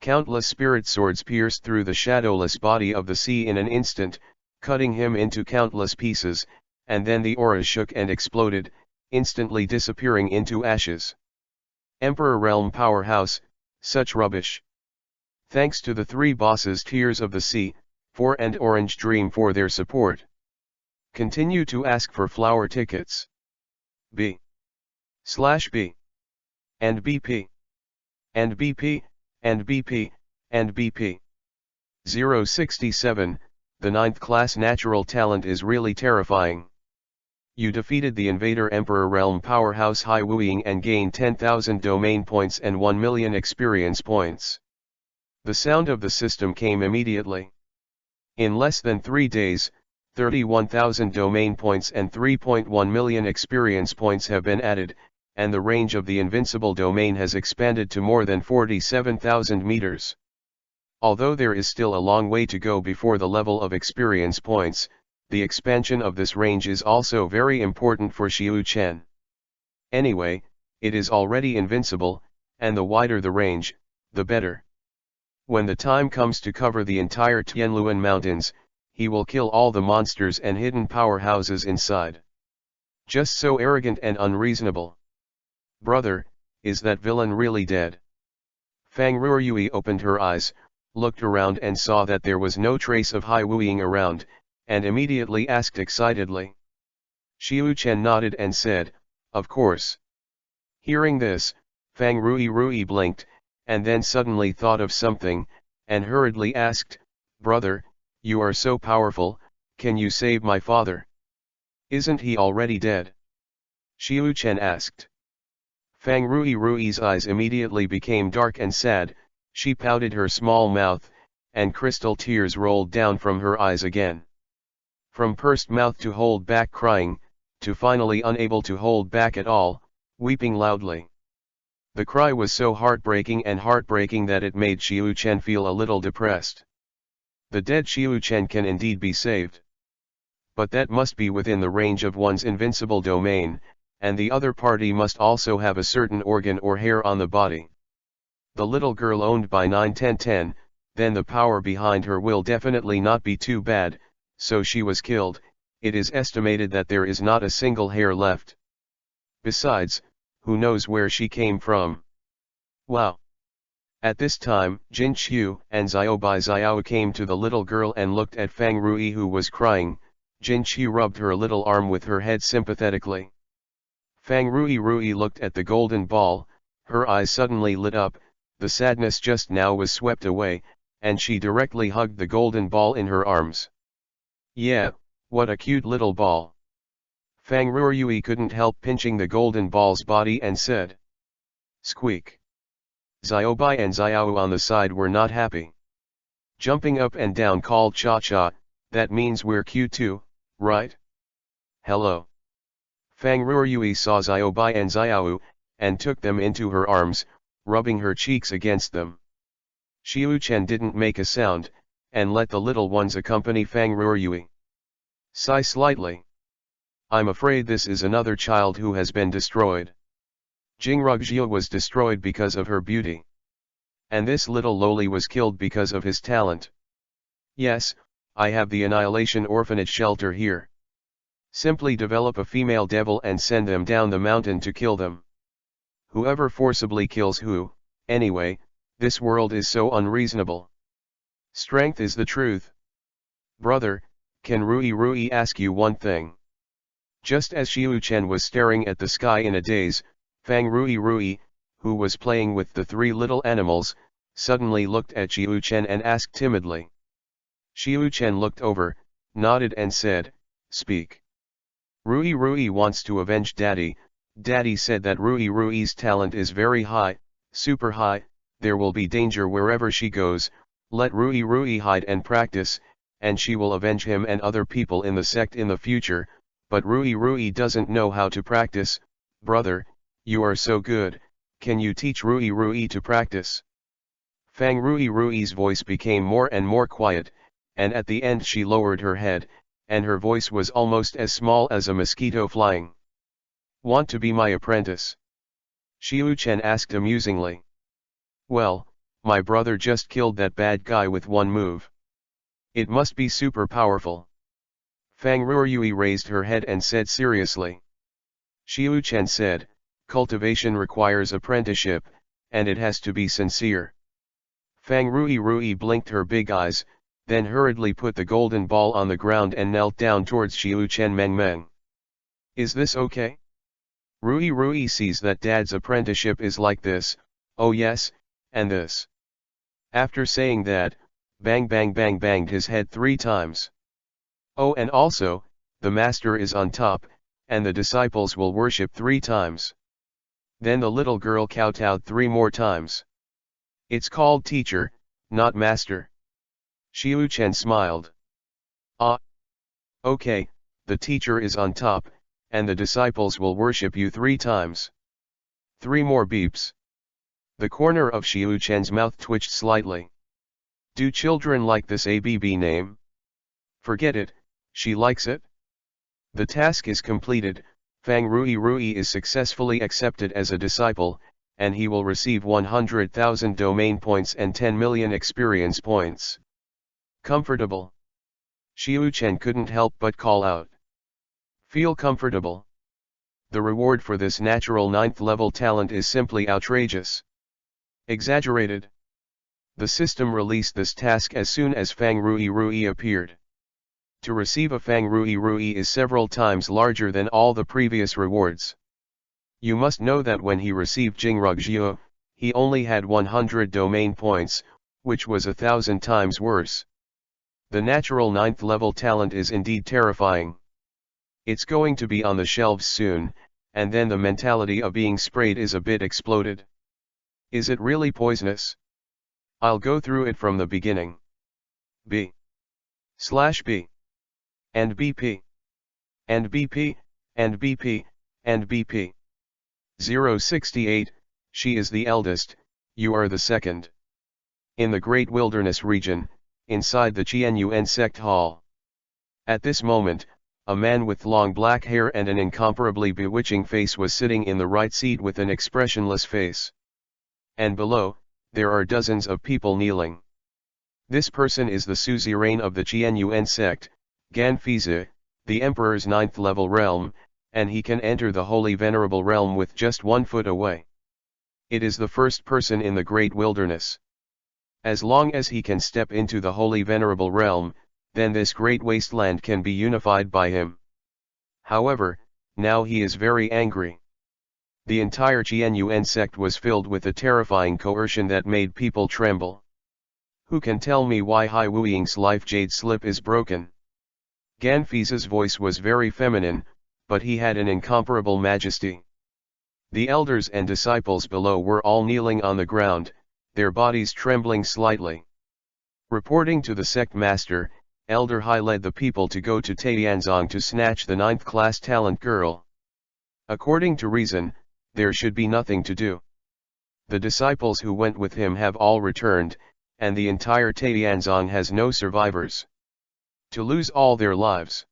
Countless spirit swords pierced through the shadowless body of the sea in an instant, cutting him into countless pieces, and then the aura shook and exploded, instantly disappearing into ashes. Emperor Realm Powerhouse, such rubbish. Thanks to the three bosses Tears of the Sea, 4 and Orange Dream for their support. Continue to ask for flower tickets. B/B and BP and BP and BP and BP. 067, the 9th class natural talent is really terrifying. You defeated the invader Emperor Realm Powerhouse High Wooing and gained 10,000 domain points and 1 million experience points. The sound of the system came immediately. In less than 3 days, 31,000 domain points and 3.1 million experience points have been added, and the range of the invincible domain has expanded to more than 47,000 meters. Although there is still a long way to go before the level of experience points, the expansion of this range is also very important for Xiu Chen. Anyway, it is already invincible, and the wider the range, the better. When the time comes to cover the entire Tianluan Mountains, he will kill all the monsters and hidden powerhouses inside. Just so arrogant and unreasonable. Brother, is that villain really dead? Fang Ruoyui opened her eyes, looked around and saw that there was no trace of Hai Wuing around, and immediately asked excitedly. Xiu Chen nodded and said, "Of course." Hearing this, Fang Ruoyui blinked, and then suddenly thought of something, and hurriedly asked, "Brother, you are so powerful, can you save my father? Isn't he already dead?" Xiu Chen asked. Fang Ruoyui's eyes immediately became dark and sad, she pouted her small mouth, and crystal tears rolled down from her eyes again. From pursed mouth to hold back crying, to finally unable to hold back at all, weeping loudly. The cry was so heartbreaking that it made Xiu Chen feel a little depressed. The dead Xiu Chen can indeed be saved. But that must be within the range of one's invincible domain, and the other party must also have a certain organ or hair on the body. The little girl owned by 91010, then the power behind her will definitely not be too bad, so she was killed. It is estimated that there is not a single hair left. Besides, who knows where she came from? Wow! At this time, Jin Qiu and Xiaobai Xiao came to the little girl and looked at Fang Rui who was crying. Jin Qiu rubbed her little arm with her head sympathetically. Fang Rui looked at the golden ball, her eyes suddenly lit up, the sadness just now was swept away, and she directly hugged the golden ball in her arms. Yeah, what a cute little ball. Fang Ruoyui couldn't help pinching the golden ball's body and said, "Squeak." Xiaobai and Xiao on the side were not happy. Jumping up and down called cha-cha, that means we're cute too, right? Hello. Fang Ruoyui saw Xiaobai and Xiao, and took them into her arms, rubbing her cheeks against them. Xiu Chen didn't make a sound, and let the little ones accompany Fang Ruoyui. Sigh slightly. I'm afraid this is another child who has been destroyed. Jingrugjiu was destroyed because of her beauty. And this little lowly was killed because of his talent. Yes, I have the Annihilation Orphanage shelter here. Simply develop a female devil and send them down the mountain to kill them. Whoever forcibly kills who, anyway, this world is so unreasonable. Strength is the truth. Brother, can Rui ask you one thing? Just as Xiu Chen was staring at the sky in a daze, Fang Rui, who was playing with the three little animals, suddenly looked at Xiu Chen and asked timidly. Xiu Chen looked over, nodded and said, "Speak." Rui wants to avenge Daddy. Daddy said that Rui's talent is very high, super high, there will be danger wherever she goes, let Rui hide and practice, and she will avenge him and other people in the sect in the future, but Rui doesn't know how to practice. Brother, you are so good, can you teach Rui to practice? Fang Rui's voice became more and more quiet, and at the end she lowered her head, and her voice was almost as small as a mosquito flying. Want to be my apprentice? Xiu Chen asked amusingly. Well, my brother just killed that bad guy with one move. It must be super powerful. Fang Ruoyui raised her head and said seriously. Xiu Chen said, cultivation requires apprenticeship, and it has to be sincere. Fang Ruoyui blinked her big eyes, then hurriedly put the golden ball on the ground and knelt down towards Xiu Chen Meng Meng. Is this okay? Rui sees that dad's apprenticeship is like this, oh yes, and this. After saying that, bang bang bang banged his head 3 times. Oh, and also, the master is on top, and the disciples will worship 3 times. Then the little girl kowtowed 3 more times. It's called teacher, not master. Xiu Chen smiled. Ah. Okay, the teacher is on top, and the disciples will worship you 3 times. 3 more beeps. The corner of Xiu Chen's mouth twitched slightly. Do children like this ABB name? Forget it, she likes it. The task is completed, Fang Ruoyui is successfully accepted as a disciple, and he will receive 100,000 domain points and 10 million experience points. Comfortable. Xiu Chen couldn't help but call out. Feel comfortable. The reward for this natural 9th level talent is simply outrageous. Exaggerated. The system released this task as soon as Fang Ruoyui appeared. To receive a Fang Ruoyui is several times larger than all the previous rewards. You must know that when he received Jingrugjiu, he only had 100 domain points, which was 1,000 times worse. The natural 9th level talent is indeed terrifying. It's going to be on the shelves soon, and then the mentality of being sprayed is a bit exploded. Is it really poisonous? I'll go through it from the beginning. B/B and BP and BP and BP and BP. 068, she is the eldest, you are the second. In the Great Wilderness region, inside the Qianyuan sect hall. At this moment, a man with long black hair and an incomparably bewitching face was sitting in the right seat with an expressionless face. And below, there are dozens of people kneeling. This person is the suzerain of the Qianyuan sect, Ganfizi, the emperor's 9th level realm, and he can enter the holy venerable realm with just 1 foot away. It is the first person in the Great Wilderness. As long as he can step into the holy venerable realm, then this great wasteland can be unified by him. However, now he is very angry. The entire Qianyuan sect was filled with a terrifying coercion that made people tremble. Who can tell me why Hai Wuying's life jade slip is broken? Ganfizi's voice was very feminine, but he had an incomparable majesty. The elders and disciples below were all kneeling on the ground, their bodies trembling slightly. Reporting to the sect master, Elder Hai led the people to go to Tianzong to snatch the 9th class talent girl. According to reason, there should be nothing to do. The disciples who went with him have all returned, and the entire Tianzong has no survivors. To lose all their lives.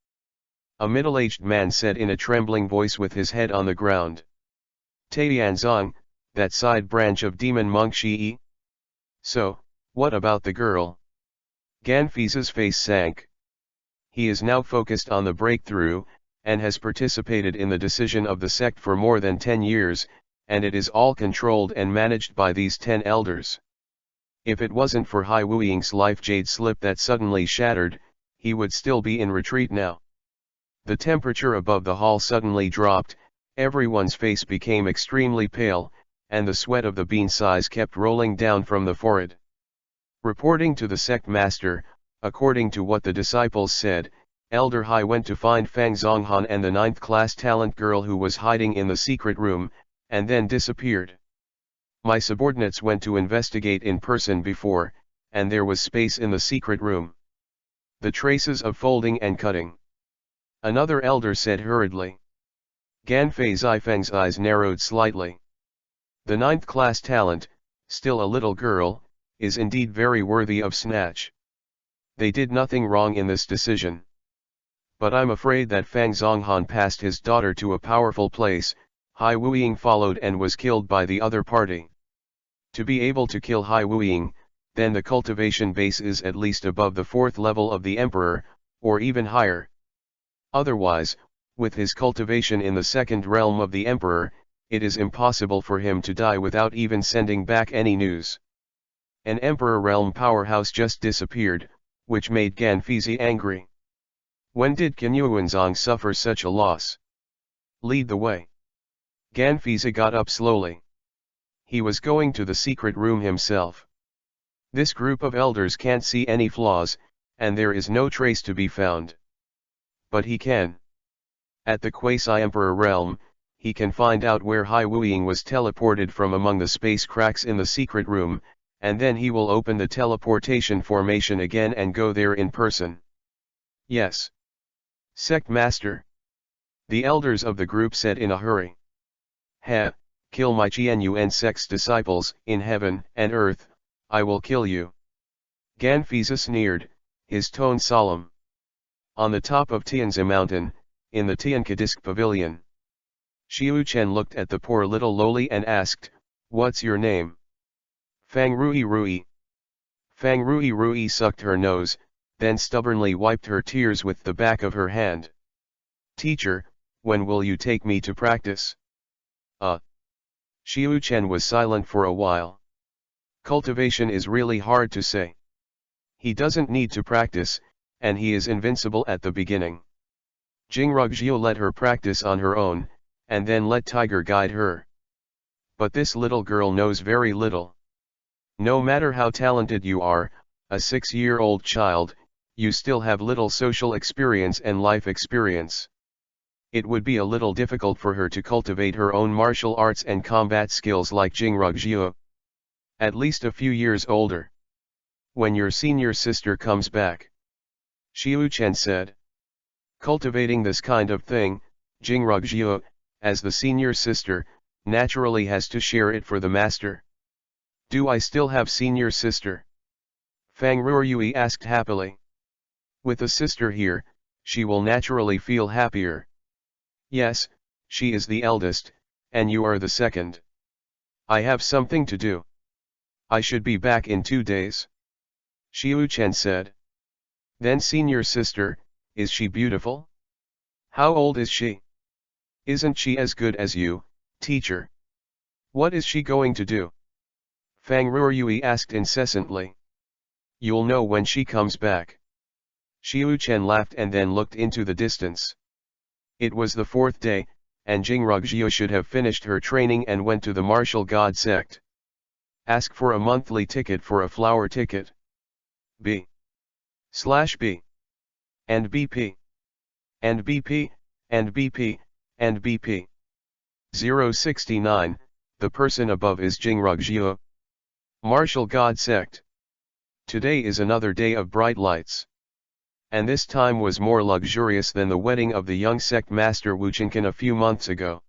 A middle-aged man said in a trembling voice with his head on the ground. Tianzong, that side branch of demon monk Shi. So, what about the girl? Ganfizi's face sank. He is now focused on the breakthrough, and has participated in the decision of the sect for more than 10 years, and it is all controlled and managed by these 10 elders. If it wasn't for Hai Wuying's life jade slip that suddenly shattered, he would still be in retreat now. The temperature above the hall suddenly dropped, everyone's face became extremely pale, and the sweat of the bean size kept rolling down from the forehead. Reporting to the sect master, according to what the disciples said, Elder Hai went to find Fang Zonghan and the 9th class talent girl who was hiding in the secret room, and then disappeared. My subordinates went to investigate in person before, and there was space in the secret room. The traces of folding and cutting. Another elder said hurriedly. Ganfei Zifeng's eyes narrowed slightly. The 9th class talent, still a little girl, is indeed very worthy of snatch. They did nothing wrong in this decision. But I'm afraid that Fang Zonghan passed his daughter to a powerful place, Hai Wuying followed and was killed by the other party. To be able to kill Hai Wuiying, then the cultivation base is at least above the 4th level of the Emperor, or even higher. Otherwise, with his cultivation in the 2nd realm of the Emperor, it is impossible for him to die without even sending back any news. An Emperor realm powerhouse just disappeared, which made Ganfizi angry. When did Qinyuanzong suffer such a loss? Lead the way. Ganfizi got up slowly. He was going to the secret room himself. This group of elders can't see any flaws, and there is no trace to be found. But he can. At the Quasi-Emperor realm, he can find out where Hai Wuiying was teleported from among the space cracks in the secret room, and then he will open the teleportation formation again and go there in person. Yes. Sect Master. The elders of the group said in a hurry. He, kill my Qianyuan sect's disciples, in heaven and earth, I will kill you. Ganfizi sneered, his tone solemn. On the top of Tianzi Mountain, in the Tiankadisk Pavilion. Xiu Chen looked at the poor little lowly and asked, "What's your name?" Fang Rui Rui. Fang Rui Rui sucked her nose, then stubbornly wiped her tears with the back of her hand. "Teacher, when will you take me to practice?" Xiu Chen was silent for a while. Cultivation is really hard to say. He doesn't need to practice, and he is invincible at the beginning. Jingrugjiu let her practice on her own, and then let Tiger guide her. But this little girl knows very little. No matter how talented you are, a 6-year-old child, you still have little social experience and life experience. It would be a little difficult for her to cultivate her own martial arts and combat skills like Jingrugjiu. At least a few years older. When your senior sister comes back. Xiu Chen said. Cultivating this kind of thing, Jingrugjiu, as the senior sister, naturally has to share it for the master. Do I still have senior sister? Fang Ruoyui asked happily. With a sister here, she will naturally feel happier. Yes, she is the eldest, and you are the second. I have something to do. I should be back in 2 days. Xiu Chen said. Then senior sister, is she beautiful? How old is she? Isn't she as good as you, teacher? What is she going to do? Fang Ruoyui asked incessantly. You'll know when she comes back. Xiu Chen laughed and then looked into the distance. It was the 4th day, and Jingrugjiu should have finished her training and went to the martial god sect. Ask for a monthly ticket for a flower ticket. B/B. And BP. And BP, and BP, and BP. 069, the person above is Jingrugjiu. Martial God Sect. Today is another day of bright lights. And this time was more luxurious than the wedding of the young sect master Wu Chinkin a few months ago.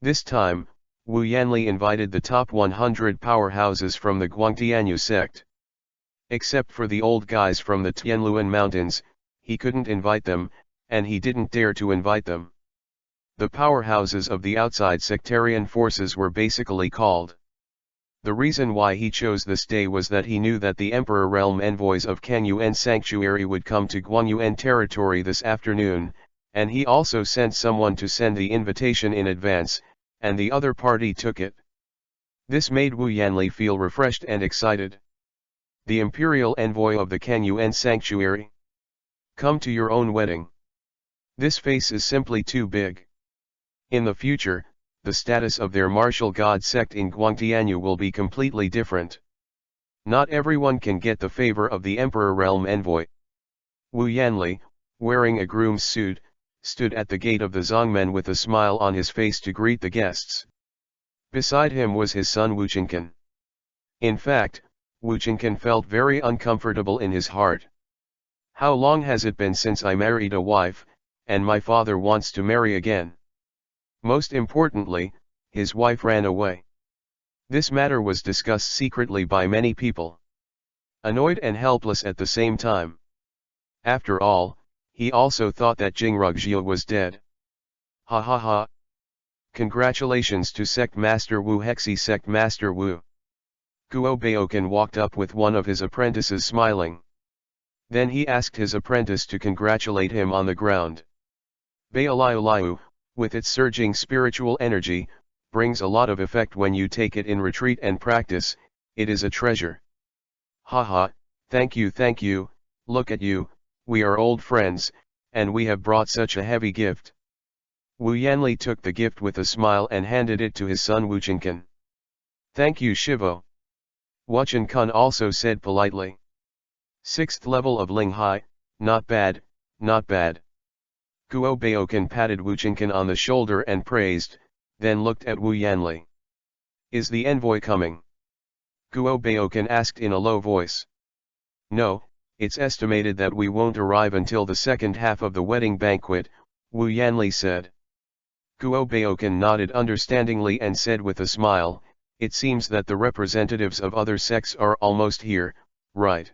This time, Wu Yanli invited the top 100 powerhouses from the Guangtianyu sect. Except for the old guys from the Tianluan Mountains, he couldn't invite them, and he didn't dare to invite them. The powerhouses of the outside sectarian forces were basically called. The reason why he chose this day was that he knew that the Emperor Realm envoys of Kangyuan Sanctuary would come to Guangyuan territory this afternoon, and he also sent someone to send the invitation in advance, and the other party took it. This made Wu Yanli feel refreshed and excited. The Imperial Envoy of the Kangyuan Sanctuary. Come to your own wedding. This face is simply too big. In the future, the status of their martial god sect in Guangtianyu will be completely different. Not everyone can get the favor of the Emperor Realm Envoy. Wu Yanli, wearing a groom's suit, stood at the gate of the Zongmen with a smile on his face to greet the guests. Beside him was his son Wu Chinkin. In fact, Wu Chinkin felt very uncomfortable in his heart. How long has it been since I married a wife, and my father wants to marry again? Most importantly, his wife ran away. This matter was discussed secretly by many people. Annoyed and helpless at the same time. After all, he also thought that Jingrugjiu was dead. Ha ha ha. Congratulations to Sect Master Wu Hexi Sect Master Wu. Guo Baoken walked up with one of his apprentices smiling. Then he asked his apprentice to congratulate him on the ground. Baoliu, with its surging spiritual energy, brings a lot of effect when you take it in retreat and practice. It is a treasure. Haha, thank you, look at you, we are old friends, and we have brought such a heavy gift. Wu Yanli took the gift with a smile and handed it to his son Wu Chenkan. Thank you Shivo. Wu Chenkan also said politely. 6th level of Ling Hai, not bad, not bad. Guo Baoken patted Wu Chenkan on the shoulder and praised, then looked at Wu Yanli. Is the envoy coming? Guo Baoken asked in a low voice. No, it's estimated that we won't arrive until the second half of the wedding banquet, Wu Yanli said. Guo Baoken nodded understandingly and said with a smile, it seems that the representatives of other sects are almost here, right?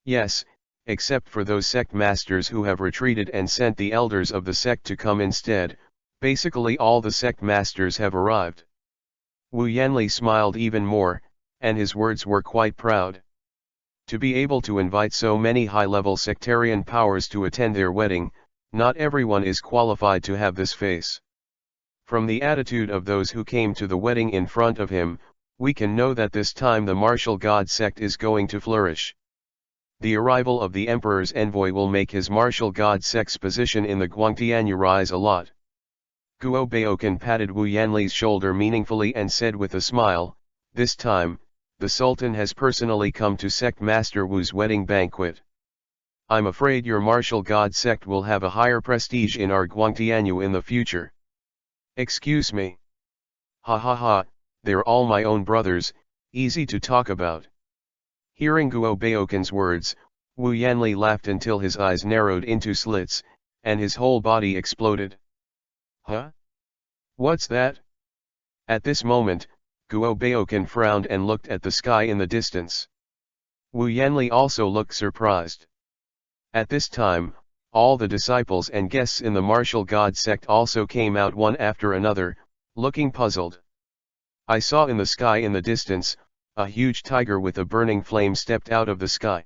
Yes, except for those sect masters who have retreated and sent the elders of the sect to come instead, basically all the sect masters have arrived. Wu Yanli smiled even more, and his words were quite proud. To be able to invite so many high-level sectarian powers to attend their wedding, not everyone is qualified to have this face. From the attitude of those who came to the wedding in front of him, we can know that this time the martial god sect is going to flourish. The arrival of the emperor's envoy will make his martial god sect's position in the Guangtianyu rise a lot. Guo Baoken patted Wu Yanli's shoulder meaningfully and said with a smile, this time, the Sultan has personally come to Sect Master Wu's wedding banquet. I'm afraid your martial god sect will have a higher prestige in our Guangtianyu in the future. Excuse me. Ha ha ha, they're all my own brothers, easy to talk about. Hearing Guo Baoken's words, Wu Yanli laughed until his eyes narrowed into slits, and his whole body exploded. Huh? What's that? At this moment, Guo Baoken frowned and looked at the sky in the distance. Wu Yanli also looked surprised. At this time, all the disciples and guests in the martial god sect also came out one after another, looking puzzled. I saw in the sky in the distance, a huge tiger with a burning flame stepped out of the sky.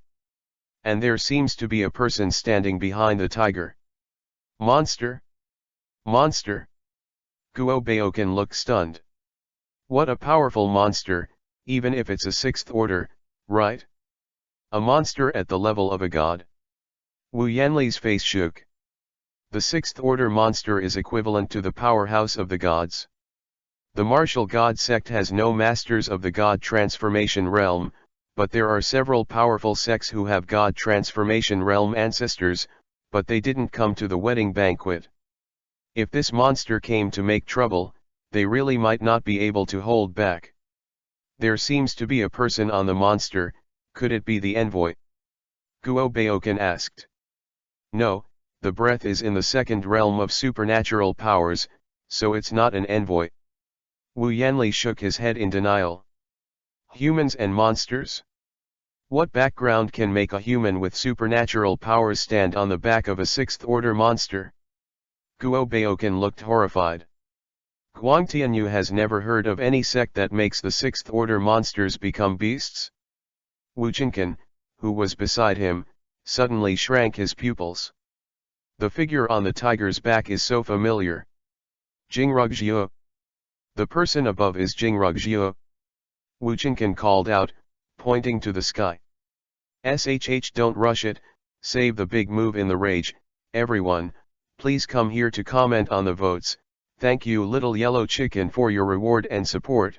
And there seems to be a person standing behind the tiger. Monster? Monster? Guo Baoken looked stunned. What a powerful monster, even if it's a 6th order, right? A monster at the level of a god. Wu Yanli's face shook. The 6th order monster is equivalent to the powerhouse of the gods. The martial god sect has no masters of the god transformation realm, but there are several powerful sects who have god transformation realm ancestors, but they didn't come to the wedding banquet. If this monster came to make trouble, they really might not be able to hold back. There seems to be a person on the monster, could it be the envoy? Guo Baoken asked. No, the breath is in the 2nd realm of supernatural powers, so it's not an envoy. Wu Yanli shook his head in denial. Humans and monsters? What background can make a human with supernatural powers stand on the back of a 6th order monster? Guo Baoken looked horrified. Guangtianyu has never heard of any sect that makes the 6th order monsters become beasts. Wu Chenkan, who was beside him, suddenly shrank his pupils. The figure on the tiger's back is so familiar. Jingrugjiu. The person above is Jingrugjiu. Wu Chenkan called out, pointing to the sky. SHH, don't rush it, save the big move in the rage, everyone, please come here to comment on the votes. Thank you little yellow chicken for your reward and support.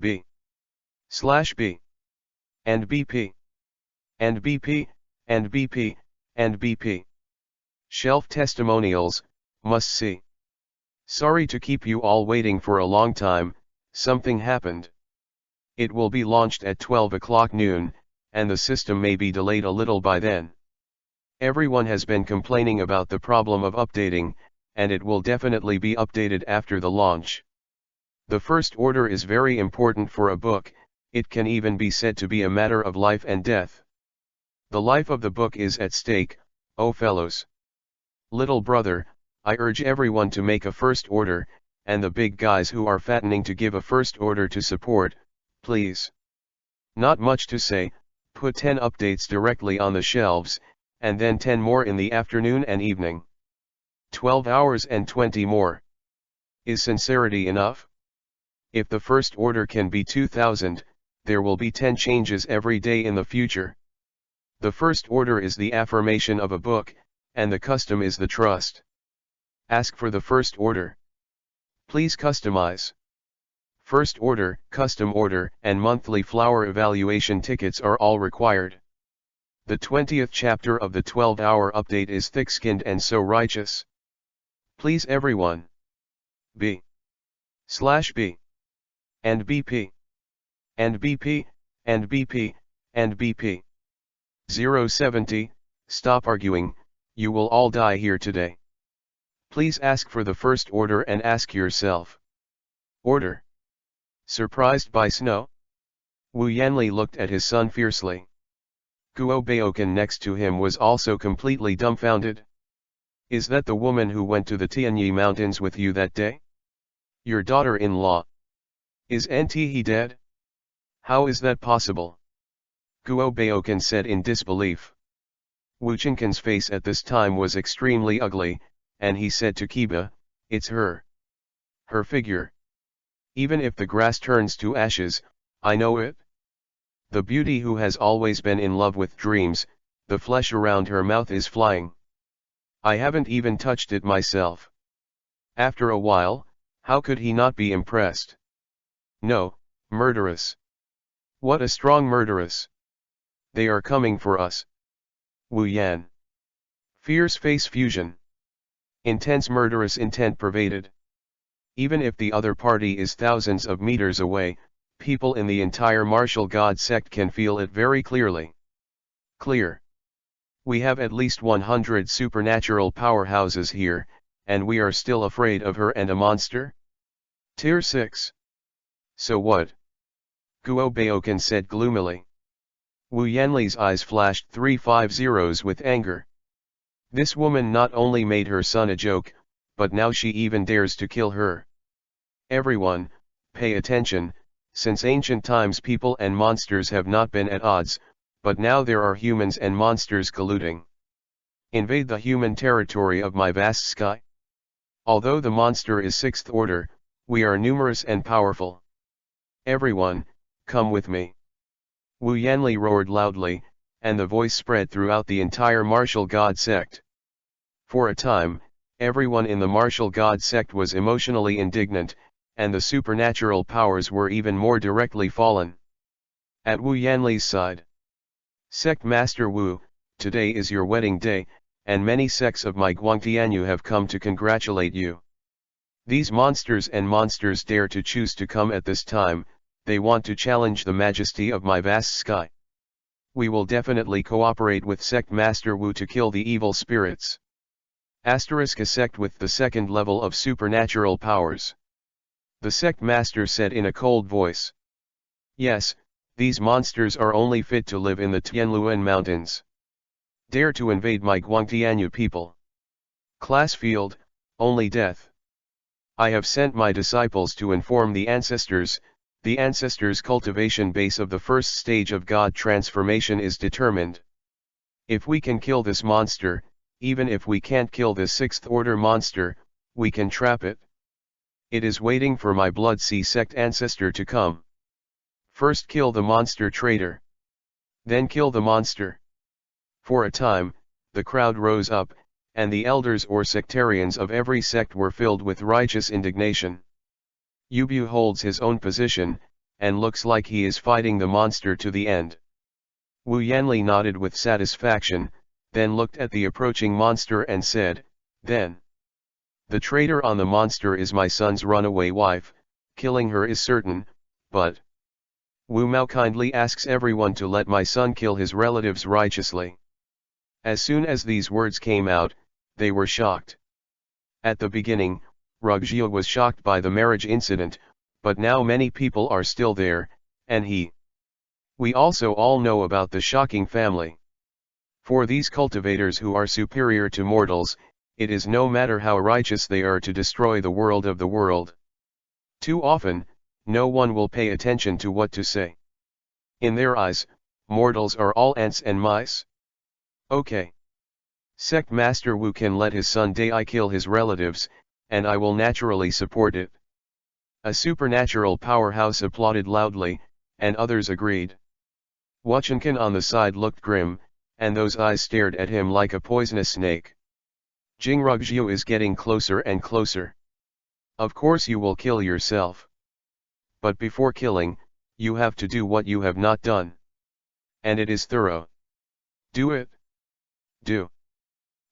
B/B and BP and BP and BP and BP. Shelf testimonials, must see. Sorry to keep you all waiting for a long time, something happened. It will be launched at 12 o'clock noon, and the system may be delayed a little by then. Everyone has been complaining about the problem of updating, and it will definitely be updated after the launch. The first order is very important for a book, it can even be said to be a matter of life and death. The life of the book is at stake, oh fellows. Little brother, I urge everyone to make a first order, and the big guys who are fattening to give a first order to support, please. Not much to say, put 10 updates directly on the shelves, and then 10 more in the afternoon and evening. 12 hours and 20 more. Is sincerity enough? If the first order can be 2000, there will be 10 changes every day in the future. The first order is the affirmation of a book, and the custom is the trust. Ask for the first order. Please customize. First order, custom order, and monthly flower evaluation tickets are all required. The 20th chapter of the 12-hour update is thick-skinned and so righteous. Please everyone. B/B. And BP. And BP, and BP, and BP. 070, stop arguing, you will all die here today. Please ask for the first order and ask yourself. Order. Surprised by snow? Wu Yanli looked at his son fiercely. Guo Baokan next to him was also completely dumbfounded. Is that the woman who went to the Tianyi Mountains with you that day? Your daughter-in-law? Is Nti dead? How is that possible? Guo Baokan said in disbelief. Wu Chinkan's face at this time was extremely ugly, and he said to Kiba, it's her. Her figure. Even if the grass turns to ashes, I know it. The beauty who has always been in love with dreams, the flesh around her mouth is flying. I haven't even touched it myself. After a while, how could he not be impressed? No, murderous. What a strong murderess. They are coming for us. Wu Yan. Fierce face fusion. Intense murderous intent pervaded. Even if the other party is thousands of meters away, people in the entire martial god sect can feel it very clearly. Clear. We have at least 100 supernatural powerhouses here, and we are still afraid of her and a monster? Tier 6. So what? Guo Baokan said gloomily. Wu Yanli's eyes flashed 350s with anger. This woman not only made her son a joke, but now she even dares to kill her. Everyone, pay attention, since ancient times people and monsters have not been at odds, but now there are humans and monsters colluding. Invade the human territory of my vast sky? Although the monster is 6th order, we are numerous and powerful. Everyone, come with me. Wu Yanli roared loudly, and the voice spread throughout the entire martial god sect. For a time, everyone in the martial god sect was emotionally indignant, and the supernatural powers were even more directly fallen. At Wu Yanli's side. Sect Master Wu, today is your wedding day, and many sects of my Guangtianyu have come to congratulate you. These monsters and monsters dare to choose to come at this time, they want to challenge the majesty of my vast sky. We will definitely cooperate with Sect Master Wu to kill the evil spirits. Asterisk a sect with the 2nd level of supernatural powers. The sect master said in a cold voice. Yes, these monsters are only fit to live in the Tianluan Mountains. Dare to invade my Guangtianyu people. Class field, only death. I have sent my disciples to inform the ancestors cultivation base of the first stage of God transformation is determined. If we can kill this monster, even if we can't kill this 6th order monster, we can trap it. It is waiting for my Blood Sea sect ancestor to come. First kill the monster traitor. Then kill the monster. For a time, the crowd rose up, and the elders or sectarians of every sect were filled with righteous indignation. Yubu holds his own position, and looks like he is fighting the monster to the end. Wu Yanli nodded with satisfaction, then looked at the approaching monster and said, then. The traitor on the monster is my son's runaway wife, killing her is certain, but Wu Mao kindly asks everyone to let my son kill his relatives righteously. As soon as these words came out, they were shocked. At the beginning, Rugjia was shocked by the marriage incident, but now many people are still there, and we also all know about the shocking family. For these cultivators who are superior to mortals, it is no matter how righteous they are to destroy the world of the world. Too often, no one will pay attention to what to say. In their eyes, mortals are all ants and mice. Okay. Sect Master Wu can let his son Dai kill his relatives, and I will naturally support it. A supernatural powerhouse applauded loudly, and others agreed. Wachenkin on the side looked grim, and those eyes stared at him like a poisonous snake. Jingrugjiu is getting closer and closer. Of course you will kill yourself. But before killing, you have to do what you have not done. And it is thorough. Do it. Do.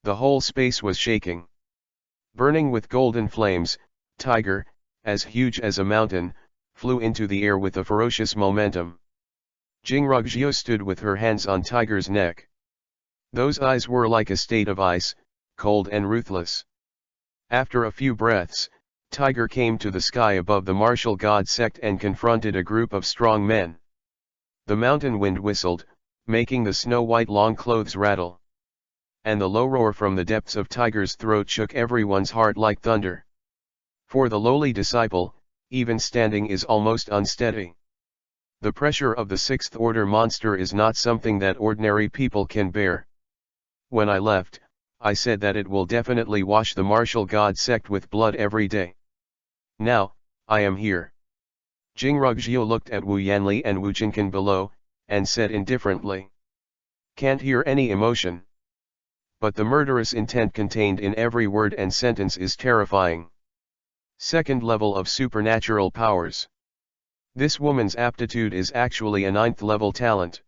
The whole space was shaking. Burning with golden flames, Tiger, as huge as a mountain, flew into the air with a ferocious momentum. Jingrugjiu stood with her hands on Tiger's neck. Those eyes were like a state of ice, cold and ruthless. After a few breaths, Tiger came to the sky above the martial god sect and confronted a group of strong men. The mountain wind whistled, making the snow-white long clothes rattle. And the low roar from the depths of Tiger's throat shook everyone's heart like thunder. For the lowly disciple, even standing is almost unsteady. The pressure of the sixth-order monster is not something that ordinary people can bear. When I left, I said that it will definitely wash the martial god sect with blood every day. Now, I am here. Jingrugjiu looked at Wu Yanli and Wu Jinkan below, and said indifferently. Can't hear any emotion. But the murderous intent contained in every word and sentence is terrifying. Second level of supernatural powers. This woman's aptitude is actually a 9th level talent.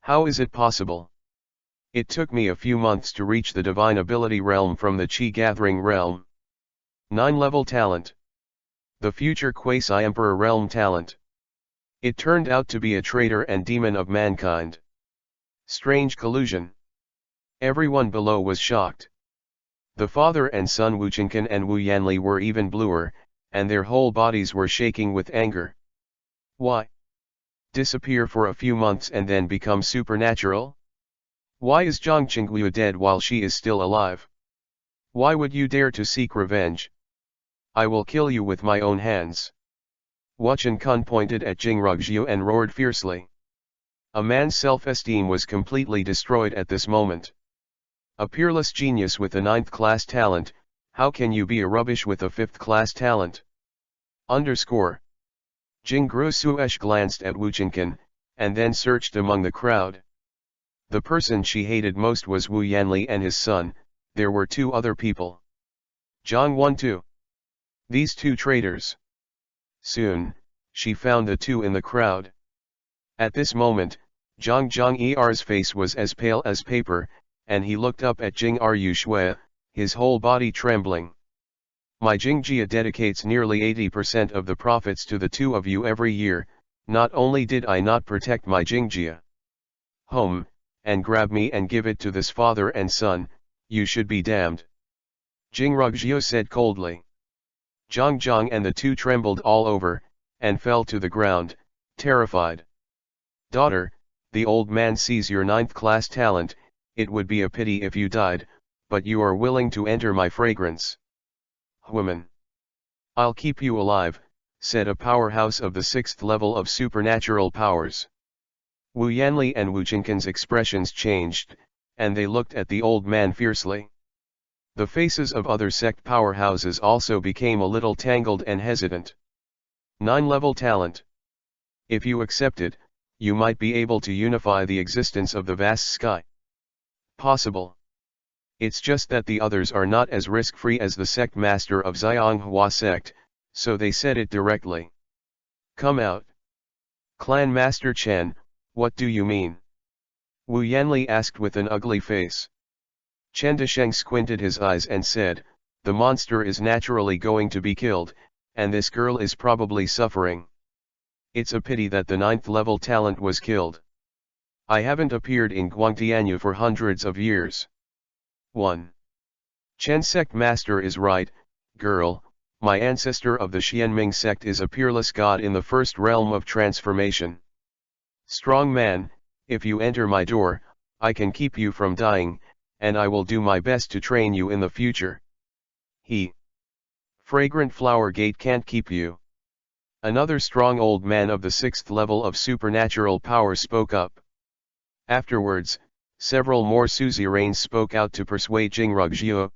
How is it possible? It took me a few months to reach the divine ability realm from the Qi gathering realm. 9 level talent. The future quasi-emperor realm talent. It turned out to be a traitor and demon of mankind. Strange collusion. Everyone below was shocked. The father and son Wu Chinkan and Wu Yanli were even bluer, and their whole bodies were shaking with anger. Why? Disappear for a few months and then become supernatural? Why is Zhang Qingguo dead while she is still alive? Why would you dare to seek revenge? I will kill you with my own hands. Wachen Kun pointed at Jingrugjiu and roared fiercely. A man's self-esteem was completely destroyed at this moment. A peerless genius with a 9th-class talent, how can you be a rubbish with a 5th-class talent? Jingru glanced at Wu Jinkan, and then searched among the crowd. The person she hated most was Wu Yanli and his son. There were 2 other people. Zhang 1-2. These 2 traitors. Soon, she found the 2 in the crowd. At this moment, Zhang Er's face was as pale as paper, and he looked up at Jing Er Shui, his whole body trembling. My Jingjia dedicates nearly 80% of the profits to the 2 of you every year. Not only did I not protect my Jingjia home, and grab me and give it to this father and son, you should be damned. Jingrugjiu said coldly. Zhang and the 2 trembled all over, and fell to the ground, terrified. Daughter, the old man sees your 9th-class talent. It would be a pity if you died, but you are willing to enter my fragrance. Woman. I'll keep you alive, said a powerhouse of the 6th level of supernatural powers. Wu Yanli and Wu Jinkan's expressions changed, and they looked at the old man fiercely. The faces of other sect powerhouses also became a little tangled and hesitant. 9-level talent. If you accept it, you might be able to unify the existence of the vast sky. Possible. It's just that the others are not as risk-free as the sect master of Xianghua sect, so they said it directly. Come out. Clan Master Chen, what do you mean? Wu Yanli asked with an ugly face. Chen Desheng squinted his eyes and said, the monster is naturally going to be killed, and this girl is probably suffering. It's a pity that the 9th level talent was killed. I haven't appeared in Guangtianyu for hundreds of years. 1. Chen sect master is right, girl, my ancestor of the Xianming sect is a peerless god in the 1st realm of transformation. Strong man, if you enter my door, I can keep you from dying, and I will do my best to train you in the future. Fragrant flower gate can't keep you. Another strong old man of the 6th level of supernatural power spoke up. Afterwards, several more suzerains spoke out to persuade Jinrugjiu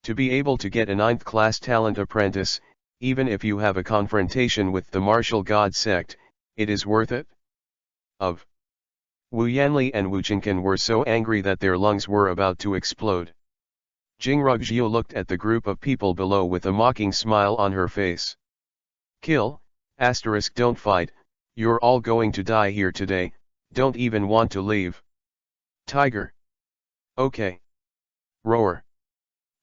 to be able to get a 9th class talent apprentice. Even if you have a confrontation with the martial god sect, it is worth it. Of Wu Yanli and Wu Chinkan were so angry that their lungs were about to explode. Jinrugjiu looked at the group of people below with a mocking smile on her face. Kill, *, don't fight, you're all going to die here today, don't even want to leave. Tiger. Okay. Roar.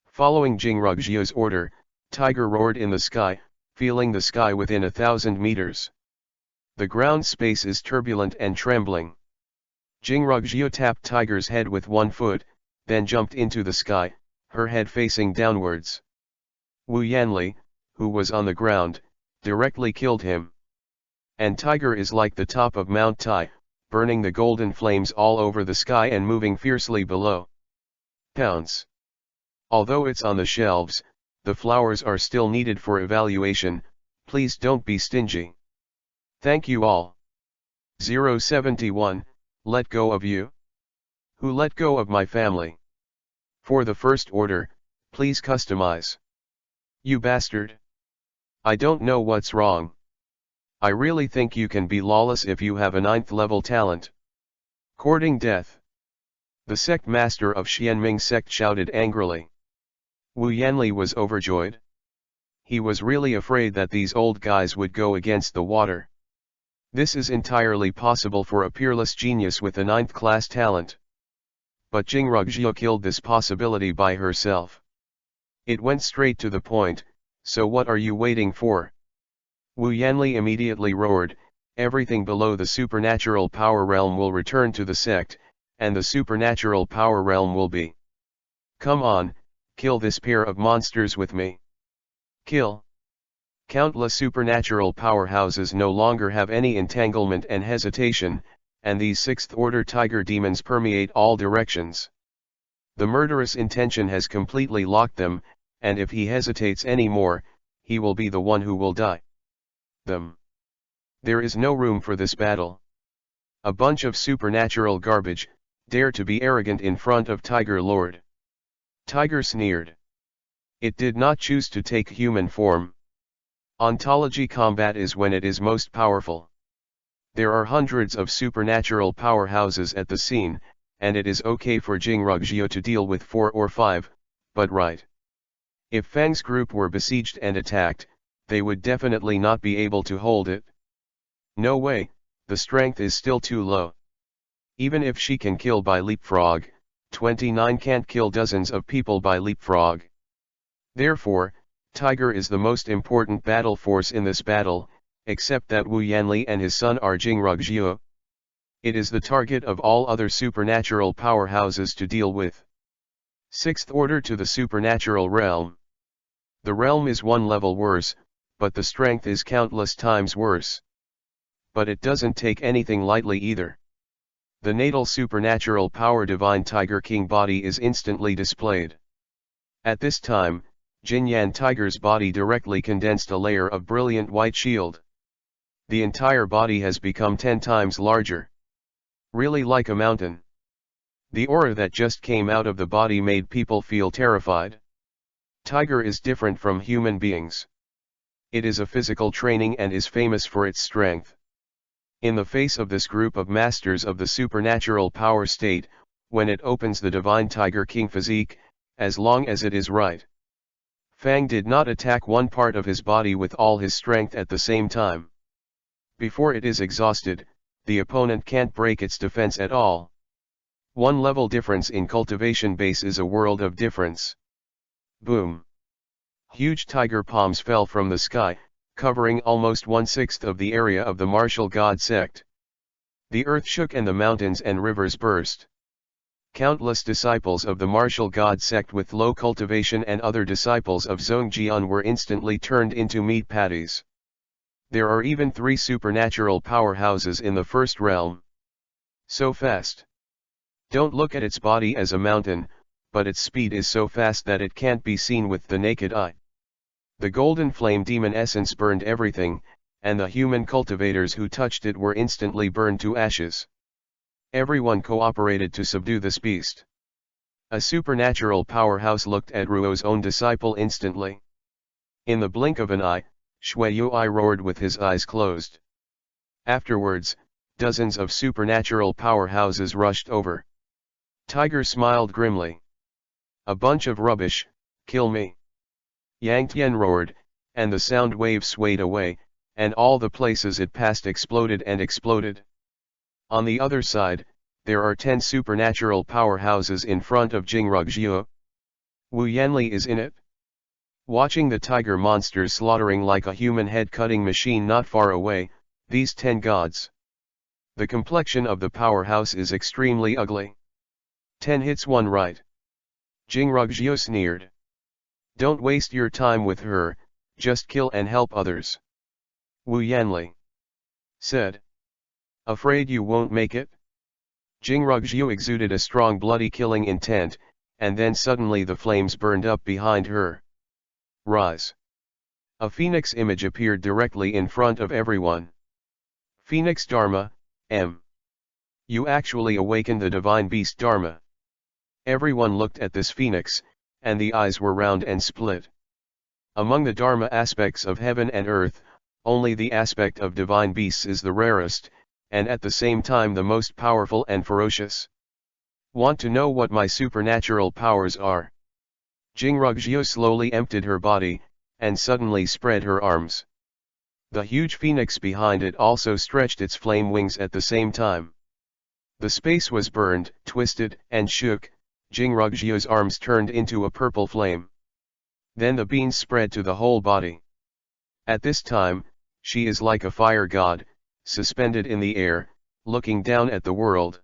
Following Jinrugjiu's order, Tiger roared in the sky, feeling the sky within 1,000 meters. The ground space is turbulent and trembling. Jinrugjiu tapped Tiger's head with one foot, then jumped into the sky, her head facing downwards. Wu Yanli, who was on the ground, directly killed him. And Tiger is like the top of Mount Tai, burning the golden flames all over the sky and moving fiercely below. Pounce. Although it's on the shelves, the flowers are still needed for evaluation, please don't be stingy. Thank you all. 071, let go of you? Who let go of my family? For the first order, please customize. You bastard. I don't know what's wrong. I really think you can be lawless if you have a 9th level talent. Courting death. The sect master of Xianming sect shouted angrily. Wu Yanli was overjoyed. He was really afraid that these old guys would go against the water. This is entirely possible for a peerless genius with a 9th class talent. But Jinrugjiu killed this possibility by herself. It went straight to the point, so what are you waiting for? Wu Yanli immediately roared, everything below the supernatural power realm will return to the sect, and the supernatural power realm will be. Come on, kill this pair of monsters with me. Kill. Countless supernatural powerhouses no longer have any entanglement and hesitation, and these 6th order tiger demons permeate all directions. The murderous intention has completely locked them, and if he hesitates any more, he will be the one who will die. There is no room for this battle. A bunch of supernatural garbage, dare to be arrogant in front of Tiger Lord. Tiger sneered. It did not choose to take human form. Ontology combat is when it is most powerful. There are hundreds of supernatural powerhouses at the scene, and it is okay for Jinrugjiu to deal with 4 or 5, but right. If Fang's group were besieged and attacked, they would definitely not be able to hold it. No way, the strength is still too low. Even if she can kill by leapfrog, 29 can't kill dozens of people by leapfrog. Therefore, Tiger is the most important battle force in this battle, except that Wu Yanli and his son are Jinrugjiu. It is the target of all other supernatural powerhouses to deal with. 6th order to the supernatural realm. The realm is one level worse, but the strength is countless times worse. But it doesn't take anything lightly either. The natal supernatural power divine Tiger King body is instantly displayed. At this time, Jinyan Tiger's body directly condensed a layer of brilliant white shield. The entire body has become 10 times larger. Really like a mountain. The aura that just came out of the body made people feel terrified. Tiger is different from human beings. It is a physical training and is famous for its strength. In the face of this group of masters of the supernatural power state, when it opens the divine Tiger King physique, as long as it is right. Fang did not attack one part of his body with all his strength at the same time. Before it is exhausted, the opponent can't break its defense at all. One level difference in cultivation base is a world of difference. Boom. Huge tiger palms fell from the sky, covering almost 1/6 of the area of the martial god sect. The earth shook and the mountains and rivers burst. Countless disciples of the martial god sect with low cultivation and other disciples of Zhongjian were instantly turned into meat patties. There are even 3 supernatural powerhouses in the first realm. So fast. Don't look at its body as a mountain, but its speed is so fast that it can't be seen with the naked eye. The golden flame demon essence burned everything, and the human cultivators who touched it were instantly burned to ashes. Everyone cooperated to subdue this beast. A supernatural powerhouse looked at Ruo's own disciple instantly. In the blink of an eye, Shui Yui roared with his eyes closed. Afterwards, dozens of supernatural powerhouses rushed over. Tiger smiled grimly. A bunch of rubbish, kill me. Yang Tian roared, and the sound wave swayed away, and all the places it passed exploded and exploded. On the other side, there are 10 supernatural powerhouses in front of Jingrugjiu. Wu Yanli is in it. Watching the tiger monsters slaughtering like a human head-cutting machine not far away, these 10 gods. The complexion of the powerhouse is extremely ugly. 10 hits 1 right. Jingrugjiu sneered. Don't waste your time with her, just kill and help others. Wu Yanli said. Afraid you won't make it? Jingrugjiu exuded a strong bloody killing intent, and then suddenly the flames burned up behind her. Rise. A phoenix image appeared directly in front of everyone. Phoenix Dharma, M. You actually awakened the divine beast Dharma. Everyone looked at this phoenix, and the eyes were round and split. Among the Dharma aspects of heaven and earth, only the aspect of divine beasts is the rarest, and at the same time the most powerful and ferocious. Want to know what my supernatural powers are? Jingrugjiu slowly emptied her body, and suddenly spread her arms. The huge phoenix behind it also stretched its flame wings at the same time. The space was burned, twisted, and shook. Jingrugjiu's arms turned into a purple flame. Then the beams spread to the whole body. At this time, she is like a fire god, suspended in the air, looking down at the world.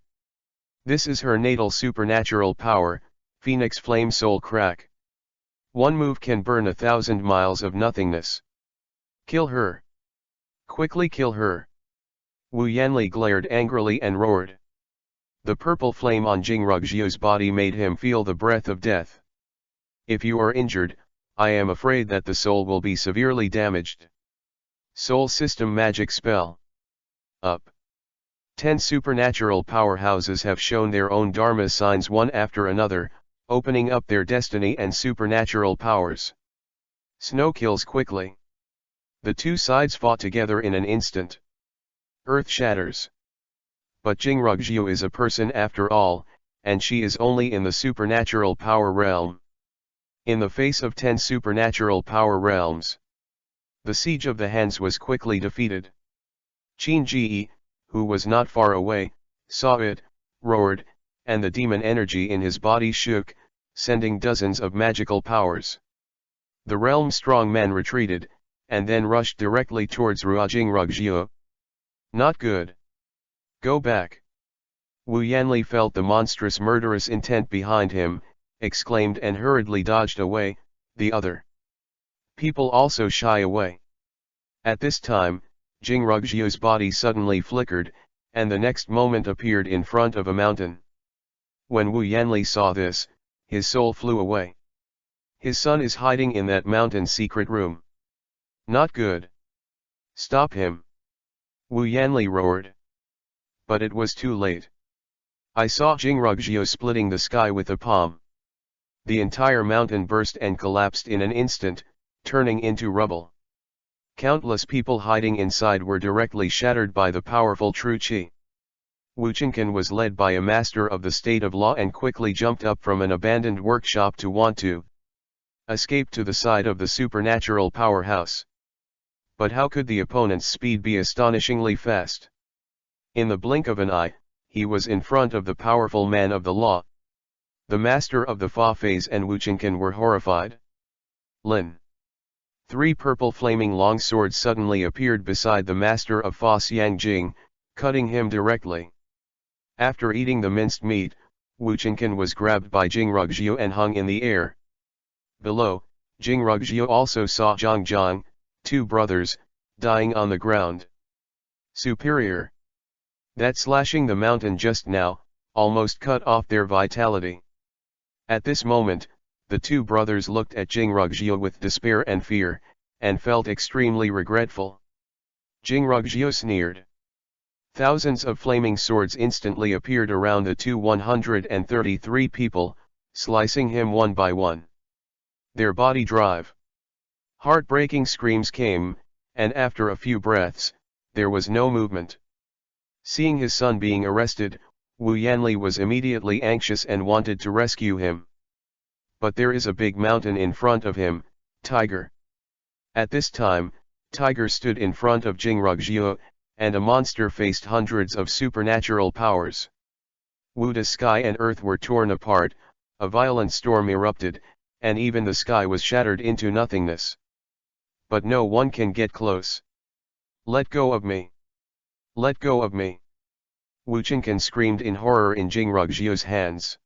This is her natal supernatural power, Phoenix Flame Soul Crack. One move can burn 1,000 miles of nothingness. Kill her. Quickly kill her. Wu Yanli glared angrily and roared. The purple flame on Jingrugjiu's body made him feel the breath of death. If you are injured, I am afraid that the soul will be severely damaged. Soul System Magic Spell. Up. 10 supernatural powerhouses have shown their own Dharma signs one after another, opening up their destiny and supernatural powers. Snow kills quickly. The two sides fought together in an instant. Earth shatters. But Jingrugjiu is a person after all, and she is only in the supernatural power realm. In the face of 10 supernatural power realms, the siege of the Hands was quickly defeated. Qin Ji, who was not far away, saw it, roared, and the demon energy in his body shook, sending dozens of magical powers. The realm's strong men retreated, and then rushed directly towards Jingrugjiu. Not good. Go back. Wu Yanli felt the monstrous murderous intent behind him, exclaimed and hurriedly dodged away. The other people also shy away. At this time, Jingrugjiu's body suddenly flickered, and the next moment appeared in front of a mountain. When Wu Yanli saw this, his soul flew away. His son is hiding in that mountain's secret room. Not good. Stop him. Wu Yanli roared. But it was too late. I saw Jingrugjiu splitting the sky with a palm. The entire mountain burst and collapsed in an instant, turning into rubble. Countless people hiding inside were directly shattered by the powerful true qi. Wu Qingcan was led by a master of the state of law and quickly jumped up from an abandoned workshop to want to escape to the side of the supernatural powerhouse. But how could the opponent's speed be astonishingly fast? In the blink of an eye, he was in front of the powerful man of the law. The master of the Fa phase and Wu Qingcan were horrified. Lin. 3 purple flaming long swords suddenly appeared beside the master of Fa Xiangjing, cutting him directly. After eating the minced meat, Wu Qingcan was grabbed by Jingrugjiu and hung in the air. Below, Jingrugjiu also saw Zhang, 2 brothers, dying on the ground. Superior. That slashing the mountain just now, almost cut off their vitality. At this moment, the 2 brothers looked at Jingrugjiu with despair and fear, and felt extremely regretful. Jinrugjiu sneered. Thousands of flaming swords instantly appeared around the 133 people, slicing him one by one. Their body drive. Heartbreaking screams came, and after a few breaths, there was no movement. Seeing his son being arrested, Wu Yanli was immediately anxious and wanted to rescue him. But there is a big mountain in front of him, Tiger. At this time, Tiger stood in front of Jinrugjiu, and a monster faced hundreds of supernatural powers. Wu's sky and earth were torn apart, a violent storm erupted, and even the sky was shattered into nothingness. But no one can get close. Let go of me. Let go of me. Wu Qingcan screamed in horror in Jinrugjiu's hands.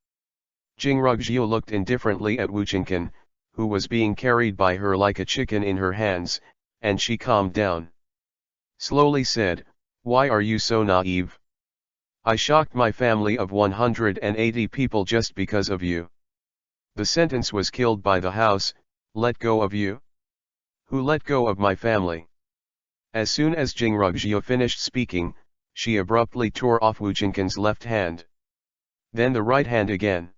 Jinrugjiu looked indifferently at Wu Qingcan, who was being carried by her like a chicken in her hands, and she calmed down. Slowly said, "Why are you so naive? I shocked my family of 180 people just because of you. The sentence was killed by the house, let go of you? Who let go of my family?" As soon as Jinrugjiu finished speaking, she abruptly tore off Wu Qingcan's left hand. Then the right hand again.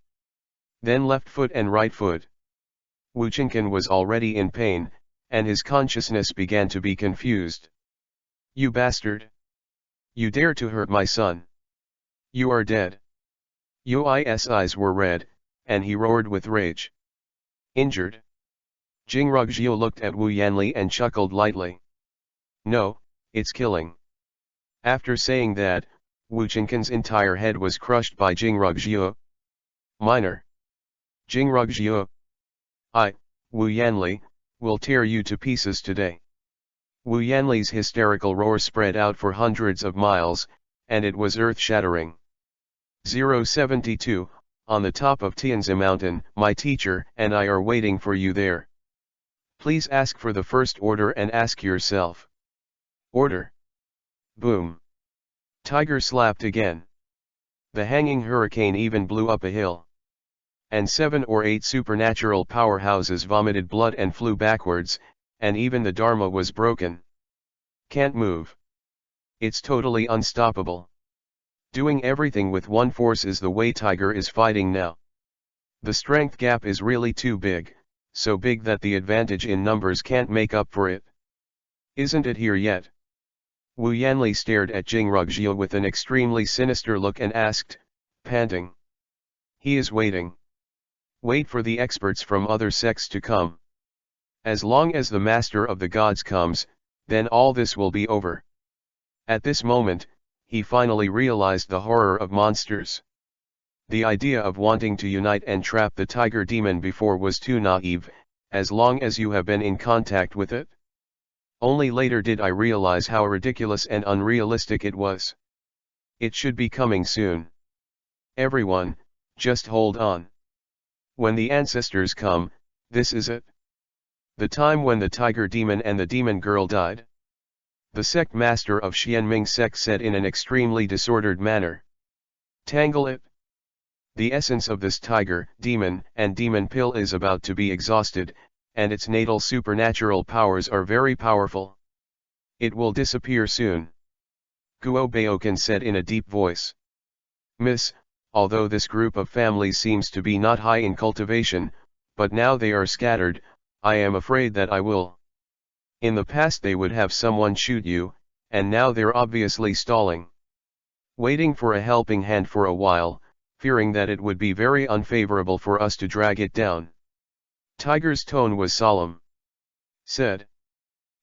Then left foot and right foot. Wu Qingcan was already in pain, and his consciousness began to be confused. "You bastard! You dare to hurt my son! You are dead!" Yui's eyes were red, and he roared with rage. "Injured?" Jinrugjiu looked at Wu Yanli and chuckled lightly. "No, it's killing." After saying that, Wu Qingcan's entire head was crushed by Jinrugjiu. "Minor! Jinrugjiu! Wu Yanli, will tear you to pieces today." Wu Yanli's hysterical roar spread out for hundreds of miles, and it was earth-shattering. 072, on the top of Tianzi Mountain, my teacher and I are waiting for you there. Please ask for the first order and ask yourself. Order. Boom. Tiger slapped again. The hanging hurricane even blew up a hill. And 7 or 8 supernatural powerhouses vomited blood and flew backwards, and even the Dharma was broken. Can't move. It's totally unstoppable. Doing everything with one force is the way Tiger is fighting now. The strength gap is really too big, so big that the advantage in numbers can't make up for it. Isn't it here yet? Wu Yanli stared at Jinrugjiu with an extremely sinister look and asked, panting. He is waiting. Wait for the experts from other sects to come. As long as the master of the gods comes, then all this will be over. At this moment, he finally realized the horror of monsters. The idea of wanting to unite and trap the tiger demon before was too naive, as long as you have been in contact with it. Only later did I realize how ridiculous and unrealistic it was. It should be coming soon. Everyone, just hold on. When the ancestors come, this is it. The time when the tiger demon and the demon girl died. The sect master of Xianming sect said in an extremely disordered manner. Tangle it. The essence of this tiger, demon, and demon pill is about to be exhausted, and its natal supernatural powers are very powerful. It will disappear soon. Guo Baokan said in a deep voice. Miss, although this group of families seems to be not high in cultivation, but now they are scattered, I am afraid that I will. In the past they would have someone shoot you, and now they're obviously stalling. Waiting for a helping hand for a while, fearing that it would be very unfavorable for us to drag it down. Tiger's tone was solemn. Said.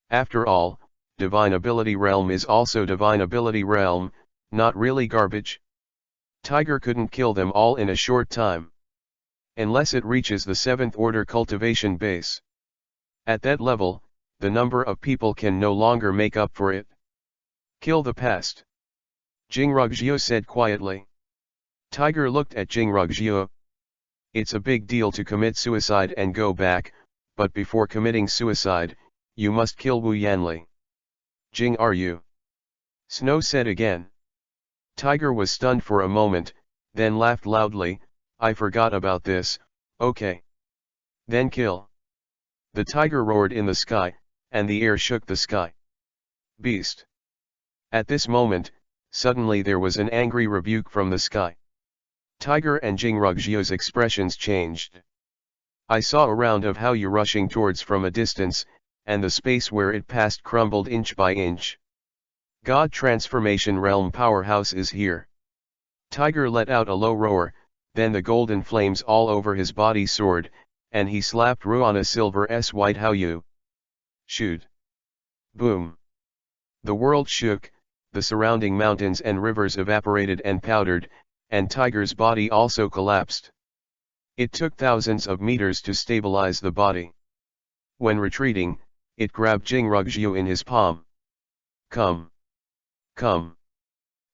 After all, Divine Ability Realm is also Divine Ability Realm, not really garbage. Tiger couldn't kill them all in a short time. Unless it reaches the 7th order cultivation base. At that level, the number of people can no longer make up for it. Kill the pest. Jinrugjiu said quietly. Tiger looked at Jinrugjiu. It's a big deal to commit suicide and go back, but before committing suicide, you must kill Wu Yanli. Jing, are you? Snow said again. Tiger was stunned for a moment, then laughed loudly. I forgot about this, okay. Then kill. The tiger roared in the sky, and the air shook the sky. Beast. At this moment, suddenly there was an angry rebuke from the sky. Tiger and Jingrugzio's expressions changed. I saw a round of how you rushing towards from a distance, and the space where it passed crumbled inch by inch. God Transformation Realm Powerhouse is here. Tiger let out a low roar, then the golden flames all over his body soared, and he slapped Ruana Silver's white how you. Shoot. Boom. The world shook, the surrounding mountains and rivers evaporated and powdered, and Tiger's body also collapsed. It took thousands of meters to stabilize the body. When retreating, it grabbed Jingrugzio in his palm. Come. Come.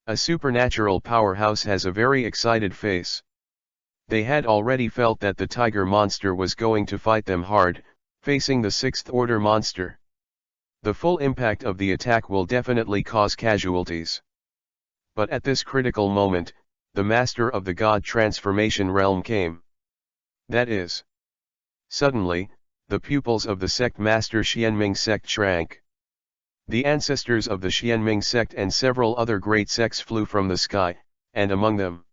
A supernatural powerhouse has a very excited face. They had already felt that the tiger monster was going to fight them hard, facing the sixth order monster. The full impact of the attack will definitely cause casualties. But at this critical moment, the master of the God Transformation Realm came. That is. Suddenly, the pupils of the sect master Xianming sect shrank. The ancestors of the Xianming sect and several other great sects flew from the sky, and among them,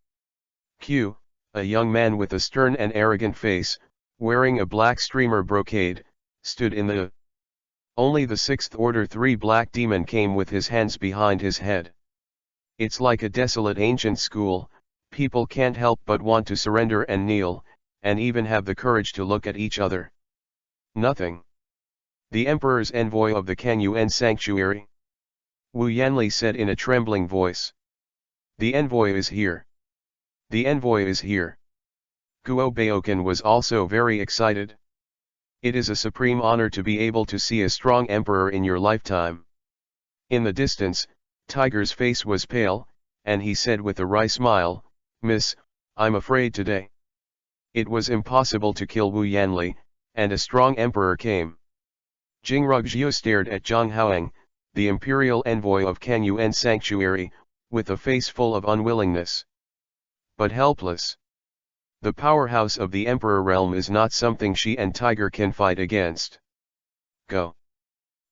Q, a young man with a stern and arrogant face, wearing a black streamer brocade, stood in the. Only the sixth order 3 black demon came with his hands behind his head. It's like a desolate ancient school, people can't help but want to surrender and kneel, and even have the courage to look at each other. Nothing. The Emperor's envoy of the Kanyuan Sanctuary? Wu Yanli said in a trembling voice. The envoy is here. The envoy is here. Guo Baokan was also very excited. It is a supreme honor to be able to see a strong emperor in your lifetime. In the distance, Tiger's face was pale, and he said with a wry smile, Miss, I'm afraid today. It was impossible to kill Wu Yanli, and a strong emperor came. Jingrugzio stared at Zhang Haoang, the imperial envoy of Kanyuan Sanctuary, with a face full of unwillingness. But helpless. The powerhouse of the Emperor realm is not something she and Tiger can fight against. Go.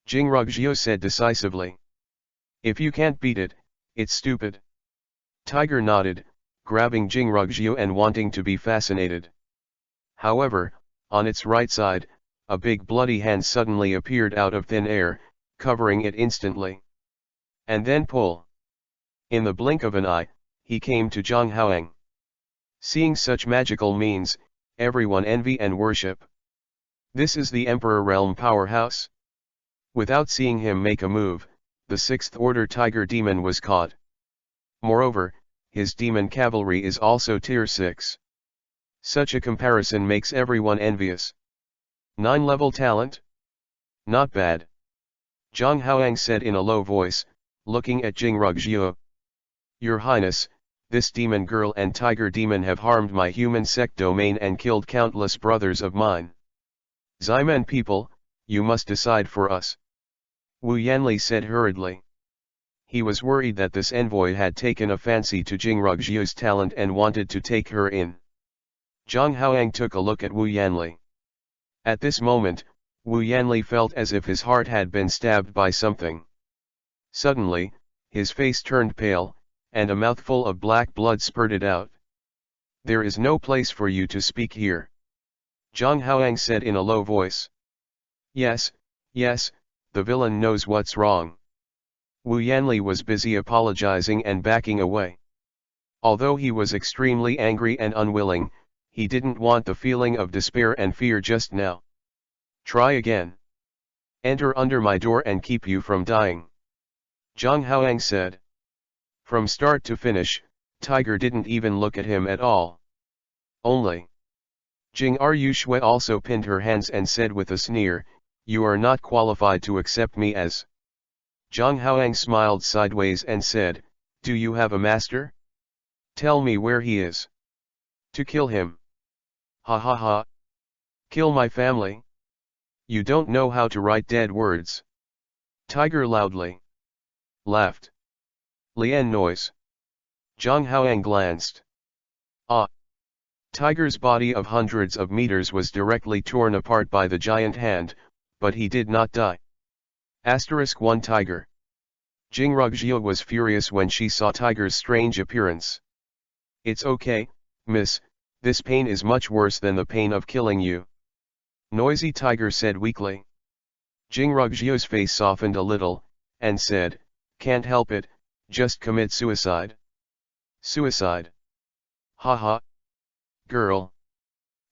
Jingrugzio said decisively. If you can't beat it, it's stupid. Tiger nodded, grabbing Jingrugzio and wanting to be fascinated. However, on its right side, a big bloody hand suddenly appeared out of thin air, covering it instantly. And then pull. In the blink of an eye, he came to Zhang Haoang. Seeing such magical means, everyone envy and worship. This is the Emperor Realm powerhouse. Without seeing him make a move, the sixth order tiger demon was caught. Moreover, his demon cavalry is also tier 6. Such a comparison makes everyone envious. 9-level talent? Not bad. Zhang Haoang said in a low voice, looking at Jingrugzio. Your Highness, this demon girl and tiger demon have harmed my human sect domain and killed countless brothers of mine. Ximen people, you must decide for us. Wu Yanli said hurriedly. He was worried that this envoy had taken a fancy to Jingrugzio's talent and wanted to take her in. Zhang Haoang took a look at Wu Yanli. At this moment, Wu Yanli felt as if his heart had been stabbed by something. Suddenly, his face turned pale, and a mouthful of black blood spurted out. There is no place for you to speak here. Zhang Haoang said in a low voice. Yes, yes, the villain knows what's wrong. Wu Yanli was busy apologizing and backing away. Although he was extremely angry and unwilling, he didn't want the feeling of despair and fear just now. Try again. Enter under my door and keep you from dying. Zhang Haoang said. From start to finish, Tiger didn't even look at him at all. Only. Jing Ru Shui also pinned her hands and said with a sneer, you are not qualified to accept me as. Zhang Haoang smiled sideways and said, do you have a master? Tell me where he is. To kill him. Ha ha ha. Kill my family? You don't know how to write dead words. Tiger loudly laughed. Lian noise. Zhang Haoang glanced. Ah. Tiger's body of hundreds of meters was directly torn apart by the giant hand, but he did not die. *1 Tiger. Jingrugjiu was furious when she saw Tiger's strange appearance. "It's okay, miss, this pain is much worse than the pain of killing you," Noisy Tiger said weakly. Jingrugjiu's face softened a little, and said, "Can't help it, just commit suicide." "Suicide? Ha. Girl.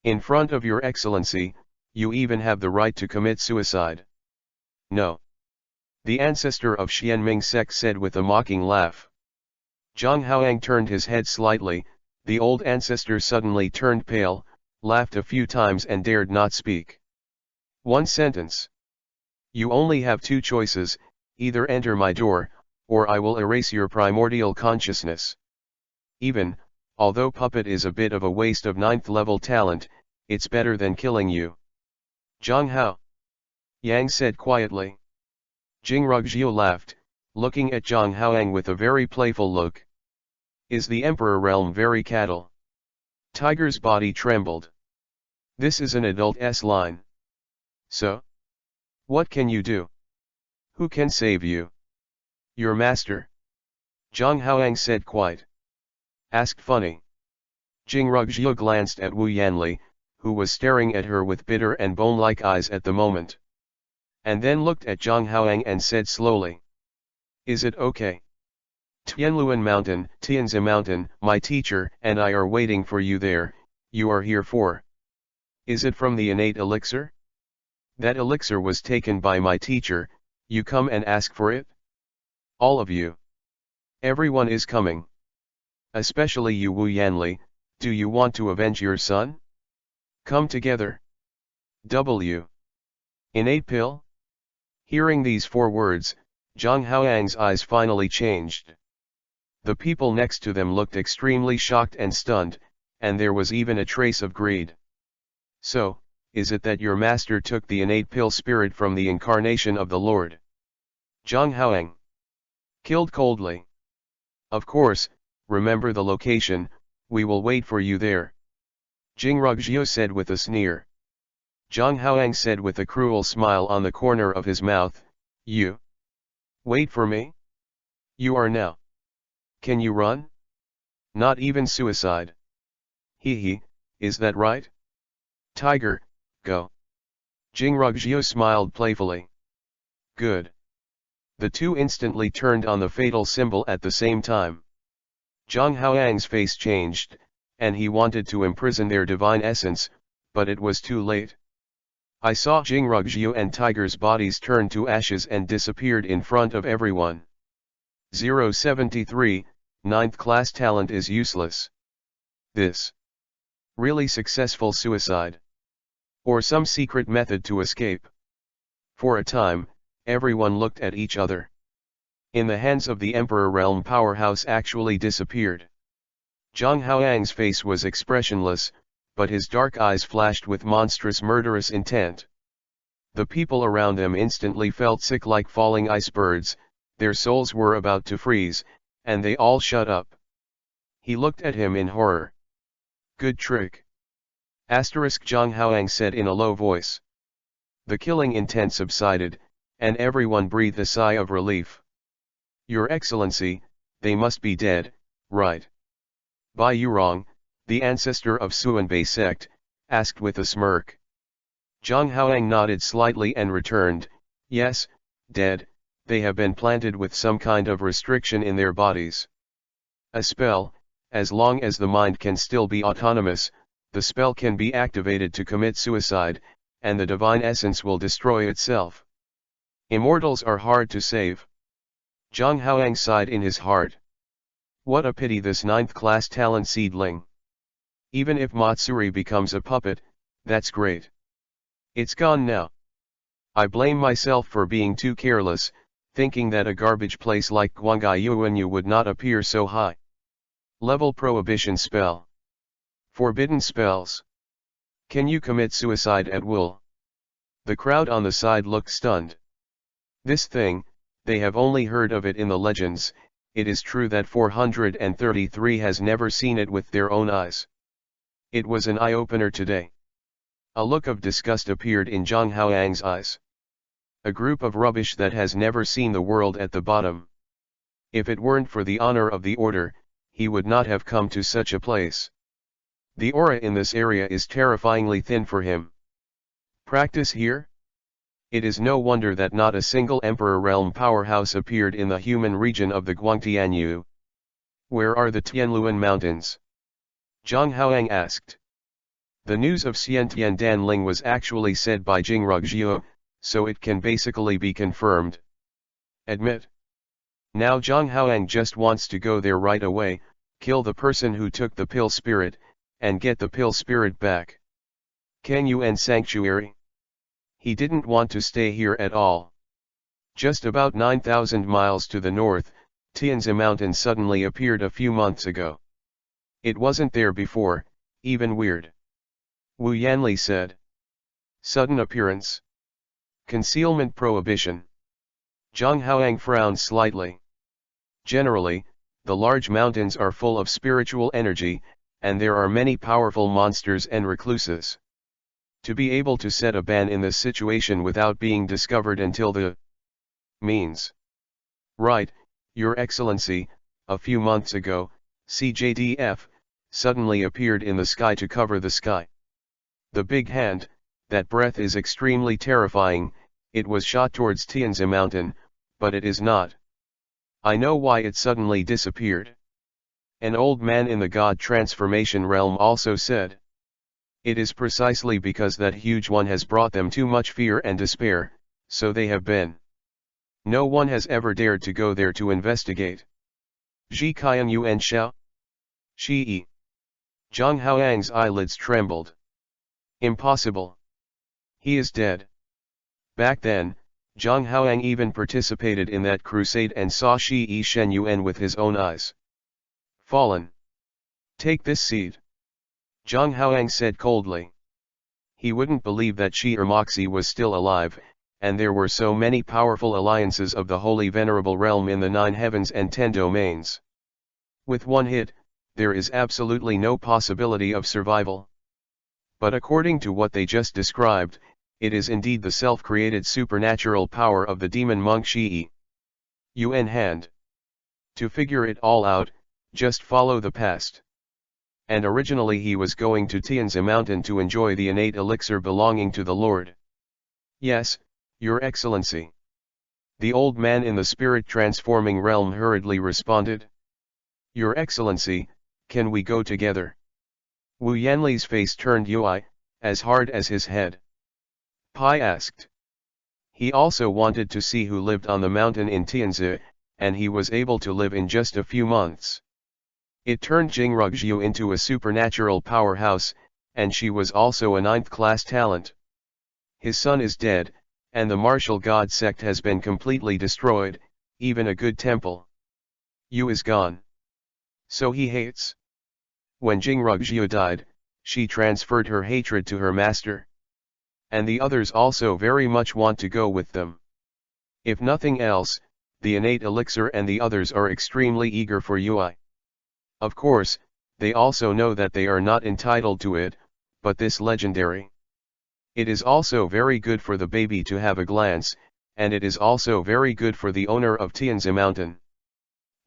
In front of your excellency, you even have the right to commit suicide." "No." The ancestor of Xianming sect said with a mocking laugh. Zhang Haoang turned his head slightly. The old ancestor suddenly turned pale, laughed a few times and dared not speak. "One sentence. You only have two choices, either enter my door, or I will erase your primordial consciousness. Even, although puppet is a bit of a waste of 9th level talent, it's better than killing you." "Zhang Hao," Yang said quietly. Jingrugjiu laughed, looking at Zhang Haoang with a very playful look. "Is the Emperor realm very cattle?" Tiger's body trembled. "This is an adult-s line. So? What can you do? Who can save you?" "Your master." Zhang Haoang said quite. "Asked funny." Jingrugjiu glanced at Wu Yanli, who was staring at her with bitter and bone-like eyes at the moment. And then looked at Zhang Haoang and said slowly. "Is it okay? Tianluan Mountain, Tianzi Mountain, my teacher and I are waiting for you there. You are here for? Is it from the innate elixir? That elixir was taken by my teacher, you come and ask for it? All of you. Everyone is coming. Especially you Wu Yanli, do you want to avenge your son? Come together. W. Innate pill?" Hearing these 4 words, Zhang Haoang's eyes finally changed. The people next to them looked extremely shocked and stunned, and there was even a trace of greed. "So, is it that your master took the innate pill spirit from the incarnation of the Lord?" Zhang Haoang killed coldly. "Of course, remember the location, we will wait for you there," Jingrugjiu said with a sneer. Zhang Haoang said with a cruel smile on the corner of his mouth, "You wait for me? You are now. Can you run? Not even suicide. He, is that right? Tiger, go." Jingrugjiu smiled playfully. "Good." The two instantly turned on the fatal symbol at the same time. Zhang Haoang's face changed, and he wanted to imprison their divine essence, but it was too late. I saw Jingrugjiu and Tiger's bodies turn to ashes and disappeared in front of everyone. 073, 9th class talent is useless. This. Really successful suicide. Or some secret method to escape. For a time, everyone looked at each other. In the hands of the Emperor Realm powerhouse actually disappeared. Zhang Haoang's face was expressionless, but his dark eyes flashed with monstrous murderous intent. The people around them instantly felt sick like falling icebergs, their souls were about to freeze, and they all shut up. He looked at him in horror. "Good trick." Zhang Haoang said in a low voice. The killing intent subsided, and everyone breathed a sigh of relief. "Your Excellency, they must be dead, right?" Bai Yurong, the ancestor of Suanbei sect, asked with a smirk. Zhang Haoang nodded slightly and returned, "Yes, dead, they have been planted with some kind of restriction in their bodies. A spell, as long as the mind can still be autonomous, the spell can be activated to commit suicide, and the divine essence will destroy itself. Immortals are hard to save." Zhang Haoang sighed in his heart. What a pity this 9th class talent seedling. Even if Matsuri becomes a puppet, that's great. It's gone now. I blame myself for being too careless, thinking that a garbage place like Guangai Yuanyu would not appear so high. Level prohibition spell. Forbidden spells. Can you commit suicide at will? The crowd on the side looked stunned. This thing, they have only heard of it in the legends. It is true that 433 has never seen it with their own eyes. It was an eye-opener today. A look of disgust appeared in Zhang Haoang's eyes. A group of rubbish that has never seen the world at the bottom. If it weren't for the honor of the order, he would not have come to such a place. The aura in this area is terrifyingly thin for him. Practice here? It is no wonder that not a single Emperor Realm powerhouse appeared in the human region of the Guangtianyu. Where are the Tianluan Mountains? Zhang Haoang asked. The news of Xiantian Danling was actually said by Jingrugjiu, so it can basically be confirmed. Admit. Now Zhang Haoang just wants to go there right away, kill the person who took the pill spirit, and get the pill spirit back. Can you end sanctuary? He didn't want to stay here at all. Just about 9,000 miles to the north, Tianzi Mountain suddenly appeared a few months ago. It wasn't there before, even weird. Wu Yanli said. Sudden appearance. Concealment prohibition. Zhang Haoang frowned slightly. Generally, the large mountains are full of spiritual energy, and there are many powerful monsters and recluses. To be able to set a ban in this situation without being discovered until the means. Right, Your Excellency, a few months ago, CJDF, suddenly appeared in the sky to cover the sky. The big hand, that breath is extremely terrifying, it was shot towards Tianzi Mountain, but it is not. I know why it suddenly disappeared. An old man in the God Transformation realm also said. It is precisely because that huge one has brought them too much fear and despair, so they have been. No one has ever dared to go there to investigate. Ji Qian Yuan Xiao? Shi. Zhang Haoang's eyelids trembled. Impossible. He is dead. Back then, Zhang Haoang even participated in that crusade and saw Shi Shen Yuan with his own eyes. Fallen. Take this seed. Zhang Haoang said coldly. He wouldn't believe that Shi Moxie was still alive, and there were so many powerful alliances of the Holy Venerable Realm in the 9 heavens and 10 domains. With one hit, there is absolutely no possibility of survival. But according to what they just described, it is indeed the self-created supernatural power of the demon monk Shi Yuan hand. To figure it all out, just follow the past. And originally he was going to Tianzi Mountain to enjoy the innate elixir belonging to the Lord. Yes, Your Excellency. The old man in the spirit transforming realm hurriedly responded. Your Excellency, can we go together? Wu Yanli's face turned Yui, as hard as his head. Pai asked. He also wanted to see who lived on the mountain in Tianzi, and he was able to live in just a few months. It turned Jingrugjiu into a supernatural powerhouse, and she was also a 9th-class talent. His son is dead, and the martial god sect has been completely destroyed, even a good temple. Yu is gone. So he hates. When Jingrugjiu died, she transferred her hatred to her master. And the others also very much want to go with them. If nothing else, the innate elixir and the others are extremely eager for Yui. Of course, they also know that they are not entitled to it, but this legendary. It is also very good for the baby to have a glance, and it is also very good for the owner of Tianzi Mountain.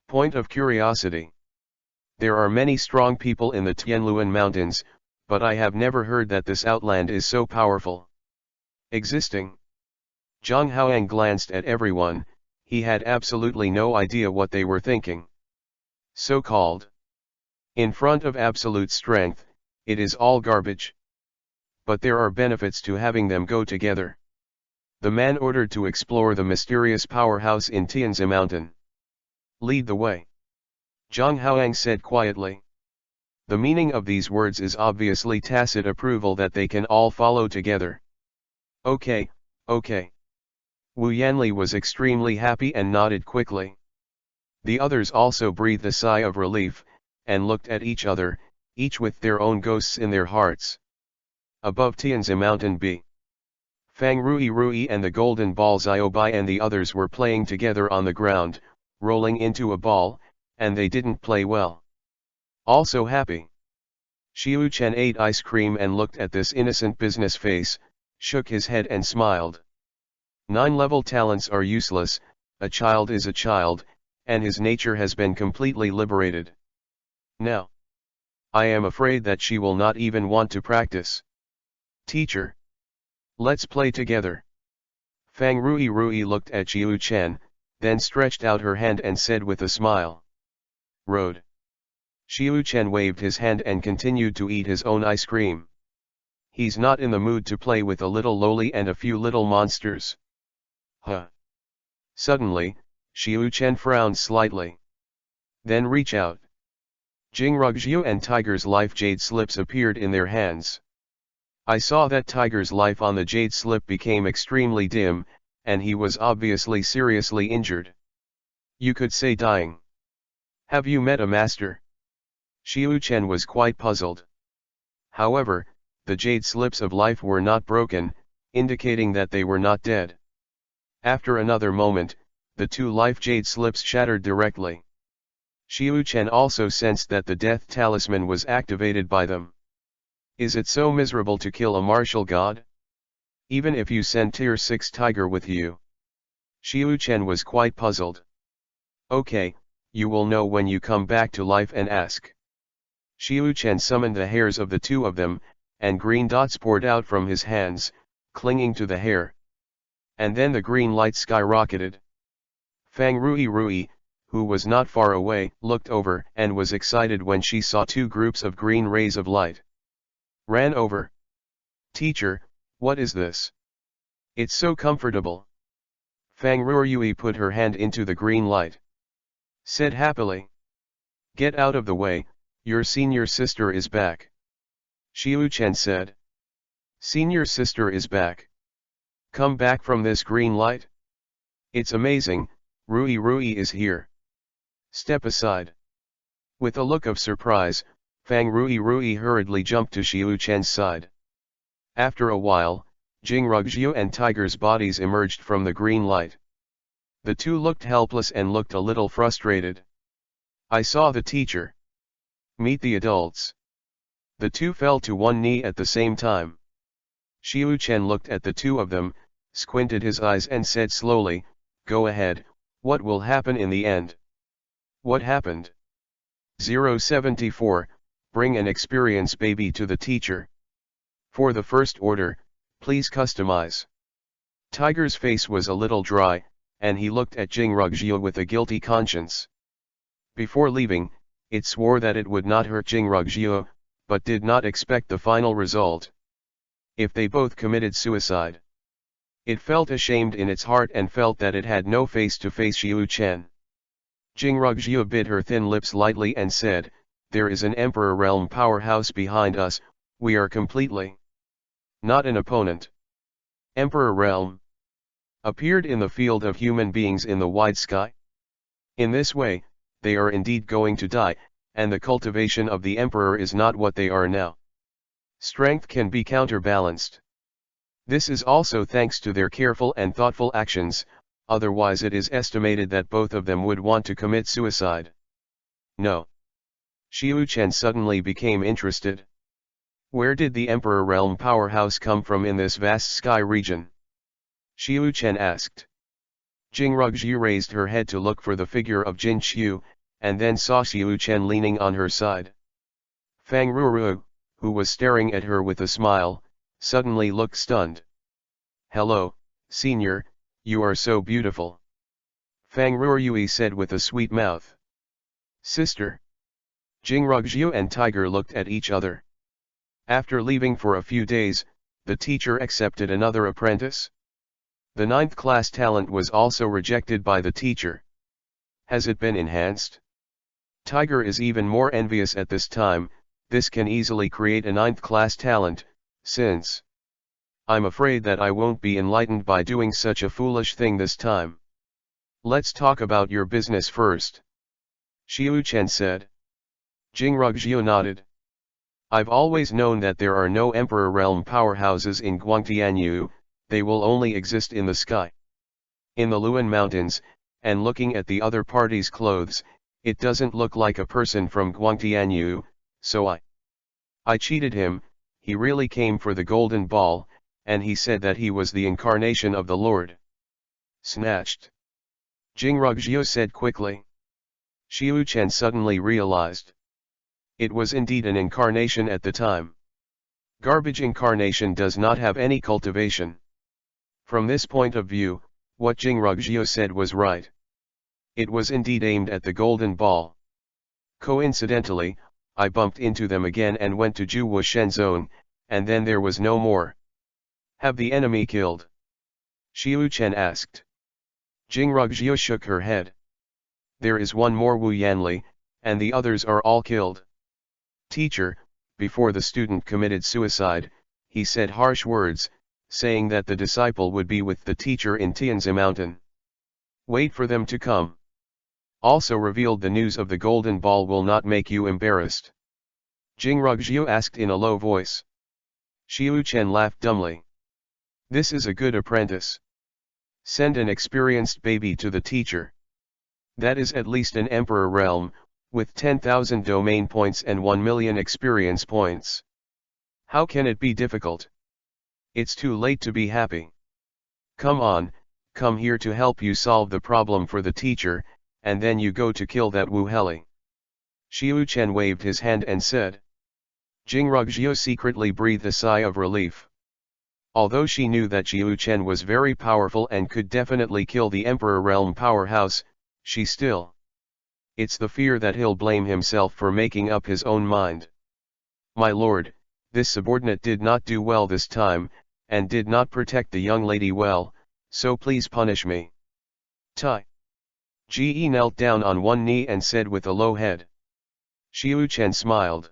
Point of curiosity. There are many strong people in the Tianluan Mountains, but I have never heard that this outland is so powerful. Existing. Zhang Haoang glanced at everyone, he had absolutely no idea what they were thinking. So-called. In front of absolute strength, it is all garbage. But there are benefits to having them go together. The man ordered to explore the mysterious powerhouse in Tianzi Mountain. Lead the way. Zhang Haoang said quietly. The meaning of these words is obviously tacit approval that they can all follow together. Okay, okay. Wu Yanli was extremely happy and nodded quickly. The others also breathed a sigh of relief, and looked at each other, each with their own ghosts in their hearts. Above Tianzi Mountain B. Fang Rui and the golden ball Ziobai and the others were playing together on the ground, rolling into a ball, and they didn't play well. Also happy. Xiu Chen ate ice cream and looked at this innocent business face, shook his head and smiled. 9 level talents are useless, a child is a child, and his nature has been completely liberated. Now, I am afraid that she will not even want to practice. Teacher, let's play together. Fang Rui looked at Xiu-Chen, then stretched out her hand and said with a smile. Road. Xiu-Chen waved his hand and continued to eat his own ice cream. He's not in the mood to play with a little loli and a few little monsters. Huh. Suddenly, Xiu-Chen frowned slightly. Then reach out. Jingrugjiu and Tiger's life jade slips appeared in their hands. I saw that Tiger's life on the jade slip became extremely dim, and he was obviously seriously injured. You could say dying. Have you met a master? Xiu-Chen was quite puzzled. However, the jade slips of life were not broken, indicating that they were not dead. After another moment, the two life jade slips shattered directly. Xiu-Chen also sensed that the death talisman was activated by them. Is it so miserable to kill a martial god? Even if you send tier 6 tiger with you? Xiu-Chen was quite puzzled. Okay, you will know when you come back to life and ask. Xiu-Chen summoned the hairs of the two of them, and green dots poured out from his hands, clinging to the hair. And then the green light skyrocketed. Fang Rui, who was not far away, looked over and was excited when she saw two groups of green rays of light. Ran over. Teacher, what is this? It's so comfortable. Fang Rui put her hand into the green light. Said happily. Get out of the way, your senior sister is back. Xiu-Chen said. Senior sister is back. Come back from this green light. It's amazing, Rui is here. Step aside. With a look of surprise, Fang Rui hurriedly jumped to Xiu-Chen's side. After a while, Jingrugjiu and Tiger's bodies emerged from the green light. The two looked helpless and looked a little frustrated. I saw the teacher. Meet the adults. The two fell to one knee at the same time. Xiu-Chen looked at the two of them, squinted his eyes and said slowly, Go ahead, what will happen in the end? What happened? 074, bring an experienced baby to the teacher. For the first order, please customize. Tiger's face was a little dry, and he looked at Jingrugjiu with a guilty conscience. Before leaving, it swore that it would not hurt Jingrugjiu, but did not expect the final result. If they both committed suicide. It felt ashamed in its heart and felt that it had no face to face Xiu-Chen. Jingrugjiu bit her thin lips lightly and said, There is an Emperor Realm powerhouse behind us, we are completely not an opponent. Emperor Realm appeared in the field of human beings in the wide sky. In this way, they are indeed going to die, and the cultivation of the Emperor is not what they are now. Strength can be counterbalanced. This is also thanks to their careful and thoughtful actions, otherwise it is estimated that both of them would want to commit suicide. No. Xiu-Chen suddenly became interested. Where did the Emperor Realm powerhouse come from in this vast sky region? Xiu-Chen asked. Jingrugjiu raised her head to look for the figure of Jin Qiu, and then saw Xiu-Chen leaning on her side. Fang Ruru, who was staring at her with a smile, suddenly looked stunned. Hello, senior, you are so beautiful. Fang Ruru said with a sweet mouth. Sister. Jingrugjiu and Tiger looked at each other. After leaving for a few days, the teacher accepted another apprentice. The 9th class talent was also rejected by the teacher. Has it been enhanced? Tiger is even more envious at this time. This can easily create a 9th class talent, since I'm afraid that I won't be enlightened by doing such a foolish thing this time. Let's talk about your business first. Xiu-Chen said. Jingrugjiu nodded. I've always known that there are no Emperor Realm powerhouses in Guangtianyu, they will only exist in the sky. In the Luan Mountains, and looking at the other party's clothes, it doesn't look like a person from Guangtianyu, so I cheated him. He really came for the golden ball, and he said that he was the incarnation of the Lord. Snatched. Jingrugjiu said quickly. Xiu Chen suddenly realized. It was indeed an incarnation at the time. Garbage incarnation does not have any cultivation. From this point of view, what Jingrugjiu said was right. It was indeed aimed at the golden ball. Coincidentally, I bumped into them again and went to Juwu Shen Zone, and then there was no more. Have the enemy killed? Xiu Chen asked. Jingrugjiu shook her head. There is one more Wu Yanli, and the others are all killed. Teacher, before the student committed suicide, he said harsh words, saying that the disciple would be with the teacher in Tianzi Mountain. Wait for them to come. Also revealed the news of the golden ball will not make you embarrassed. Jingrugjiu asked in a low voice. Xiu Chen laughed dumbly. This is a good apprentice. Send an experienced baby to the teacher. That is at least an emperor realm, with 10,000 domain points and 1 million experience points. How can it be difficult? It's too late to be happy. Come on, come here to help you solve the problem for the teacher, and then you go to kill that Wu Heli. Xiu Chen waved his hand and said. Jingrugjiu secretly breathed a sigh of relief. Although she knew that Xiu Chen was very powerful and could definitely kill the Emperor Realm powerhouse, she still. It's the fear that he'll blame himself for making up his own mind. My lord, this subordinate did not do well this time, and did not protect the young lady well, so please punish me. Tai. Ge knelt down on one knee and said with a low head. Xiu Chen smiled.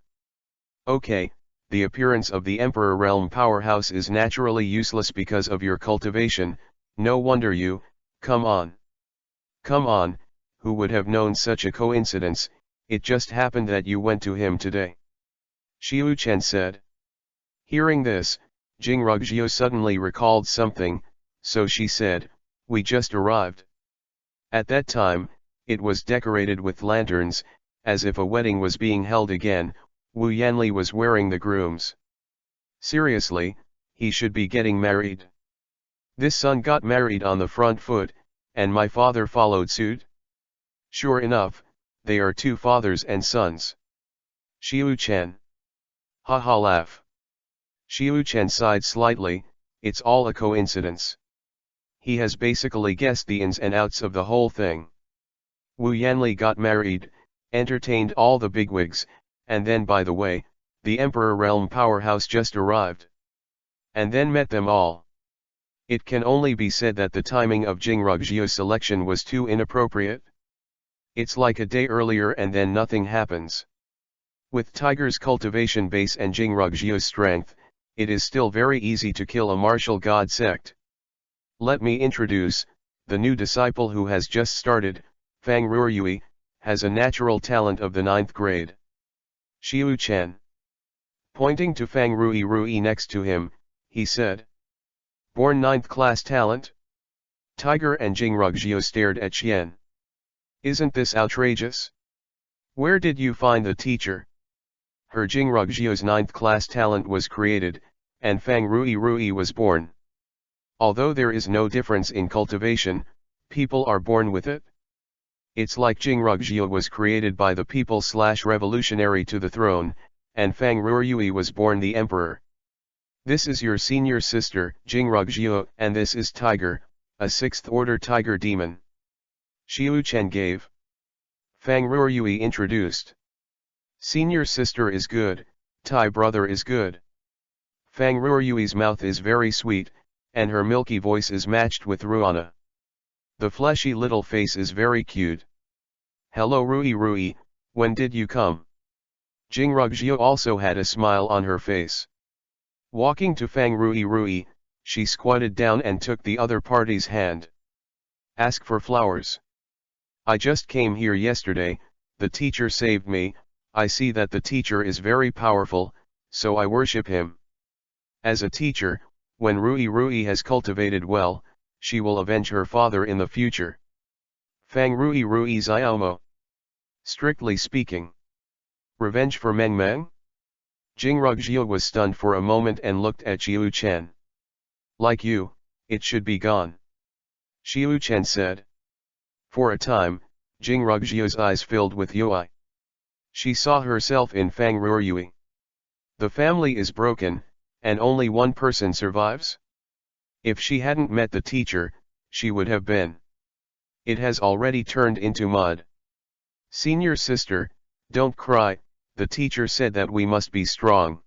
Okay, the appearance of the Emperor Realm powerhouse is naturally useless because of your cultivation, no wonder you, come on. Come on, who would have known such a coincidence, it just happened that you went to him today. Xiu Chen said. Hearing this, Jingrugjiu suddenly recalled something, so she said, we just arrived. At that time, it was decorated with lanterns, as if a wedding was being held again. Wu Yanli was wearing the grooms. Seriously, he should be getting married. This son got married on the front foot, and my father followed suit. Sure enough, they are two fathers and sons. Xiu Chen. Ha ha laugh. Xiu Chen sighed slightly, it's all a coincidence. He has basically guessed the ins and outs of the whole thing. Wu Yanli got married, entertained all the bigwigs, and then by the way, the Emperor Realm powerhouse just arrived. And then met them all. It can only be said that the timing of Jingrugjiu's selection was too inappropriate. It's like a day earlier and then nothing happens. With Tiger's cultivation base and Jingrugjiu's strength, it is still very easy to kill a martial god sect. Let me introduce, the new disciple who has just started, Fang Ruoyui, has a natural talent of the 9th grade. Xiu Chen. Pointing to Fang Rui next to him, he said. Born 9th class talent? Tiger and Jingrugjiu stared at Xian. Isn't this outrageous? Where did you find the teacher? Her Jingrugjiu's 9th class talent was created, and Fang Rui was born. Although there is no difference in cultivation, people are born with it. It's like Jingrugjiu was created by the people/revolutionary to the throne, and Fang Ruoyui was born the emperor. This is your senior sister, Jingrugjiu, and this is Tiger, a 6th order tiger demon. Xiu Chen gave. Fang Ruoyui introduced. Senior sister is good, Tai brother is good. Fang Ruoyui's mouth is very sweet, and her milky voice is matched with Ruana. The fleshy little face is very cute. Hello Rui, when did you come? Jingrugjiu also had a smile on her face. Walking to Fang Rui, she squatted down and took the other party's hand. Ask for flowers. I just came here yesterday, the teacher saved me, I see that the teacher is very powerful, so I worship him. As a teacher, when Rui has cultivated well, she will avenge her father in the future. Fang Rui Xiaomo. Strictly speaking. Revenge for Meng Meng? Jingrugjiu was stunned for a moment and looked at Xiu Chen. Like you, it should be gone. Xiu Chen said. For a time, Jing Rugjiu's eyes filled with joy. She saw herself in Fang Ruoyui. The family is broken, and only one person survives? If she hadn't met the teacher, she would have been. It has already turned into mud. Senior sister, don't cry, the teacher said that we must be strong.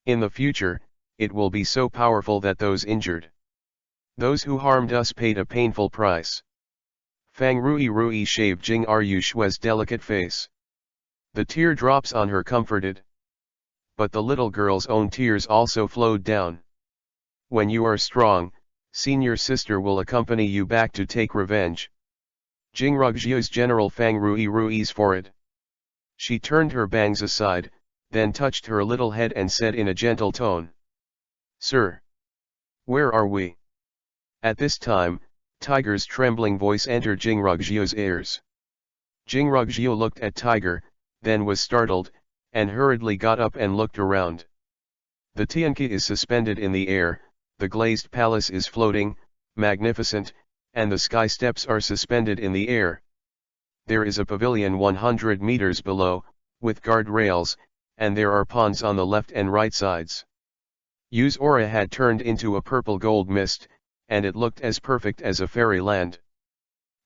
In the future, it will be so powerful that those injured, those who harmed us paid a painful price. Fang Rui shaved Jing Rushue's delicate face. The teardrops on her comforted. But the little girl's own tears also flowed down. When you are strong, senior sister will accompany you back to take revenge. Jing Rugjiu's general Fang Rui's forehead. She turned her bangs aside, then touched her little head and said in a gentle tone. Sir. Where are we? At this time, Tiger's trembling voice entered Jing Rugjiu's ears. Jing Rugjiu looked at Tiger, then was startled, and hurriedly got up and looked around. The Tianqi is suspended in the air, the glazed palace is floating, magnificent, and the sky steps are suspended in the air. There is a pavilion 100 meters below, with guardrails, and there are ponds on the left and right sides. Yu's aura had turned into a purple gold mist, and it looked as perfect as a fairyland.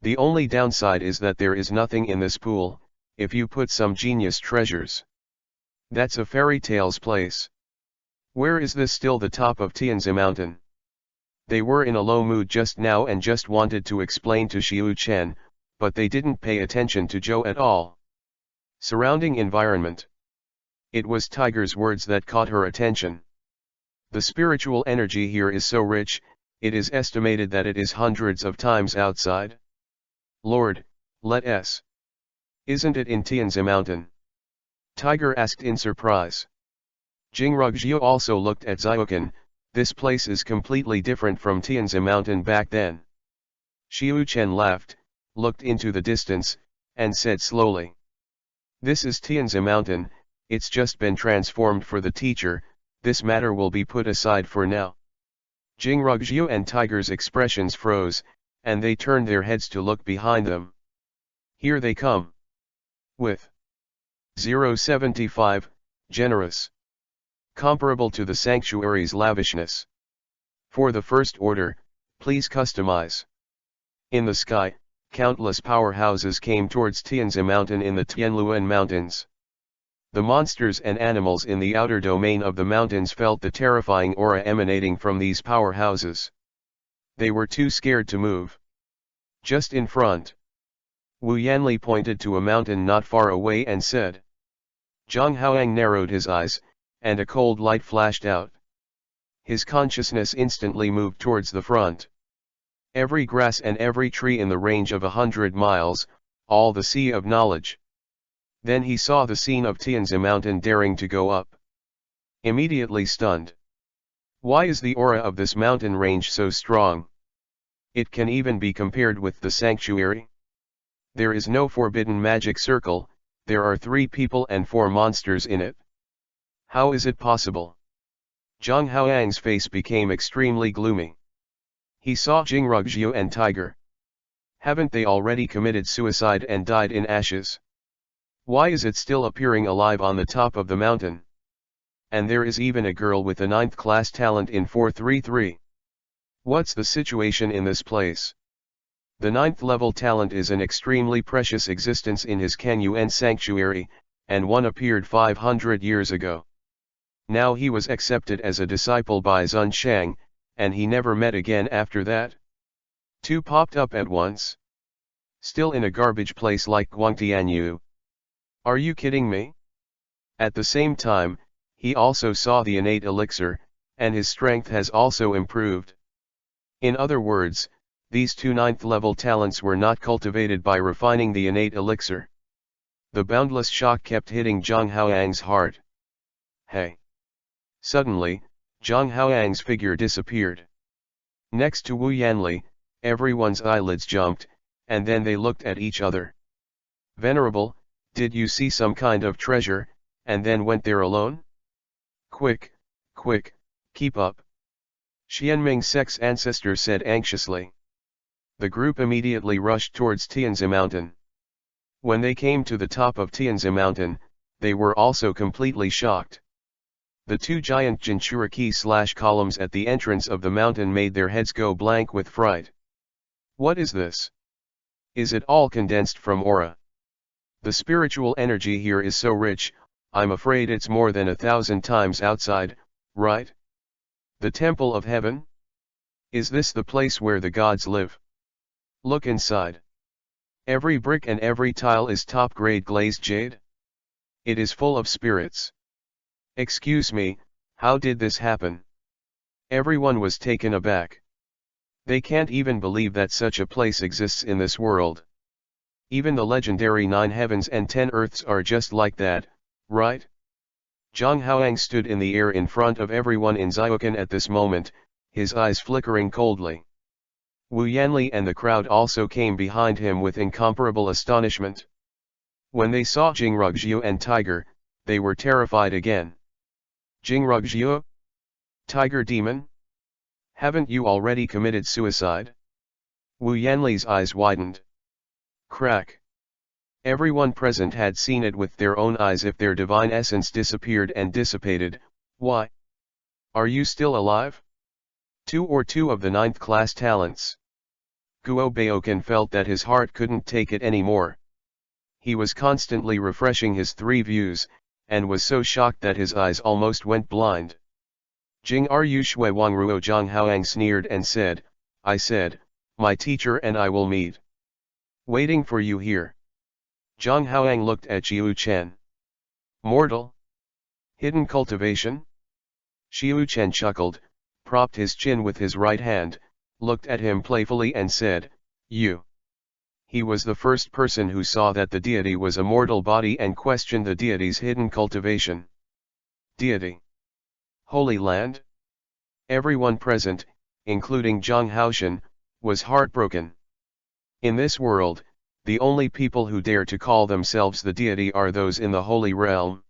The only downside is that there is nothing in this pool, if you put some genius treasures. That's a fairy tale's place. Where is this still the top of Tianzi Mountain? They were in a low mood just now and just wanted to explain to Xiu Chen, but they didn't pay attention to Zhou at all. Surrounding environment. It was Tiger's words that caught her attention. The spiritual energy here is so rich, it is estimated that it is hundreds of times outside. Lord, let us. Isn't it in Tianzi Mountain? Tiger asked in surprise. Jing Rugjiu also looked at Xiuquan. This place is completely different from Tianzi Mountain back then. Xiu Chen laughed, looked into the distance, and said slowly. This is Tianzi Mountain, it's just been transformed for the teacher, this matter will be put aside for now. Jing Rugjiu and Tiger's expressions froze, and they turned their heads to look behind them. Here they come. With 075, generous. Comparable to the sanctuary's lavishness. For the first order, please customize. In the sky, countless powerhouses came towards Tianzi Mountain in the Tianluan Mountains. The monsters and animals in the outer domain of the mountains felt the terrifying aura emanating from these powerhouses. They were too scared to move. Just in front. Wu Yanli pointed to a mountain not far away and said. Zhang Haoang narrowed his eyes, and a cold light flashed out. His consciousness instantly moved towards the front. Every grass and every tree in the range of 100 miles, all the sea of knowledge. Then he saw the scene of Tianzi Mountain daring to go up. Immediately stunned. Why is the aura of this mountain range so strong? It can even be compared with the sanctuary. There is no forbidden magic circle, there are 3 people and 4 monsters in it. How is it possible? Zhang Haoang's face became extremely gloomy. He saw Jing Rugjiu and Tiger. Haven't they already committed suicide and died in ashes? Why is it still appearing alive on the top of the mountain? And there is even a girl with a 9th class talent in 433. What's the situation in this place? The 9th level talent is an extremely precious existence in his Kanyuan sanctuary, and one appeared 500 years ago. Now he was accepted as a disciple by Zun Shang, and he never met again after that. 2 popped up at once. Still in a garbage place like Guangtianyu. Are you kidding me? At the same time, he also saw the innate elixir, and his strength has also improved. In other words, these 2 9th level talents were not cultivated by refining the innate elixir. The boundless shock kept hitting Zhang Haoang's heart. Hey! Suddenly, Zhang Haoang's figure disappeared. Next to Wu Yanli, everyone's eyelids jumped, and then they looked at each other. Venerable, did you see some kind of treasure, and then went there alone? Quick, quick, keep up. Xianming Sek's ancestor said anxiously. The group immediately rushed towards Tianzi Mountain. When they came to the top of Tianzi Mountain, they were also completely shocked. The two giant Jinchuriki/columns at the entrance of the mountain made their heads go blank with fright. What is this? Is it all condensed from aura? The spiritual energy here is so rich, I'm afraid it's more than 1,000 times outside, right? The Temple of Heaven? Is this the place where the gods live? Look inside. Every brick and every tile is top-grade glazed jade. It is full of spirits. Excuse me, how did this happen? Everyone was taken aback. They can't even believe that such a place exists in this world. Even the legendary 9 heavens and 10 earths are just like that, right? Zhang Haoang stood in the air in front of everyone in Xiaokan at this moment, his eyes flickering coldly. Wu Yanli and the crowd also came behind him with incomparable astonishment. When they saw Jingrugjiu and Tiger, they were terrified again. Jingrugjiu? Tiger demon? Haven't you already committed suicide? Wu Yanli's eyes widened. Crack. Everyone present had seen it with their own eyes. If their divine essence disappeared and dissipated, why? Are you still alive? 2 or 2 of the 9th class talents. Guo Baokan felt that his heart couldn't take it anymore. He was constantly refreshing his 3 views, and was so shocked that his eyes almost went blind. Jing Ru Shui Wang Ruo Zhang Haoang sneered and said, I said, my teacher and I will meet. Waiting for you here. Zhang Haoang looked at Xiu Chen. Mortal? Hidden cultivation? Xiu Chen chuckled, propped his chin with his right hand, looked at him playfully and said, you. He was the first person who saw that the deity was a mortal body and questioned the deity's hidden cultivation. Deity. Holy Land? Everyone present, including Zhang Haoshan, was heartbroken. In this world, the only people who dare to call themselves the deity are those in the Holy Realm.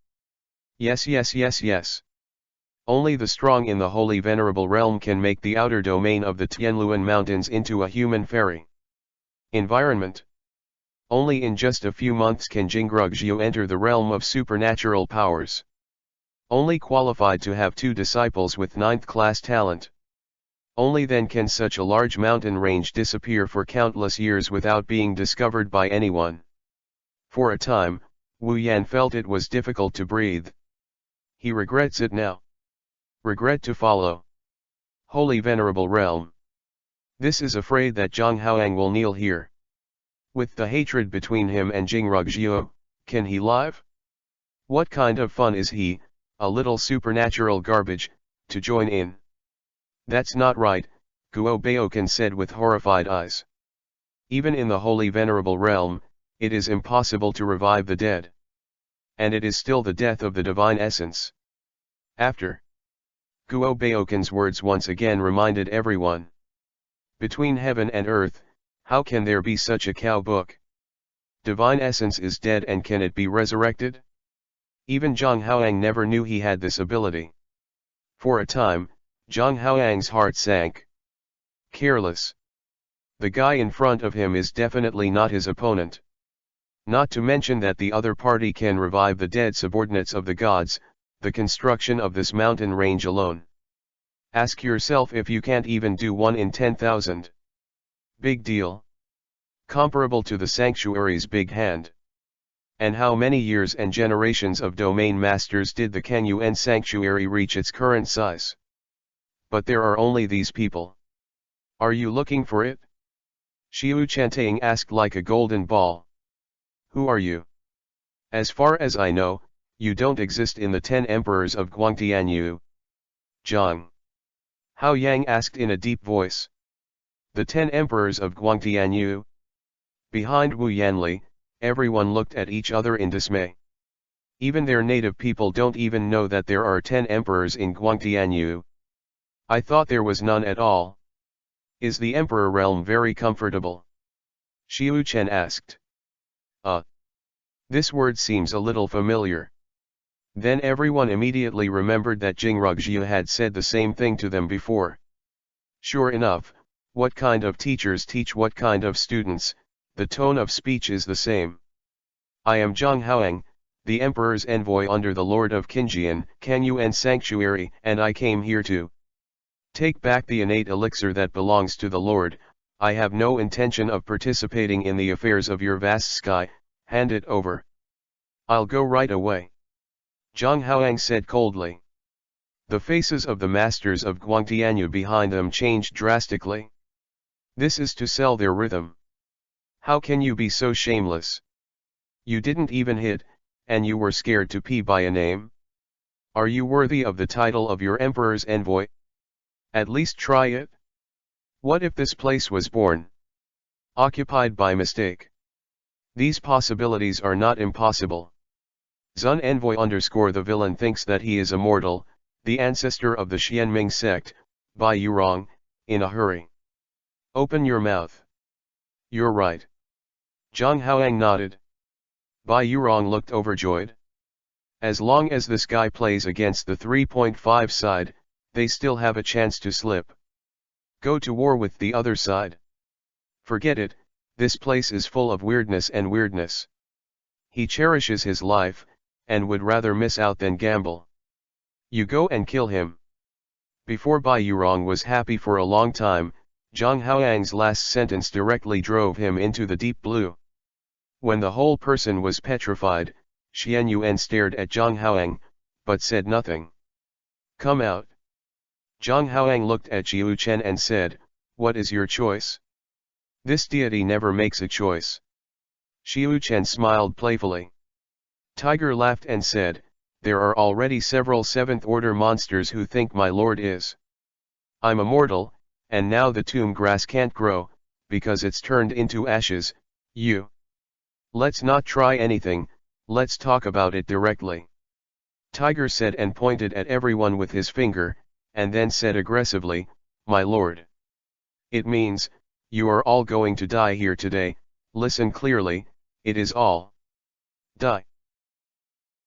Yes, yes, yes, yes. Only the strong in the Holy Venerable Realm can make the outer domain of the Tianluan Mountains into a human fairy. Environment. Only in just a few months can Jingrugjiu enter the realm of supernatural powers. Only qualified to have 2 disciples with 9th class talent. Only then can such a large mountain range disappear for countless years without being discovered by anyone. For a time, Wu Yan felt it was difficult to breathe. He regrets it now. Regret to follow. Holy Venerable Realm. This is afraid that Zhang Haoang will kneel here. With the hatred between him and Jingrugjiu, can he live? What kind of fun is he, a little supernatural garbage, to join in? That's not right, Guo Baokan said with horrified eyes. Even in the Holy Venerable Realm, it is impossible to revive the dead. And it is still the death of the divine essence. After. Guo Baokan's words once again reminded everyone. Between heaven and earth, how can there be such a cow book? Divine essence is dead and can it be resurrected? Even Zhang Haoang never knew he had this ability. For a time, Zhang Haoang's heart sank. Careless. The guy in front of him is definitely not his opponent. Not to mention that the other party can revive the dead subordinates of the gods, the construction of this mountain range alone. Ask yourself if you can't even do 1 in 10,000. Big deal. Comparable to the sanctuary's big hand. And how many years and generations of domain masters did the Kanyuan sanctuary reach its current size? But there are only these people. Are you looking for it? Xiu Chantaing asked like a golden ball. Who are you? As far as I know, you don't exist in the 10 emperors of Guangtianyu. Zhang Haoyang asked in a deep voice. The 10 emperors of Guangtianyu? Behind Wu Yanli, everyone looked at each other in dismay. Even their native people don't even know that there are 10 emperors in Guangtianyu. I thought there was none at all. Is the emperor realm very comfortable? Xiu Chen asked. This word seems a little familiar. Then everyone immediately remembered that Jingrugjiu had said the same thing to them before. Sure enough, what kind of teachers teach what kind of students, the tone of speech is the same. I am Zhang Haoang, the Emperor's envoy under the Lord of Qinjian, Kanyuan Sanctuary, and I came here to take back the innate elixir that belongs to the Lord. I have no intention of participating in the affairs of your vast sky, hand it over. I'll go right away. Zhang Haoang said coldly. The faces of the masters of Guangtianyu behind them changed drastically. This is to sell their rhythm. How can you be so shameless? You didn't even hit, and you were scared to pee by a name? Are you worthy of the title of your emperor's envoy? At least try it. What if this place was occupied by mistake? These possibilities are not impossible. Zun envoy _ the villain thinks that he is immortal, the ancestor of the Xianming sect, Bai Yurong, in a hurry. Open your mouth. You're right. Zhang Haoang nodded. Bai Yurong looked overjoyed. As long as this guy plays against the 3.5 side, they still have a chance to slip. Go to war with the other side. Forget it, this place is full of weirdness and weirdness. He cherishes his life, and would rather miss out than gamble. You go and kill him. Before Bai Yurong was happy for a long time, Zhang Haoang's last sentence directly drove him into the deep blue. When the whole person was petrified, Xian Yuan stared at Zhang Haoang, but said nothing. Come out. Zhang Haoang looked at Xiu Chen and said, what is your choice? This deity never makes a choice. Xiu Chen smiled playfully. Tiger laughed and said, there are already several 7th order monsters who think my lord is. I'm immortal, and now the tomb grass can't grow, because it's turned into ashes. Let's not try anything, let's talk about it directly. Tiger said and pointed at everyone with his finger, and then said aggressively, my lord. It means, you are all going to die here today, listen clearly, it is all. Die.